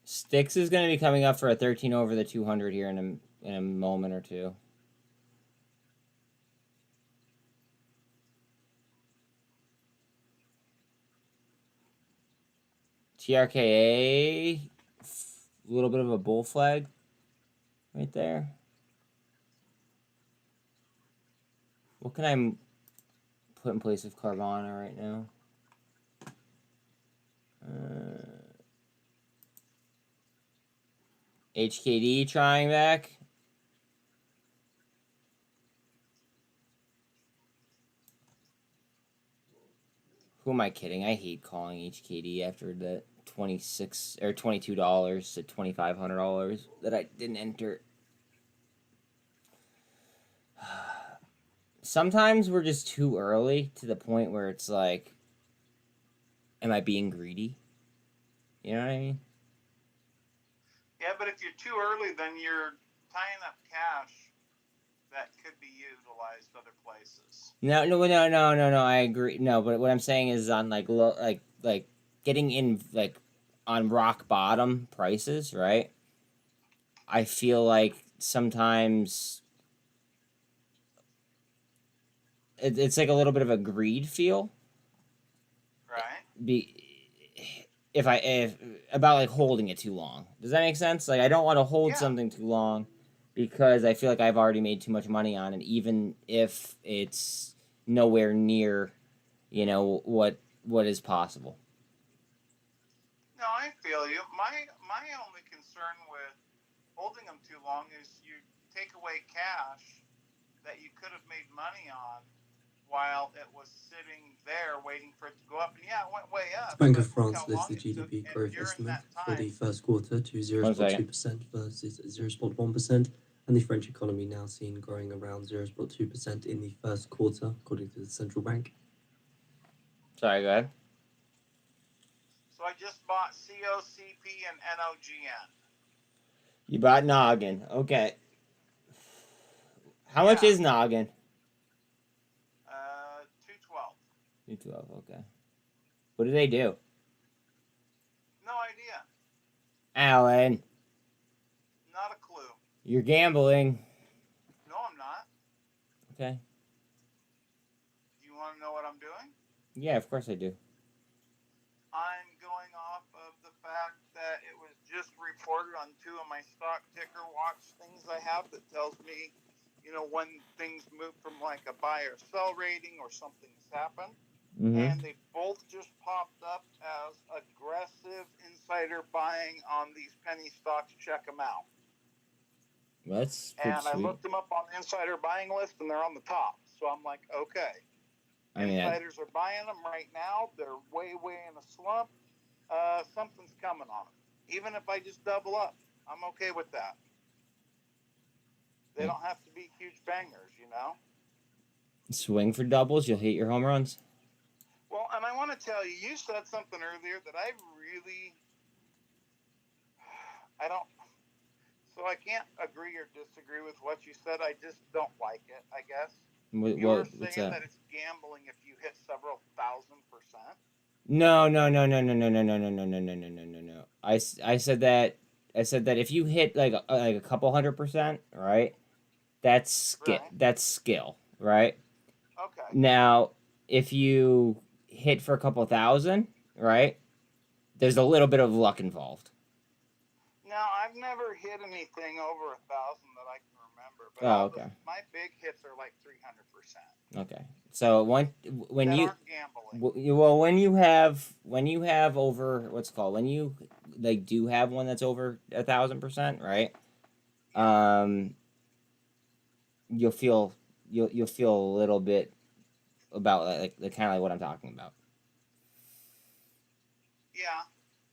Sticks is going to be coming up for a 13 over the 200 here in a moment or two. TRKA, a little bit of a bull flag right there. What can I put in place of Carvana right now? HKD trying back. Who am I kidding? I hate calling HKD after the $26 or $22 to $2,500 that I didn't enter. Sometimes we're just too early to the point where it's like, am I being greedy? You know what I mean? Yeah, but if you're too early, then you're tying up cash that could be utilized other places. No. I agree. No, but what I'm saying is on like getting in like on rock bottom prices, right? I feel like sometimes it's like a little bit of a greed feel. Right. If about like holding it too long. Does that make sense? Like I don't want to hold something too long because I feel like I've already made too much money on it, even if it's nowhere near, you know, what is possible. No, I feel you. My only concern with holding them too long is you take away cash that you could have made money on while it was sitting there waiting for it to go up. And yeah, it went way up. Bank of France lists the GDP growth estimate for the first quarter to 0.2% versus 0.1%, and the French economy now seen growing around 0.2% in the first quarter, according to the central bank. Sorry, go ahead. So I just bought COCP and NOGN. You bought Noggin. Okay. How much is Noggin? 212. Okay. What do they do? No idea. Alan. Not a clue. You're gambling. No, I'm not. Okay. Do you want to know what I'm doing? Yeah, of course I do. I'm going off of the fact that it was just reported on two of my stock ticker watch things I have that tells me, you know, when things move from like a buy or sell rating or something's happened. And they both just popped up as aggressive insider buying on these penny stocks. Check them out. That's and sweet. I looked them up on the insider buying list, and they're on the top. So I'm like, okay. I mean, Insiders are buying them right now. They're way in a slump. Something's coming on them. Even if I just double up, I'm okay with that. They don't have to be huge bangers, you know? Swing for doubles, you'll hit your home runs. Well, and I want to tell you, you said something earlier that I can't agree or disagree with what you said. I just don't like it, I guess. You were saying that it's gambling if you hit several 1,000%. No. I said that if you hit like a couple 100%, right? That's skill, right? Okay. Now, if you hit for a couple 1,000, right? There's a little bit of luck involved. Now, I've never hit anything over 1,000 that I can remember, But Oh, okay. my big hits are like 300%. Okay. So when That you aren't gambling. well when you have over what's it called when you like do have one that's over 1,000%, right? You'll feel you'll feel a little bit about like kind of like what I'm talking about. Yeah,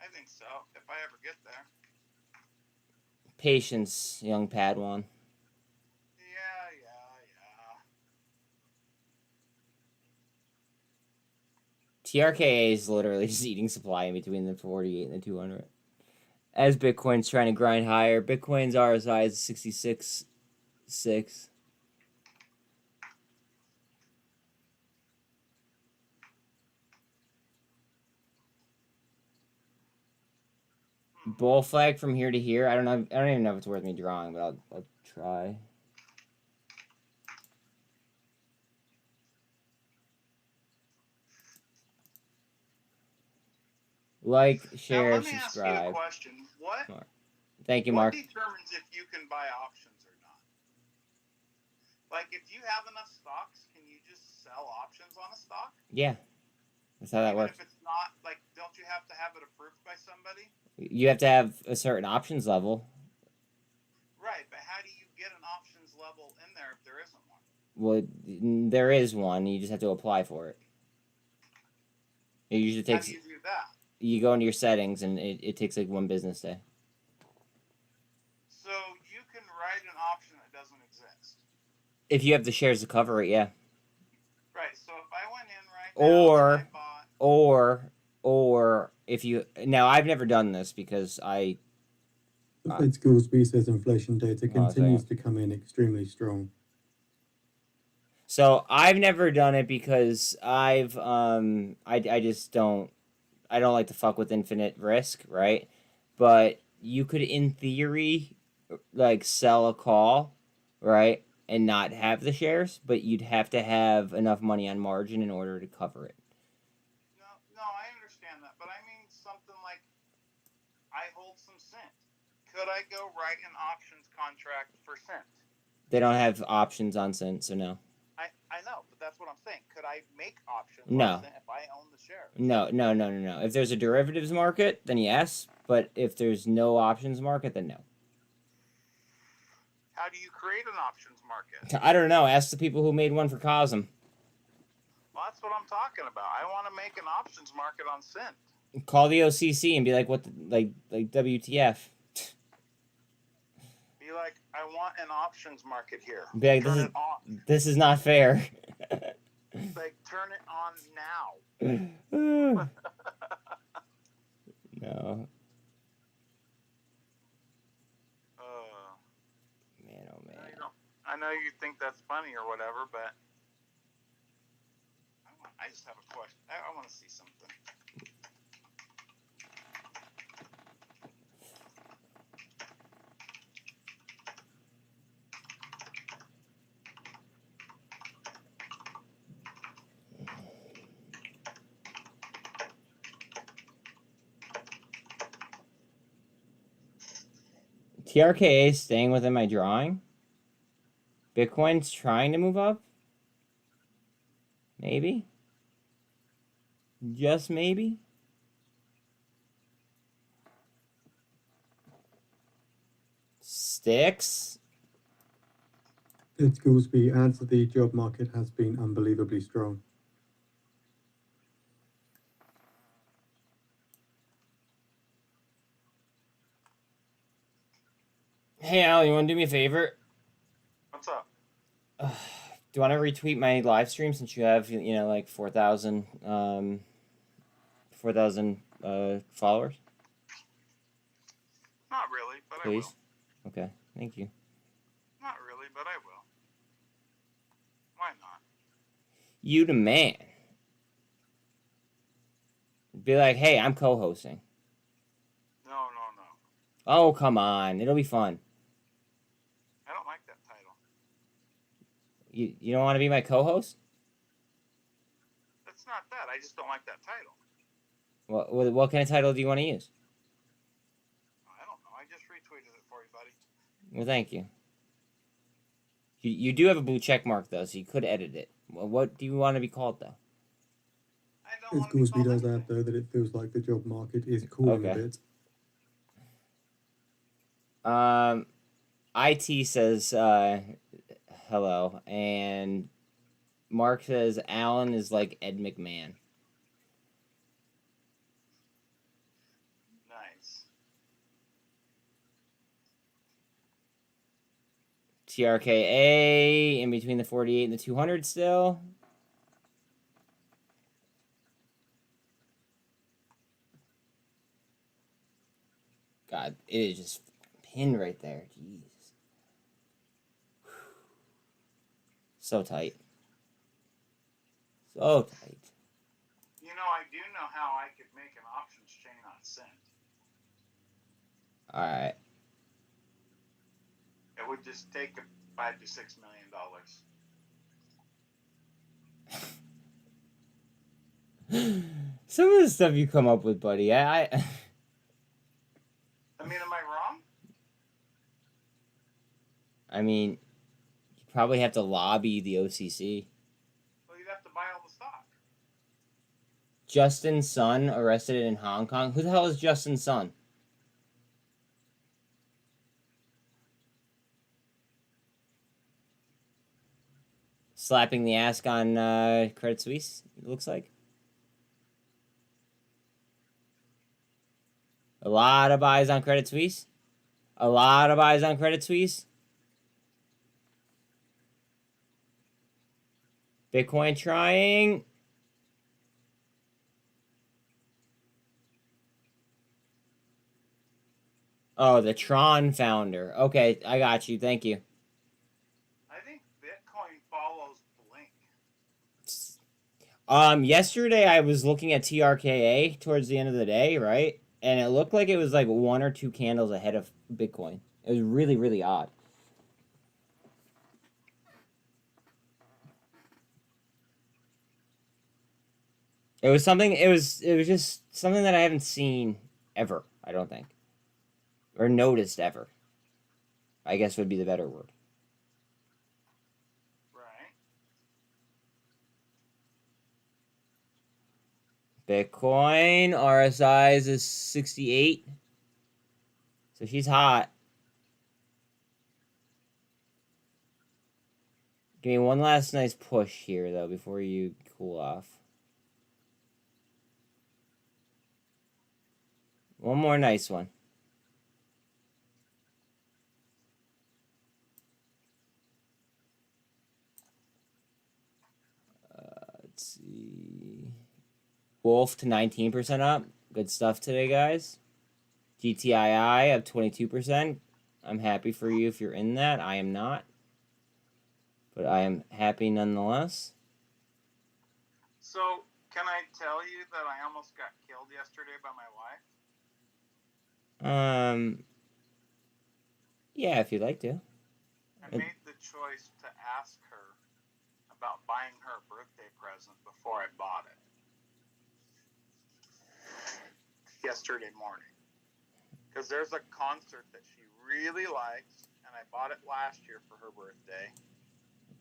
I think so. If I ever get there. Patience, young Padawan. Yeah. TRKA is literally just eating supply in between the 48 and the 200. As Bitcoin's trying to grind higher, Bitcoin's RSI is 66.6. Bull flag from here to here. I don't know. I don't even know if it's worth me drawing, but I'll try. Like, share, Now let me subscribe. ask you a question. What? Mark. Thank you, Mark. What determines if you can buy options or not? Like, if you have enough stocks, can you just sell options on a stock? Yeah, that's how that Even works. if it's not, like, don't you have to have it approved by somebody? You have to have a certain options level. Right, but how do you get an options level in there if there isn't one? Well, there is one. You just have to apply for it. It usually takes. How do you do that? You go into your settings, and it takes like 1 business day. So you can write an option that doesn't exist. If you have the shares to cover it, yeah. Right, so if I went in right now and I bought... Or if you... Now, I've never done this because I... The Fed Goolsby says inflation data continues to come in extremely strong. So I've never done it because I just don't... I don't like to fuck with infinite risk, right? But you could, in theory, like, sell a call, right? And not have the shares, but you'd have to have enough money on margin in order to cover it. No, I understand that, but I mean something like I hold some SINT. Could I go write an options contract for SINT? They don't have options on SINT, so no. I know, but that's what I'm saying. Could I make options No. on SINT if I own the shares? No. If there's a derivatives market, then yes. But if there's no options market, then no. How do you create an options market? I don't know. Ask the people who made one for cosm. Well, that's what I'm talking about. I want to make an options market on SINT. Call the OCC and be like, what, like WTF? Be like, I want an options market here. Be like, Turn it on. This is not fair. Like, turn it on now. No. Man, oh man. I know you think that's funny or whatever, but I just have a question. I want to see something. TRKA is staying within my drawing. Bitcoin's trying to move up. Maybe. Just maybe. Sticks. Fed Goolsby adds that the job market has been unbelievably strong. Hey Al, you want to do me a favor? What's up? Do you want to retweet my live stream since you have, like 4,000 followers? Not really, but Please. I will. Okay, thank you. Not really, but I will. Why not? You the man. Be like, hey, I'm co-hosting. No. Oh, come on. It'll be fun. I don't like that title. You don't want to be my co-host? It's not that. I just don't like that title. What kind of title do you want to use? I don't know. I just retweeted it for you, buddy. Well, thank you. You do have a blue check mark though, so you could edit it. What do you want to be called though? It's Goolsby does add though that it feels like the job market is cooling a bit. IT says hello, and Mark says Alan is like Ed McMahon. Nice. TRKA in between the 48 and the 200 still. God, it is just pinned right there. Jeez. So tight. So tight. You know, I do know how I could make an options chain on SINT. Alright. It would just take $5 to $6 million. Some of the stuff you come up with, buddy, I mean, am I wrong? I mean, you probably have to lobby the OCC. Well, you'd have to buy all the stock. Justin's son arrested in Hong Kong. Who the hell is Justin's son? Slapping the ass on Credit Suisse, it looks like. A lot of buys on Credit Suisse. A lot of buys on Credit Suisse. Bitcoin trying. Oh, the Tron founder. Okay, I got you. Thank you. I think Bitcoin follows Blink. Yesterday I was looking at TRKA towards the end of the day, right? And it looked like it was like 1 or 2 candles ahead of Bitcoin. It was really, really odd. It was something, it was just something that I haven't seen ever, I don't think. Or noticed ever. I guess would be the better word. Bitcoin, RSI is 68. So she's hot. Give me one last nice push here, though, before you cool off. One more nice one. Let's see. Wolf to 19% up. Good stuff today, guys. GTII up 22%. I'm happy for you if you're in that. I am not. But I am happy nonetheless. So, can I tell you that I almost got killed yesterday by my wife? Yeah, if you'd like to. I made the choice to ask her about buying her a birthday present before I bought it. Yesterday morning. Because there's a concert that she really likes, and I bought it last year for her birthday.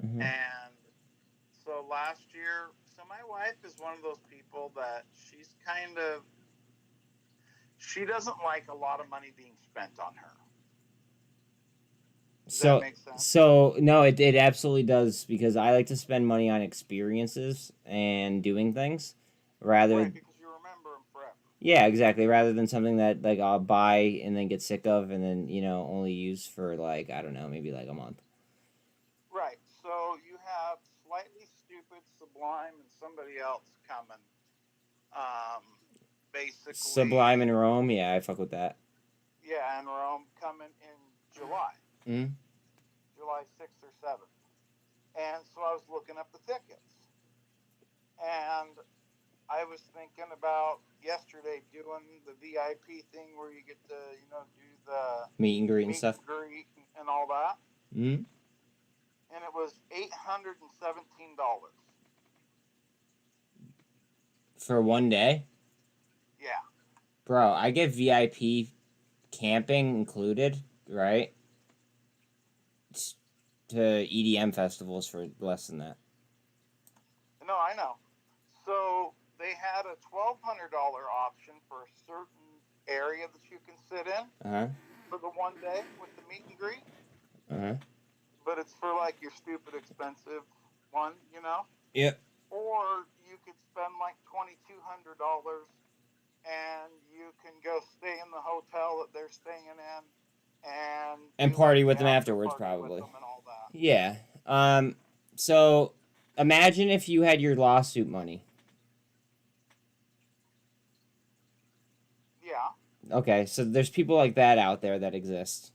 Mm-hmm. And so last year, so my wife is one of those people that she doesn't like a lot of money being spent on her. Does that make sense? So no, it absolutely does, because I like to spend money on experiences and doing things rather. Right, because you remember them forever. Yeah, exactly. Rather than something that like I'll buy and then get sick of and then only use for like I don't know, maybe like a month. Right. So you have Slightly Stupid, Sublime, and somebody else coming. Basically. Sublime in Rome, yeah, I fuck with that. Yeah, and Rome coming in July. Mm-hmm. July 6th or 7th. And so I was looking up the tickets. And I was thinking about yesterday doing the VIP thing where you get to, do the meet and greet and stuff. Meet and greet and all that. Mm-hmm. And it was $817. For one day? Yeah. Bro, I get VIP camping included, right? to EDM festivals for less than that. No, I know. So they had a $1,200 option for a certain area that you can sit in for the one day with the meet and greet. But it's for like your stupid expensive one, you know? Yep. Or you could spend like $2,200 and you can go stay in the hotel that they're staying in And do, party like, with the them after afterwards, party probably. with them and all that. Yeah. So imagine if you had your lawsuit money. Yeah. Okay, so there's people like that out there that exist.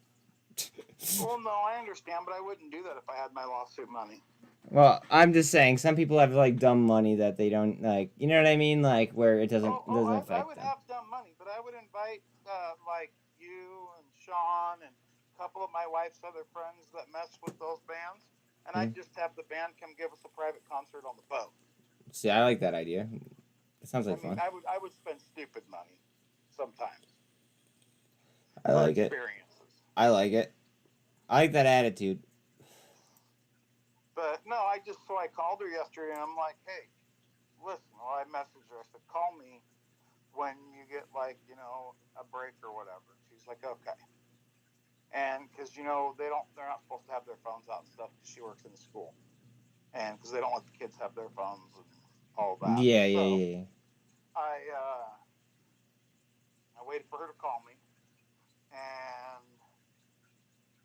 Well, no, I understand, but I wouldn't do that if I had my lawsuit money. Well, I'm just saying, some people have like dumb money that they don't like. You know what I mean? Like where it doesn't affect I would them. have dumb money, but I would invite like you and Sean and a couple of my wife's other friends that mess with those bands, and I'd just have the band come give us a private concert on the boat. See, I like that idea. It sounds like fun. I would spend stupid money sometimes. I like it. I like it. I like that attitude. But no, I called her yesterday and I'm like, hey, listen, well, I messaged her. I said, call me when you get like, you know, a break or whatever. She's like, okay. And because, you know, they're not supposed to have their phones out and stuff because she works in the school. And because they don't let the kids have their phones and all that. Yeah. I waited for her to call me. And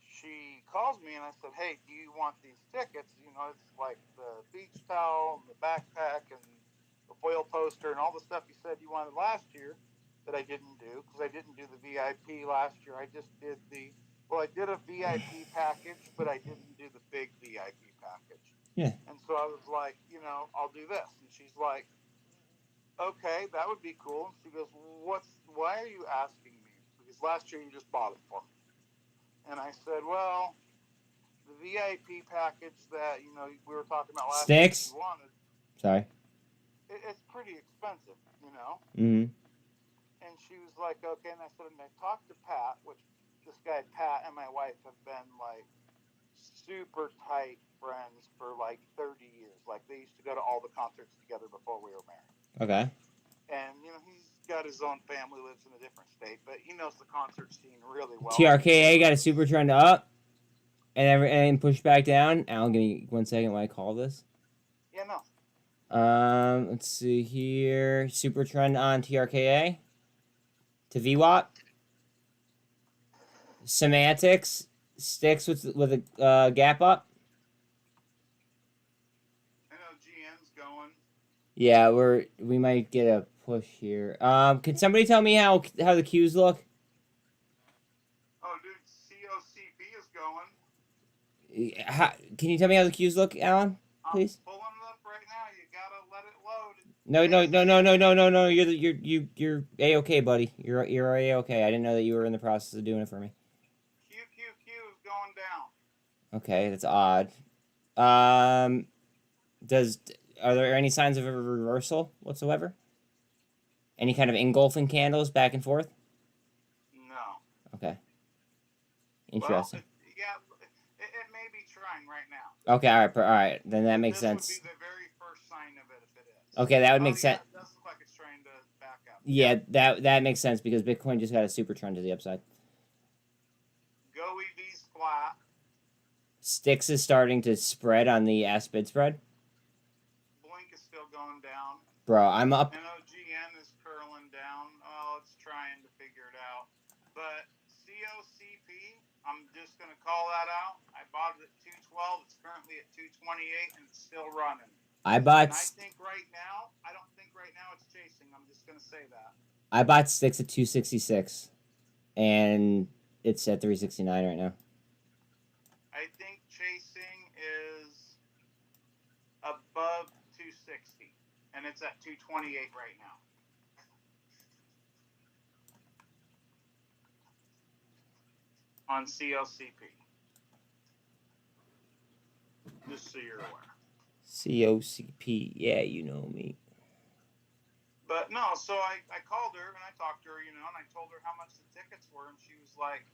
she calls me and I said, hey, do you want these tickets? You know, it's like the beach towel and the backpack and the foil poster and all the stuff you said you wanted last year that I didn't do because I didn't do the VIP last year. I just did I did a VIP package, but I didn't do the big VIP package. Yeah. And so I was like, you know, I'll do this. And she's like, okay, that would be cool. And she goes, why are you asking me? Because last year you just bought it for me. And I said, well, the VIP package that, you know, we were talking about last year you wanted. Sorry. It's pretty expensive, you know? Mm-hmm. And she was like, okay. And I said, and I talked to Pat, which this guy, Pat, and my wife have been, like, super tight friends for, like, 30 years. Like, they used to go to all the concerts together before we were married. Okay. And, you know, he's got his own family, lives in a different state, but he knows the concert scene really well. TRKA got a super trend up and pushed back down. Alan, give me 1 second while I call this. Yeah, no. Let's see here. Super trend on TRKA to VWAP. Semantics sticks with a gap up. I know GN's going. Yeah, we might get a push here. Can somebody tell me how the Qs look? Oh, dude, COCP is going. Can you tell me how the Qs look, Alan? Please. I'm pulling it up right now. You gotta let it load. No. You're a-okay, buddy. You're a-okay. I didn't know that you were in the process of doing it for me. QQQ is going down. Okay, that's odd. Are there any signs of a reversal whatsoever? Any kind of engulfing candles back and forth? No. Okay. Interesting. Well, it may be trying right now. Okay, all right. Then that makes sense. This would be the very first sign of it if it is. Okay, that would make sense. It does look like it's trying to back up. Yeah, that makes sense because Bitcoin just got a super trend to the upside. goev's flat. Sticks is starting to spread on the S-bid spread. Blink is still going down. Bro, I'm up. NOGN is curling down. Oh, it's trying to figure it out. But COCP, I'm just going to call that out. I bought it at 212. It's currently at 228 and it's still running. I don't think right now it's chasing. I'm just going to say that. I bought sticks at 266 and it's at 369 right now. I think chasing is above 260 and it's at 228 right now. On CLCP. Just so you're aware. COCP, yeah, you know me. But no, so I called her and I talked to her, you know, and I told her how much the tickets were, and she was like,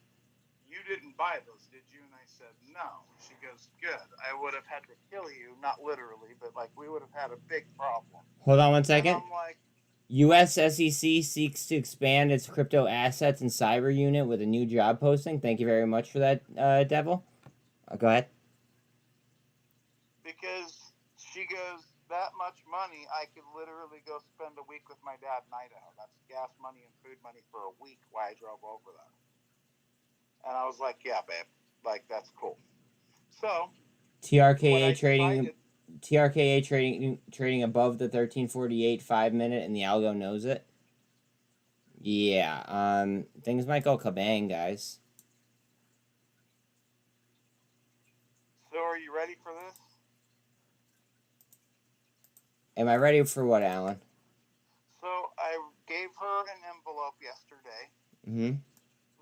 you didn't buy those, did you? And I said, no. She goes, good. I would have had to kill you, not literally, but like we would have had a big problem. Hold on one second. And I'm like, U.S. SEC seeks to expand its crypto assets and cyber unit with a new job posting. Thank you very much for that, Devil. Go ahead. because she goes, that much money, I could literally go spend a week with my dad in Idaho. That's gas money and food money for a week while I drove over there. And I was like, yeah, babe, like that's cool. So TRKA trading above the 1348 5-minute, and the algo knows it. Yeah, things might go kabang, guys. So are you ready for this? Am I ready for what, Alan? So I gave her an envelope yesterday Mm-hmm.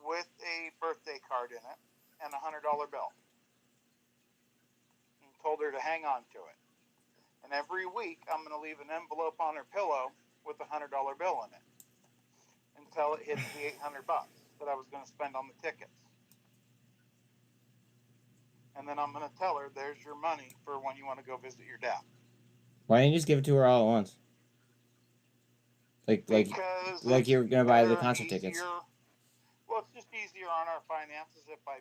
with a birthday card in it and $100 bill. And told her to hang on to it. And every week I'm going to leave an envelope on her pillow with a $100 bill in it until it hits the $800 that I was going to spend on the tickets. And then I'm going to tell her, there's your money for when you want to go visit your dad. Why didn't you just give it to her all at once? Like you're gonna buy the concert tickets. Well, it's just easier on our finances if I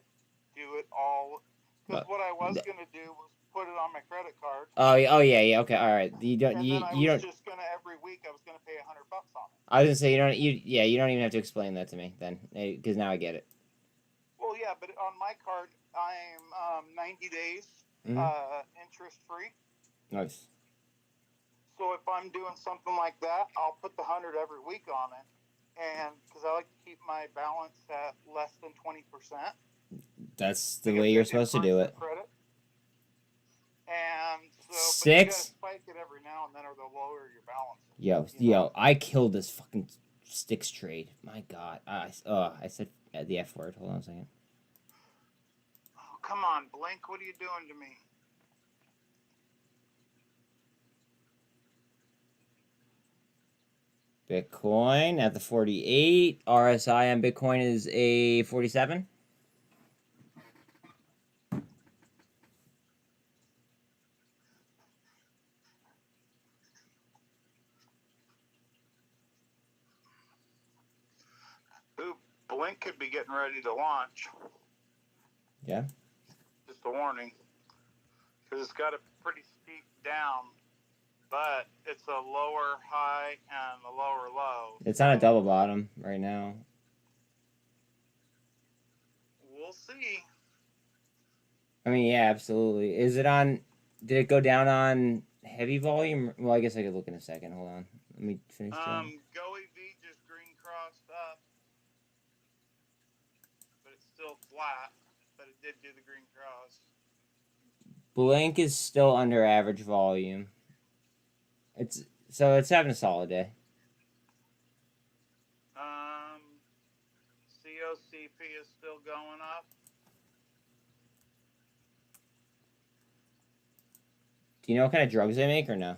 do it all. Because what I was gonna do was put it on my credit card. Oh yeah. Okay, all right. You don't. And You then you I don't. was just gonna every week I was gonna pay $100 on it. I was gonna say you don't. You don't even have to explain that to me then, because now I get it. Well, yeah, but on my card I'm 90 days interest free. Nice. So if I'm doing something like that, I'll put the 100 every week on it, and because I like to keep my balance at less than 20%. That's the way you're supposed to do it. Credit. And so, 6. But you gotta spike it every now and then, or they'll lower your balance. Yo, I killed this fucking sticks trade. My God, I said the F word. Hold on a second. Oh, come on, Blink! What are you doing to me? Bitcoin at the 48. RSI on Bitcoin is a 47. Ooh, Blink could be getting ready to launch. Yeah. Just a warning, because it's got a pretty steep down, but it's a lower high and a lower low. It's on a double bottom right now. We'll see. I mean, yeah, absolutely. Is it on? Did it go down on heavy volume? Well, I guess I could look in a second. Hold on. Let me finish. goev just green crossed up, but it's still flat. But it did do the green cross. Blink is still under average volume. It's having a solid day. COCP is still going up. Do you know what kind of drugs they make or no?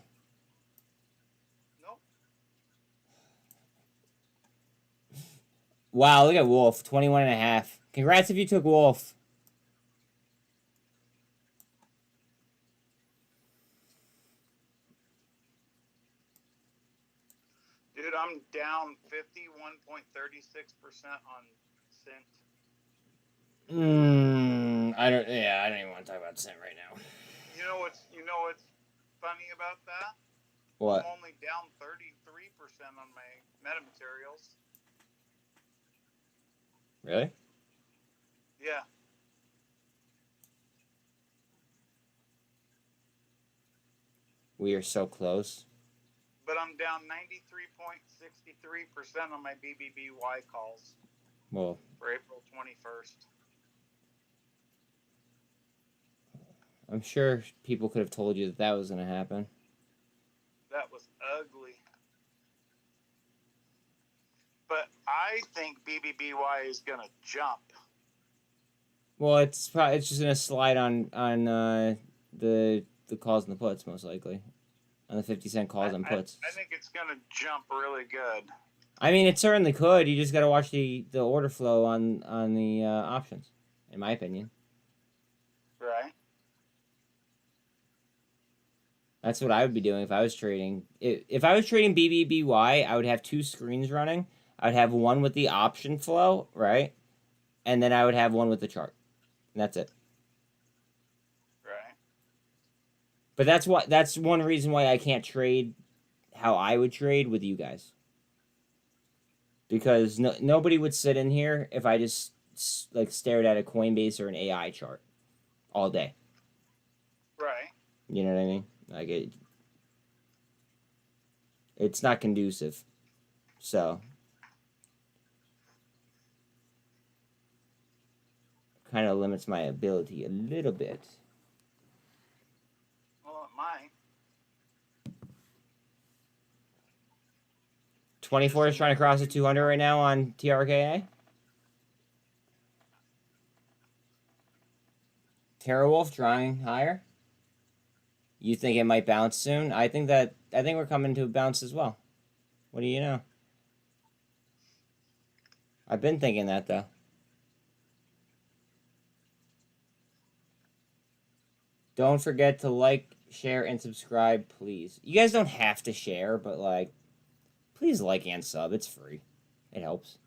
Nope. Wow, look at Wolf, 21.5. Congrats if you took Wolf. Dude, I'm down 51.36% on SINT. I don't even want to talk about SINT right now. You know what's funny about that? What? I'm only down 33% on my metamaterials. Really? Yeah. We are so close. But I'm down 93.63% on my BBBY calls. Well, for April 21st. I'm sure people could have told you that was going to happen. That was ugly. But I think BBBY is going to jump. Well, it's just going to slide on the calls and the puts, most likely. On the 50-cent calls and puts. I think it's going to jump really good. I mean, it certainly could. You just got to watch the order flow on the options. in my opinion. Right. That's what I would be doing if I was trading. If I was trading BBBY, I would have 2 screens running. I would have one with the option flow, right? And then I would have one with the chart. And that's it. Right. But that's one reason why I can't trade how I would trade with you guys. Because nobody would sit in here if I just like stared at a Coinbase or an AI chart all day. Right. You know what I mean? Like it's not conducive. So kind of limits my ability a little bit. Well, it might. 24 is trying to cross the 200 right now on TRKA. TerraWolf trying higher. You think it might bounce soon? I think we're coming to a bounce as well. What do you know? I've been thinking that though. Don't forget to like, share, and subscribe, please. You guys don't have to share, but like, please like and sub. It's free. It helps.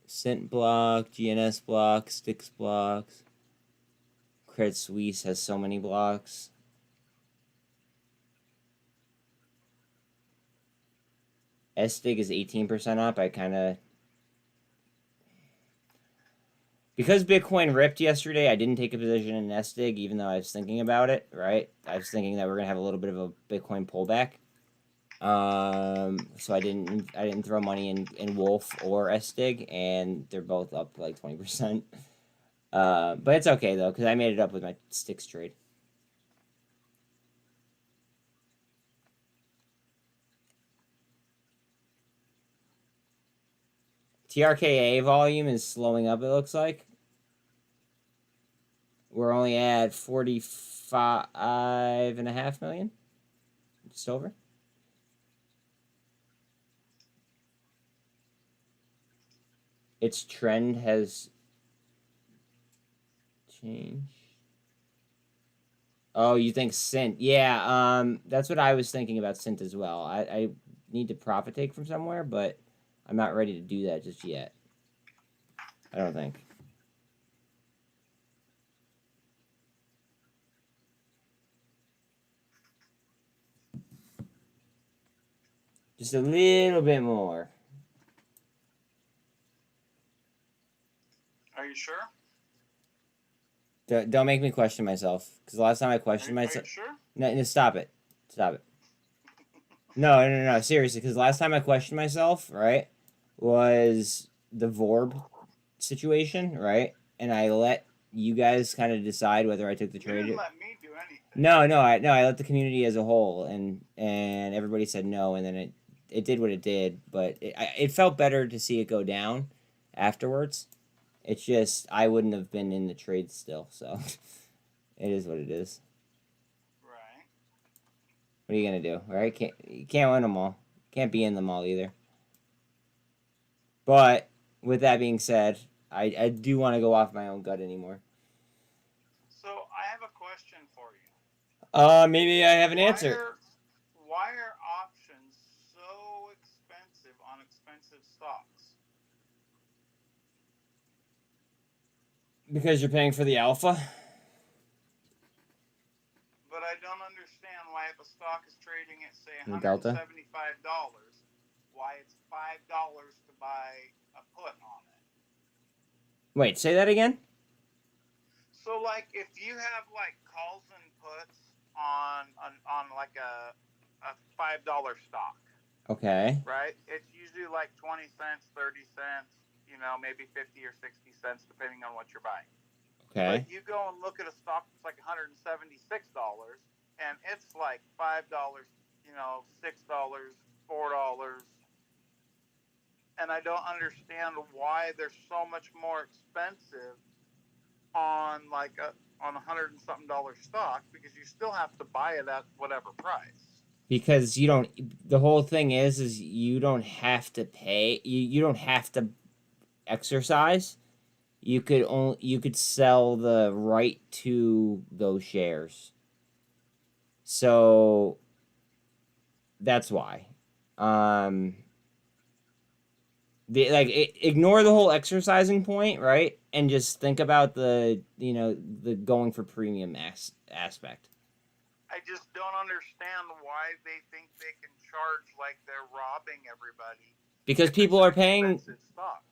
SINT block, GNS block, Sticks blocks. Credit Suisse has so many blocks. SDIG is 18% up. I kind of... Because Bitcoin ripped yesterday, I didn't take a position in SDIG, even though I was thinking about it, right? I was thinking that we're going to have a little bit of a Bitcoin pullback. So I didn't throw money in Wolf or SDIG, and they're both up like 20%. But it's okay though, because I made it up with my Sticks trade. TRKA volume is slowing up, it looks like. We're only at 45.5 million. Just over. Its trend has changed. Oh, you think SINT? Yeah, that's what I was thinking about SINT as well. I need to profit take from somewhere, but I'm not ready to do that just yet. I don't think. Just a little bit more. Are you sure? Don't make me question myself. Because the last time I questioned myself... Are you sure? No, stop it. Stop it. No. Seriously, because last time I questioned myself, right, was the Vorb situation, right? And I let you guys kind of decide whether I took the trade. You didn't let me do anything. No, I let the community as a whole, and everybody said no, and then it did what it did, but it felt better to see it go down afterwards. It's just I wouldn't have been in the trade still, so it is what it is. Right. What are you gonna do, right? You can't win them all. Can't be in them all either. But with that being said, I do want to go off my own gut anymore. So I have a question for you. Maybe I have an answer. Why are options so expensive on expensive stocks? Because you're paying for the alpha? But I don't understand why if a stock is trading at, say, Delta? $175, why it's $5 to buy a put on it. Wait, say that again? So, like, if you have, like, calls and puts on like a $5 stock. Okay. Right? It's usually like 20 cents, 30 cents, maybe 50 or 60 cents, depending on what you're buying. Okay. But you go and look at a stock that's like $176, and it's like $5, $6, $4. And I don't understand why they're so much more expensive on on $100 and something stock, because you still have to buy it at whatever price. Because you don't. The whole thing is you don't have to pay. You don't have to exercise. You could sell the right to those shares. So that's why. Ignore the whole exercising point, right? And just think about the going for premium aspect. I just don't understand why they think they can charge like they're robbing everybody. Because people are paying.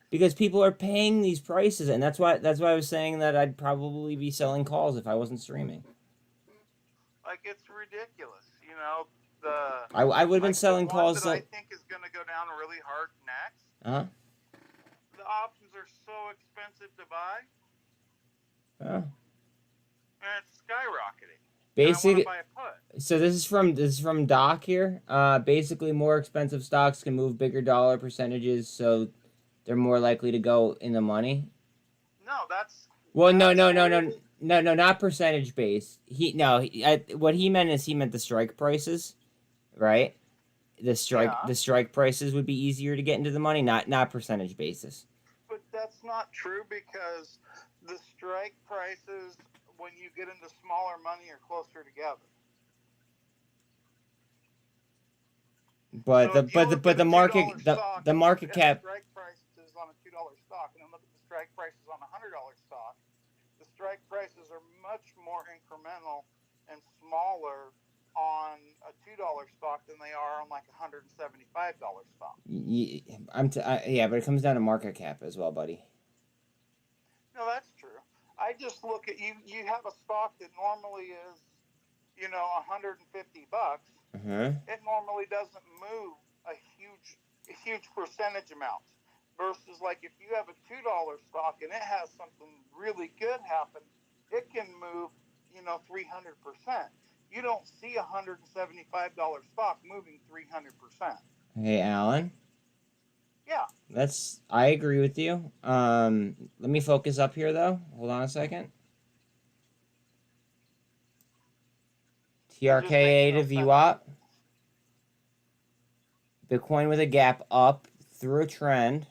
Because people are paying these prices, and that's why I was saying that I'd probably be selling calls if I wasn't streaming. Like, it's ridiculous, you know. I would have been selling the calls. That I think is going to go down really hard next. The options are so expensive to buy. And it's skyrocketing. Basically, so this is from Doc here. Basically, more expensive stocks can move bigger dollar percentages, so they're more likely to go in the money. No, that's. Well, no, not percentage based. What he meant is he meant the strike prices, right? The strike prices would be easier to get into the money, not percentage basis. But that's not true, because the strike prices, when you get into smaller money, are closer together. But so the market cap. Strike prices on a $2 stock, and then look at the strike prices on a $100 stock. The strike prices are much more incremental and smaller on a $2 stock than they are on like a $175 stock. Yeah, but it comes down to market cap as well, buddy. No, that's true. I just look at you. You have a stock that normally is, $150. It normally doesn't move a huge percentage amount. Versus, like, if you have a $2 stock and it has something really good happen, it can move, 300%. You don't see a $175 stock moving 300%. Hey, Alan. Yeah. I agree with you. Let me focus up here, though. Hold on a second. TRKA to VWAP. Bitcoin with a gap up through a trend.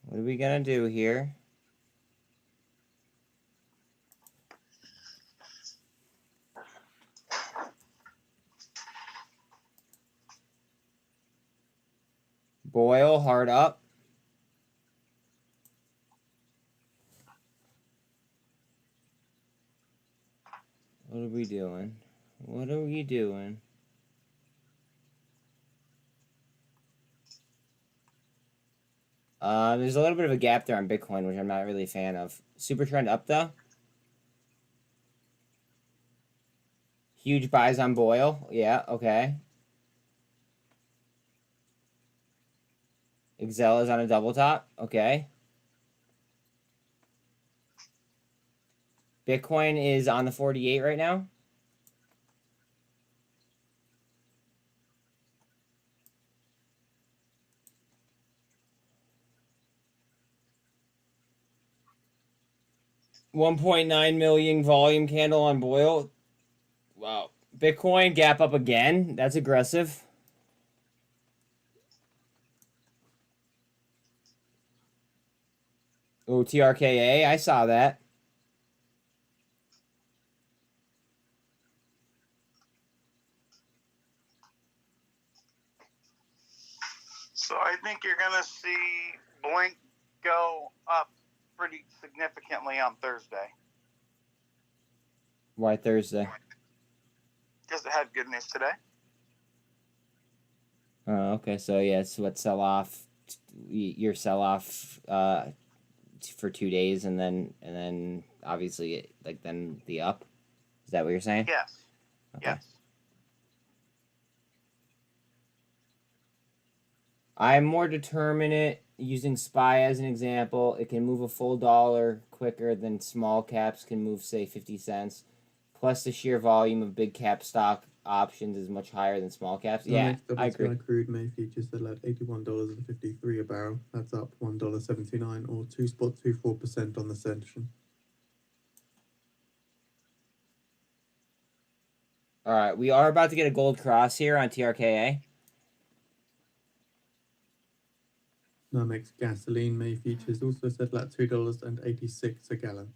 What are we going to do here? Boil hard up. What are we doing? What are we doing? There's a little bit of a gap there on Bitcoin, which I'm not really a fan of. Super trend up, though. Huge buys on Boil. Yeah, okay. Excel is on a double top. Okay. Bitcoin is on the 48 right now. $1.9 million volume candle on Boil. Wow. Bitcoin gap up again. That's aggressive. Oh, TRKA. I saw that. So I think you're going to see Blink go up pretty significantly on Thursday. Why Thursday? Because it had good news today. Oh, okay. So yeah, it's what sell off. Your sell off for 2 days, and then obviously then the up. Is that what you're saying? Yes. Okay. Yes. I'm more determinate using SPY as an example. It can move a full dollar quicker than small caps can move, say, 50 cents. Plus, the sheer volume of big cap stock options is much higher than small caps. Yeah, I agree. Crude May futures settle at $81.53 a barrel. That's up $1.79 or 2.24% on the session. All right, we are about to get a gold cross here on TRKA. NYMEX gasoline May futures also settle at $2.86 a gallon.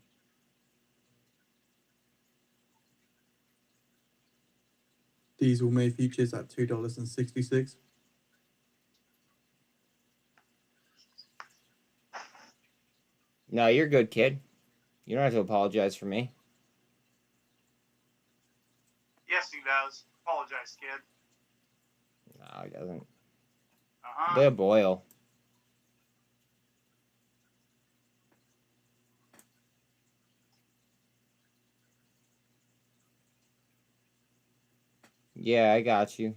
Diesel May futures at $2.66. No, you're good, kid. You don't have to apologize for me. Yes, he does. Apologize, kid. No, he doesn't. Uh-huh. Look at Boyle. Yeah, I got you.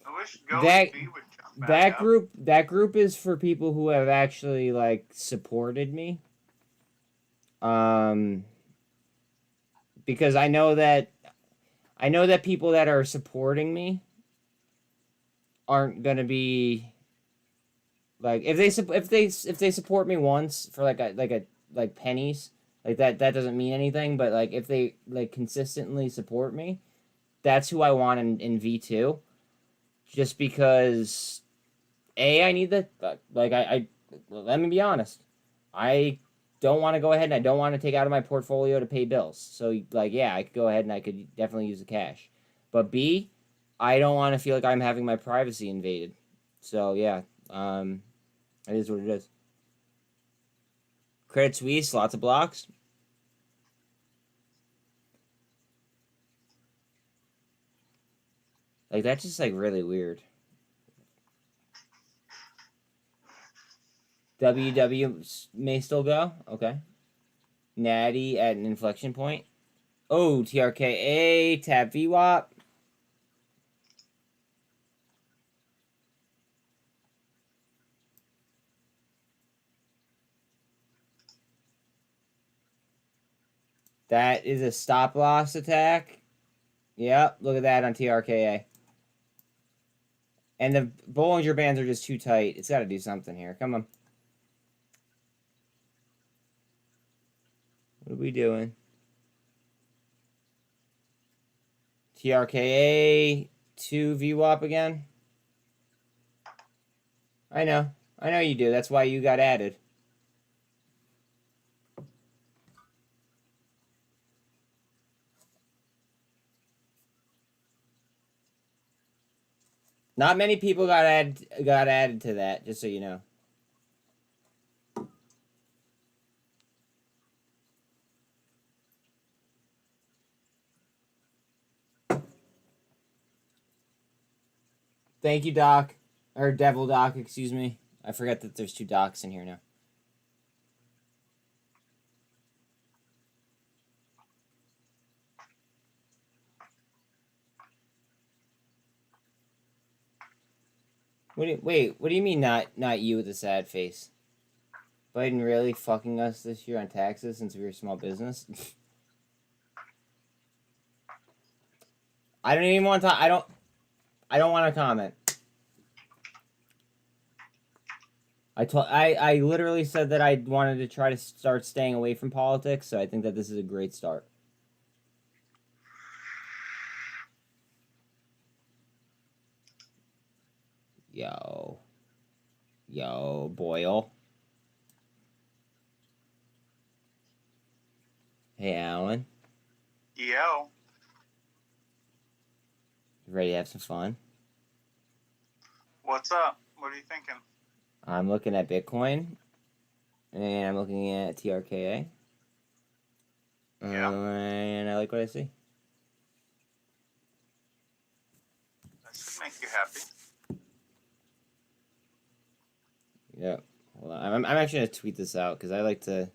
I wish goev would jump back up. That group is for people who have actually like supported me. Because I know that people that are supporting me aren't gonna be like if they support me once for like pennies, like that doesn't mean anything, but like if they like consistently support me, that's who I want in V2. Just because I need the like I let me be honest. I don't want to go ahead and I don't want to take out of my portfolio to pay bills. So like yeah, I could go ahead and I could definitely use the cash. But B, I don't want to feel like I'm having my privacy invaded. So yeah, it is what it is. Credit Suisse, lots of blocks. Like that's just like really weird. WW may still go. Okay. Natty at an inflection point. Oh, TRKA, tap VWAP. That is a stop loss attack. Yep, look at that on TRKA. And the Bollinger Bands are just too tight. It's got to do something here. Come on. What are we doing? TRKA 2 VWAP again. I know you do. That's why you got added. Not many people got added to that, just so you know. Thank you, Doc. Or Devil Doc, excuse me. I forget that there's two Docs in here now. What do you mean not you with a sad face? Biden really fucking us this year on taxes since we were a small business? I don't even want to I don't want to comment. I literally said that I wanted to try to start staying away from politics, so I think that this is a great start. Yo, Boyle. Hey, Alan. Yo. You ready to have some fun? What's up? What are you thinking? I'm looking at Bitcoin, and I'm looking at TRKA. Yeah. And I like what I see. That should make you happy. Yeah. Well, I'm actually gonna tweet this out because I like to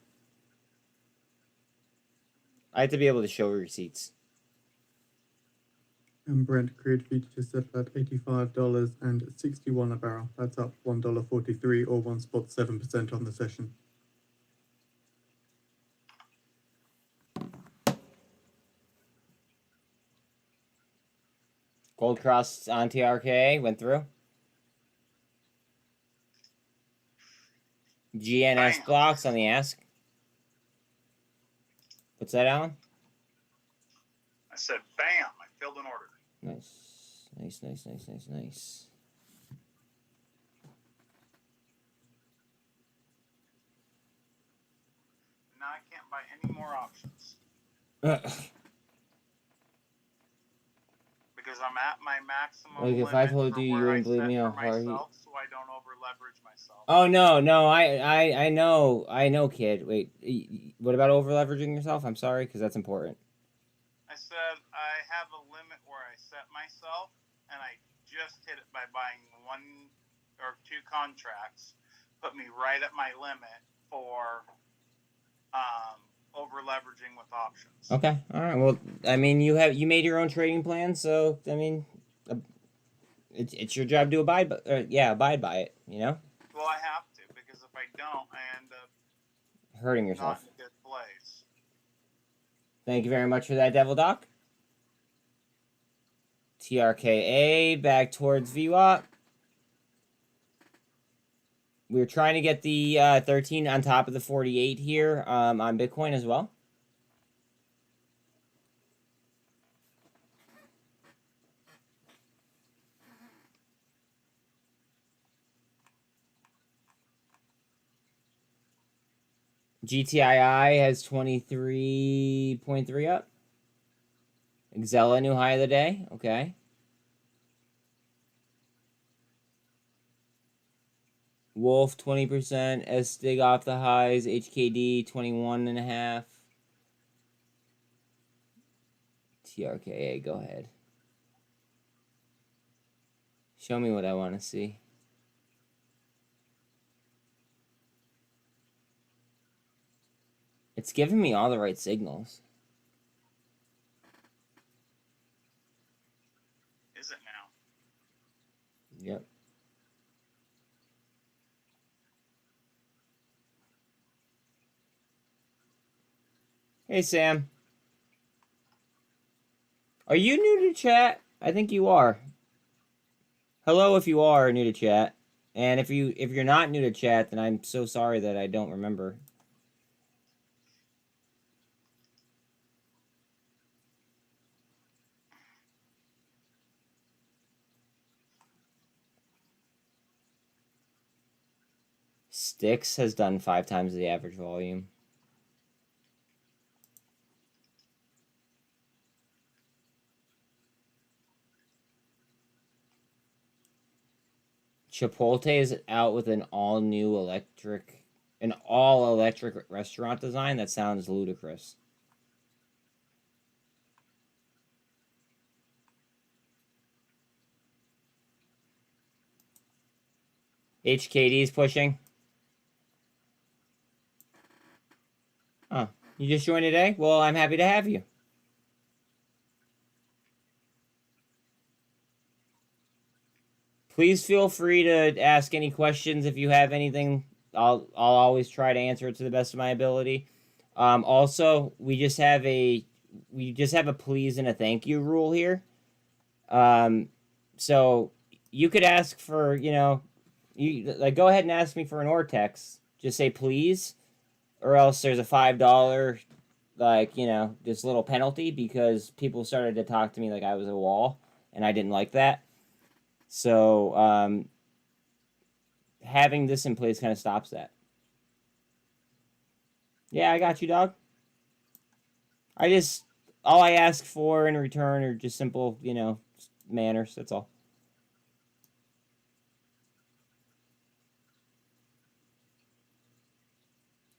be able to show receipts. And Brent crude futures settle at $85.61 a barrel. That's up $1.43 or 1.7% on the session. Gold cross on TRKA went through. GNS blocks on the ask. What's that, Alan? I said, bam, I filled an order. Nice. Nice, nice, nice, nice, nice. Now I can't buy any more options. Because I'm at my maximum Like, if limit I told for you, you where I wouldn't believe set me how for hard he... myself, so I don't over leverage myself. Oh, no, I know, kid. Wait, what about over-leveraging yourself? I'm sorry, because that's important. I said I have a limit where I set myself, and I just hit it by buying 1 or 2 contracts. Put me right at my limit for over leveraging with options. Okay, all right. Well, I mean, you made your own trading plan, so I mean, it's your job to abide by it. You know. Well, I have to, because if I don't, I end up Hurting yourself. not in a good place. Thank you very much for that, Devil Doc. TRKA back towards VWAP. We're trying to get the 13 on top of the 48 here on Bitcoin as well. GTII has 23.3 up. Xella, new high of the day. Okay. Wolf, 20%. S-Stig off the highs. HKD, 21.5. TRKA, go ahead. Show me what I want to see. It's giving me all the right signals. Is it now? Yep. Hey, Sam. Are you new to chat? I think you are. Hello if you are new to chat. And if you're not new to chat, then I'm so sorry that I don't remember. Sticks has done 5 times the average volume. Chipotle is out with an all electric restaurant design. That sounds ludicrous. HKD is pushing. Oh, you just joined today? Well, I'm happy to have you. Please feel free to ask any questions if you have anything. I'll always try to answer it to the best of my ability. Also, we just have a please and a thank you rule here. So you could ask for, you go ahead and ask me for an Ortex. Just say please, or else there's a $5 just little penalty, because people started to talk to me like I was a wall, and I didn't like that. So having this in place kind of stops that. Yeah, I got you, dog. All I ask for in return are just simple, manners. That's all.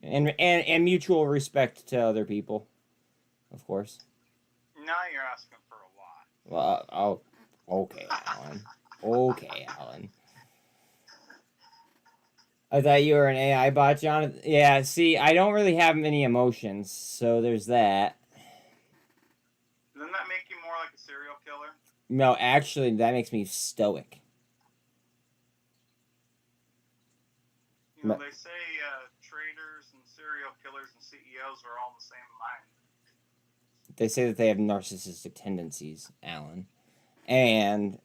And mutual respect to other people, of course. Now you're asking for a lot. Well, okay, Alan. Okay, Alan. I thought you were an AI bot, Jonathan. Yeah, see, I don't really have many emotions, so there's that. Doesn't that make you more like a serial killer? No, actually, that makes me stoic. They say traders and serial killers and CEOs are all the same mind. They say that they have narcissistic tendencies, Alan. And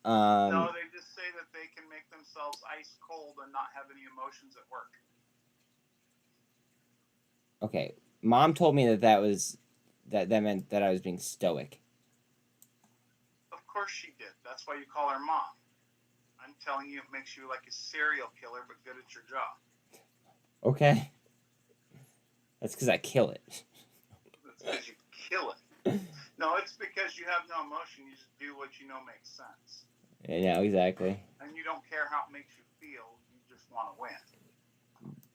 no, they just say that they can make themselves ice cold and not have any emotions at work. Okay, Mom told me that meant that I was being stoic. Of course she did. That's why you call her mom. I'm telling you, it makes you like a serial killer, but good at your job. Okay. That's because I kill it. That's because you kill it. No, it's because you have no emotion. You just do what you know makes sense. Yeah, exactly. And you don't care how it makes you feel. You just want to win.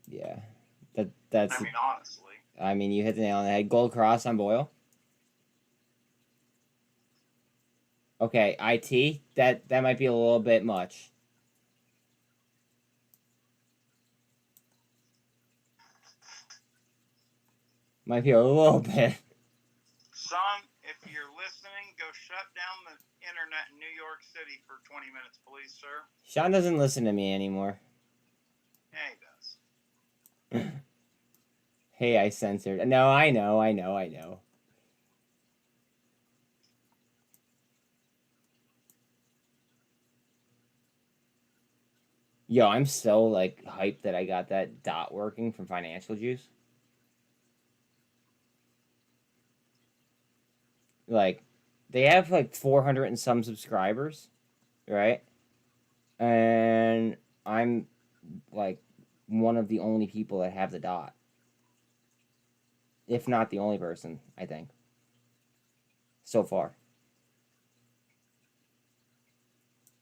Yeah. That's. I mean, honestly. I mean, you hit the nail on the head. Gold cross on Boyle. Okay, IT. That might be a little bit much. Might be a little bit. Son, if you're listening, go shut down the internet in New York City for 20 minutes, please, sir. Sean doesn't listen to me anymore. Yeah, he does. Hey, I censored. No, I know. Yo, I'm so, like, hyped that I got that dot working from Financial Juice. Like, they have, like, 400 and some subscribers, right? And I'm, like, one of the only people that have the dot. If not the only person, I think. So far.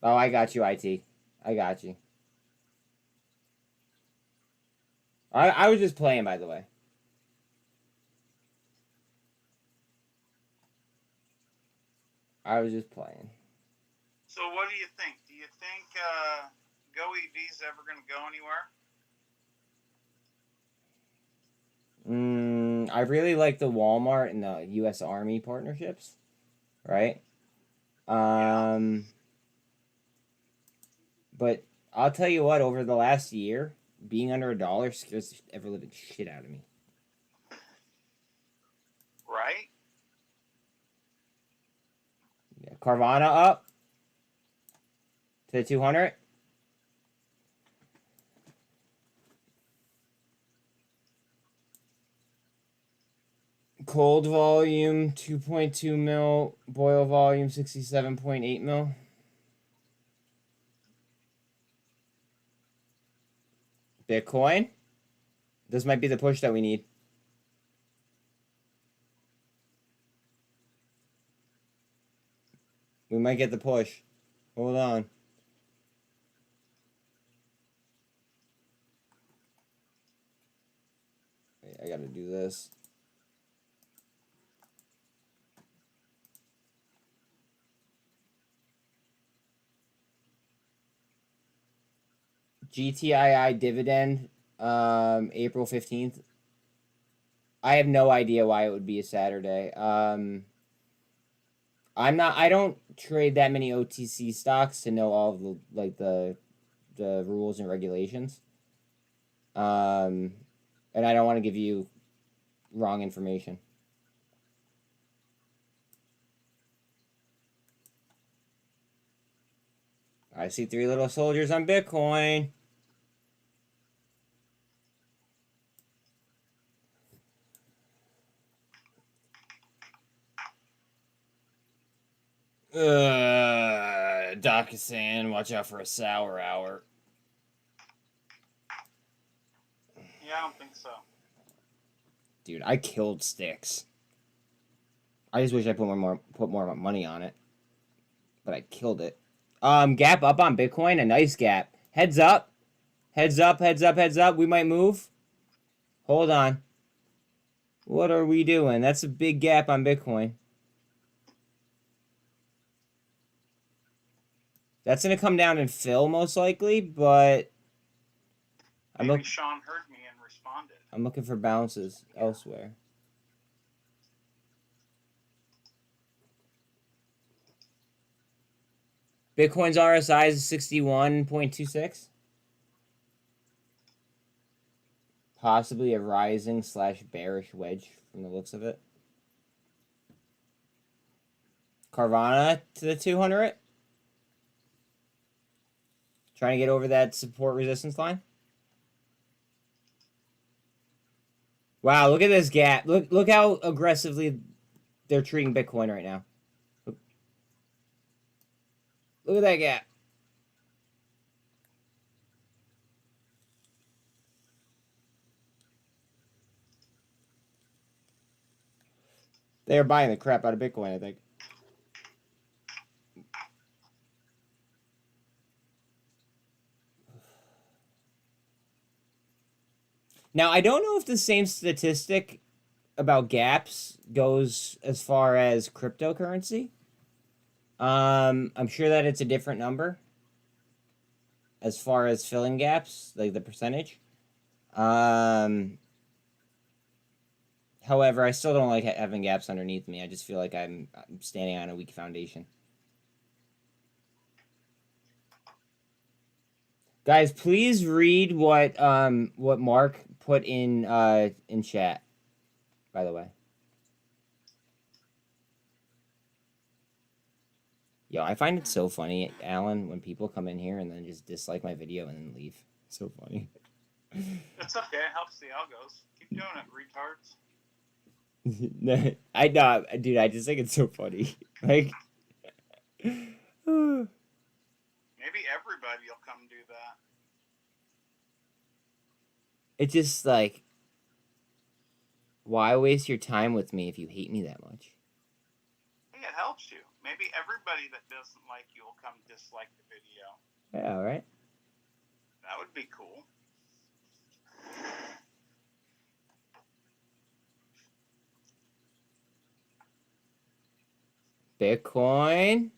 Oh, I got you, IT. I got you. I was just playing, by the way. I was just playing. So what do you think? Do you think GoEV's ever going to go anywhere? I really like the Walmart and the U.S. Army partnerships, right? But I'll tell you what, over the last year, being under $1 scares the ever-living shit out of me. Right? Yeah, Carvana up to 200. Cold volume 2.2 mil, boil volume 67.8 mil. Bitcoin. This might be the push that we need. We might get the push. Hold on. Wait, I gotta do this. GTII dividend, April 15th. I have no idea why it would be a Saturday. I don't trade that many OTC stocks to know all of the rules and regulations. And I don't want to give you wrong information. I see 3 little soldiers on Bitcoin. Doc is saying, watch out for a sour hour. Yeah, I don't think so. Dude, I killed sticks. I just wish I put more money on it. But I killed it. Gap up on Bitcoin, a nice gap. Heads up. Heads up, heads up, heads up. We might move. Hold on. What are we doing? That's a big gap on Bitcoin. That's going to come down and fill, most likely, but... Maybe Sean heard me and responded. I'm looking for bounces elsewhere. Bitcoin's RSI is 61.26. Possibly a rising / bearish wedge from the looks of it. Carvana to the 200. Trying to get over that support resistance line. Wow, look at this gap. Look how aggressively they're treating Bitcoin right now. Look at that gap. They're buying the crap out of Bitcoin, I think. Now, I don't know if the same statistic about gaps goes as far as cryptocurrency. I'm sure that it's a different number as far as filling gaps, like the percentage. However, I still don't like having gaps underneath me. I just feel like I'm standing on a weak foundation. Guys, please read what Mark put in chat, by the way. Yo, I find it so funny, Alan, when people come in here and then just dislike my video and then leave. It's so funny. It's okay. It helps the algos. Keep doing it, retards. I know, dude. I just think it's so funny. Like, Maybe everybody will come do that. it's just like, why waste your time with me if you hate me that much? Hey, it helps you. Maybe everybody that doesn't like you will come dislike the video. Yeah, all right. That would be cool. Bitcoin.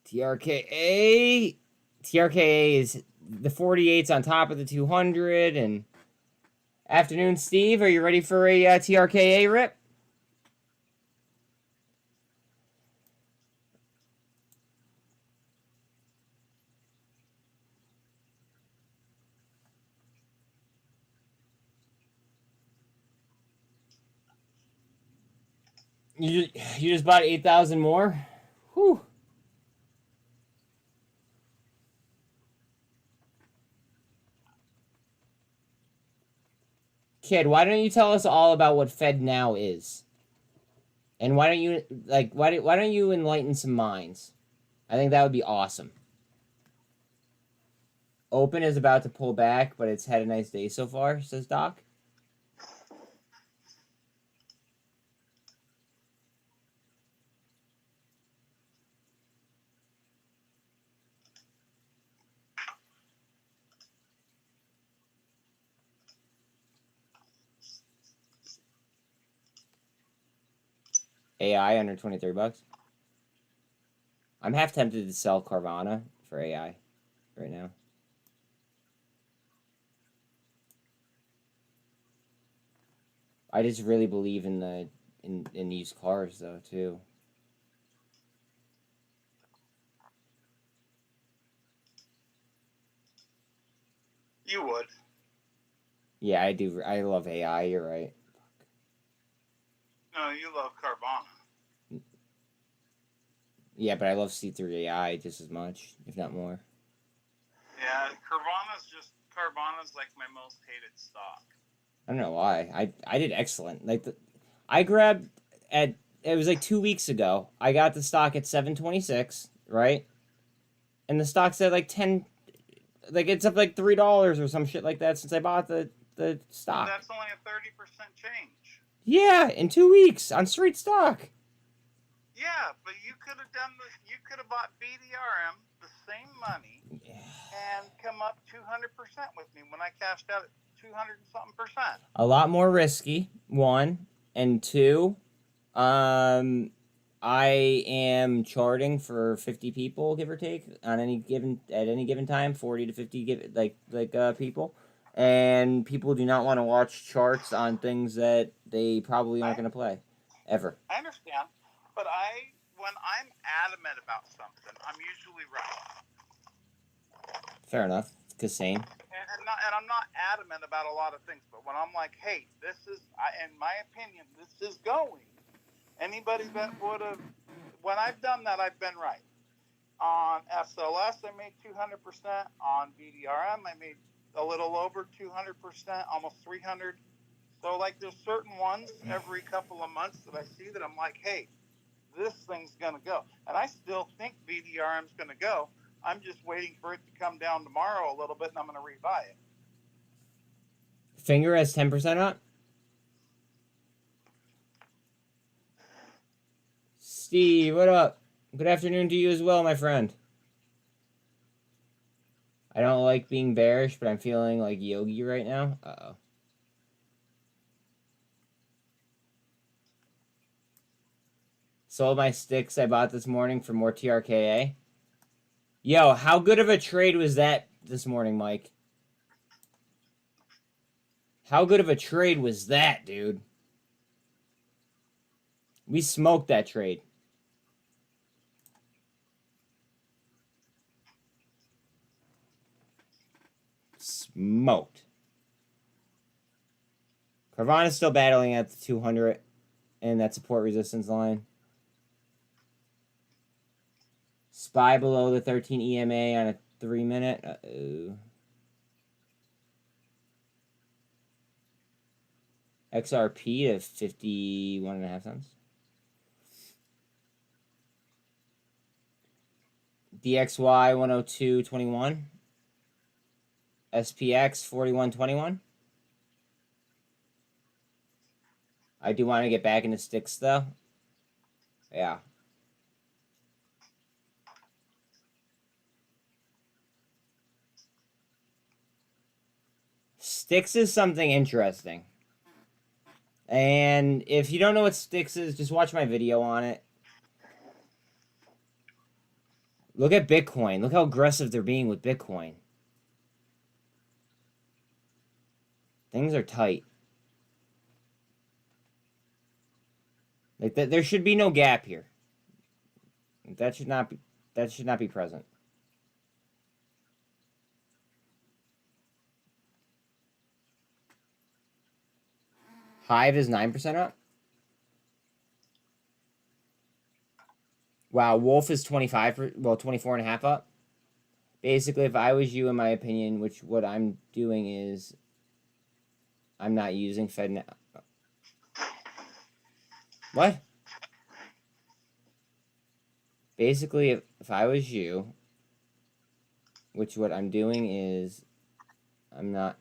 TRKA. TRKA is the 48's on top of the 200. And afternoon, Steve. Are you ready for a TRKA rip? You just bought 8,000 more? Whew. Kid, why don't you tell us all about what FedNow is? And why don't you why don't you enlighten some minds? I think that would be awesome. Open is about to pull back, but it's had a nice day so far, says Doc. AI under 23 bucks. I'm half tempted to sell Carvana for AI right now. I just really believe in the in used cars though too. You would. Yeah, I do. I love AI. You're right. No, you love Carvana. Yeah, but I love C3 AI just as much, if not more. Yeah, Carvana's like my most hated stock. I don't know why. I did excellent. Like I grabbed it was like 2 weeks ago. I got the stock at 726, right? And the stock's at like 10, like it's up like $3 or some shit like that since I bought the stock. That's only a 30% change. Yeah, in 2 weeks on straight stock. Yeah, but you could have bought BDRM the same money and come up 200% with me when I cashed out at 200 and something percent. A lot more risky, one, and two, I am charting for 50 people, give or take, on any given time, 40 to 50 people, and people do not want to watch charts on things that they probably aren't going to play ever. I understand, but when I'm adamant about something, I'm usually right. Fair enough. It's Cassane. And I'm not adamant about a lot of things, but when I'm like, hey, this is, in my opinion, this is going. Anybody that would have, when I've done that, I've been right. On SLS, I made 200%. On BDRM, I made a little over 200%, almost 300. So like there's certain ones every couple of months that I see that I'm like, hey, this thing's gonna go. And I still think BDRM's gonna go. I'm just waiting for it to come down tomorrow a little bit and I'm gonna rebuy it. Finger has 10% up. Steve, what up? Good afternoon to you as well, my friend. I don't like being bearish, but I'm feeling like Yogi right now. Uh-oh. Sold my sticks I bought this morning for more TRKA. Yo, how good of a trade was that this morning, Mike? How good of a trade was that, dude? We smoked that trade. Smoked. Carvana's still battling at the 200 and that support resistance line. SPY below the 13 EMA on a 3-minute. Uh-oh. XRP to 51.5 cents. DXY 102.21. SPX 41.21. I do want to get back into sticks though. Yeah. Sticks is something interesting. And if you don't know what sticks is, just watch my video on it. Look at Bitcoin. Look how aggressive they're being with Bitcoin. Things are tight. Like there should be no gap here. That should not be present. Hive is 9% up. Wow, Wolf is 24.5 up. Basically, if I was you, in my opinion, which what I'm doing is I'm not using Fed now. What? Basically, if I was you, which what I'm doing is I'm not.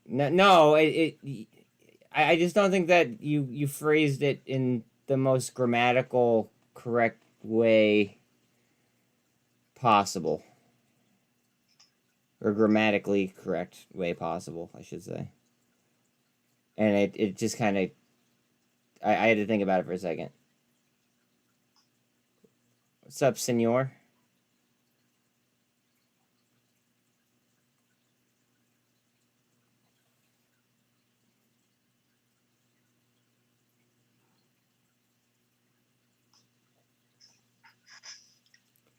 No, I just don't think that you phrased it in the most grammatical correct way possible. Or grammatically correct way possible, I should say. And it just kind of... I had to think about it for a second. What's up, senor?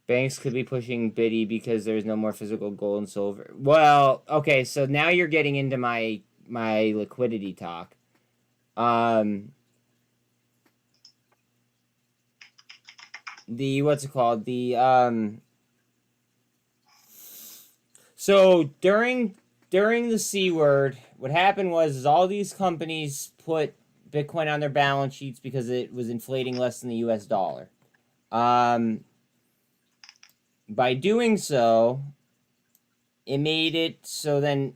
Banks could be pushing biddy because there's no more physical gold and silver. Well, okay, so now you're getting into my liquidity talk. What's it called? So during the C word, what happened was all these companies put Bitcoin on their balance sheets because it was inflating less than the US dollar. By doing so, it made it so then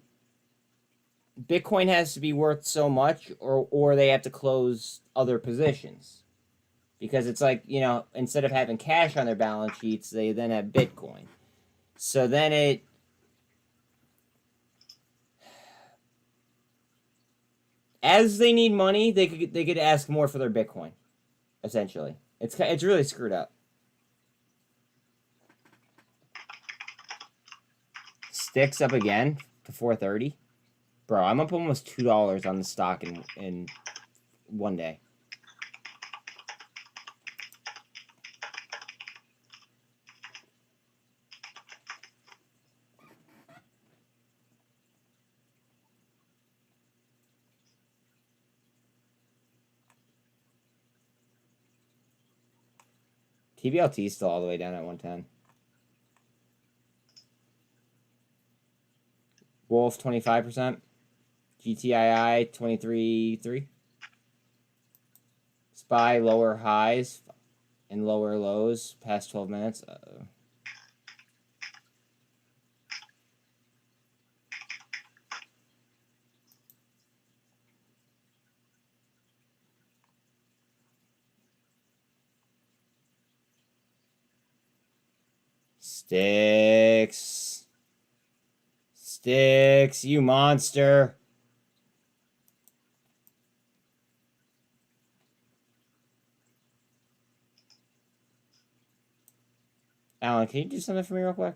Bitcoin has to be worth so much or they have to close other positions. Because it's like, you know, instead of having cash on their balance sheets, they then have Bitcoin. So then as they need money, they could ask more for their Bitcoin, essentially. It's really screwed up. Sticks up again to 430. Bro, I'm up almost $2 on the stock in one day. TBLT is still all the way down at 110. Wolf 25%. GTII 23.3. SPY lower highs and lower lows past 12 minutes. Uh-oh. Sticks. Sticks, you monster. Alan, can you do something for me real quick?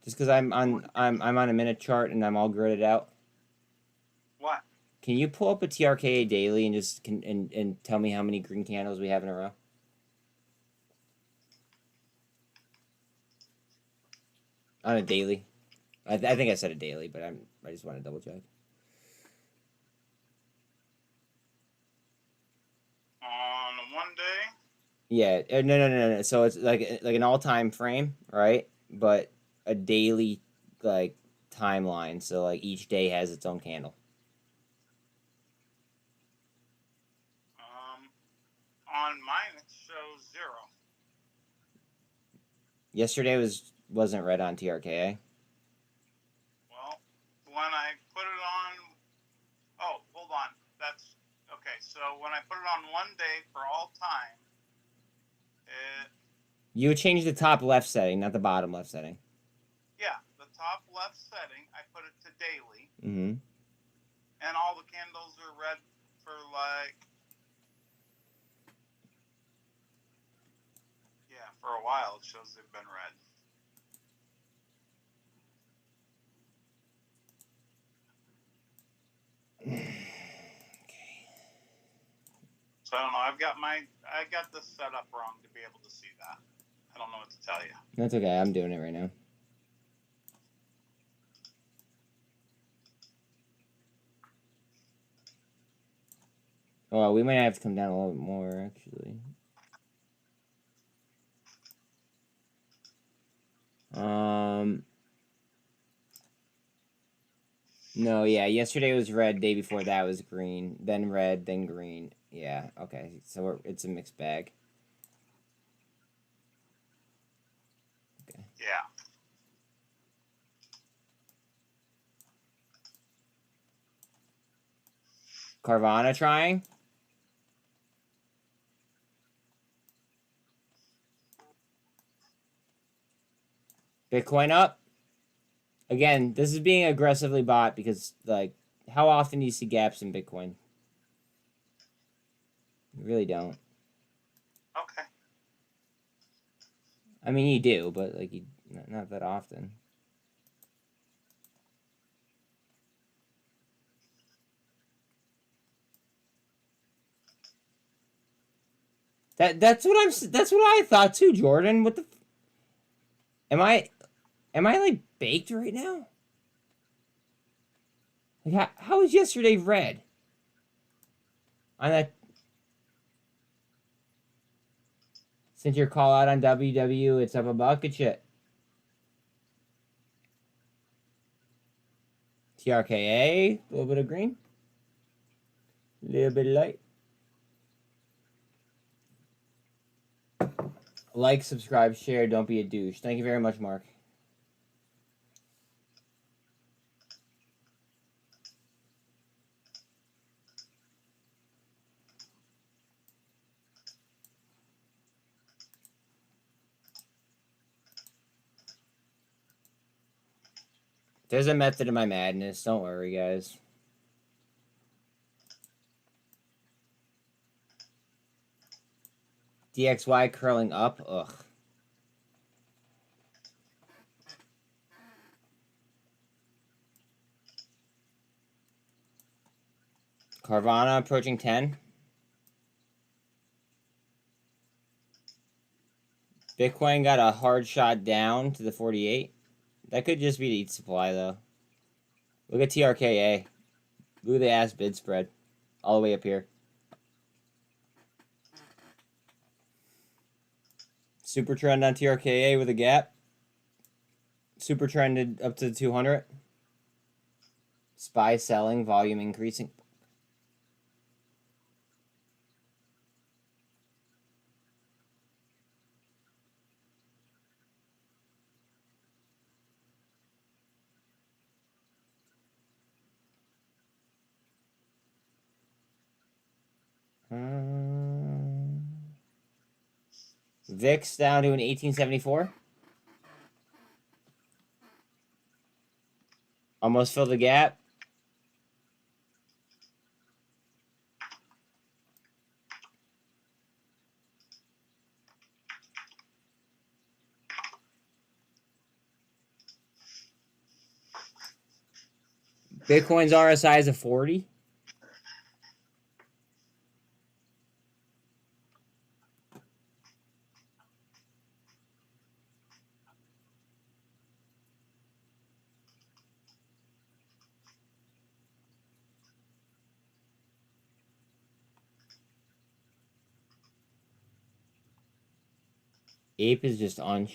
Just because I'm on a minute chart and I'm all gridded out. What? Can you pull up a TRKA daily and just and tell me how many green candles we have in a row? On a daily. I think I said a daily, but I just want to double check. On one day? Yeah, no. So it's like an all-time frame, right? But a daily like timeline. So like each day has its own candle. On mine it shows 0. Yesterday wasn't red on TRKA. Well, when I put it on, oh, hold on. That's okay. So when I put it on one day for all time, You would change the top left setting, not the bottom left setting. yeah, the top left setting, I put it to daily, Mm-hmm. and all the candles are red for like, yeah, for a while it shows they've been red. So I don't know. I got this set up wrong to be able to see that. I don't know what to tell you. That's okay. I'm doing it right now. Oh, we might have to come down a little bit more, actually. No, yeah. Yesterday was red. Day before that was green. Then red. Then green. Yeah. Okay. So it's a mixed bag. Okay. Yeah. Carvana trying. Bitcoin up. Again, this is being aggressively bought because, like, how often do you see gaps in Bitcoin? You really don't. Okay. I mean, you do, but, like, not that often. That's what I thought too, Jordan. What the? Am I like baked right now? Like, how was yesterday red? On that. Since your call out on WW, it's up a bucket shit. TRKA, a little bit of green. A little bit of light. Like, subscribe, share, don't be a douche. Thank you very much, Mark. There's a method to my madness. Don't worry, guys. DXY curling up. Ugh. Carvana approaching 10. Bitcoin got a hard shot down to the 48. That could just be the ETH supply, though. Look at TRKA. Look at the ass bid spread. All the way up here. Super trend on TRKA with a gap. Super trended up to 200. SPY selling, volume increasing. VIX down to an 1874. Almost filled the gap. Bitcoin's RSI is a 40. Ape is just unch.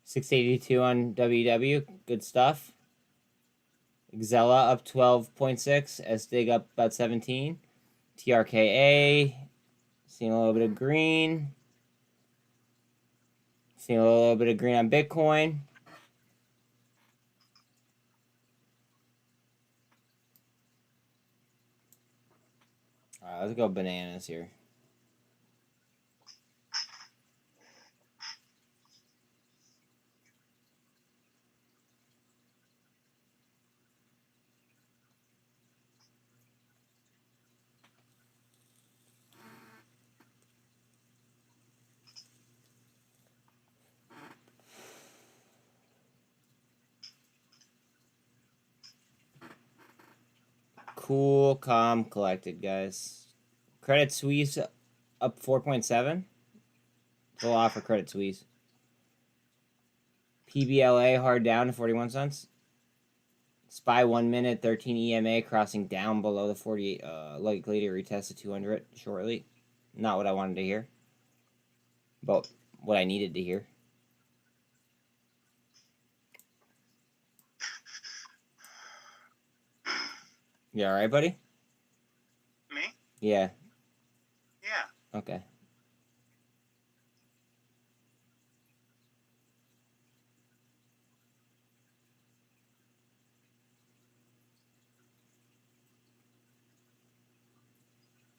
682 on WW. Good stuff. Xella up 12.6. SDIG up about 17. TRKA. Seeing a little bit of green. Seeing a little bit of green on Bitcoin. All right, let's go bananas here. Cool, calm, collected, guys. Credit Suisse up 4.7. It's a lot for Credit Suisse. PBLA hard down to 41 cents. SPY 1 minute, 13 EMA crossing down below the 48. Likely to retest the 200 shortly. Not what I wanted to hear, but what I needed to hear. You all right, buddy? Me? Yeah. Yeah. Okay.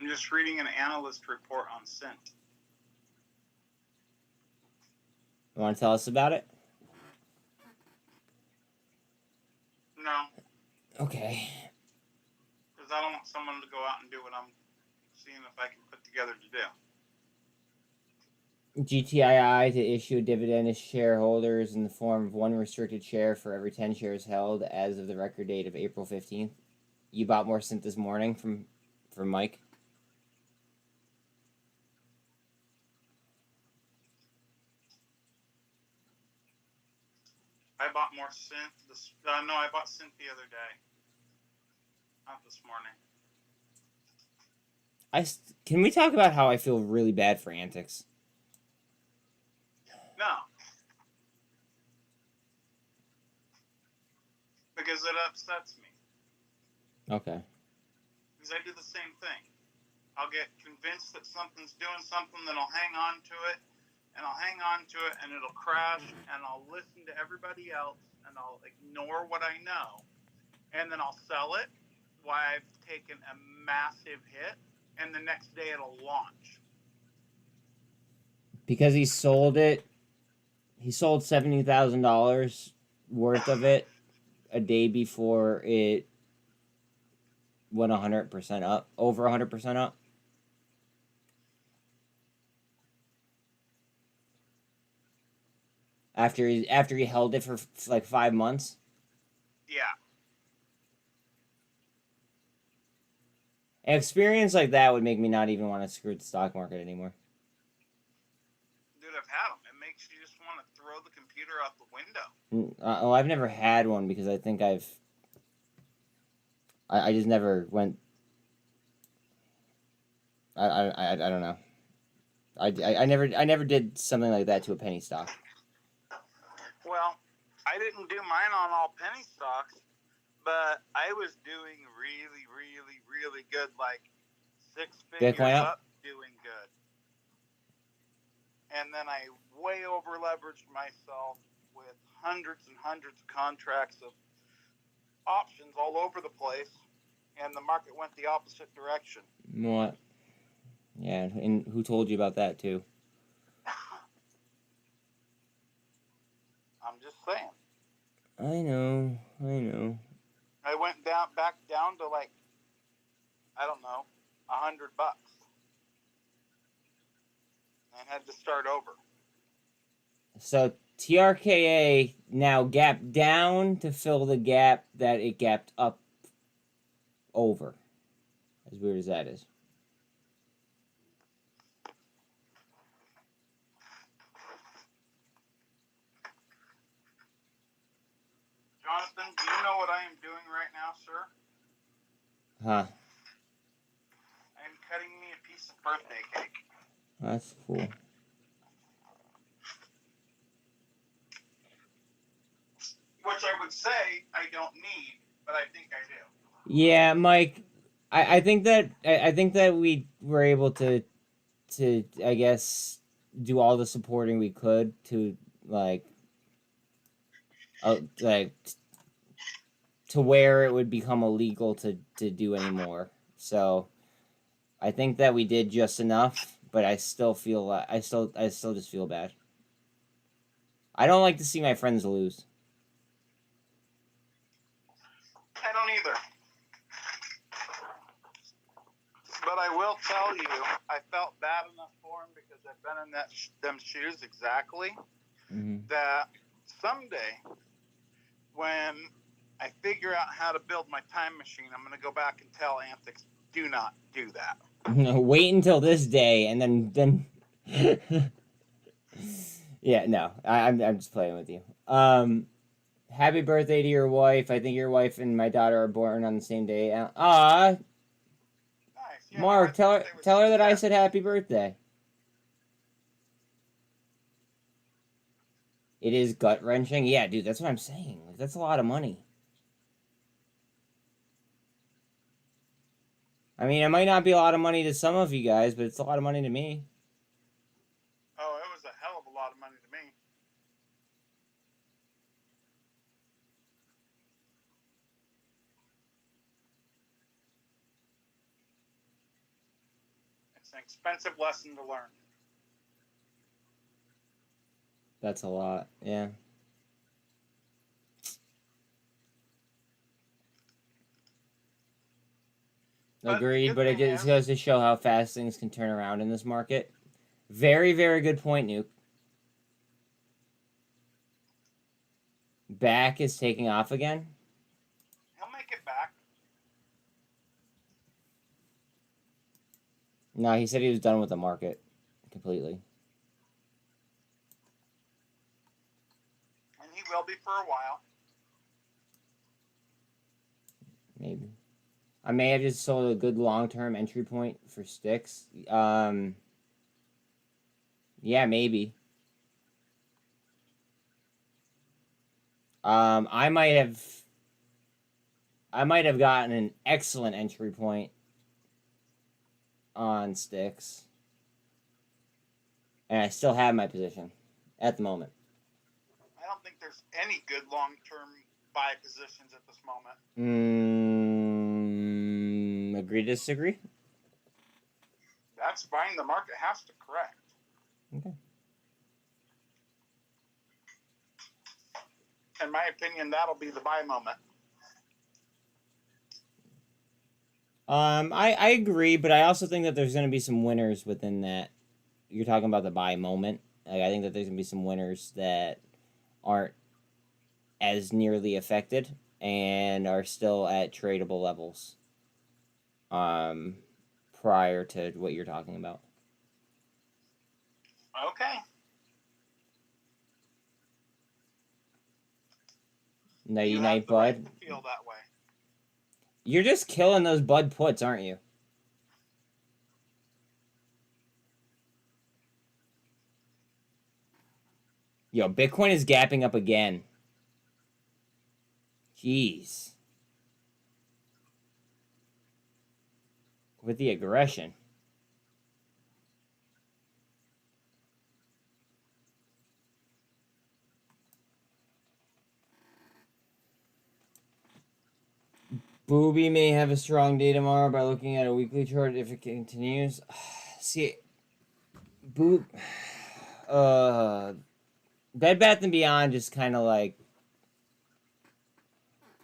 I'm just reading an analyst report on SINT. You want to tell us about it? No, Okay. because I don't want someone to go out and do what I'm seeing if I can put together to do. GTII to issue a dividend to shareholders in the form of 1 restricted share for every 10 shares held as of the record date of April 15th. You bought more SINT this morning from Mike? I bought more SINT this. No, I bought SINT the other day. Not this morning. Can we talk about how I feel really bad for Antics? No. Because it upsets me. Okay. Because I do the same thing. I'll get convinced that something's doing something, then I'll hang on to it, and I'll hang on to it, and it'll crash, and I'll listen to everybody else, and I'll ignore what I know, and then I'll sell it while I've taken a massive hit, and the next day it'll launch. Because he sold it, he sold $70,000 worth of it a day before it went 100% up, over 100% up. After he held it for like 5 months. Yeah. An experience like that would make me not even want to screw the stock market anymore. Dude, I've had them. It makes you just want to throw the computer out the window. Oh, I've never had one because I think I just never went. I don't know. I never did something like that to a penny stock. Well, I didn't do mine on all penny stocks, but I was doing really, really, really good, like 6 figures Bitcoin up? up, doing good. And then I way over leveraged myself with hundreds and hundreds of contracts of options all over the place, and the market went the opposite direction. What? Yeah, and who told you about that too? I'm just saying. I know. I went back down to like, I don't know, $100 and had to start over. So TRKA now gapped down to fill the gap that it gapped up over. As weird as that is. Jonathan, do you know what I am doing right now, sir? Huh. I am cutting me a piece of birthday cake. That's cool. Which I would say I don't need, but I think I do. Yeah, Mike. I think that we were able to I guess do all the supporting we could to like to where it would become illegal to do anymore. So I think that we did just enough, but I still feel I still just feel bad. I don't like to see my friends lose. I don't either. But I will tell you, I felt bad enough for him because I've been in them shoes exactly. That someday, when I figure out how to build my time machine, I'm going to go back and tell Antics, do not do that. Wait until this day, and then. Yeah, no, I'm just playing with you. Happy birthday to your wife. I think your wife and my daughter are born on the same day. Nice. Yeah, Mark, tell her that I said happy birthday. It is gut wrenching. Yeah, dude, that's what I'm saying. Like, that's a lot of money. I mean, it might not be a lot of money to some of you guys, but it's a lot of money to me. Oh, it was a hell of a lot of money to me. It's an expensive lesson to learn. That's a lot, yeah. Agreed, but it just goes to show how fast things can turn around in this market. Very, very good point, Nuke. Back is taking off again. He'll make it back. No, he said he was done with the market completely. And he will be for a while. Maybe. I may have just sold a good long-term entry point for sticks. Yeah, maybe. I might have gotten an excellent entry point on sticks. And I still have my position at the moment. I don't think there's any good long-term buy positions at this moment. Agree to disagree? That's fine. The market has to correct. Okay. In my opinion, that'll be the buy moment. I agree, but I also think that there's going to be some winners within that. You're talking about the buy moment. Like, I think that there's going to be some winners that aren't as nearly affected and are still at tradable levels. Prior to what you're talking about. Okay. Nighty night, bud. I feel that way. You're just killing those bud puts, aren't you? Yo, Bitcoin is gapping up again. Jeez. With the aggression. Booby may have a strong day tomorrow by looking at a weekly chart if it continues. See, Bed Bath & Beyond just kind of like,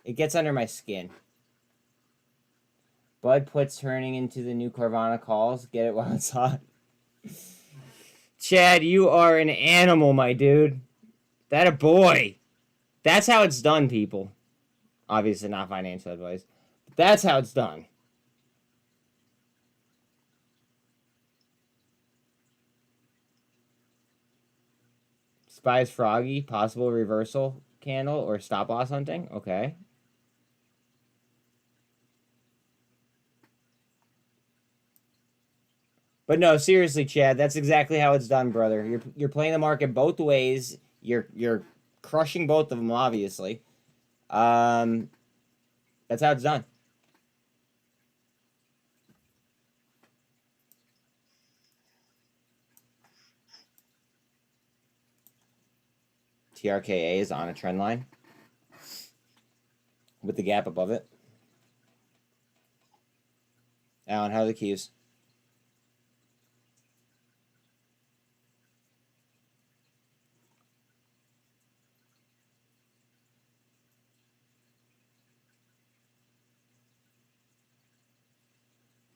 it gets under my skin. Bud Putt's turning into the new Carvana calls. Get it while it's hot. Chad, you are an animal, my dude. That a boy. That's how it's done, people. Obviously not financial advice. But that's how it's done. Spies Froggy, possible reversal candle or stop loss hunting. Okay. But no, seriously, Chad, that's exactly how it's done, brother. You're playing the market both ways. You're crushing both of them, obviously. That's how it's done. TRKA is on a trend line with the gap above it. Alan, how are the keys?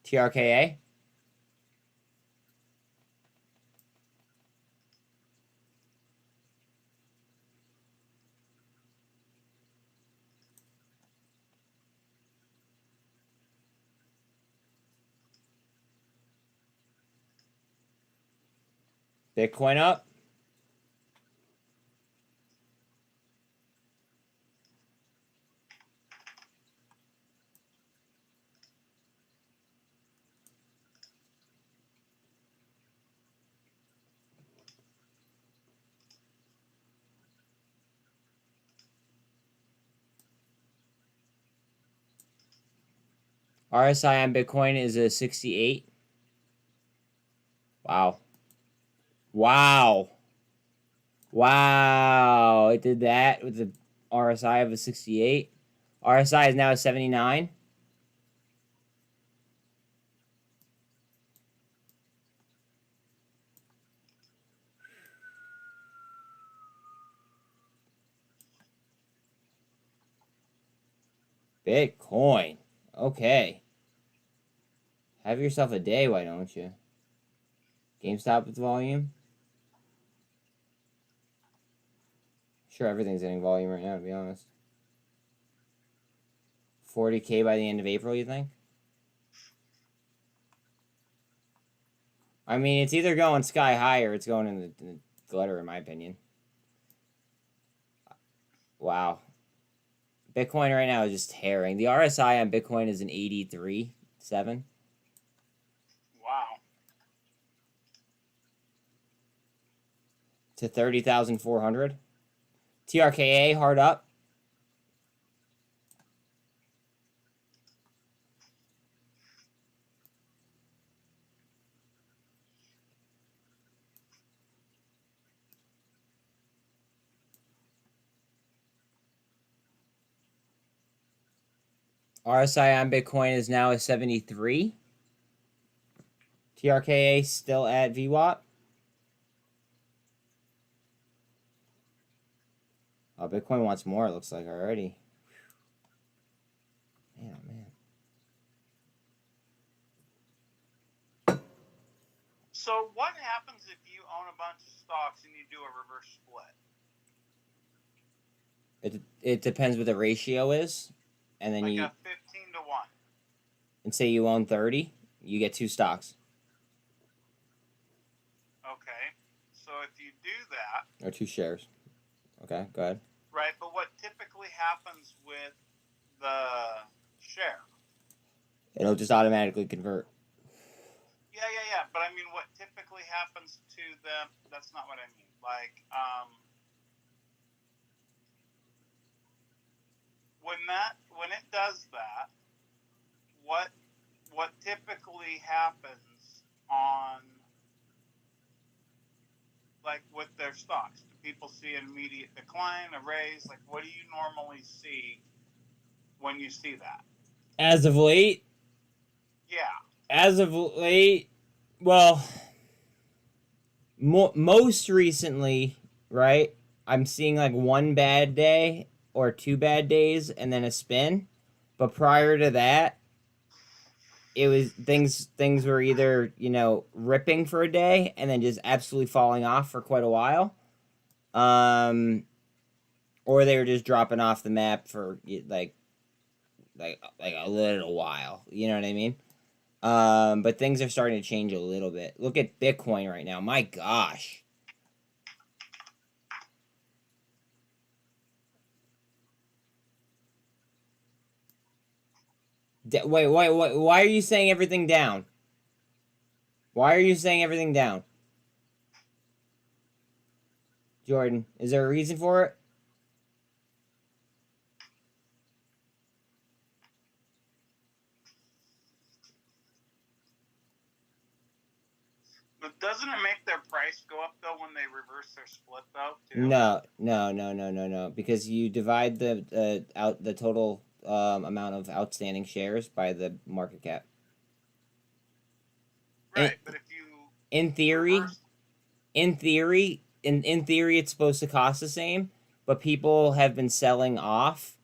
TRKA? Bitcoin up? RSI on Bitcoin is a 68. Wow. Wow. Wow. It did that with the RSI of a 68. RSI is now a 79. Bitcoin. Okay. Have yourself a day, why don't you? GameStop with volume. Sure, everything's getting volume right now, to be honest. 40K by the end of April, you think? I mean, it's either going sky high or it's going in the gutter, in my opinion. Wow. Bitcoin right now is just tearing. The RSI on Bitcoin is an 83.7. Wow. To 30,400. TRKA hard up. RSI on Bitcoin is now a 73. TRKA still at VWAP. Oh, Bitcoin wants more, it looks like, already. Man, oh man. So what happens if you own a bunch of stocks and you do a reverse split? It depends what the ratio is. And then like you... a 15 to 1. And say you own 30, you get 2 stocks. Okay. So if you do that... Or 2 shares. Okay, go ahead. Right, but what typically happens with the share? It'll just automatically convert. Yeah. But I mean, what typically happens to them? That's not what I mean. Like, when it does that, what typically happens on, like, with their stocks? Do people see an immediate decline, a raise? Like, what do you normally see when you see that? As of late? Yeah. As of late, well, most recently, right? I'm seeing like one bad day or two bad days and then a spin. But prior to that, it was things were either, you know, ripping for a day and then just absolutely falling off for quite a while. Or they were just dropping off the map for like a little while. You know what I mean? But things are starting to change a little bit. Look at Bitcoin right now. My gosh. Wait, why are you saying everything down? Why are you saying everything down? Jordan, is there a reason for it? But doesn't it make their price go up, though, when they reverse their split, though, too? No. Because you divide the total amount of outstanding shares by the market cap. Right, but if you in theory, it's supposed to cost the same, but people have been selling off,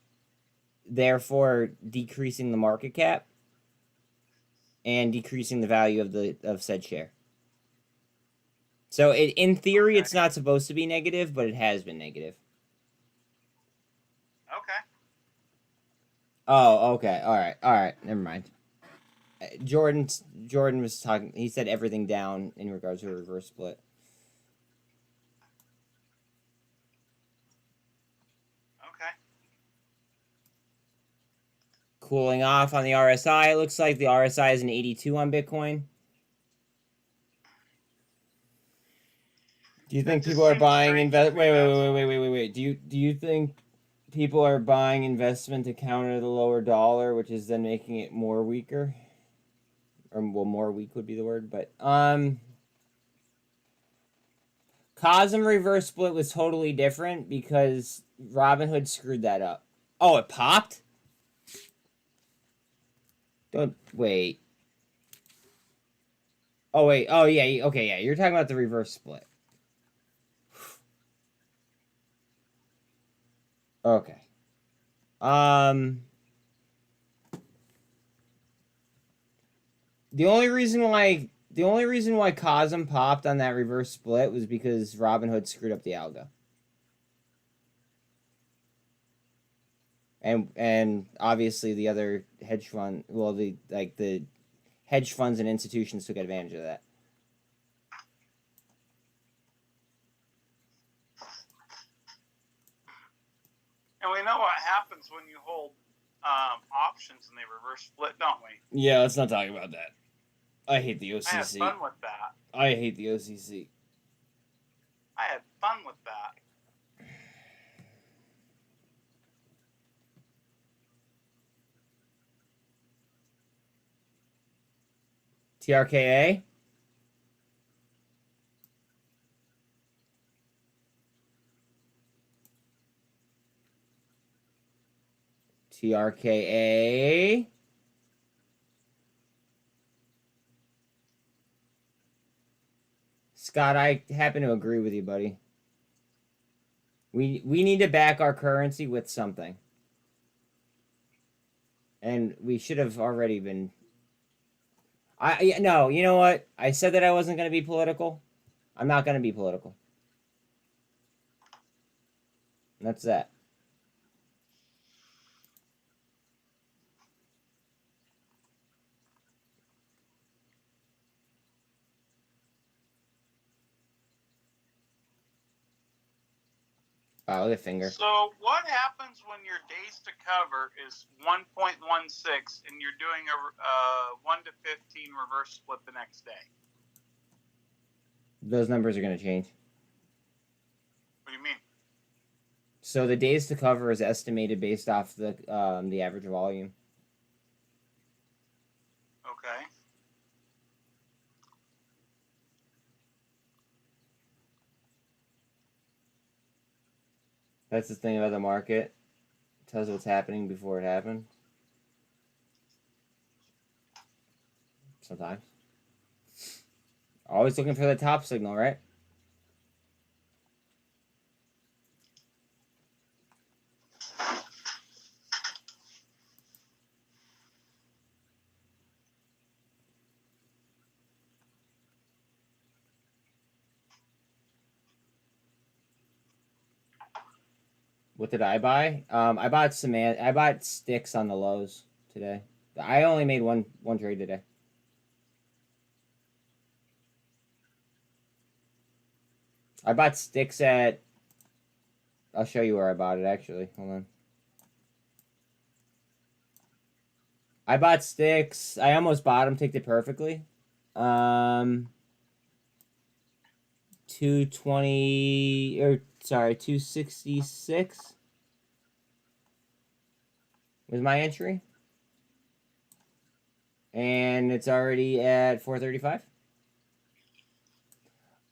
therefore decreasing the market cap and decreasing the value of said share. So in theory, it's not supposed to be negative, but it has been negative. Okay. Oh, okay. All right. Never mind. Jordan was talking. He said everything down in regards to a reverse split. Okay. Cooling off on the RSI. It looks like the RSI is an 82 on Bitcoin. Do you think people are buying Wait. Do you think people are buying investment to counter the lower dollar, which is then making it more weaker? Or, well, more weak would be the word, but cosm reverse split was totally different because Robinhood screwed that up. Oh, it popped? Don't wait. Oh wait. Oh yeah. Okay, yeah. You're talking about the reverse split. Okay. The only reason why cosm popped on that reverse split was because Robinhood screwed up the algo. And obviously the other hedge fund, well, the hedge funds and institutions took advantage of that. And we know what happens when you hold options and they reverse split, don't we? Yeah, let's not talk about that. I hate the OCC. I had fun with that. I hate the OCC. I had fun with that. TRKA? TRKA? Scott, I happen to agree with you, buddy. We need to back our currency with something. And we should have already been... No, you know what? I said that I wasn't going to be political. I'm not going to be political. And that's that. Wow, look at finger. So what happens when your days to cover is 1.16 and you're doing a 1 to 15 reverse split the next day? Those numbers are going to change. What do you mean? So the days to cover is estimated based off the average volume. Okay. That's the thing about the market. It tells what's happening before it happened. Sometimes. Always looking for the top signal, right? What did I buy? I bought I bought sticks on the lows today. I only made one trade today. I bought sticks at. I'll show you where I bought it actually. Hold on. I bought sticks. I almost bought them. Ticked it perfectly. 220 or sorry, 266 was my entry. And it's already at 435.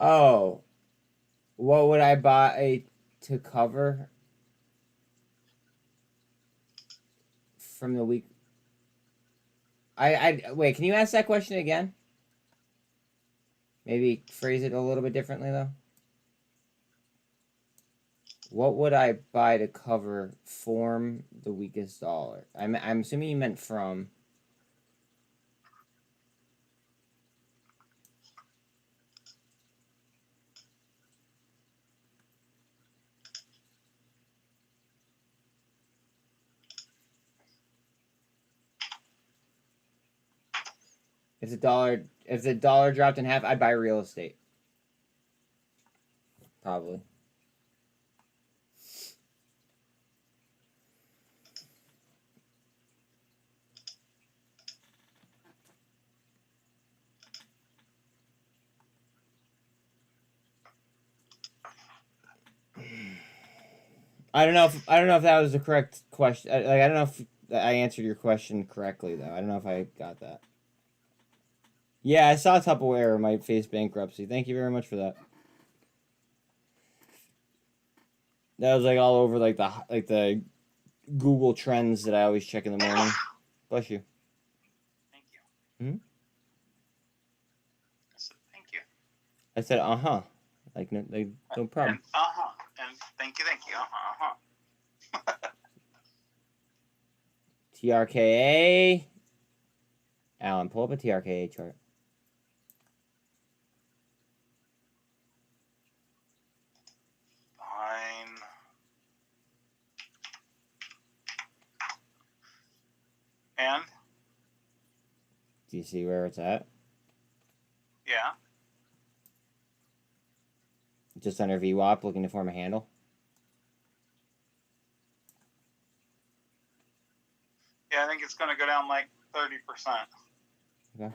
Oh. What would I buy to cover from the week? I wait, can you ask that question again? Maybe phrase it a little bit differently though. What would I buy to cover form the weakest dollar? I'm assuming you meant from. If the dollar dropped in half, I'd buy real estate. Probably. I don't know if that was the correct question. I don't know if I answered your question correctly though. I don't know if I got that. Yeah, I saw Tupperware might face bankruptcy. Thank you very much for that. That was like all over like the Google Trends that I always check in the morning. Bless you. Thank you. Hmm? I said thank you. I said like no problem. And thank you. TRKA. Alan, pull up a TRKA chart. Fine. And? Do you see where it's at? Yeah. Just under VWAP, looking to form a handle. Yeah, I think it's going to go down like 30%. Okay.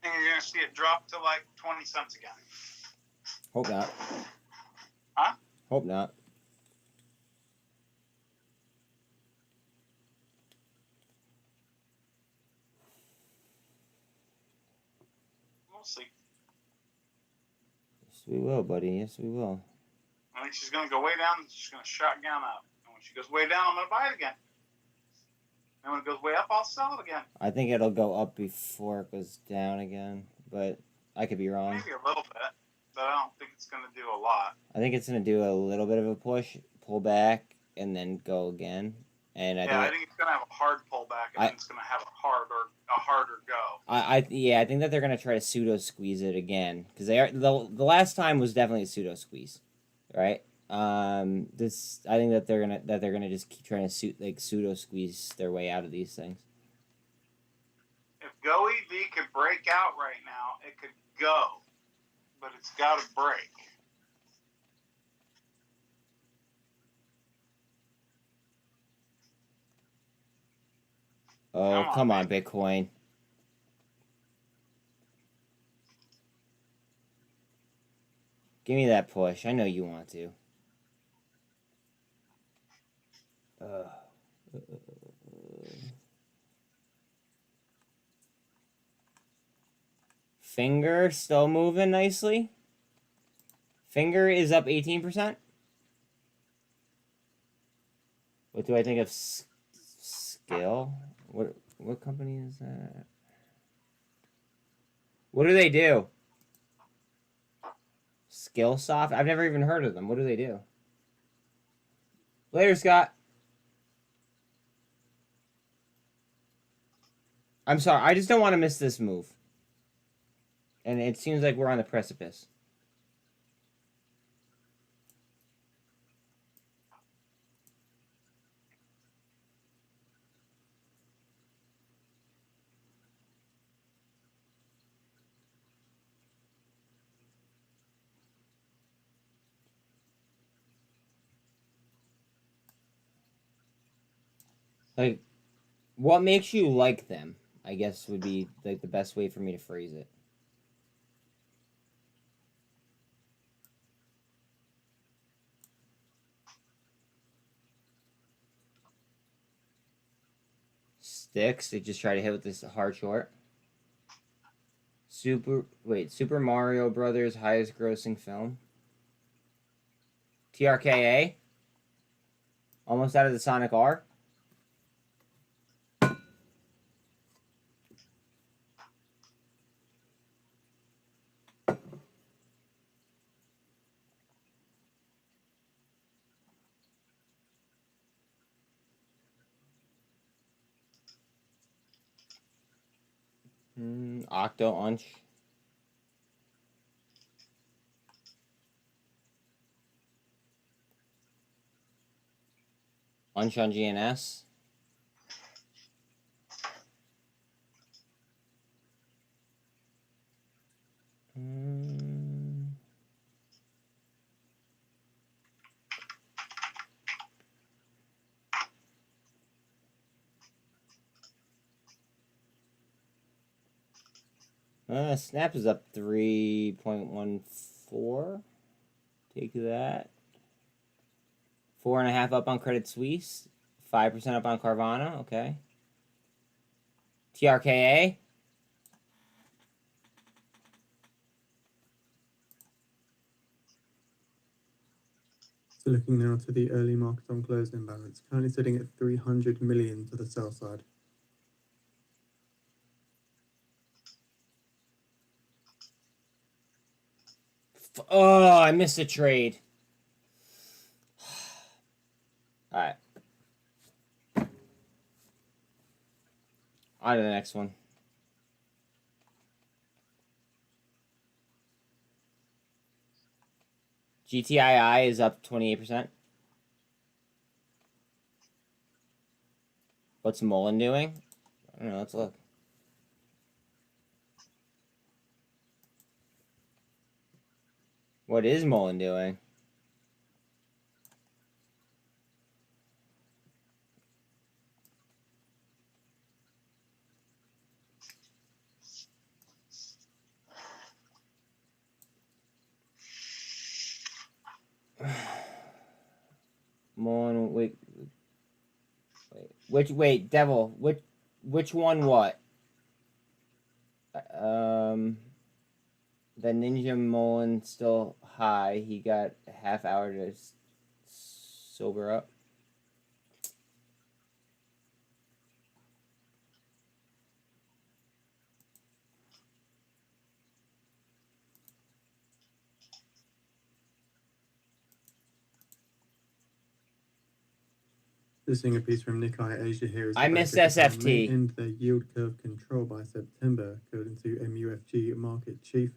And you're going to see it drop to like 20 cents again. Hope not. Huh? Hope not. We'll see. Yes, we will, buddy. Yes, we will. I think she's going to go way down. She's going to shotgun up. And when she goes way down, I'm going to buy it again. And when it goes way up, I'll sell it again. I think it'll go up before it goes down again, but I could be wrong. Maybe a little bit, but I don't think it's going to do a lot. I think it's going to do a little bit of a push, pull back, and then go again. And I think it's going to have a hard pullback, and then it's going to have a harder go. I think that they're going to try to pseudo squeeze it again because they are the last time was definitely a pseudo squeeze, right? I think that they're gonna just keep trying to pseudo squeeze their way out of these things. If goev could break out right now, it could go, but it's got to break. Oh, come on, Bitcoin. Give me that push. I know you want to. Finger still moving nicely. Finger is up 18%. What do I think of Skill? What company is that? What do they do? Skillsoft? I've never even heard of them. What do they do? Later, Scott. I'm sorry. I just don't want to miss this move. And it seems like we're on the precipice. Like, what makes you like them? I guess would be like the best way for me to phrase it. Sticks. They just try to hit with this hard short. Super Mario Brothers highest grossing film. TRKA. Almost out of the Sonic R. Octo Unch. Unch on GNS. Snap is up 3.14. Take that. 4.5 up on Credit Suisse. 5% up on Carvana. Okay. TRKA. So looking now to the early market on closed imbalance, currently sitting at 300 million to the sell side. Oh, I missed a trade. All right. On to the next one. GTII is up 28%. What's Mullen doing? I don't know. Let's look. What is Mullen doing? Mullen, wait, Devil, which one what? The Ninja Mullen still high. He got a half hour to sober up. Just seeing a piece from Nikkei Asia here. I missed SFT. End their yield curve control by September, according to MUFG market chief.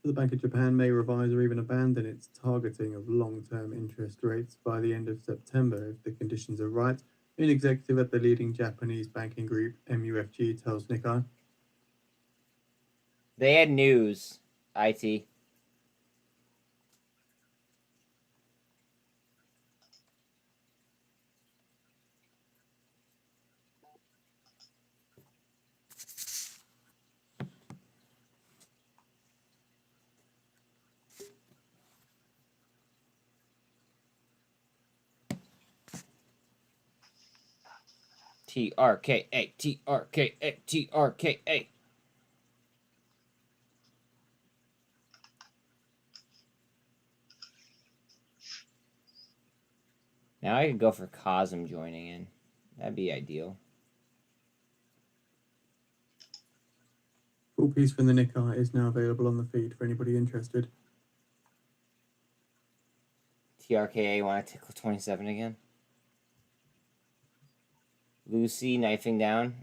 The Bank of Japan may revise or even abandon its targeting of long-term interest rates by the end of September if the conditions are right. An executive at the leading Japanese banking group, MUFG, tells Nikkei. They had news, IT. TRKA, TRKA, TRKA. Now I could go for Cosm joining in. That'd be ideal. Full piece from the Nikkei is now available on the feed for anybody interested. TRKA want to tickle 27 again. Lucy knifing down.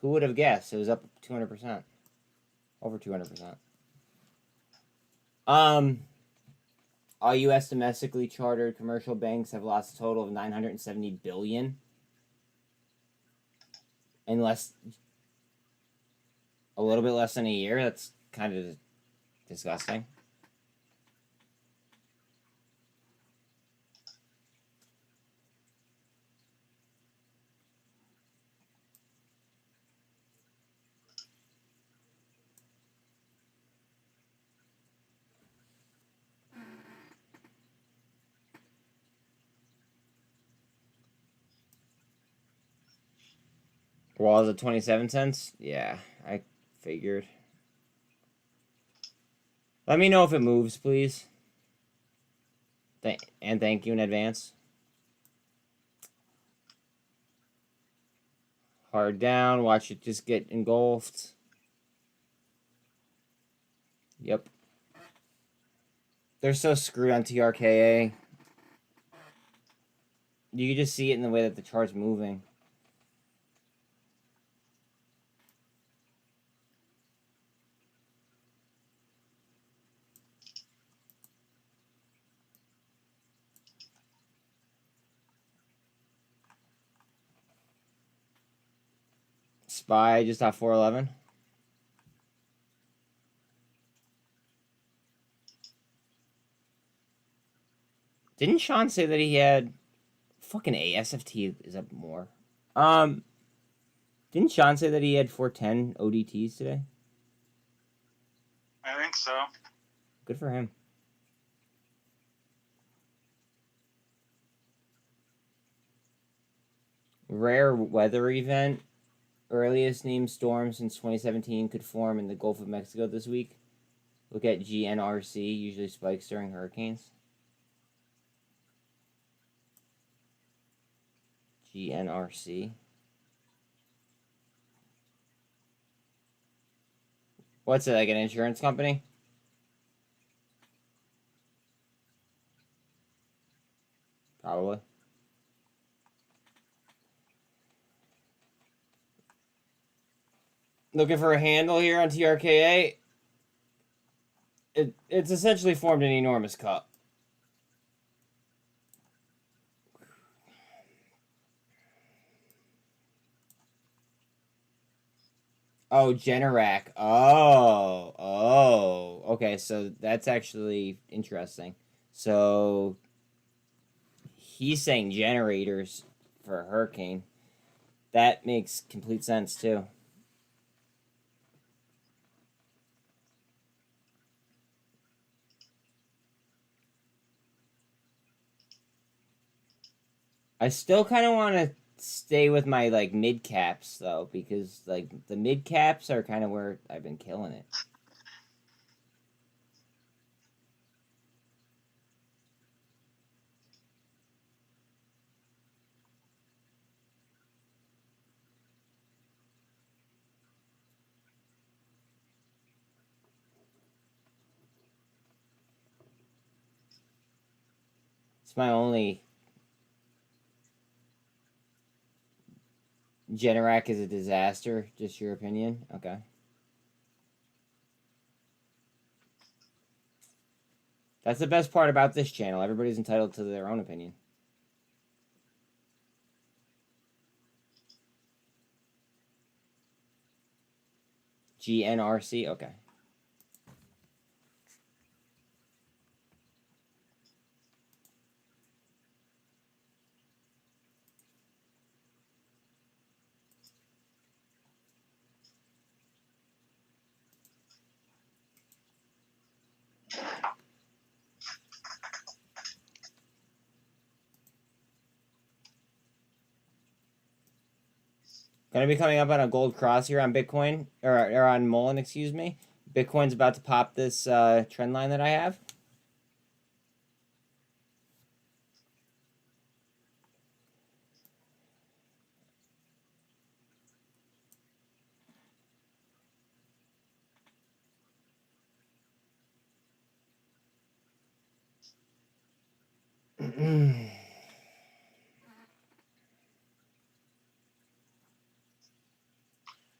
Who would have guessed? It was up 200%. Over 200%. All U.S. domestically chartered commercial banks have lost a total of $970 billion in a little bit less than a year. That's kind of disgusting. Walls at 27 cents? Yeah, I figured. Let me know if it moves, please. And thank you in advance. Hard down. Watch it just get engulfed. Yep. They're so screwed on TRKA. You can just see it in the way that the chart's moving. SPY just off 411. Didn't Sean say that he had fucking ASFT is up more? Didn't Sean say that he had 410 ODTs today? I think so. Good for him. Rare weather event. Earliest named storm since 2017 could form in the Gulf of Mexico this week. Look at GNRC, usually spikes during hurricanes. GNRC. What's it, like an insurance company? Probably. Looking for a handle here on TRKA. It's essentially formed an enormous cup. Oh, Generac. Oh. Okay, so that's actually interesting. So he's saying generators for a hurricane. That makes complete sense too. I still kind of want to stay with my like mid caps though, because like the mid caps are kind of where I've been killing it. It's my only. Generac is a disaster. Just your opinion? Okay. That's the best part about this channel. Everybody's entitled to their own opinion. GNRC? Okay. Gonna be coming up on a gold cross here on Bitcoin, or on muln, excuse me. Bitcoin's about to pop this trend line that I have.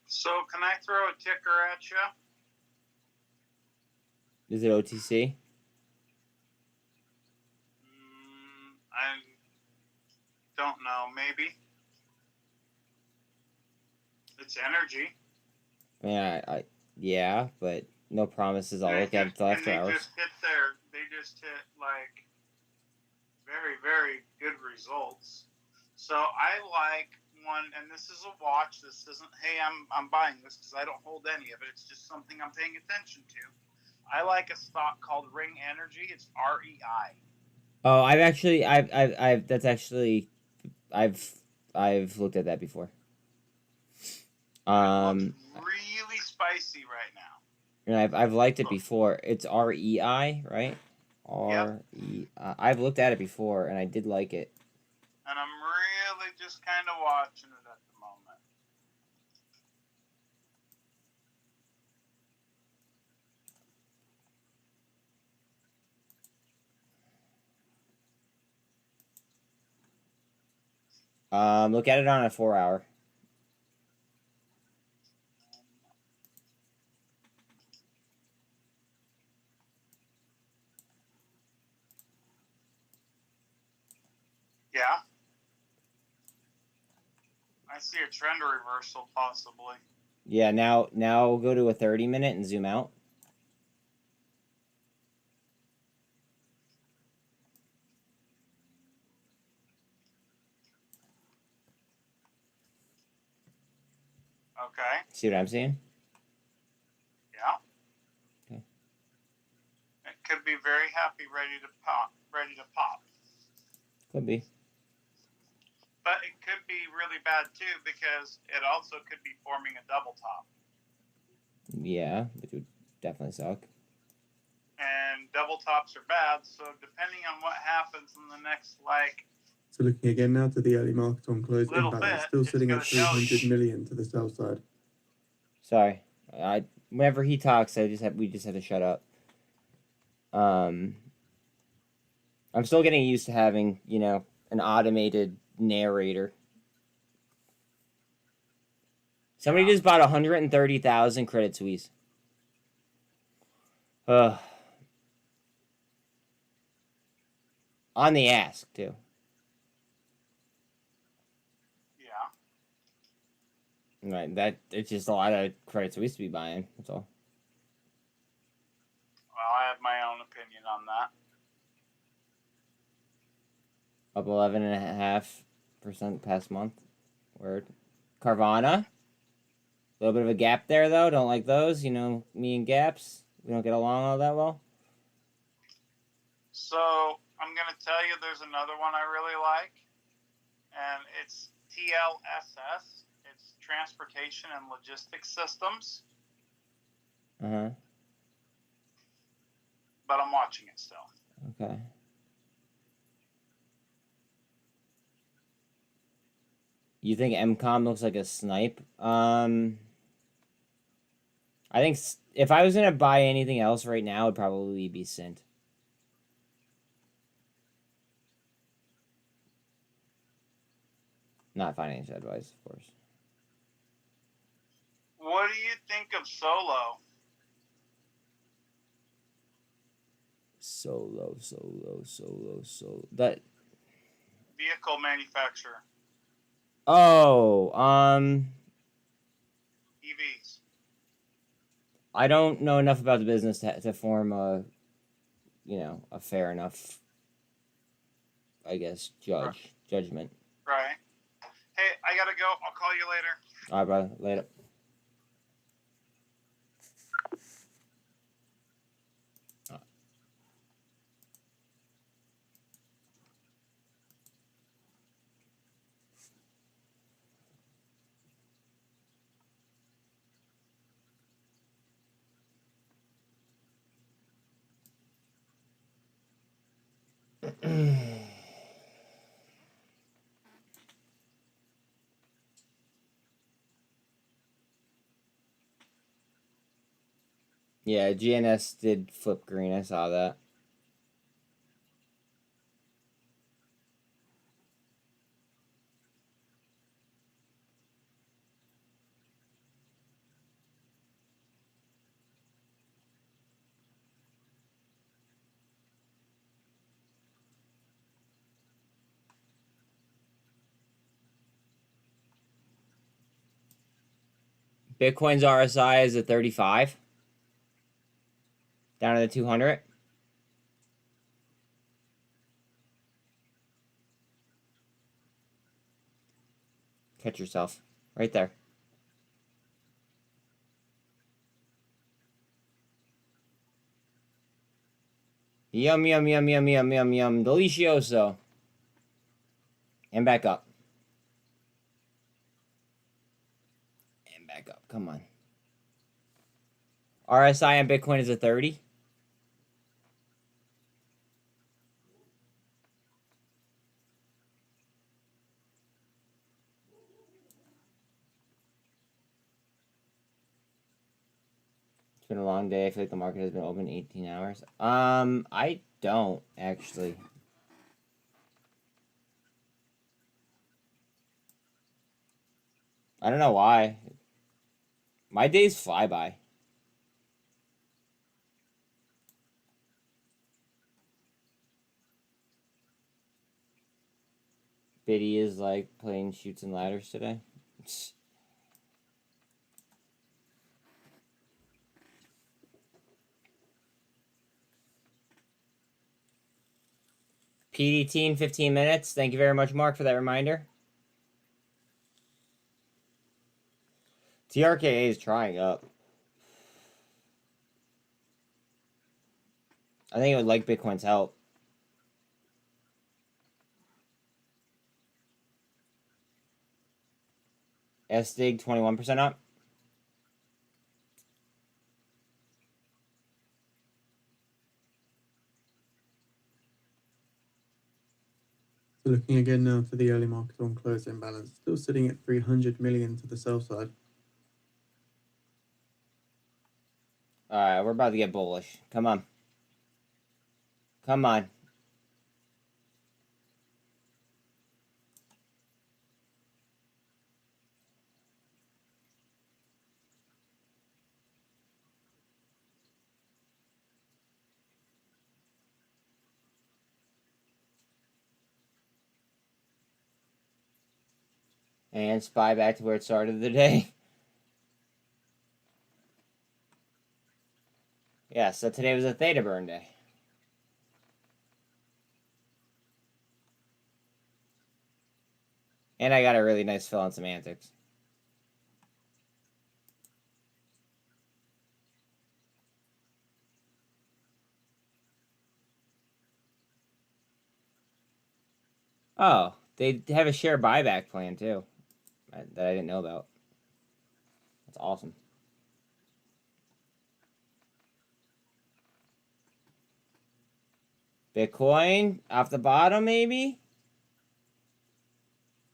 So can I throw a ticker at you? Is it OTC? I don't know. Maybe it's energy. Yeah, yeah, but no promises. I'll look at it till after hours. They just hit like very, very good results. So I like one, and this is a watch. This isn't, hey, I'm buying this because I don't hold any of it. It's just something I'm paying attention to. I like a stock called Ring Energy. It's REI. Oh, I've looked at that before. Really spicy right now. And I've liked it before. It's REI, right? REI. I've looked at it before, and I did like it. And I'm really just kind of watching it at the moment. Look at it on a 4-hour. Yeah. I see a trend reversal possibly. Yeah, now we'll go to a 30-minute and zoom out. Okay. See what I'm seeing? Yeah. Okay. It could be very happy, ready to pop. Could be. But it could be really bad too because it also could be forming a double top. Yeah, which would definitely suck. And double tops are bad, so depending on what happens in the next, So looking again now to the early market on close little imbalance, bit, still it's sitting gonna at tell 300 you. million to the sell side. Sorry, whenever he talks, we just have to shut up. I'm still getting used to having, an automated narrator. Somebody just bought 130,000 Credit Suisse. On the ask too. Yeah. Right, that it's just a lot of Credit Suisse to be buying. That's all. Well, I have my own opinion on that. Up 11.5% past month. Word. Carvana. A little bit of a gap there though. Don't like those. Me and gaps. We don't get along all that well. So I'm going to tell you there's another one I really like, and it's TLSS. It's Transportation and Logistics Systems. Uh-huh. But I'm watching it still. Okay. You think MCOM looks like a snipe? I think if I was going to buy anything else right now, it'd probably be SINT. Not financial advice, of course. What do you think of Solo? Solo. That Vehicle manufacturer. Oh, EVs. I don't know enough about the business to form a fair enough, I guess, judgment. Right. Hey, I gotta go. I'll call you later. All right, brother. Later. Yeah, GNS did flip green. I saw that. Bitcoin's RSI is at 35. Down to the 200. Catch yourself. Right there. Yum, yum, yum, yum, yum, yum, yum. Delicioso. And back up. And back up. Come on. RSI on Bitcoin is at 30. It's been a long day. I feel like the market has been open 18 hours. I don't actually. I don't know why. My days fly by. Biddy is like playing Chutes and Ladders today. PDT in 15 minutes. Thank you very much, Mark, for that reminder. TRKA is trying up. I think it would like Bitcoin's help. SDIG 21% up. So looking again now to the early market on closing balance, still sitting at 300 million to the sell side. All right, we're about to get bullish. Come on. Come on. And SPY back to where it started the day. Yeah, so today was a theta burn day. And I got a really nice fill on semantics. Oh, they have a share buyback plan too that I didn't know about. That's awesome. Bitcoin off the bottom, maybe?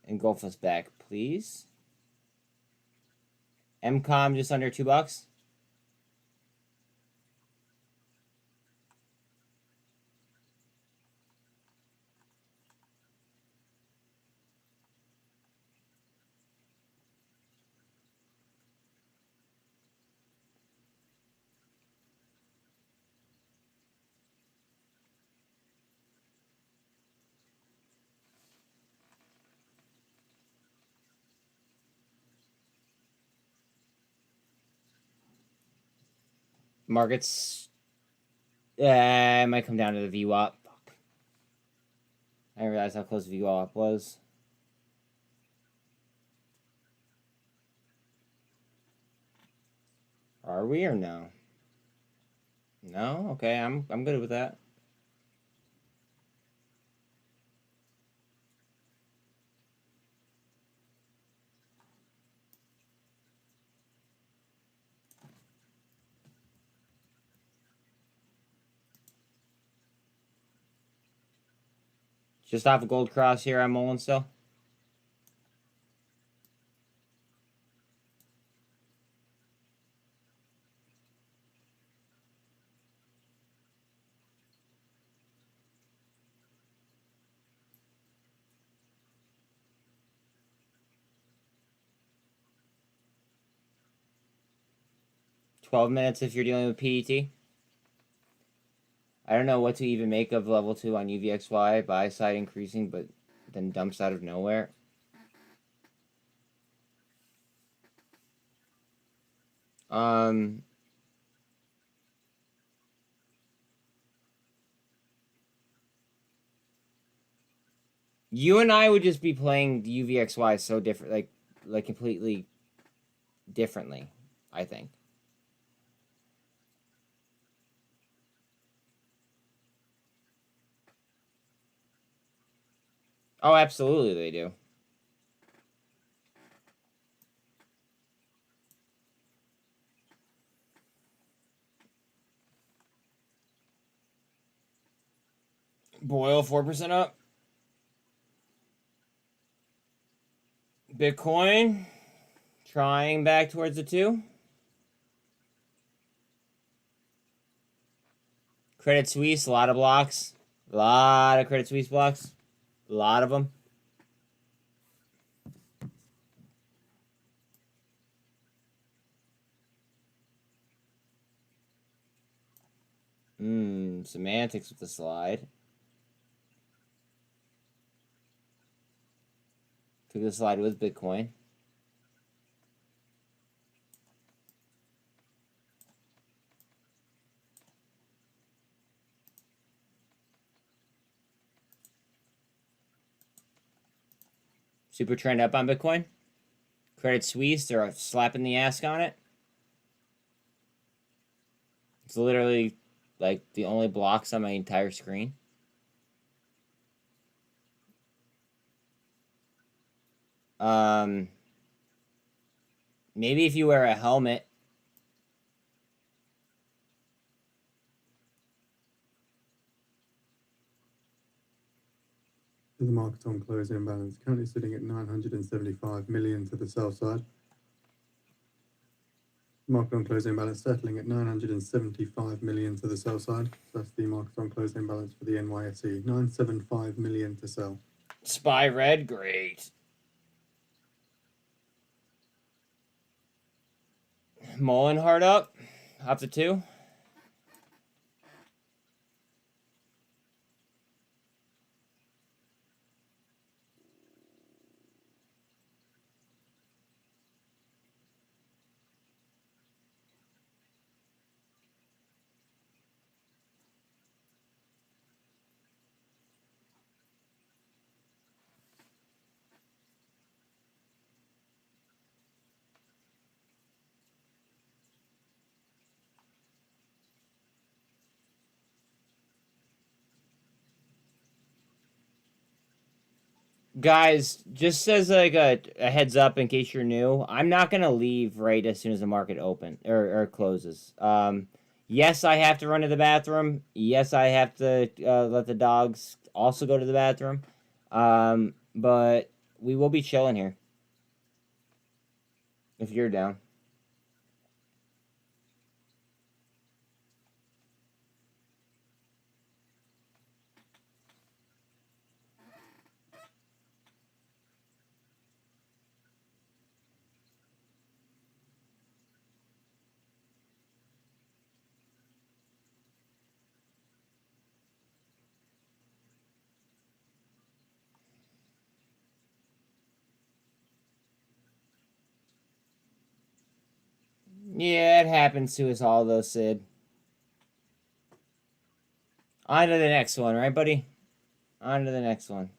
Engulf us back, please. MCOM just under $2. Markets. It might come down to the VWAP. Fuck. I didn't realize how close VWAP was. Are we or no? No? Okay, I'm good with that. Just off a gold cross here, I'm mulling still. $12 if you're dealing with PET. I don't know what to even make of level 2 on UVXY. Buy side increasing, but then dumps out of nowhere. You and I would just be playing UVXY so different, like completely differently, I think. Oh, absolutely they do. Boyle 4% up. Bitcoin trying back towards the 2. Credit Suisse, a lot of blocks. A lot of Credit Suisse blocks. A lot of them. Semantics with the slide. Took the slide with Bitcoin. Super trend up on Bitcoin. Credit Suisse, they're slapping the ass on it. It's literally like the only blocks on my entire screen. Maybe if you wear a helmet. The market on close imbalance currently sitting at 975 million to the sell side. Market on close imbalance settling at 975 million to the sell side. So that's the market on close imbalance for the NYSE. 975 million to sell. Spy red, great. Mullen hard up to 2. Guys, just as like a heads up in case you're new, I'm not gonna leave right as soon as the market open or closes. Yes, I have to run to the bathroom. Yes, I have to let the dogs also go to the bathroom. But we will be chilling here if you're down. Yeah, it happens to us all, though, Sid. On to the next one, right, buddy? On to the next one.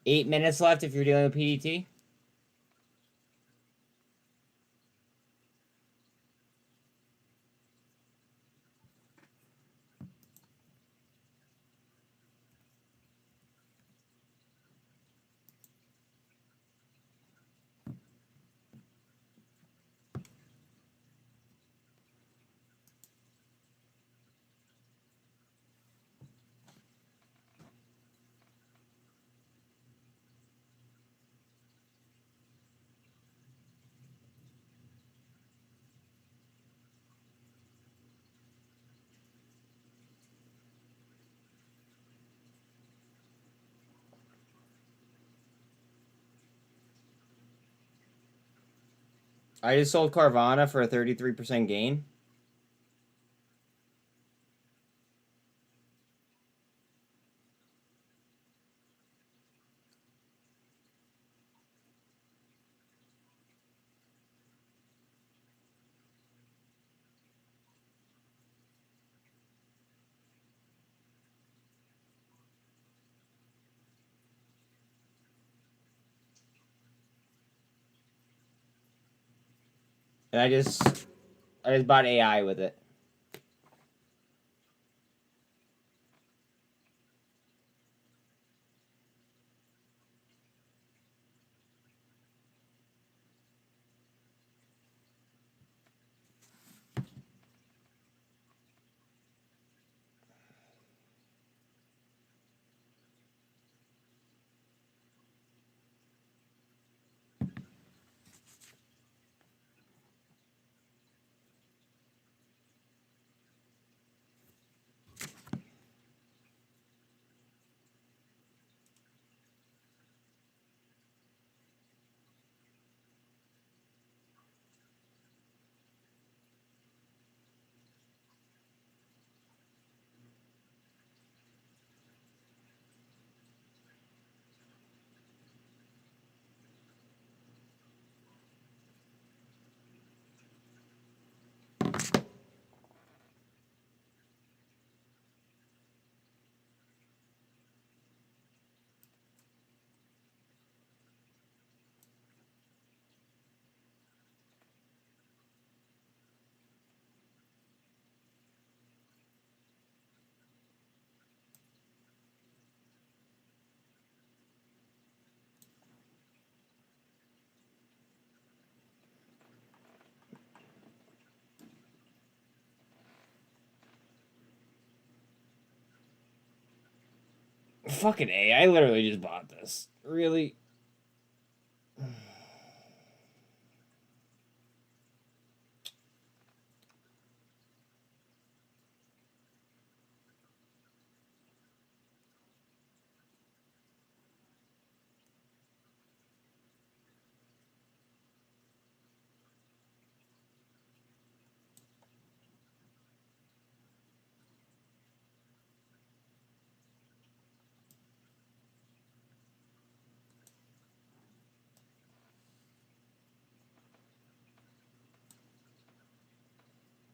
Eight minutes left if you're dealing with PDT. I just sold Carvana for a 33% gain. And I just bought AI with it. Fucking A, I literally just bought this. Really?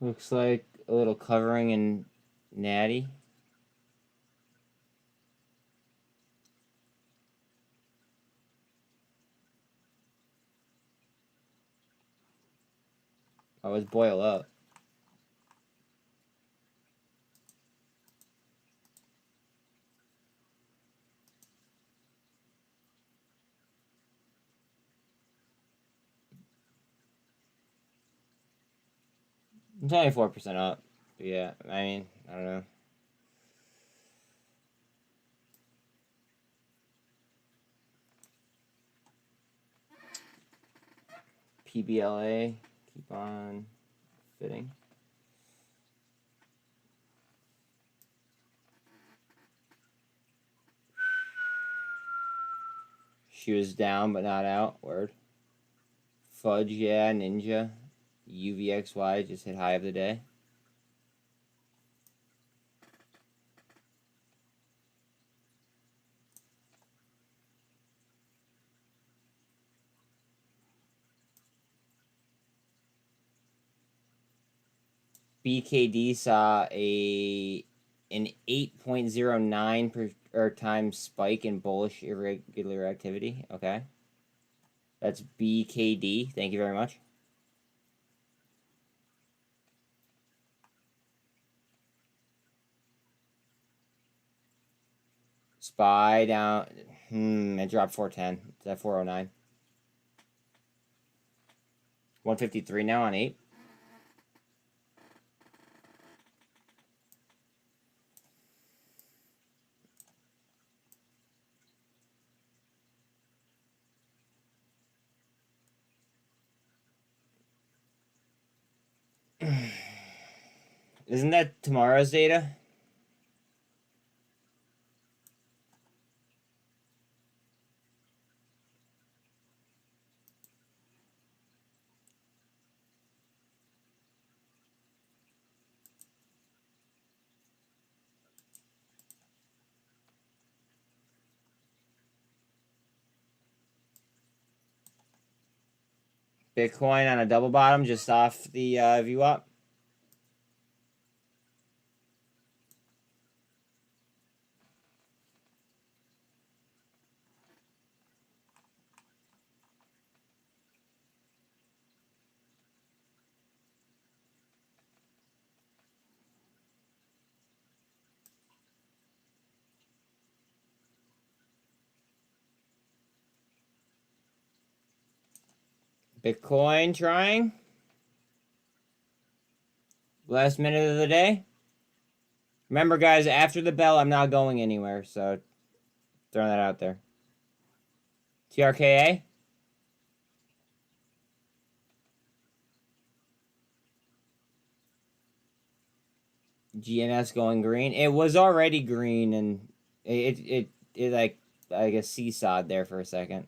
Looks like a little covering in Natty. Always boil up. It's only 4% up. But yeah, I mean, I don't know. PBLA, keep on fitting. She was down but not out. Word. Fudge, yeah, Ninja. UVXY just hit high of the day. BKD saw an 8.09 times spike in bullish irregular activity. Okay. That's BKD. Thank you very much. SPY down. It dropped 410. It's at 409. 153 now on 8. Isn't that tomorrow's data? Bitcoin on a double bottom just off the VWAP. Bitcoin trying. Last minute of the day. Remember, guys, after the bell, I'm not going anywhere, so throwing that out there. TRKA. GNS going green. It was already green, and it like a seesawed there for a second.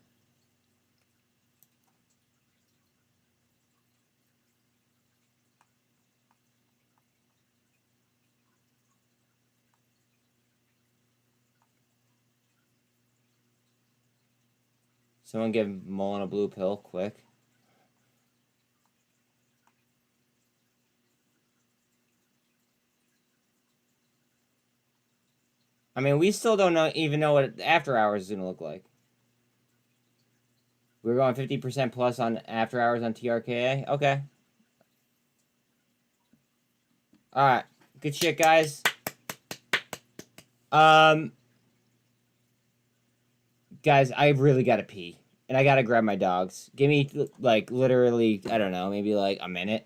Someone give Mullen a blue pill, quick. I mean, we still don't even know what after hours is going to look like. We're going 50% plus on after hours on TRKA. Okay. All right. Good shit, guys. Guys, I really got to pee. And I got to grab my dogs. Give me, like, literally, I don't know, maybe, like, a minute.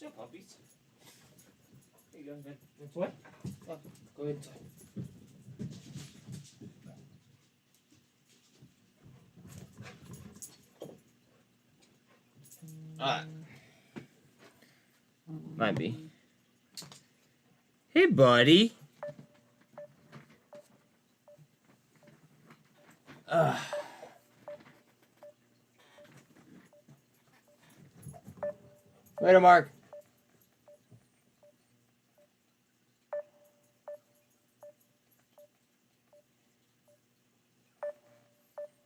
What's up, puppies? Here you go. That's what? Oh, go ahead inside. Alright. Might be. Hey, buddy. Later, Mark.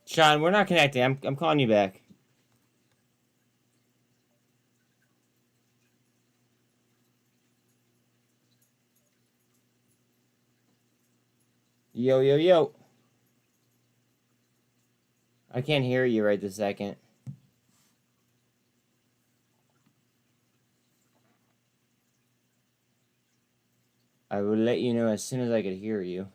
Sean, we're not connecting. I'm calling you back. Yo, yo, yo. I can't hear you right this second. I will let you know as soon as I could hear you.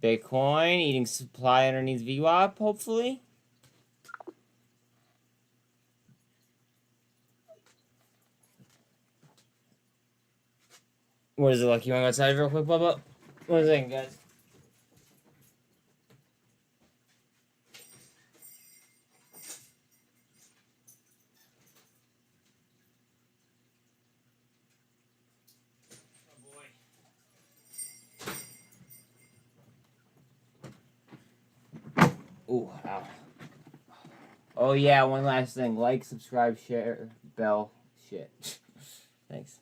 Bitcoin eating supply underneath VWAP, hopefully. What is it like? You want to go outside real quick, Bubba? 1 second, guys. Ooh, ow. Oh yeah, one last thing. Like, subscribe, share, bell, shit. Thanks.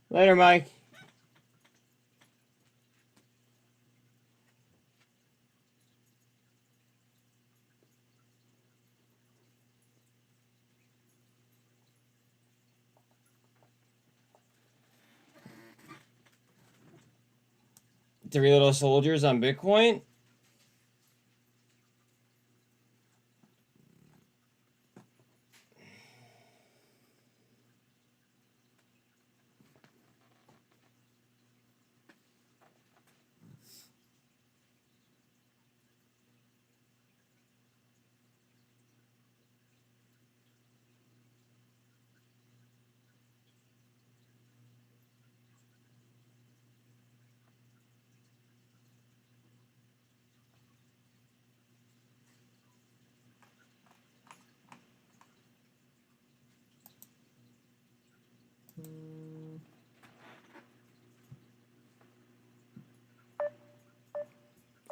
Later, Mike. Three little soldiers on Bitcoin.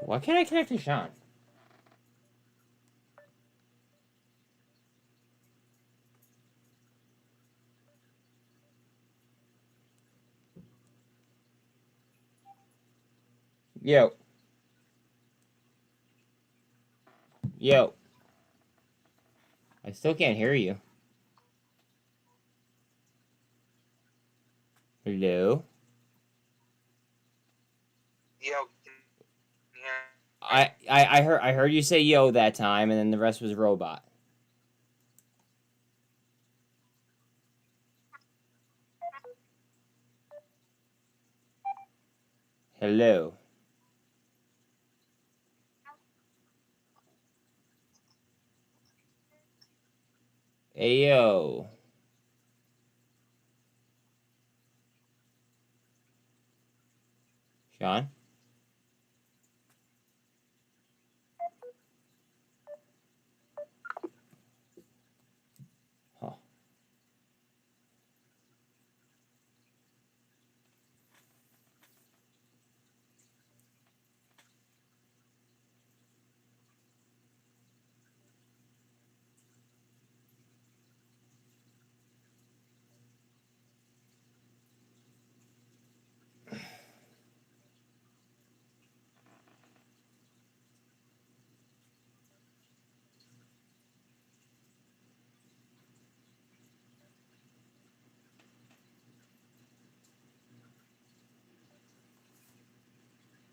Why can't I connect to Sean? Yo. Yo. I still can't hear you. Hello? Yo, I heard you say yo that time, and then the rest was robot. Hello. Ayo. Sean? Huh.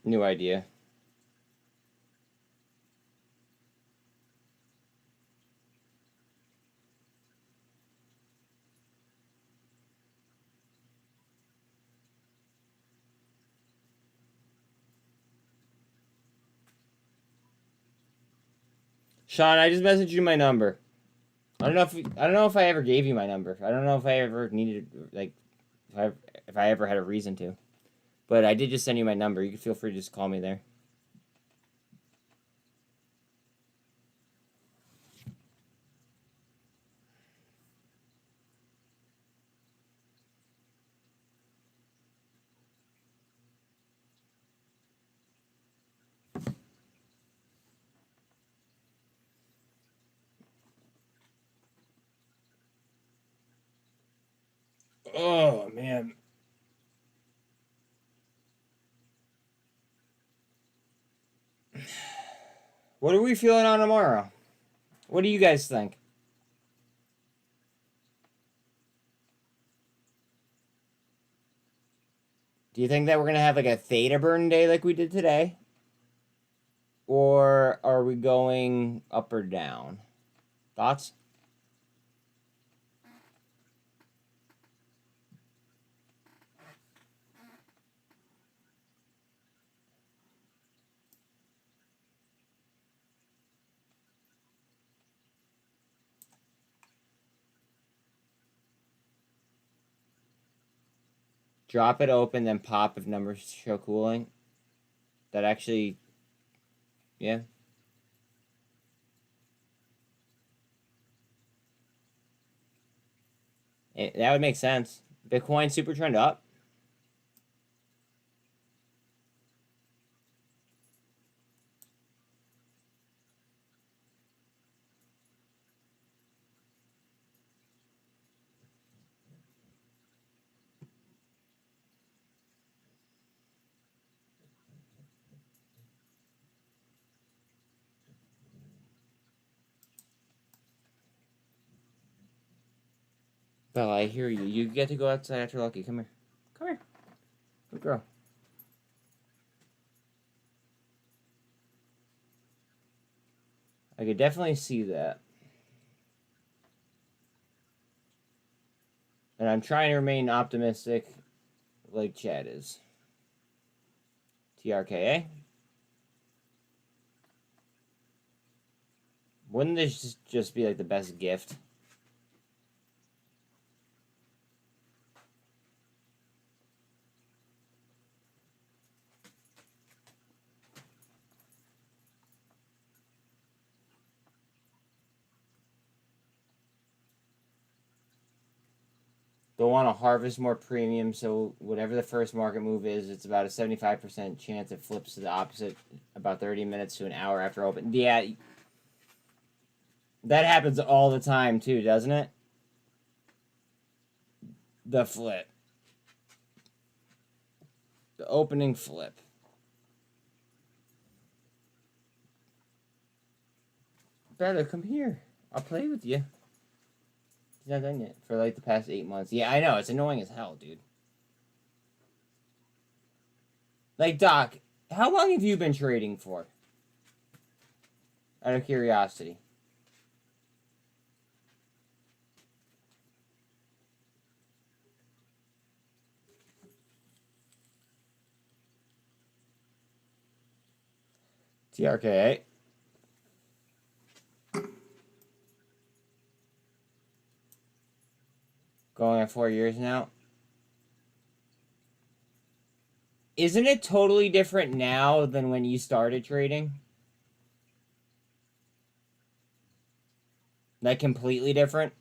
New idea. Sean, I just messaged you my number. I don't know if I ever gave you my number. I don't know if I ever needed, like, if I ever had a reason to. But I did just send you my number. You can feel free to just call me there. Oh, man. What are we feeling on tomorrow? What do you guys think? Do you think that we're going to have like a theta burn day like we did today? Or are we going up or down? Thoughts? Drop it open, then pop if numbers show cooling. That actually, yeah. That would make sense. Bitcoin super trend up. Bella, I hear you. You get to go outside after Lucky. Come here. Come here. Good girl. I could definitely see that. And I'm trying to remain optimistic like Chad is. TRKA? Wouldn't this just be like the best gift? They'll want to harvest more premium, so whatever the first market move is, it's about a 75% chance it flips to the opposite about 30 minutes to an hour after open. Yeah, that happens all the time too, doesn't it? The flip. The opening flip. Better come here. I'll play with you. He's not done yet for like the past 8 months. Yeah, I know. It's annoying as hell, dude. Like, Doc, how long have you been trading for? Out of curiosity. TRKA. Going on 4 years now. Isn't it totally different now than when you started trading? Like, completely different?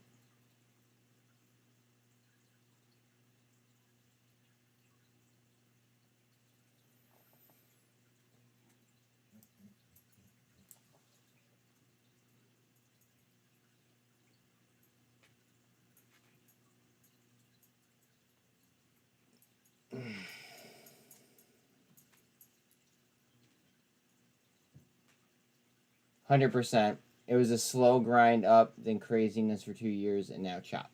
%. It was a slow grind up, then craziness for 2 years, and now chop.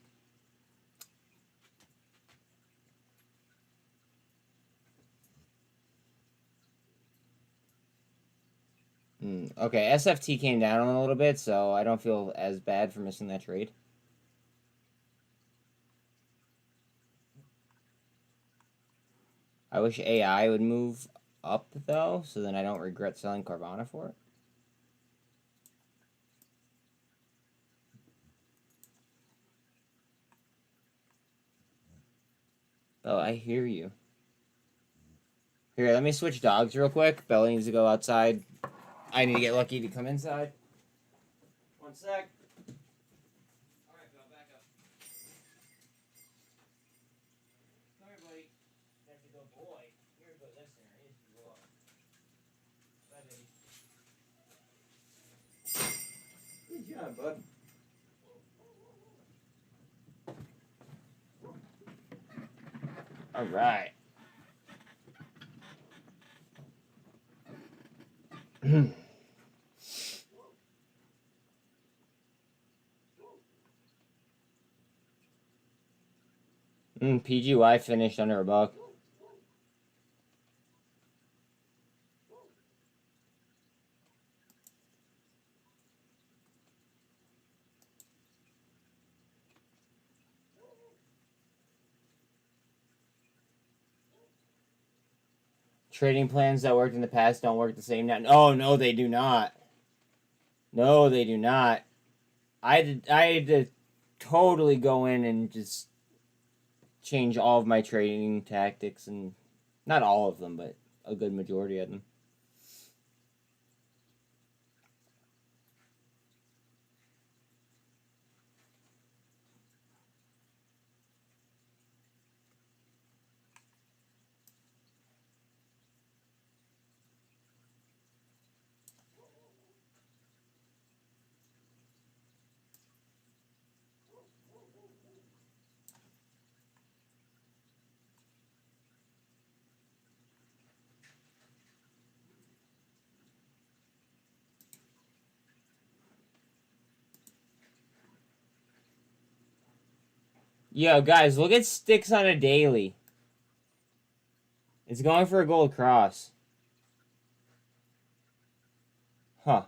Okay, SFT came down a little bit, so I don't feel as bad for missing that trade. I wish AI would move up, though, so then I don't regret selling Carvana for it. Oh, I hear you. Here, let me switch dogs real quick. Bella needs to go outside. I need to get Lucky to come inside. 1 sec. Alright, Bella, back up. Come here, buddy. That's a good boy. You're a good listener. Yes, you are. Bye, baby. Good job, bud. Alright. PGY finished under $1. Trading plans that worked in the past don't work the same now. Oh, no, they do not. No, they do not. I had to totally go in and just change all of my trading tactics, and not all of them, but a good majority of them. Yo, guys, look at sticks on a daily. It's going for a gold cross. Huh.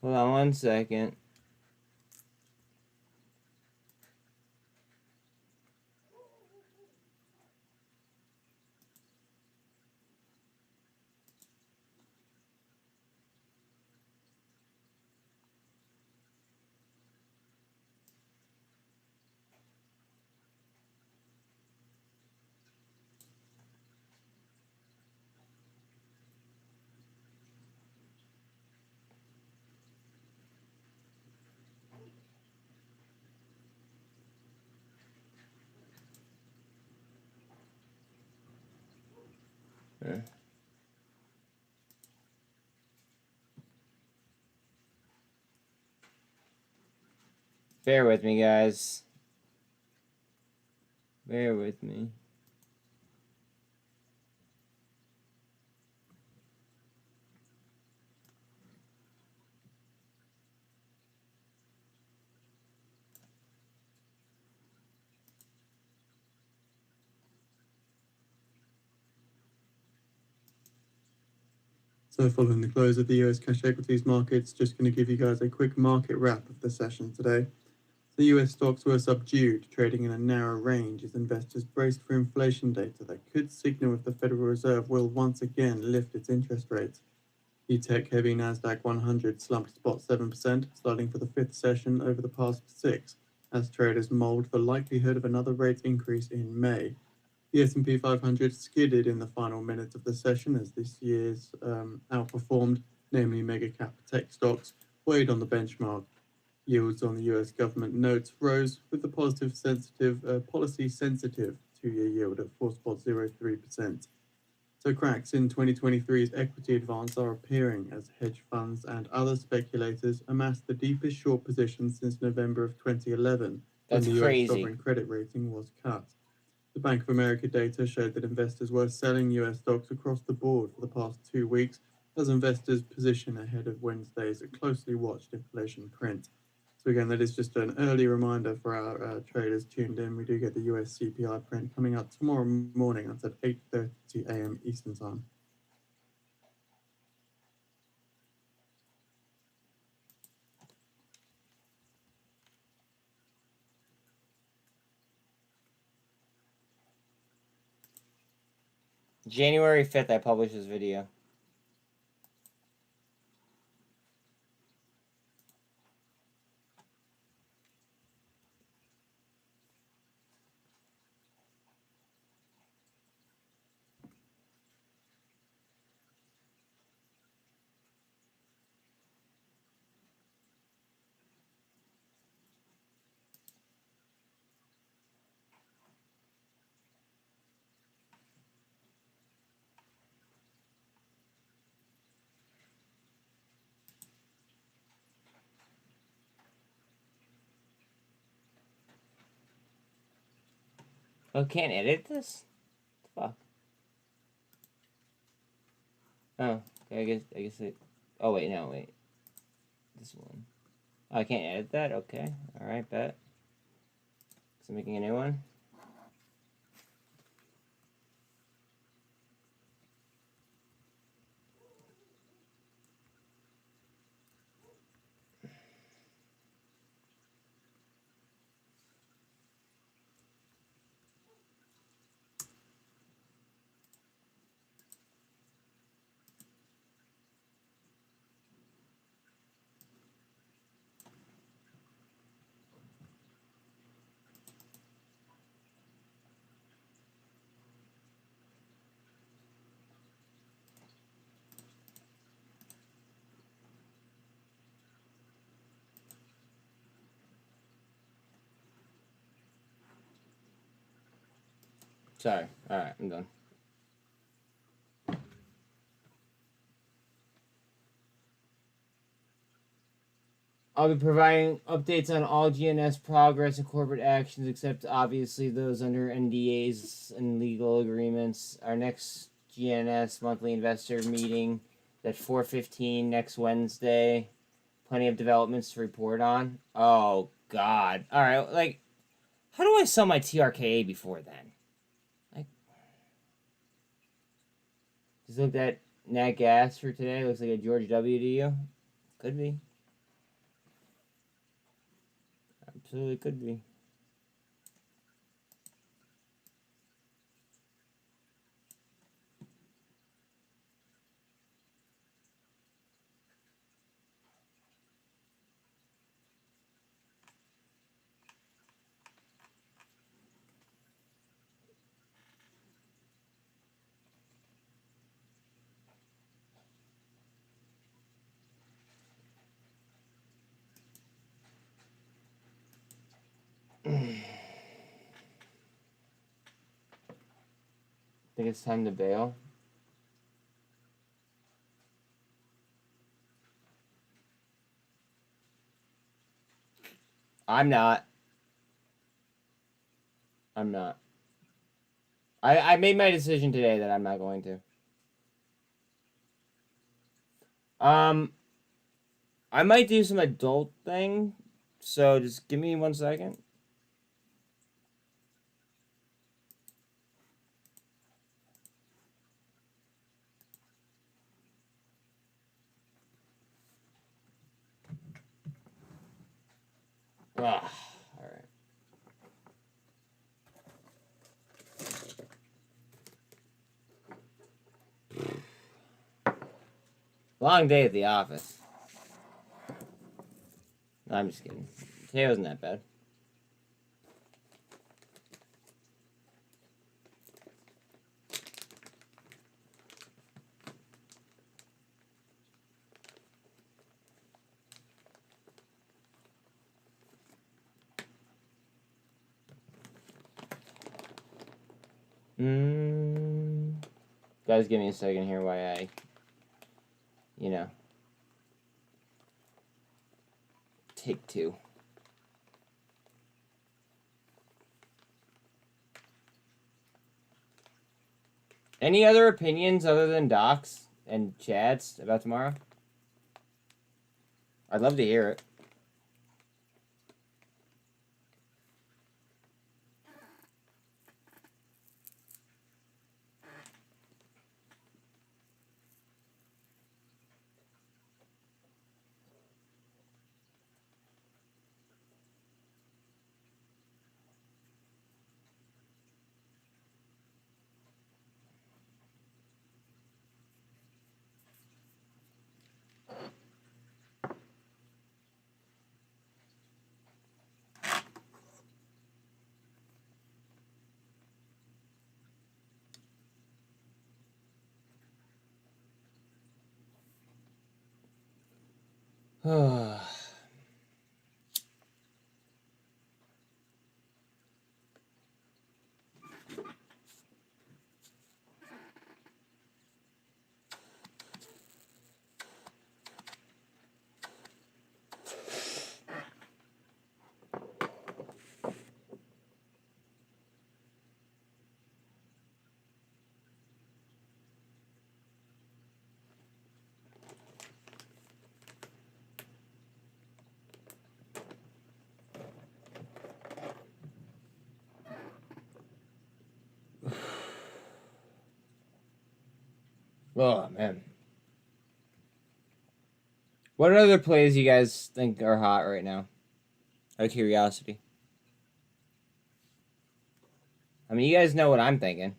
Hold on 1 second. Bear with me, guys. Bear with me. So following the close of the US cash equities markets, just going to give you guys a quick market wrap of the session today. The US stocks were subdued, trading in a narrow range as investors braced for inflation data that could signal if the Federal Reserve will once again lift its interest rates. The tech-heavy Nasdaq 100 slumped spot 7%, starting for the fifth session over the past 6, as traders mulled the likelihood of another rate increase in May. The S&P 500 skidded in the final minutes of the session as this year's outperformed, namely mega-cap tech stocks, weighed on the benchmark. Yields on the US government notes rose with the policy-sensitive 2-year yield at 4.03%. So cracks in 2023's equity advance are appearing as hedge funds and other speculators amass the deepest short position since November of 2011, when the US sovereign credit rating was cut. The Bank of America data showed that investors were selling US stocks across the board for the past 2 weeks as investors position ahead of Wednesday's closely watched inflation print. So again, that is just an early reminder for our traders tuned in. We do get the US CPI print coming out tomorrow morning. That's at 8:30 a.m. Eastern Time. January 5th, I published this video. Oh, can't edit this? Fuck. Oh, okay, I guess it. Oh wait, no, wait. This one. Oh, I can't edit that. Okay, all right, bet. So making a new one. Sorry. All right, I'm done. I'll be providing updates on all GNS progress and corporate actions, except obviously those under NDAs and legal agreements. Our next GNS monthly investor meeting That 4:15 next Wednesday. Plenty of developments to report on. Oh, God. All right, like, how do I sell my TRKA before then? Like, just looked at nat gas for today. Looks like a George W to you. Could be. Absolutely could be. Think it's time to bail? I'm not. I'm not. I made my decision today that I'm not going to. I might do some adult thing, so just give me 1 second. Ah, all right. Long day at the office. No, I'm just kidding. Today wasn't that bad. Guys, give me a second here while I, you know, take two. Any other opinions other than Doc's and Chad's about tomorrow? I'd love to hear it. Oh, man. What other plays you guys think are hot right now? Out of curiosity. I mean, you guys know what I'm thinking.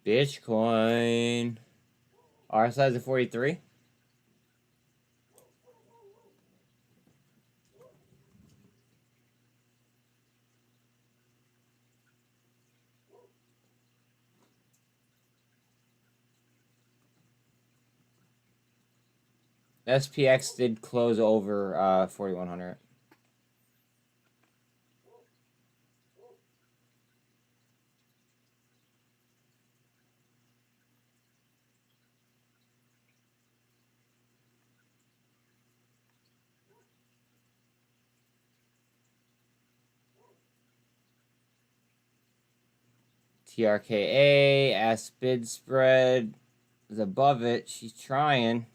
Bitcoin. RSI is at 43. SPX did close over 4,100. TRKA, S bid spread is above it. She's trying.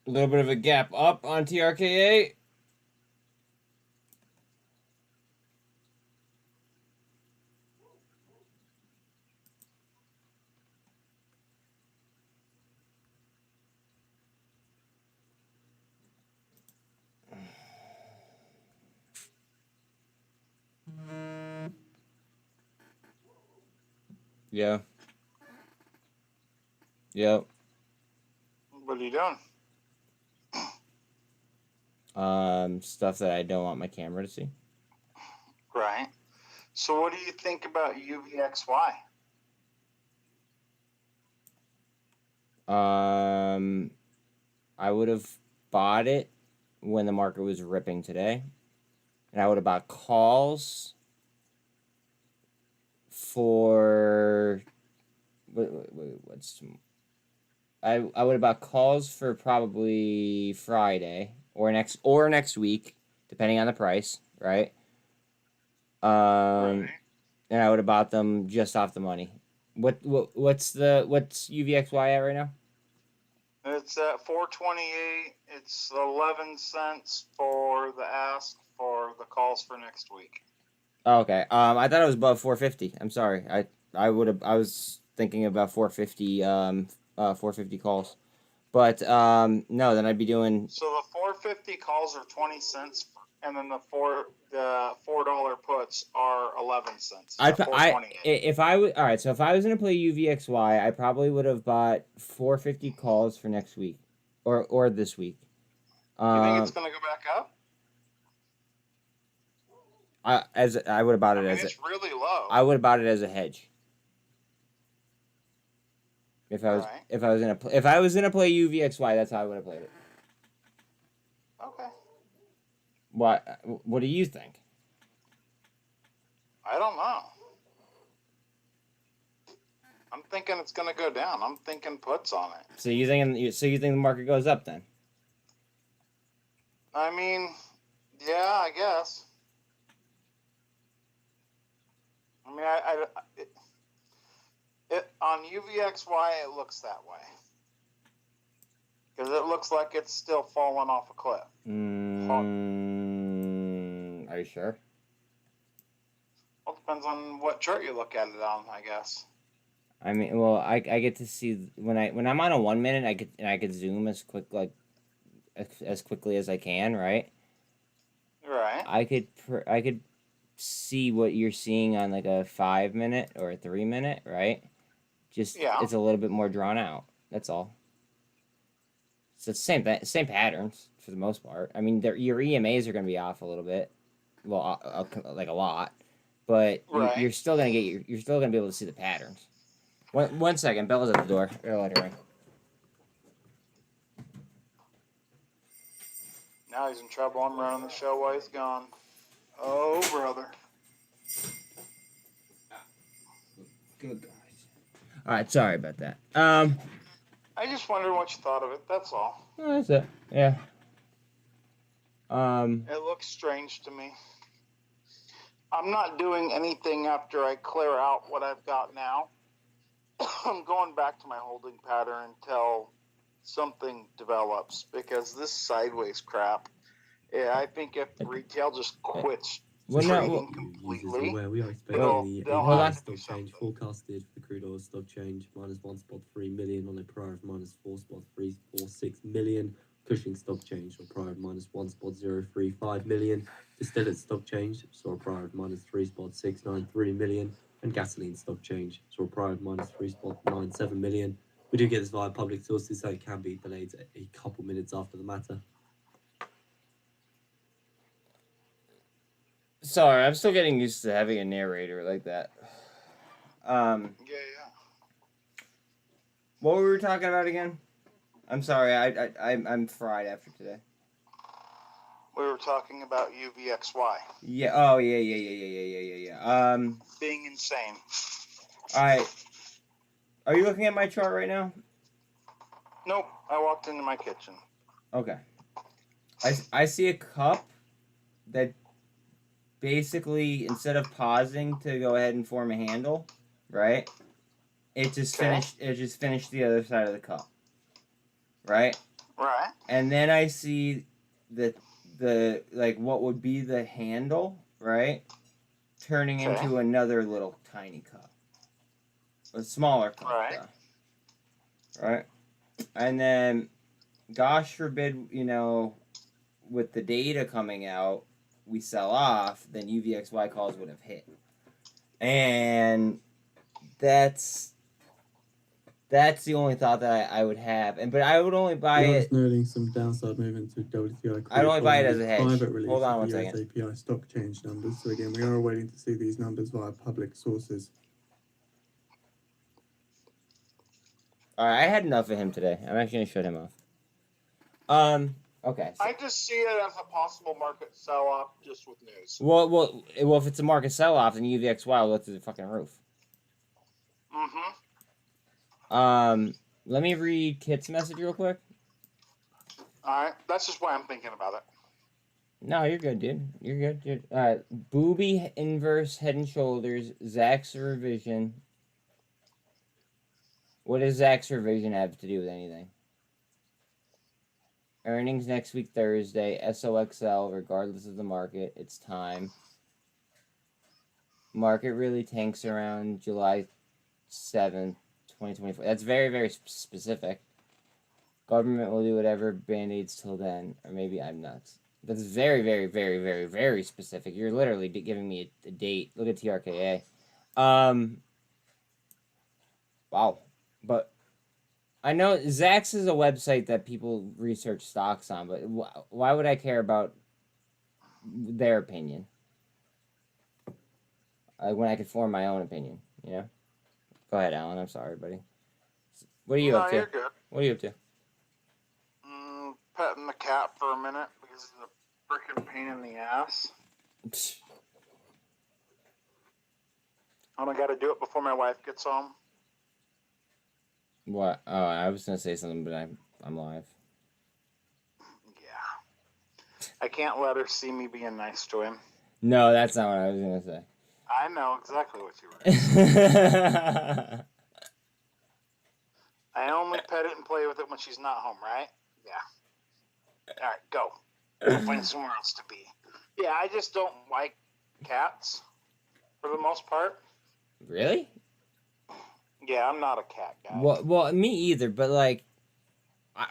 A little bit of a gap up on TRKA. Yeah. Yep. What are you doing? Stuff that I don't want my camera to see. Right. So what do you think about UVXY? I would have bought it when the market was ripping today, and I would have bought calls for what's I would have bought calls for probably Friday or next week, depending on the price, right? Right. And I would have bought them just off the money. What's UVXY at right now? It's at 428. It's 11 cents for the ask for the calls for next week. Oh, okay. I thought it was above 450. I'm sorry. I was thinking about 450 450 calls. But no, then I'd be doing So the 450 calls are 20 cents, and then the $4 puts are 11 cents. If I was all right, so if I was gonna play UVXY, I probably would have bought 450 calls for next week, or this week. You think it's gonna go back up? I would have bought it it's really low. I would have bought it as a hedge. If I was gonna play UVXY, that's how I would have played it. Okay. What do you think? I don't know. I'm thinking it's gonna go down. I'm thinking puts on it. So you think the market goes up then? I mean, yeah, I guess. I mean, it on UVXY it looks that way because it looks like it's still falling off a cliff. Are you sure? Well, it depends on what chart you look at it on, I guess. I mean, well, I get to see when I'm on a 1 minute, I could zoom as quickly as I can, right? Right. I could see what you're seeing on like a 5 minute or a 3 minute, right? Just it's a little bit more drawn out. That's all. So it's the same patterns for the most part. I mean, your EMAs are going to be off a little bit, well, like a lot, but you're still going to you're still going to be able to see the patterns. One second, Bella's at the door. I'll let her ring. Now he's in trouble. I'm running the show while he's gone. Oh, brother. Good guys. All right, sorry about that. I just wondered what you thought of it. That's all. No, that's it. Yeah. It looks strange to me. I'm not doing anything after I clear out what I've got now. I'm going back to my holding pattern until something develops because this sideways crap. Yeah, I think if retail just quits Well, no, Trading well, completely. Where we are expecting the hold on. stock change forecasted for the crude oil stock change minus 1.3 million on a prior of minus 4.346 million. Cushing stock change or prior of minus 1.035 million. Distillate stock change saw a prior of minus 3.693 million. And gasoline stock change saw a prior of minus 3.97 million. We do get this via public sources, so it can be delayed a couple minutes after the matter. Sorry, I'm still getting used to having a narrator like that. Yeah. What were we talking about again? I'm sorry, I'm fried after today. We were talking about UVXY. Yeah. Oh, yeah. Being insane. All right. Are you looking at my chart right now? Nope. I walked into my kitchen. Okay. I see a cup that basically, instead of pausing to go ahead and form a handle, right? It just finished the other side of the cup. Right? Right. And then I see the like what would be the handle, right? Turning into another little tiny cup. A smaller cup, though. Right? And then, gosh forbid, with the data coming out, we sell off, then UVXY calls would have hit. And that's the only thought that I would have. But I would only buy it. Noting some downside movement to WTI. I'd only buy it as a hedge. Private release Hold on of one the US second. API stock change numbers. So again, we are waiting to see these numbers via public sources. All right, I had enough of him today. I'm actually gonna shut him off. Okay. So, I just see it as a possible market sell-off just with news. well, if it's a market sell-off, then UVXY will go through the fucking roof. Mm-hmm. Let me read Kit's message real quick. All right. That's just why I'm thinking about it. No, you're good, dude. You're good. All right. Booby inverse head and shoulders. Zach's revision. What does Zach's revision have to do with anything? Earnings next week, Thursday. SOXL, regardless of the market. It's time. Market really tanks around July 7th, 2024. That's very, very specific. Government will do whatever, band-aids till then. Or maybe I'm nuts. That's very, very, very, very, very specific. You're literally giving me a date. Look at TRKA. Wow. But I know Zacks is a website that people research stocks on, but why would I care about their opinion? When I could form my own opinion, Go ahead, Alan. I'm sorry, buddy. What are you up to? You're good. What are you up to? Petting the cat for a minute because it's a freaking pain in the ass. And I got to do it before my wife gets home. What? Oh, I was gonna say something, but I'm live. Yeah. I can't let her see me being nice to him. No, that's not what I was gonna say. I know exactly what you were saying. I only pet it and play with it when she's not home, right? Yeah. All right, go. We'll find somewhere else to be. Yeah, I just don't like cats for the most part. Really? Yeah, I'm not a cat guy. Well, me either. But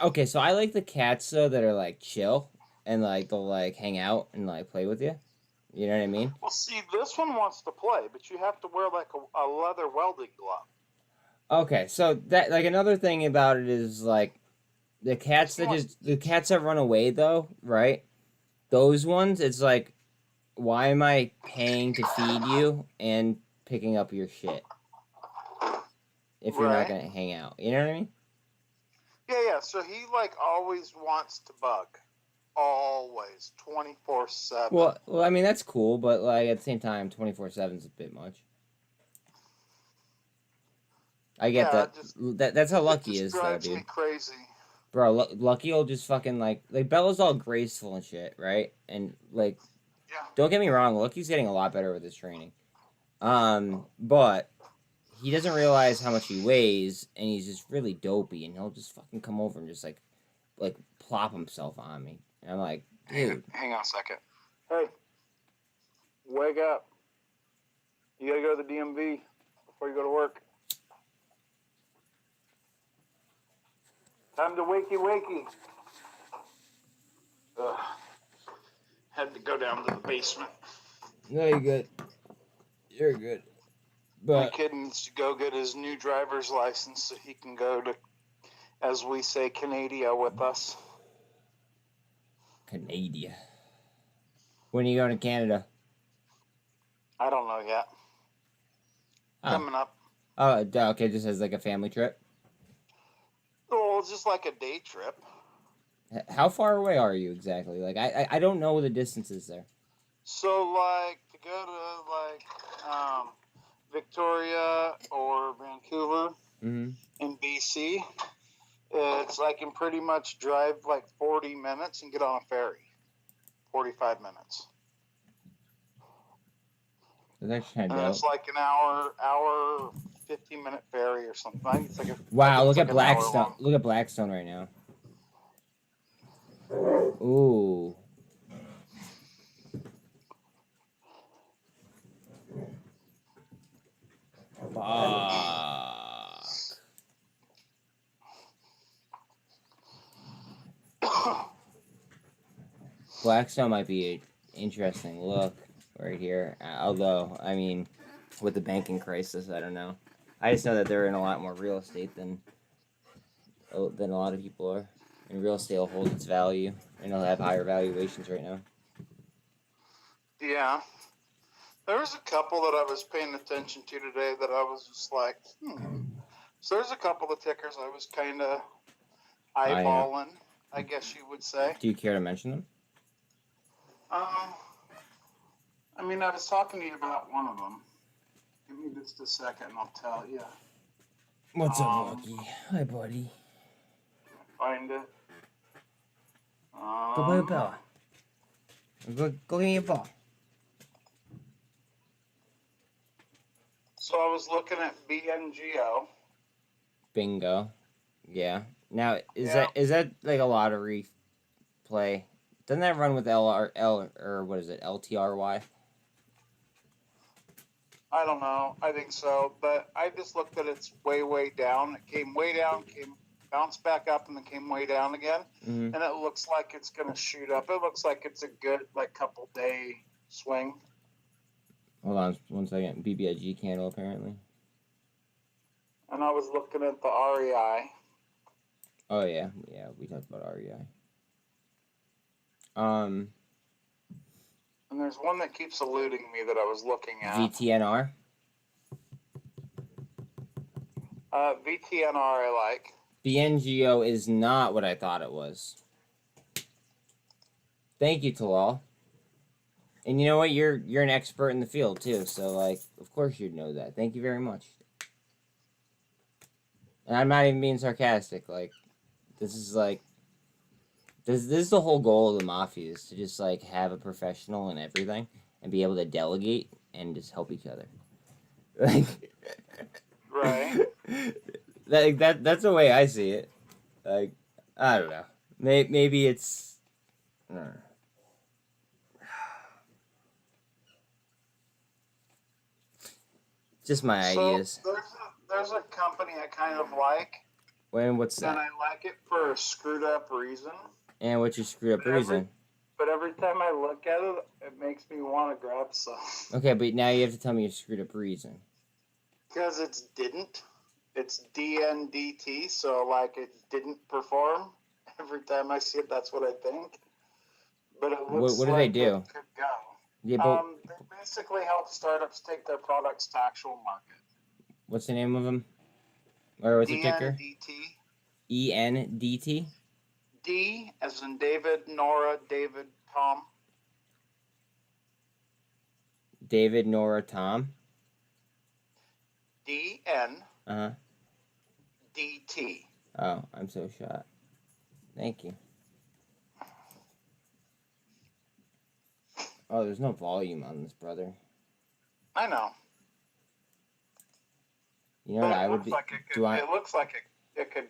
okay, so I like the cats though that are like chill and like they'll like hang out and like play with you. You know what I mean? Well, see, this one wants to play, but you have to wear like a leather welding glove. Okay, so that like another thing about it is like the cats that run away though, right? Those ones, it's like, why am I paying to feed you and picking up your shit if you're not gonna hang out? You know what I mean? Yeah. So he like always wants to bug, always 24/7. Well, I mean that's cool, but like at the same time, 24/7 is a bit much. I get that's how Lucky is, though, drives dude. me crazy. Bro, Lucky will just fucking like Bella's all graceful and shit, right? And like, don't get me wrong, Lucky's getting a lot better with his training. But he doesn't realize how much he weighs, and he's just really dopey, and he'll just fucking come over and just like plop himself on me, and I'm like, dude. Hang on a second. Hey. Wake up. You gotta go to the DMV before you go to work. Time to wakey. Ugh. Had to go down to the basement. No, you're good. You're good. My But kid needs to go get his new driver's license so he can go to, as we say, Canada with us. Canada. When are you going to Canada? I don't know yet. Oh. Coming up. Oh, okay, just as like a family trip. Oh, it's just like a day trip. How far away are you exactly? Like, I don't know the distances there. So, like, to go to, like, Victoria or Vancouver in BC, it's like you can pretty much drive like 40 minutes and get on a ferry. 45 minutes. That's kind of And dope. it's like an hour, 15-minute ferry or something. I think it's like a, Wow, look like at Blackstone. Look at Blackstone right now. Ooh. Fuck. Blackstone might be an interesting look right here. Although, I mean, with the banking crisis, I don't know. I just know that they're in a lot more real estate than a lot of people are. And real estate will hold its value, and it'll have higher valuations right now. Yeah. There was a couple that I was paying attention to today that I was just like, So there's a couple of tickers I was kind of eyeballing, I guess you would say. Do you care to mention them? I mean, I was talking to you about one of them. Give me just a second and I'll tell you. What's up, Lucky? Hi, buddy. Find it. Go play with Bella. Go get your ball. So I was looking at BNGO. Bingo. Yeah. Now, is that like a lottery play? Doesn't that run with what is it, LTRY? I don't know. I think so. But I just looked at it's way down. It came way down, bounced back up, and then came way down again. And it looks like it's going to shoot up. It looks like it's a good, like, couple-day swing. Hold on 1 second. BBIG candle, apparently. And I was looking at the REI. Oh, yeah. Yeah, we talked about REI. And there's one that keeps eluding me that I was looking at. VTNR? VTNR I like. BNGO is not what I thought it was. Thank you, Talal. And you know what? You're an expert in the field, too. So, like, of course you'd know that. Thank you very much. And I'm not even being sarcastic. Like, this is, like... This is the whole goal of the Mafia, is to just, like, have a professional in everything and be able to delegate and just help each other. Like... Right. That's the way I see it. Like, I don't know. Maybe it's... I don't know. Just my ideas. There's a company I kind of like. What's that? And I like it for a screwed up reason. And what's your screwed up reason? But every time I look at it, it makes me want to grab some. Okay, but now you have to tell me your screwed up reason. Because it's DNDT, so like it didn't perform. Every time I see it, that's what I think. But it looks what do like they do? it could go. Yeah, but They basically help startups take their products to actual market. what's the name of them? Or what's the ticker? DNDT. ENDT? D as in David, Nora, David, Tom. David, Nora, Tom? DN. Uh-huh. DT. Oh, I'm so shot. Thank you. Oh, there's no volume on this, brother. I know. You know what I would do? It looks like it could,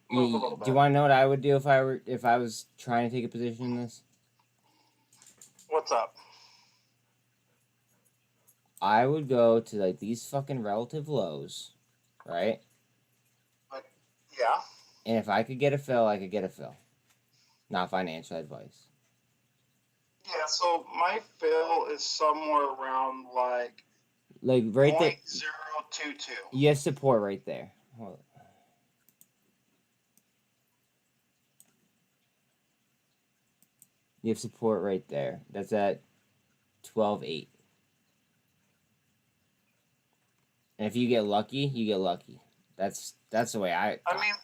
move a little bit. Do you want to know what I would do if I was trying to take a position in this? What's up? I would go to like these fucking relative lows, right? Yeah. And if I could get a fill, I could get a fill. Not financial advice. Yeah, so my fill is somewhere around like Right there. 0.022. You have support right there. Hold on. You have support right there. That's at 12.8. And if you get lucky, you get lucky. That's the way I mean,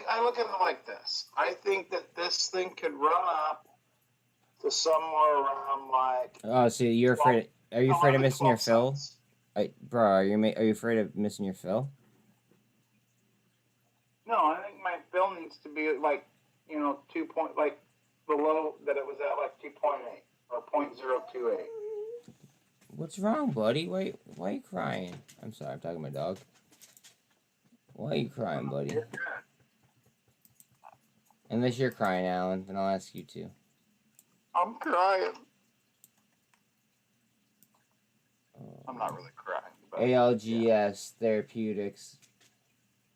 I look at it like this. I think that this thing could run up to somewhere around like. Oh, so you're 12, afraid? Are you afraid of 11, missing your 12 fill? cents. Bro, are you afraid of missing your fill? No, I think my fill needs to be like, 2 point, like below that it was at like 2.8 or 0.028. What's wrong, buddy? Why are you crying? I'm sorry, I'm talking to my dog. Why are you crying, buddy? Unless you're crying, Alan, then I'll ask you to. I'm crying. I'm not really crying. But ALGS Therapeutics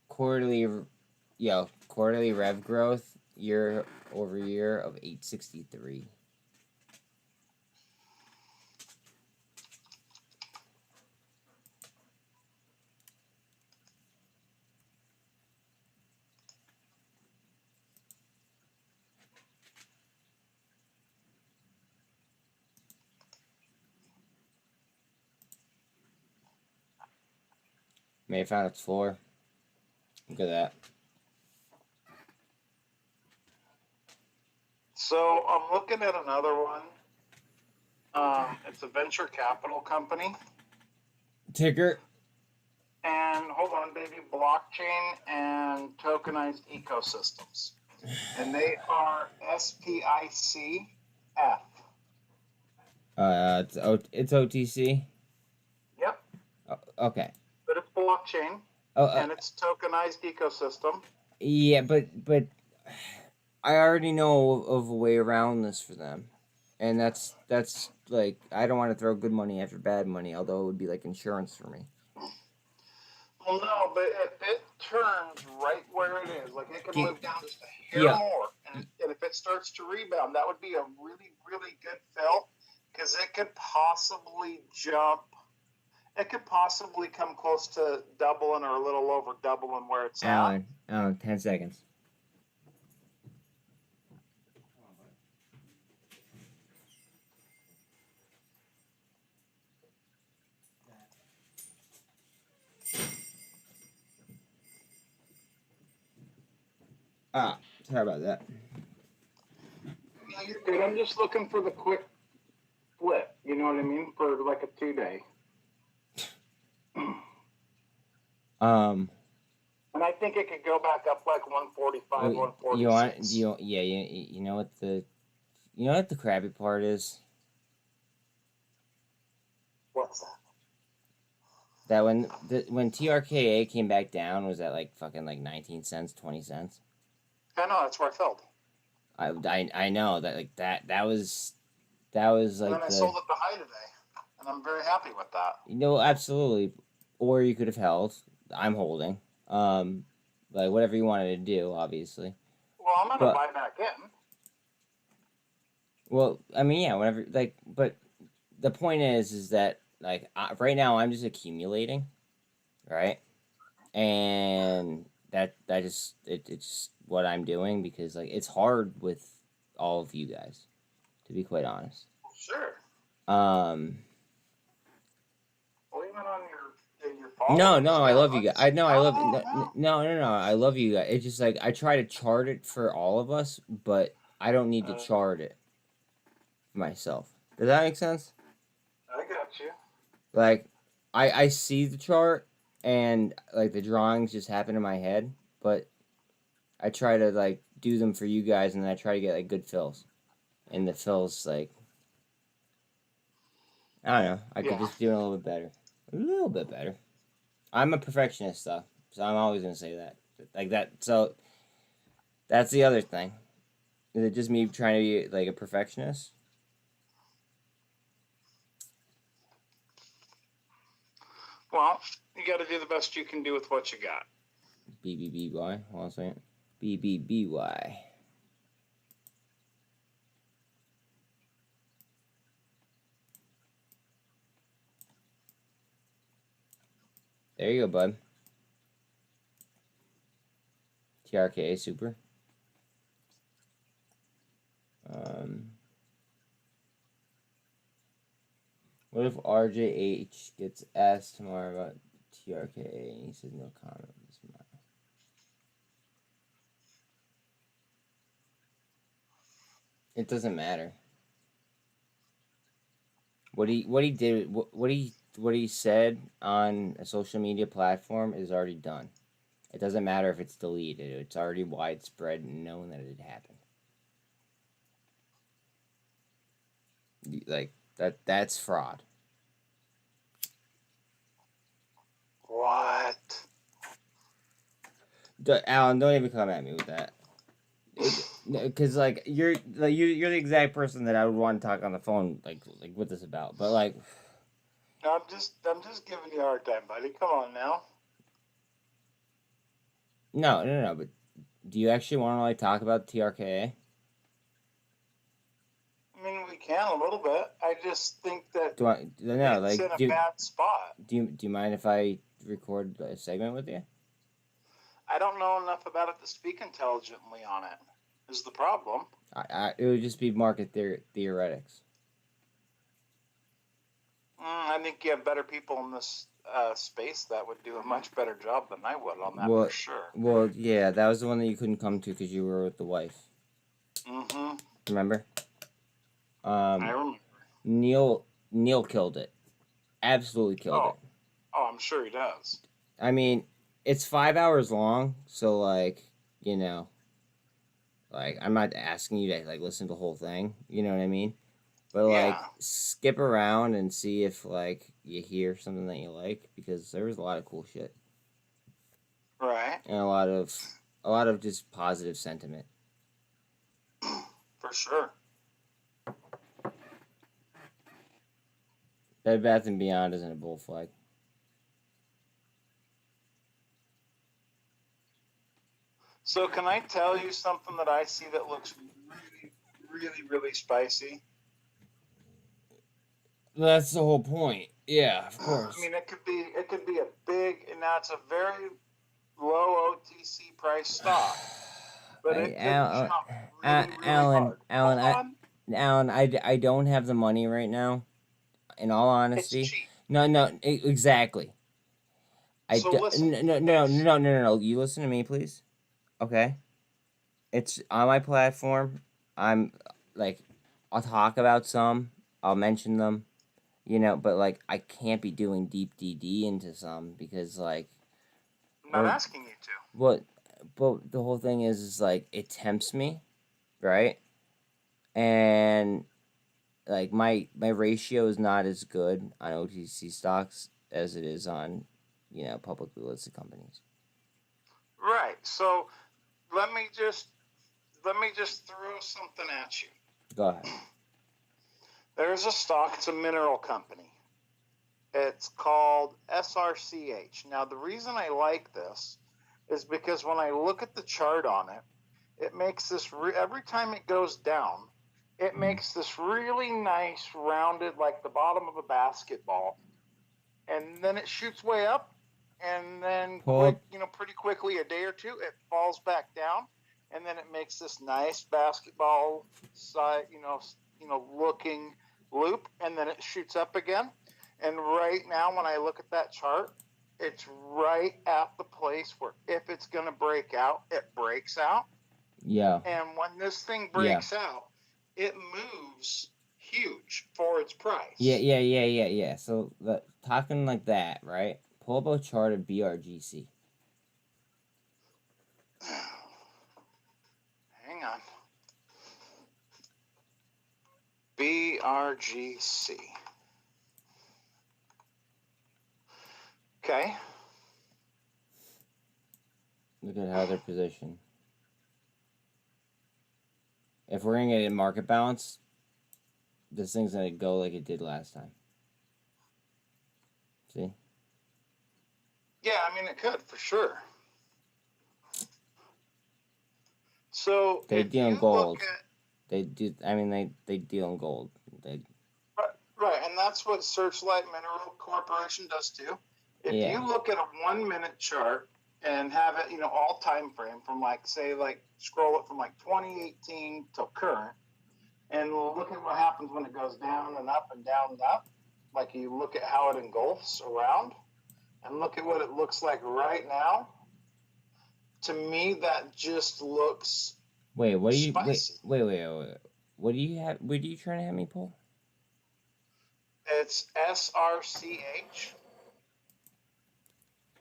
quarterly rev growth year over year of 863. May have found its floor. Look at that. So I'm looking at another one. It's a venture capital company. Ticker. And hold on, baby, blockchain and tokenized ecosystems. And they are SPICF. It's OTC. Yep. Oh, okay. But it's blockchain. And it's tokenized ecosystem. Yeah, but I already know of a way around this for them, and that's like I don't want to throw good money after bad money, although it would be like insurance for me. Well, no, but if it turns right where it is, like it can move down just a hair more, and if it starts to rebound, that would be a really, really good fill, because it could possibly jump. It could possibly come close to doubling or a little over doubling where it's at. Alan, 10 seconds. Sorry about that. No, you're good. I'm just looking for the quick flip. You know what I mean? For like a 2-day. And I think it could go back up like 145, 146. You know what the crappy part is? What's that? That when TRKA came back down, was that like fucking like 19 cents, 20 cents? I know, that's where I felt. I know that like that was like. And then I sold at the high today, and I'm very happy with that. Absolutely. Or you could have held. I'm holding. Like whatever you wanted to do, obviously. Well, I'm gonna buy back in. Well, I mean, yeah, whatever. Like, but the point is that like right now I'm just accumulating, right? And it's just what I'm doing because like it's hard with all of you guys, to be quite honest. Sure. Blame it on your No, I love you guys. I love you guys. It's just like I try to chart it for all of us, but I don't need to chart it for myself. Does that make sense? I got you. Like, I see the chart and like the drawings just happen in my head, but I try to like do them for you guys, and then I try to get like good fills, and the fills like I don't know. I could just do it a little bit better. I'm a perfectionist, though, so I'm always gonna say that, like that. So that's the other thing. Is it just me trying to be like a perfectionist? Well, you got to do the best you can do with what you got. BBBY. Hold on a second. BBBY. There you go, bud. TRKA super. What if RJH gets asked tomorrow about TRKA and he says no comment? It doesn't matter. What he said on a social media platform is already done. It doesn't matter if it's deleted. It's already widespread and known that it happened. Like that's fraud. What? Alan, don't even come at me with that. Because like you're the exact person that I would want to talk on the phone like with this about. But like, I'm just giving you a hard time, buddy. Come on now. No. But do you actually want to like talk about TRKA? I mean, we can a little bit. I just think that it's in a bad spot. Do you mind if I record a segment with you? I don't know enough about it to speak intelligently on it. Is the problem? It would just be market theoretics. I think you have better people in this space that would do a much better job than I would on that for sure. Well, yeah, that was the one that you couldn't come to because you were with the wife. Mm-hmm. Remember? I remember. Neil killed it. Absolutely killed it. Oh, I'm sure he does. I mean, it's 5 hours long, so like, you know, like I'm not asking you to like listen to the whole thing. You know what I mean? But like, skip around and see if like you hear something that you like because there was a lot of cool shit. Right. And a lot of just positive sentiment. For sure. Bed Bath & Beyond isn't a bull flag. So can I tell you something that I see that looks really, really, really spicy? That's the whole point. Yeah, of course. I mean, it could be a big, and now it's a very low OTC price stock. But it could jump really, really Alan, I don't have the money right now. In all honesty, it's cheap. No, exactly. Listen. No. You listen to me, please. Okay. It's on my platform. I'm like, I'll talk about some. I'll mention them. You know, but like, I can't be doing deep DD into some because like. I'm not asking you to. But the whole thing is like it tempts me, right? And like my ratio is not as good on OTC stocks as it is on, you know, publicly listed companies. Right. So let me just throw something at you. Go ahead. There's a stock, it's a mineral company. It's called SRCH. Now the reason I like this is because when I look at the chart on it, it makes this every time it goes down, it makes this really nice rounded, like the bottom of a basketball, and then it shoots way up, and then pretty quickly, a day or two, it falls back down, and then it makes this nice basketball side, looking loop, and then it shoots up again. And right now, when I look at that chart, it's right at the place where if it's going to break out, it breaks out. Yeah. And when this thing breaks out, it moves huge for its price. Yeah. So talking like that, right? Pull up a chart of BRGC. Hang on. BRGC. Okay. Look at how they're positioned. If we're going to get a market balance, this thing's going to go like it did last time. See? Yeah, I mean, it could for sure. So They if deal in you gold. look at They do. I mean, they deal in gold. right, and that's what Searchlight Mineral Corporation does too. If Yeah. you look at a 1 minute chart and have it, all time frame from scroll it from 2018 till current, and look at what happens when it goes down and up and down and up. Like you look at how it engulfs around, and look at what it looks like right now. To me, that just looks Wait, what do you spicy. wait? What do you have? What are you trying to have me pull? It's SRCH.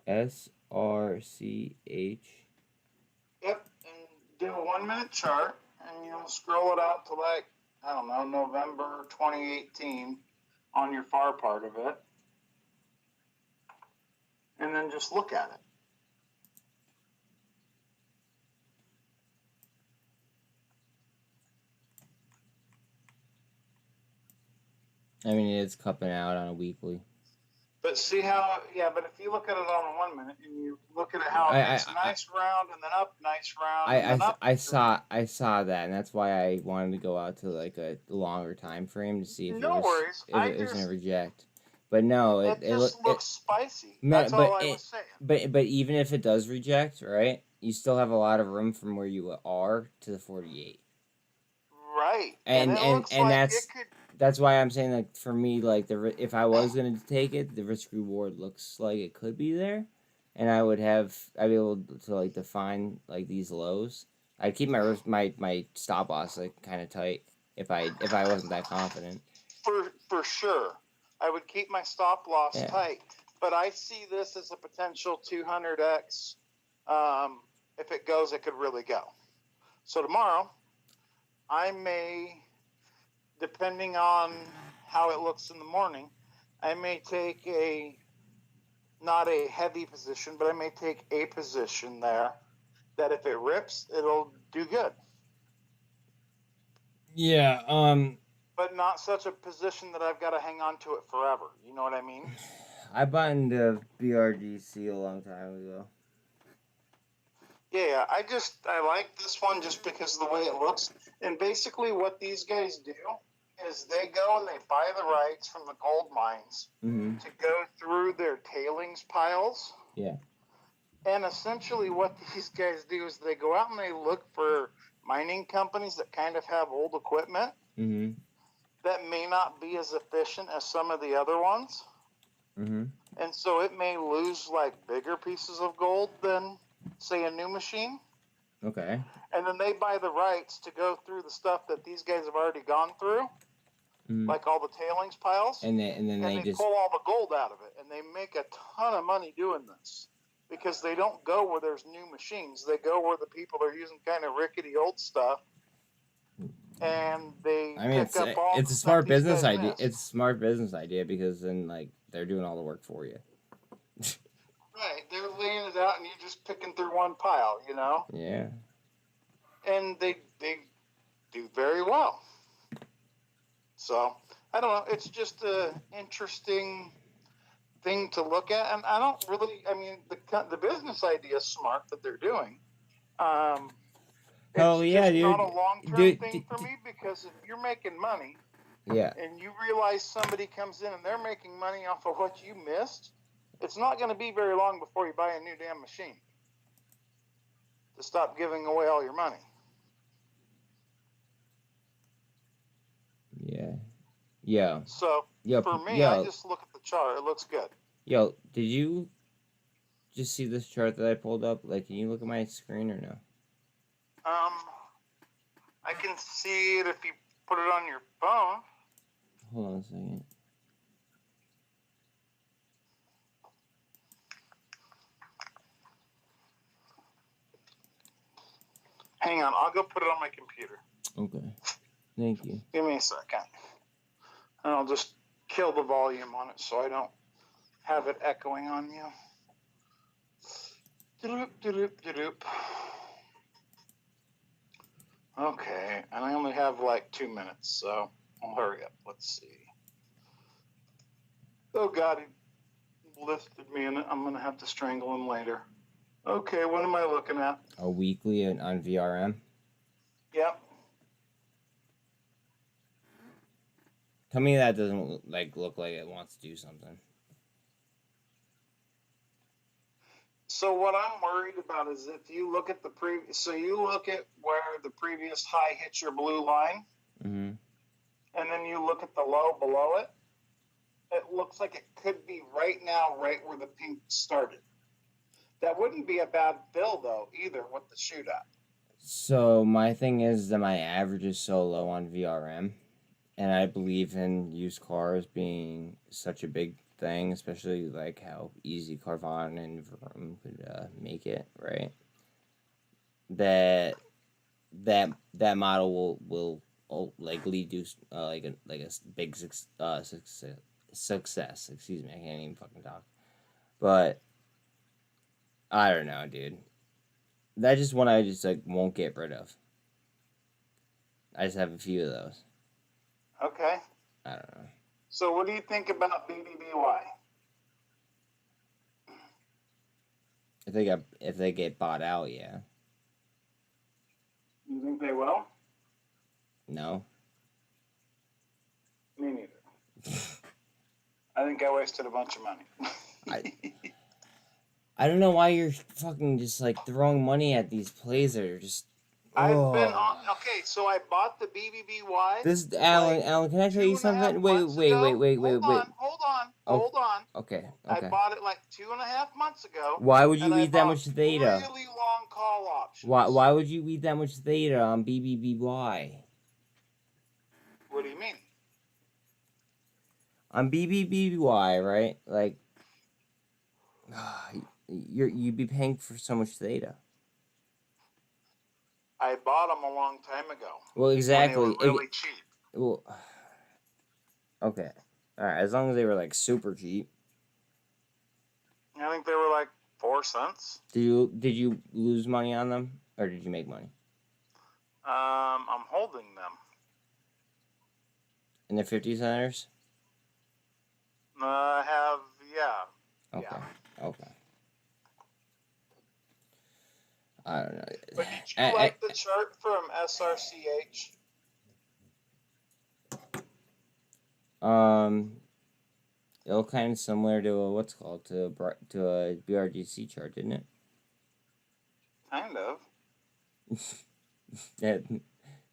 SRCH. Yep, and do a 1 minute chart, and you'll scroll it out to November 2018 on your far part of it, and then just look at it. I mean, it's cupping out on a weekly. But see how, but if you look at it on a 1 minute and you look at it how it's nice round and then up, nice round, and then up. I saw that, and that's why I wanted to go out to a longer time frame to see if it was gonna reject. But no, it looks spicy. That's all I was saying. But even if it does reject, right, you still have a lot of room from where you are to the 48. Right. And that's why I'm saying for me if I was gonna take it, the risk reward looks like it could be there, and I'd be able to define these lows. I'd keep my stop loss kind of tight if I wasn't that confident. For sure, I would keep my stop loss tight, but I see this as a potential 200x. If it goes, it could really go. So tomorrow, I may, depending on how it looks in the morning, I may take not a heavy position, but I may take a position there that if it rips, it'll do good. Yeah. But not such a position that I've got to hang on to it forever. You know what I mean? I bought into BRGC a long time ago. Yeah, I like this one just because of the way it looks. And basically what these guys do is they go and they buy the rights from the gold mines to go through their tailings piles. Yeah. And essentially what these guys do is they go out and they look for mining companies that kind of have old equipment that may not be as efficient as some of the other ones. And so it may lose bigger pieces of gold than, say, a new machine. Okay. And then they buy the rights to go through the stuff that these guys have already gone through, like all the tailings piles. And then they just pull all the gold out of it, and they make a ton of money doing this because they don't go where there's new machines. They go where the people are using kind of rickety old stuff, and they it's a smart business idea. It's a smart business idea because then they're doing all the work for you. Right, they're laying it out, and you're just picking through one pile, Yeah. And they do very well. So I don't know. It's just an interesting thing to look at, and I don't really. I mean, the business idea is smart that they're doing. It's dude. not a long-term thing for me because if you're making money, and you realize somebody comes in and they're making money off of what you missed, it's not going to be very long before you buy a new damn machine to stop giving away all your money. Yeah. So for me, I just look at the chart. It looks good. Yo, did you just see this chart that I pulled up? Can you look at my screen or no? I can see it if you put it on your phone. Hold on a second. Hang on, I'll go put it on my computer. Okay. Thank you. Give me a second. And I'll just kill the volume on it so I don't have it echoing on you. Okay, and I only have 2 minutes, so I'll hurry up. Let's see. Oh God, listed me in it. I'm gonna have to strangle him later. Okay, what am I looking at? A weekly on VRM. Yep. Tell me that doesn't look like it wants to do something. So what I'm worried about is if you look at the previous, so you look at where the previous high hits your blue line, Mm-hmm. and then you look at the low below it, it looks like it could be right now, right where the pink started. That wouldn't be a bad fill, though, either, with the shoot at. So my thing is that my average is so low on VRM, and I believe in used cars being such a big thing, especially like how easy Carvana and Vroom could make it, right? That model will likely do like a big success. Excuse me, I can't even fucking talk. But I don't know, dude. That's just one I just won't get rid of. I just have a few of those. Okay. I don't know. So what do you think about BBBY? If they get bought out, yeah. You think they will? No. Me neither. I think I wasted a bunch of money. I don't know why you're fucking just throwing money at these plays that are just. I've been Oh. on. Okay, so I bought the BBBY. This Alan, can I tell you something? Wait. Hold on. Okay. I bought it like 2.5 months ago. Why would you eat that much theta? Really long call options. Why would you eat that much theta on BBBY? What do you mean? On BBBY, right? You'd be paying for so much theta. I bought them a long time ago. Well, exactly. When they were really cheap. Well, okay. All right. As long as they were super cheap. I think they were like 4 cents. Did you lose money on them, or did you make money? I'm holding them. In the 50 centers? I have, yeah. Okay. Yeah. Okay. I don't know. But did you like the chart from SRCH? It looked kind of similar to a BRGC chart, didn't it? Kind of. Yeah,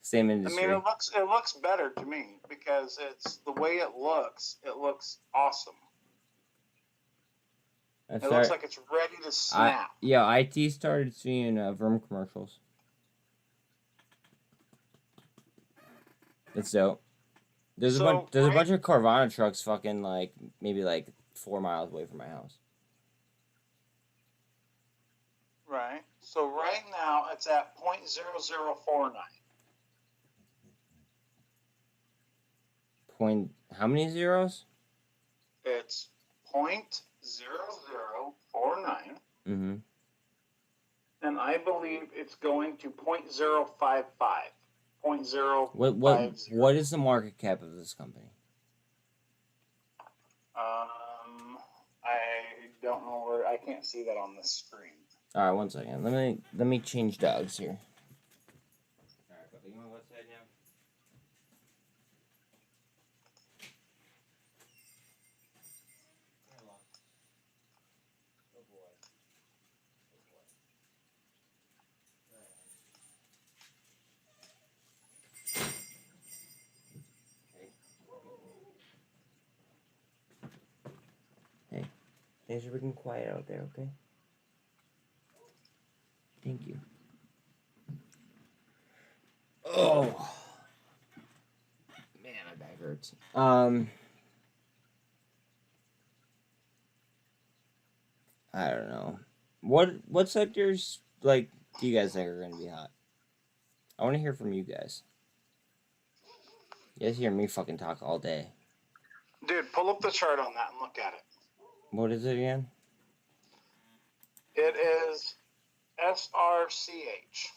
same industry. I mean, it looks better to me because it's the way it looks awesome. It looks like it's ready to snap. IT started seeing Vroom commercials. That's dope. There's a bunch of Carvana trucks fucking maybe 4 miles away from my house. Right. So right now it's at 0.0049. How many zeros? It's 0.0049. Mm-hmm. And I believe it's going to 0.055. 0.050. What is the market cap of this company? I don't know where. I can't see that on the screen. All right, 1 second. Let me change dogs here. All right, you on what side now? Hey, thanks for being quiet out there, okay? Thank you. Oh, man, my back hurts. I don't know. What sectors do you guys think are going to be hot? I want to hear from you guys. You guys hear me fucking talk all day. Dude, pull up the chart on that and look at it. What is it again? It is SRCH.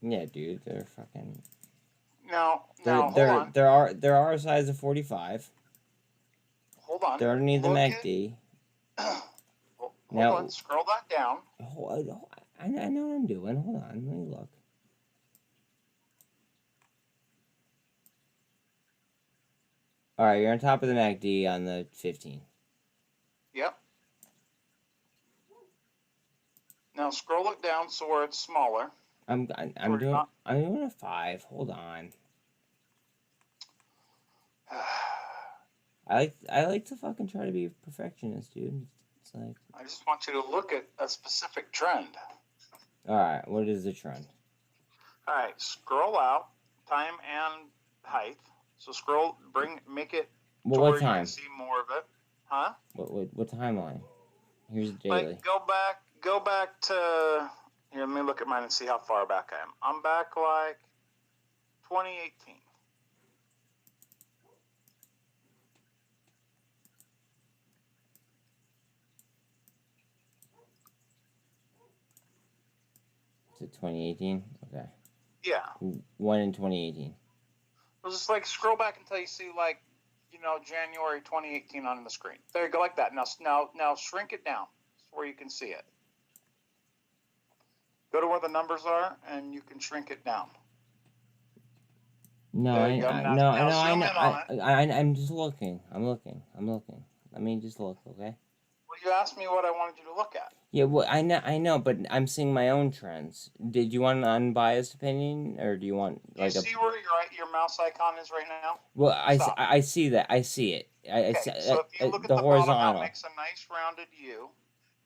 Yeah, dude, they're fucking. Now, hold on. There are a size of 45. Hold on. They're underneath the Look MACD. Hold Now, on. Scroll that down. I know what I'm doing. Hold on, let me look. All right, you're on top of the MACD on the 15. Yep. Now scroll it down so where it's smaller. I'm doing a 5. Hold on. I like to fucking try to be a perfectionist, dude. It's like. I just want you to look at a specific trend. All right, what is the trend? All right, scroll out, time and height. So make it Well, to what where time? you can see more of it. Huh? What timeline? Here's daily. Like go back to here. Let me look at mine and see how far back I am. I'm back like 2018. Is it 2018? Okay. Yeah. When in 2018? Well, just like scroll back until you see like, January 2018 on the screen. There you go, like that. Now shrink it down where you can see it. Go to where the numbers are, and you can shrink it down. No, I'm just looking. I'm looking. Let me just look, okay? Well, you asked me what I wanted you to look at. Yeah, well, I know, but I'm seeing my own trends. Did you want an unbiased opinion, or do you want like you see where your mouse icon is right now? Well, I see that. I see it. I see so if you look at the horizontal. bottom, that makes a nice rounded U,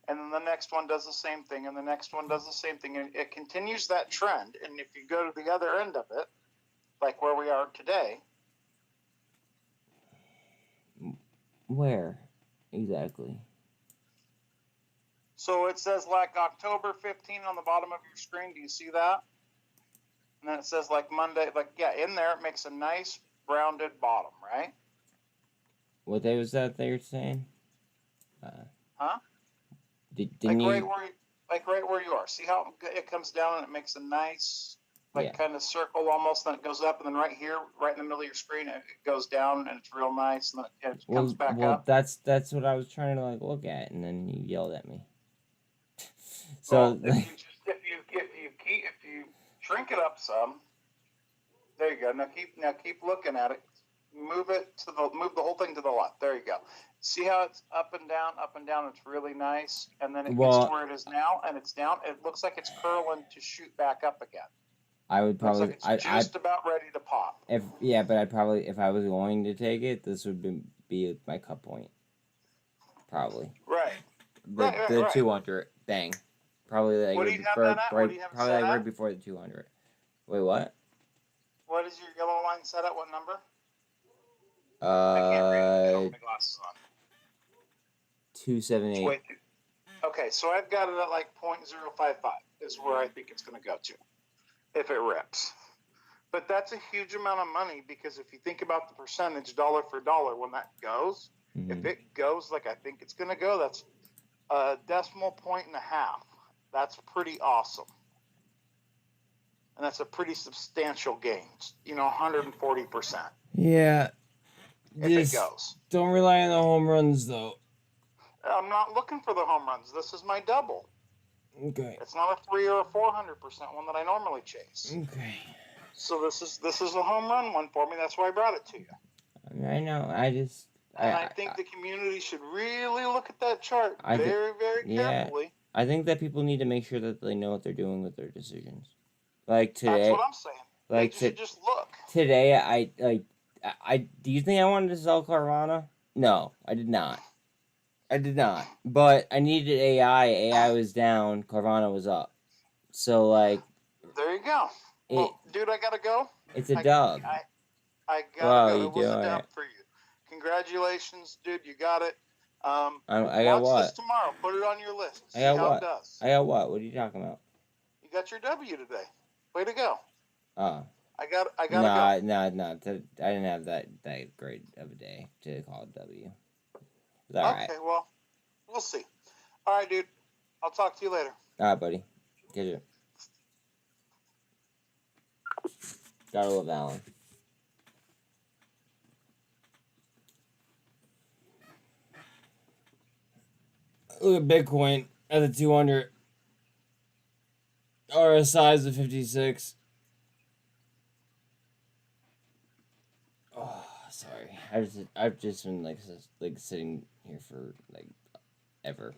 and then the next one does the same thing, and the next one does the same thing, and it continues that trend. And if you go to the other end of it, like where we are today. Where exactly? So it says like October 15 on the bottom of your screen. Do you see that? And then it says like Monday, in there it makes a nice rounded bottom, right? What day was that you're saying? Huh? Didn't right where you are. See how it comes down and it makes a nice kind of circle almost, then it goes up, and then right here, right in the middle of your screen, it goes down and it's real nice, and then it comes back up. That's what I was trying to look at, and then you yelled at me. So if you shrink it up some, there you go. Now keep looking at it. Move the whole thing to the left. There you go. See how it's up and down. It's really nice, and then it gets to where it is now, and it's down. It looks like it's curling to shoot back up again. I would probably. Looks like it's just about ready to pop. But if I was going to take it, this would be my cut point. Probably. Right. The 200 bang. Probably like what do you have that at? What do you have probably set like at? right before the 200. Wait, what? What is your yellow line set at? What number? I can't read it without my glasses on. 278. Okay, so I've got it at like 0.055 is where I think it's going to go to, if it rips. But that's a huge amount of money, because if you think about the percentage dollar for dollar when that goes, if it goes like I think it's going to go, that's a decimal point and a half. That's pretty awesome. And that's a pretty substantial gain, 140%. Yeah. If it goes. Don't rely on the home runs, though. I'm not looking for the home runs. This is my double. Okay. It's not a 300 or 400% one that I normally chase. Okay. So this is a home run one for me. That's why I brought it to you. I know. I think the community should really look at that chart very carefully. I think that people need to make sure that they know what they're doing with their decisions. Like today. That's what I'm saying. Like they should just look. Today, I do you think I wanted to sell Carvana? No, I did not. But I needed AI. AI was down. Carvana was up. So there you go. Well, dude, I gotta go. It's a dub. I gotta go. It was doing a dub for you. Congratulations, dude. You got it. I got watch what? this tomorrow. Put it on your list. I got See how what? it does. I got what? What are you talking about? You got your W today. Way to go. Oh. I gotta go. No. I didn't have that great of a day to call it W. It's all right. Okay, well, we'll see. All right, dude. I'll talk to you later. All right, buddy. Get it. Gotta love Alan. Look at Bitcoin at the 200. RSI is at 56. Oh, sorry. I've just been like sitting here for like ever.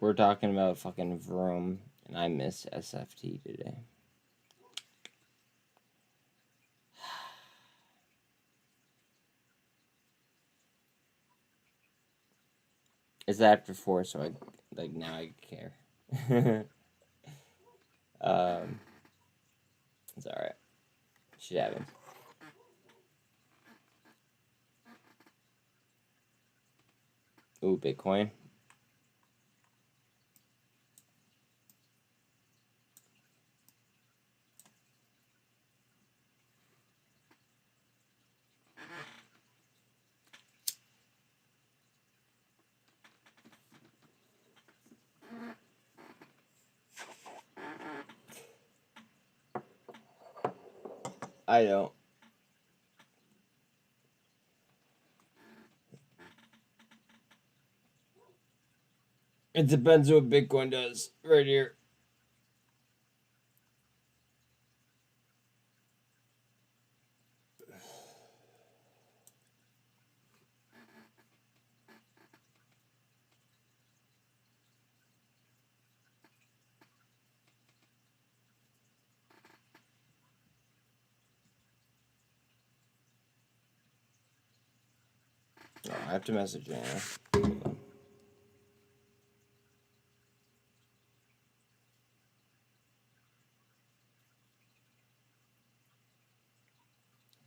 We're talking about fucking Vroom, and I miss SFT today. It's after 4, so I like now I care. It's alright. Shit happens. Ooh, Bitcoin. I don't. It depends what Bitcoin does. Right here. Oh, I have to message Anna.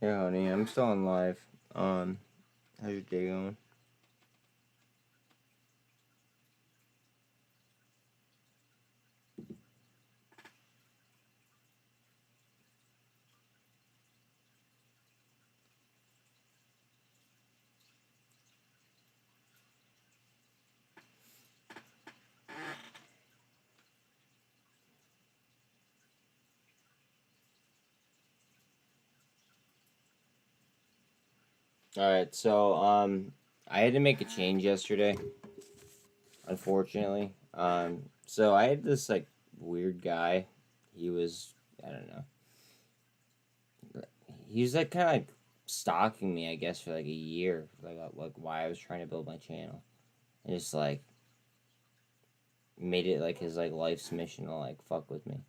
Yeah, honey, I'm still on live. How's your day going? Alright, so, I had to make a change yesterday, unfortunately. So I had this, like, weird guy. He was, I don't know. He was, like, kind of, like, stalking me, I guess, for, like, a year. Like, why I was trying to build my channel. And just, like, made it, like, his, like, life's mission to, like, fuck with me.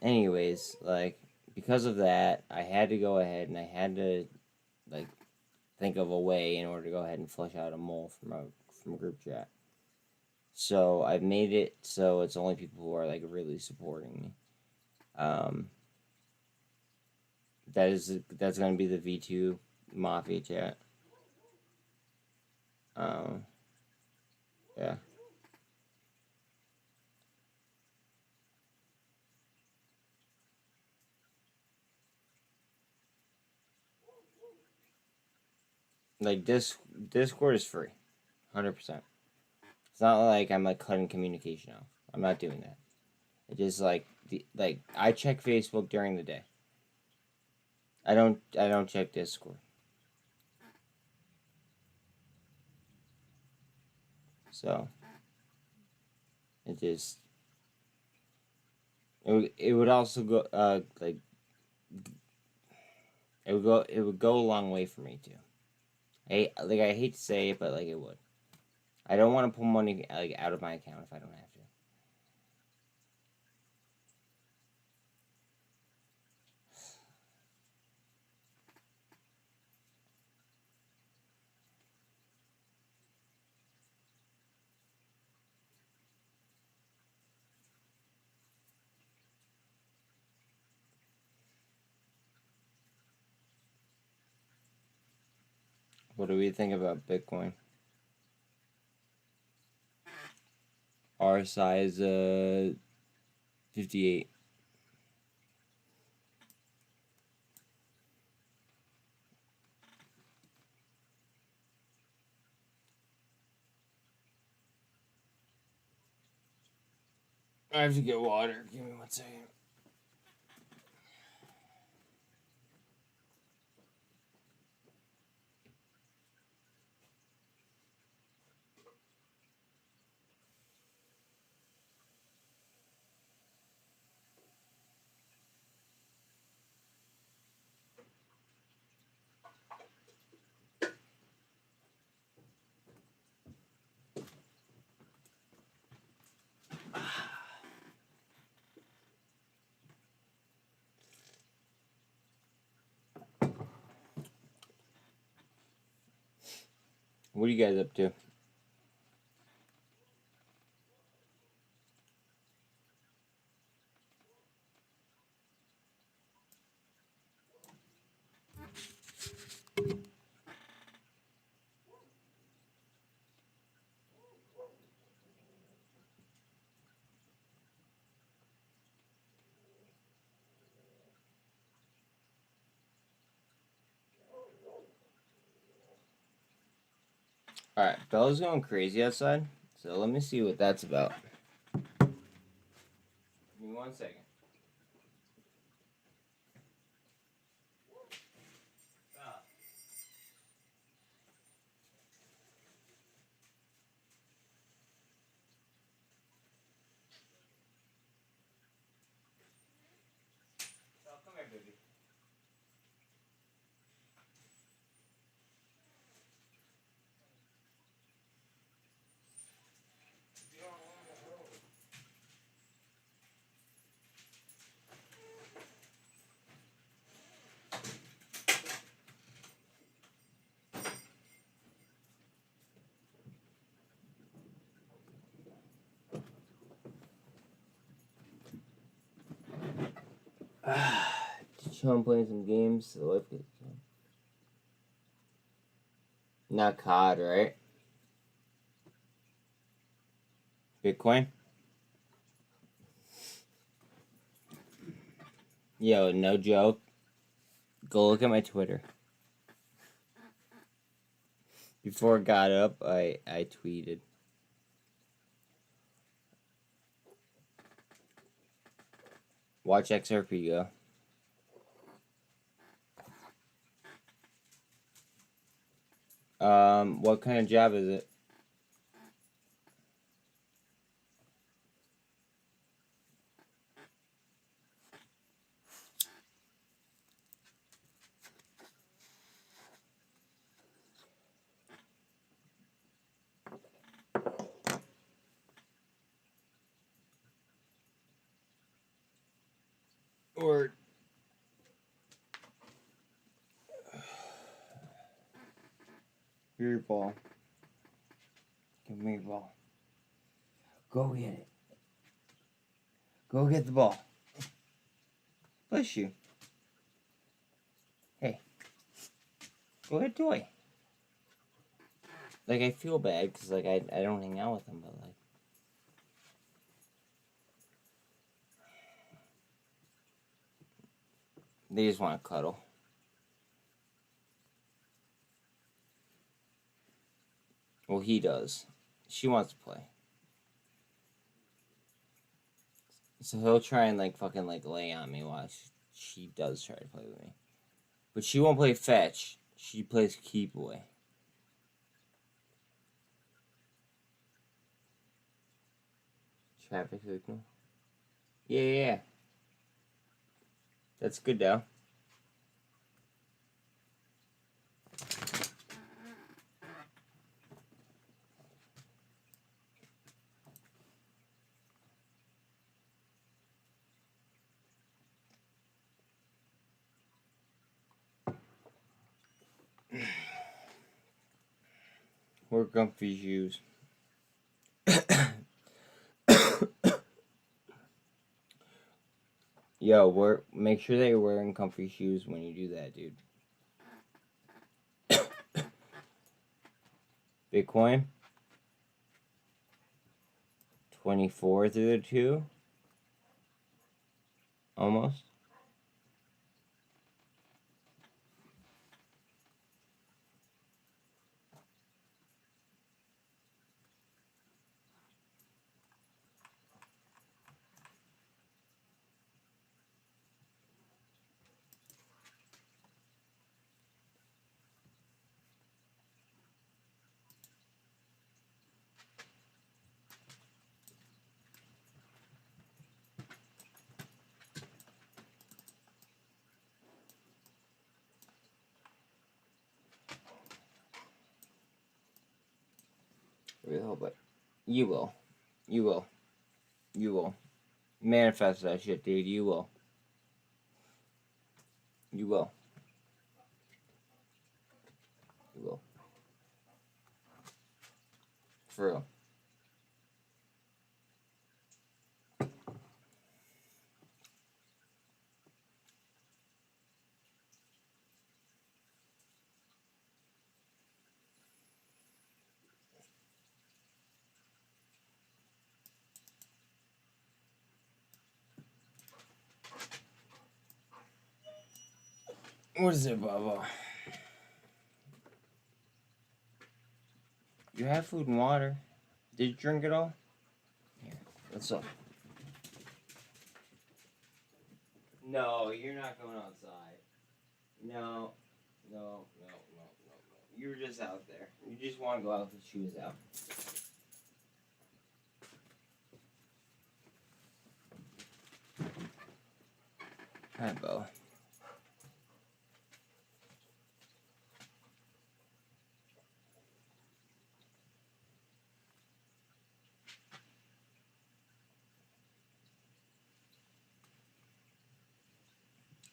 Anyways, like, because of that, I had to go ahead and I had to, like, think of a way in order to go ahead and flush out a mole from a group chat. So I've made it so it's only people who are, like, really supporting me. That's gonna be the V2 Mafia chat. Yeah. Like, Discord is free. 100%. It's not like I'm, like, cutting communication off. I'm not doing that. It just, like, I check Facebook during the day. I don't check Discord. So it just it would also go like it would go a long way for me too. I hate to say it, but like it would. I don't want to pull money like out of my account if I don't have to. What do we think about Bitcoin? RSI is 58. I have to get water. Give me 1 second. What are you guys up to? Alright, Bella's going crazy outside, so let me see what that's about. Give me 1 second. Come here, baby. Just chilling, playing some games. So life gets not COD, right? Bitcoin. Yo, no joke. Go look at my Twitter. Before it got up, I tweeted. Watch XRP go. What kind of job is it? Or your ball. Give me your ball. Go get it. Go get the ball. Bless you. Hey. Go get toy. Like, I feel bad because, like, I don't hang out with him, but, like, they just want to cuddle. Well, he does. She wants to play. So he'll try and, like, fucking, like, lay on me while she does try to play with me. But she won't play fetch. She plays keep away. Traffic signal. Yeah. That's good, though. Wear comfy shoes. Yo, make sure that you're wearing comfy shoes when you do that, dude. Bitcoin. 24 through the 2. Almost. But you will. You will. You will. Manifest that shit, dude. You will. You will. You will. For real. What is it, Bubba? You have food and water. Did you drink it all? Here, what's up? No, you're not going outside. No. You were just out there. You just want to go out with the shoes out. Hi, Bo.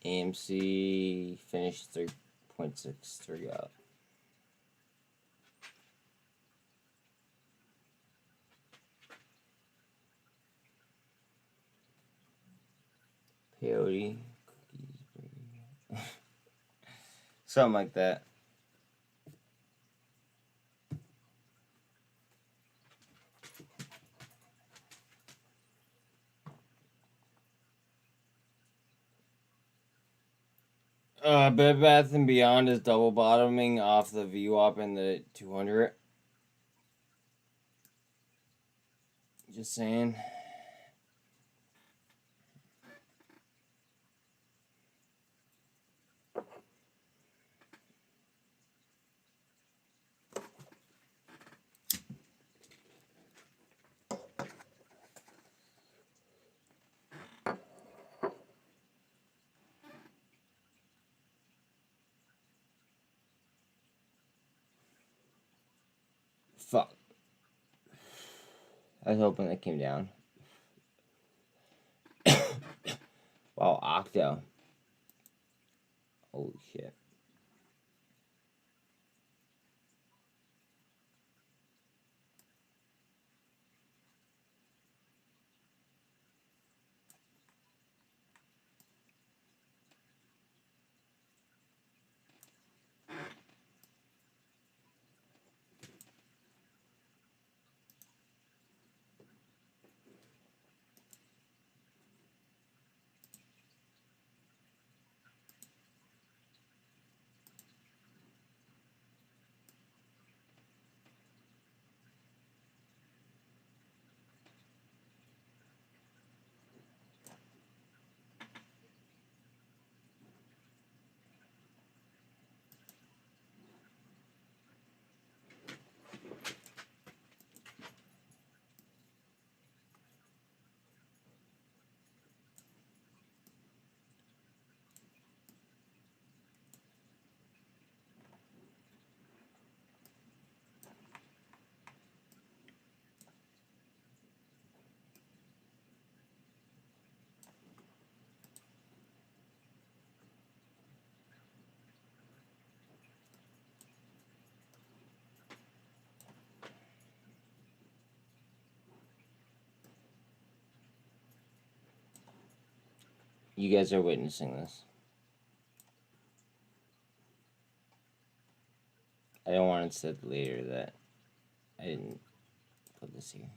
AMC finished 3.63 up. Peyote. Something like that. Bed Bath & Beyond is double bottoming off the VWAP in the 200. Just saying. Fuck. I was hoping that came down. Wow, Octo. Holy shit. You guys are witnessing this. I don't want it said later that I didn't put this here.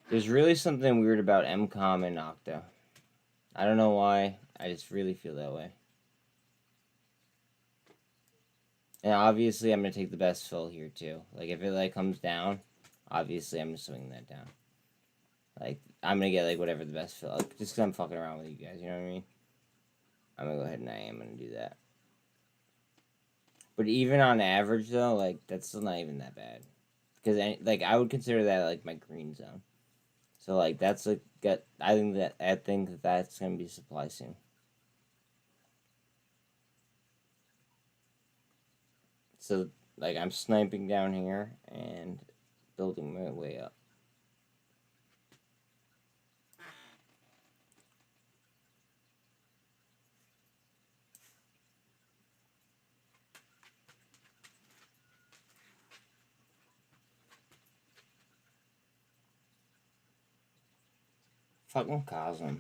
There's really something weird about MCOM and Octa. I don't know why. I just really feel that way. And obviously, I'm gonna take the best fill here too. Like if it like comes down, obviously I'm just swinging that down. Like I'm gonna get like whatever the best fill. Like, just because I'm fucking around with you guys. You know what I mean? I'm gonna go ahead and I am gonna do that. But even on average though, like that's still not even that bad. Because like I would consider that like my green zone. So like that's like I think that that's gonna be supply soon. So like I'm sniping down here and building my way up. Fucking cosm.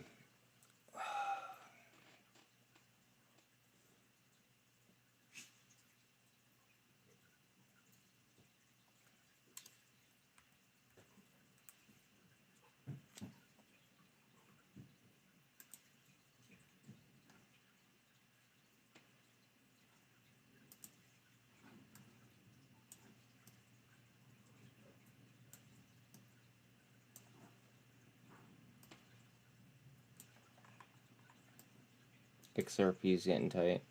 XRP is getting tight.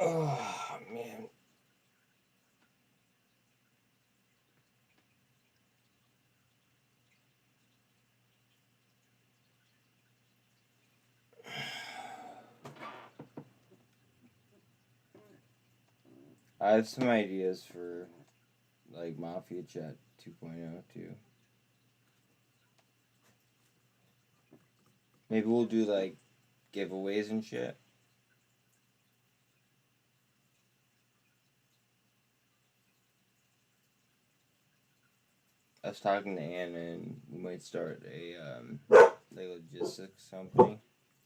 Oh man. I have some ideas for like Mafia Chat 2.0 too. Maybe we'll do like giveaways and shit. I was talking to Anna and we might start a like logistics company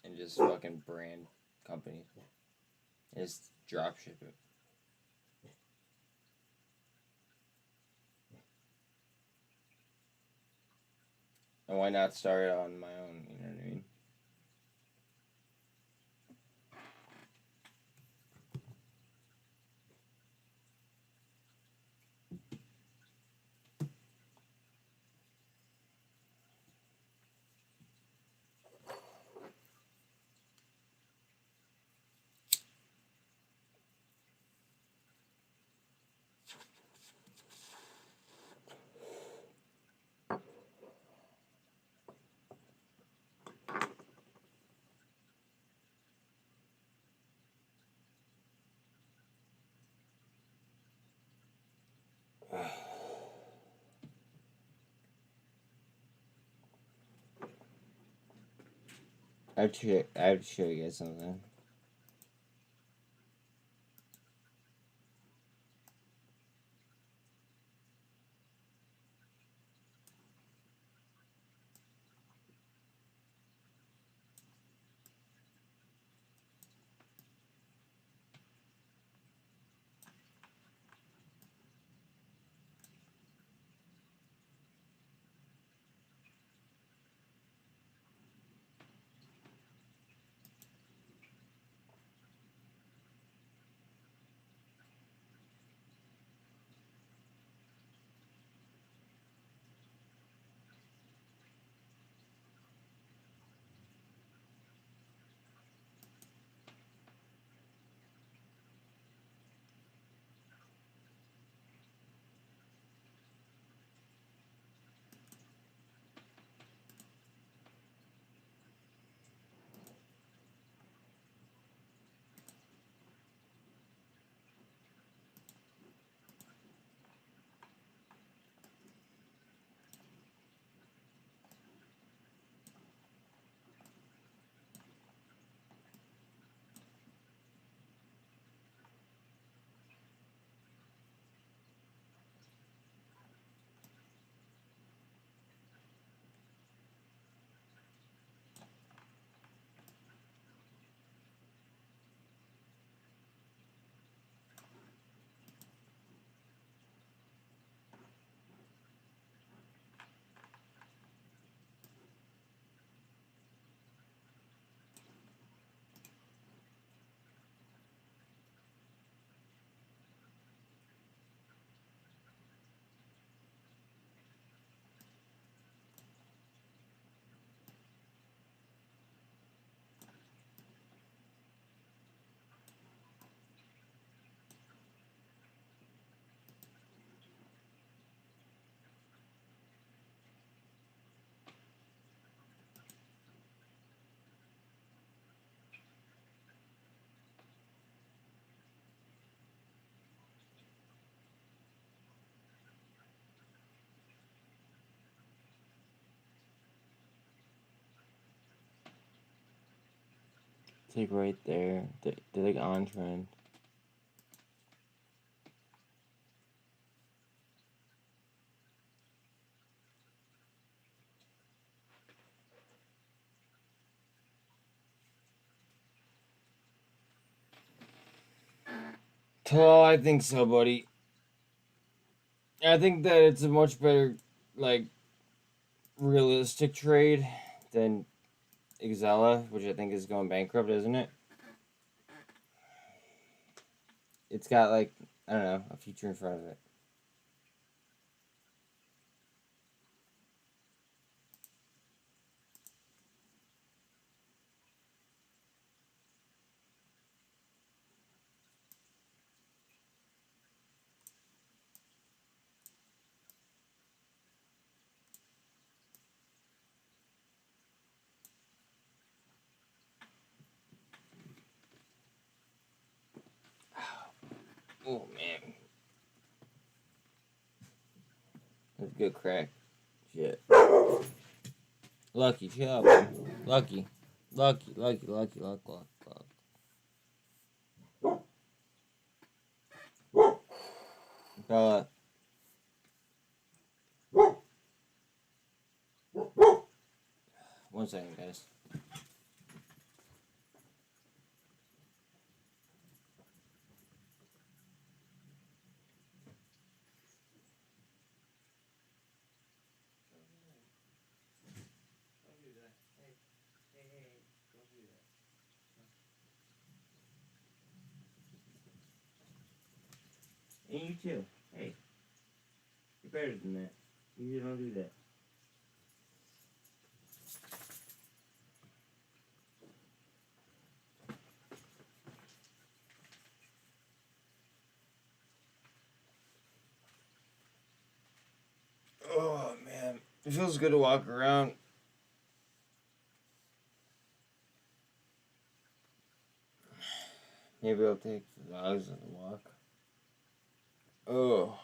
and just fucking brand companies. And just drop ship it. And why not start it on my own, you know what I mean? I have to show you guys something. It's like right there. They're like on trend. Oh, I think so, buddy. I think that it's a much better, like, realistic trade than Exela, which I think is going bankrupt, isn't it? It's got, like, I don't know, a future in front of it. Oh, man. That's good crack. Shit. Lucky, chill out, man. Lucky. Luck. Bella. One second, guys. And you too. Hey. You're better than that. You don't do that. Oh, man. It feels good to walk around. Maybe I'll take the dogs on the walk. Oh.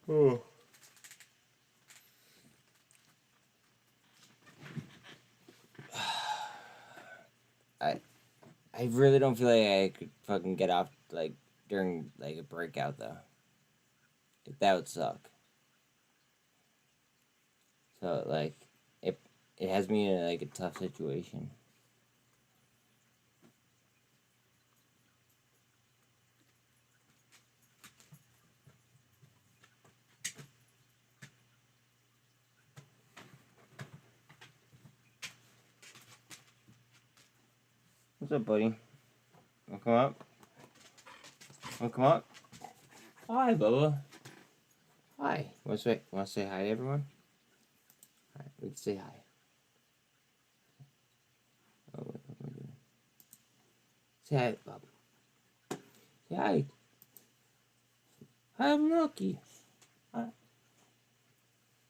Oh. I really don't feel like I could fucking get off, like, during, like, a breakout, though. Like, that would suck. So, like, it has me in, like, a tough situation. What's up, buddy? Wanna come up? Wanna come up? Hi, Bubba. Hi. Wanna say hi to everyone? Alright, we can say hi. Oh, what am I doing? Say hi, Bob. Say hi. Hi, I'm Lucky. Hi.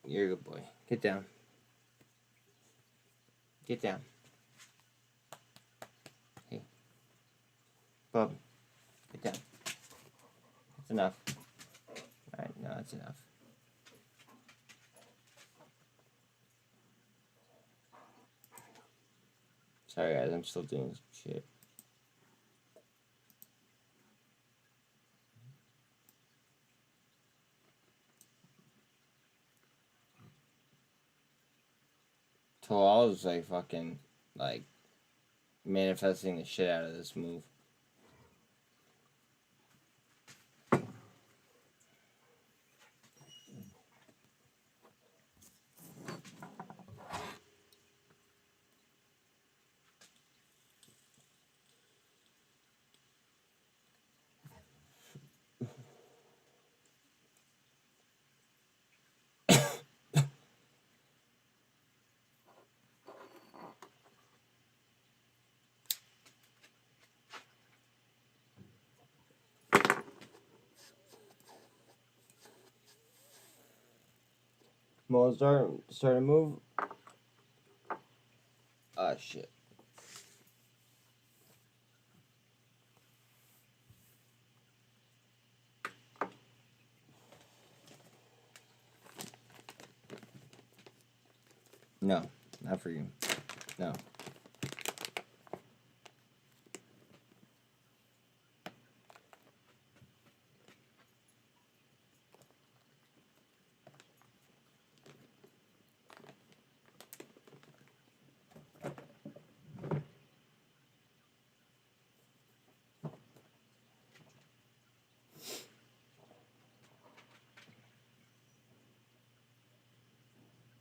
You're a good boy. Get down. Get down. Hey. Bob. Get down. That's enough. Alright, no, that's enough. Sorry, guys, I'm still doing some shit. Talal is like fucking, like, manifesting the shit out of this move. Well, start a move. Ah, shit. No, not for you. No.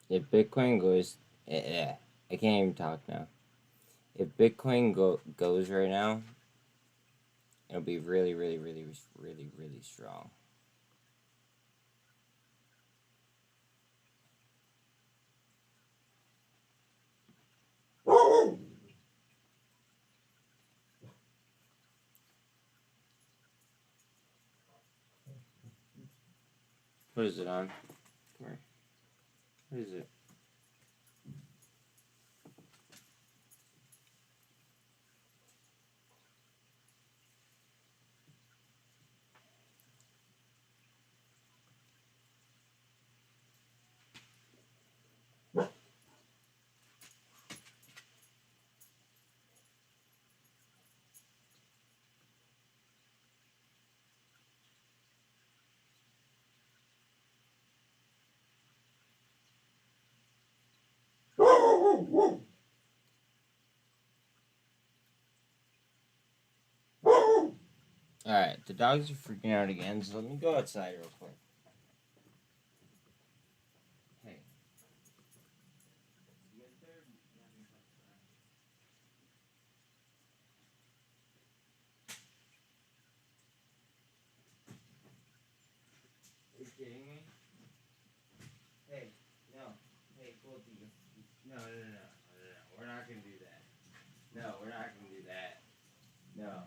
If Bitcoin goes, I can't even talk now. If Bitcoin goes right now, it'll be really, really, really, really, really strong. What is it on? Come here. What is it? Alright, the dogs are freaking out again, so let me go outside real quick. Hey. Are you kidding me? Hey, no. Hey, both of you. No. We're not gonna do that. No, we're not gonna do that. No.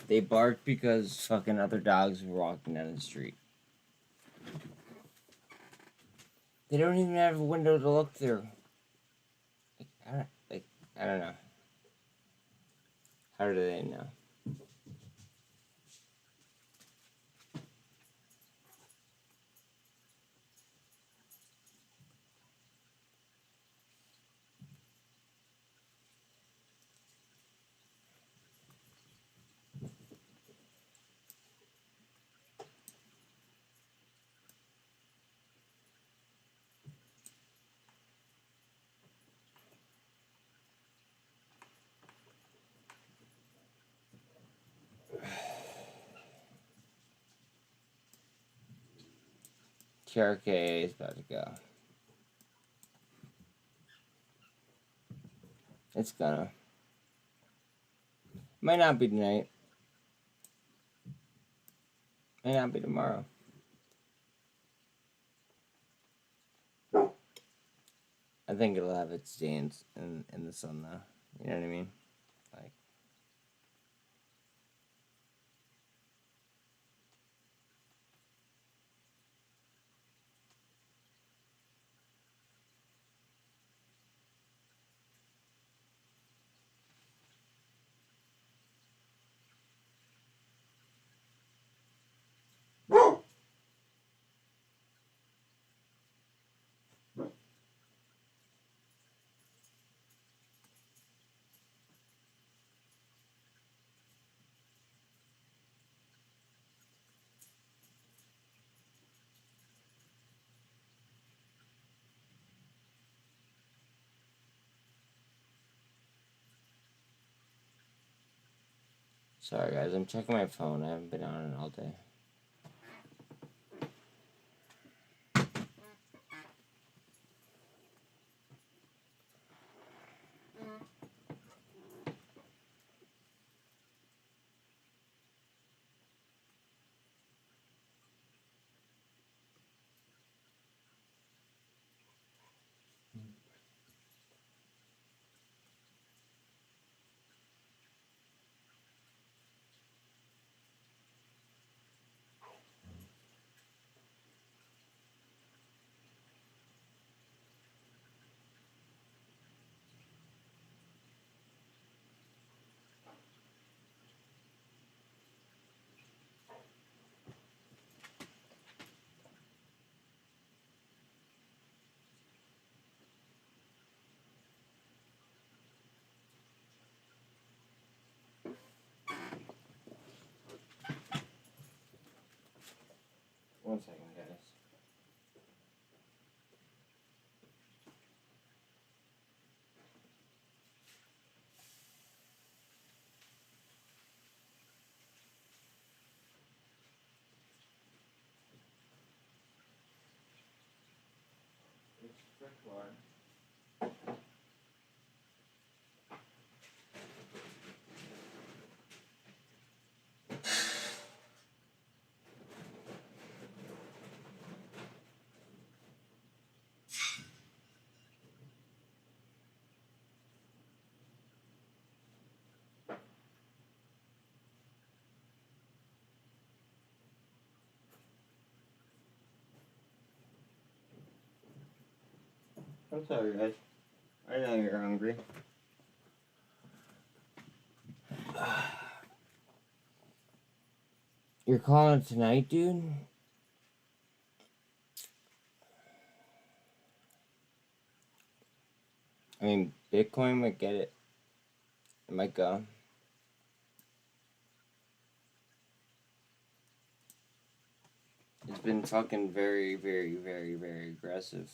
They barked because fucking other dogs were walking down the street. They don't even have a window to look through. I don't know. How do they know? TRK is about to go. It's gonna. Might not be tonight. Might not be tomorrow. I think it'll have its days in the sun though. You know what I mean? Like. Sorry guys, I'm checking my phone. I haven't been on it all day. I'm sorry, guys. I know you're hungry. You're calling tonight, dude? I mean, Bitcoin might get it. It might go. It's been fucking very, very, very, very aggressive.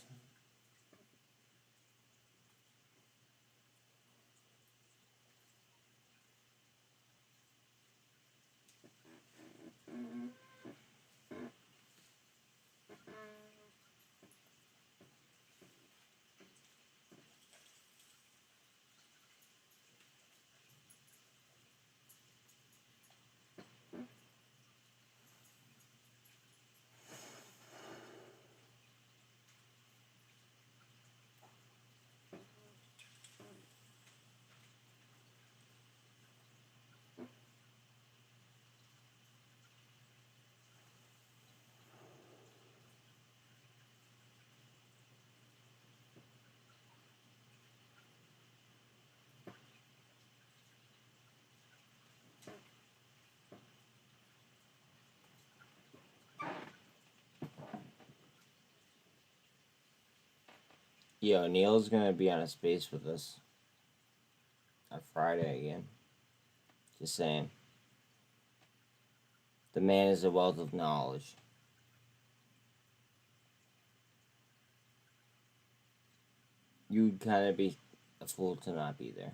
Yo, Neil's gonna be on a space with us on Friday again. Just saying. The man is a wealth of knowledge. You'd kind of be a fool to not be there.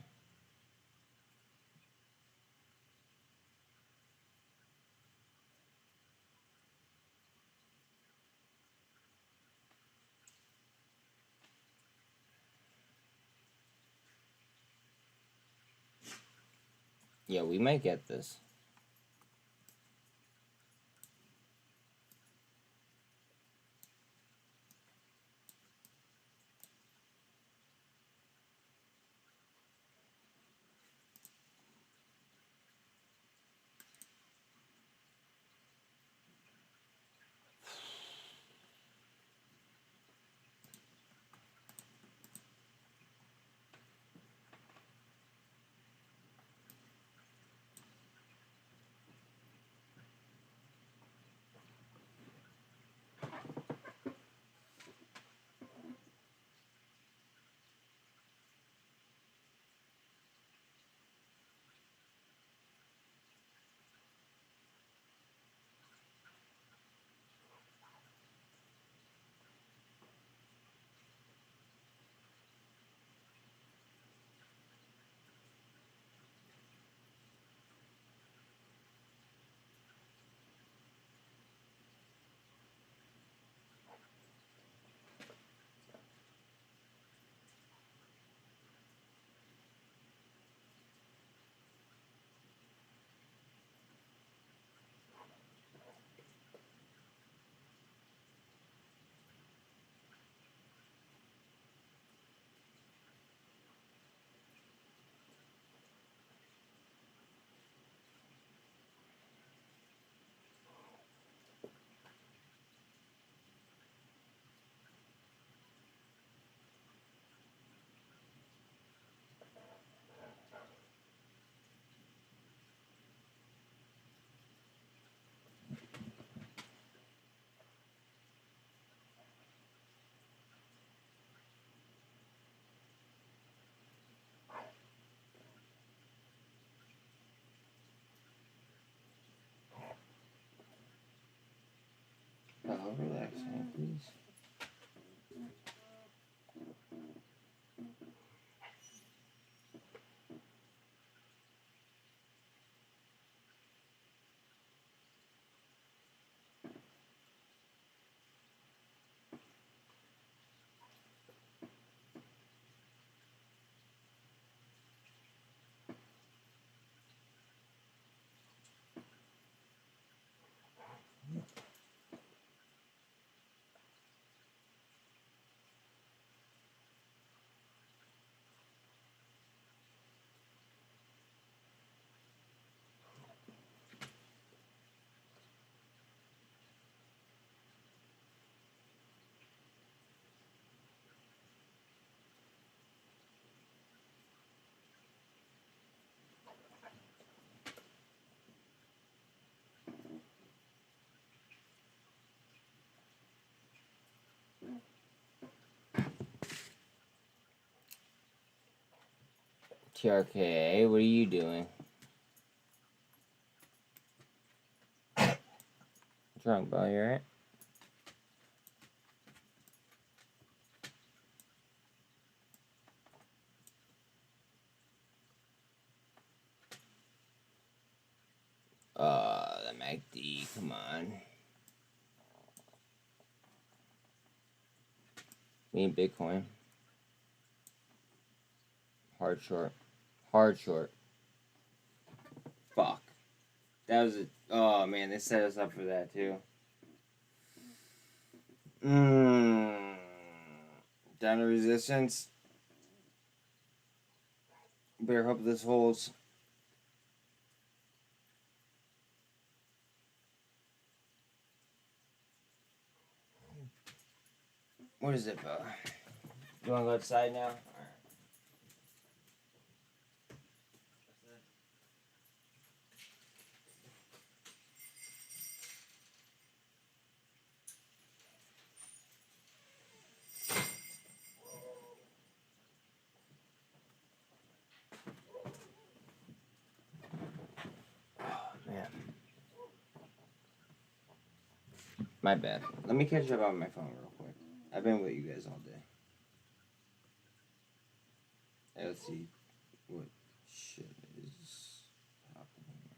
Yeah, we might get this. Oh, relax, man, please. TRKA, what are you doing? What's wrong, Bo? You alright? The MACD, come on. Me and Bitcoin. Hard short. Hard short. Fuck. That was a... Oh, man, they set us up for that, too. Down to resistance. Better hope this holds. What is it, Bo? You want to go outside now? Man. My bad. Let me catch up on my phone real quick. I've been with you guys all day. Let's see what shit is popping here.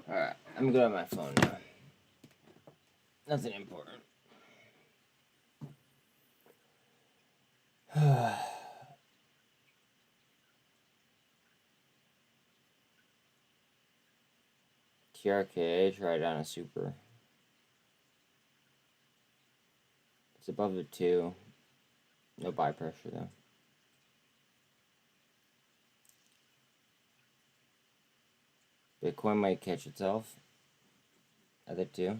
Alright, I'm good on my phone now. Nothing important. TRK, try it on a super. It's above the 2. No buy pressure though. Bitcoin might catch itself at the 2.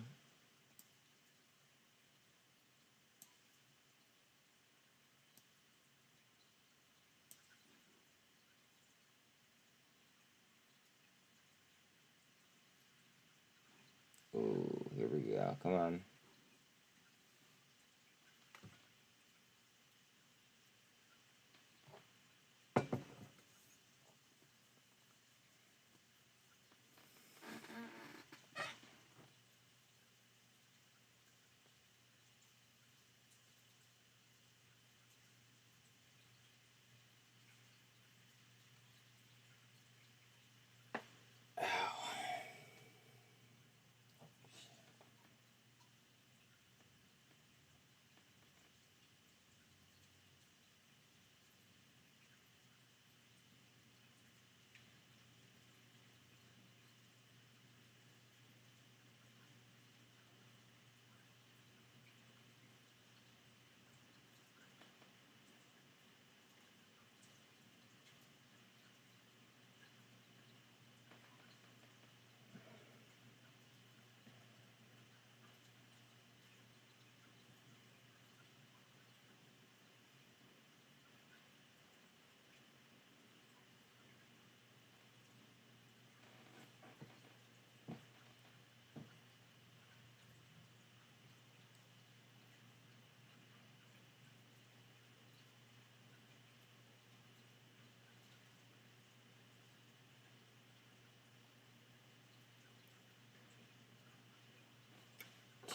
Ooh, here we go. Come on.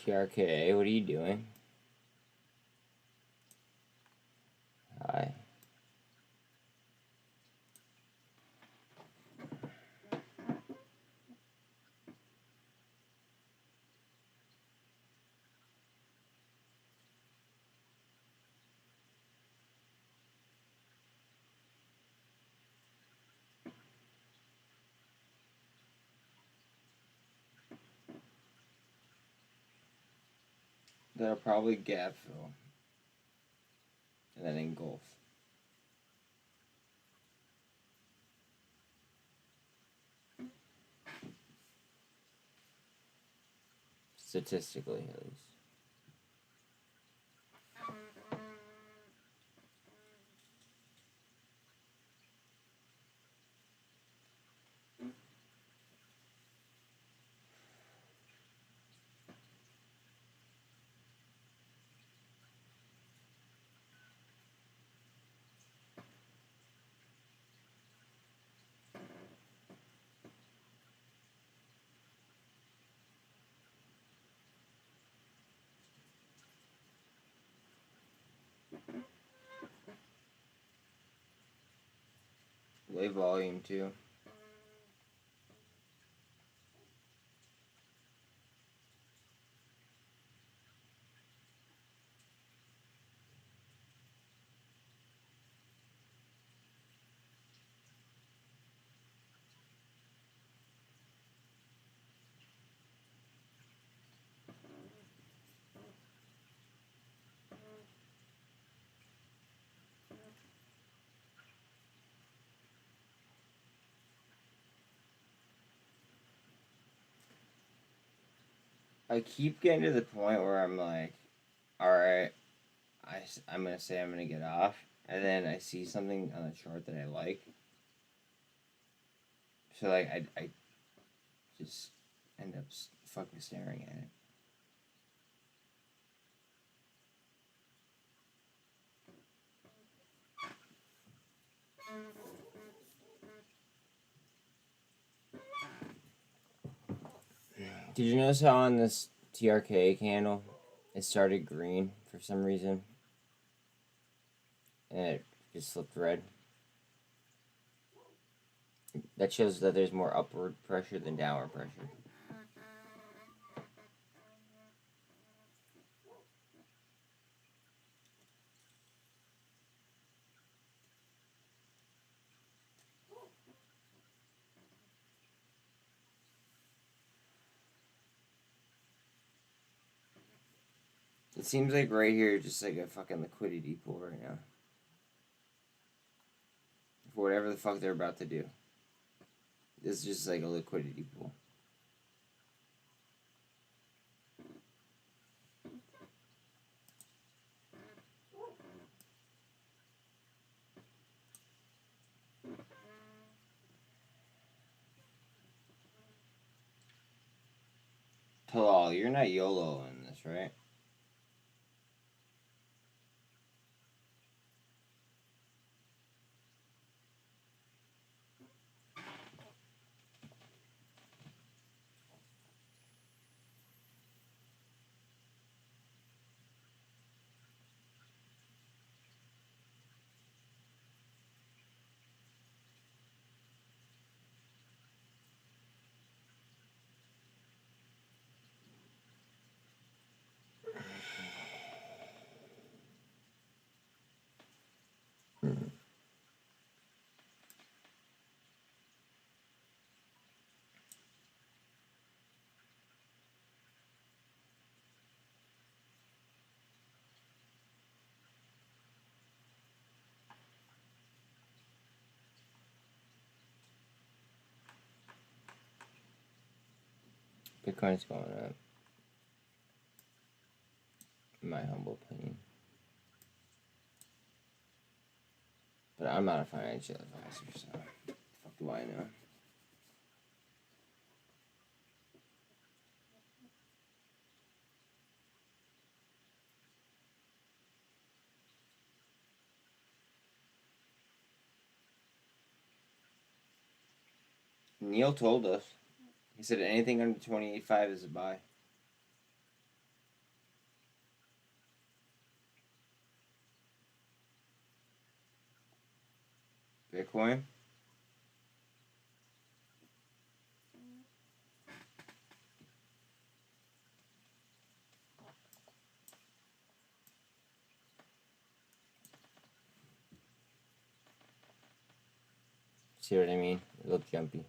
TRK, what are you doing? Hi. That'll probably gap fill. And then engulf. Statistically, at least. Lay volume too. I keep getting to the point where I'm like, alright, I'm going to say I'm going to get off. And then I see something on the chart that I like. So, like, I just end up fucking staring at it. Did you notice how on this TRK candle it started green for some reason? And it just flipped red? That shows that there's more upward pressure than downward pressure. It seems like right here, just like a fucking liquidity pool right now. For whatever the fuck they're about to do. This is just like a liquidity pool. Talal, you're not YOLO in this, right? Bitcoin's going up, in my humble opinion. But I'm not a financial advisor, so what the fuck do I know? Neil told us. He said anything under 28.5 is a buy. Bitcoin? See what I mean? It looked jumpy.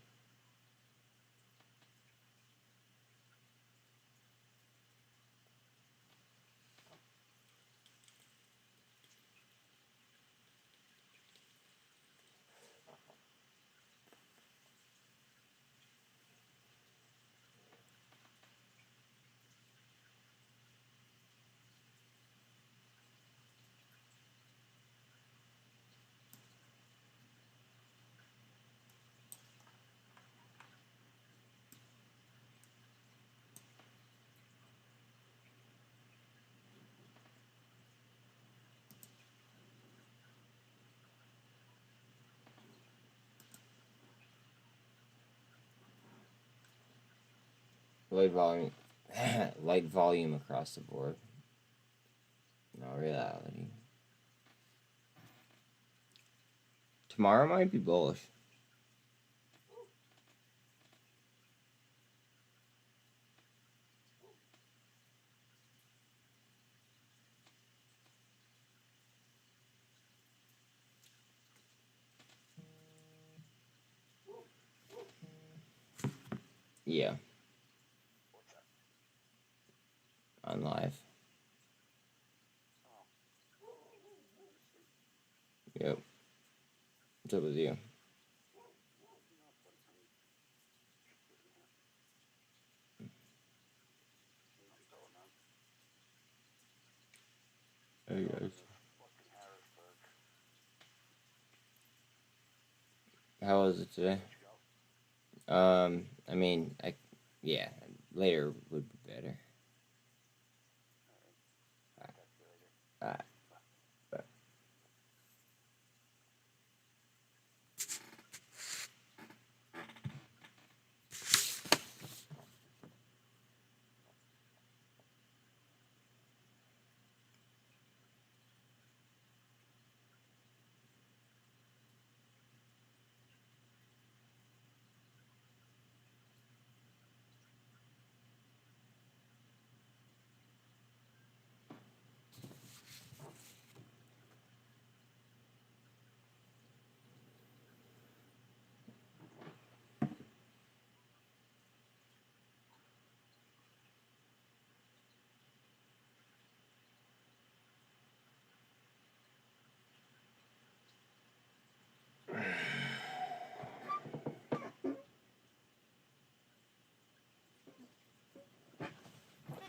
Light volume, light volume across the board. No reality. Tomorrow might be bullish. Yeah. On live. Yep. What's up with you? Hey guys. How was it today? I mean, yeah, later would be better. Alright.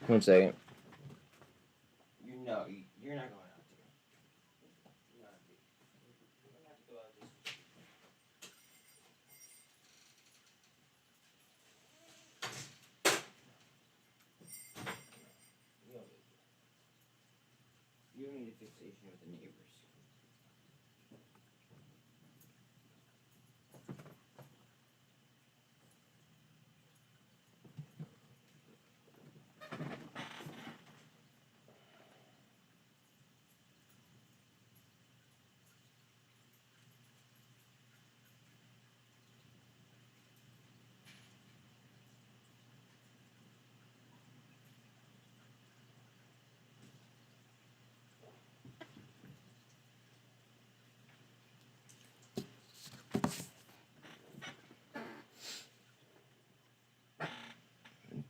1 second. You're not going out there. You're not. You don't have to go out this. You don't need a fixation with the neighbors.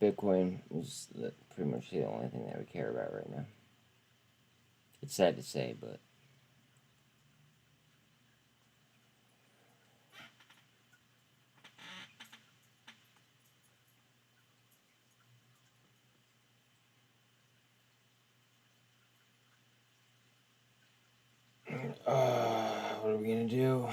Bitcoin is pretty much the only thing that we care about right now. It's sad to say, but what are we gonna do?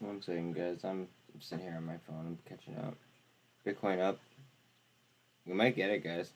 One second, guys. I'm sitting here on my phone. I'm catching up. Bitcoin up. We might get it, guys.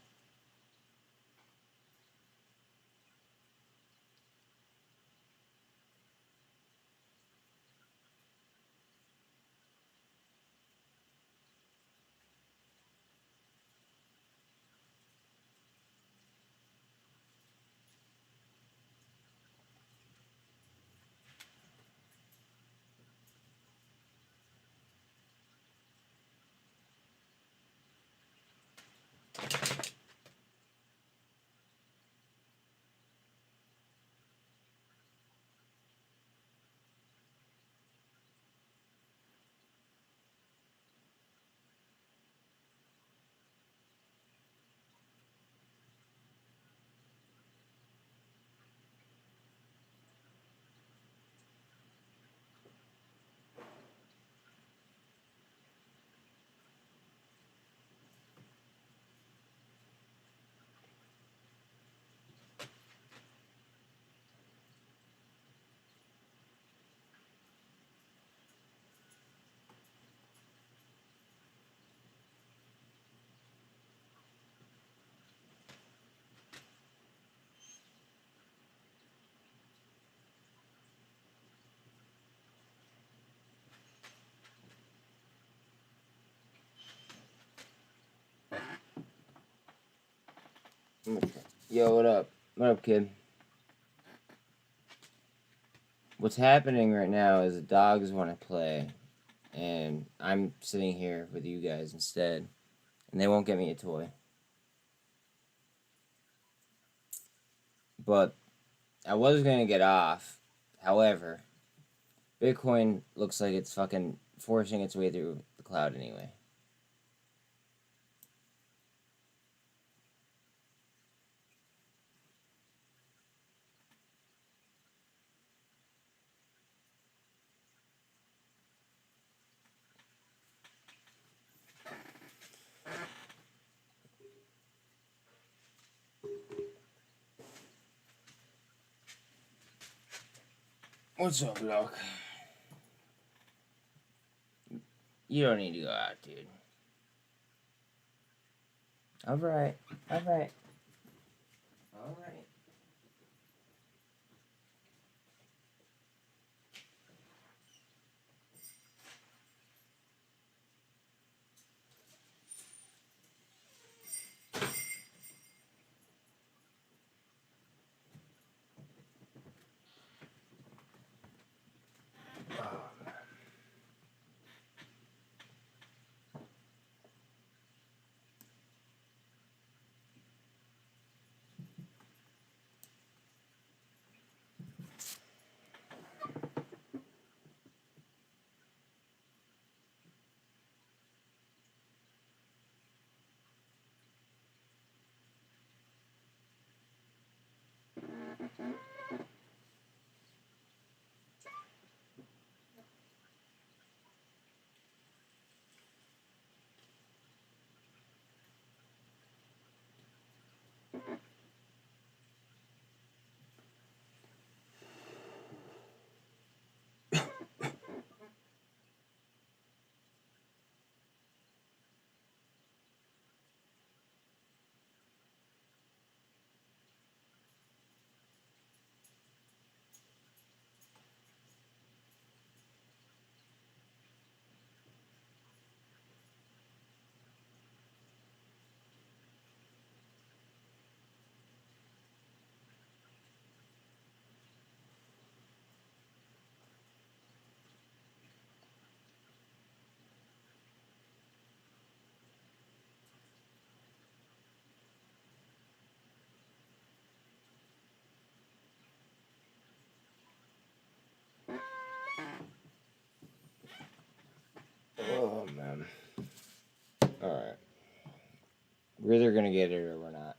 Yo, what up? What up, kid? What's happening right now is the dogs want to play, and I'm sitting here with you guys instead, and they won't get me a toy. But I was gonna get off. However, Bitcoin looks like it's fucking forcing its way through the cloud anyway. What's up, Doc? You don't need to go out, dude. Alright. Alright. Alright. Oh, man. Alright. We're either gonna get it or we're not.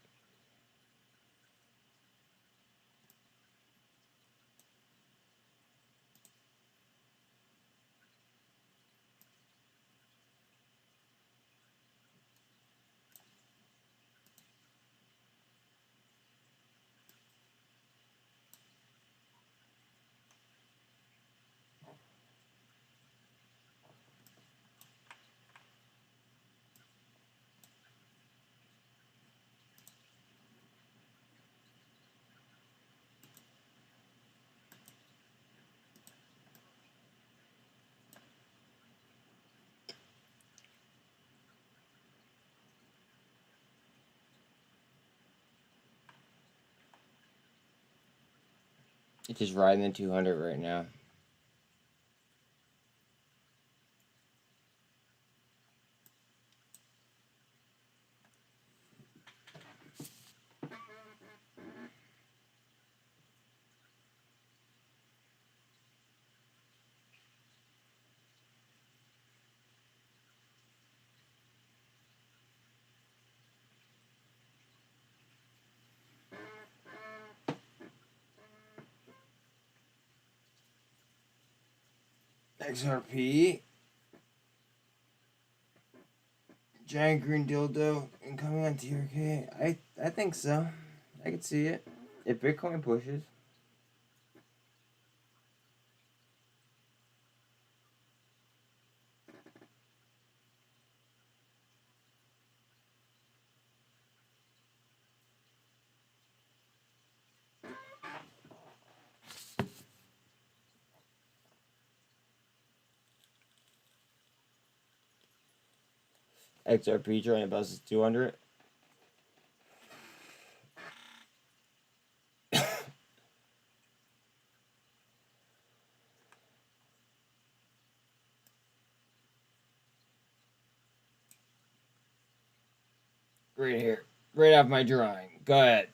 It's just riding the 200 right now. XRP. Giant green dildo incoming on TRK. I think so. I could see it. If Bitcoin pushes. XRP trying to bust 200. Right here. Right off my drawing. Go ahead.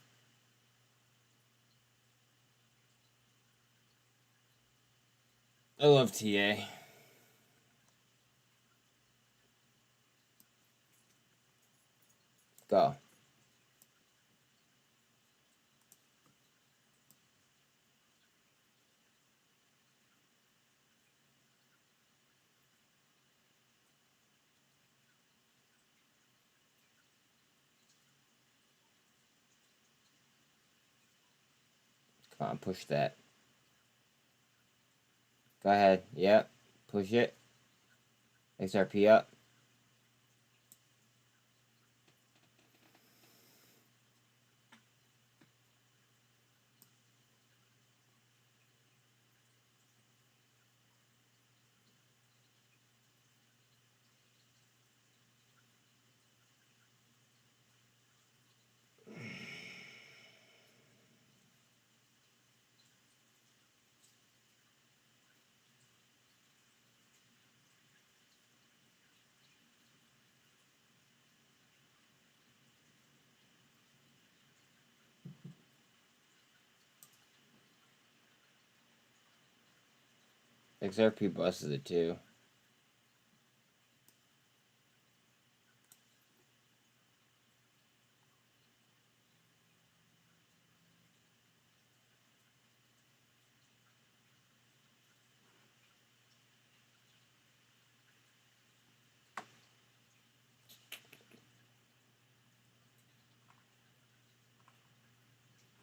I love TA. Go. Come on, push that. Go ahead. Yep. Push it. XRP up. XRP busted it too.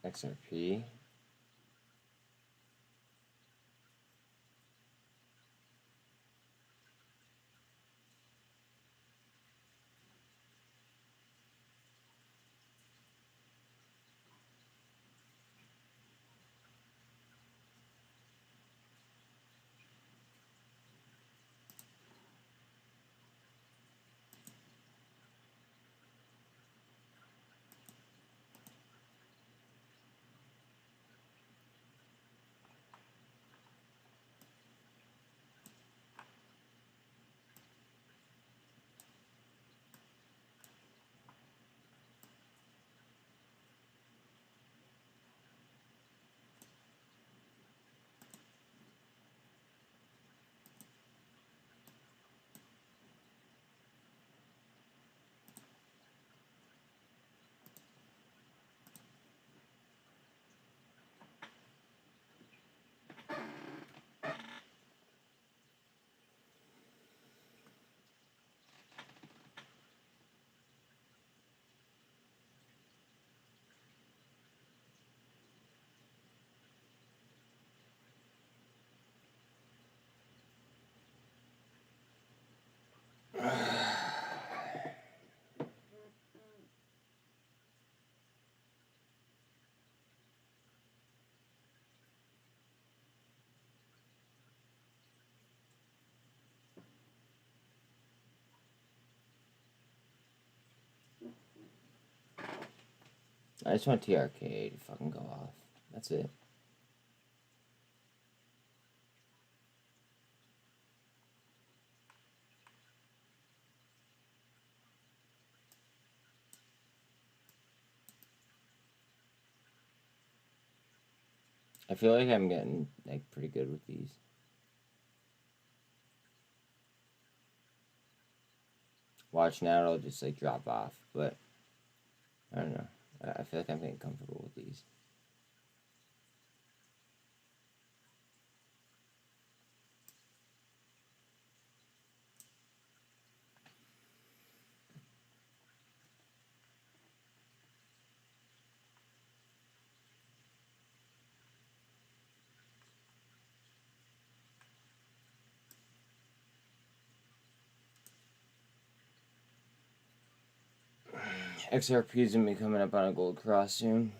XRP. I just want TRK to fucking go off. That's it. I feel like I'm getting like pretty good with these. Watch now, it'll just like drop off, but I don't know. I feel like I'm getting comfortable with these. XRP is gonna be coming up on a gold cross soon.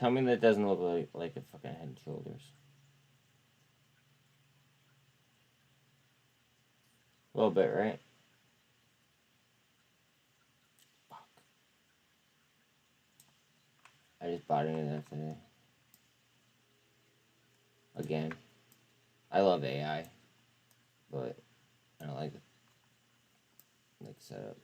Tell me that doesn't look like a fucking Head and Shoulders. A little bit, right? Fuck. I just bought into that today. Again, I love AI, but I don't like the setup.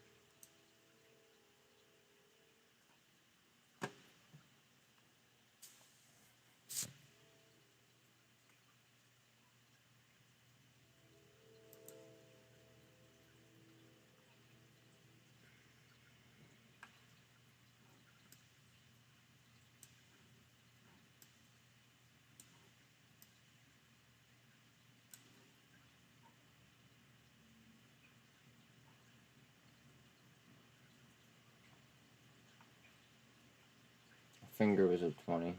Finger was at 20.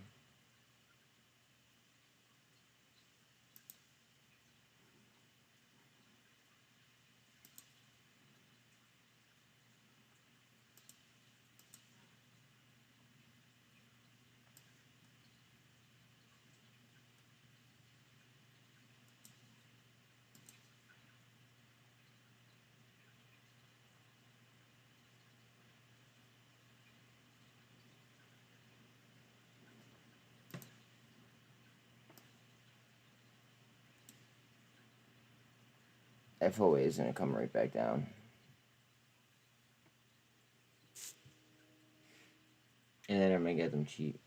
FOA is going to come right back down. And then I'm going to get them cheap.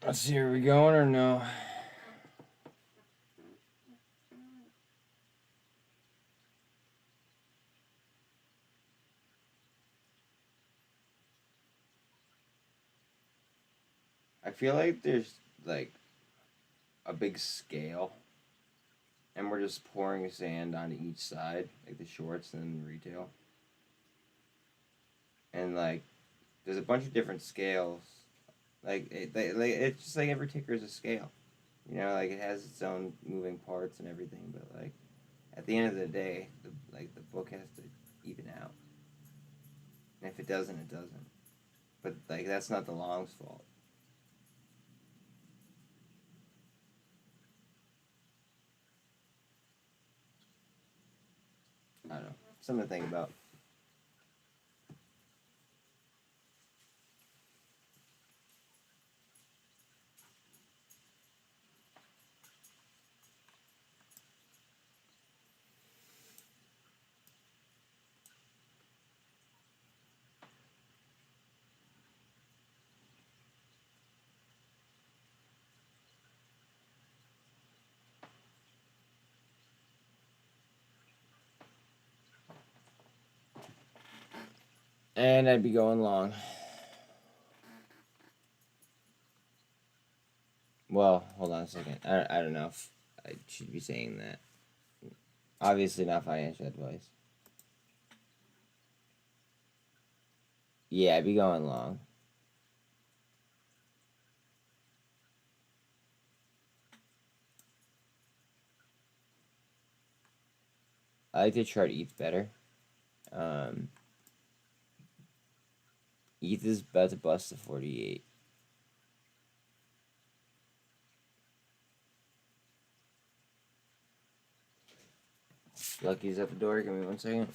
Let's see, are we going or no? I feel like there's like a big scale and we're just pouring sand on each side, like the shorts and the retail. And like there's a bunch of different scales. Like it's just like every ticker is a scale. You know, like it has its own moving parts and everything, but like at the end of the day, the book has to even out. And if it doesn't, it doesn't. But like that's not the long's fault. I don't know. Something to think about. And I'd be going long. Well, hold on a second. I don't know if I should be saying that. Obviously not financial advice. Yeah, I'd be going long. I like to chart ETH better. ETH is about to bust to 48. Lucky's at the door. Give me 1 second.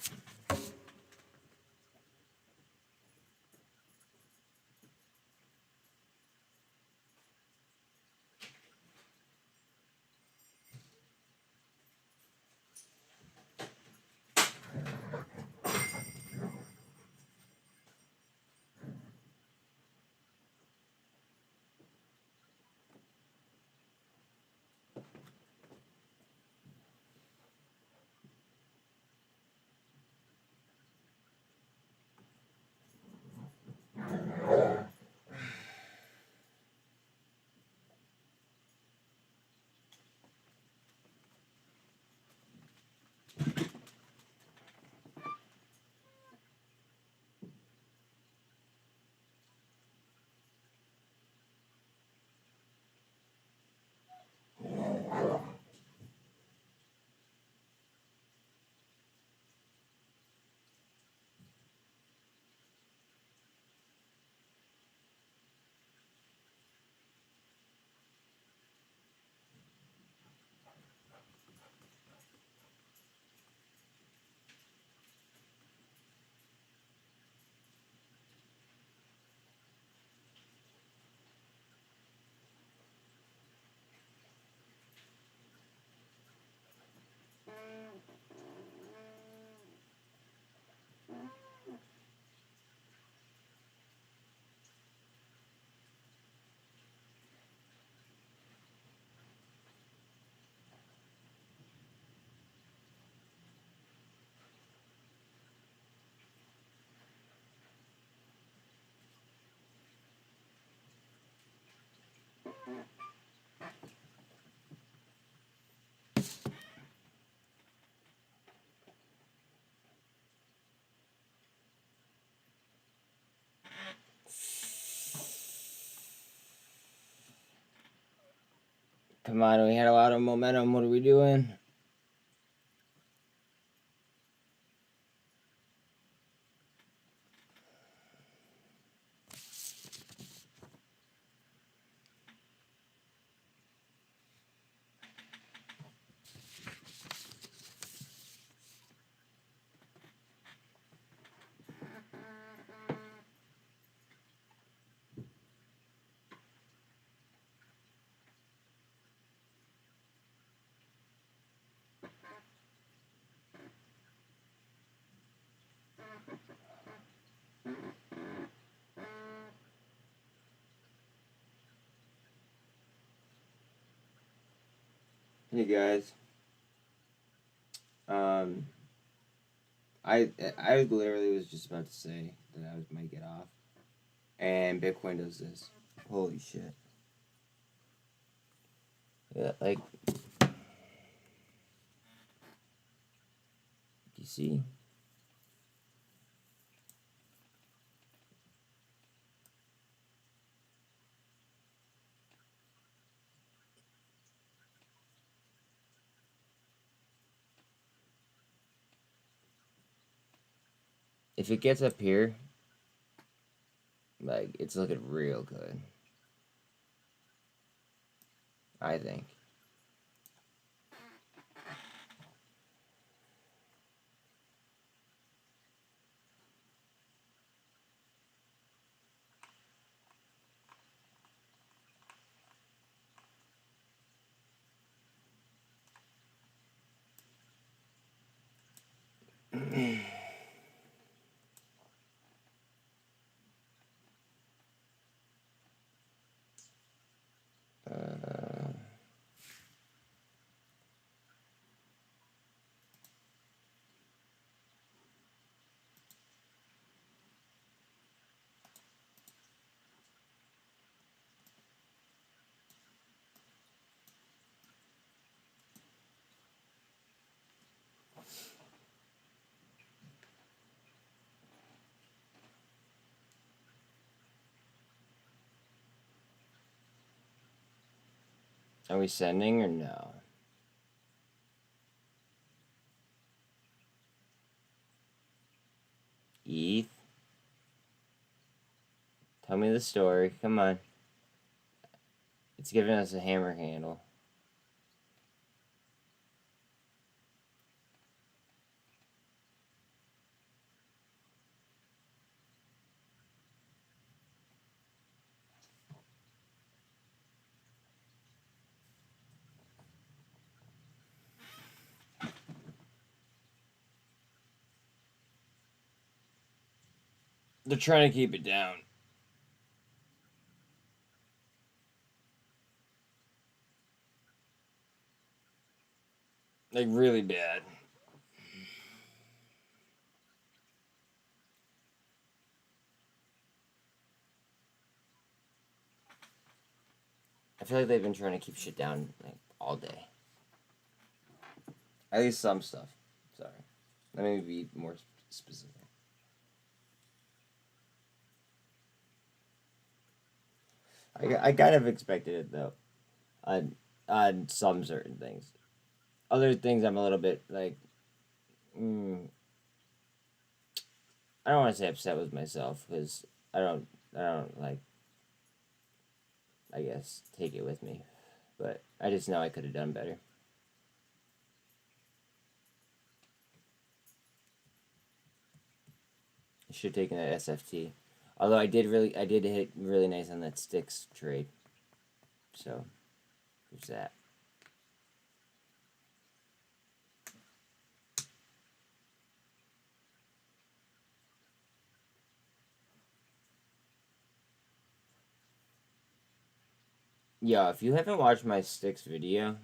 Come on, we had a lot of momentum. What are we doing? Hey guys. I literally was just about to say that I might get off, and Bitcoin does this. Holy shit. Yeah, like, do you see? If it gets up here, like, it's looking real good. I think. Are we sending or no? ETH? Tell me the story. Come on. It's giving us a hammer handle. They're trying to keep it down. Like, really bad. I feel like they've been trying to keep shit down, like, all day. At least some stuff. Sorry. Let me be more specific. I kind of expected it, though. On some certain things. Other things I'm a little bit, like... I don't want to say upset with myself, because I don't, like... I guess, take it with me. But I just know I could have done better. I should have taken that SFT. Although I did hit really nice on that sticks trade. So, there's that. Yeah, if you haven't watched my sticks video,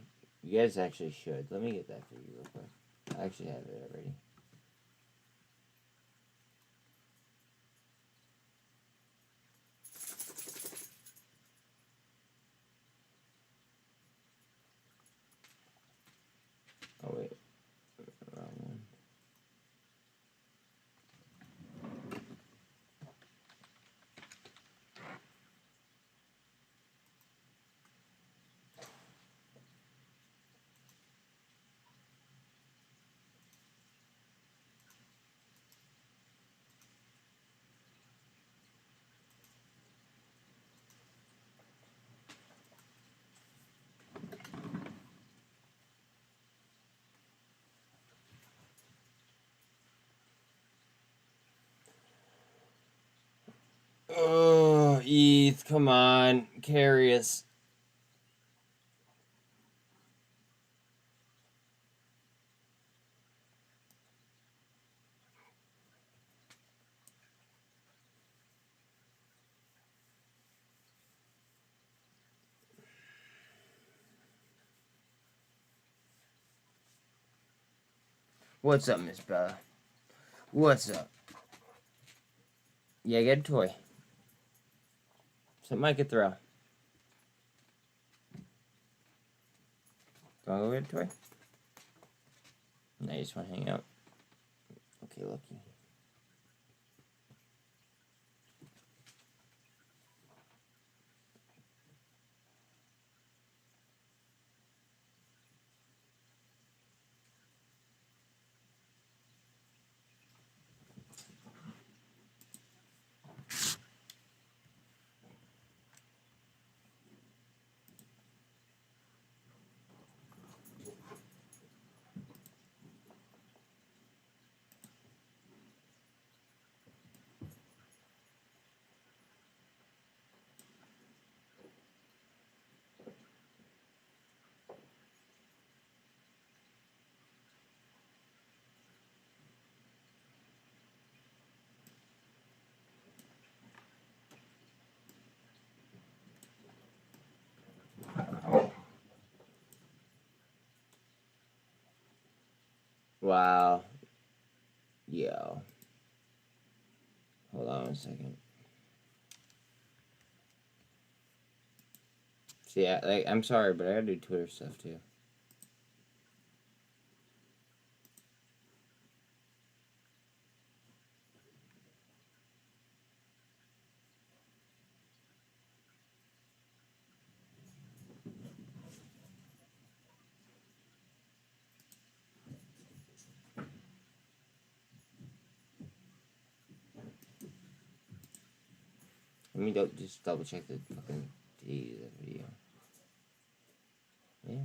you guys actually should. Let me get that for you real quick. I actually have it already. Oh, ETH, come on. Carry us. What's up, Miss Bella? What's up? Yeah, get a toy. Something I could throw. Do I go get a toy? No, you just want to hang out. Okay, lucky. Wow. Yo. Hold on a second. See, I'm sorry, but I gotta do Twitter stuff too. Let me just double check the fucking date of the video. Yeah.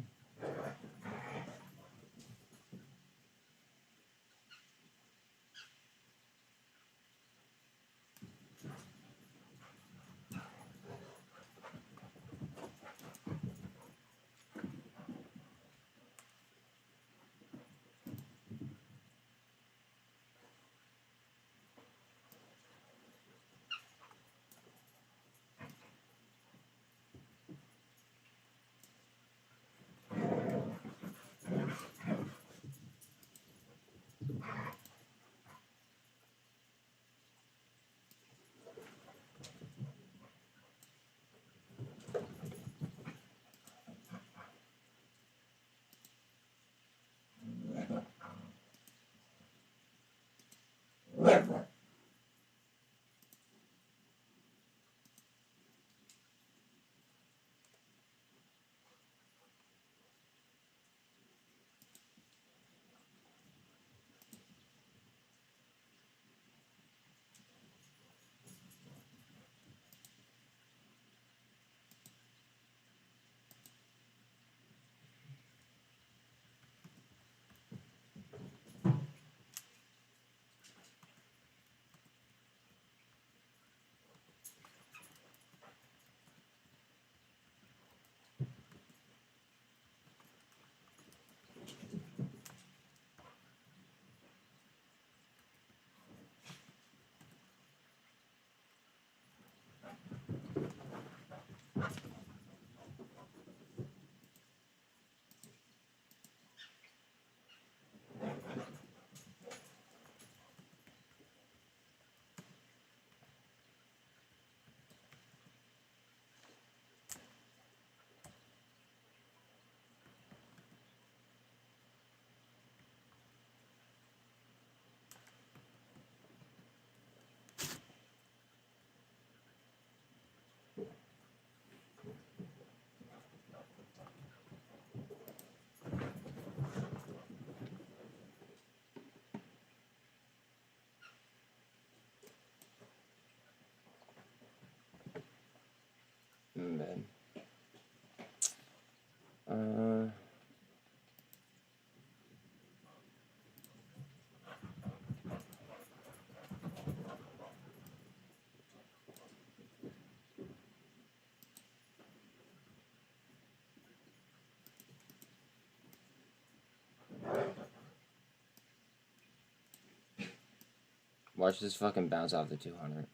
Watch this fucking bounce off the 200.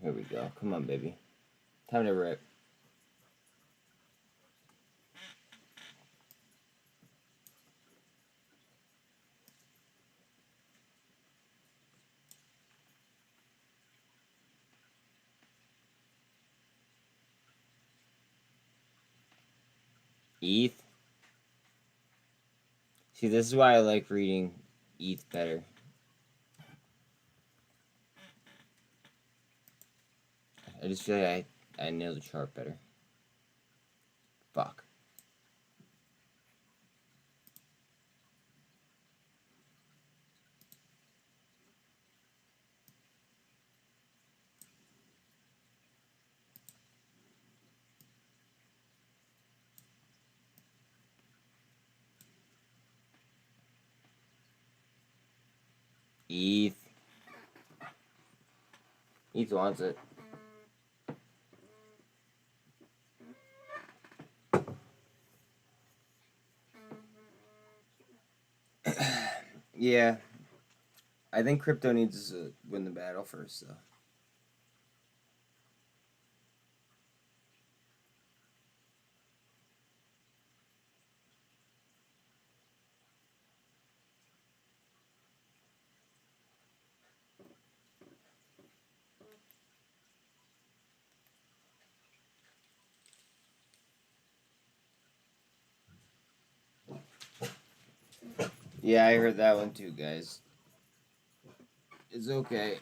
Here we go. Come on, baby. Time to rip. ETH. See, this is why I like reading ETH better. I just feel like I know the chart better. Fuck. ETH. ETH wants it. Yeah. I think crypto needs to win the battle first, though. Yeah, I heard that one too, guys. It's okay.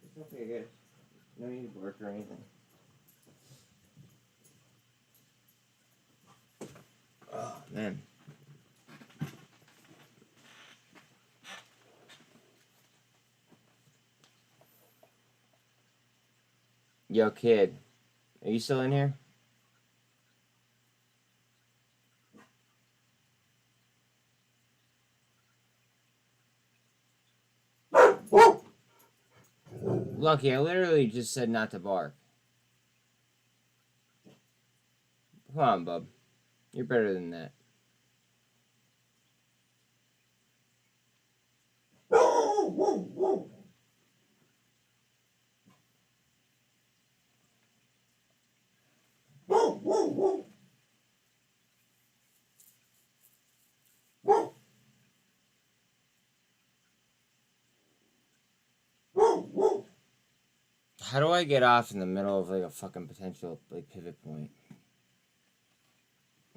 It's okay, guys. No need to work or anything. Oh, man. Yo, kid. Are you still in here? Lucky, I literally just said not to bark. Come on, bub. You're better than that. How do I get off in the middle of like a fucking potential like pivot point?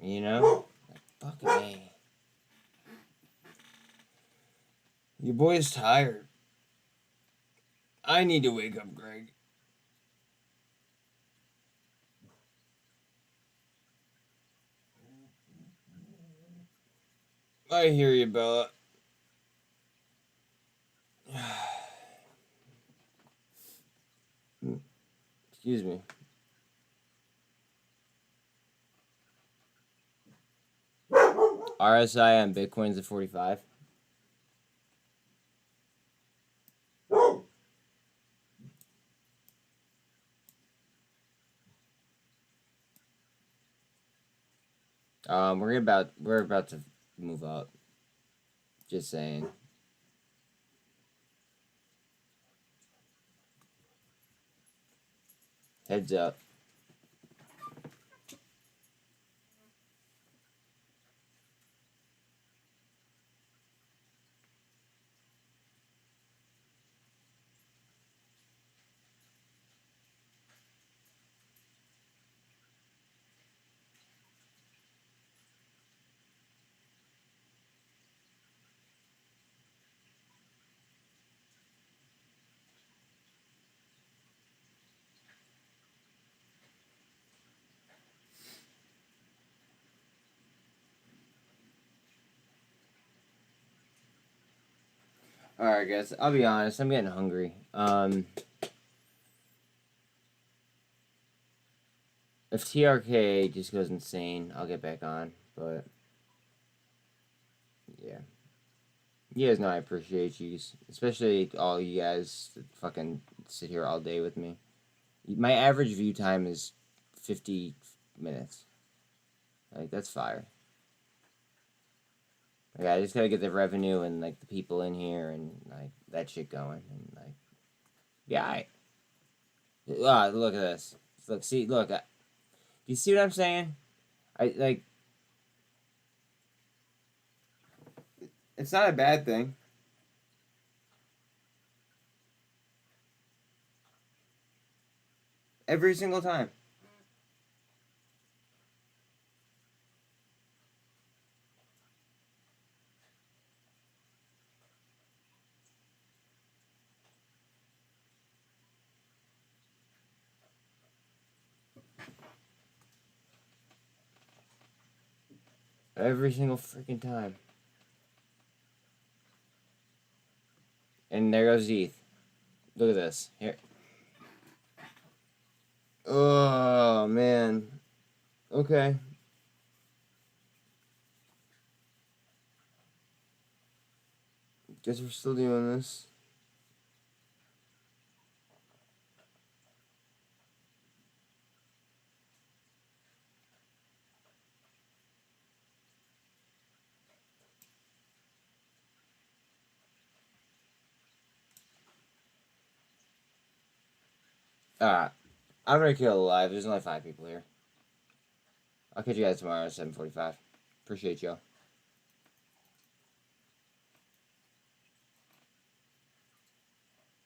You know? Like, fucking A. Your boy's tired. I need to wake up, Greg. I hear you, Bella. Excuse me. RSI on Bitcoin's at 45. We're about to move up. Just saying. Heads up. Alright, guys. I'll be honest. I'm getting hungry. If TRK just goes insane, I'll get back on. But You guys know I appreciate you, especially all you guys that fucking sit here all day with me. My average view time is 50 minutes. Like, that's fire. Like, I just gotta get the revenue and, like, the people in here and, like, that shit going. And, like, yeah, look at this. Look, see, look. Do you see what I'm saying? It's not a bad thing. Every single time. Every single freaking time. And there goes ETH. Look at this. Here. Oh, man. Okay. Guess we're still doing this. Alright. I'm gonna kill it live. There's only 5 people here. I'll catch you guys tomorrow at 7:45. Appreciate y'all.